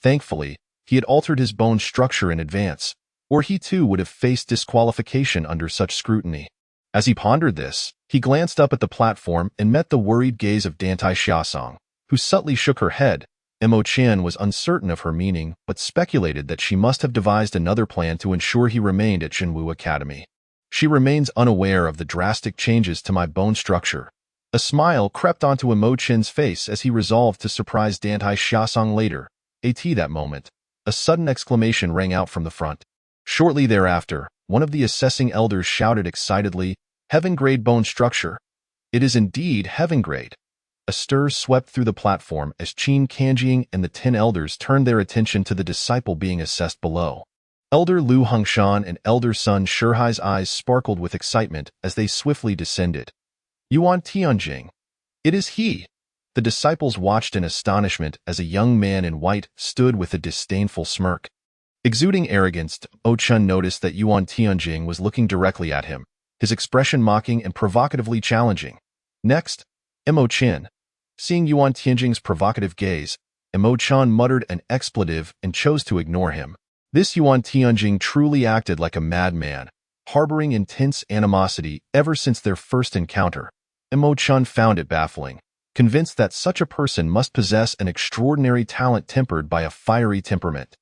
Thankfully, he had altered his bone structure in advance, or he too would have faced disqualification under such scrutiny. As he pondered this, he glanced up at the platform and met the worried gaze of Dantai Xiaosong, who subtly shook her head. Mo Chan was uncertain of her meaning, but speculated that she must have devised another plan to ensure he remained at Jinwu Academy. She remains unaware of the drastic changes to my bone structure. A smile crept onto Mo Chan's face as he resolved to surprise Dantai Xiaosong later. At that moment, a sudden exclamation rang out from the front. Shortly thereafter, one of the assessing elders shouted excitedly, "Heaven-grade bone structure. It is indeed heaven-grade." A stir swept through the platform as Qin Kanjiang and the 10 elders turned their attention to the disciple being assessed below. Elder Lu Hongshan and Elder Sun Shihai's eyes sparkled with excitement as they swiftly descended. Yuan Tianjing. It is he. The disciples watched in astonishment as a young man in white stood with a disdainful smirk. Exuding arrogance, Mo Chan noticed that Yuan Tianjing was looking directly at him, his expression mocking and provocatively challenging. Next, Mo Chan. Seeing Yuan Tianjing's provocative gaze, Mo Chan muttered an expletive and chose to ignore him. This Yuan Tianjing truly acted like a madman, harboring intense animosity ever since their first encounter. Mo Chan found it baffling, convinced that such a person must possess an extraordinary talent tempered by a fiery temperament.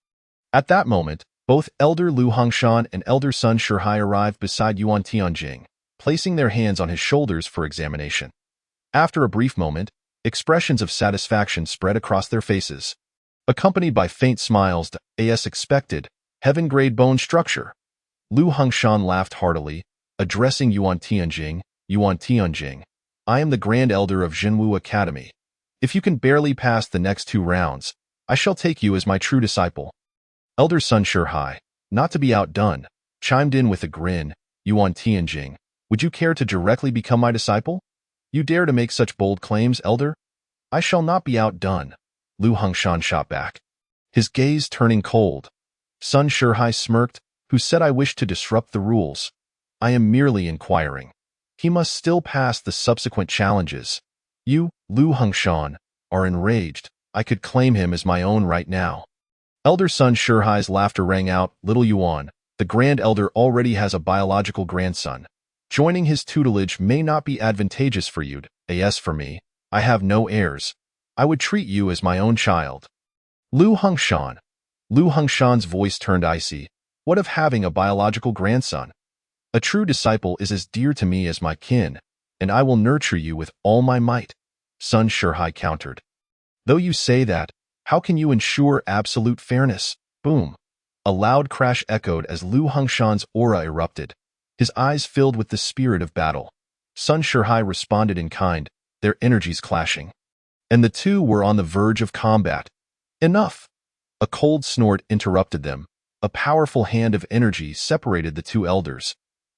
At that moment, both Elder Lu Hongshan and Elder Sun Shihai arrived beside Yuan Tianjing, placing their hands on his shoulders for examination. After a brief moment, expressions of satisfaction spread across their faces, accompanied by faint smiles. As expected, heaven-grade bone structure. Lu Hongshan laughed heartily, addressing Yuan Tianjing. Yuan Tianjing, I am the Grand Elder of Jinwu Academy. If you can barely pass the next 2 rounds, I shall take you as my true disciple. Elder Sun Shihai, not to be outdone, chimed in with a grin. Yuan Tianjing, would you care to directly become my disciple? You dare to make such bold claims, Elder? I shall not be outdone, Lu Hongshan shot back, his gaze turning cold. Sun Shihai smirked, who said I wish to disrupt the rules. I am merely inquiring. He must still pass the subsequent challenges. You, Lu Hongshan, are enraged. I could claim him as my own right now. Elder Sun Shihai's laughter rang out. Little Yuan, the Grand Elder already has a biological grandson. Joining his tutelage may not be advantageous for you. As for me, I have no heirs. I would treat you as my own child. Lu Hongshan. Lu Hongshan's voice turned icy. What of having a biological grandson? A true disciple is as dear to me as my kin, and I will nurture you with all my might, Sun Shihai countered. Though you say that, how can you ensure absolute fairness? Boom. A loud crash echoed as Lu Hongshan's aura erupted. His eyes filled with the spirit of battle. Sun Shihai responded in kind, their energies clashing. And the two were on the verge of combat. Enough! A cold snort interrupted them. A powerful hand of energy separated the two elders.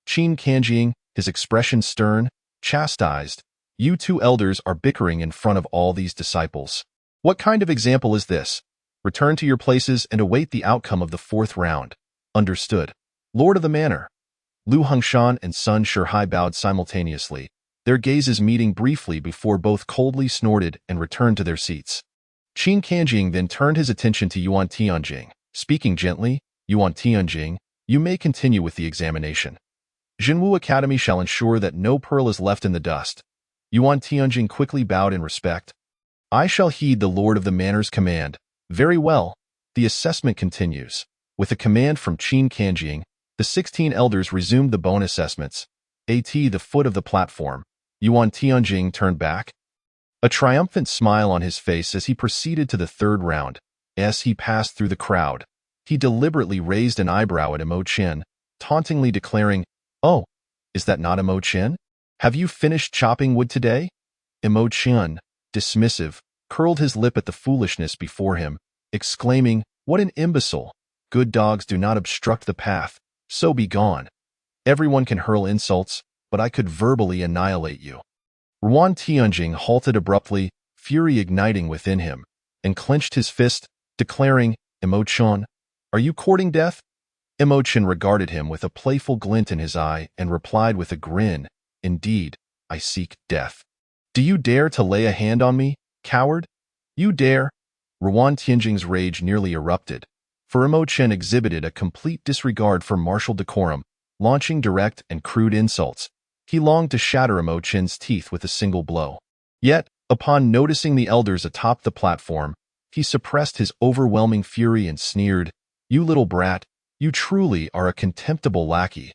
Qin Kanjing, his expression stern, chastised. You two elders are bickering in front of all these disciples. What kind of example is this? Return to your places and await the outcome of the 4th round. Understood. Lord of the Manor. Lu Hongshan and Sun Shihai bowed simultaneously, their gazes meeting briefly before both coldly snorted and returned to their seats. Qin Kanjing then turned his attention to Yuan Tianjing, speaking gently. Yuan Tianjing, you may continue with the examination. Jinwu Academy shall ensure that no pearl is left in the dust. Yuan Tianjing quickly bowed in respect. I shall heed the Lord of the Manor's command. Very well. The assessment continues. With a command from Qin Kanjing, the 16 elders resumed the bone assessments. At the foot of the platform, Yuan Tianjing turned back, a triumphant smile on his face as he proceeded to the 3rd round. As he passed through the crowd, he deliberately raised an eyebrow at Imo Chen, tauntingly declaring, Oh, is that not Imo Chen? Have you finished chopping wood today? Imo Chen, dismissive, curled his lip at the foolishness before him, exclaiming, What an imbecile! Good dogs do not obstruct the path, so be gone. Everyone can hurl insults, but I could verbally annihilate you. Yuan Tianjing halted abruptly, fury igniting within him, and clenched his fist, declaring, Imo Chen, are you courting death? Imo Chen regarded him with a playful glint in his eye and replied with a grin, Indeed, I seek death. Do you dare to lay a hand on me, coward? You dare? Yuan Tianjing's rage nearly erupted, for Imo Chen exhibited a complete disregard for martial decorum, launching direct and crude insults. He longed to shatter Imo Chen's teeth with a single blow. Yet, upon noticing the elders atop the platform, he suppressed his overwhelming fury and sneered, You little brat, you truly are a contemptible lackey.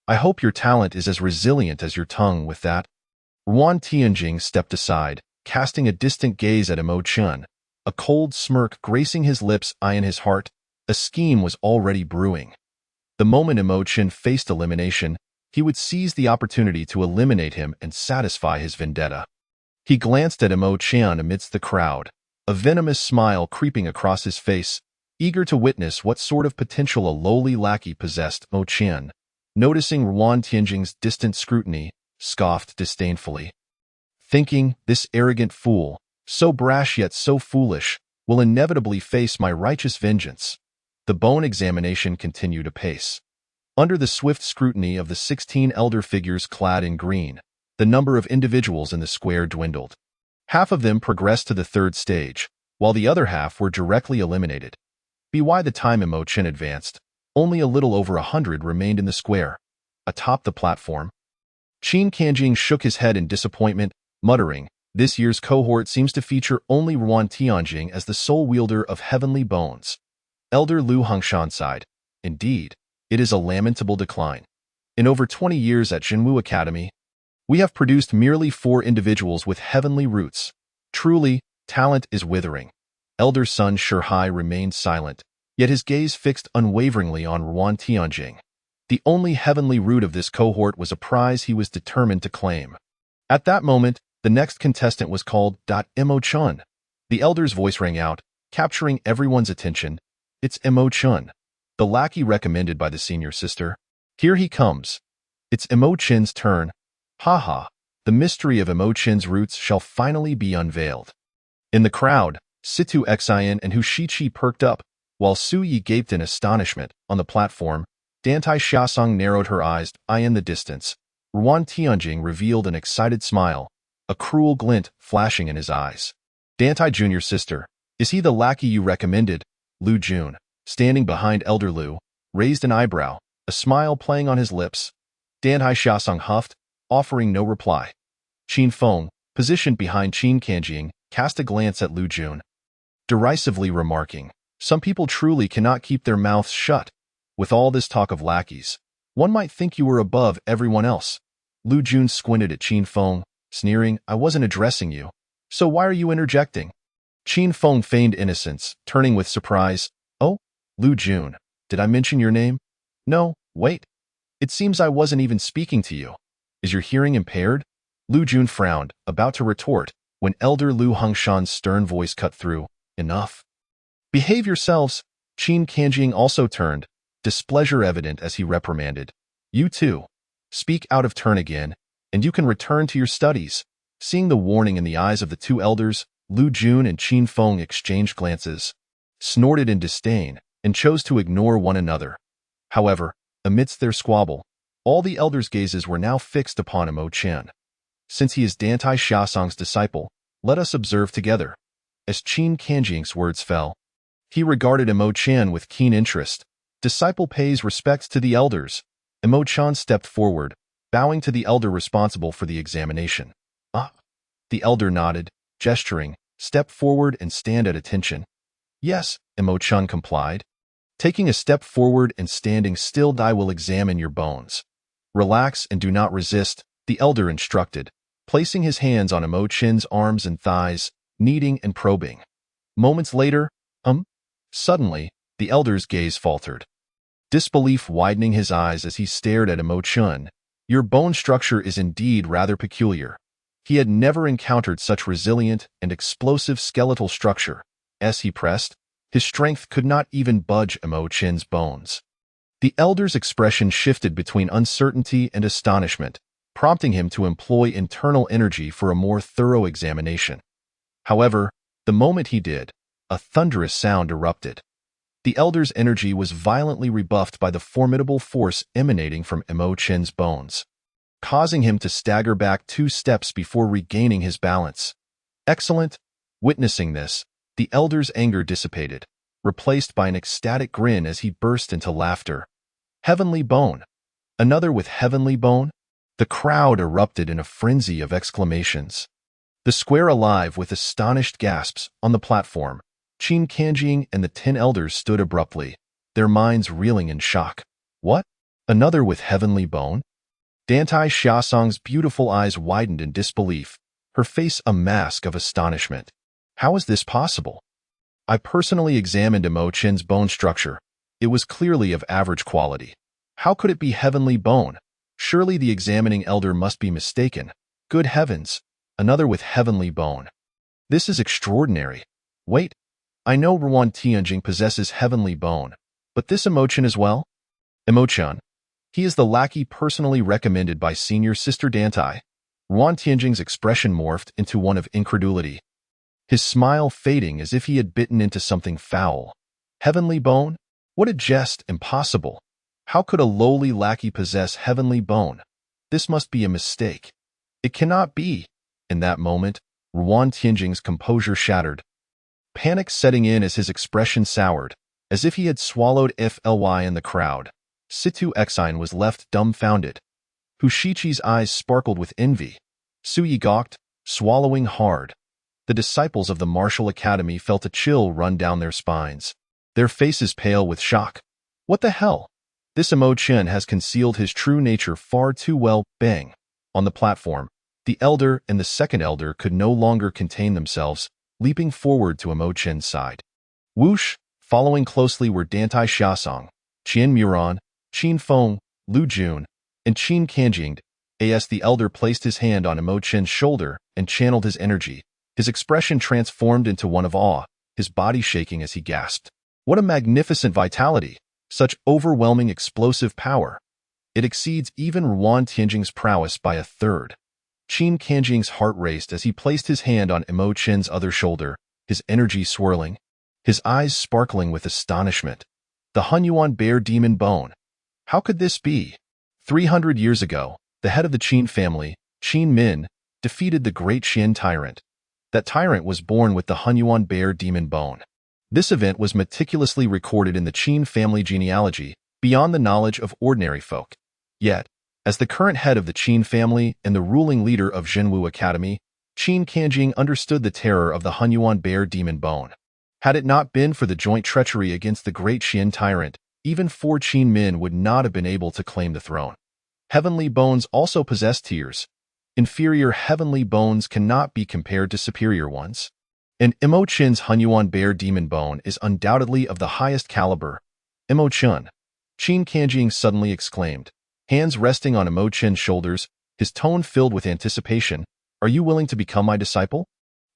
I hope your talent is as resilient as your tongue with that. Yuan Tianjing stepped aside, casting a distant gaze at Imo Chen, a cold smirk gracing his lips. In his heart, a scheme was already brewing. The moment Imo Chen faced elimination, he would seize the opportunity to eliminate him and satisfy his vendetta. He glanced at Imo Chen amidst the crowd, a venomous smile creeping across his face, eager to witness what sort of potential a lowly lackey possessed. Imo Chen, noticing Yuan Tianjing's distant scrutiny, scoffed disdainfully, thinking, This arrogant fool, so brash yet so foolish, will inevitably face my righteous vengeance. The bone examination continued apace. Under the swift scrutiny of the 16 elder figures clad in green, the number of individuals in the square dwindled. Half of them progressed to the 3rd stage, while the other half were directly eliminated. By the time Imo Chen advanced, only a little over 100 remained in the square. Atop the platform, Qin Kanjing shook his head in disappointment, muttering, This year's cohort seems to feature only Yuan Tianjing as the sole wielder of heavenly bones. Elder Lu Hongshan sighed, Indeed, it is a lamentable decline. In over 20 years at Jinwu Academy, we have produced merely 4 individuals with heavenly roots. Truly, talent is withering. Elder Sun Shihai remained silent, yet his gaze fixed unwaveringly on Yuan Tianjing. The only heavenly root of this cohort was a prize he was determined to claim. At that moment, the next contestant was called Imo Chen. The elder's voice rang out, capturing everyone's attention. It's Imo Chen, the lackey recommended by the senior sister. Here he comes. It's Imo Chen's turn. Ha ha, the mystery of Imo Chen's roots shall finally be unveiled. In the crowd, Situ Xian and Hushichi perked up, While Su Yi gaped in astonishment on the platform, Dantai Xiaosong narrowed her eyes, in the distance. Ruan Tianjing revealed an excited smile, a cruel glint flashing in his eyes. Dantai Junior's sister, is he the lackey you recommended? Lu Jun, standing behind Elder Lu, raised an eyebrow, a smile playing on his lips. Dantai Xiaosong huffed, offering no reply. Qin Feng, positioned behind Qin Kanjing, cast a glance at Lu Jun, derisively remarking, "Some people truly cannot keep their mouths shut. With all this talk of lackeys, one might think you were above everyone else." Lu Jun squinted at Qin Feng, sneering, "I wasn't addressing you. So why are you interjecting?" Qin Feng feigned innocence, turning with surprise. "Oh, Lu Jun, did I mention your name? No, wait. It seems I wasn't even speaking to you. Is your hearing impaired?" Lu Jun frowned, about to retort, when Elder Lu Hongshan's stern voice cut through. "Enough. Behave yourselves." Qin Kanjing also turned, displeasure evident as he reprimanded. "You too. Speak out of turn again, and you can return to your studies." Seeing the warning in the eyes of the two elders, Lu Jun and Qin Feng exchanged glances, snorted in disdain, and chose to ignore one another. However, amidst their squabble, all the elders' gazes were now fixed upon Mo Chen. "Since he is Dantai Xiaosong's disciple, let us observe together." As Qin Kanjing's words fell, he regarded Mo Chen with keen interest. Disciple pays respects to the elders. Mo Chen stepped forward, bowing to the elder responsible for the examination. "Ah." The elder nodded, gesturing, "Step forward and stand at attention." "Yes," Mo Chen complied. Taking a step forward and standing still, "I will examine your bones." "Relax and do not resist," the elder instructed, placing his hands on Mo Chen's arms and thighs, kneading and probing. Moments later, Suddenly, the elder's gaze faltered, disbelief widening his eyes as he stared at Mo Chen. "Your bone structure is indeed rather peculiar." He had never encountered such resilient and explosive skeletal structure. As he pressed, his strength could not even budge Mo Chen's bones. The elder's expression shifted between uncertainty and astonishment, prompting him to employ internal energy for a more thorough examination. However, the moment he did, a thunderous sound erupted. The elder's energy was violently rebuffed by the formidable force emanating from Mo Chen's bones, causing him to stagger back 2 steps before regaining his balance. "Excellent." Witnessing this, the elder's anger dissipated, replaced by an ecstatic grin as he burst into laughter. "Heavenly bone! Another with heavenly bone?" The crowd erupted in a frenzy of exclamations. The square alive with astonished gasps. On the platform, Qin Kanjing and the 10 elders stood abruptly, their minds reeling in shock. "What? Another with heavenly bone?" Dantai Xiaosong's beautiful eyes widened in disbelief, her face a mask of astonishment. "How is this possible? I personally examined Mo Chen's bone structure. It was clearly of average quality. How could it be heavenly bone? Surely the examining elder must be mistaken. Good heavens, another with heavenly bone. This is extraordinary. Wait, I know Ruan Tianjing possesses heavenly bone, but this Mo Chen as well?" Mo Chen. He is the lackey personally recommended by senior sister Dantai. Ruan Tianjing's expression morphed into one of incredulity, his smile fading as if he had bitten into something foul. Heavenly bone? What a jest! Impossible. How could a lowly lackey possess heavenly bone? This must be a mistake. It cannot be. In that moment, Ruan Tianjing's composure shattered, panic setting in as his expression soured, as if he had swallowed fly in the crowd. Situ Exine was left dumbfounded. Hu Shiqi's eyes sparkled with envy. Su Yi gawked, swallowing hard. The disciples of the martial academy felt a chill run down their spines, their faces pale with shock. What the hell? This Mo Chen has concealed his true nature far too well. Bang! On the platform, the elder and the second elder could no longer contain themselves, leaping forward to Mo Chen's side. Whoosh! Following closely were Dantai Xiaosong, Qian Muran, Qin Feng, Lu Jun, and Qin Kanjing. As the elder placed his hand on Mo Chen's shoulder and channeled his energy, his expression transformed into one of awe, his body shaking as he gasped. What a magnificent vitality! Such overwhelming explosive power! It exceeds even Ruan Tianjing's prowess by a third. Qin Kanjing's heart raced as he placed his hand on Mo Chen's other shoulder, his energy swirling. his eyes sparkling with astonishment. The Hunyuan bear demon bone. How could this be? 300 years ago, the head of the Qin family, Qin Min, defeated the Great Xuan tyrant. That tyrant was born with the Hunyuan bear demon bone. This event was meticulously recorded in the Qin family genealogy, beyond the knowledge of ordinary folk. Yet, as the current head of the Qin family and the ruling leader of Zhenwu Academy, Qin Kanjing understood the terror of the Hunyuan bear demon bone. Had it not been for the joint treachery against the Great Xuan tyrant, even 4 Qin Min would not have been able to claim the throne. Heavenly bones also possess tears. Inferior heavenly bones cannot be compared to superior ones. And Imo Qin's Hunyuan bear demon bone is undoubtedly of the highest caliber. Imo Qin. Qin Kanjing suddenly exclaimed, hands resting on Imo Qin's shoulders, his tone filled with anticipation. Are you willing to become my disciple?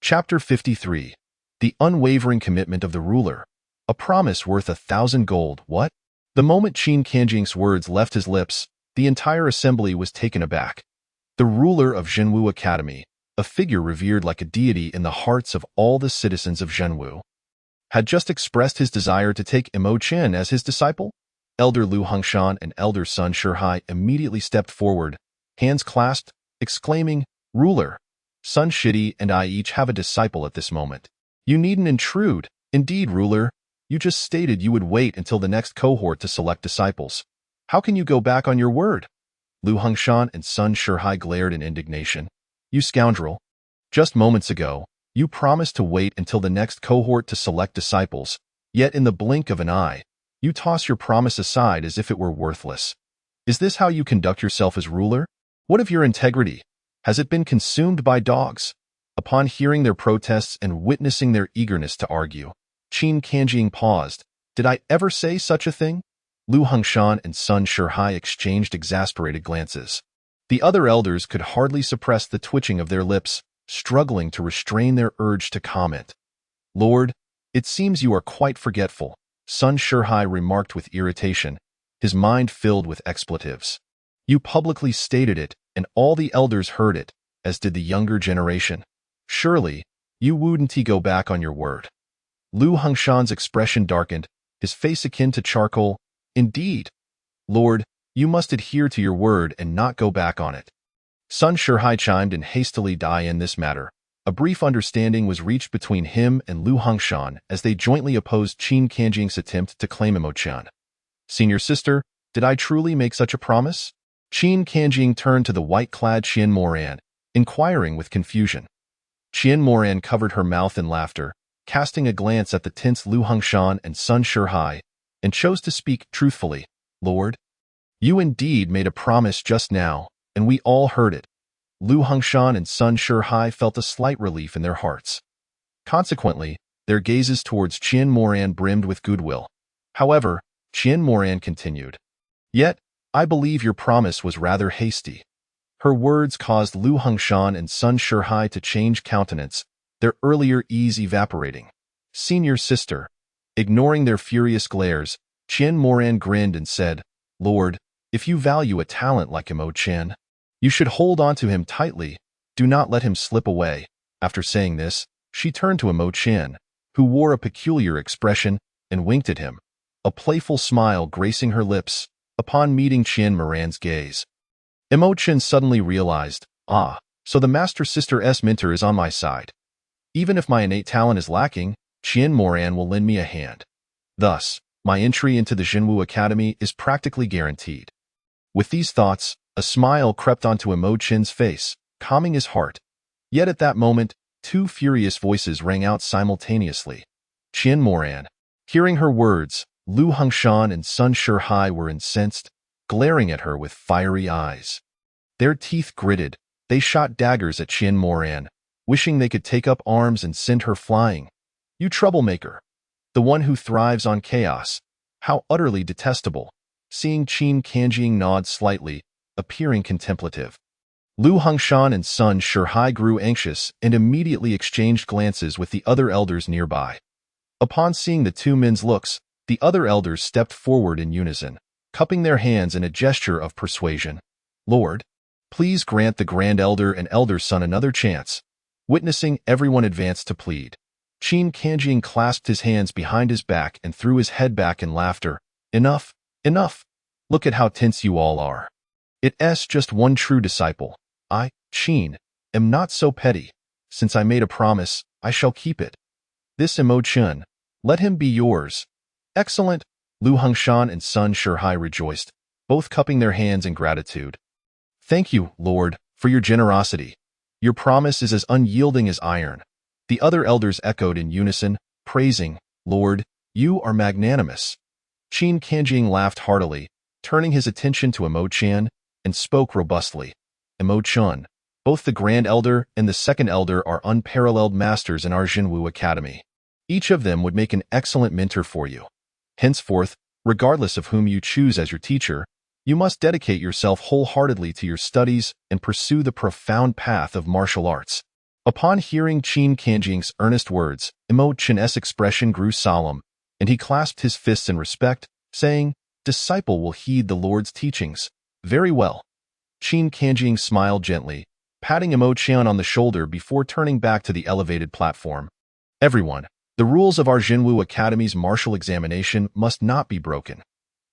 Chapter 53. The unwavering commitment of the ruler. A promise worth 1,000 gold. What? The moment Qin Kanjing's words left his lips, the entire assembly was taken aback. The ruler of Zhenwu Academy, a figure revered like a deity in the hearts of all the citizens of Zhenwu, had just expressed his desire to take Imo Qin as his disciple. Elder Lu Hongshan and Elder Sun Shihai immediately stepped forward, hands clasped, exclaiming, Ruler, Sun Shidi and I each have a disciple at this moment. You needn't intrude. Indeed, ruler, you just stated you would wait until the next cohort to select disciples. How can you go back on your word? Lu Hongshan and Sun Shihai glared in indignation. You scoundrel. Just moments ago, you promised to wait until the next cohort to select disciples, yet in the blink of an eye, you toss your promise aside as if it were worthless. Is this how you conduct yourself as ruler? What of your integrity? Has it been consumed by dogs? Upon hearing their protests and witnessing their eagerness to argue, Qin Kanjing paused. Did I ever say such a thing? Lu Hongshan and Sun Shihai exchanged exasperated glances. The other elders could hardly suppress the twitching of their lips, struggling to restrain their urge to comment. Lord, it seems you are quite forgetful, Sun Shihai remarked with irritation, his mind filled with expletives. You publicly stated it, and all the elders heard it, as did the younger generation. Surely, you wouldn't go back on your word. Lu Hongshan's expression darkened, his face akin to charcoal. Indeed. Lord, you must adhere to your word and not go back on it. Sun Shihai chimed in hastily in this matter. A brief understanding was reached between him and Lu Hongshan as they jointly opposed Qin Kanjing's attempt to claim Imo Qin. Senior sister, did I truly make such a promise? Qin Kanjing turned to the white-clad Qian Moran, inquiring with confusion. Qian Moran covered her mouth in laughter, casting a glance at the tense Lu Hongshan and Sun Shihai, and chose to speak truthfully. Lord, you indeed made a promise just now, and we all heard it. Lu Hongshan and Sun Shihai felt a slight relief in their hearts. Consequently, their gazes towards Qian Moran brimmed with goodwill. However, Qian Moran continued. Yet, I believe your promise was rather hasty. Her words caused Lu Hongshan and Sun Shihai to change countenance, their earlier ease evaporating. Senior sister. Ignoring their furious glares, Qian Moran grinned and said, Lord, if you value a talent like Imo Qin, you should hold on to him tightly. Do not let him slip away. After saying this, she turned to Imo Qin, who wore a peculiar expression, and winked at him, a playful smile gracing her lips, upon meeting Qian Moran's gaze. Imo Qin suddenly realized, so the Master Sister's mentor is on my side. Even if my innate talent is lacking, Qian Moran will lend me a hand. Thus, my entry into the Zhenwu Academy is practically guaranteed. With these thoughts, a smile crept onto Imo Qin's face, calming his heart. Yet at that moment, 2 furious voices rang out simultaneously. Qian Moran. Hearing her words, Lu Hongshan and Sun Shihai were incensed, glaring at her with fiery eyes. Their teeth gritted, they shot daggers at Qian Moran, wishing they could take up arms and send her flying. You troublemaker. The one who thrives on chaos. How utterly detestable. Seeing Qin Kanjing nod slightly, appearing contemplative. Lu Hongshan and Sun Shihai grew anxious and immediately exchanged glances with the other elders nearby. Upon seeing the 2 men's looks, the other elders stepped forward in unison, cupping their hands in a gesture of persuasion. Lord, please grant the Grand Elder and Elder Son another chance. Witnessing everyone advance to plead. Qin Kanjing clasped his hands behind his back and threw his head back in laughter. Enough, enough. Look at how tense you all are. It's just one true disciple. I, Qin, am not so petty. Since I made a promise, I shall keep it. This Imo-chun, let him be yours. Excellent. Lu Hongshan and Sun Shihai rejoiced, both cupping their hands in gratitude. Thank you, Lord, for your generosity. Your promise is as unyielding as iron. The other elders echoed in unison, praising, Lord, you are magnanimous. Qin Kanjing laughed heartily, turning his attention to Imo-chan, and spoke robustly. Imo-chun, both the Grand Elder and the Second Elder are unparalleled masters in our Jinwu Academy. Each of them would make an excellent mentor for you. Henceforth, regardless of whom you choose as your teacher, you must dedicate yourself wholeheartedly to your studies and pursue the profound path of martial arts. Upon hearing Qin Kanjing's earnest words, Imo-chan's expression grew solemn, and he clasped his fists in respect, saying, Disciple will heed the Lord's teachings. Very well. Qin Kanjing smiled gently, patting Imo-chan on the shoulder before turning back to the elevated platform. Everyone, the rules of our Jinwu Academy's martial examination must not be broken.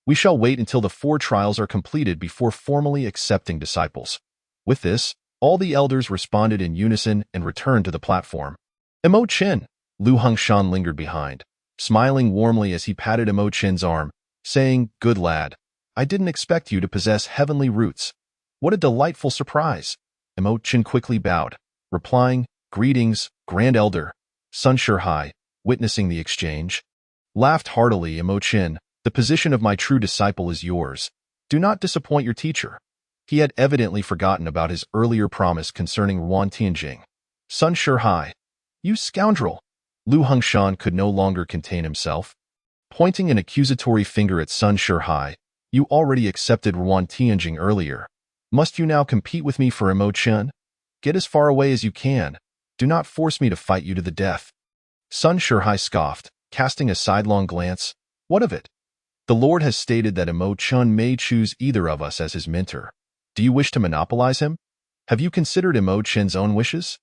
We shall wait until the 4 trials are completed before formally accepting disciples. With this, all the elders responded in unison and returned to the platform. Imo-chan, Lu Hongshan lingered behind, smiling warmly as he patted Imo-chan's arm, saying, Good lad. I didn't expect you to possess heavenly roots. What a delightful surprise. Imo-chan quickly bowed, replying, Greetings, Grand Elder. Sun Shihai, witnessing the exchange, laughed heartily. Imo-chan, the position of my true disciple is yours. Do not disappoint your teacher. He had evidently forgotten about his earlier promise concerning Ruan Tianjing. Sun Shihai, you scoundrel. Lu Hongshan could no longer contain himself. Pointing an accusatory finger at Sun Shihai, you already accepted Ruan Tianjing earlier. Must you now compete with me for Imo-chan? Get as far away as you can. Do not force me to fight you to the death. Sun Shihai scoffed, casting a sidelong glance. What of it? The Lord has stated that Imo-chan may choose either of us as his mentor. Do you wish to monopolize him? Have you considered Imo-chan's own wishes?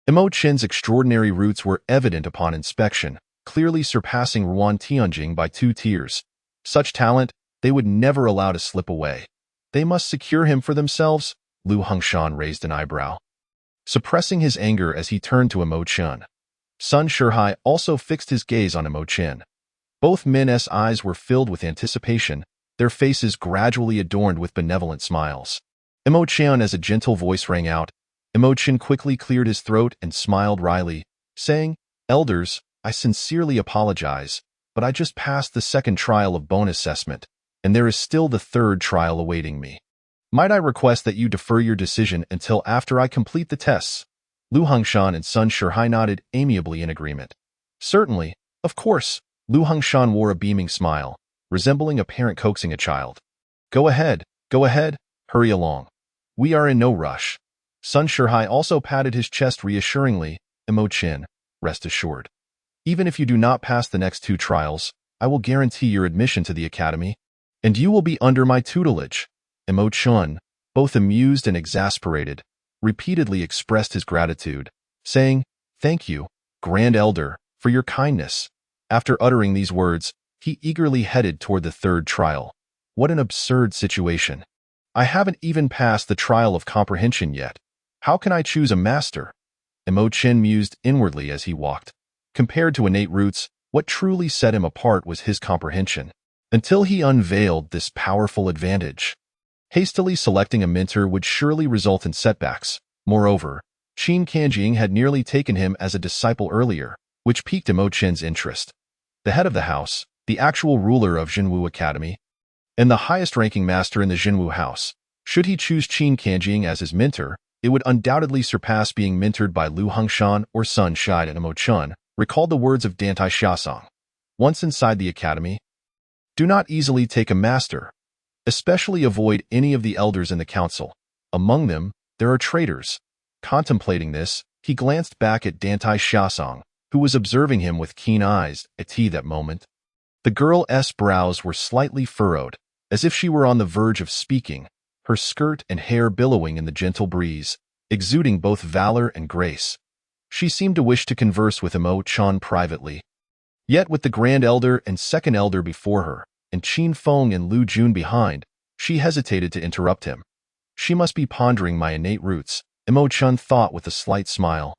Imo-chan's extraordinary roots were evident upon inspection, clearly surpassing Ruan Tianjing by 2 tiers. Such talent, they would never allow to slip away. They must secure him for themselves. Lu Hongshan raised an eyebrow, suppressing his anger as he turned to Imo-chan. Sun Shihai also fixed his gaze on Imo-chan. Both men's eyes were filled with anticipation, their faces gradually adorned with benevolent smiles. Imo-chan, as a gentle voice rang out, Imo-chan quickly cleared his throat and smiled wryly, saying, Elders, I sincerely apologize, but I just passed the 2nd trial of bone assessment, and there is still the 3rd trial awaiting me. Might I request that you defer your decision until after I complete the tests? Lu Hongshan and Sun Shihai nodded amiably in agreement. Certainly, of course. Lu Hongshan wore a beaming smile, resembling a parent coaxing a child. Go ahead, hurry along. We are in no rush. Sun Shihai also patted his chest reassuringly. Imo-chan, rest assured. Even if you do not pass the next 2 trials, I will guarantee your admission to the academy, and you will be under my tutelage. Imo-chan, both amused and exasperated, repeatedly expressed his gratitude, saying, Thank you, Grand Elder, for your kindness. After uttering these words, he eagerly headed toward the 3rd trial. What an absurd situation. I haven't even passed the trial of comprehension yet. How can I choose a master? Imo-chan mused inwardly as he walked. Compared to innate roots, what truly set him apart was his comprehension. Until he unveiled this powerful advantage, hastily selecting a mentor would surely result in setbacks. Moreover, Qin Kanjing had nearly taken him as a disciple earlier, which piqued Imo-chan's interest. The head of the house, the actual ruler of Jinwu Academy, and the highest-ranking master in the Jinwu house. Should he choose Qin Kanjing as his mentor, it would undoubtedly surpass being mentored by Lu Hongshan or Sun Shihai. And Imo-chan recalled the words of Dantai Xiasong. Once inside the academy, do not easily take a master. Especially avoid any of the elders in the council. Among them, there are traitors. Contemplating this, he glanced back at Dantai Xiasong, who was observing him with keen eyes at that moment. The girl's brows were slightly furrowed, as if she were on the verge of speaking, her skirt and hair billowing in the gentle breeze, exuding both valor and grace. She seemed to wish to converse with Imo Chan privately. Yet with the Grand Elder and Second Elder before her, and Qin Feng and Lu Jun behind, she hesitated to interrupt him. She must be pondering my innate roots, Imo Chan thought with a slight smile,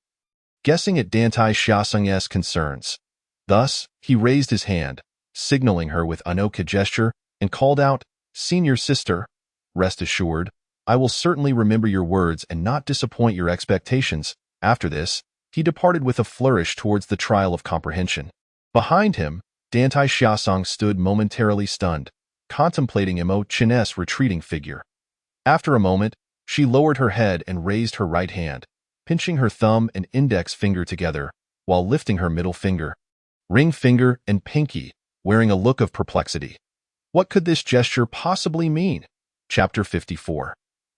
guessing at Dantai Xiaoseng's concerns. Thus, he raised his hand, signaling her with Anoka gesture, and called out, "Senior sister, rest assured, I will certainly remember your words and not disappoint your expectations." After this, he departed with a flourish towards the trial of comprehension. Behind him, Dantai Xiaosong stood momentarily stunned, contemplating Imo Chin's retreating figure. After a moment, she lowered her head and raised her right hand, pinching her thumb and index finger together, while lifting her middle finger, ring finger, and pinky, wearing a look of perplexity. What could this gesture possibly mean? Chapter 54.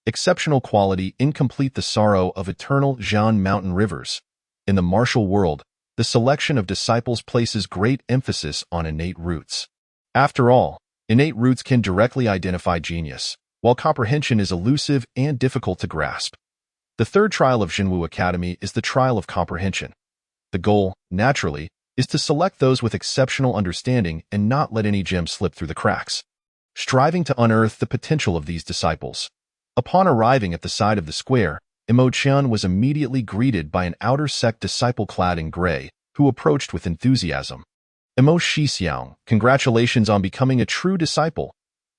Exceptional quality, incomplete, the sorrow of eternal Zhan mountain rivers. In the martial world, the selection of disciples places great emphasis on innate roots. After all, innate roots can directly identify genius, while comprehension is elusive and difficult to grasp. The third trial of Jinwu Academy is the trial of comprehension. The goal, naturally, is to select those with exceptional understanding and not let any gem slip through the cracks, striving to unearth the potential of these disciples. Upon arriving at the side of the square, Imo Chan was immediately greeted by an outer sect disciple clad in gray, who approached with enthusiasm. "Imo Shixiang, congratulations on becoming a true disciple."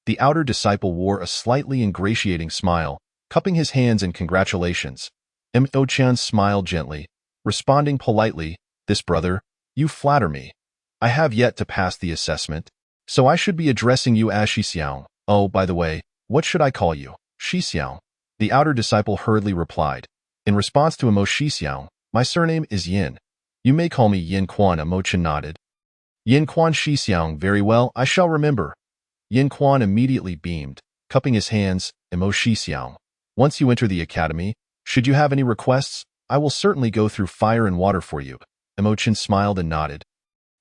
The outer disciple wore a slightly ingratiating smile, cupping his hands in congratulations. Imo Chan smiled gently, responding politely, "This brother, you flatter me. I have yet to pass the assessment, so I should be addressing you as Shixiang. Oh, by the way, what should I call you?" "Shixiang," the outer disciple hurriedly replied. In response to Imo Shixiang, "My surname is Yin. You may call me Yin Quan." Imo Chan nodded. "Yin Quan Shixiang, very well, I shall remember." Yin Quan immediately beamed, cupping his hands. "Imo Shixiang, once you enter the academy, should you have any requests, I will certainly go through fire and water for you." Imo Chan smiled and nodded,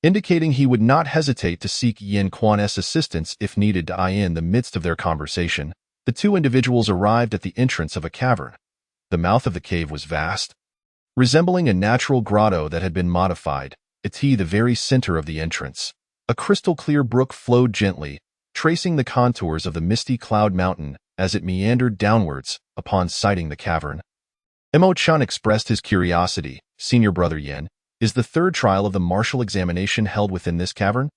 indicating he would not hesitate to seek Yin Quan's assistance if needed. In the midst of their conversation, the two individuals arrived at the entrance of a cavern. The mouth of the cave was vast, resembling a natural grotto that had been modified. At the very center of the entrance, a crystal-clear brook flowed gently, tracing the contours of the misty cloud mountain as it meandered downwards. Upon sighting the cavern, Imo Chan expressed his curiosity. "Senior brother Yin, is the third trial of the martial examination held within this cavern?"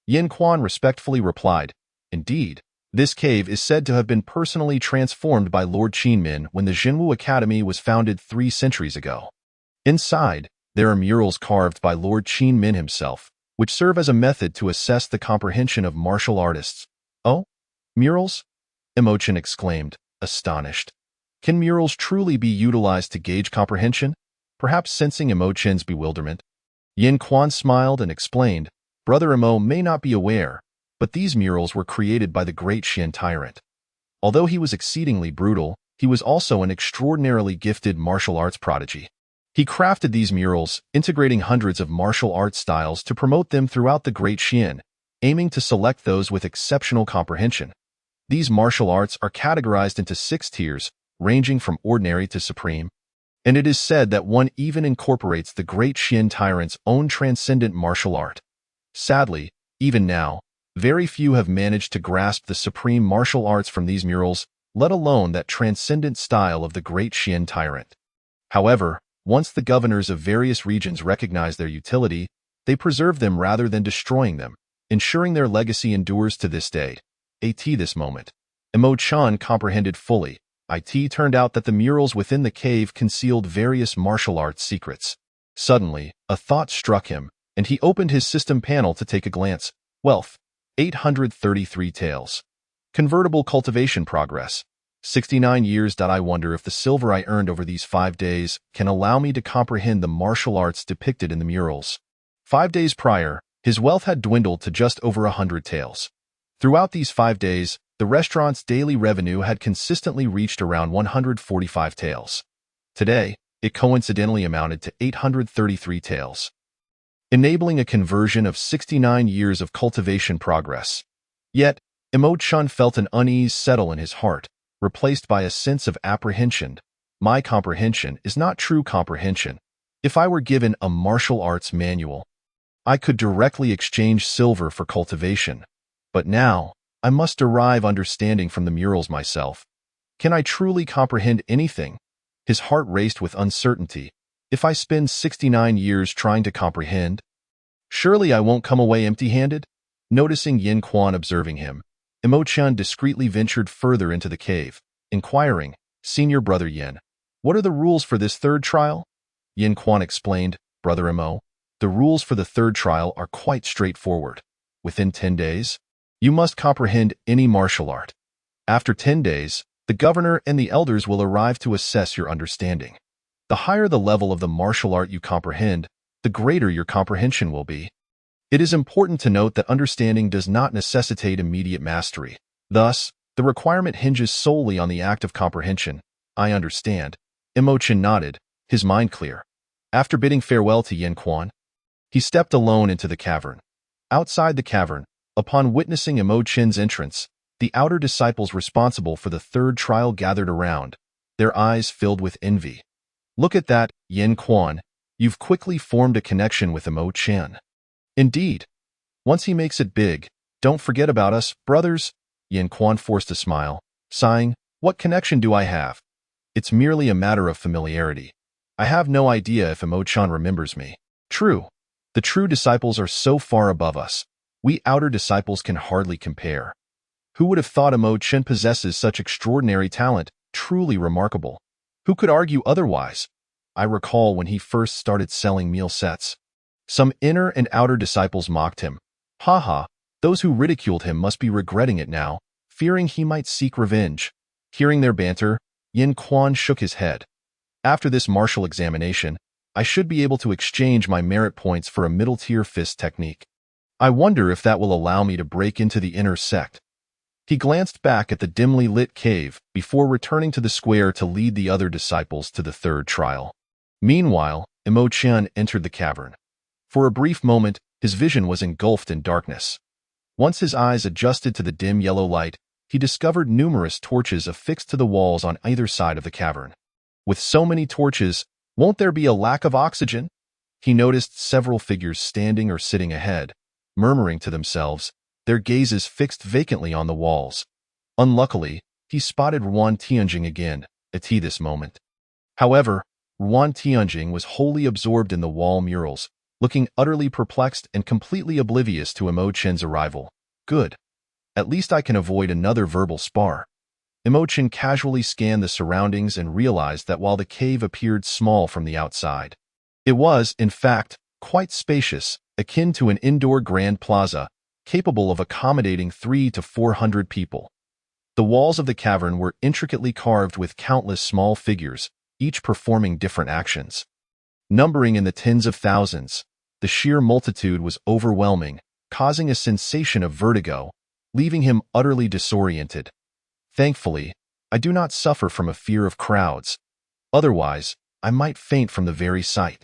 Yin Quan respectfully replied, "Indeed. This cave is said to have been personally transformed by Lord Qinmin when the Jinwu Academy was founded 3 centuries ago. Inside, there are murals carved by Lord Qinmin himself, which serve as a method to assess the comprehension of martial artists." "Oh? Murals?" Imo Chan exclaimed, astonished. Can murals truly be utilized to gauge comprehension? Perhaps sensing Imo Chan's bewilderment, Yin Quan smiled and explained, "Brother Imo may not be aware, but these murals were created by the Great Xuan tyrant. Although he was exceedingly brutal, he was also an extraordinarily gifted martial arts prodigy. He crafted these murals, integrating hundreds of martial arts styles to promote them throughout the Great Xuan, aiming to select those with exceptional comprehension. These martial arts are categorized into 6 tiers, ranging from ordinary to supreme, and it is said that one even incorporates the Great Xuan tyrant's own transcendent martial art. Sadly, even now, very few have managed to grasp the supreme martial arts from these murals, let alone that transcendent style of the Great Xuan tyrant. However, once the governors of various regions recognize their utility, they preserve them rather than destroying them, ensuring their legacy endures to this day. At this moment, Imo Chan comprehended fully. It turned out that the murals within the cave concealed various martial arts secrets. Suddenly, a thought struck him, and he opened his system panel to take a glance. Wealth, 833 taels. Convertible cultivation progress, 69 years. I wonder if the silver I earned over these 5 days can allow me to comprehend the martial arts depicted in the murals. 5 days prior, his wealth had dwindled to just over 100 taels. Throughout these 5 days, the restaurant's daily revenue had consistently reached around 145 taels. Today, it coincidentally amounted to 833 taels, enabling a conversion of 69 years of cultivation progress. Yet, Imo Chan felt an unease settle in his heart, replaced by a sense of apprehension. My comprehension is not true comprehension. If I were given a martial arts manual, I could directly exchange silver for cultivation. But now, I must derive understanding from the murals myself. Can I truly comprehend anything? His heart raced with uncertainty. If I spend 69 years trying to comprehend, surely I won't come away empty-handed? Noticing Yin Quan observing him, Imo-chan discreetly ventured further into the cave, inquiring, "Senior Brother Yin, what are the rules for this third trial?" Yin Quan explained, "Brother Imo, the rules for the third trial are quite straightforward. Within 10 days, you must comprehend any martial art. After 10 days, the governor and the elders will arrive to assess your understanding. The higher the level of the martial art you comprehend, the greater your comprehension will be. It is important to note that understanding does not necessitate immediate mastery. Thus, the requirement hinges solely on the act of comprehension." "I understand." Imo-chan nodded, his mind clear. After bidding farewell to Yin Quan, he stepped alone into the cavern. Outside the cavern, upon witnessing Imo-chan's entrance, the outer disciples responsible for the third trial gathered around, their eyes filled with envy. "Look at that, Yin Quan. You've quickly formed a connection with Imo-chan." "Indeed. Once he makes it big, don't forget about us, brothers." Yin Quan forced a smile, sighing, "What connection do I have? It's merely a matter of familiarity. I have no idea if Imo-chan remembers me." "True. The true disciples are so far above us. We outer disciples can hardly compare. Who would have thought Imo-chan possesses such extraordinary talent, truly remarkable? Who could argue otherwise? I recall when he first started selling meal sets. Some inner and outer disciples mocked him. Ha! Those who ridiculed him must be regretting it now, fearing he might seek revenge." Hearing their banter, Yin Quan shook his head. "After this martial examination, I should be able to exchange my merit points for a middle-tier fist technique. I wonder if that will allow me to break into the inner sect." He glanced back at the dimly lit cave before returning to the square to lead the other disciples to the third trial. Meanwhile, Imo-chan entered the cavern. For a brief moment, his vision was engulfed in darkness. Once his eyes adjusted to the dim yellow light, he discovered numerous torches affixed to the walls on either side of the cavern. With so many torches, won't there be a lack of oxygen? He noticed several figures standing or sitting ahead, murmuring to themselves, their gazes fixed vacantly on the walls. Unluckily, he spotted Ruan Tianjing again, at this moment. However, Ruan Tianjing was wholly absorbed in the wall murals, looking utterly perplexed and completely oblivious to Imo-chan's arrival. Good. At least I can avoid another verbal spar. Imo-chan casually scanned the surroundings and realized that while the cave appeared small from the outside, it was, in fact, quite spacious, akin to an indoor grand plaza, capable of accommodating 300 to 400 people. The walls of the cavern were intricately carved with countless small figures, each performing different actions. Numbering in the tens of thousands, the sheer multitude was overwhelming, causing a sensation of vertigo, leaving him utterly disoriented. Thankfully, I do not suffer from a fear of crowds. Otherwise, I might faint from the very sight.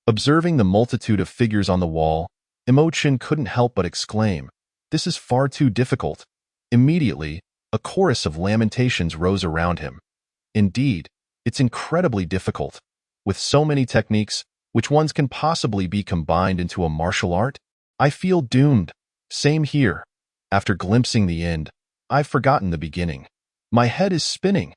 Observing the multitude of figures on the wall, Imo-chan couldn't help but exclaim, "This is far too difficult." Immediately, a chorus of lamentations rose around him. Indeed, it's incredibly difficult. With so many techniques, which ones can possibly be combined into a martial art? I feel doomed. Same here. After glimpsing the end, I've forgotten the beginning. My head is spinning.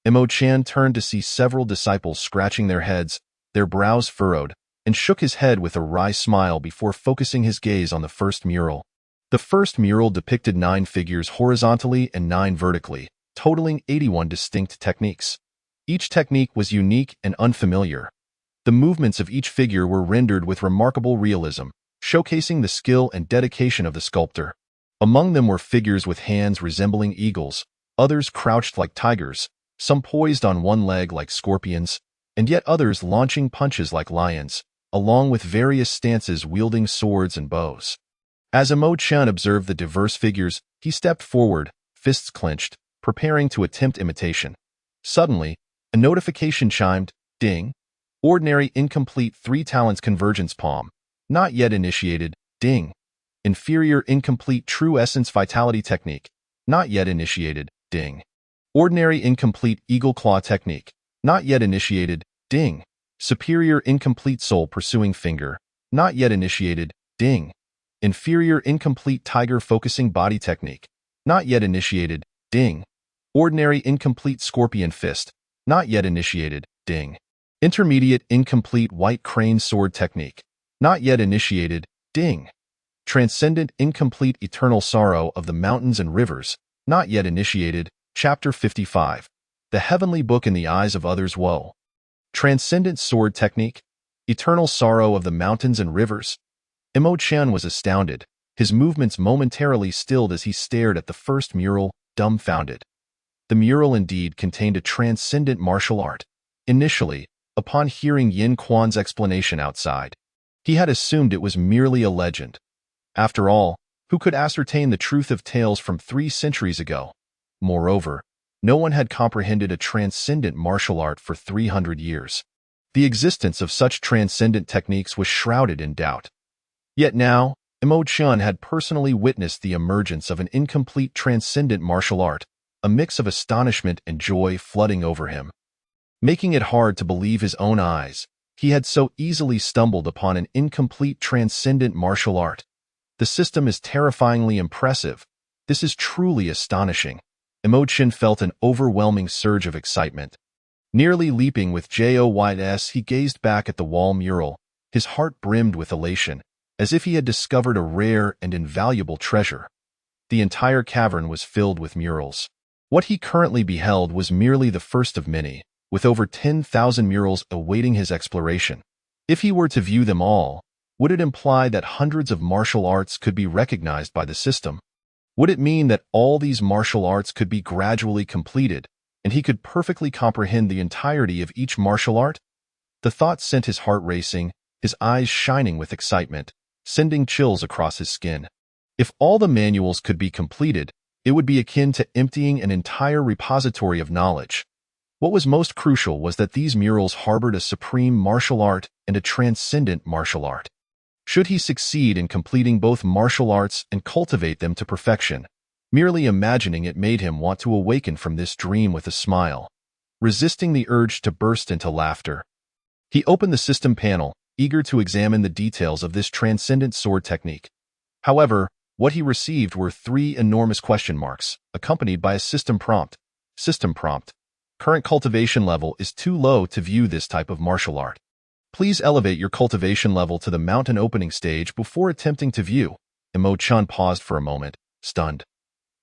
Imo-chan turned to see several disciples scratching their heads, their brows furrowed, and shook his head with a wry smile before focusing his gaze on the first mural. The first mural depicted 9 figures horizontally and 9 vertically, totaling 81 distinct techniques. Each technique was unique and unfamiliar. The movements of each figure were rendered with remarkable realism, showcasing the skill and dedication of the sculptor. Among them were figures with hands resembling eagles, others crouched like tigers, some poised on one leg like scorpions, and yet others launching punches like lions, along with various stances wielding swords and bows. As Imo-chan observed the diverse figures, he stepped forward, fists clenched, preparing to attempt imitation. Suddenly, a notification chimed, ding. Ordinary incomplete 3 talents convergence palm. Not yet initiated, ding. Inferior incomplete true essence vitality technique. Not yet initiated, ding. Ordinary incomplete eagle claw technique. Not yet initiated, ding. Superior incomplete soul pursuing finger, not yet initiated, ding. Inferior incomplete tiger focusing body technique, not yet initiated, ding. Ordinary incomplete scorpion fist, not yet initiated, ding. Intermediate incomplete white crane sword technique, not yet initiated, ding. Transcendent incomplete eternal sorrow of the mountains and rivers, not yet initiated, Chapter 55. The heavenly book in the eyes of others' woe. Transcendent sword technique, eternal sorrow of the mountains and rivers. Mo Qian was astounded, his movements momentarily stilled as he stared at the first mural, dumbfounded. The mural indeed contained a transcendent martial art. Initially, upon hearing Yin Quan's explanation outside, he had assumed it was merely a legend. After all, who could ascertain the truth of tales from 3 centuries ago? Moreover, no one had comprehended a transcendent martial art for 300 years. The existence of such transcendent techniques was shrouded in doubt. Yet now, Mo Qian had personally witnessed the emergence of an incomplete transcendent martial art, a mix of astonishment and joy flooding over him. Making it hard to believe his own eyes, he had so easily stumbled upon an incomplete transcendent martial art. The system is terrifyingly impressive. This is truly astonishing. Mo Qian felt an overwhelming surge of excitement. Nearly leaping with joys, he gazed back at the wall mural. His heart brimmed with elation, as if he had discovered a rare and invaluable treasure. The entire cavern was filled with murals. What he currently beheld was merely the first of many, with over 10,000 murals awaiting his exploration. If he were to view them all, would it imply that hundreds of martial arts could be recognized by the system? Would it mean that all these martial arts could be gradually completed, and he could perfectly comprehend the entirety of each martial art? The thought sent his heart racing, his eyes shining with excitement, sending chills across his skin. If all the manuals could be completed, it would be akin to emptying an entire repository of knowledge. What was most crucial was that these murals harbored a supreme martial art and a transcendent martial art. Should he succeed in completing both martial arts and cultivate them to perfection, merely imagining it made him want to awaken from this dream with a smile, resisting the urge to burst into laughter. He opened the system panel, eager to examine the details of this transcendent sword technique. However, what he received were 3 enormous question marks, accompanied by a system prompt. System prompt. Current cultivation level is too low to view this type of martial art. Please elevate your cultivation level to the mountain opening stage before attempting to view. Mo Qian paused for a moment, stunned.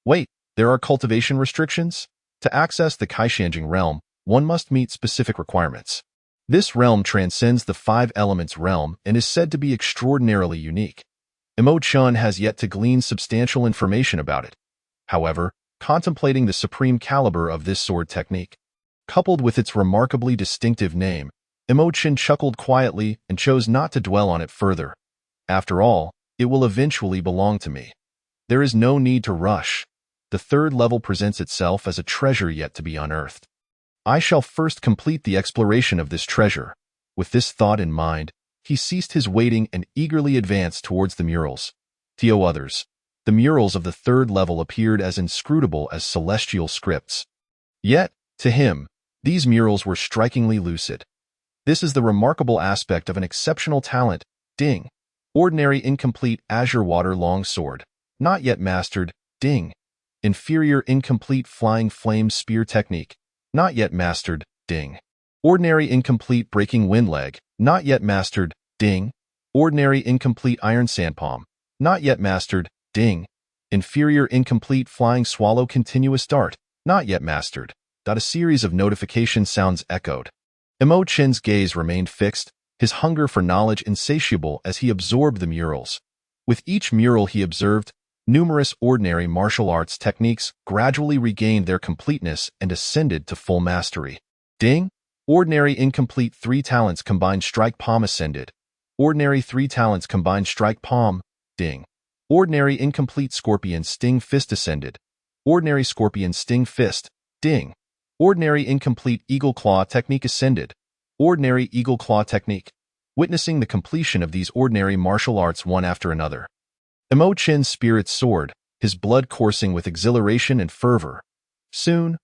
Wait, there are cultivation restrictions? To access the Kaishanjing realm, one must meet specific requirements. This realm transcends the 5 elements realm and is said to be extraordinarily unique. Mo Qian has yet to glean substantial information about it. However, contemplating the supreme caliber of this sword technique, coupled with its remarkably distinctive name, Mo Qian chuckled quietly and chose not to dwell on it further. After all, it will eventually belong to me. There is no need to rush. The 3rd level presents itself as a treasure yet to be unearthed. I shall first complete the exploration of this treasure. With this thought in mind, he ceased his waiting and eagerly advanced towards the murals. To others, the murals of the 3rd level appeared as inscrutable as celestial scripts. Yet, to him, these murals were strikingly lucid. This is the remarkable aspect of an exceptional talent, ding. Ordinary incomplete azure water long sword, not yet mastered, ding. Inferior incomplete flying flame spear technique, not yet mastered, ding. Ordinary incomplete breaking wind leg, not yet mastered, ding. Ordinary incomplete iron sandpalm, not yet mastered, ding. Inferior incomplete flying swallow continuous dart, not yet mastered. A series of notification sounds echoed. Mo Qian's gaze remained fixed, his hunger for knowledge insatiable as he absorbed the murals. With each mural he observed, numerous ordinary martial arts techniques gradually regained their completeness and ascended to full mastery. Ding! Ordinary incomplete 3 talents combined strike palm ascended. Ordinary 3 talents combined strike palm, ding. Ordinary incomplete scorpion sting fist ascended. Ordinary scorpion sting fist, ding. Ordinary incomplete eagle claw technique ascended. Ordinary eagle claw technique. Witnessing the completion of these ordinary martial arts one after another, Mo Qian's spirit soared, his blood coursing with exhilaration and fervor. Soon,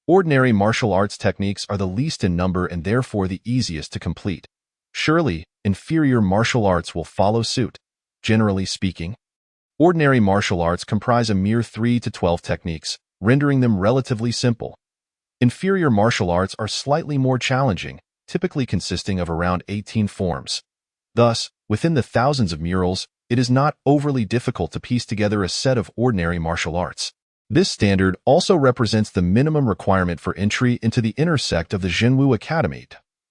Ordinary martial arts techniques are the least in number and therefore the easiest to complete. Surely, inferior martial arts will follow suit. Generally speaking, ordinary martial arts comprise a mere 3 to 12 techniques, rendering them relatively simple. Inferior martial arts are slightly more challenging, typically consisting of around 18 forms. Thus, within the thousands of murals, it is not overly difficult to piece together a set of ordinary martial arts. This standard also represents the minimum requirement for entry into the inner sect of the Zhenwu Academy.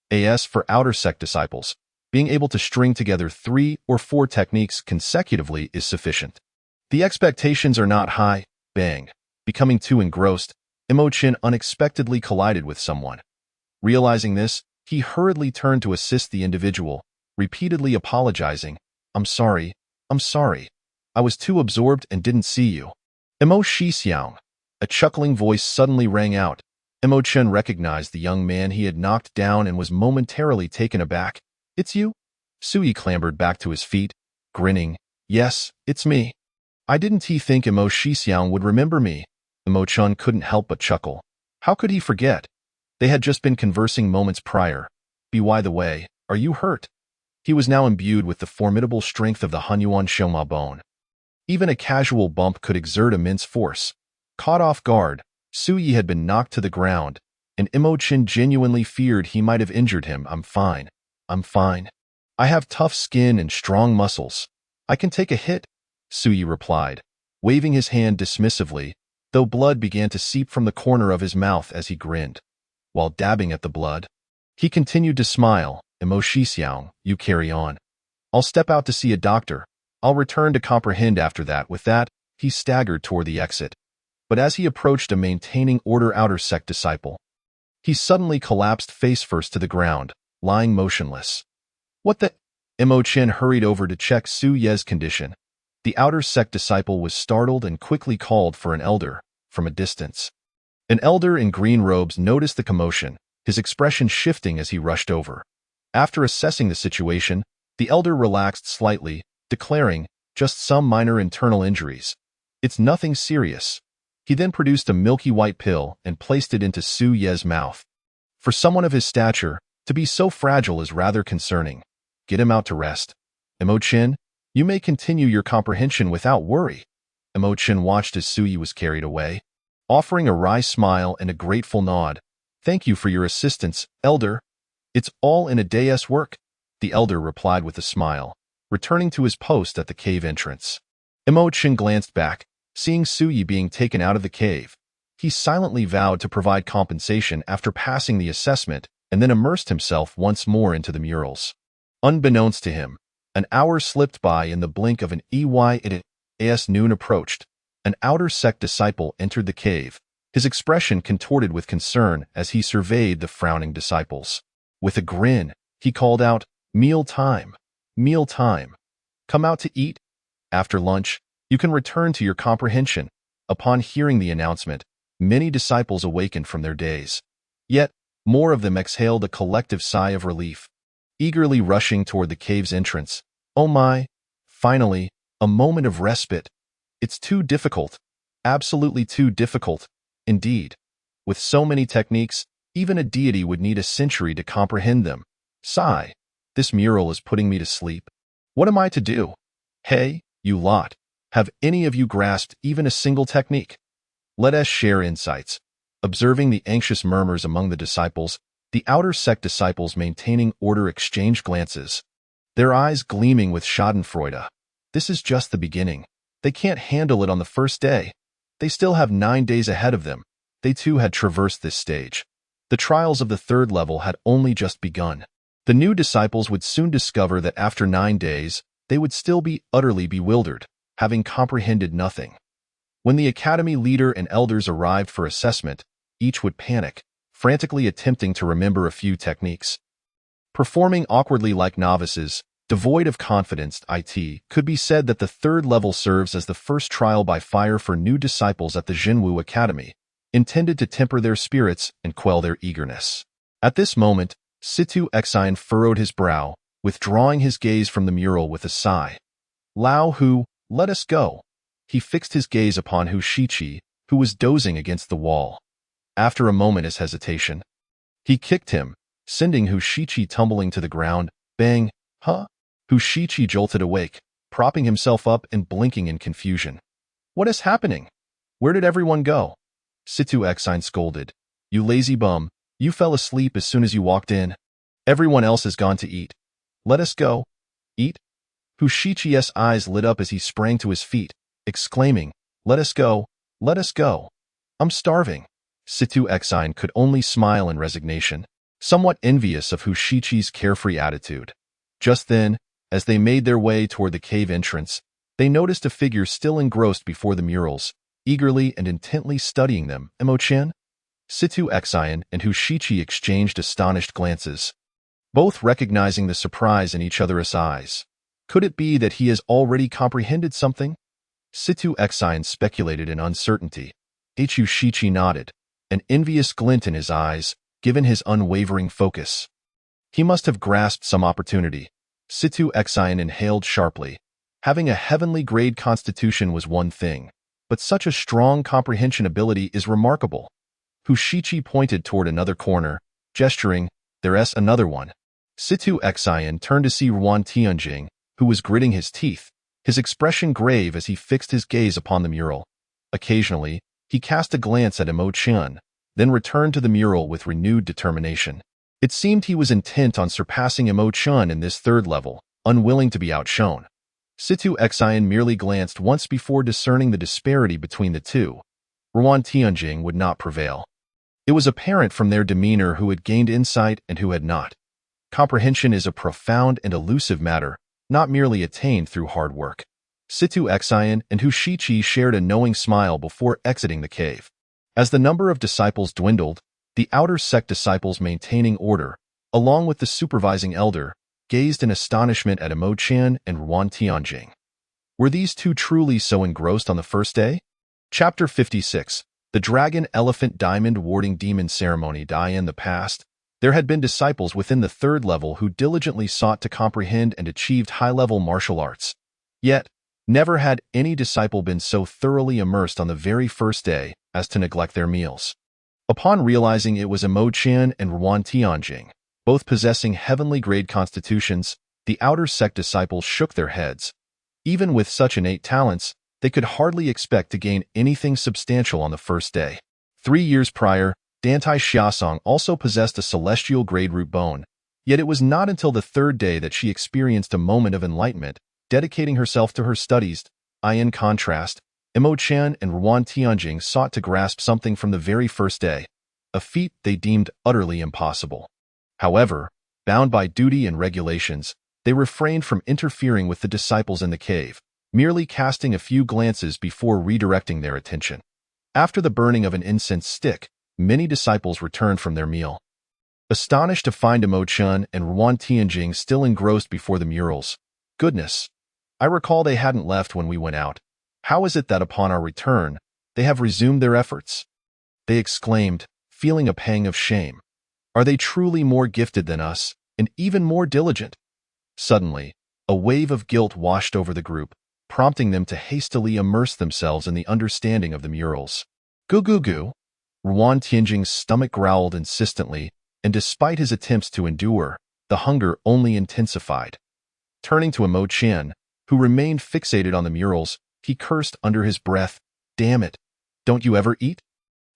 AS for outer sect disciples. Being able to string together 3 or 4 techniques consecutively is sufficient. The expectations are not high. Bang. Becoming too engrossed, Imochen unexpectedly collided with someone. Realizing this, he hurriedly turned to assist the individual, repeatedly apologizing. I'm sorry. I was too absorbed and didn't see you. Imo Shixiang. A chuckling voice suddenly rang out. Imochen recognized the young man he had knocked down and was momentarily taken aback. It's you? Sui clambered back to his feet, grinning. Yes, it's me. I didn't think Imo Shixiang would remember me. Imochen couldn't help but chuckle. How could he forget? They had just been conversing moments prior. By the way, are you hurt? He was now imbued with the formidable strength of the Hunyuan Shoma bone. Even a casual bump could exert immense force. Caught off guard, Sui had been knocked to the ground, and Imochen genuinely feared he might have injured him. I'm fine. I have tough skin and strong muscles. I can take a hit, Sui replied, waving his hand dismissively, though blood began to seep from the corner of his mouth as he grinned. While dabbing at the blood, he continued to smile. Imo Shixiang, you carry on. I'll step out to see a doctor. I'll return to comprehend after that. With that, he staggered toward the exit. But as he approached a maintaining order outer sect disciple, he suddenly collapsed face first to the ground, lying motionless. What the? Imochen hurried over to check Su Ye's condition. The outer sect disciple was startled and quickly called for an elder, from a distance. An elder in green robes noticed the commotion, his expression shifting as he rushed over. After assessing the situation, the elder relaxed slightly, declaring, just some minor internal injuries. It's nothing serious. He then produced a milky white pill and placed it into Su Ye's mouth. For someone of his stature, to be so fragile is rather concerning. Get him out to rest. Imochen, you may continue your comprehension without worry. Imochen watched as Sui was carried away, offering a wry smile and a grateful nod. Thank you for your assistance, elder. It's all in a day's work, the elder replied with a smile, returning to his post at the cave entrance. Imochen glanced back, seeing Sui being taken out of the cave. He silently vowed to provide compensation after passing the assessment and then immersed himself once more into the murals. Unbeknownst to him, an hour slipped by in the blink of an EY. As noon approached, an outer sect disciple entered the cave, his expression contorted with concern as he surveyed the frowning disciples. With a grin, he called out, Meal time. Come out to eat. After lunch, you can return to your comprehension. Upon hearing the announcement, many disciples awakened from their daze. Yet, more of them exhaled a collective sigh of relief, eagerly rushing toward the cave's entrance. Oh my! Finally, a moment of respite. It's too difficult. Absolutely too difficult. Indeed. With so many techniques, even a deity would need a century to comprehend them. Sigh. This mural is putting me to sleep. What am I to do? Hey, you lot. Have any of you grasped even a single technique? Let us share insights. Observing the anxious murmurs among the disciples, the outer sect disciples maintaining order exchanged glances, their eyes gleaming with schadenfreude. This is just the beginning. They can't handle it on the first day. They still have 9 days ahead of them. They too had traversed this stage. The trials of the third level had only just begun. The new disciples would soon discover that after 9 days, they would still be utterly bewildered, having comprehended nothing. When the academy leader and elders arrived for assessment, each would panic, frantically attempting to remember a few techniques. Performing awkwardly like novices, devoid of confidence, it could be said that the third level serves as the first trial by fire for new disciples at the Zhenwu Academy, intended to temper their spirits and quell their eagerness. At this moment, Situ Exine furrowed his brow, withdrawing his gaze from the mural with a sigh. Lao Hu, let us go. He fixed his gaze upon Hu Shichi, who was dozing against the wall. After a moment's hesitation, he kicked him, sending Hushichi tumbling to the ground. Bang! Huh? Hushichi jolted awake, propping himself up and blinking in confusion. What is happening? Where did everyone go? Situ Exine scolded. You lazy bum, you fell asleep as soon as you walked in. Everyone else has gone to eat. Let us go. Eat? Hushichi's eyes lit up as he sprang to his feet, exclaiming, Let us go, let us go. I'm starving. Situ Exine could only smile in resignation, somewhat envious of Hushichi's carefree attitude. Just then, as they made their way toward the cave entrance, they noticed a figure still engrossed before the murals, eagerly and intently studying them. Emo-chan? Situ Exine and Hushichi exchanged astonished glances, both recognizing the surprise in each other's eyes. Could it be that he has already comprehended something? Situ Exine speculated in uncertainty. Hushichi nodded, an envious glint in his eyes, given his unwavering focus. He must have grasped some opportunity. Situ Exine inhaled sharply. Having a heavenly grade constitution was one thing, but such a strong comprehension ability is remarkable. Hushichi pointed toward another corner, gesturing, There's another one. Situ Exine turned to see Ruan Tianjing, who was gritting his teeth, his expression grave as he fixed his gaze upon the mural. Occasionally, he cast a glance at Emo-chan, then returned to the mural with renewed determination. It seemed he was intent on surpassing Emo-chan in this third level, unwilling to be outshone. Situ Exine merely glanced once before discerning the disparity between the two. Ruan Tianjing would not prevail. It was apparent from their demeanor who had gained insight and who had not. Comprehension is a profound and elusive matter, not merely attained through hard work. Situ Exine and Hushichi shared a knowing smile before exiting the cave. As the number of disciples dwindled, the outer sect disciples maintaining order, along with the supervising elder, gazed in astonishment at Emo-chan and Ruan Tianjing. Were these two truly so engrossed on the first day? Chapter 56. The Dragon Elephant Diamond Warding Demon Ceremony. In the past, there had been disciples within the third level who diligently sought to comprehend and achieved high-level martial arts. Yet, never had any disciple been so thoroughly immersed on the very first day as to neglect their meals. Upon realizing it was Emo-chan and Ruan Tianjing, both possessing heavenly grade constitutions, the outer sect disciples shook their heads. Even with such innate talents, they could hardly expect to gain anything substantial on the first day. 3 years prior, Dantai Xiaosong also possessed a celestial grade root bone, yet it was not until the third day that she experienced a moment of enlightenment, dedicating herself to her studies. In contrast, Emo-chan and Ruan Tianjing sought to grasp something from the very first day, a feat they deemed utterly impossible. However, bound by duty and regulations, they refrained from interfering with the disciples in the cave, merely casting a few glances before redirecting their attention. After the burning of an incense stick, many disciples returned from their meal. Astonished to find Emo-chan and Ruan Tianjing still engrossed before the murals. Goodness! I recall they hadn't left when we went out. How is it that upon our return, they have resumed their efforts? They exclaimed, feeling a pang of shame. Are they truly more gifted than us, and even more diligent? Suddenly, a wave of guilt washed over the group, prompting them to hastily immerse themselves in the understanding of the murals. Goo goo goo! Ruan Tianjing's stomach growled insistently, and despite his attempts to endure, the hunger only intensified. Turning to Emo-chan, who remained fixated on the murals, he cursed under his breath, Damn it! Don't you ever eat?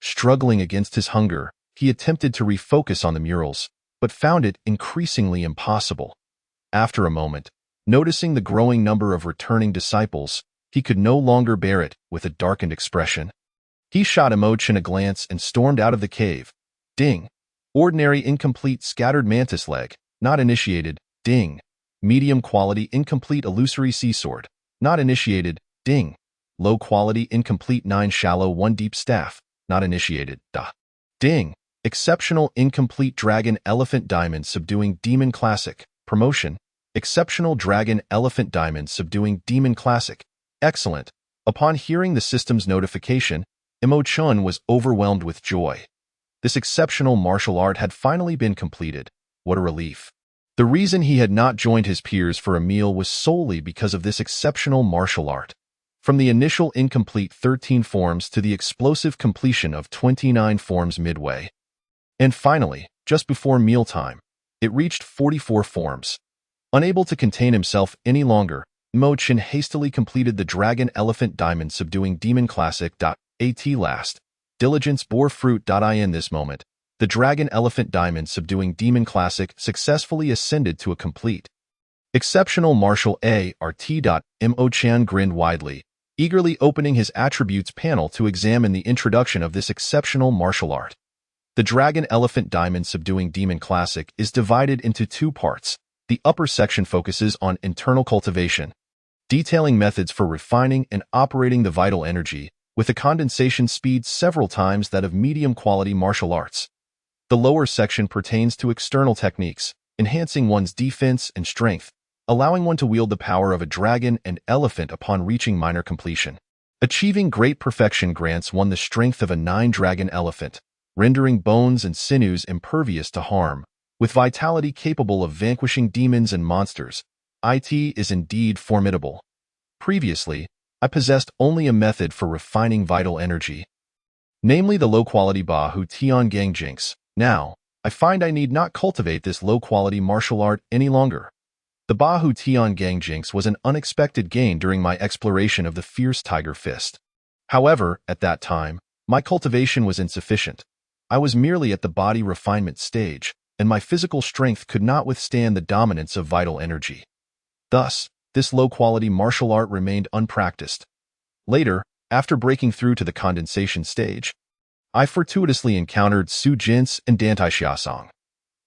Struggling against his hunger, he attempted to refocus on the murals, but found it increasingly impossible. After a moment, noticing the growing number of returning disciples, he could no longer bear it. With a darkened expression, he shot Emo-chan a glance and stormed out of the cave. Ding! Ordinary incomplete scattered mantis leg, not initiated. Ding! Medium quality incomplete illusory sea sword, not initiated. Ding! Low quality incomplete 9 shallow 1 deep staff, not initiated. Ding! Exceptional incomplete dragon elephant diamond subduing demon classic. Promotion. Exceptional dragon elephant diamond subduing demon classic. Excellent. Upon hearing the system's notification, Emo-chan was overwhelmed with joy. This exceptional martial art had finally been completed. What a relief. The reason he had not joined his peers for a meal was solely because of this exceptional martial art. from the initial incomplete 13 forms to the explosive completion of 29 forms midway. And finally, just before mealtime, it reached 44 forms. Unable to contain himself any longer, Mo Chen hastily completed the Dragon Elephant Diamond Subduing Demon Classic.at last. Diligence bore fruit. In this moment, the Dragon Elephant Diamond Subduing Demon Classic successfully ascended to a complete. Exceptional martial art. Mo Chen grinned widely, eagerly opening his attributes panel to examine the introduction of this exceptional martial art. The Dragon Elephant Diamond Subduing Demon Classic is divided into two parts. The upper section focuses on internal cultivation, detailing methods for refining and operating the vital energy, with a condensation speed several times that of medium-quality martial arts. The lower section pertains to external techniques, enhancing one's defense and strength, allowing one to wield the power of a dragon and elephant upon reaching minor completion. Achieving great perfection grants one the strength of a 9-dragon elephant, rendering bones and sinews impervious to harm, with vitality capable of vanquishing demons and monsters. It is indeed formidable. Previously, I possessed only a method for refining vital energy, namely the low-quality Bahu Tian Gang Jinx. Now, I find I need not cultivate this low-quality martial art any longer. The Bahu Tian Gang Jinx was an unexpected gain during my exploration of the fierce Tiger Fist. However, at that time, my cultivation was insufficient. I was merely at the body refinement stage, and my physical strength could not withstand the dominance of vital energy. Thus, this low-quality martial art remained unpracticed. Later, after breaking through to the condensation stage, I fortuitously encountered Su Jin's and Dantai Xiaosong.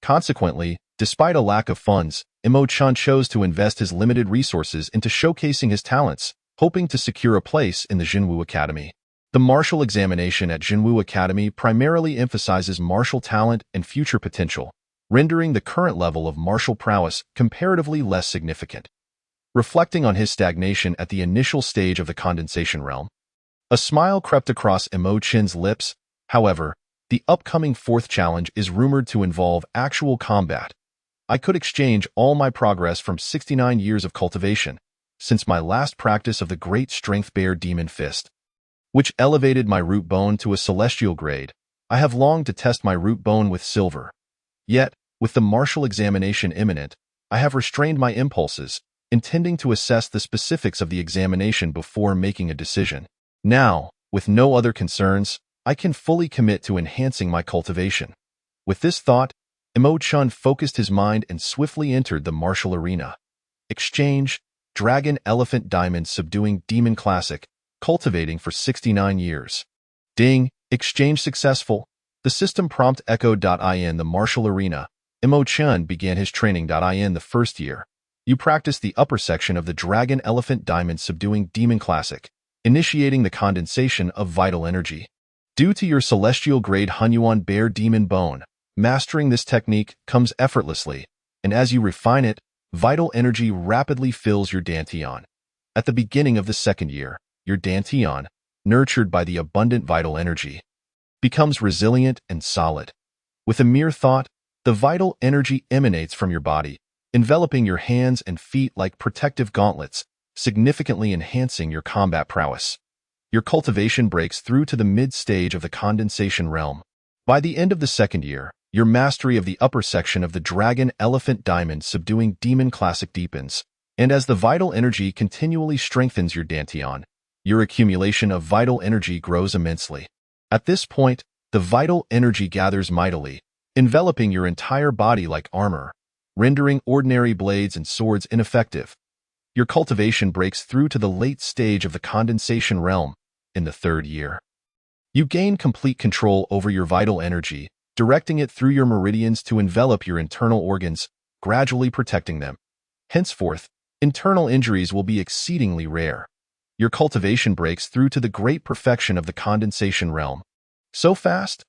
Consequently, despite a lack of funds, Mo Chen chose to invest his limited resources into showcasing his talents, hoping to secure a place in the Jinwu Academy. The martial examination at Jinwu Academy primarily emphasizes martial talent and future potential, rendering the current level of martial prowess comparatively less significant. Reflecting on his stagnation at the initial stage of the condensation realm, a smile crept across Mo Chen's lips. However, the upcoming 4th challenge is rumored to involve actual combat. I could exchange all my progress from 69 years of cultivation, since my last practice of the Great Strength Bear Demon Fist, which elevated my root bone to a celestial grade. I have longed to test my root bone with silver. Yet, with the martial examination imminent, I have restrained my impulses, intending to assess the specifics of the examination before making a decision. Now, with no other concerns, I can fully commit to enhancing my cultivation. With this thought, Mo Chen focused his mind and swiftly entered the martial arena. Exchange, Dragon Elephant Diamond Subduing Demon Classic, cultivating for 69 years. Ding, exchange successful. The system prompt echoed. In the martial arena, Mo Chen began his training. In the first year, you practice the upper section of the Dragon Elephant Diamond Subduing Demon Classic, initiating the condensation of vital energy. Due to your celestial grade Hunyuan Bear Demon Bone, mastering this technique comes effortlessly, and as you refine it, vital energy rapidly fills your Dantian. At the beginning of the second year, your Dantian, nurtured by the abundant vital energy, becomes resilient and solid. With a mere thought, the vital energy emanates from your body, enveloping your hands and feet like protective gauntlets, significantly enhancing your combat prowess. Your cultivation breaks through to the mid-stage of the condensation realm. By the end of the second year, your mastery of the upper section of the Dragon Elephant Diamond Subduing Demon Classic deepens, and as the vital energy continually strengthens your Dantian, your accumulation of vital energy grows immensely. At this point, the vital energy gathers mightily, enveloping your entire body like armor, rendering ordinary blades and swords ineffective. Your cultivation breaks through to the late stage of the condensation realm. In the third year, you gain complete control over your vital energy, directing it through your meridians to envelop your internal organs, gradually protecting them. Henceforth, internal injuries will be exceedingly rare. Your cultivation breaks through to the great perfection of the condensation realm. So fast?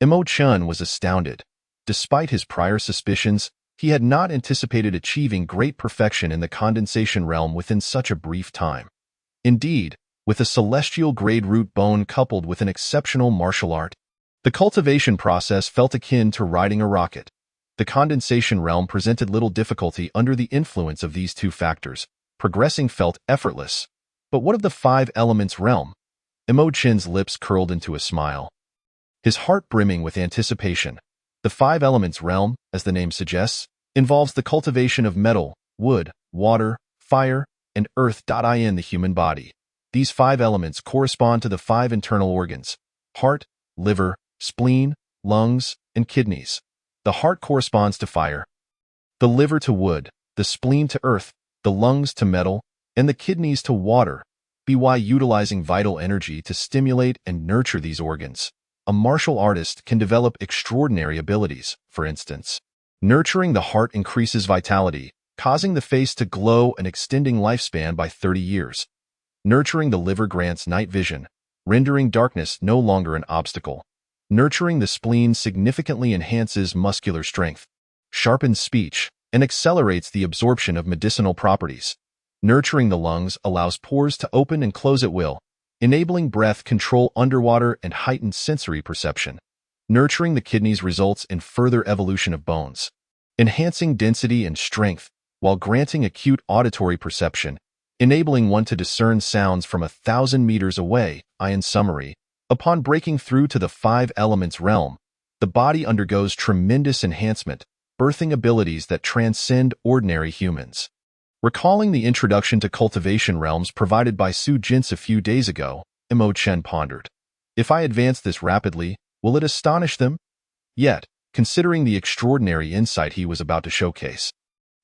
Mo Chen was astounded. Despite his prior suspicions, he had not anticipated achieving great perfection in the condensation realm within such a brief time. Indeed, with a celestial grade root bone coupled with an exceptional martial art, the cultivation process felt akin to riding a rocket. The condensation realm presented little difficulty under the influence of these two factors. Progressing felt effortless. But what of the five elements realm? Mo Chin's lips curled into a smile, his heart brimming with anticipation. The five elements realm, as the name suggests, involves the cultivation of metal, wood, water, fire, and earth. In the human body, these five elements correspond to the five internal organs: heart, liver, spleen, lungs, and kidneys. The heart corresponds to fire, the liver to wood, the spleen to earth, the lungs to metal, and the kidneys to water. By utilizing vital energy to stimulate and nurture these organs, a martial artist can develop extraordinary abilities. For instance, nurturing the heart increases vitality, causing the face to glow and extending lifespan by 30 years. Nurturing the liver grants night vision, rendering darkness no longer an obstacle. Nurturing the spleen significantly enhances muscular strength, sharpens speech, and accelerates the absorption of medicinal properties. Nurturing the lungs allows pores to open and close at will, enabling breath control underwater and heightened sensory perception. Nurturing the kidneys results in further evolution of bones, enhancing density and strength, while granting acute auditory perception, enabling one to discern sounds from 1,000 meters away. In summary, upon breaking through to the five elements realm, the body undergoes tremendous enhancement, birthing abilities that transcend ordinary humans. Recalling the introduction to cultivation realms provided by Su Jintz a few days ago, Mo Chen pondered. If I advance this rapidly, will it astonish them? Yet, considering the extraordinary insight he was about to showcase,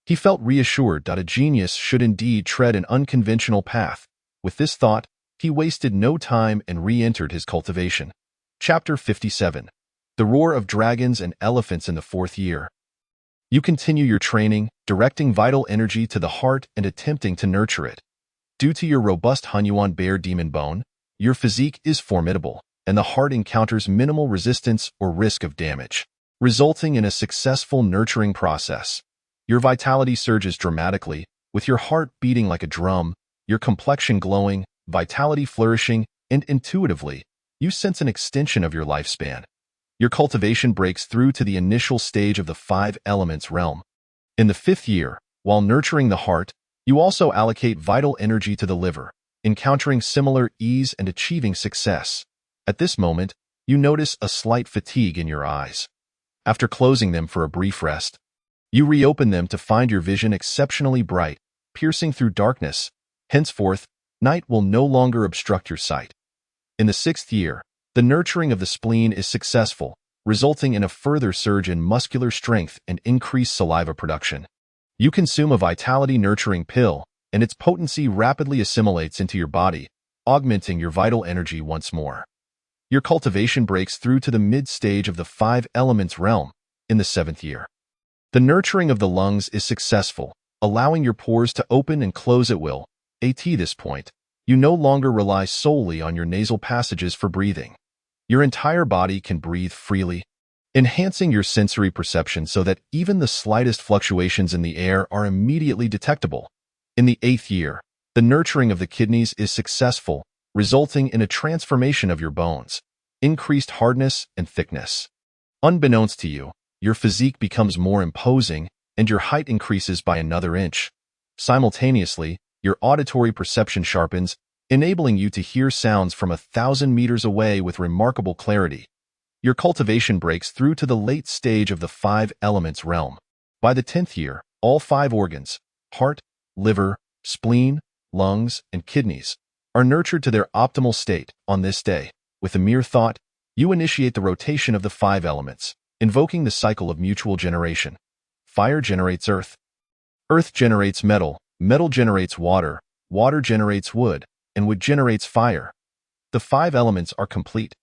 he felt reassured that a genius should indeed tread an unconventional path. With this thought, he wasted no time and re-entered his cultivation. Chapter 57. The Roar of Dragons and Elephants in the Fourth Year. You continue your training, directing vital energy to the heart and attempting to nurture it. Due to your robust Hunyuan bear demon bone, your physique is formidable, and the heart encounters minimal resistance or risk of damage, resulting in a successful nurturing process. Your vitality surges dramatically, with your heart beating like a drum, your complexion glowing, vitality flourishing, and intuitively, you sense an extension of your lifespan. Your cultivation breaks through to the initial stage of the five elements realm. In the fifth year, while nurturing the heart, you also allocate vital energy to the liver, encountering similar ease and achieving success. At this moment, you notice a slight fatigue in your eyes. After closing them for a brief rest, you reopen them to find your vision exceptionally bright, piercing through darkness. Henceforth, night will no longer obstruct your sight. In the sixth year, the nurturing of the spleen is successful, resulting in a further surge in muscular strength and increased saliva production. You consume a vitality-nurturing pill, and its potency rapidly assimilates into your body, augmenting your vital energy once more. Your cultivation breaks through to the mid-stage of the five elements realm. In the seventh year, the nurturing of the lungs is successful, allowing your pores to open and close at will. At this point, you no longer rely solely on your nasal passages for breathing. Your entire body can breathe freely, enhancing your sensory perception so that even the slightest fluctuations in the air are immediately detectable. In the eighth year, the nurturing of the kidneys is successful, resulting in a transformation of your bones, increased hardness and thickness. Unbeknownst to you, your physique becomes more imposing and your height increases by another inch. Simultaneously, your auditory perception sharpens, enabling you to hear sounds from 1,000 meters away with remarkable clarity. Your cultivation breaks through to the late stage of the five elements realm. By the 10th year, all five organs, heart, liver, spleen, lungs, and kidneys, are nurtured to their optimal state. On this day, with a mere thought, you initiate the rotation of the five elements, invoking the cycle of mutual generation. Fire generates earth. Earth generates metal. Metal generates water. Water generates wood. And wood generates fire. The five elements are complete.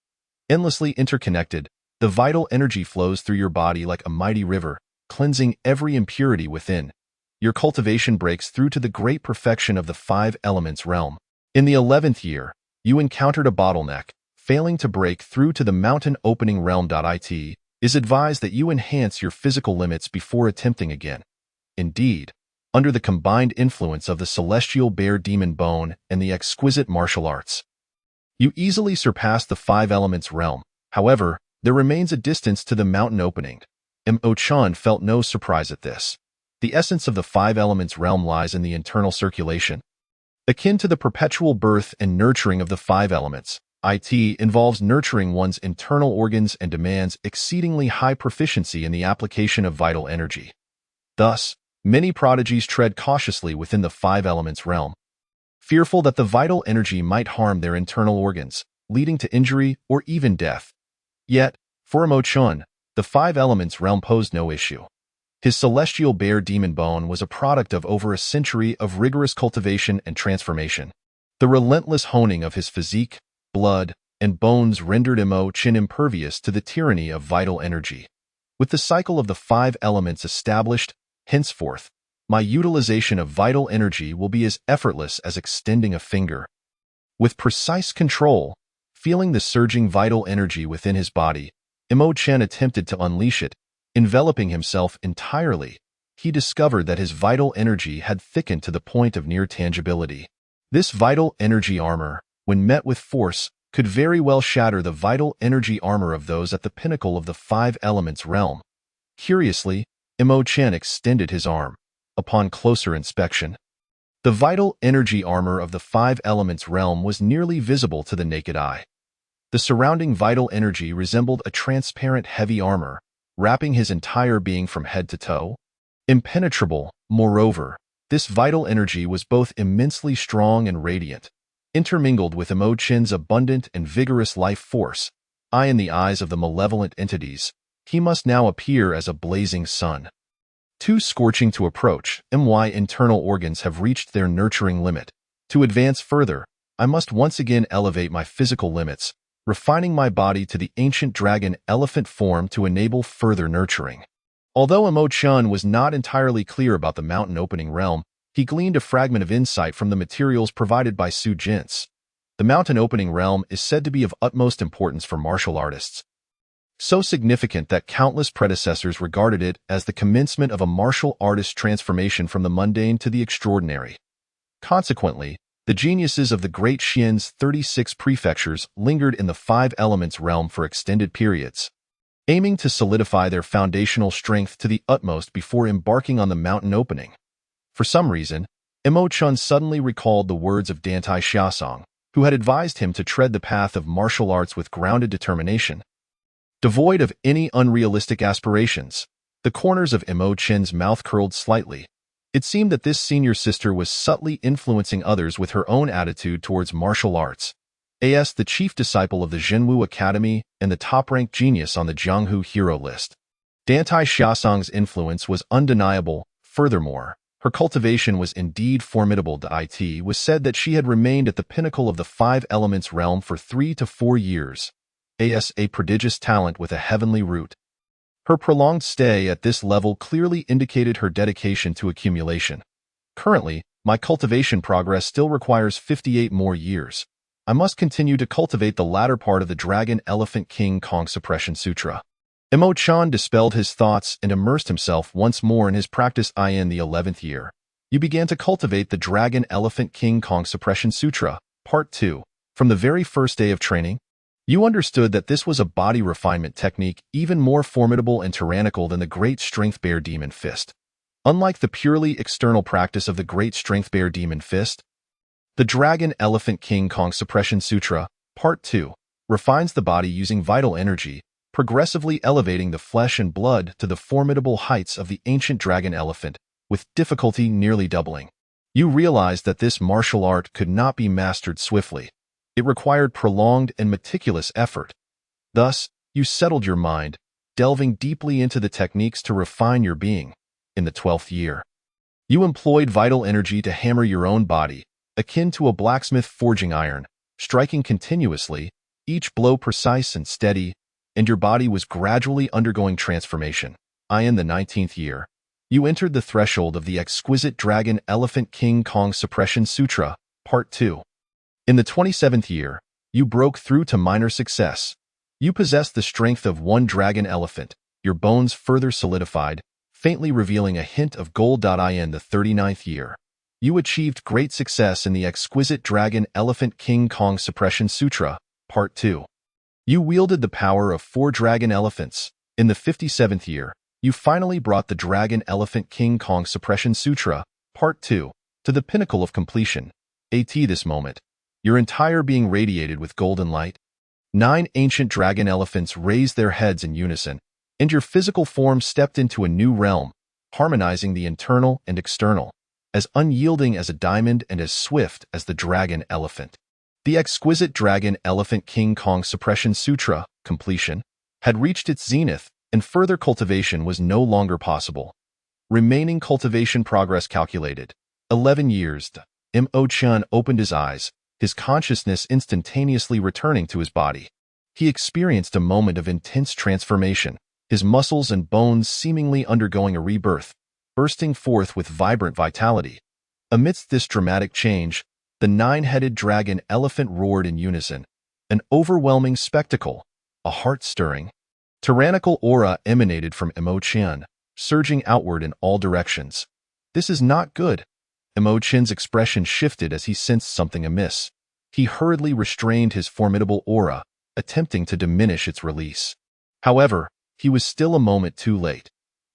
Endlessly interconnected, the vital energy flows through your body like a mighty river, cleansing every impurity within. Your cultivation breaks through to the great perfection of the five elements realm. In the 11th year, you encountered a bottleneck. Failing to break through to the mountain opening realm. It is advised that you enhance your physical limits before attempting again. Indeed, under the combined influence of the celestial bear demon bone and the exquisite martial arts, you easily surpass the five elements realm. However, there remains a distance to the mountain opening. Mo Chen felt no surprise at this. The essence of the five elements realm lies in the internal circulation. Akin to the perpetual birth and nurturing of the five elements, it involves nurturing one's internal organs and demands exceedingly high proficiency in the application of vital energy. Thus, many prodigies tread cautiously within the five elements realm, fearful that the vital energy might harm their internal organs, leading to injury or even death. Yet, for Mo Chun, the five elements realm posed no issue. His celestial bear demon bone was a product of over a century of rigorous cultivation and transformation. The relentless honing of his physique, blood, and bones rendered Mo Chun impervious to the tyranny of vital energy. With the cycle of the five elements established, henceforth, my utilization of vital energy will be as effortless as extending a finger. With precise control, feeling the surging vital energy within his body, Mo Chun attempted to unleash it. Enveloping himself entirely, he discovered that his vital energy had thickened to the point of near tangibility. This vital energy armor, when met with force, could very well shatter the vital energy armor of those at the pinnacle of the five elements realm. Curiously, Mo Chun extended his arm. Upon closer inspection, the vital energy armor of the five elements realm was nearly visible to the naked eye. The surrounding vital energy resembled a transparent heavy armor, wrapping his entire being from head to toe. Impenetrable, moreover, this vital energy was both immensely strong and radiant. Intermingled with Mo Chun's abundant and vigorous life force, in the eyes of the malevolent entities, he must now appear as a blazing sun. Too scorching to approach, my internal organs have reached their nurturing limit. To advance further, I must once again elevate my physical limits, refining my body to the ancient dragon elephant form to enable further nurturing. Although Mo Chun was not entirely clear about the mountain opening realm, he gleaned a fragment of insight from the materials provided by Su Jin's. The mountain opening realm is said to be of utmost importance for martial artists, so significant that countless predecessors regarded it as the commencement of a martial artist's transformation from the mundane to the extraordinary. Consequently, the geniuses of the Great Xuan's 36 prefectures lingered in the five elements realm for extended periods, aiming to solidify their foundational strength to the utmost before embarking on the mountain opening. For some reason, Mo Chun suddenly recalled the words of Dantai Xiaosong, who had advised him to tread the path of martial arts with grounded determination. Devoid of any unrealistic aspirations, the corners of Mo Chun's mouth curled slightly. It seemed that this senior sister was subtly influencing others with her own attitude towards martial arts. As the chief disciple of the Zhenwu Academy and the top-ranked genius on the Jianghu hero list, Dantai Xiaosong's influence was undeniable. Furthermore, her cultivation was indeed formidable. It was said that she had remained at the pinnacle of the five elements realm for 3 to 4 years. A prodigious talent with a heavenly root. Her prolonged stay at this level clearly indicated her dedication to accumulation. Currently, my cultivation progress still requires 58 more years. I must continue to cultivate the latter part of the Dragon Elephant King Kong Suppression Sutra. Mo Chun dispelled his thoughts and immersed himself once more in his practice. In the 11th year, you began to cultivate the Dragon Elephant King Kong Suppression Sutra, Part 2. From the very first day of training, you understood that this was a body refinement technique even more formidable and tyrannical than the Great Strength Bear Demon Fist. Unlike the purely external practice of the Great Strength Bear Demon Fist, the Dragon Elephant King Kong Suppression Sutra, Part 2, refines the body using vital energy, progressively elevating the flesh and blood to the formidable heights of the ancient dragon elephant, with difficulty nearly doubling. You realized that this martial art could not be mastered swiftly. It required prolonged and meticulous effort. Thus, you settled your mind, delving deeply into the techniques to refine your being. In the 12th year, you employed vital energy to hammer your own body, akin to a blacksmith forging iron, striking continuously, each blow precise and steady, and your body was gradually undergoing transformation. In the 19th year, you entered the threshold of the exquisite Dragon Elephant King Kong Suppression Sutra, Part 2. In the 27th year, you broke through to minor success. You possessed the strength of one dragon elephant, your bones further solidified, faintly revealing a hint of gold. In the 39th year, you achieved great success in the exquisite Dragon Elephant King Kong Suppression Sutra, Part 2. You wielded the power of 4 dragon elephants. In the 57th year, you finally brought the Dragon Elephant King Kong Suppression Sutra, Part 2, to the pinnacle of completion. This moment, your entire being radiated with golden light. 9 ancient dragon elephants raised their heads in unison, and your physical form stepped into a new realm, harmonizing the internal and external, as unyielding as a diamond and as swift as the dragon elephant. The exquisite Dragon Elephant King Kong Suppression Sutra, completion, had reached its zenith, and further cultivation was no longer possible. Remaining cultivation progress calculated. 11 years. Mo Qian opened his eyes, his consciousness instantaneously returning to his body. He experienced a moment of intense transformation, his muscles and bones seemingly undergoing a rebirth, bursting forth with vibrant vitality. Amidst this dramatic change, the 9-headed dragon elephant roared in unison, an overwhelming spectacle, a heart-stirring, tyrannical aura emanated from Mo Qian, surging outward in all directions. This is not good. Mo Qian's expression shifted as he sensed something amiss. He hurriedly restrained his formidable aura, attempting to diminish its release. However, he was still a moment too late.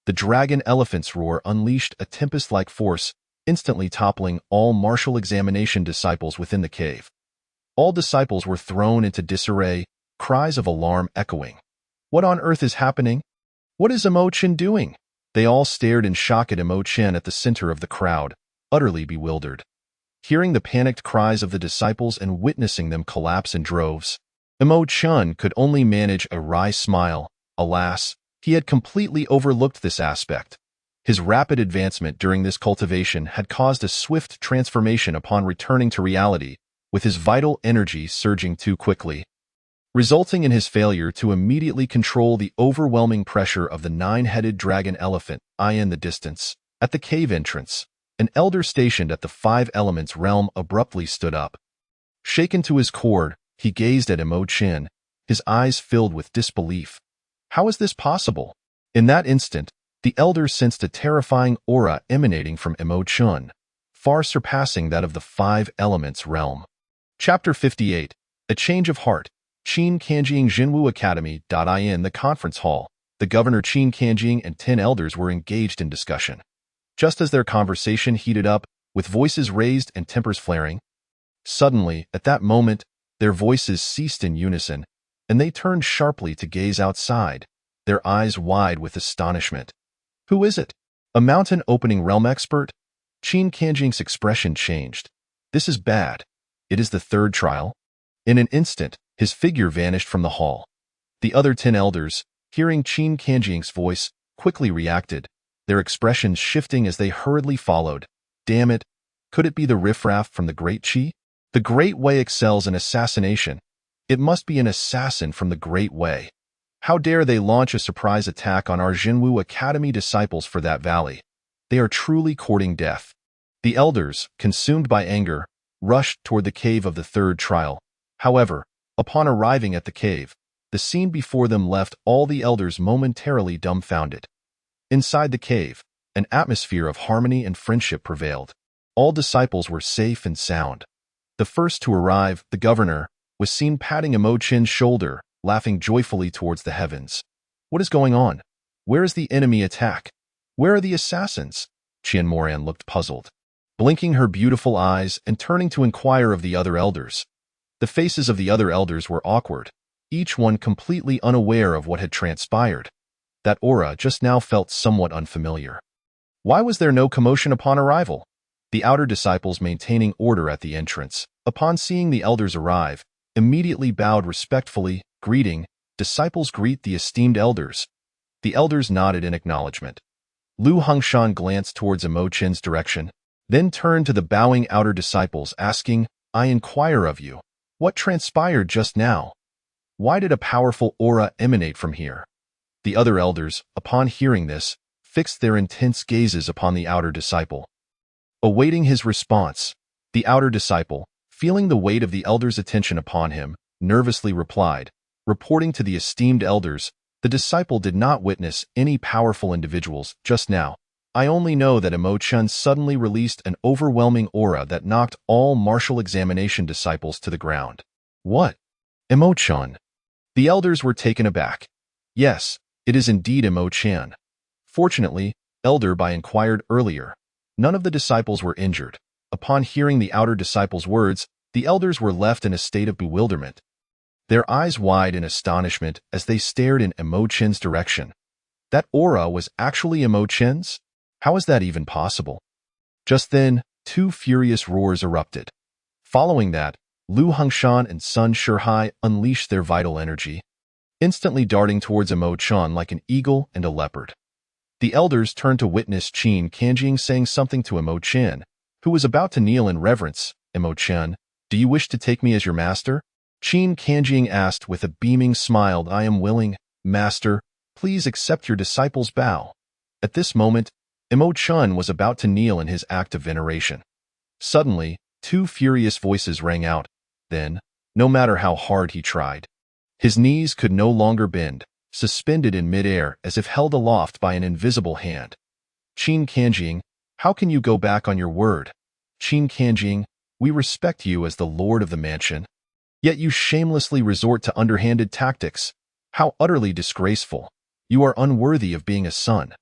The dragon elephant's roar unleashed a tempest-like force, instantly toppling all martial examination disciples within the cave. All disciples were thrown into disarray, cries of alarm echoing. What on earth is happening? What is Mo Qian doing? They all stared in shock at Mo Qian at the center of the crowd, utterly bewildered. Hearing the panicked cries of the disciples and witnessing them collapse in droves, Mo Qian could only manage a wry smile. Alas, he had completely overlooked this aspect. His rapid advancement during this cultivation had caused a swift transformation upon returning to reality, with his vital energy surging too quickly, resulting in his failure to immediately control the overwhelming pressure of the 9-headed dragon elephant. In the distance, at the cave entrance, an elder stationed at the 5 Elements realm abruptly stood up. Shaken to his core, he gazed at Mo Qian, his eyes filled with disbelief. How is this possible? In that instant, the elder sensed a terrifying aura emanating from Mo Qian, far surpassing that of the 5 Elements realm. Chapter 58. A Change of Heart. Qin Kanjiang Jinwu Academy. In the conference hall, the governor Qin Kanjiang and 10 elders were engaged in discussion. Just as their conversation heated up, with voices raised and tempers flaring, suddenly, at that moment, their voices ceased in unison, and they turned sharply to gaze outside, their eyes wide with astonishment. Who is it? A mountain opening realm expert? Qin Kanjiang's expression changed. This is bad. It is the 3rd trial. In an instant, his figure vanished from the hall. The other 10 elders, hearing Qin Kanjiang's voice, quickly reacted, their expressions shifting as they hurriedly followed. Damn it! Could it be the riffraff from the Great Qi? The Great Way excels in assassination. It must be an assassin from the Great Way. How dare they launch a surprise attack on our Jinwu Academy disciples for that valley? They are truly courting death. The elders, consumed by anger, rushed toward the cave of the 3rd trial. However, upon arriving at the cave, the scene before them left all the elders momentarily dumbfounded. Inside the cave, an atmosphere of harmony and friendship prevailed. All disciples were safe and sound. The first to arrive, the governor, was seen patting Mo Qian's shoulder, laughing joyfully towards the heavens. What is going on? Where is the enemy attack? Where are the assassins? Qian Moran looked puzzled, blinking her beautiful eyes and turning to inquire of the other elders. The faces of the other elders were awkward, each one completely unaware of what had transpired. That aura just now felt somewhat unfamiliar. Why was there no commotion upon arrival? The outer disciples maintaining order at the entrance, upon seeing the elders arrive, immediately bowed respectfully, greeting. Disciples greet the esteemed elders. The elders nodded in acknowledgement. Lu Hongshan glanced towards Mo Qian's direction, then turned to the bowing outer disciples, asking, I inquire of you, what transpired just now? Why did a powerful aura emanate from here? The other elders, upon hearing this, fixed their intense gazes upon the outer disciple. Awaiting his response, the outer disciple, feeling the weight of the elders' attention upon him, nervously replied, reporting to the esteemed elders, the disciple did not witness any powerful individuals just now. I only know that Mo Qian suddenly released an overwhelming aura that knocked all martial examination disciples to the ground. What? Mo Qian? The elders were taken aback. Yes, it is indeed Mo Qian. Fortunately, Elder Bai inquired earlier. None of the disciples were injured. Upon hearing the outer disciples' words, the elders were left in a state of bewilderment, their eyes wide in astonishment as they stared in Imo Chen's direction. That aura was actually Imo Chen's? How is that even possible? Just then, two furious roars erupted. Following that, Lu Hongshan and Sun Shihai unleashed their vital energy, instantly darting towards Imo Chen like an eagle and a leopard. The elders turned to witness Qin Kanjing saying something to Imo Chen, who was about to kneel in reverence. Imo Chen, do you wish to take me as your master? Qin Kanjing asked with a beaming smile. I am willing, master. Please accept your disciple's bow. At this moment, Imo Chen was about to kneel in his act of veneration. Suddenly, two furious voices rang out. Then, no matter how hard he tried, his knees could no longer bend, suspended in midair as if held aloft by an invisible hand. Qin Kanjing, how can you go back on your word? Qin Kanjing, we respect you as the lord of the mansion, yet you shamelessly resort to underhanded tactics. How utterly disgraceful. You are unworthy of being a son.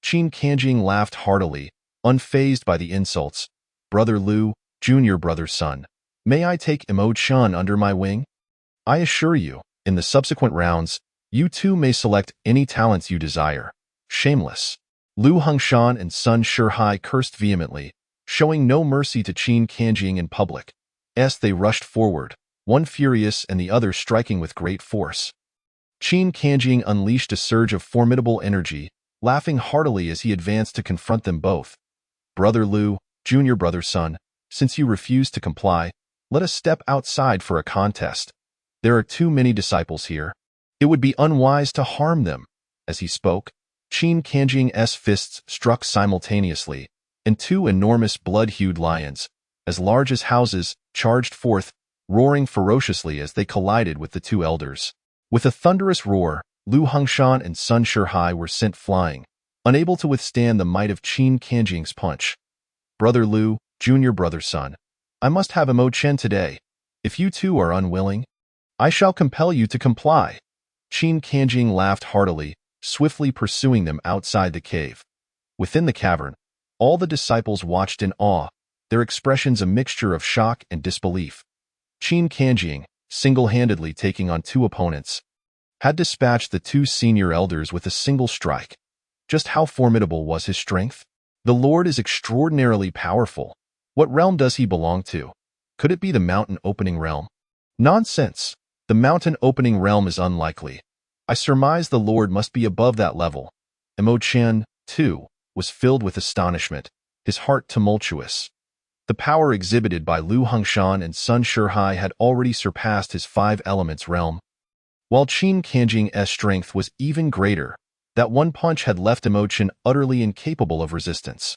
Qin Kanjing laughed heartily, unfazed by the insults. Brother Lu, junior brother's son, may I take Imo Chen under my wing? I assure you, in the subsequent rounds, you too may select any talents you desire. Shameless. Lu Hongshan and Sun Shihai cursed vehemently, showing no mercy to Qin Kanjing in public. As they rushed forward, one furious and the other striking with great force. Qin Kanjing unleashed a surge of formidable energy, laughing heartily as he advanced to confront them both. Brother Lu, junior brother's son, since you refuse to comply, let us step outside for a contest. There are too many disciples here. It would be unwise to harm them. As he spoke, Qin Kanjing's fists struck simultaneously, and two enormous blood-hued lions, as large as houses, charged forth, roaring ferociously as they collided with the two elders. With a thunderous roar, Lu Hongshan and Sun Shihai were sent flying, unable to withstand the might of Qin Kanjing's punch. Brother Lu, junior brother's son, I must have Imo Chen today. If you two are unwilling, I shall compel you to comply. Qin Kanjing laughed heartily, swiftly pursuing them outside the cave. Within the cavern, all the disciples watched in awe, their expressions a mixture of shock and disbelief. Qin Kanjing, single-handedly taking on two opponents, had dispatched the two senior elders with a single strike. Just how formidable was his strength? The Lord is extraordinarily powerful. What realm does he belong to? Could it be the mountain opening realm? Nonsense. The mountain opening realm is unlikely. I surmise the Lord must be above that level. Imo Chen, too, was filled with astonishment, his heart tumultuous. The power exhibited by Lu Hongshan and Sun Shihai had already surpassed his five elements realm. While Qin Kanjing's strength was even greater, that one punch had left Imo Chen utterly incapable of resistance.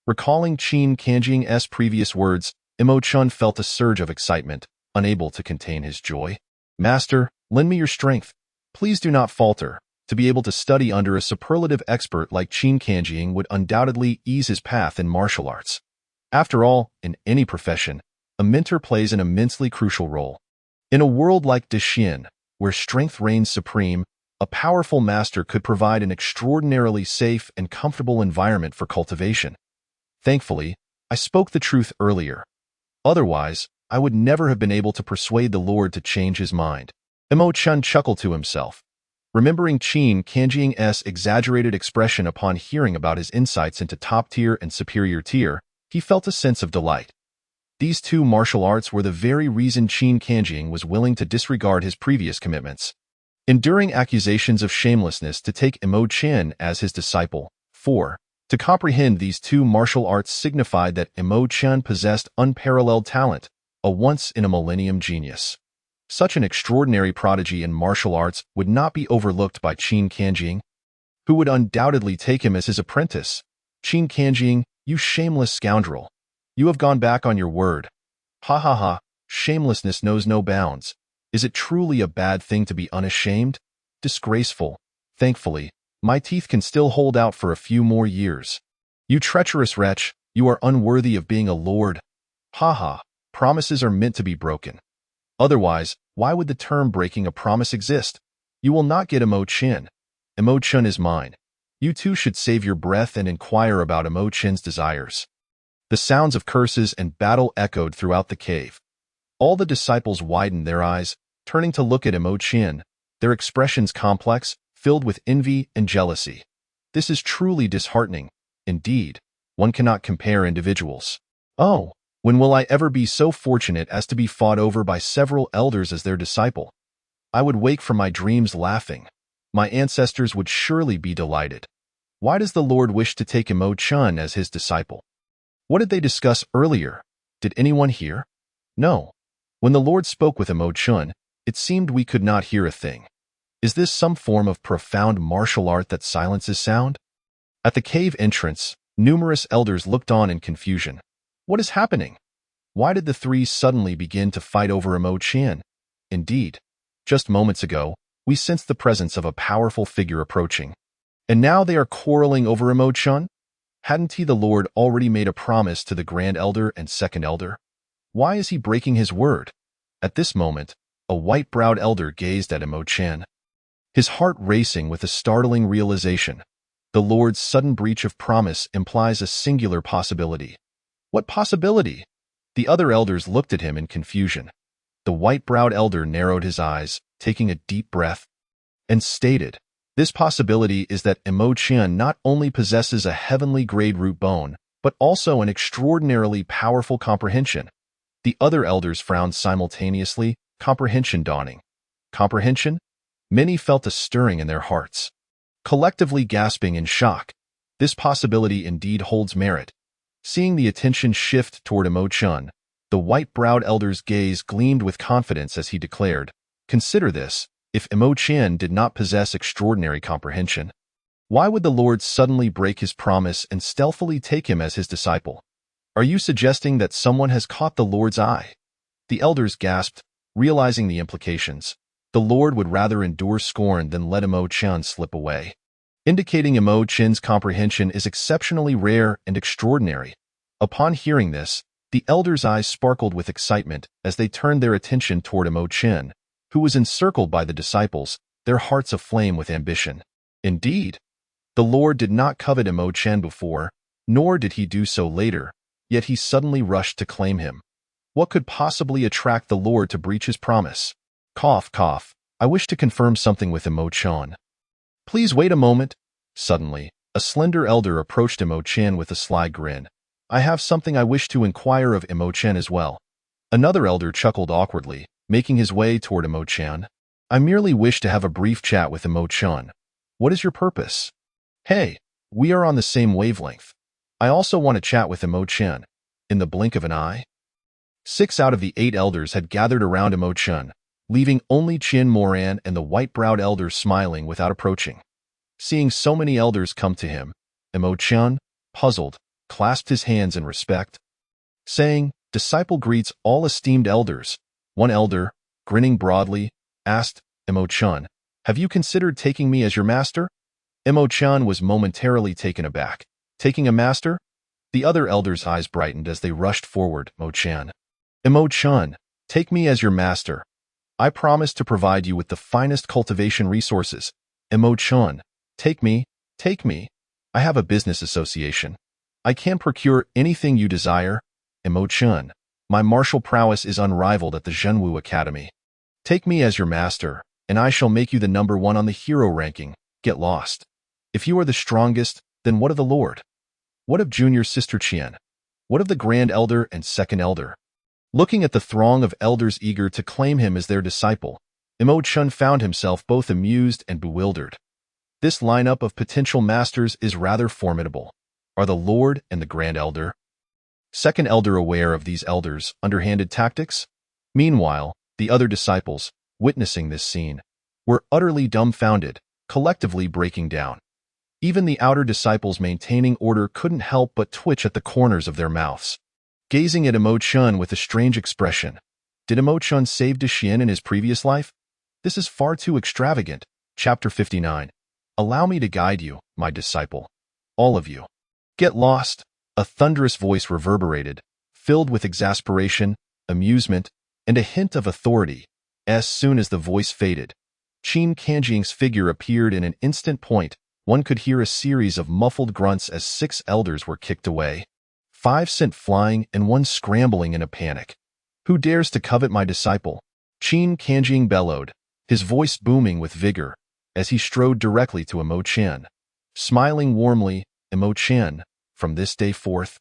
Recalling Qin Kanjing's previous words, Imo Chen felt a surge of excitement, unable to contain his joy. Master, lend me your strength. Please do not falter. To be able to study under a superlative expert like Qin Kanjing would undoubtedly ease his path in martial arts. After all, in any profession, a mentor plays an immensely crucial role. In a world like Dexin, where strength reigns supreme, a powerful master could provide an extraordinarily safe and comfortable environment for cultivation. Thankfully, I spoke the truth earlier. Otherwise, I would never have been able to persuade the Lord to change his mind. Imo Chen chuckled to himself. Remembering Qin Kanjing's exaggerated expression upon hearing about his insights into top-tier and superior tier, he felt a sense of delight. These two martial arts were the very reason Qin Kanjing was willing to disregard his previous commitments, enduring accusations of shamelessness to take Imo Chen as his disciple. 4. To comprehend these two martial arts signified that Imo Chen possessed unparalleled talent, a once-in-a-millennium genius. Such an extraordinary prodigy in martial arts would not be overlooked by Qin Kanjing, who would undoubtedly take him as his apprentice. Qin Kanjing, you shameless scoundrel. You have gone back on your word. Ha ha ha, shamelessness knows no bounds. Is it truly a bad thing to be unashamed? Disgraceful. Thankfully, my teeth can still hold out for a few more years. You treacherous wretch, you are unworthy of being a lord. Ha ha, promises are meant to be broken. Otherwise, why would the term breaking a promise exist? You will not get Imo Chen. Imo Chen is mine. You too should save your breath and inquire about Imo Chen's desires. The sounds of curses and battle echoed throughout the cave. All the disciples widened their eyes, turning to look at Imo Chin, their expressions complex, filled with envy and jealousy. This is truly disheartening. Indeed, one cannot compare individuals. Oh, when will I ever be so fortunate as to be fought over by several elders as their disciple? I would wake from my dreams laughing. My ancestors would surely be delighted. Why does the Lord wish to take Imo Chun as his disciple? What did they discuss earlier? Did anyone hear? No. When the Lord spoke with Imo Chun, it seemed we could not hear a thing. Is this some form of profound martial art that silences sound? At the cave entrance, numerous elders looked on in confusion. What is happening? Why did the three suddenly begin to fight over Imo Chin? Indeed, just moments ago, we sensed the presence of a powerful figure approaching. And now they are quarreling over Imo Chun? Hadn't he, the Lord, already made a promise to the Grand Elder and Second Elder? Why is he breaking his word? At this moment, a white-browed elder gazed at Imo Chin, his heart racing with a startling realization. The Lord's sudden breach of promise implies a singular possibility. What possibility? The other elders looked at him in confusion. The white-browed elder narrowed his eyes, taking a deep breath, and stated, "This possibility is that Imo Chin not only possesses a heavenly grade root bone, but also an extraordinarily powerful comprehension." The other elders frowned simultaneously, comprehension dawning. Comprehension? Many felt a stirring in their hearts, collectively gasping in shock. This possibility indeed holds merit. Seeing the attention shift toward Imo Chun, the white-browed elder's gaze gleamed with confidence as he declared, "Consider this, if Imo Chin did not possess extraordinary comprehension, why would the Lord suddenly break his promise and stealthily take him as his disciple? Are you suggesting that someone has caught the Lord's eye?" The elders gasped, realizing the implications. The Lord would rather endure scorn than let Imo Chin slip away, indicating Imo Chin's comprehension is exceptionally rare and extraordinary. Upon hearing this, the elders' eyes sparkled with excitement as they turned their attention toward Imo Chin, who was encircled by the disciples, their hearts aflame with ambition. Indeed, the Lord did not covet Imo Chin before, nor did he do so later, yet he suddenly rushed to claim him. What could possibly attract the Lord to breach his promise? Cough, cough. I wish to confirm something with Imo Chin. Please wait a moment. Suddenly, a slender elder approached Imo Chin with a sly grin. I have something I wish to inquire of Imo Chin as well. Another elder chuckled awkwardly, making his way toward Imo Chin. I merely wish to have a brief chat with Imo Chin. What is your purpose? Hey, we are on the same wavelength. I also want to chat with Imo Chin. In the blink of an eye, 6 out of the 8 elders had gathered around Imo Chin, leaving only Chin Moran and the white-browed elder smiling without approaching. Seeing so many elders come to him, Imo Chin, puzzled, clasped his hands in respect, saying, "Disciple greets all esteemed elders." One elder, grinning broadly, asked, "Imo Chin, have you considered taking me as your master?" Imo Chin was momentarily taken aback. Taking a master? The other elders' eyes brightened as they rushed forward. Imo Chin, take me as your master. I promise to provide you with the finest cultivation resources. Imo Chin, take me. I have a business association. I can procure anything you desire. Imo Chin, my martial prowess is unrivaled at the Zhenwu Academy. Take me as your master, and I shall make you the #1 on the hero ranking. Get lost. If you are the strongest, then what of the Lord? What of junior sister Qian? What of the Grand Elder and Second Elder? Looking at the throng of elders eager to claim him as their disciple, Imo Chin found himself both amused and bewildered. This lineup of potential masters is rather formidable. Are the Lord and the Grand Elder, Second Elder aware of these elders' underhanded tactics? Meanwhile, the other disciples, witnessing this scene, were utterly dumbfounded, collectively breaking down. Even the outer disciples maintaining order couldn't help but twitch at the corners of their mouths, gazing at Imo Chin with a strange expression. Did Imo Chin save Xian in his previous life? This is far too extravagant. Chapter 59. Allow me to guide you, my disciple. All of you. Get lost. A thunderous voice reverberated, filled with exasperation, amusement, and a hint of authority. As soon as the voice faded, Qin Kanjing's figure appeared in an instant point. One could hear a series of muffled grunts as 6 elders were kicked away. 5 sent flying and 1 scrambling in a panic. Who dares to covet my disciple? Qin Kanjing bellowed, his voice booming with vigor, as he strode directly to Imo Chen. Smiling warmly, Imo Chen, from this day forth,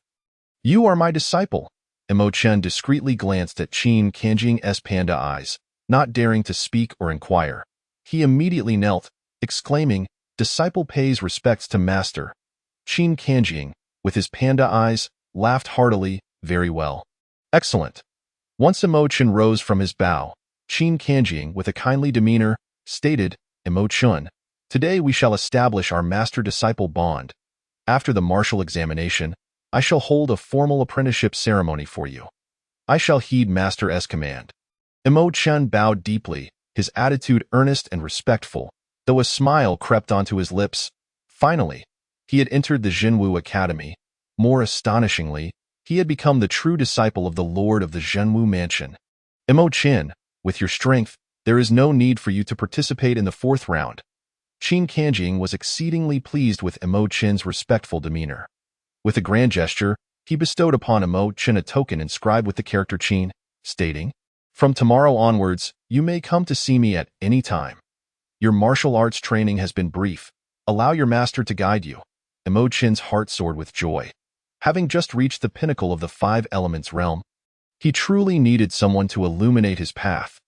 you are my disciple. Imo Chen discreetly glanced at Qin Kanjing's panda eyes, not daring to speak or inquire. He immediately knelt, exclaiming, disciple pays respects to master. Qin Kanjing, with his panda eyes, laughed heartily, very well. Excellent. Once Imo Chen rose from his bow, Qin Kanjing, with a kindly demeanor, stated, Imo Chen, today we shall establish our master-disciple bond. After the martial examination, I shall hold a formal apprenticeship ceremony for you. I shall heed master's command. Imo Chen bowed deeply, his attitude earnest and respectful, though a smile crept onto his lips. Finally, he had entered the Zhenwu Academy. More astonishingly, he had become the true disciple of the lord of the Zhenwu mansion. Imo Chen, with your strength, there is no need for you to participate in the 4th round. Qin Kanjing was exceedingly pleased with Imo Chen's respectful demeanor. With a grand gesture, he bestowed upon Imo Chen a token inscribed with the character Qin, stating, from tomorrow onwards, you may come to see me at any time. Your martial arts training has been brief. Allow your master to guide you. Imo Chen's heart soared with joy. Having just reached the pinnacle of the 5 elements realm, he truly needed someone to illuminate his path.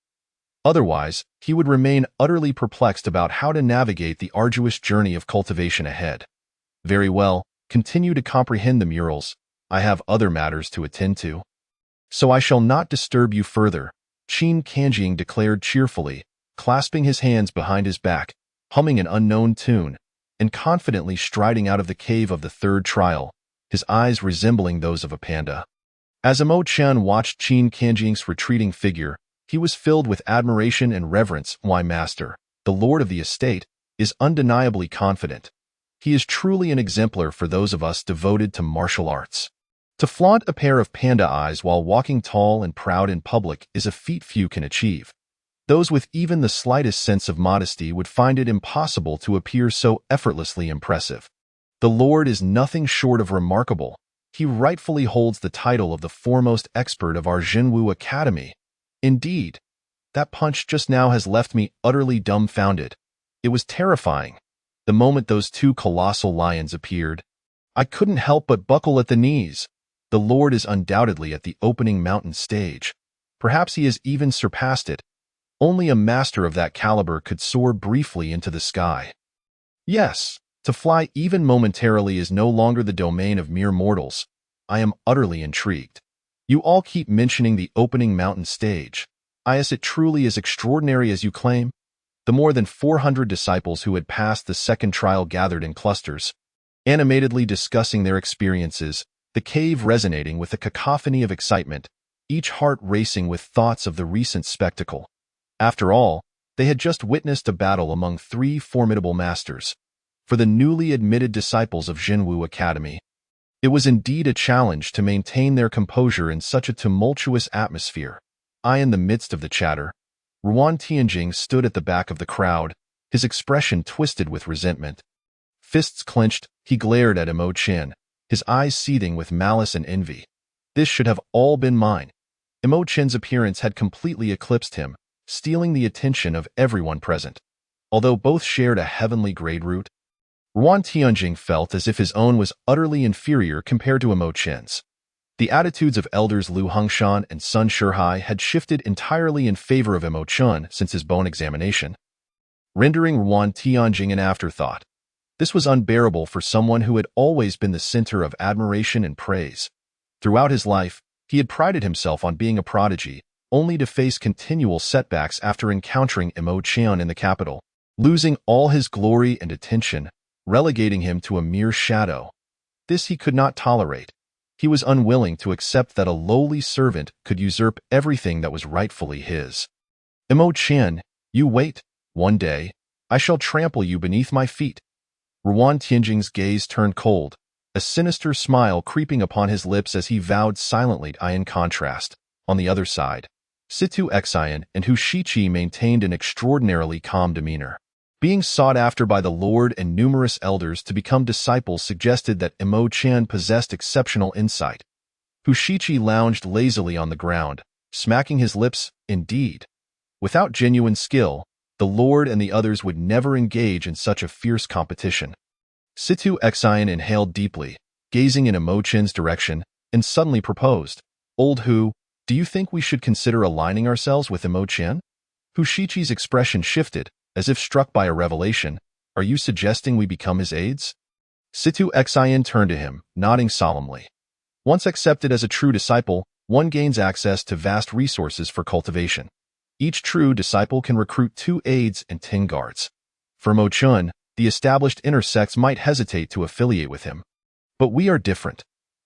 Otherwise, he would remain utterly perplexed about how to navigate the arduous journey of cultivation ahead. Very well, continue to comprehend the murals. I have other matters to attend to. So I shall not disturb you further, Qin Kanjing declared cheerfully, clasping his hands behind his back, humming an unknown tune, and confidently striding out of the cave of the 3rd trial, his eyes resembling those of a panda. As Imo Chen watched Qin Kanjing's retreating figure, he was filled with admiration and reverence. Why, master, the lord of the estate, is undeniably confident. He is truly an exemplar for those of us devoted to martial arts. To flaunt a pair of panda eyes while walking tall and proud in public is a feat few can achieve. Those with even the slightest sense of modesty would find it impossible to appear so effortlessly impressive. The Lord is nothing short of remarkable. He rightfully holds the title of the foremost expert of our Zhenwu Academy. Indeed, that punch just now has left me utterly dumbfounded. It was terrifying. The moment those 2 colossal lions appeared, I couldn't help but buckle at the knees. The Lord is undoubtedly at the opening mountain stage. Perhaps he has even surpassed it. Only a master of that caliber could soar briefly into the sky. Yes, to fly even momentarily is no longer the domain of mere mortals. I am utterly intrigued. You all keep mentioning the opening mountain stage. Is it truly as extraordinary as you claim? The more than 400 disciples who had passed the 2nd trial gathered in clusters, animatedly discussing their experiences, the cave resonating with a cacophony of excitement, each heart racing with thoughts of the recent spectacle. After all, they had just witnessed a battle among 3 formidable masters. For the newly admitted disciples of Zhenwu Academy, it was indeed a challenge to maintain their composure in such a tumultuous atmosphere. In the midst of the chatter, Ruan Tianjing stood at the back of the crowd, his expression twisted with resentment. Fists clenched, he glared at Imo Chen, his eyes seething with malice and envy. This should have all been mine. Imo Chen's appearance had completely eclipsed him, stealing the attention of everyone present. Although both shared a heavenly grade root, Ruan Tianjing felt as if his own was utterly inferior compared to Imo Chen's. The attitudes of elders Lu Hongshan and Sun Shihai had shifted entirely in favor of Imo Chen since his bone examination, rendering Ruan Tianjing an afterthought. This was unbearable for someone who had always been the center of admiration and praise. Throughout his life, he had prided himself on being a prodigy, only to face continual setbacks after encountering Imo Chen in the capital, losing all his glory and attention, relegating him to a mere shadow. This he could not tolerate. He was unwilling to accept that a lowly servant could usurp everything that was rightfully his. Imo Chen, you wait. One day, I shall trample you beneath my feet. Ruan Tianjing's gaze turned cold, a sinister smile creeping upon his lips as he vowed silently. In contrast, on the other side, Situ Xian and Hu Shiqi maintained an extraordinarily calm demeanor. Being sought after by the Lord and numerous elders to become disciples suggested that Imo Chen possessed exceptional insight. Hushichi lounged lazily on the ground, smacking his lips. Indeed, without genuine skill, the Lord and the others would never engage in such a fierce competition. Situ Xian inhaled deeply, gazing in Imo Chen's direction, and suddenly proposed, "Old Hu, do you think we should consider aligning ourselves with Imo Chen?" Hushichi's expression shifted, as if struck by a revelation. "Are you suggesting we become his aides?" Situ Xian turned to him, nodding solemnly. Once accepted as a true disciple, one gains access to vast resources for cultivation. Each true disciple can recruit 2 aides and 10 guards. For Mo Chun, the established inner sects might hesitate to affiliate with him. But we are different.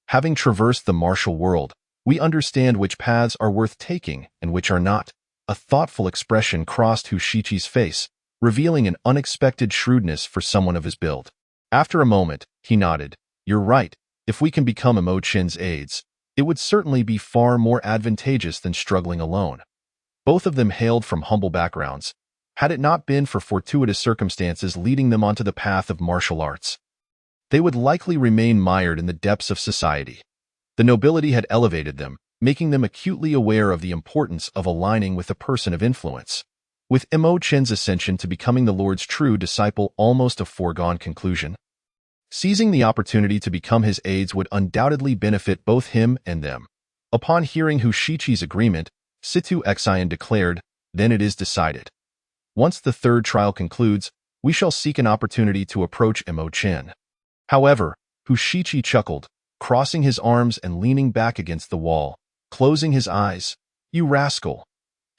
Having traversed the martial world, we understand which paths are worth taking and which are not. A thoughtful expression crossed Hushichi's face, revealing an unexpected shrewdness for someone of his build. After a moment, he nodded. "You're right. If we can become Imo Chen's aides, it would certainly be far more advantageous than struggling alone." Both of them hailed from humble backgrounds. Had it not been for fortuitous circumstances leading them onto the path of martial arts, they would likely remain mired in the depths of society. The nobility had elevated them, making them acutely aware of the importance of aligning with a person of influence. With Imo Chen's ascension to becoming the Lord's true disciple almost a foregone conclusion, seizing the opportunity to become his aides would undoubtedly benefit both him and them. Upon hearing Hushichi's agreement, Situ Xian declared, "Then it is decided. Once the 3rd trial concludes, we shall seek an opportunity to approach Imo Chen." However, Hushichi chuckled, crossing his arms and leaning back against the wall, closing his eyes. "You rascal!"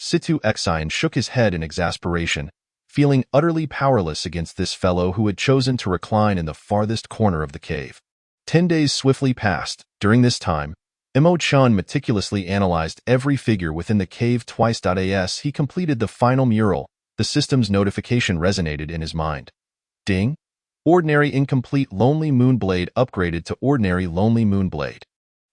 Situ Xian shook his head in exasperation, feeling utterly powerless against this fellow who had chosen to recline in the farthest corner of the cave. 10 days swiftly passed. During this time, Imo Chen meticulously analyzed every figure within the cave twice. As he completed the final mural, the system's notification resonated in his mind. Ding! Ordinary incomplete lonely moon blade upgraded to ordinary lonely moon blade.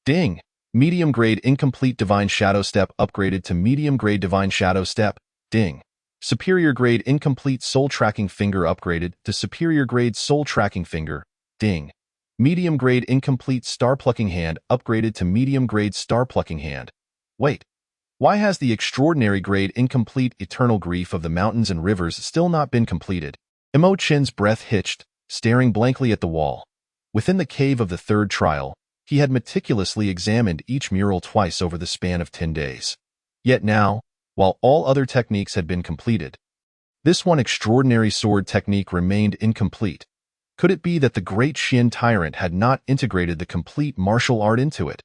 Ding! Medium grade incomplete divine shadow step upgraded to medium grade divine shadow step. Ding! Superior grade incomplete soul tracking finger upgraded to superior grade soul tracking finger. Ding! Medium grade incomplete star plucking hand upgraded to medium grade star plucking hand. Wait, why has the extraordinary grade incomplete eternal grief of the mountains and rivers still not been completed? Imo Chen's breath hitched, staring blankly at the wall. Within the cave of the 3rd trial, he had meticulously examined each mural twice over the span of 10 days. Yet now, while all other techniques had been completed, this one extraordinary sword technique remained incomplete. Could it be that the Great Xuan Tyrant had not integrated the complete martial art into it?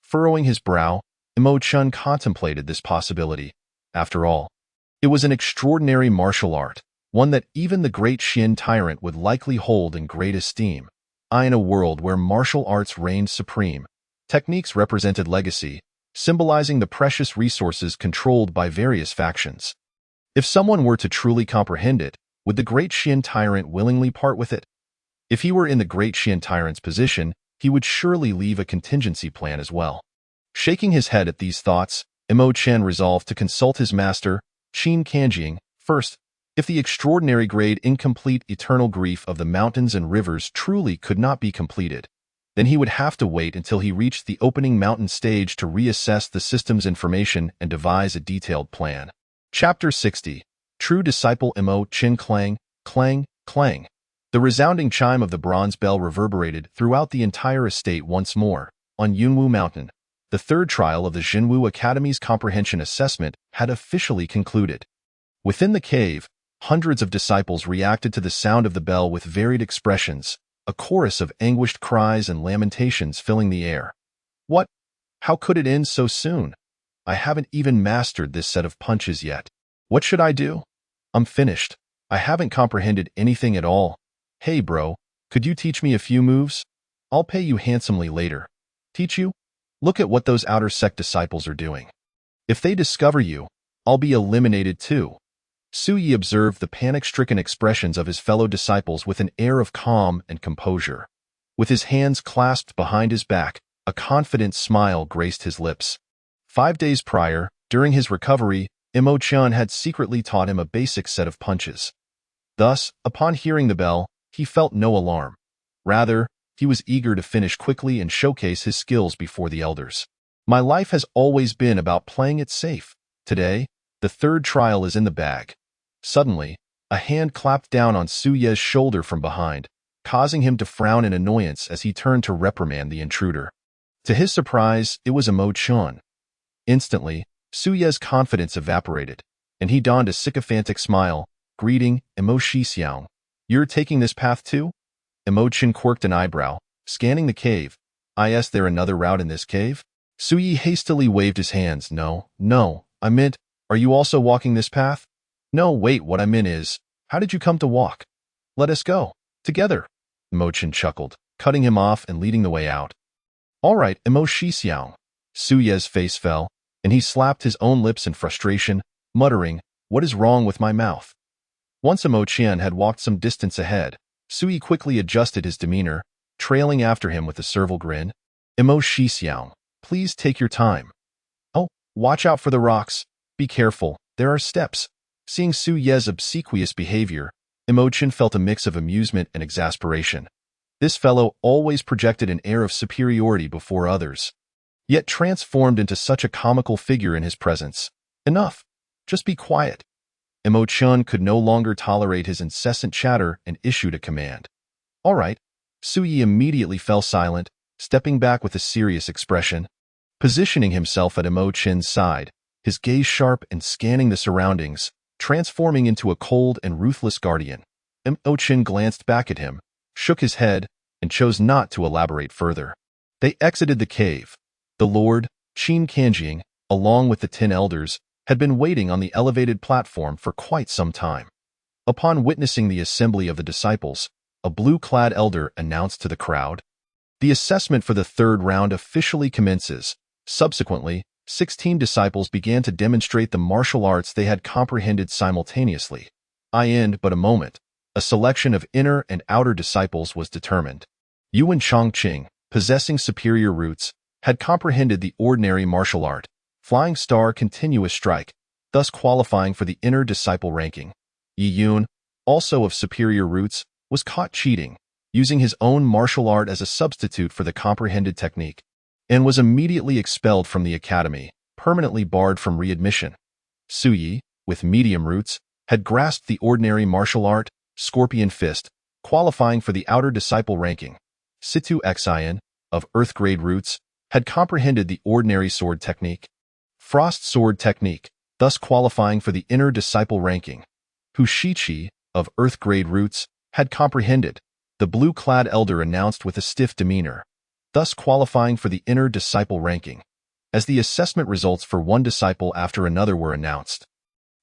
Furrowing his brow, Imo Chen contemplated this possibility. After all, it was an extraordinary martial art, one that even the Great Xuan Tyrant would likely hold in great esteem. In a world where martial arts reigned supreme, techniques represented legacy, symbolizing the precious resources controlled by various factions. If someone were to truly comprehend it, would the Great Xuan Tyrant willingly part with it? If he were in the Great Xuan Tyrant's position, he would surely leave a contingency plan as well. Shaking his head at these thoughts, Imo Chen resolved to consult his master, Qin Kanjiang, first. If the extraordinary grade incomplete eternal grief of the mountains and rivers truly could not be completed, then he would have to wait until he reached the opening mountain stage to reassess the system's information and devise a detailed plan. Chapter 60. True Disciple Imo Chen. Clang, clang, clang. The resounding chime of the bronze bell reverberated throughout the entire estate once more. On Yunwu Mountain, the 3rd trial of the Jinwu Academy's comprehension assessment had officially concluded. Within the cave, hundreds of disciples reacted to the sound of the bell with varied expressions, a chorus of anguished cries and lamentations filling the air. What? How could it end so soon? I haven't even mastered this set of punches yet. What should I do? I'm finished. I haven't comprehended anything at all. Hey bro, could you teach me a few moves? I'll pay you handsomely later. Teach you? Look at what those outer sect disciples are doing. If they discover you, I'll be eliminated too. Su Yi observed the panic-stricken expressions of his fellow disciples with an air of calm and composure. With his hands clasped behind his back, a confident smile graced his lips. 5 days prior, during his recovery, Imo Chen had secretly taught him a basic set of punches. Thus, upon hearing the bell, he felt no alarm. Rather, he was eager to finish quickly and showcase his skills before the elders. My life has always been about playing it safe. Today, the third trial is in the bag. Suddenly, a hand clapped down on Su Ye's shoulder from behind, causing him to frown in annoyance as he turned to reprimand the intruder. To his surprise, it was Emo Chun. Instantly, Su Ye's confidence evaporated, and he donned a sycophantic smile, greeting, Emo Shixiang. You're taking this path too? Emo Chun quirked an eyebrow, scanning the cave. Is there another route in this cave? Su Yi hastily waved his hands. No, I meant, are you also walking this path? No, wait, what I meant is, how did you come to walk? Let us go. Together. Emo Chun chuckled, cutting him off and leading the way out. All right, Emo Shixiang. Su Ye's face fell, and he slapped his own lips in frustration, muttering, what is wrong with my mouth? Once Emo Chun had walked some distance ahead, Su Yi quickly adjusted his demeanor, trailing after him with a servile grin. Emo Shixiang, please take your time. Oh, watch out for the rocks. Be careful, there are steps. Seeing Su Ye's obsequious behavior, Emo Chun felt a mix of amusement and exasperation. This fellow always projected an air of superiority before others, yet transformed into such a comical figure in his presence. Enough. Just be quiet. Emo Chun could no longer tolerate his incessant chatter and issued a command. All right. Su Yi immediately fell silent, stepping back with a serious expression. Positioning himself at Emo Chun's side, his gaze sharp and scanning the surroundings, transforming into a cold and ruthless guardian. Emo Chun glanced back at him, shook his head, and chose not to elaborate further. They exited the cave. The Lord, Qin Kanjing, along with the 10 elders, had been waiting on the elevated platform for quite some time. Upon witnessing the assembly of the disciples, a blue-clad elder announced to the crowd, the assessment for the third round officially commences. Subsequently, 16 disciples began to demonstrate the martial arts they had comprehended simultaneously. In but a moment, a selection of inner and outer disciples was determined. Yuan Chongqing, possessing superior roots, had comprehended the ordinary martial art, Flying Star Continuous Strike, thus qualifying for the inner disciple ranking. Yi Yun, also of superior roots, was caught cheating, using his own martial art as a substitute for the comprehended technique, and was immediately expelled from the academy, permanently barred from readmission. Su Yi, with medium roots, had grasped the ordinary martial art, Scorpion Fist, qualifying for the outer disciple ranking. Situ Xian, of earth-grade roots, had comprehended the ordinary sword technique, Frost Sword Technique, thus qualifying for the inner disciple ranking. Hu Shiqi, of earth-grade roots, had comprehended, the blue-clad elder announced with a stiff demeanor, thus qualifying for the inner disciple ranking. As the assessment results for one disciple after another were announced,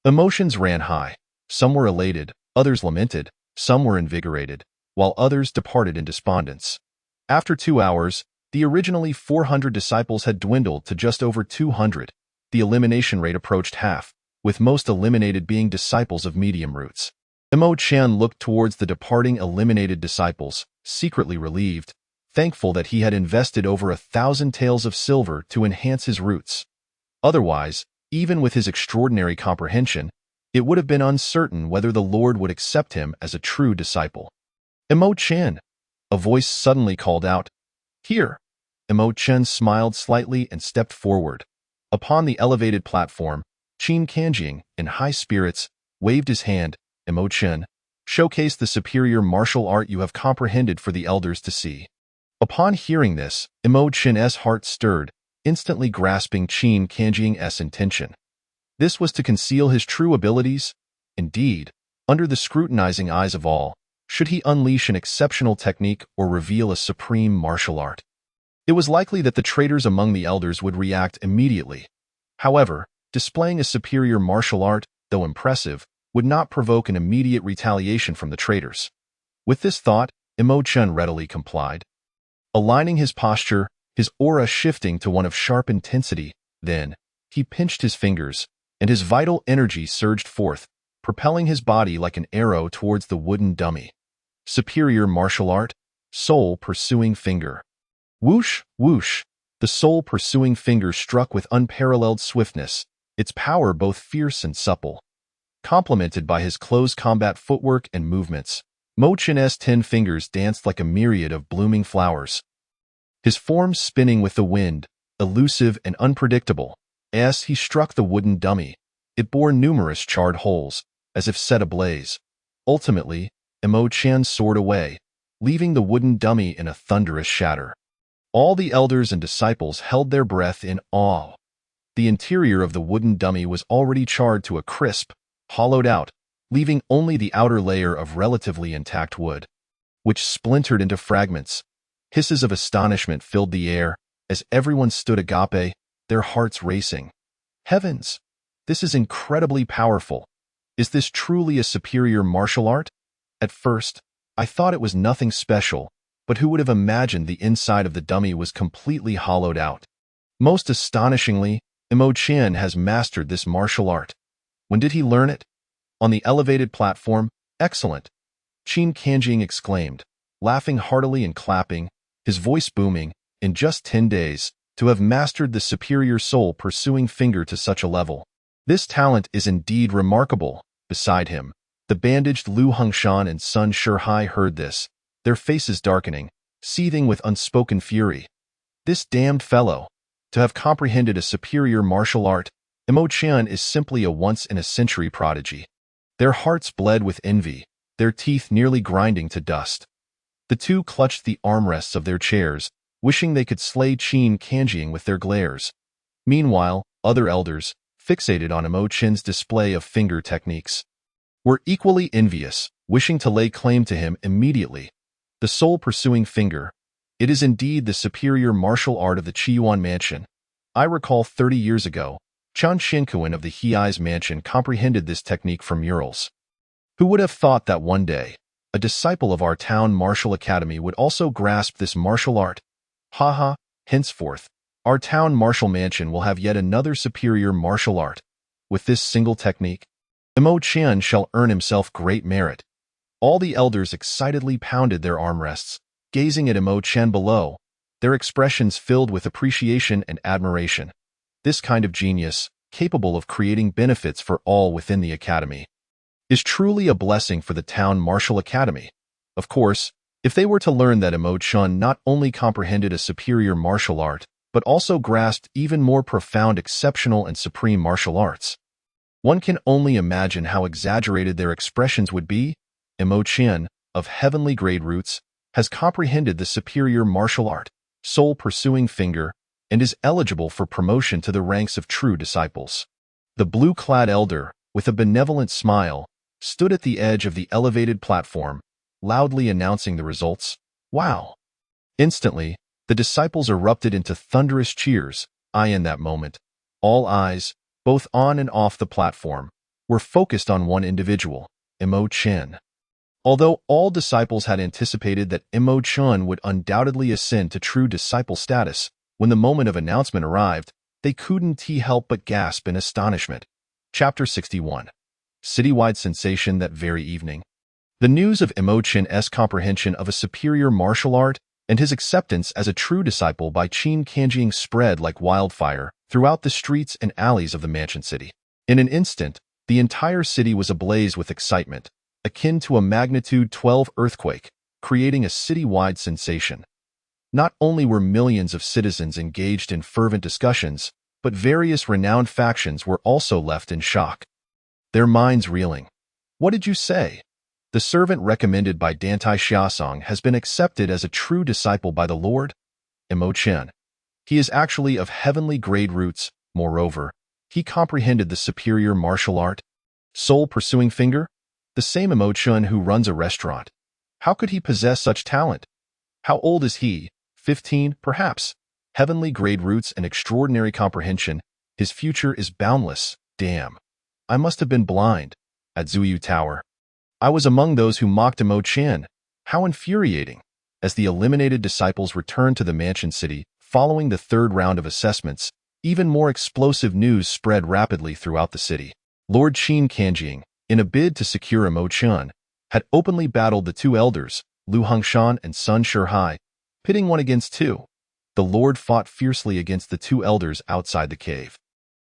emotions ran high. Some were elated, others lamented, some were invigorated, while others departed in despondence. After 2 hours, the originally 400 disciples had dwindled to just over 200. The elimination rate approached half, with most eliminated being disciples of medium roots. Emo Chun looked towards the departing eliminated disciples, secretly relieved, thankful that he had invested over 1,000 taels of silver to enhance his roots. Otherwise, even with his extraordinary comprehension, it would have been uncertain whether the Lord would accept him as a true disciple. Emo Chun, a voice suddenly called out. Here. Emo Chun smiled slightly and stepped forward. Upon the elevated platform, Qin Kanjing, in high spirits, waved his hand. Emo Chun, showcase the superior martial art you have comprehended for the elders to see. Upon hearing this, Emo Chun's heart stirred, instantly grasping Qin Kanjing's intention. This was to conceal his true abilities. Indeed, under the scrutinizing eyes of all, should he unleash an exceptional technique or reveal a supreme martial art? It was likely that the traitors among the elders would react immediately. However, displaying a superior martial art, though impressive, would not provoke an immediate retaliation from the traitors. With this thought, Emo Chun readily complied. Aligning his posture, his aura shifting to one of sharp intensity, then, he pinched his fingers, and his vital energy surged forth, propelling his body like an arrow towards the wooden dummy. Superior martial art, soul pursuing finger. Whoosh, whoosh, the soul pursuing finger struck with unparalleled swiftness, its power both fierce and supple. complemented by his close combat footwork and movements. Mo Chen's 10 fingers danced like a myriad of blooming flowers, his form spinning with the wind, elusive and unpredictable. As he struck the wooden dummy, it bore numerous charred holes, as if set ablaze. Ultimately, Mo Chen soared away, leaving the wooden dummy in a thunderous shatter. All the elders and disciples held their breath in awe. The interior of the wooden dummy was already charred to a crisp, hollowed out, leaving only the outer layer of relatively intact wood, which splintered into fragments. Hisses of astonishment filled the air as everyone stood agape, their hearts racing. Heavens! This is incredibly powerful. Is this truly a superior martial art? At first, I thought it was nothing special, but who would have imagined the inside of the dummy was completely hollowed out? Most astonishingly, Mo Chen has mastered this martial art. When did he learn it? On the elevated platform. Excellent! Qin Kanjing exclaimed, laughing heartily and clapping, his voice booming. In just 10 days, to have mastered the superior soul-pursuing finger to such a level. This talent is indeed remarkable. Beside him, the bandaged Lu Hongshan and Sun Shihai heard this, their faces darkening, seething with unspoken fury. This damned fellow! To have comprehended a superior martial art, Mo Chen is simply a once-in-a-century prodigy. Their hearts bled with envy, their teeth nearly grinding to dust. The two clutched the armrests of their chairs, wishing they could slay Qin Kanjing with their glares. Meanwhile, other elders, fixated on Mo Chen's display of finger techniques, were equally envious, wishing to lay claim to him immediately. The soul-pursuing finger. It is indeed the superior martial art of the Qiyuan mansion. I recall 30 years ago, Chan Shinkuan of the Hei's mansion comprehended this technique from murals. Who would have thought that one day, a disciple of our town martial academy would also grasp this martial art? Haha, henceforth, our town martial mansion will have yet another superior martial art. With this single technique, Mo Chen shall earn himself great merit. All the elders excitedly pounded their armrests, gazing at Mo Chen below, their expressions filled with appreciation and admiration. This kind of genius, capable of creating benefits for all within the academy, is truly a blessing for the town martial academy. Of course, if they were to learn that Mo Chen not only comprehended a superior martial art, but also grasped even more profound, exceptional, and supreme martial arts, one can only imagine how exaggerated their expressions would be. Mo Chen, of heavenly grade roots, has comprehended the superior martial art, soul-pursuing finger, and is eligible for promotion to the ranks of true disciples. The blue-clad elder, with a benevolent smile, stood at the edge of the elevated platform, loudly announcing the results. Wow! Instantly, the disciples erupted into thunderous cheers. In that moment, all eyes, both on and off the platform, were focused on one individual, Mo Chen. Although all disciples had anticipated that Mo Chen would undoubtedly ascend to true disciple status, when the moment of announcement arrived, they couldn't help but gasp in astonishment. Chapter 61. Citywide sensation that very evening. The news of Mo Chen's comprehension of a superior martial art and his acceptance as a true disciple by Qin Kanjing spread like wildfire throughout the streets and alleys of the mansion city. In an instant, the entire city was ablaze with excitement, akin to a magnitude 12 earthquake, creating a citywide sensation. Not only were millions of citizens engaged in fervent discussions, but various renowned factions were also left in shock, their minds reeling. What did you say? The servant recommended by Dantai Xiaosong has been accepted as a true disciple by the Lord? Mo Chen. He is actually of heavenly grade roots. Moreover, he comprehended the superior martial art, soul-pursuing finger? The same Mo Chen who runs a restaurant. How could he possess such talent? How old is he? 15, perhaps. Heavenly grade roots and extraordinary comprehension. His future is boundless. Damn. I must have been blind. At Zuyu Tower, I was among those who mocked Mo Chen. How infuriating. As the eliminated disciples returned to the mansion city, following the third round of assessments, even more explosive news spread rapidly throughout the city. Lord Qin Kanjing, in a bid to secure Mo Chen, had openly battled the two elders, Lu Hongshan and Sun Shihai, pitting one against two. The Lord fought fiercely against the two elders outside the cave.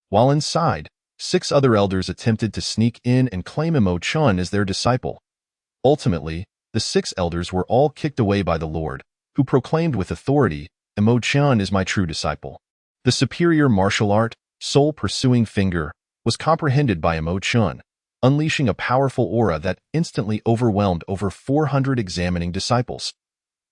While inside, 6 other elders attempted to sneak in and claim Imo Chun as their disciple. Ultimately, the 6 elders were all kicked away by the Lord, who proclaimed with authority, Imo Chun is my true disciple. The superior martial art, soul-pursuing finger, was comprehended by Imo Chun, unleashing a powerful aura that instantly overwhelmed over 400 examining disciples.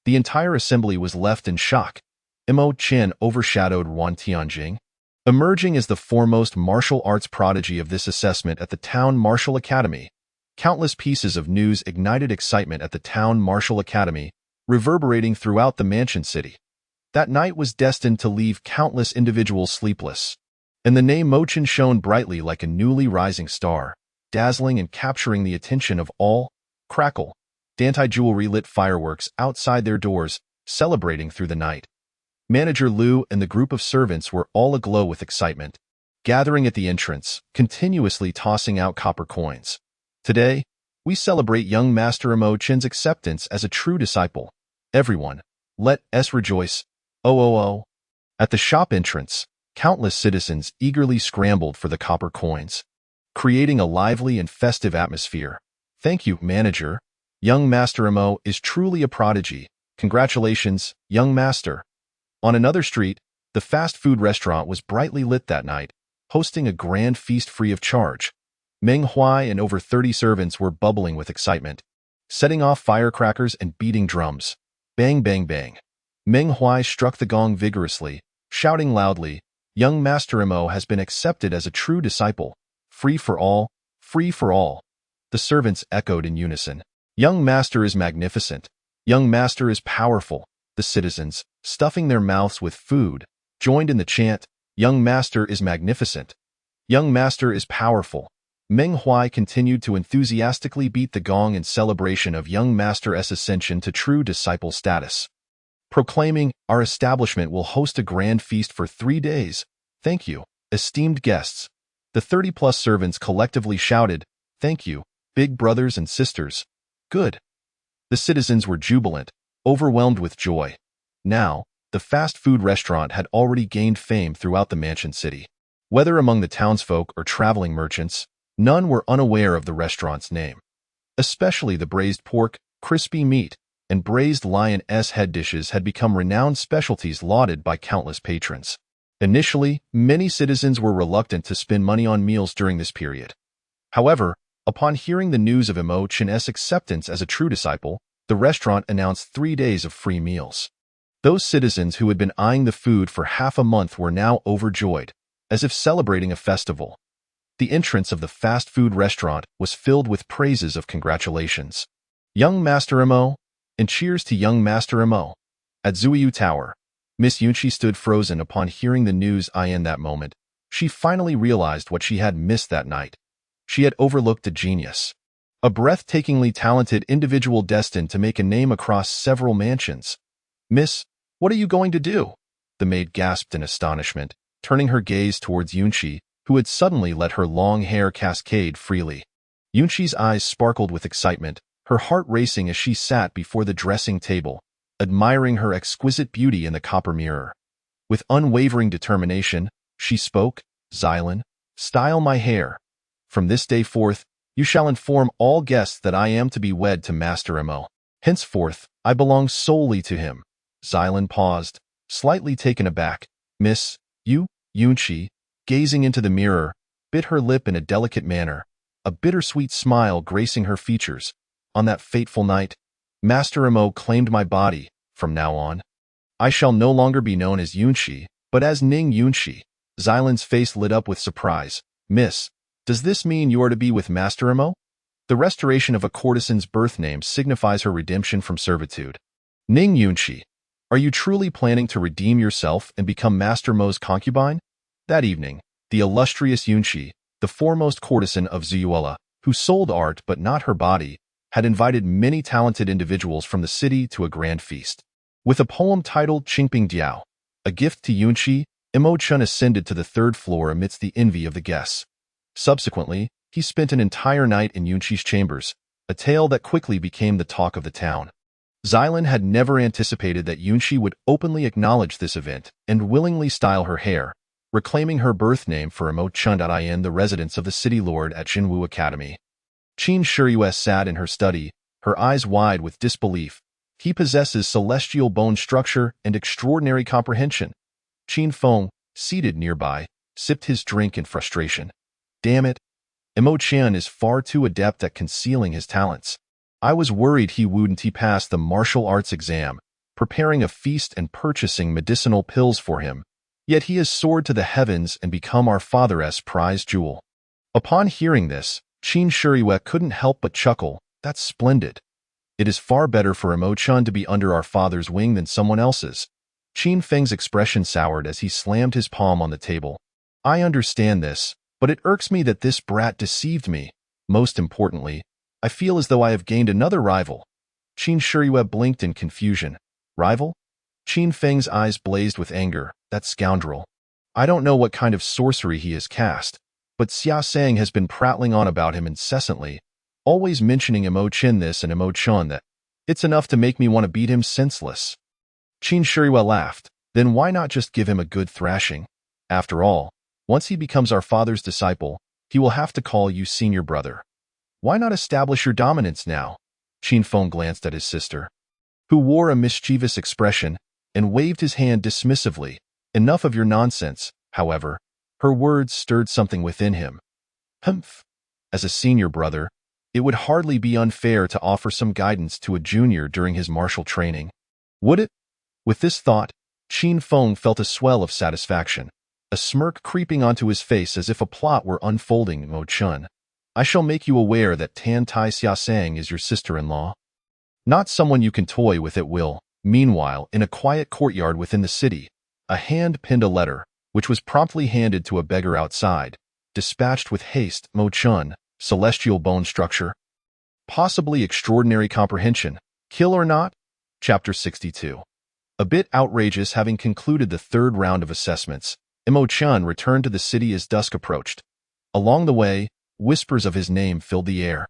The entire assembly was left in shock. Imo Chun overshadowed Wan Tianjing, emerging as the foremost martial arts prodigy of this assessment at the Town Martial Academy. Countless pieces of news ignited excitement at the Town Martial Academy, reverberating throughout the mansion city. That night was destined to leave countless individuals sleepless, and the name Mo Chun shone brightly like a newly rising star, dazzling and capturing the attention of all. Crackle, Dantai Jewelry lit fireworks outside their doors, celebrating through the night. Manager Liu and the group of servants were all aglow with excitement, gathering at the entrance, continuously tossing out copper coins. Today, we celebrate young Master Imo Chun's acceptance as a true disciple. Everyone, let us rejoice. Oh. At the shop entrance, countless citizens eagerly scrambled for the copper coins, creating a lively and festive atmosphere. Thank you, manager. Young Master Imo is truly a prodigy. Congratulations, young master. On another street, the fast food restaurant was brightly lit that night, hosting a grand feast free of charge. Meng Huai and over 30 servants were bubbling with excitement, setting off firecrackers and beating drums. Bang, bang, bang. Meng Huai struck the gong vigorously, shouting loudly, young Master Imo has been accepted as a true disciple. Free for all, free for all. The servants echoed in unison. Young Master is magnificent. Young Master is powerful. The citizens, stuffing their mouths with food, joined in the chant, young Master is magnificent. Young Master is powerful. Meng Huai continued to enthusiastically beat the gong in celebration of young Master's ascension to true disciple status, proclaiming, our establishment will host a grand feast for 3 days. Thank you, esteemed guests. The 30-plus servants collectively shouted, thank you, big brothers and sisters. Good. The citizens were jubilant, overwhelmed with joy. Now, the fast food restaurant had already gained fame throughout the mansion city. Whether among the townsfolk or traveling merchants, none were unaware of the restaurant's name. Especially the braised pork, crispy meat, and braised lion's head dishes had become renowned specialties lauded by countless patrons. Initially, many citizens were reluctant to spend money on meals during this period. However, upon hearing the news of Imo Chun's acceptance as a true disciple, the restaurant announced 3 days of free meals. Those citizens who had been eyeing the food for half a month were now overjoyed, as if celebrating a festival. The entrance of the fast food restaurant was filled with praises of congratulations. Young Master Imo, and cheers to young Master Imo. At Zuiyu Tower, Miss Yunqi stood frozen upon hearing the news. In that moment, she finally realized what she had missed that night. She had overlooked a genius, a breathtakingly talented individual destined to make a name across several mansions. Miss, what are you going to do? The maid gasped in astonishment, turning her gaze towards Yunqi, who had suddenly let her long hair cascade freely. Yunqi's eyes sparkled with excitement, her heart racing as she sat before the dressing table, admiring her exquisite beauty in the copper mirror. With unwavering determination, she spoke, Xylan, style my hair. From this day forth, you shall inform all guests that I am to be wed to Master Imo. Henceforth, I belong solely to him. Xylan paused, slightly taken aback. Miss, Yunqi, gazing into the mirror, bit her lip in a delicate manner, a bittersweet smile gracing her features. On that fateful night, Master Imo claimed my body. From now on, I shall no longer be known as Yunqi, but as Ning Yunqi. Xylan's face lit up with surprise. Miss, does this mean you are to be with Master Imo? The restoration of a courtesan's birth name signifies her redemption from servitude. Ning Yunqi, are you truly planning to redeem yourself and become Master Mo's concubine? That evening, the illustrious Yunqi, the foremost courtesan of Ziyuela, who sold art but not her body, had invited many talented individuals from the city to a grand feast. With a poem titled Qingping Diao, a gift to Yunqi, Imo Chun ascended to the 3rd floor amidst the envy of the guests. Subsequently, he spent an entire night in Yunqi's chambers, a tale that quickly became the talk of the town. Xylan had never anticipated that Yunqi would openly acknowledge this event and willingly style her hair, reclaiming her birth name for Imo-chun.in, the residence of the city lord at Jinwu Academy. Qin Shiyue sat in her study, her eyes wide with disbelief. He possesses celestial bone structure and extraordinary comprehension. Qin Feng, seated nearby, sipped his drink in frustration. Damn it. Imo-chan is far too adept at concealing his talents. I was worried he wouldn't pass the martial arts exam, preparing a feast and purchasing medicinal pills for him. Yet he has soared to the heavens and become our father's prize jewel. Upon hearing this, Qin Shiyue couldn't help but chuckle. That's splendid. It is far better for Imo-chan to be under our father's wing than someone else's. Qin Feng's expression soured as he slammed his palm on the table. I understand this, but it irks me that this brat deceived me. Most importantly, I feel as though I have gained another rival. Qin Shiyue blinked in confusion. Rival? Qin Feng's eyes blazed with anger. That scoundrel. I don't know what kind of sorcery he has cast, but Xia Sang has been prattling on about him incessantly, always mentioning Imo-chan this and Imo-chan that. It's enough to make me want to beat him senseless. Qin Shiyue laughed. Then why not just give him a good thrashing? After all, once he becomes our father's disciple, he will have to call you senior brother. Why not establish your dominance now? Qin Feng glanced at his sister, who wore a mischievous expression, and waved his hand dismissively. Enough of your nonsense, however. Her words stirred something within him. Humph. As a senior brother, it would hardly be unfair to offer some guidance to a junior during his martial training. Would it? With this thought, Qin Feng felt a swell of satisfaction, a smirk creeping onto his face as if a plot were unfolding. Imo-chan, I shall make you aware that Tan Tai Xia Sang is your sister-in-law. Not someone you can toy with at will. Meanwhile, in a quiet courtyard within the city, a hand pinned a letter, which was promptly handed to a beggar outside, dispatched with haste. Imo-chan, celestial bone structure. Possibly extraordinary comprehension. Kill or not? Chapter 62. A bit outrageous. Having concluded the third round of assessments, Imo-chan returned to the city as dusk approached. Along the way, whispers of his name filled the air,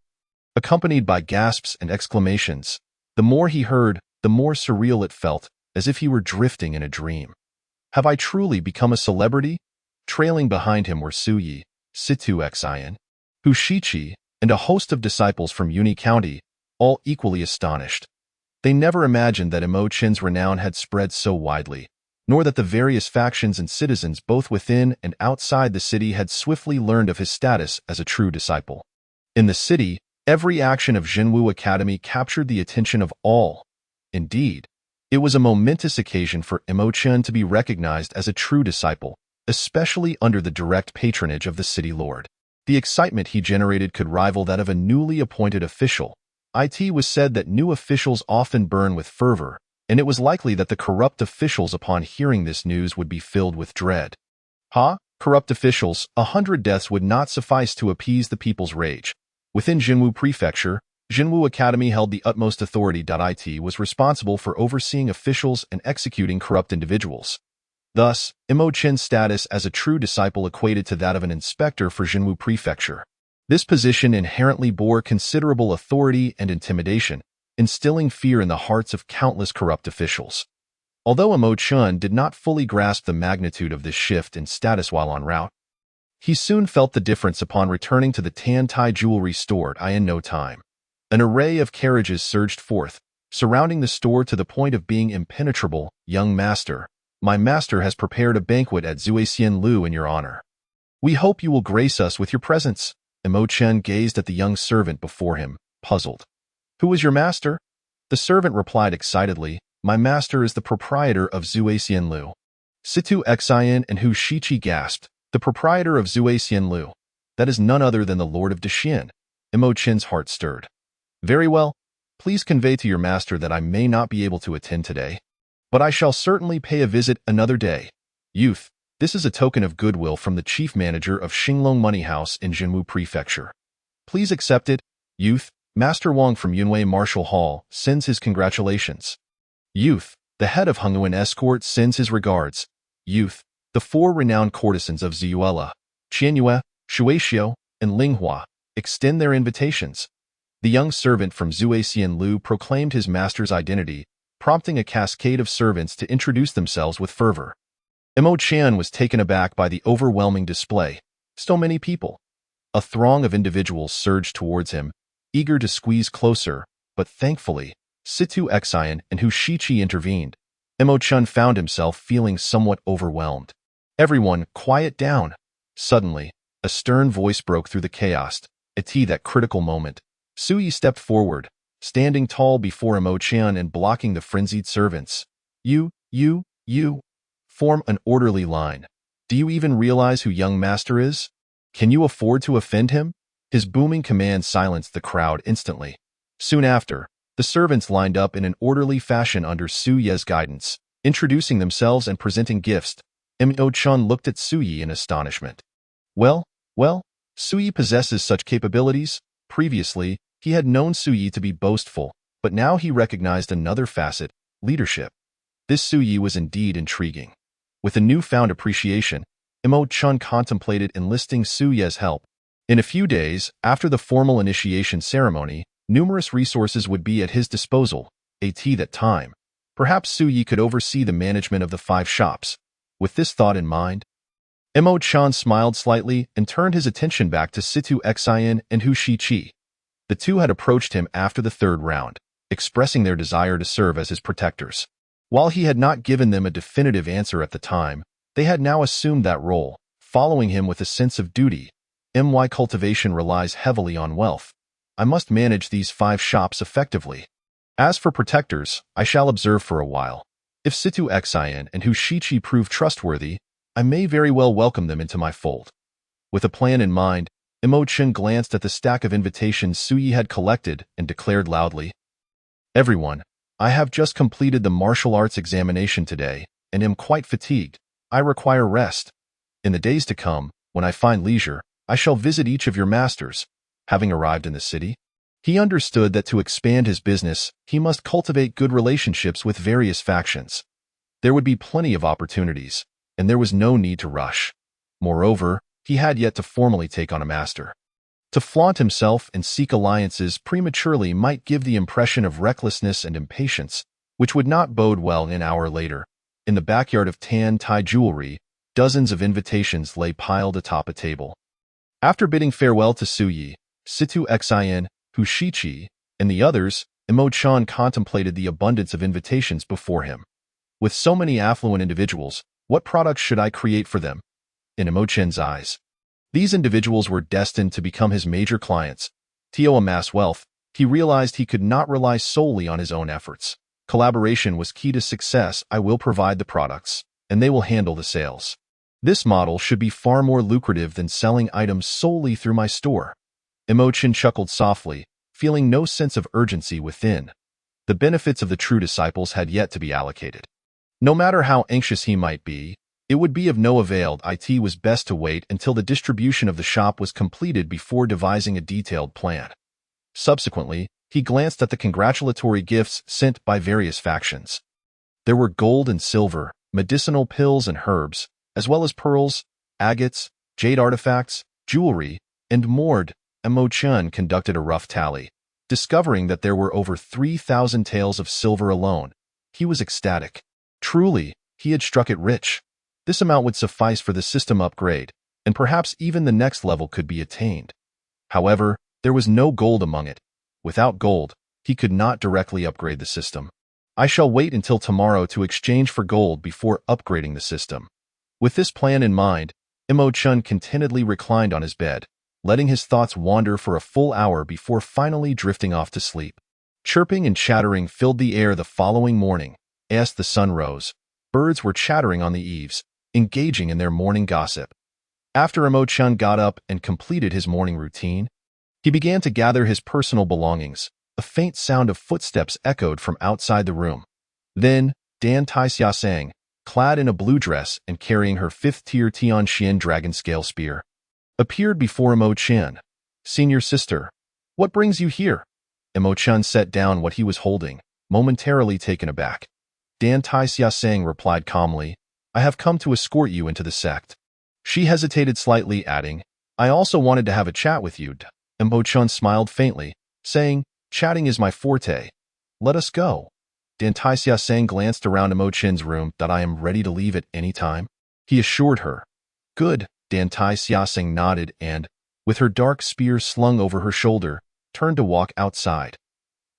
accompanied by gasps and exclamations. The more he heard, the more surreal it felt, as if he were drifting in a dream. Have I truly become a celebrity? Trailing behind him were Suyi, Situ Xian, Hushichi, and a host of disciples from Uni County, all equally astonished. They never imagined that Imo-chan's renown had spread so widely, nor that the various factions and citizens both within and outside the city had swiftly learned of his status as a true disciple. In the city, every action of Jinwu Academy captured the attention of all. Indeed, it was a momentous occasion for Imo-chan to be recognized as a true disciple, especially under the direct patronage of the city lord. The excitement he generated could rival that of a newly appointed official. It was said that new officials often burn with fervor, and it was likely that the corrupt officials upon hearing this news would be filled with dread. Corrupt officials, 100 deaths would not suffice to appease the people's rage. Within Jinwu Prefecture, Jinwu Academy held the utmost authority. It was responsible for overseeing officials and executing corrupt individuals. Thus, Imo-chan's status as a true disciple equated to that of an inspector for Jinwu Prefecture. This position inherently bore considerable authority and intimidation, instilling fear in the hearts of countless corrupt officials. Although Imo-chan did not fully grasp the magnitude of this shift in status while en route, he soon felt the difference upon returning to the Tan Tai jewelry store in no time. An array of carriages surged forth, surrounding the store to the point of being impenetrable. Young master, my master has prepared a banquet at Xuan Lu in your honor. We hope you will grace us with your presence. Imo-chan gazed at the young servant before him, puzzled. Who is your master? The servant replied excitedly, my master is the proprietor of Xuan Lu. Situ Xian and Hushichi gasped, the proprietor of Xuan Lu. That is none other than the Lord of Dexin. Imo-chan's heart stirred. Very well. Please convey to your master that I may not be able to attend today, but I shall certainly pay a visit another day. Youth, this is a token of goodwill from the chief manager of Xinglong Money House in Jinwu Prefecture. Please accept it. Youth, Master Wang from Yunwei Martial Hall sends his congratulations. Youth, the head of Hungyuan Escort sends his regards. Youth, the 4 renowned courtesans of Ziyuela, Qianyue, Shuexiu, and Linghua, extend their invitations. The young servant from Xuan Lu proclaimed his master's identity, prompting a cascade of servants to introduce themselves with fervor. Mo Chan was taken aback by the overwhelming display. So many people. A throng of individuals surged towards him, eager to squeeze closer, but thankfully, Situ Xian and Hu Shiqi intervened. Mo Chun found himself feeling somewhat overwhelmed. Everyone, quiet down. Suddenly, a stern voice broke through the chaos. At that critical moment, Sui stepped forward, standing tall before Mo Chan and blocking the frenzied servants. You. Form an orderly line. Do you even realize who young master is? Can you afford to offend him? His booming command silenced the crowd instantly. Soon after, the servants lined up in an orderly fashion under Su Ye's guidance, introducing themselves and presenting gifts. Mo Chun looked at Su Yi in astonishment. Well, Su Yi possesses such capabilities. Previously, he had known Su Yi to be boastful, but now he recognized another facet, leadership. This Su Yi was indeed intriguing. With a newfound appreciation, Mo Chun contemplated enlisting Su Ye's help. In a few days, after the formal initiation ceremony, numerous resources would be at his disposal. At that time, perhaps Su Yi could oversee the management of the 5 shops. With this thought in mind, Mo Chun smiled slightly and turned his attention back to Situ Xian and Hu Shiqi. The two had approached him after the 3rd round, expressing their desire to serve as his protectors. While he had not given them a definitive answer at the time, they had now assumed that role, following him with a sense of duty. My cultivation relies heavily on wealth. I must manage these 5 shops effectively. As for protectors, I shall observe for a while. If Situ Xian and Hu Shiqi prove trustworthy, I may very well welcome them into my fold. With a plan in mind, Mo Chun glanced at the stack of invitations Su Yi had collected and declared loudly, "Everyone, I have just completed the martial arts examination today and am quite fatigued. I require rest. In the days to come, when I find leisure, I shall visit each of your masters." Having arrived in the city, he understood that to expand his business, he must cultivate good relationships with various factions. There would be plenty of opportunities, and there was no need to rush. Moreover, he had yet to formally take on a master. To flaunt himself and seek alliances prematurely might give the impression of recklessness and impatience, which would not bode well an hour later. In the backyard of Tan Tai Jewelry, dozens of invitations lay piled atop a table. After bidding farewell to Su Yi, Situ Xian, Hu Shiqi, and the others, Mo Chun contemplated the abundance of invitations before him. With so many affluent individuals, what products should I create for them? In Mo Chun's eyes, these individuals were destined to become his major clients. To amass wealth, he realized he could not rely solely on his own efforts. Collaboration was key to success. I will provide the products, and they will handle the sales. This model should be far more lucrative than selling items solely through my store. Mo Chun chuckled softly, feeling no sense of urgency within. The benefits of the true disciples had yet to be allocated. No matter how anxious he might be, it would be of no avail. It was best to wait until the distribution of the shop was completed before devising a detailed plan. Subsequently, he glanced at the congratulatory gifts sent by various factions. There were gold and silver, medicinal pills and herbs, as well as pearls, agates, jade artifacts, jewelry, and more. Mo Chun conducted a rough tally, discovering that there were over 3,000 taels of silver alone. He was ecstatic. Truly, he had struck it rich. This amount would suffice for the system upgrade, and perhaps even the next level could be attained. However, there was no gold among it. Without gold, he could not directly upgrade the system. I shall wait until tomorrow to exchange for gold before upgrading the system. With this plan in mind, Mo Chun contentedly reclined on his bed, letting his thoughts wander for a full hour before finally drifting off to sleep. Chirping and chattering filled the air the following morning. As the sun rose, birds were chattering on the eaves, engaging in their morning gossip. After Mo Chun got up and completed his morning routine, he began to gather his personal belongings. A faint sound of footsteps echoed from outside the room. Then, Dan Tai Xiasang, clad in a blue dress and carrying her 5th-tier Tian Xian dragon scale spear, appeared before Mo Chun. "Senior sister, what brings you here?" Mo Chun set down what he was holding, momentarily taken aback. Dan Tai Xiasang replied calmly, "I have come to escort you into the sect." She hesitated slightly, adding, "I also wanted to have a chat with you." Mo Chun smiled faintly, saying, "Chatting is my forte. Let us go." Dan Tai Xiasang glanced around Mo Chun's room. "I am ready to leave at any time." he assured her. Good, Dan Tai Xiaoseng nodded and, with her dark spear slung over her shoulder, turned to walk outside.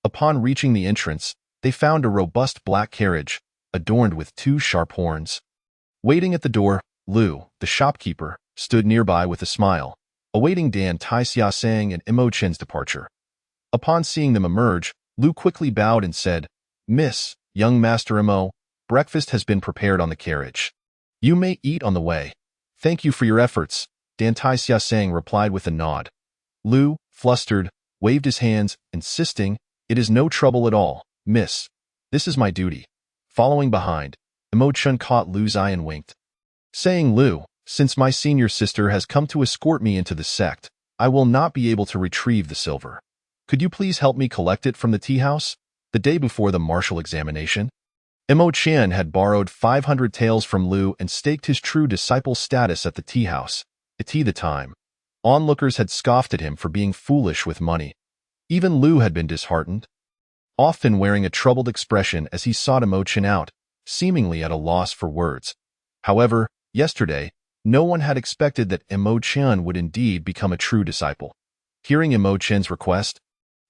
Upon reaching the entrance, they found a robust black carriage, adorned with two sharp horns. Waiting at the door, Lu, the shopkeeper, stood nearby with a smile, awaiting Dan Tai Xiaoseng and Imo Chen's departure. Upon seeing them emerge, Lu quickly bowed and said, Miss, young Master Imo, breakfast has been prepared on the carriage. You may eat on the way. Thank you for your efforts, Dan Tai Xiaoseng replied with a nod. Lu, flustered, waved his hands, insisting, It is no trouble at all, miss. This is my duty. Following behind, Imo Chen caught Lu's eye and winked, saying, Lu, since my senior sister has come to escort me into the sect, I will not be able to retrieve the silver. Could you please help me collect it from the tea house, the day before the martial examination? Imo Chen had borrowed 500 taels from Lu and staked his true disciple status at the tea house. At tea the time, onlookers had scoffed at him for being foolish with money. Even Lu had been disheartened, often wearing a troubled expression as he sought Imo Chen out, seemingly at a loss for words. However, yesterday, no one had expected that Imo Chen would indeed become a true disciple. Hearing Imo Chen's request,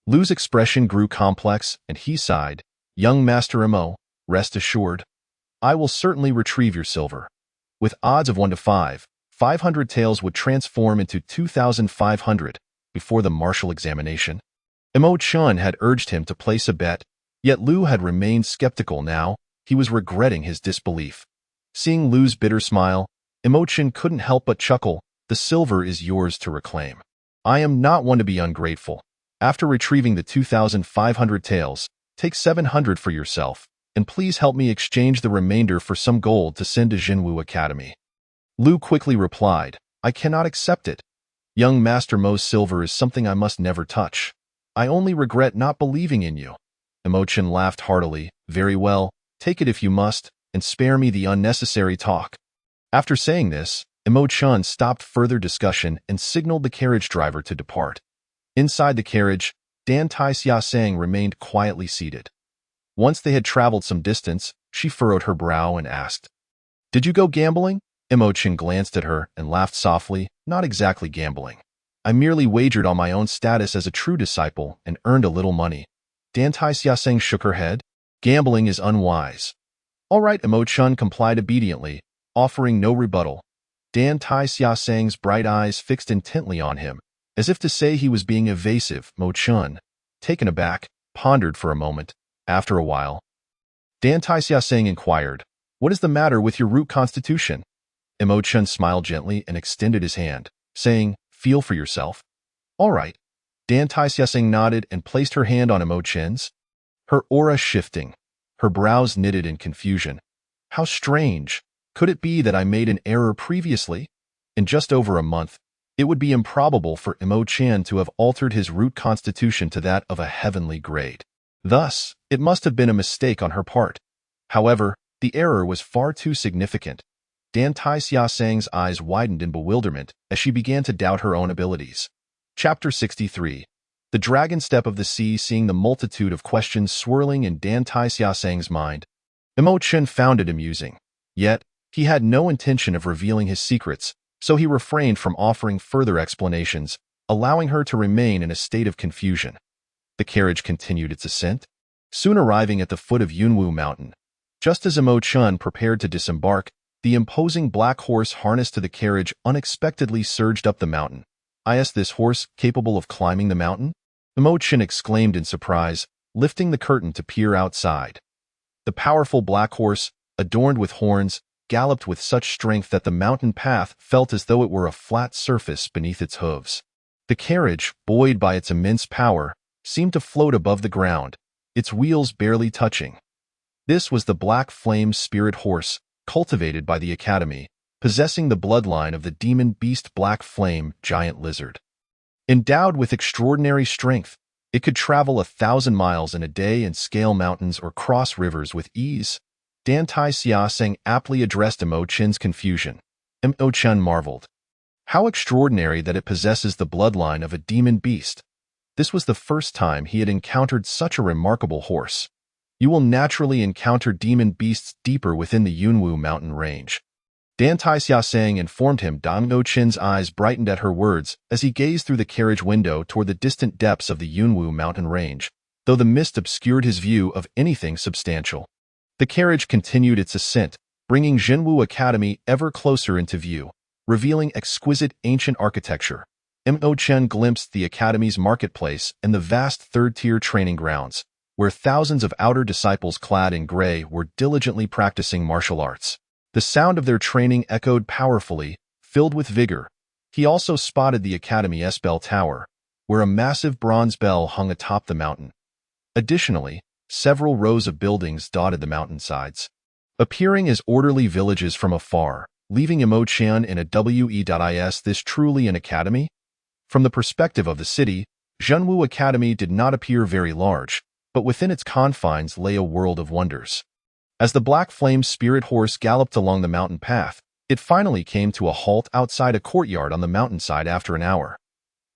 Lu's expression grew complex, and he sighed, Young Master Imo, rest assured, I will certainly retrieve your silver. With odds of 1 to 5, 500 taels would transform into 2,500 before the martial examination. Imo Chen had urged him to place a bet, yet Lu had remained skeptical. Now, he was regretting his disbelief. Seeing Lu's bitter smile, Imo Chen couldn't help but chuckle. The silver is yours to reclaim. I am not one to be ungrateful. After retrieving the 2,500 taels, take 700 for yourself, and please help me exchange the remainder for some gold to send to Jinwu Academy. Lu quickly replied, I cannot accept it. Young Master Mo's silver is something I must never touch. I only regret not believing in you. Imo Chen laughed heartily. Very well, take it if you must, and spare me the unnecessary talk. After saying this, Imo Chen stopped further discussion and signaled the carriage driver to depart. Inside the carriage, Dan Tai Xiaoseng remained quietly seated. Once they had traveled some distance, she furrowed her brow and asked, Did you go gambling? Imo Chen glanced at her and laughed softly. Not exactly gambling. I merely wagered on my own status as a true disciple and earned a little money. Dan Tai Xiaoseng shook her head. Gambling is unwise. All right, Imo Chen complied obediently, offering no rebuttal. Dan Tai Xiaoseng's bright eyes fixed intently on him, as if to say he was being evasive. Imo Chen, taken aback, pondered for a moment. After a while, Dan Tai Xiaoseng inquired, What is the matter with your root constitution? Imo Chen smiled gently and extended his hand, saying, Feel for yourself. All right. Dan Tai Xiaoseng nodded and placed her hand on Imo Chen's, her aura shifting, her brows knitted in confusion. How strange. Could it be that I made an error previously? In just over a month, it would be improbable for Imo Chen to have altered his root constitution to that of a heavenly grade. Thus, it must have been a mistake on her part. However, the error was far too significant. Dan Tai Xiaoseng's eyes widened in bewilderment as she began to doubt her own abilities. Chapter 63. The Dragon Step of the Sea. Seeing the multitude of questions swirling in Dan Tai Xiaoseng's mind, Imo Chen found it amusing. Yet, he had no intention of revealing his secrets, so he refrained from offering further explanations, allowing her to remain in a state of confusion. The carriage continued its ascent, soon arriving at the foot of Yunwu Mountain. Just as Imo Chen prepared to disembark, the imposing black horse harnessed to the carriage unexpectedly surged up the mountain. Is this horse capable of climbing the mountain? Imo Chen exclaimed in surprise, lifting the curtain to peer outside. The powerful black horse, adorned with horns, galloped with such strength that the mountain path felt as though it were a flat surface beneath its hooves. The carriage, buoyed by its immense power, seemed to float above the ground, its wheels barely touching. This was the Black Flame Spirit Horse, cultivated by the Academy, possessing the bloodline of the demon beast Black Flame Giant Lizard. Endowed with extraordinary strength, it could travel 1,000 miles in a day and scale mountains or cross rivers with ease. Dan Tai Xiaoseng aptly addressed Imo Chen's confusion. Imo Chen marveled. How extraordinary that it possesses the bloodline of a demon beast. This was the first time he had encountered such a remarkable horse. You will naturally encounter demon beasts deeper within the Yunwu mountain range. Dan Taixiasang informed him. Dong Chen's eyes brightened at her words as he gazed through the carriage window toward the distant depths of the Yunwu mountain range, though the mist obscured his view of anything substantial. The carriage continued its ascent, bringing Zhenwu Academy ever closer into view, revealing exquisite ancient architecture. Mo Chen glimpsed the academy's marketplace and the vast third-tier training grounds, where thousands of outer disciples clad in gray were diligently practicing martial arts. The sound of their training echoed powerfully, filled with vigor. He also spotted the academy's bell tower, where a massive bronze bell hung atop the mountain. Additionally, several rows of buildings dotted the mountainsides, appearing as orderly villages from afar, leaving Mo Chen in a "Is this truly an academy?" From the perspective of the city, Zhenwu Academy did not appear very large, but within its confines lay a world of wonders. As the Black Flame spirit horse galloped along the mountain path, it finally came to a halt outside a courtyard on the mountainside after an hour.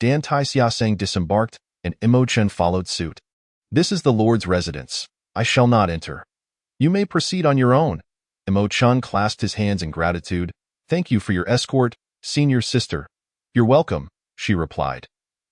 Dan Taixiasang disembarked, and Mo Chen followed suit. "This is the Lord's residence. I shall not enter. You may proceed on your own." Mo Chen clasped his hands in gratitude. "Thank you for your escort, senior sister." "You're welcome," she replied.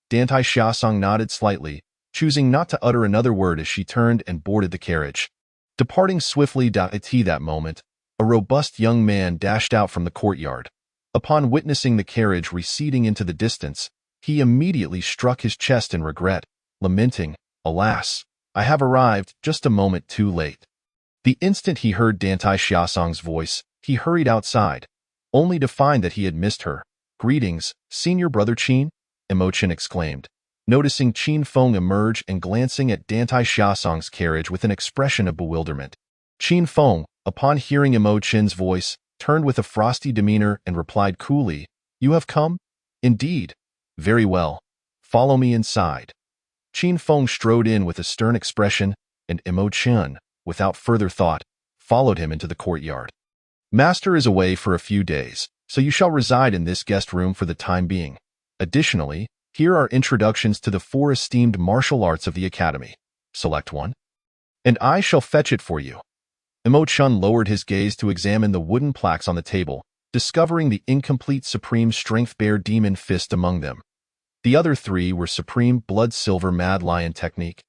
Dan Taixiasang nodded slightly, choosing not to utter another word as she turned and boarded the carriage. Departing swiftly at that moment, a robust young man dashed out from the courtyard. Upon witnessing the carriage receding into the distance, he immediately struck his chest in regret, lamenting, "Alas, I have arrived just a moment too late." The instant he heard Dan Taixiasang's voice, he hurried outside, only to find that he had missed her. "Greetings, senior brother Qin," Mo Chen exclaimed, noticing Qin Feng emerge and glancing at Dan Taixiasang's carriage with an expression of bewilderment. Qin Feng, upon hearing Mo Chen's voice, turned with a frosty demeanor and replied coolly, "You have come? Indeed. Very well. Follow me inside." Qin Feng strode in with a stern expression, and Mo Chen, without further thought, followed him into the courtyard. "Master is away for a few days, so you shall reside in this guest room for the time being. Additionally, here are introductions to the 4 esteemed martial arts of the academy. Select one, and I shall fetch it for you." Mo Chen lowered his gaze to examine the wooden plaques on the table, discovering the incomplete Supreme Strength Bear Demon Fist among them. The other 3 were Supreme Blood Silver Mad Lion Technique,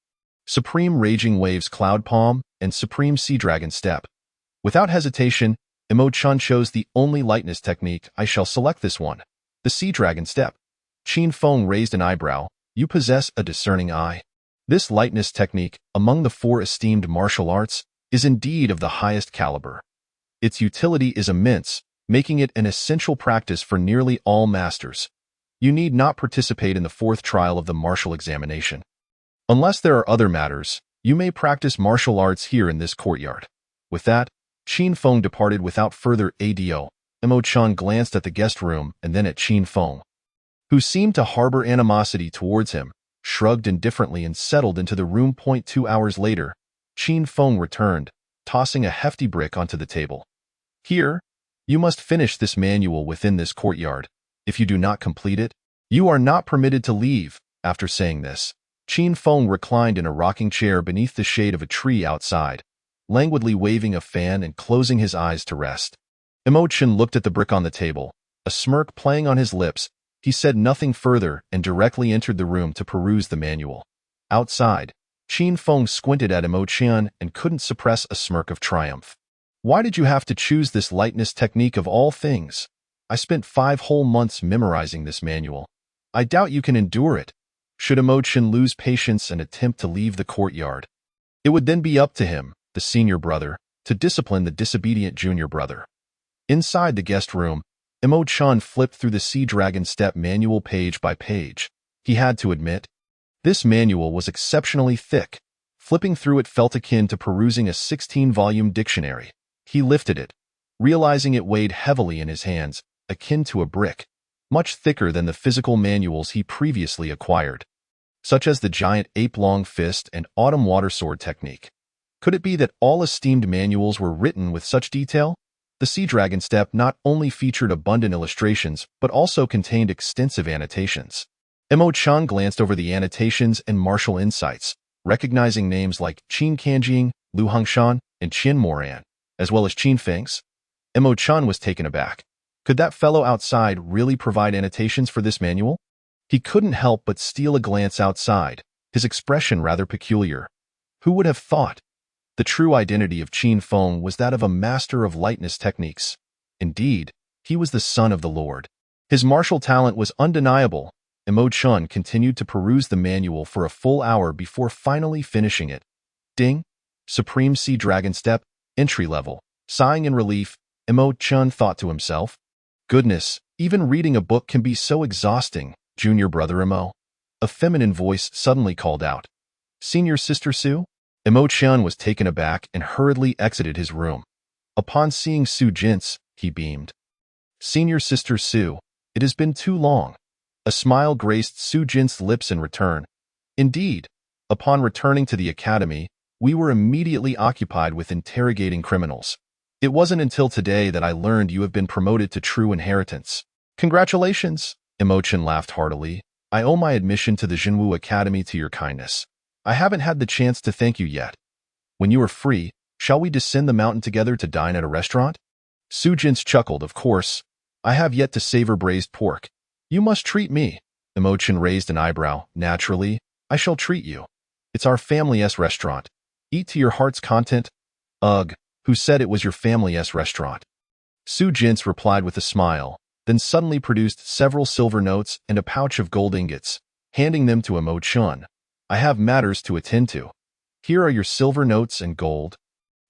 Supreme Raging Waves Cloud Palm, and Supreme Sea Dragon Step. Without hesitation, Mo Chen chose the only lightness technique. "I shall select this one, the Sea Dragon Step." Qin Feng raised an eyebrow. "You possess a discerning eye. This lightness technique, among the 4 esteemed martial arts, is indeed of the highest caliber. Its utility is immense, making it an essential practice for nearly all masters. You need not participate in the 4th trial of the martial examination. Unless there are other matters, you may practice martial arts here in this courtyard." With that, Qin Feng departed without further ado. Mo Chen glanced at the guest room and then at Qin Feng, who seemed to harbor animosity towards him, shrugged indifferently and settled into the room. 2 hours later, Qin Feng returned, tossing a hefty brick onto the table. "Here, you must finish this manual within this courtyard. If you do not complete it, you are not permitted to leave." After saying this, Qin Feng reclined in a rocking chair beneath the shade of a tree outside, languidly waving a fan and closing his eyes to rest. Mo Chen looked at the brick on the table, a smirk playing on his lips. He said nothing further and directly entered the room to peruse the manual. Outside, Qin Feng squinted at Mo Chen and couldn't suppress a smirk of triumph. "Why did you have to choose this lightness technique of all things? I spent 5 whole months memorizing this manual. I doubt you can endure it." Should Mo Chen lose patience and attempt to leave the courtyard, it would then be up to him, the senior brother, to discipline the disobedient junior brother. Inside the guest room, Mo Chen flipped through the Sea Dragon Step manual page by page. He had to admit, this manual was exceptionally thick. Flipping through it felt akin to perusing a 16-volume dictionary. He lifted it, realizing it weighed heavily in his hands, akin to a brick, much thicker than the physical manuals he previously acquired, such as the giant ape-long fist and autumn water sword technique. Could it be that all esteemed manuals were written with such detail? The Sea Dragon Step not only featured abundant illustrations, but also contained extensive annotations. Mo Chen glanced over the annotations and martial insights, recognizing names like Qin Kanjing, Lu Hongshan, and Qin Moran, as well as Qin Feng's. Imo-chan was taken aback. Could that fellow outside really provide annotations for this manual? He couldn't help but steal a glance outside, his expression rather peculiar. Who would have thought? The true identity of Qin Feng was that of a master of lightness techniques. Indeed, he was the son of the Lord. His martial talent was undeniable. Imo-chan continued to peruse the manual for a full hour before finally finishing it. Ding! Supreme Sea Dragon Step, entry level. Sighing in relief, Imo-chan thought to himself. Goodness, even reading a book can be so exhausting, junior brother Imo. A feminine voice suddenly called out. Senior sister Su? Imo-chan was taken aback and hurriedly exited his room. Upon seeing Su Jin's, he beamed. Senior sister Su, it has been too long. A smile graced Su Jin's lips in return. Indeed, upon returning to the academy, we were immediately occupied with interrogating criminals. It wasn't until today that I learned you have been promoted to true inheritance. Congratulations! Imo-chan laughed heartily. I owe my admission to the Jinwu Academy to your kindness. I haven't had the chance to thank you yet. When you are free, shall we descend the mountain together to dine at a restaurant? Su Jin's chuckled, of course. I have yet to savor braised pork. You must treat me. Imo-chan raised an eyebrow. Naturally, I shall treat you. It's our family's restaurant. Eat to your heart's content. Ugh, who said it was your family's restaurant? Su Jin's replied with a smile, then suddenly produced several silver notes and a pouch of gold ingots, handing them to Imo-chan. I have matters to attend to. Here are your silver notes and gold.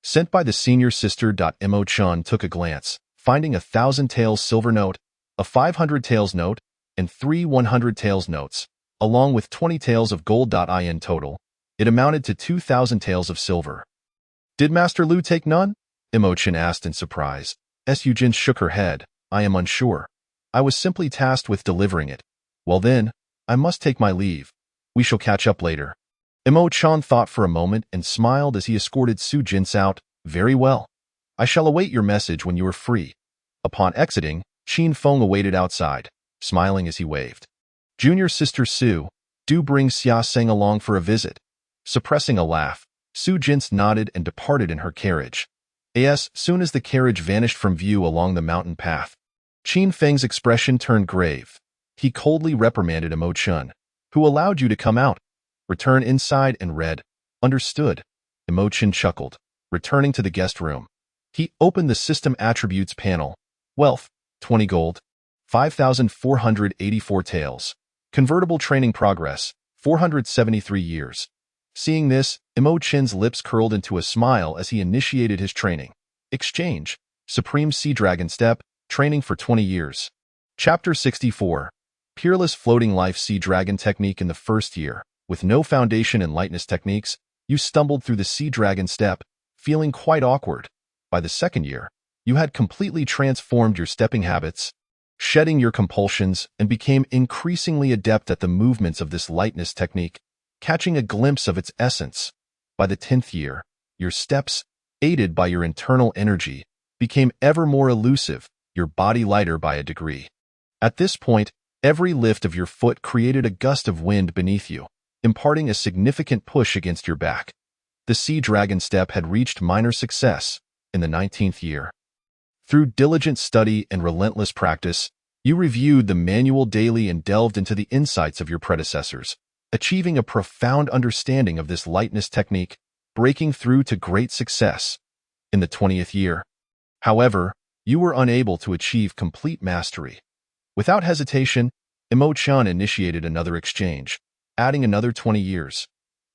Sent by the senior sister. Imo-chan took a glance, finding 1,000 taels silver note, a 500 taels note, and 3 100 taels notes, along with 20 taels of gold. In total, it amounted to 2,000 taels of silver. Did Master Lu take none? Imo-chan asked in surprise. Su Jin shook her head. I am unsure. I was simply tasked with delivering it. Well then, I must take my leave. We shall catch up later. Imo-chan thought for a moment and smiled as he escorted Su Jin out. Very well. I shall await your message when you are free. Upon exiting, Qin Feng awaited outside, smiling as he waved. Junior sister Su, do bring Xia Seng along for a visit. Suppressing a laugh, Su Jin nodded and departed in her carriage. As soon as the carriage vanished from view along the mountain path, Qin Feng's expression turned grave. He coldly reprimanded Imo-chan. Who allowed you to come out? Return inside and read. Understood. Imo-chan chuckled, returning to the guest room. He opened the system attributes panel. Wealth, 20 gold. 5,484 taels. Convertible training progress, 473 years. Seeing this, Imo-chan's lips curled into a smile as he initiated his training. Exchange. Supreme Sea Dragon Step. Training for 20 years. Chapter 64. Peerless Floating Life Sea Dragon Technique. In the first year, with no foundation in lightness techniques, you stumbled through the Sea Dragon Step, feeling quite awkward. By the second year, you had completely transformed your stepping habits, shedding your compulsions, and became increasingly adept at the movements of this lightness technique, catching a glimpse of its essence. By the 10th year, your steps, aided by your internal energy, became ever more elusive, your body lighter by a degree. At this point, every lift of your foot created a gust of wind beneath you, imparting a significant push against your back. The Sea Dragon Step had reached minor success in the 19th year. Through diligent study and relentless practice, you reviewed the manual daily and delved into the insights of your predecessors, achieving a profound understanding of this lightness technique, breaking through to great success. In the 20th year, however, you were unable to achieve complete mastery. Without hesitation, Imo-chan initiated another exchange, adding another 20 years.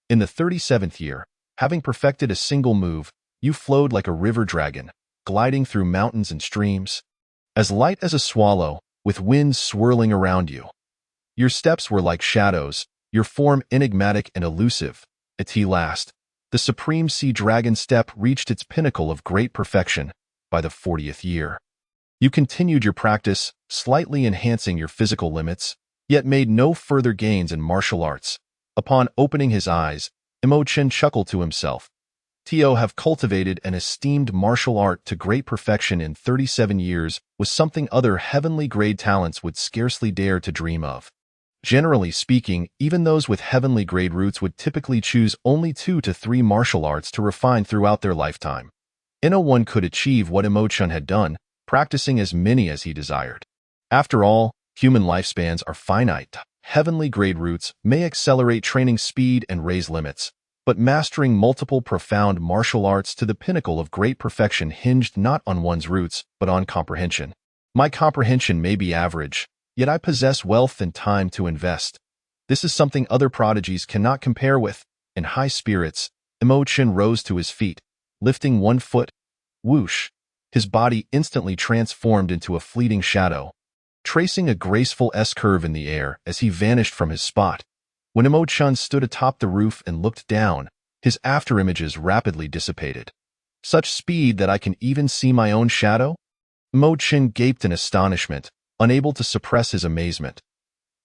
In the 37th year, having perfected a single move, you flowed like a river dragon, gliding through mountains and streams, as light as a swallow, with winds swirling around you. Your steps were like shadows, your form enigmatic and elusive. At last, the Supreme Sea Dragon Step reached its pinnacle of great perfection by the 40th year. You continued your practice, slightly enhancing your physical limits, yet made no further gains in martial arts. Upon opening his eyes, Imo-chan chuckled to himself. To have cultivated an esteemed martial art to great perfection in 37 years was something other heavenly grade talents would scarcely dare to dream of. Generally speaking, even those with heavenly grade roots would typically choose only 2 to 3 martial arts to refine throughout their lifetime. No one could achieve what Imo-chun had done, practicing as many as he desired. After all, human lifespans are finite. Heavenly grade roots may accelerate training speed and raise limits, but mastering multiple profound martial arts to the pinnacle of great perfection hinged not on one's roots, but on comprehension. My comprehension may be average, yet I possess wealth and time to invest. This is something other prodigies cannot compare with. In high spirits, Imo-chun rose to his feet, lifting one foot. Whoosh! His body instantly transformed into a fleeting shadow, tracing a graceful S-curve in the air as he vanished from his spot. When Imo-chun stood atop the roof and looked down, his afterimages rapidly dissipated. Such speed that I can even see my own shadow? Imo-chun gaped in astonishment, unable to suppress his amazement.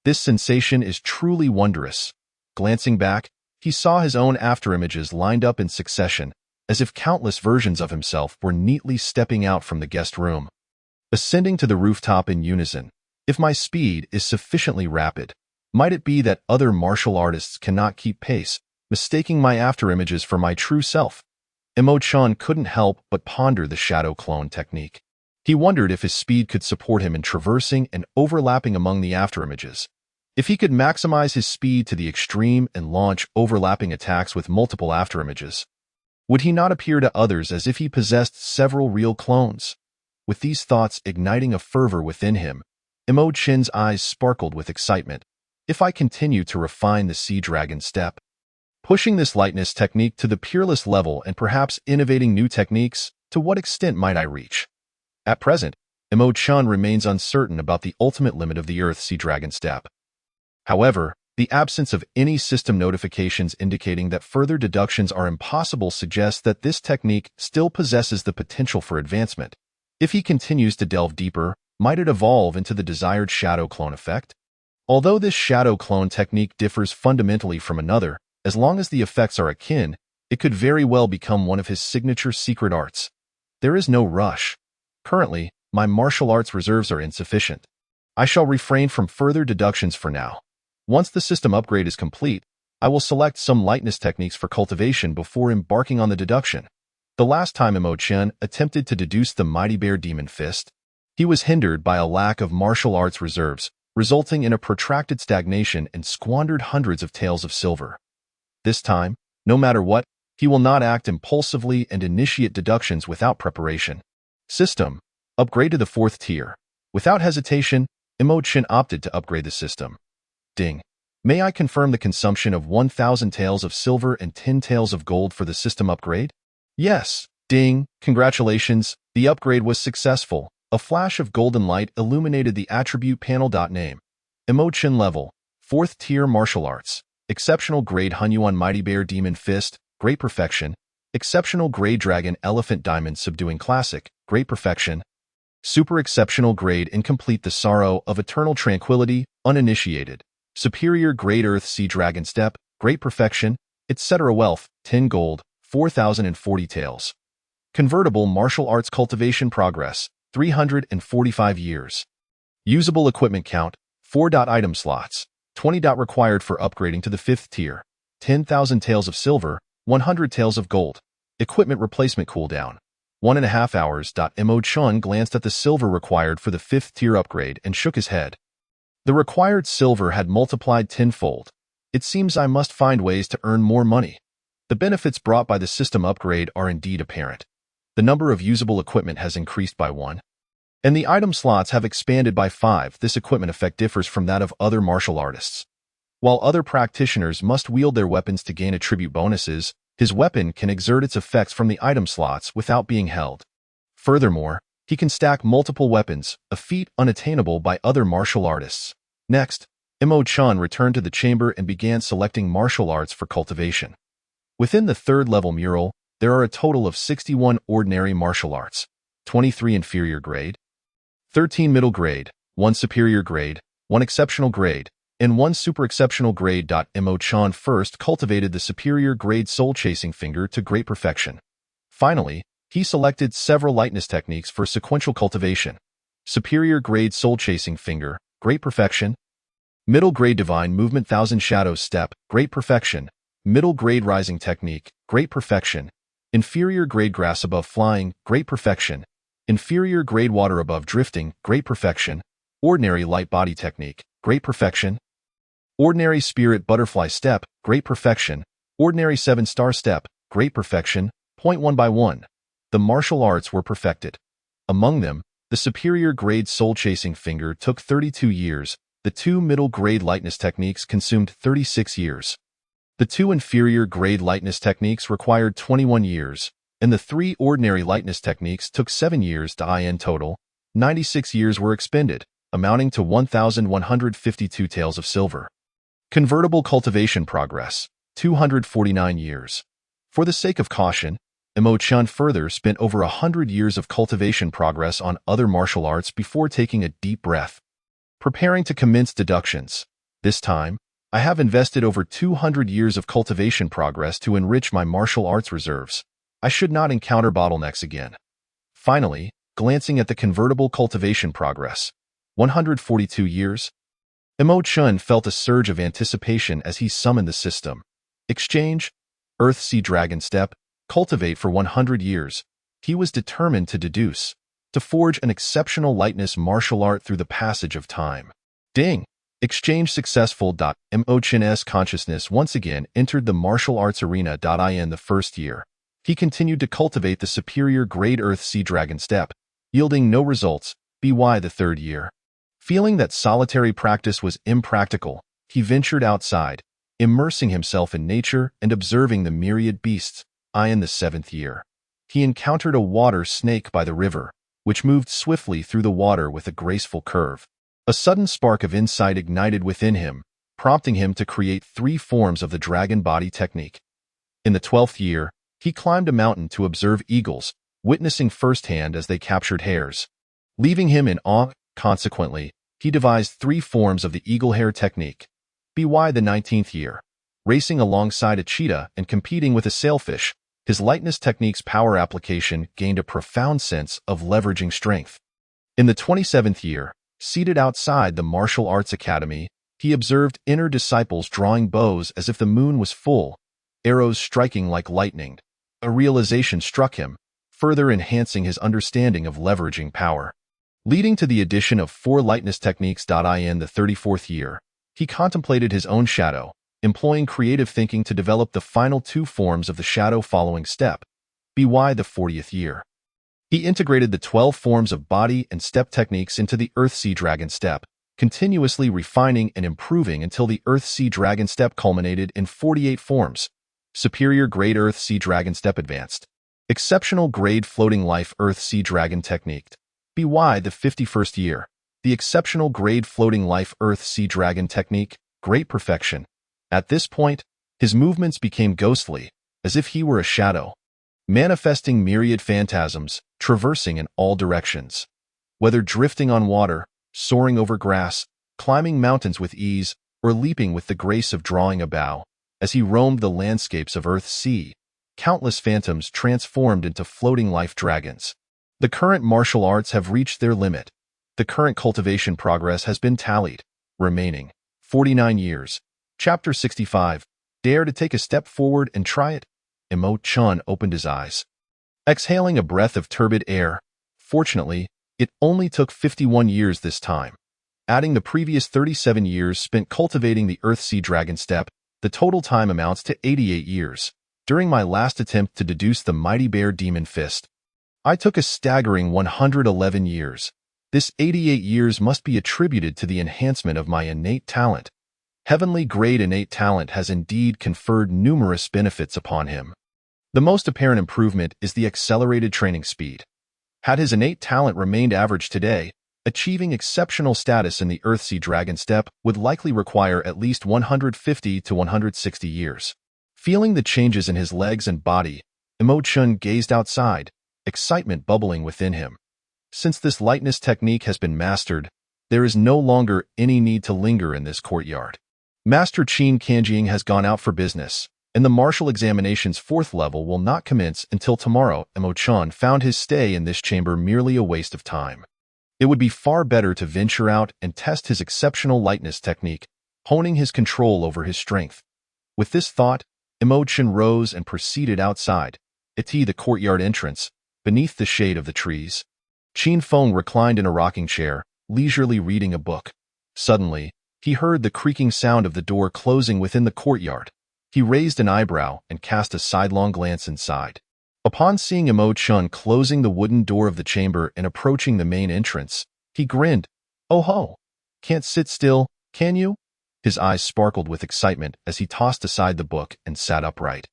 This sensation is truly wondrous. Glancing back, he saw his own afterimages lined up in succession, as if countless versions of himself were neatly stepping out from the guest room. Ascending to the rooftop in unison, if my speed is sufficiently rapid, might it be that other martial artists cannot keep pace, mistaking my afterimages for my true self? Imo-chun couldn't help but ponder the shadow clone technique. He wondered if his speed could support him in traversing and overlapping among the afterimages. If he could maximize his speed to the extreme and launch overlapping attacks with multiple afterimages, would he not appear to others as if he possessed several real clones? With these thoughts igniting a fervor within him, Imo-chun's eyes sparkled with excitement. If I continue to refine the Sea Dragon step, pushing this lightness technique to the peerless level and perhaps innovating new techniques, to what extent might I reach? At present, Imo-chun remains uncertain about the ultimate limit of the Earth Sea Dragon step. However, the absence of any system notifications indicating that further deductions are impossible suggests that this technique still possesses the potential for advancement. If he continues to delve deeper, might it evolve into the desired shadow clone effect? Although this shadow clone technique differs fundamentally from another, as long as the effects are akin, it could very well become one of his signature secret arts. There is no rush. Currently, my martial arts reserves are insufficient. I shall refrain from further deductions for now. Once the system upgrade is complete, I will select some lightness techniques for cultivation before embarking on the deduction. The last time Imo-chun attempted to deduce the Mighty Bear Demon Fist, he was hindered by a lack of martial arts reserves, resulting in a protracted stagnation and squandered hundreds of taels of silver. This time, no matter what, he will not act impulsively and initiate deductions without preparation. System. Upgrade to the 4th tier. Without hesitation, Imo-chun opted to upgrade the system. Ding. May I confirm the consumption of 1,000 taels of silver and 10 taels of gold for the system upgrade? Yes. Ding. Congratulations. The upgrade was successful. A flash of golden light illuminated the attribute panel. Name. Imo-chun level. 4th tier martial arts. Exceptional grade Hunyuan Mighty Bear Demon Fist, Great Perfection. Exceptional grade Dragon Elephant Diamond Subduing Classic, Great Perfection. Super exceptional grade Incomplete The Sorrow of Eternal Tranquility, Uninitiated. Superior grade Earth Sea Dragon Step, Great Perfection, etc. Wealth, 10 gold, 4,040 taels. Convertible Martial Arts Cultivation Progress, 345 years. Usable Equipment Count, 4. Item Slots, 20. Required for upgrading to the 5th tier, 10,000 taels of silver, 100 taels of gold. Equipment Replacement Cooldown, 1.5 hours. Imo-chun glanced at the silver required for the 5th tier upgrade and shook his head. The required silver had multiplied tenfold. It seems I must find ways to earn more money. The benefits brought by the system upgrade are indeed apparent. The number of usable equipment has increased by 1. And the item slots have expanded by 5. This equipment effect differs from that of other martial artists. While other practitioners must wield their weapons to gain attribute bonuses, his weapon can exert its effects from the item slots without being held. Furthermore, he can stack multiple weapons, a feat unattainable by other martial artists. Next, Imo-chun returned to the chamber and began selecting martial arts for cultivation. Within the 3rd level mural, there are a total of 61 ordinary martial arts, 23 inferior grade, 13 middle grade, 1 superior grade, 1 exceptional grade, and 1 super exceptional grade. Imo-chun first cultivated the superior grade Soul Chasing Finger to great perfection. Finally, he selected several lightness techniques for sequential cultivation. Superior grade Soul Chasing Finger, great perfection. Middle grade Divine Movement Thousand Shadows Step, great perfection. Middle grade Rising Technique, great perfection. Inferior grade grass above flying, great perfection. Inferior grade water above drifting, great perfection. Ordinary light body technique, great perfection. Ordinary spirit butterfly step, great perfection. Ordinary 7-star step, great perfection. Point 1 by 1. The martial arts were perfected. Among them, the superior grade soul-chasing finger took 32 years, the 2 middle grade lightness techniques consumed 36 years. The 2 inferior grade lightness techniques required 21 years, and the 3 ordinary lightness techniques took 7 years to in total. 96 years were expended, amounting to 1,152 taels of silver. Convertible cultivation progress, 249 years. For the sake of caution, Mo Chun further spent over 100 years of cultivation progress on other martial arts before taking a deep breath. Preparing to commence deductions. This time, I have invested over 200 years of cultivation progress to enrich my martial arts reserves. I should not encounter bottlenecks again. Finally, glancing at the convertible cultivation progress. 142 years. Mo Chun felt a surge of anticipation as he summoned the system. Exchange, Earth Sea Dragon Step, cultivate for 100 years. He was determined to deduce, to forge an exceptional lightness martial art through the passage of time. Ding! Exchange successful. Mo Chun's consciousness once again entered the martial arts arena. In the first year, he continued to cultivate the superior grade Earth Sea Dragon Step, yielding no results. By the third year, feeling that solitary practice was impractical, he ventured outside, immersing himself in nature and observing the myriad beasts. In the 7th year, he encountered a water snake by the river, which moved swiftly through the water with a graceful curve. A sudden spark of insight ignited within him, prompting him to create 3 forms of the dragon body technique. In the 12th year, he climbed a mountain to observe eagles, witnessing firsthand as they captured hares. Leaving him in awe, consequently, he devised 3 forms of the eagle hare technique. By the 19th year, racing alongside a cheetah and competing with a sailfish, his lightness technique's power application gained a profound sense of leveraging strength. In the 27th year, seated outside the Martial Arts Academy, he observed inner disciples drawing bows as if the moon was full, arrows striking like lightning. A realization struck him, further enhancing his understanding of leveraging power. Leading to the addition of 4 lightness techniques. In the 34th year, he contemplated his own shadow, employing creative thinking to develop the final 2 forms of the shadow following step. By the 40th year, he integrated the 12 forms of body and step techniques into the Earth Sea Dragon Step, continuously refining and improving until the Earth Sea Dragon Step culminated in 48 forms. Superior Grade Earth Sea Dragon Step Advanced. Exceptional Grade Floating Life Earth Sea Dragon Technique. By the 51st year, the Exceptional Grade Floating Life Earth Sea Dragon Technique, Great Perfection. At this point, his movements became ghostly, as if he were a shadow, manifesting myriad phantasms, traversing in all directions. Whether drifting on water, soaring over grass, climbing mountains with ease, or leaping with the grace of drawing a bow, as he roamed the landscapes of Earth's sea, countless phantoms transformed into floating life dragons. The current martial arts have reached their limit. The current cultivation progress has been tallied, remaining 49 years. Chapter 65. Dare to take a step forward and try it? Mo Chun opened his eyes, exhaling a breath of turbid air. Fortunately, it only took 51 years this time. Adding the previous 37 years spent cultivating the Earth Sea Dragon Step, the total time amounts to 88 years. During my last attempt to deduce the Mighty Bear Demon Fist, I took a staggering 111 years. This 88 years must be attributed to the enhancement of my innate talent. Heavenly grade innate talent has indeed conferred numerous benefits upon him. The most apparent improvement is the accelerated training speed. Had his innate talent remained average today, achieving exceptional status in the Earthsea Dragon Step would likely require at least 150 to 160 years. Feeling the changes in his legs and body, Mo Chun gazed outside, excitement bubbling within him. Since this lightness technique has been mastered, there is no longer any need to linger in this courtyard. Master Qin Kanjiang has gone out for business, and the martial examination's 4th level will not commence until tomorrow. Mo Chun found his stay in this chamber merely a waste of time. It would be far better to venture out and test his exceptional lightness technique, honing his control over his strength. With this thought, Mo Chun rose and proceeded outside, the courtyard entrance, beneath the shade of the trees. Qin Feng reclined in a rocking chair, leisurely reading a book. Suddenly, he heard the creaking sound of the door closing within the courtyard. He raised an eyebrow and cast a sidelong glance inside. Upon seeing Imo Chun closing the wooden door of the chamber and approaching the main entrance, he grinned. "Oh ho! Can't sit still, can you?" His eyes sparkled with excitement as he tossed aside the book and sat upright.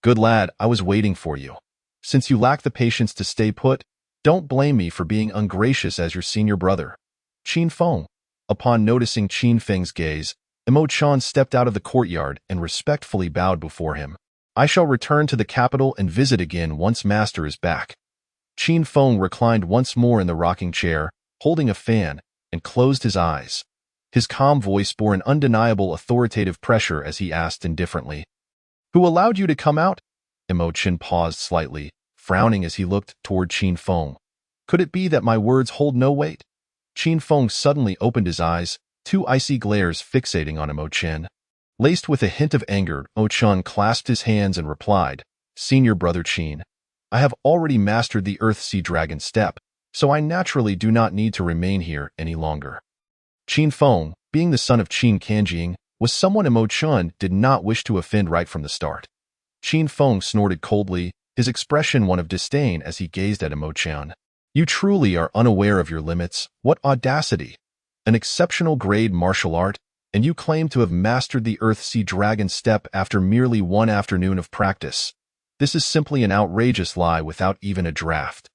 "Good lad, I was waiting for you. Since you lack the patience to stay put, don't blame me for being ungracious as your senior brother." Qin Feng. Upon noticing Qin Feng's gaze, Imo Chun stepped out of the courtyard and respectfully bowed before him. "I shall return to the capital and visit again once master is back." Qin Feng reclined once more in the rocking chair, holding a fan, and closed his eyes. His calm voice bore an undeniable authoritative pressure as he asked indifferently, "Who allowed you to come out?" Imo Chun paused slightly, frowning as he looked toward Qin Feng. "Could it be that my words hold no weight?" Qin Feng suddenly opened his eyes, two icy glares fixating on Imo Chun. Laced with a hint of anger, Imo Chun clasped his hands and replied, "Senior brother Qin, I have already mastered the Earth Sea Dragon step, so I naturally do not need to remain here any longer." Qin Feng, being the son of Qin Kanjing, was someone Imo Chun did not wish to offend right from the start. Qin Feng snorted coldly, his expression one of disdain as he gazed at Imo Chun. "You truly are unaware of your limits. What audacity! An exceptional grade martial art, and you claim to have mastered the Earth Sea Dragon step after merely one afternoon of practice. This is simply an outrageous lie without even a draft."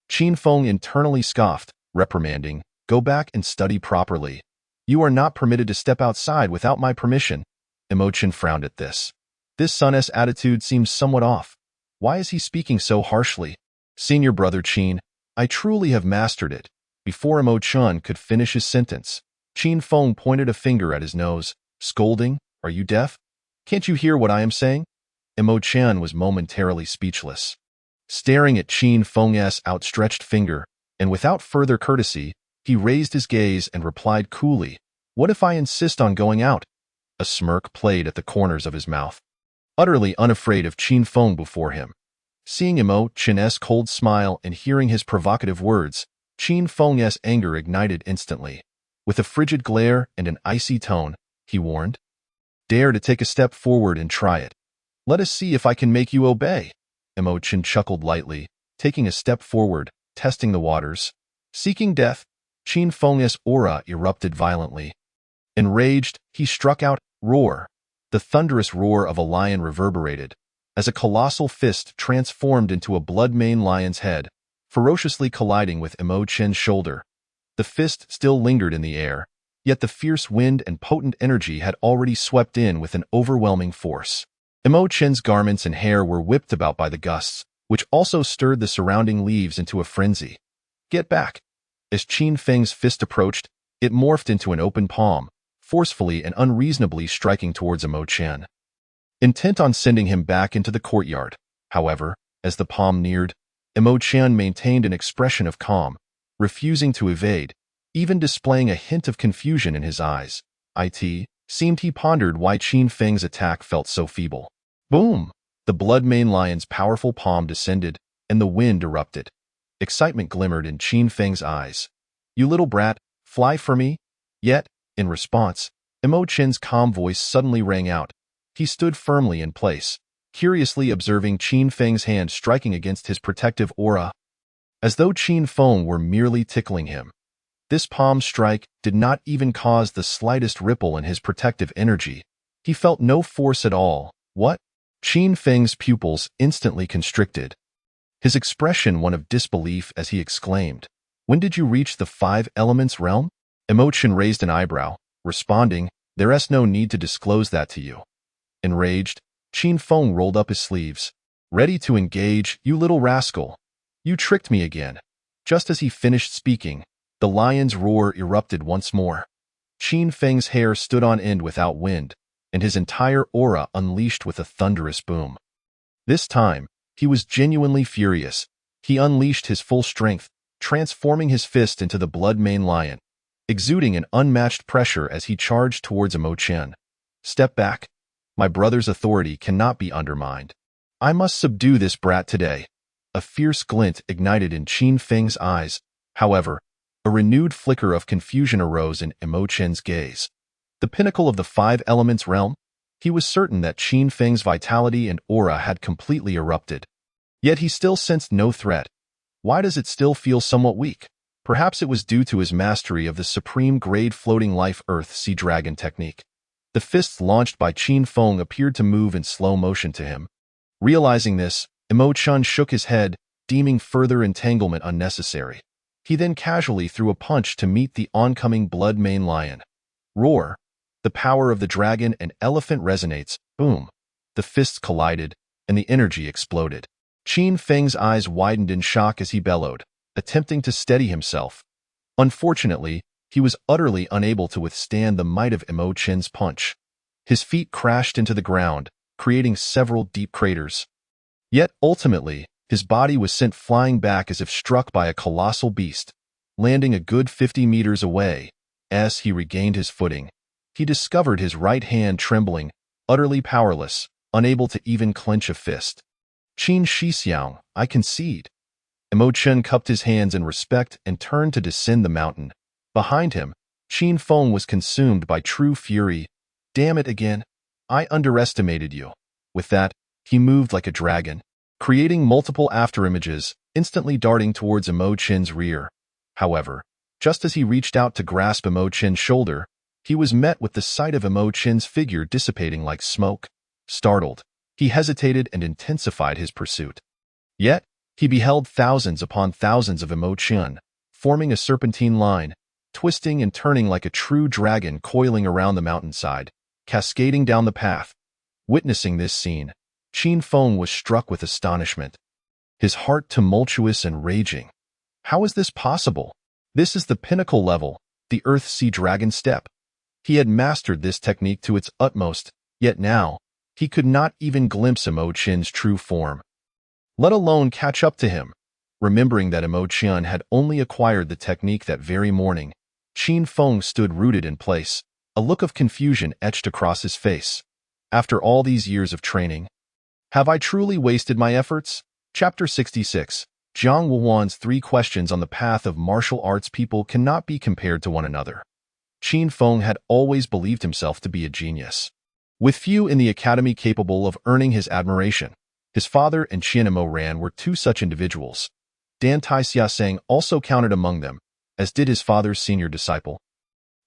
Qin Feng internally scoffed, reprimanding, "Go back and study properly. You are not permitted to step outside without my permission." Imo Chun frowned at this. This son's attitude seems somewhat off. Why is he speaking so harshly? "Senior brother Qin, I truly have mastered it." Before Imo Chun could finish his sentence, Qin Feng pointed a finger at his nose, scolding, "Are you deaf? Can't you hear what I am saying?" Imo Chun was momentarily speechless. Staring at Qin Feng's outstretched finger, and without further courtesy, he raised his gaze and replied coolly, "What if I insist on going out?" A smirk played at the corners of his mouth. Utterly unafraid of Qin Feng before him. Seeing Imo Chun's cold smile and hearing his provocative words, Qin Feng's anger ignited instantly. With a frigid glare and an icy tone, he warned, "Dare to take a step forward and try it. Let us see if I can make you obey." Imo Chun chuckled lightly, taking a step forward, testing the waters. Seeking death, Qin Feng's aura erupted violently. Enraged, he struck out, "Roar!" The thunderous roar of a lion reverberated, as a colossal fist transformed into a blood-maned lion's head, ferociously colliding with Imo Chun's shoulder. The fist still lingered in the air, yet the fierce wind and potent energy had already swept in with an overwhelming force. Imo Chun's garments and hair were whipped about by the gusts, which also stirred the surrounding leaves into a frenzy. "Get back!" As Qin Feng's fist approached, it morphed into an open palm, forcefully and unreasonably striking towards Imo Chun. Intent on sending him back into the courtyard, however, as the palm neared, Imo Chun maintained an expression of calm, refusing to evade, even displaying a hint of confusion in his eyes. It seemed he pondered why Qin Feng's attack felt so feeble. Boom! The blood-maned lion's powerful palm descended, and the wind erupted. Excitement glimmered in Qin Feng's eyes. "You little brat, fly for me?" Yet, in response, Imo Chun's calm voice suddenly rang out. He stood firmly in place, curiously observing Qin Feng's hand striking against his protective aura, as though Qin Feng were merely tickling him. This palm strike did not even cause the slightest ripple in his protective energy. He felt no force at all. "What?" Qin Feng's pupils instantly constricted, his expression one of disbelief as he exclaimed, "When did you reach the five elements realm?" Imo Chun raised an eyebrow, responding, "There's no need to disclose that to you." Enraged, Qin Feng rolled up his sleeves. "Ready to engage, you little rascal. You tricked me again." Just as he finished speaking, the lion's roar erupted once more. Qin Feng's hair stood on end without wind, and his entire aura unleashed with a thunderous boom. This time, he was genuinely furious. He unleashed his full strength, transforming his fist into the blood-maned lion, exuding an unmatched pressure as he charged towards Imo Chun. "Step back. My brother's authority cannot be undermined." I must subdue this brat today. A fierce glint ignited in Qin Feng's eyes. However, a renewed flicker of confusion arose in Imo Chen's gaze. The pinnacle of the five elements realm? He was certain that Qin Feng's vitality and aura had completely erupted. Yet he still sensed no threat. Why does it still feel somewhat weak? Perhaps it was due to his mastery of the supreme grade floating life earth sea dragon technique. The fists launched by Qin Feng appeared to move in slow motion to him. Realizing this, Imo Chen shook his head, deeming further entanglement unnecessary. He then casually threw a punch to meet the oncoming blood mane lion. Roar! The power of the dragon and elephant resonates. Boom! The fists collided, and the energy exploded. Qin Feng's eyes widened in shock as he bellowed, attempting to steady himself. Unfortunately, he was utterly unable to withstand the might of Imo Chen's punch. His feet crashed into the ground, creating several deep craters. Yet, ultimately, his body was sent flying back as if struck by a colossal beast, landing a good 50 meters away. As he regained his footing, he discovered his right hand trembling, utterly powerless, unable to even clench a fist. Qin Shixiang, I concede. Imo Chen cupped his hands in respect and turned to descend the mountain. Behind him, Qin Feng was consumed by true fury. Damn it again. I underestimated you. With that, he moved like a dragon, creating multiple afterimages, instantly darting towards Imo Chen's rear. However, just as he reached out to grasp Imo Chen's shoulder, he was met with the sight of Imo Chen's figure dissipating like smoke. Startled, he hesitated and intensified his pursuit. Yet, he beheld thousands upon thousands of Imo Chen, forming a serpentine line, twisting and turning like a true dragon coiling around the mountainside, cascading down the path. Witnessing this scene, Qin Feng was struck with astonishment, his heart tumultuous and raging. How is this possible? This is the pinnacle level, the Earth Sea Dragon step. He had mastered this technique to its utmost, yet now, he could not even glimpse Imo Chen's true form, let alone catch up to him. Remembering that Imo Chen had only acquired the technique that very morning, Qin Feng stood rooted in place, a look of confusion etched across his face. After all these years of training, have I truly wasted my efforts? Chapter 66. Zhang Wuwan's 3 questions on the path of martial arts. People cannot be compared to one another. Qin Feng had always believed himself to be a genius, with few in the academy capable of earning his admiration. His father and Qian Imo Ran were 2 such individuals. Dan Taixiaseng also counted among them, as did his father's senior disciple,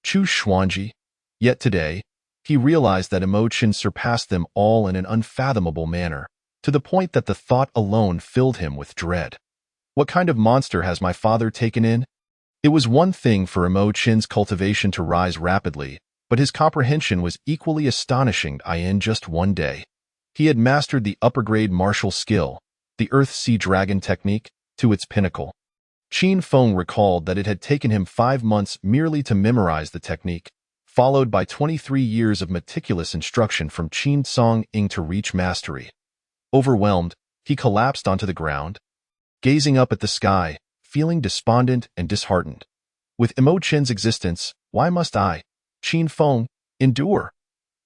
Chu Xuanji. Yet today, he realized that Imo Chen surpassed them all in an unfathomable manner, to the point that the thought alone filled him with dread. What kind of monster has my father taken in? It was one thing for Imo Chen's cultivation to rise rapidly, but his comprehension was equally astonishing. In just one day, he had mastered the upper-grade martial skill, the Earth Sea Dragon technique, to its pinnacle. Qin Feng recalled that it had taken him 5 months merely to memorize the technique, followed by 23 years of meticulous instruction from Qin Song Ying to reach mastery. Overwhelmed, he collapsed onto the ground, gazing up at the sky, feeling despondent and disheartened. With Imo Chen's existence, why must I, Qin Feng, endure?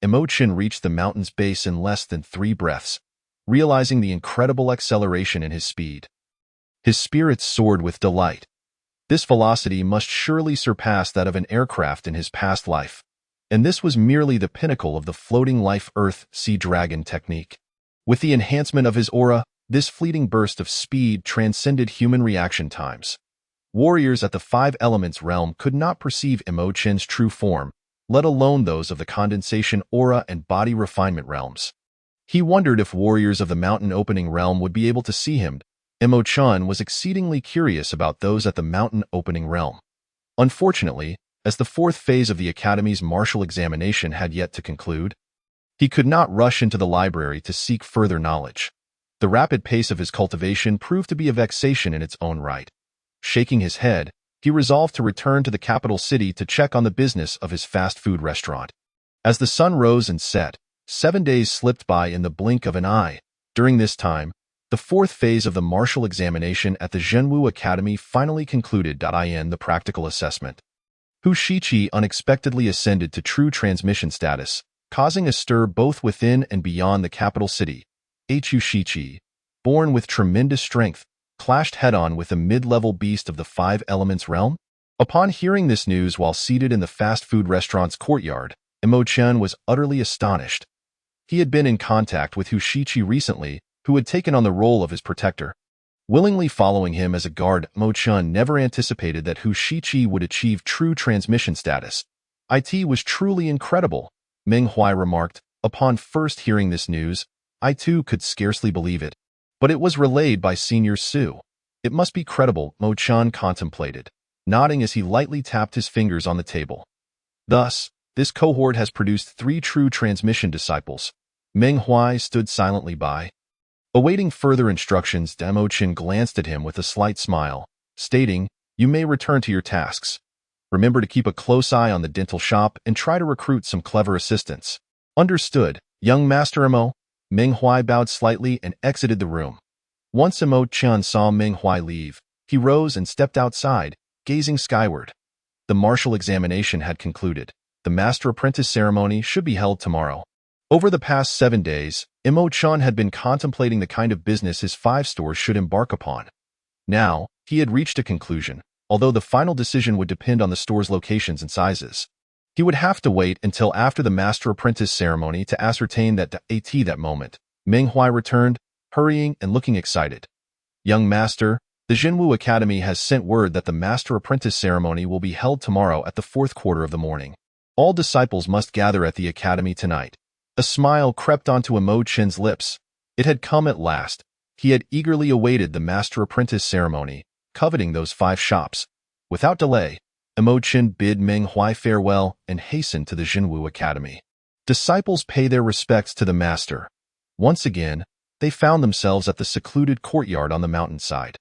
Imo Chen reached the mountain's base in less than 3 breaths, realizing the incredible acceleration in his speed. His spirits soared with delight. This velocity must surely surpass that of an aircraft in his past life, and this was merely the pinnacle of the floating life Earth Sea Dragon technique. With the enhancement of his aura, this fleeting burst of speed transcended human reaction times. Warriors at the 5 elements realm could not perceive Imo Chen's true form, let alone those of the condensation aura and body refinement realms. He wondered if warriors of the mountain opening realm would be able to see him. Imo Chen was exceedingly curious about those at the mountain opening realm. Unfortunately, as the 4th phase of the Academy's martial examination had yet to conclude, he could not rush into the library to seek further knowledge. The rapid pace of his cultivation proved to be a vexation in its own right. Shaking his head, he resolved to return to the capital city to check on the business of his fast food restaurant. As the sun rose and set, 7 days slipped by in the blink of an eye. During this time, the 4th phase of the martial examination at the Zhenwu Academy finally concluded. In the practical assessment, Hu Shiqi unexpectedly ascended to true transmission status, causing a stir both within and beyond the capital city. Hu Shichi, born with tremendous strength, clashed head-on with a mid-level beast of the five elements realm? Upon hearing this news while seated in the fast food restaurant's courtyard, Imo Chen was utterly astonished. He had been in contact with Hu Shichi recently, who had taken on the role of his protector. Willingly following him as a guard, Imo Chen never anticipated that Hu Shichi would achieve true transmission status. It was truly incredible, Meng Huai remarked. Upon first hearing this news, I too could scarcely believe it. But it was relayed by Senior Su. It must be credible, Mo Chan contemplated, nodding as he lightly tapped his fingers on the table. Thus, this cohort has produced 3 true transmission disciples. Meng Huai stood silently by. Awaiting further instructions, Mo Chen glanced at him with a slight smile, stating, "You may return to your tasks. Remember to keep a close eye on the dental shop and try to recruit some clever assistants." "Understood, young Master Imo." Meng Huai bowed slightly and exited the room. Once Imo Chen saw Meng Huai leave, he rose and stepped outside, gazing skyward. The martial examination had concluded. The master-apprentice ceremony should be held tomorrow. Over the past 7 days, Imo Chen had been contemplating the kind of business his 5 stores should embark upon. Now, he had reached a conclusion, although the final decision would depend on the store's locations and sizes. He would have to wait until after the master-apprentice ceremony to ascertain that at that moment. Meng Huai returned, hurrying and looking excited. "Young master, the Jinwu Academy has sent word that the master-apprentice ceremony will be held tomorrow at the 4th quarter of the morning. All disciples must gather at the academy tonight." A smile crept onto Imo Chen's lips. It had come at last. He had eagerly awaited the master-apprentice ceremony, coveting those 5 shops. Without delay, Imo Chen bid Meng Huai farewell and hastened to the Jinwu Academy. Disciples pay their respects to the master. Once again, they found themselves at the secluded courtyard on the mountainside.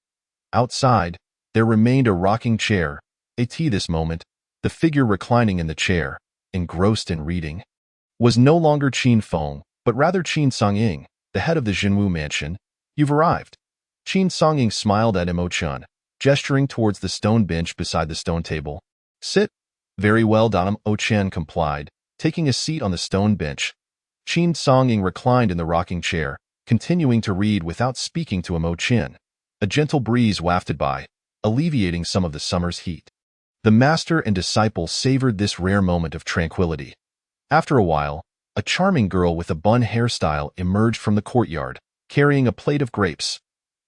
Outside, there remained a rocking chair. This moment, the figure reclining in the chair, engrossed in reading, was no longer Qin Feng, but rather Qin Songying, the head of the Jinwu mansion. "You've arrived." Qin Songying smiled at Imo Chen, gesturing towards the stone bench beside the stone table. "Sit." "Very well, Imo Chen complied, taking a seat on the stone bench. Qin Songying reclined in the rocking chair, continuing to read without speaking to Imo Chen. A gentle breeze wafted by, alleviating some of the summer's heat. The master and disciple savored this rare moment of tranquility. After a while, a charming girl with a bun hairstyle emerged from the courtyard, carrying a plate of grapes.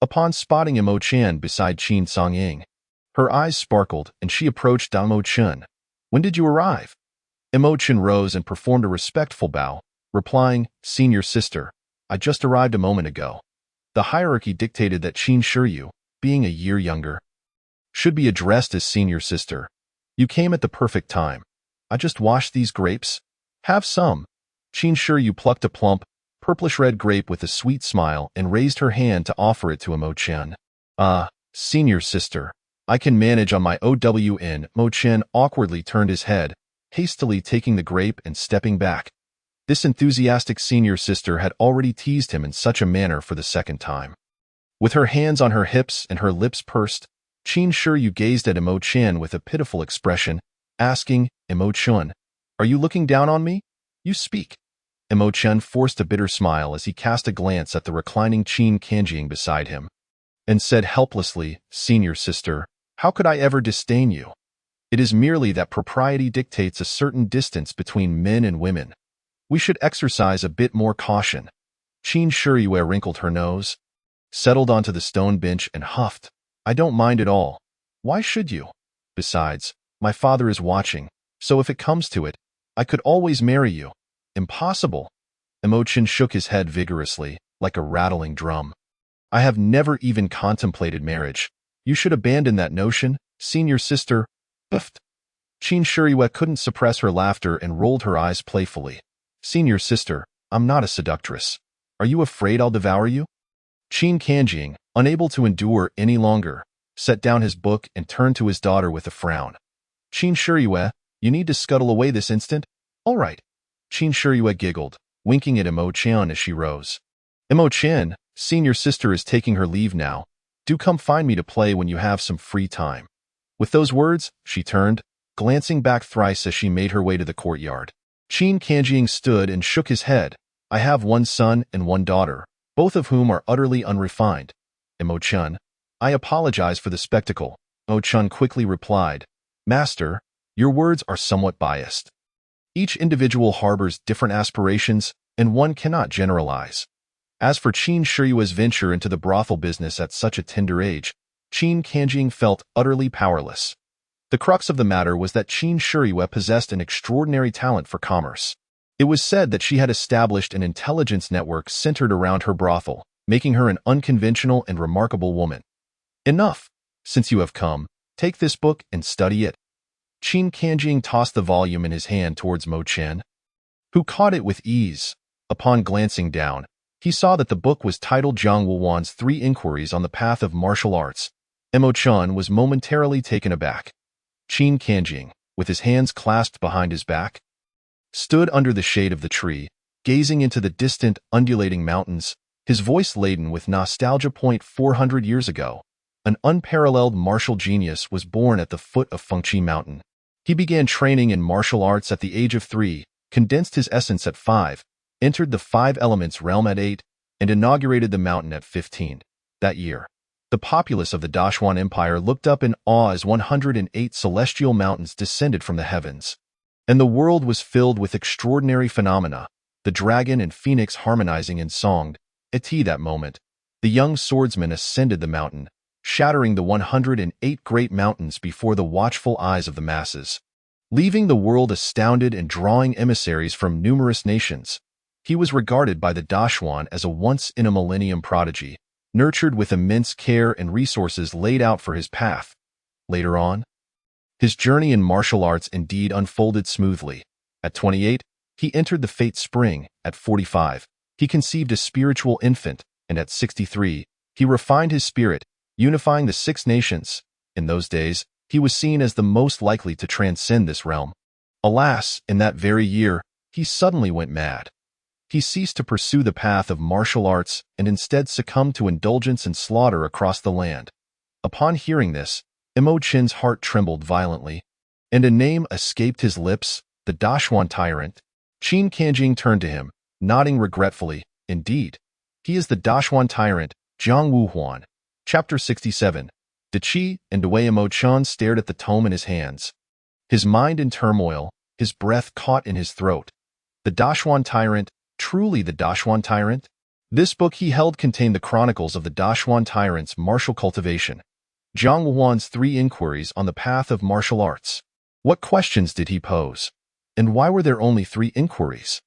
Upon spotting Imo Chen beside Qin Songying, her eyes sparkled and she approached Imo Chen. "When did you arrive?" Imo Chen rose and performed a respectful bow, replying, "Senior sister, I just arrived a moment ago." The hierarchy dictated that Qin Shiryu, being a year younger, should be addressed as senior sister. "You came at the perfect time. I just washed these grapes. Have some." Qin Shiryu plucked a plump, purplish-red grape with a sweet smile and raised her hand to offer it to Imo Chen. Senior sister, I can manage on my own." Mo Chen awkwardly turned his head, hastily taking the grape and stepping back. This enthusiastic senior sister had already teased him in such a manner for the 2nd time. With her hands on her hips and her lips pursed, Qin Shiryu gazed at Imo Chen with a pitiful expression, asking, "Imo Chen, are you looking down on me? You speak." Imo Chen forced a bitter smile as he cast a glance at the reclining Qin Kanjiing beside him, and said helplessly, "Senior sister, how could I ever disdain you? It is merely that propriety dictates a certain distance between men and women. We should exercise a bit more caution." Qin Shiryu wrinkled her nose, settled onto the stone bench and huffed. "I don't mind at all. Why should you? Besides, my father is watching, so if it comes to it, I could always marry you." "Impossible." Imo Chen shook his head vigorously, like a rattling drum. "I have never even contemplated marriage. You should abandon that notion, senior sister." Puffed. Qin Shiryu couldn't suppress her laughter and rolled her eyes playfully. "Senior sister, I'm not a seductress. Are you afraid I'll devour you?" Qin Kanjiing, unable to endure any longer, set down his book and turned to his daughter with a frown. "Qin Shiryu, you need to scuttle away this instant." "All right." Qin Shiryu giggled, winking at Imo Chen as she rose. "Imo Chen, senior sister is taking her leave now. Do come find me to play when you have some free time." With those words, she turned, glancing back thrice as she made her way to the courtyard. Qin Kanjiing stood and shook his head. "I have 1 son and 1 daughter. both of whom are utterly unrefined. Imo-chun, I apologize for the spectacle. Imo-chun quickly replied, Master, your words are somewhat biased. Each individual harbors different aspirations, and one cannot generalize. As for Qin Shiyue's venture into the brothel business at such a tender age, Qin Kanjing felt utterly powerless. The crux of the matter was that Qin Shiyue possessed an extraordinary talent for commerce. It was said that she had established an intelligence network centered around her brothel, making her an unconventional and remarkable woman. Enough! Since you have come, take this book and study it. Qin Kanjing tossed the volume in his hand towards Mo-chen, who caught it with ease. Upon glancing down, he saw that the book was titled Jiang Wuwan's 3 Inquiries on the Path of Martial Arts. Imo-chun was momentarily taken aback. Qin Kanjing, with his hands clasped behind his back, stood under the shade of the tree, gazing into the distant, undulating mountains, his voice laden with nostalgia. 400 years ago, an unparalleled martial genius was born at the foot of Fengqi Mountain. He began training in martial arts at the age of 3, condensed his essence at 5, entered the 5 elements realm at 8, and inaugurated the mountain at 15. That year, the populace of the Daxuan Empire looked up in awe as 108 celestial mountains descended from the heavens. And the world was filled with extraordinary phenomena, the dragon and phoenix harmonizing in song. At that moment, the young swordsman ascended the mountain, shattering the 108 great mountains before the watchful eyes of the masses, leaving the world astounded and drawing emissaries from numerous nations. He was regarded by the Daxuan as a once-in-a-millennium prodigy, nurtured with immense care and resources laid out for his path. Later on, his journey in martial arts indeed unfolded smoothly. At 28, he entered the Fate Spring. At 45, he conceived a spiritual infant, and at 63, he refined his spirit, unifying the 6 nations. In those days, he was seen as the most likely to transcend this realm. Alas, in that very year, he suddenly went mad. He ceased to pursue the path of martial arts and instead succumbed to indulgence and slaughter across the land. Upon hearing this, Imo-chen's heart trembled violently, and a name escaped his lips, the Daxuan tyrant. Qin Kanjing turned to him, nodding regretfully. Indeed, he is the Daxuan tyrant, Jiang Wuhuan. Chapter 67. De Qi and Dewey. Imo-chen stared at the tome in his hands, his mind in turmoil, his breath caught in his throat. The Daxuan tyrant, truly the Daxuan tyrant? This book he held contained the chronicles of the Daxuan tyrant's martial cultivation. Jiang Wuhuan's 3 Inquiries on the Path of Martial Arts. What questions did he pose? And why were there only 3 inquiries?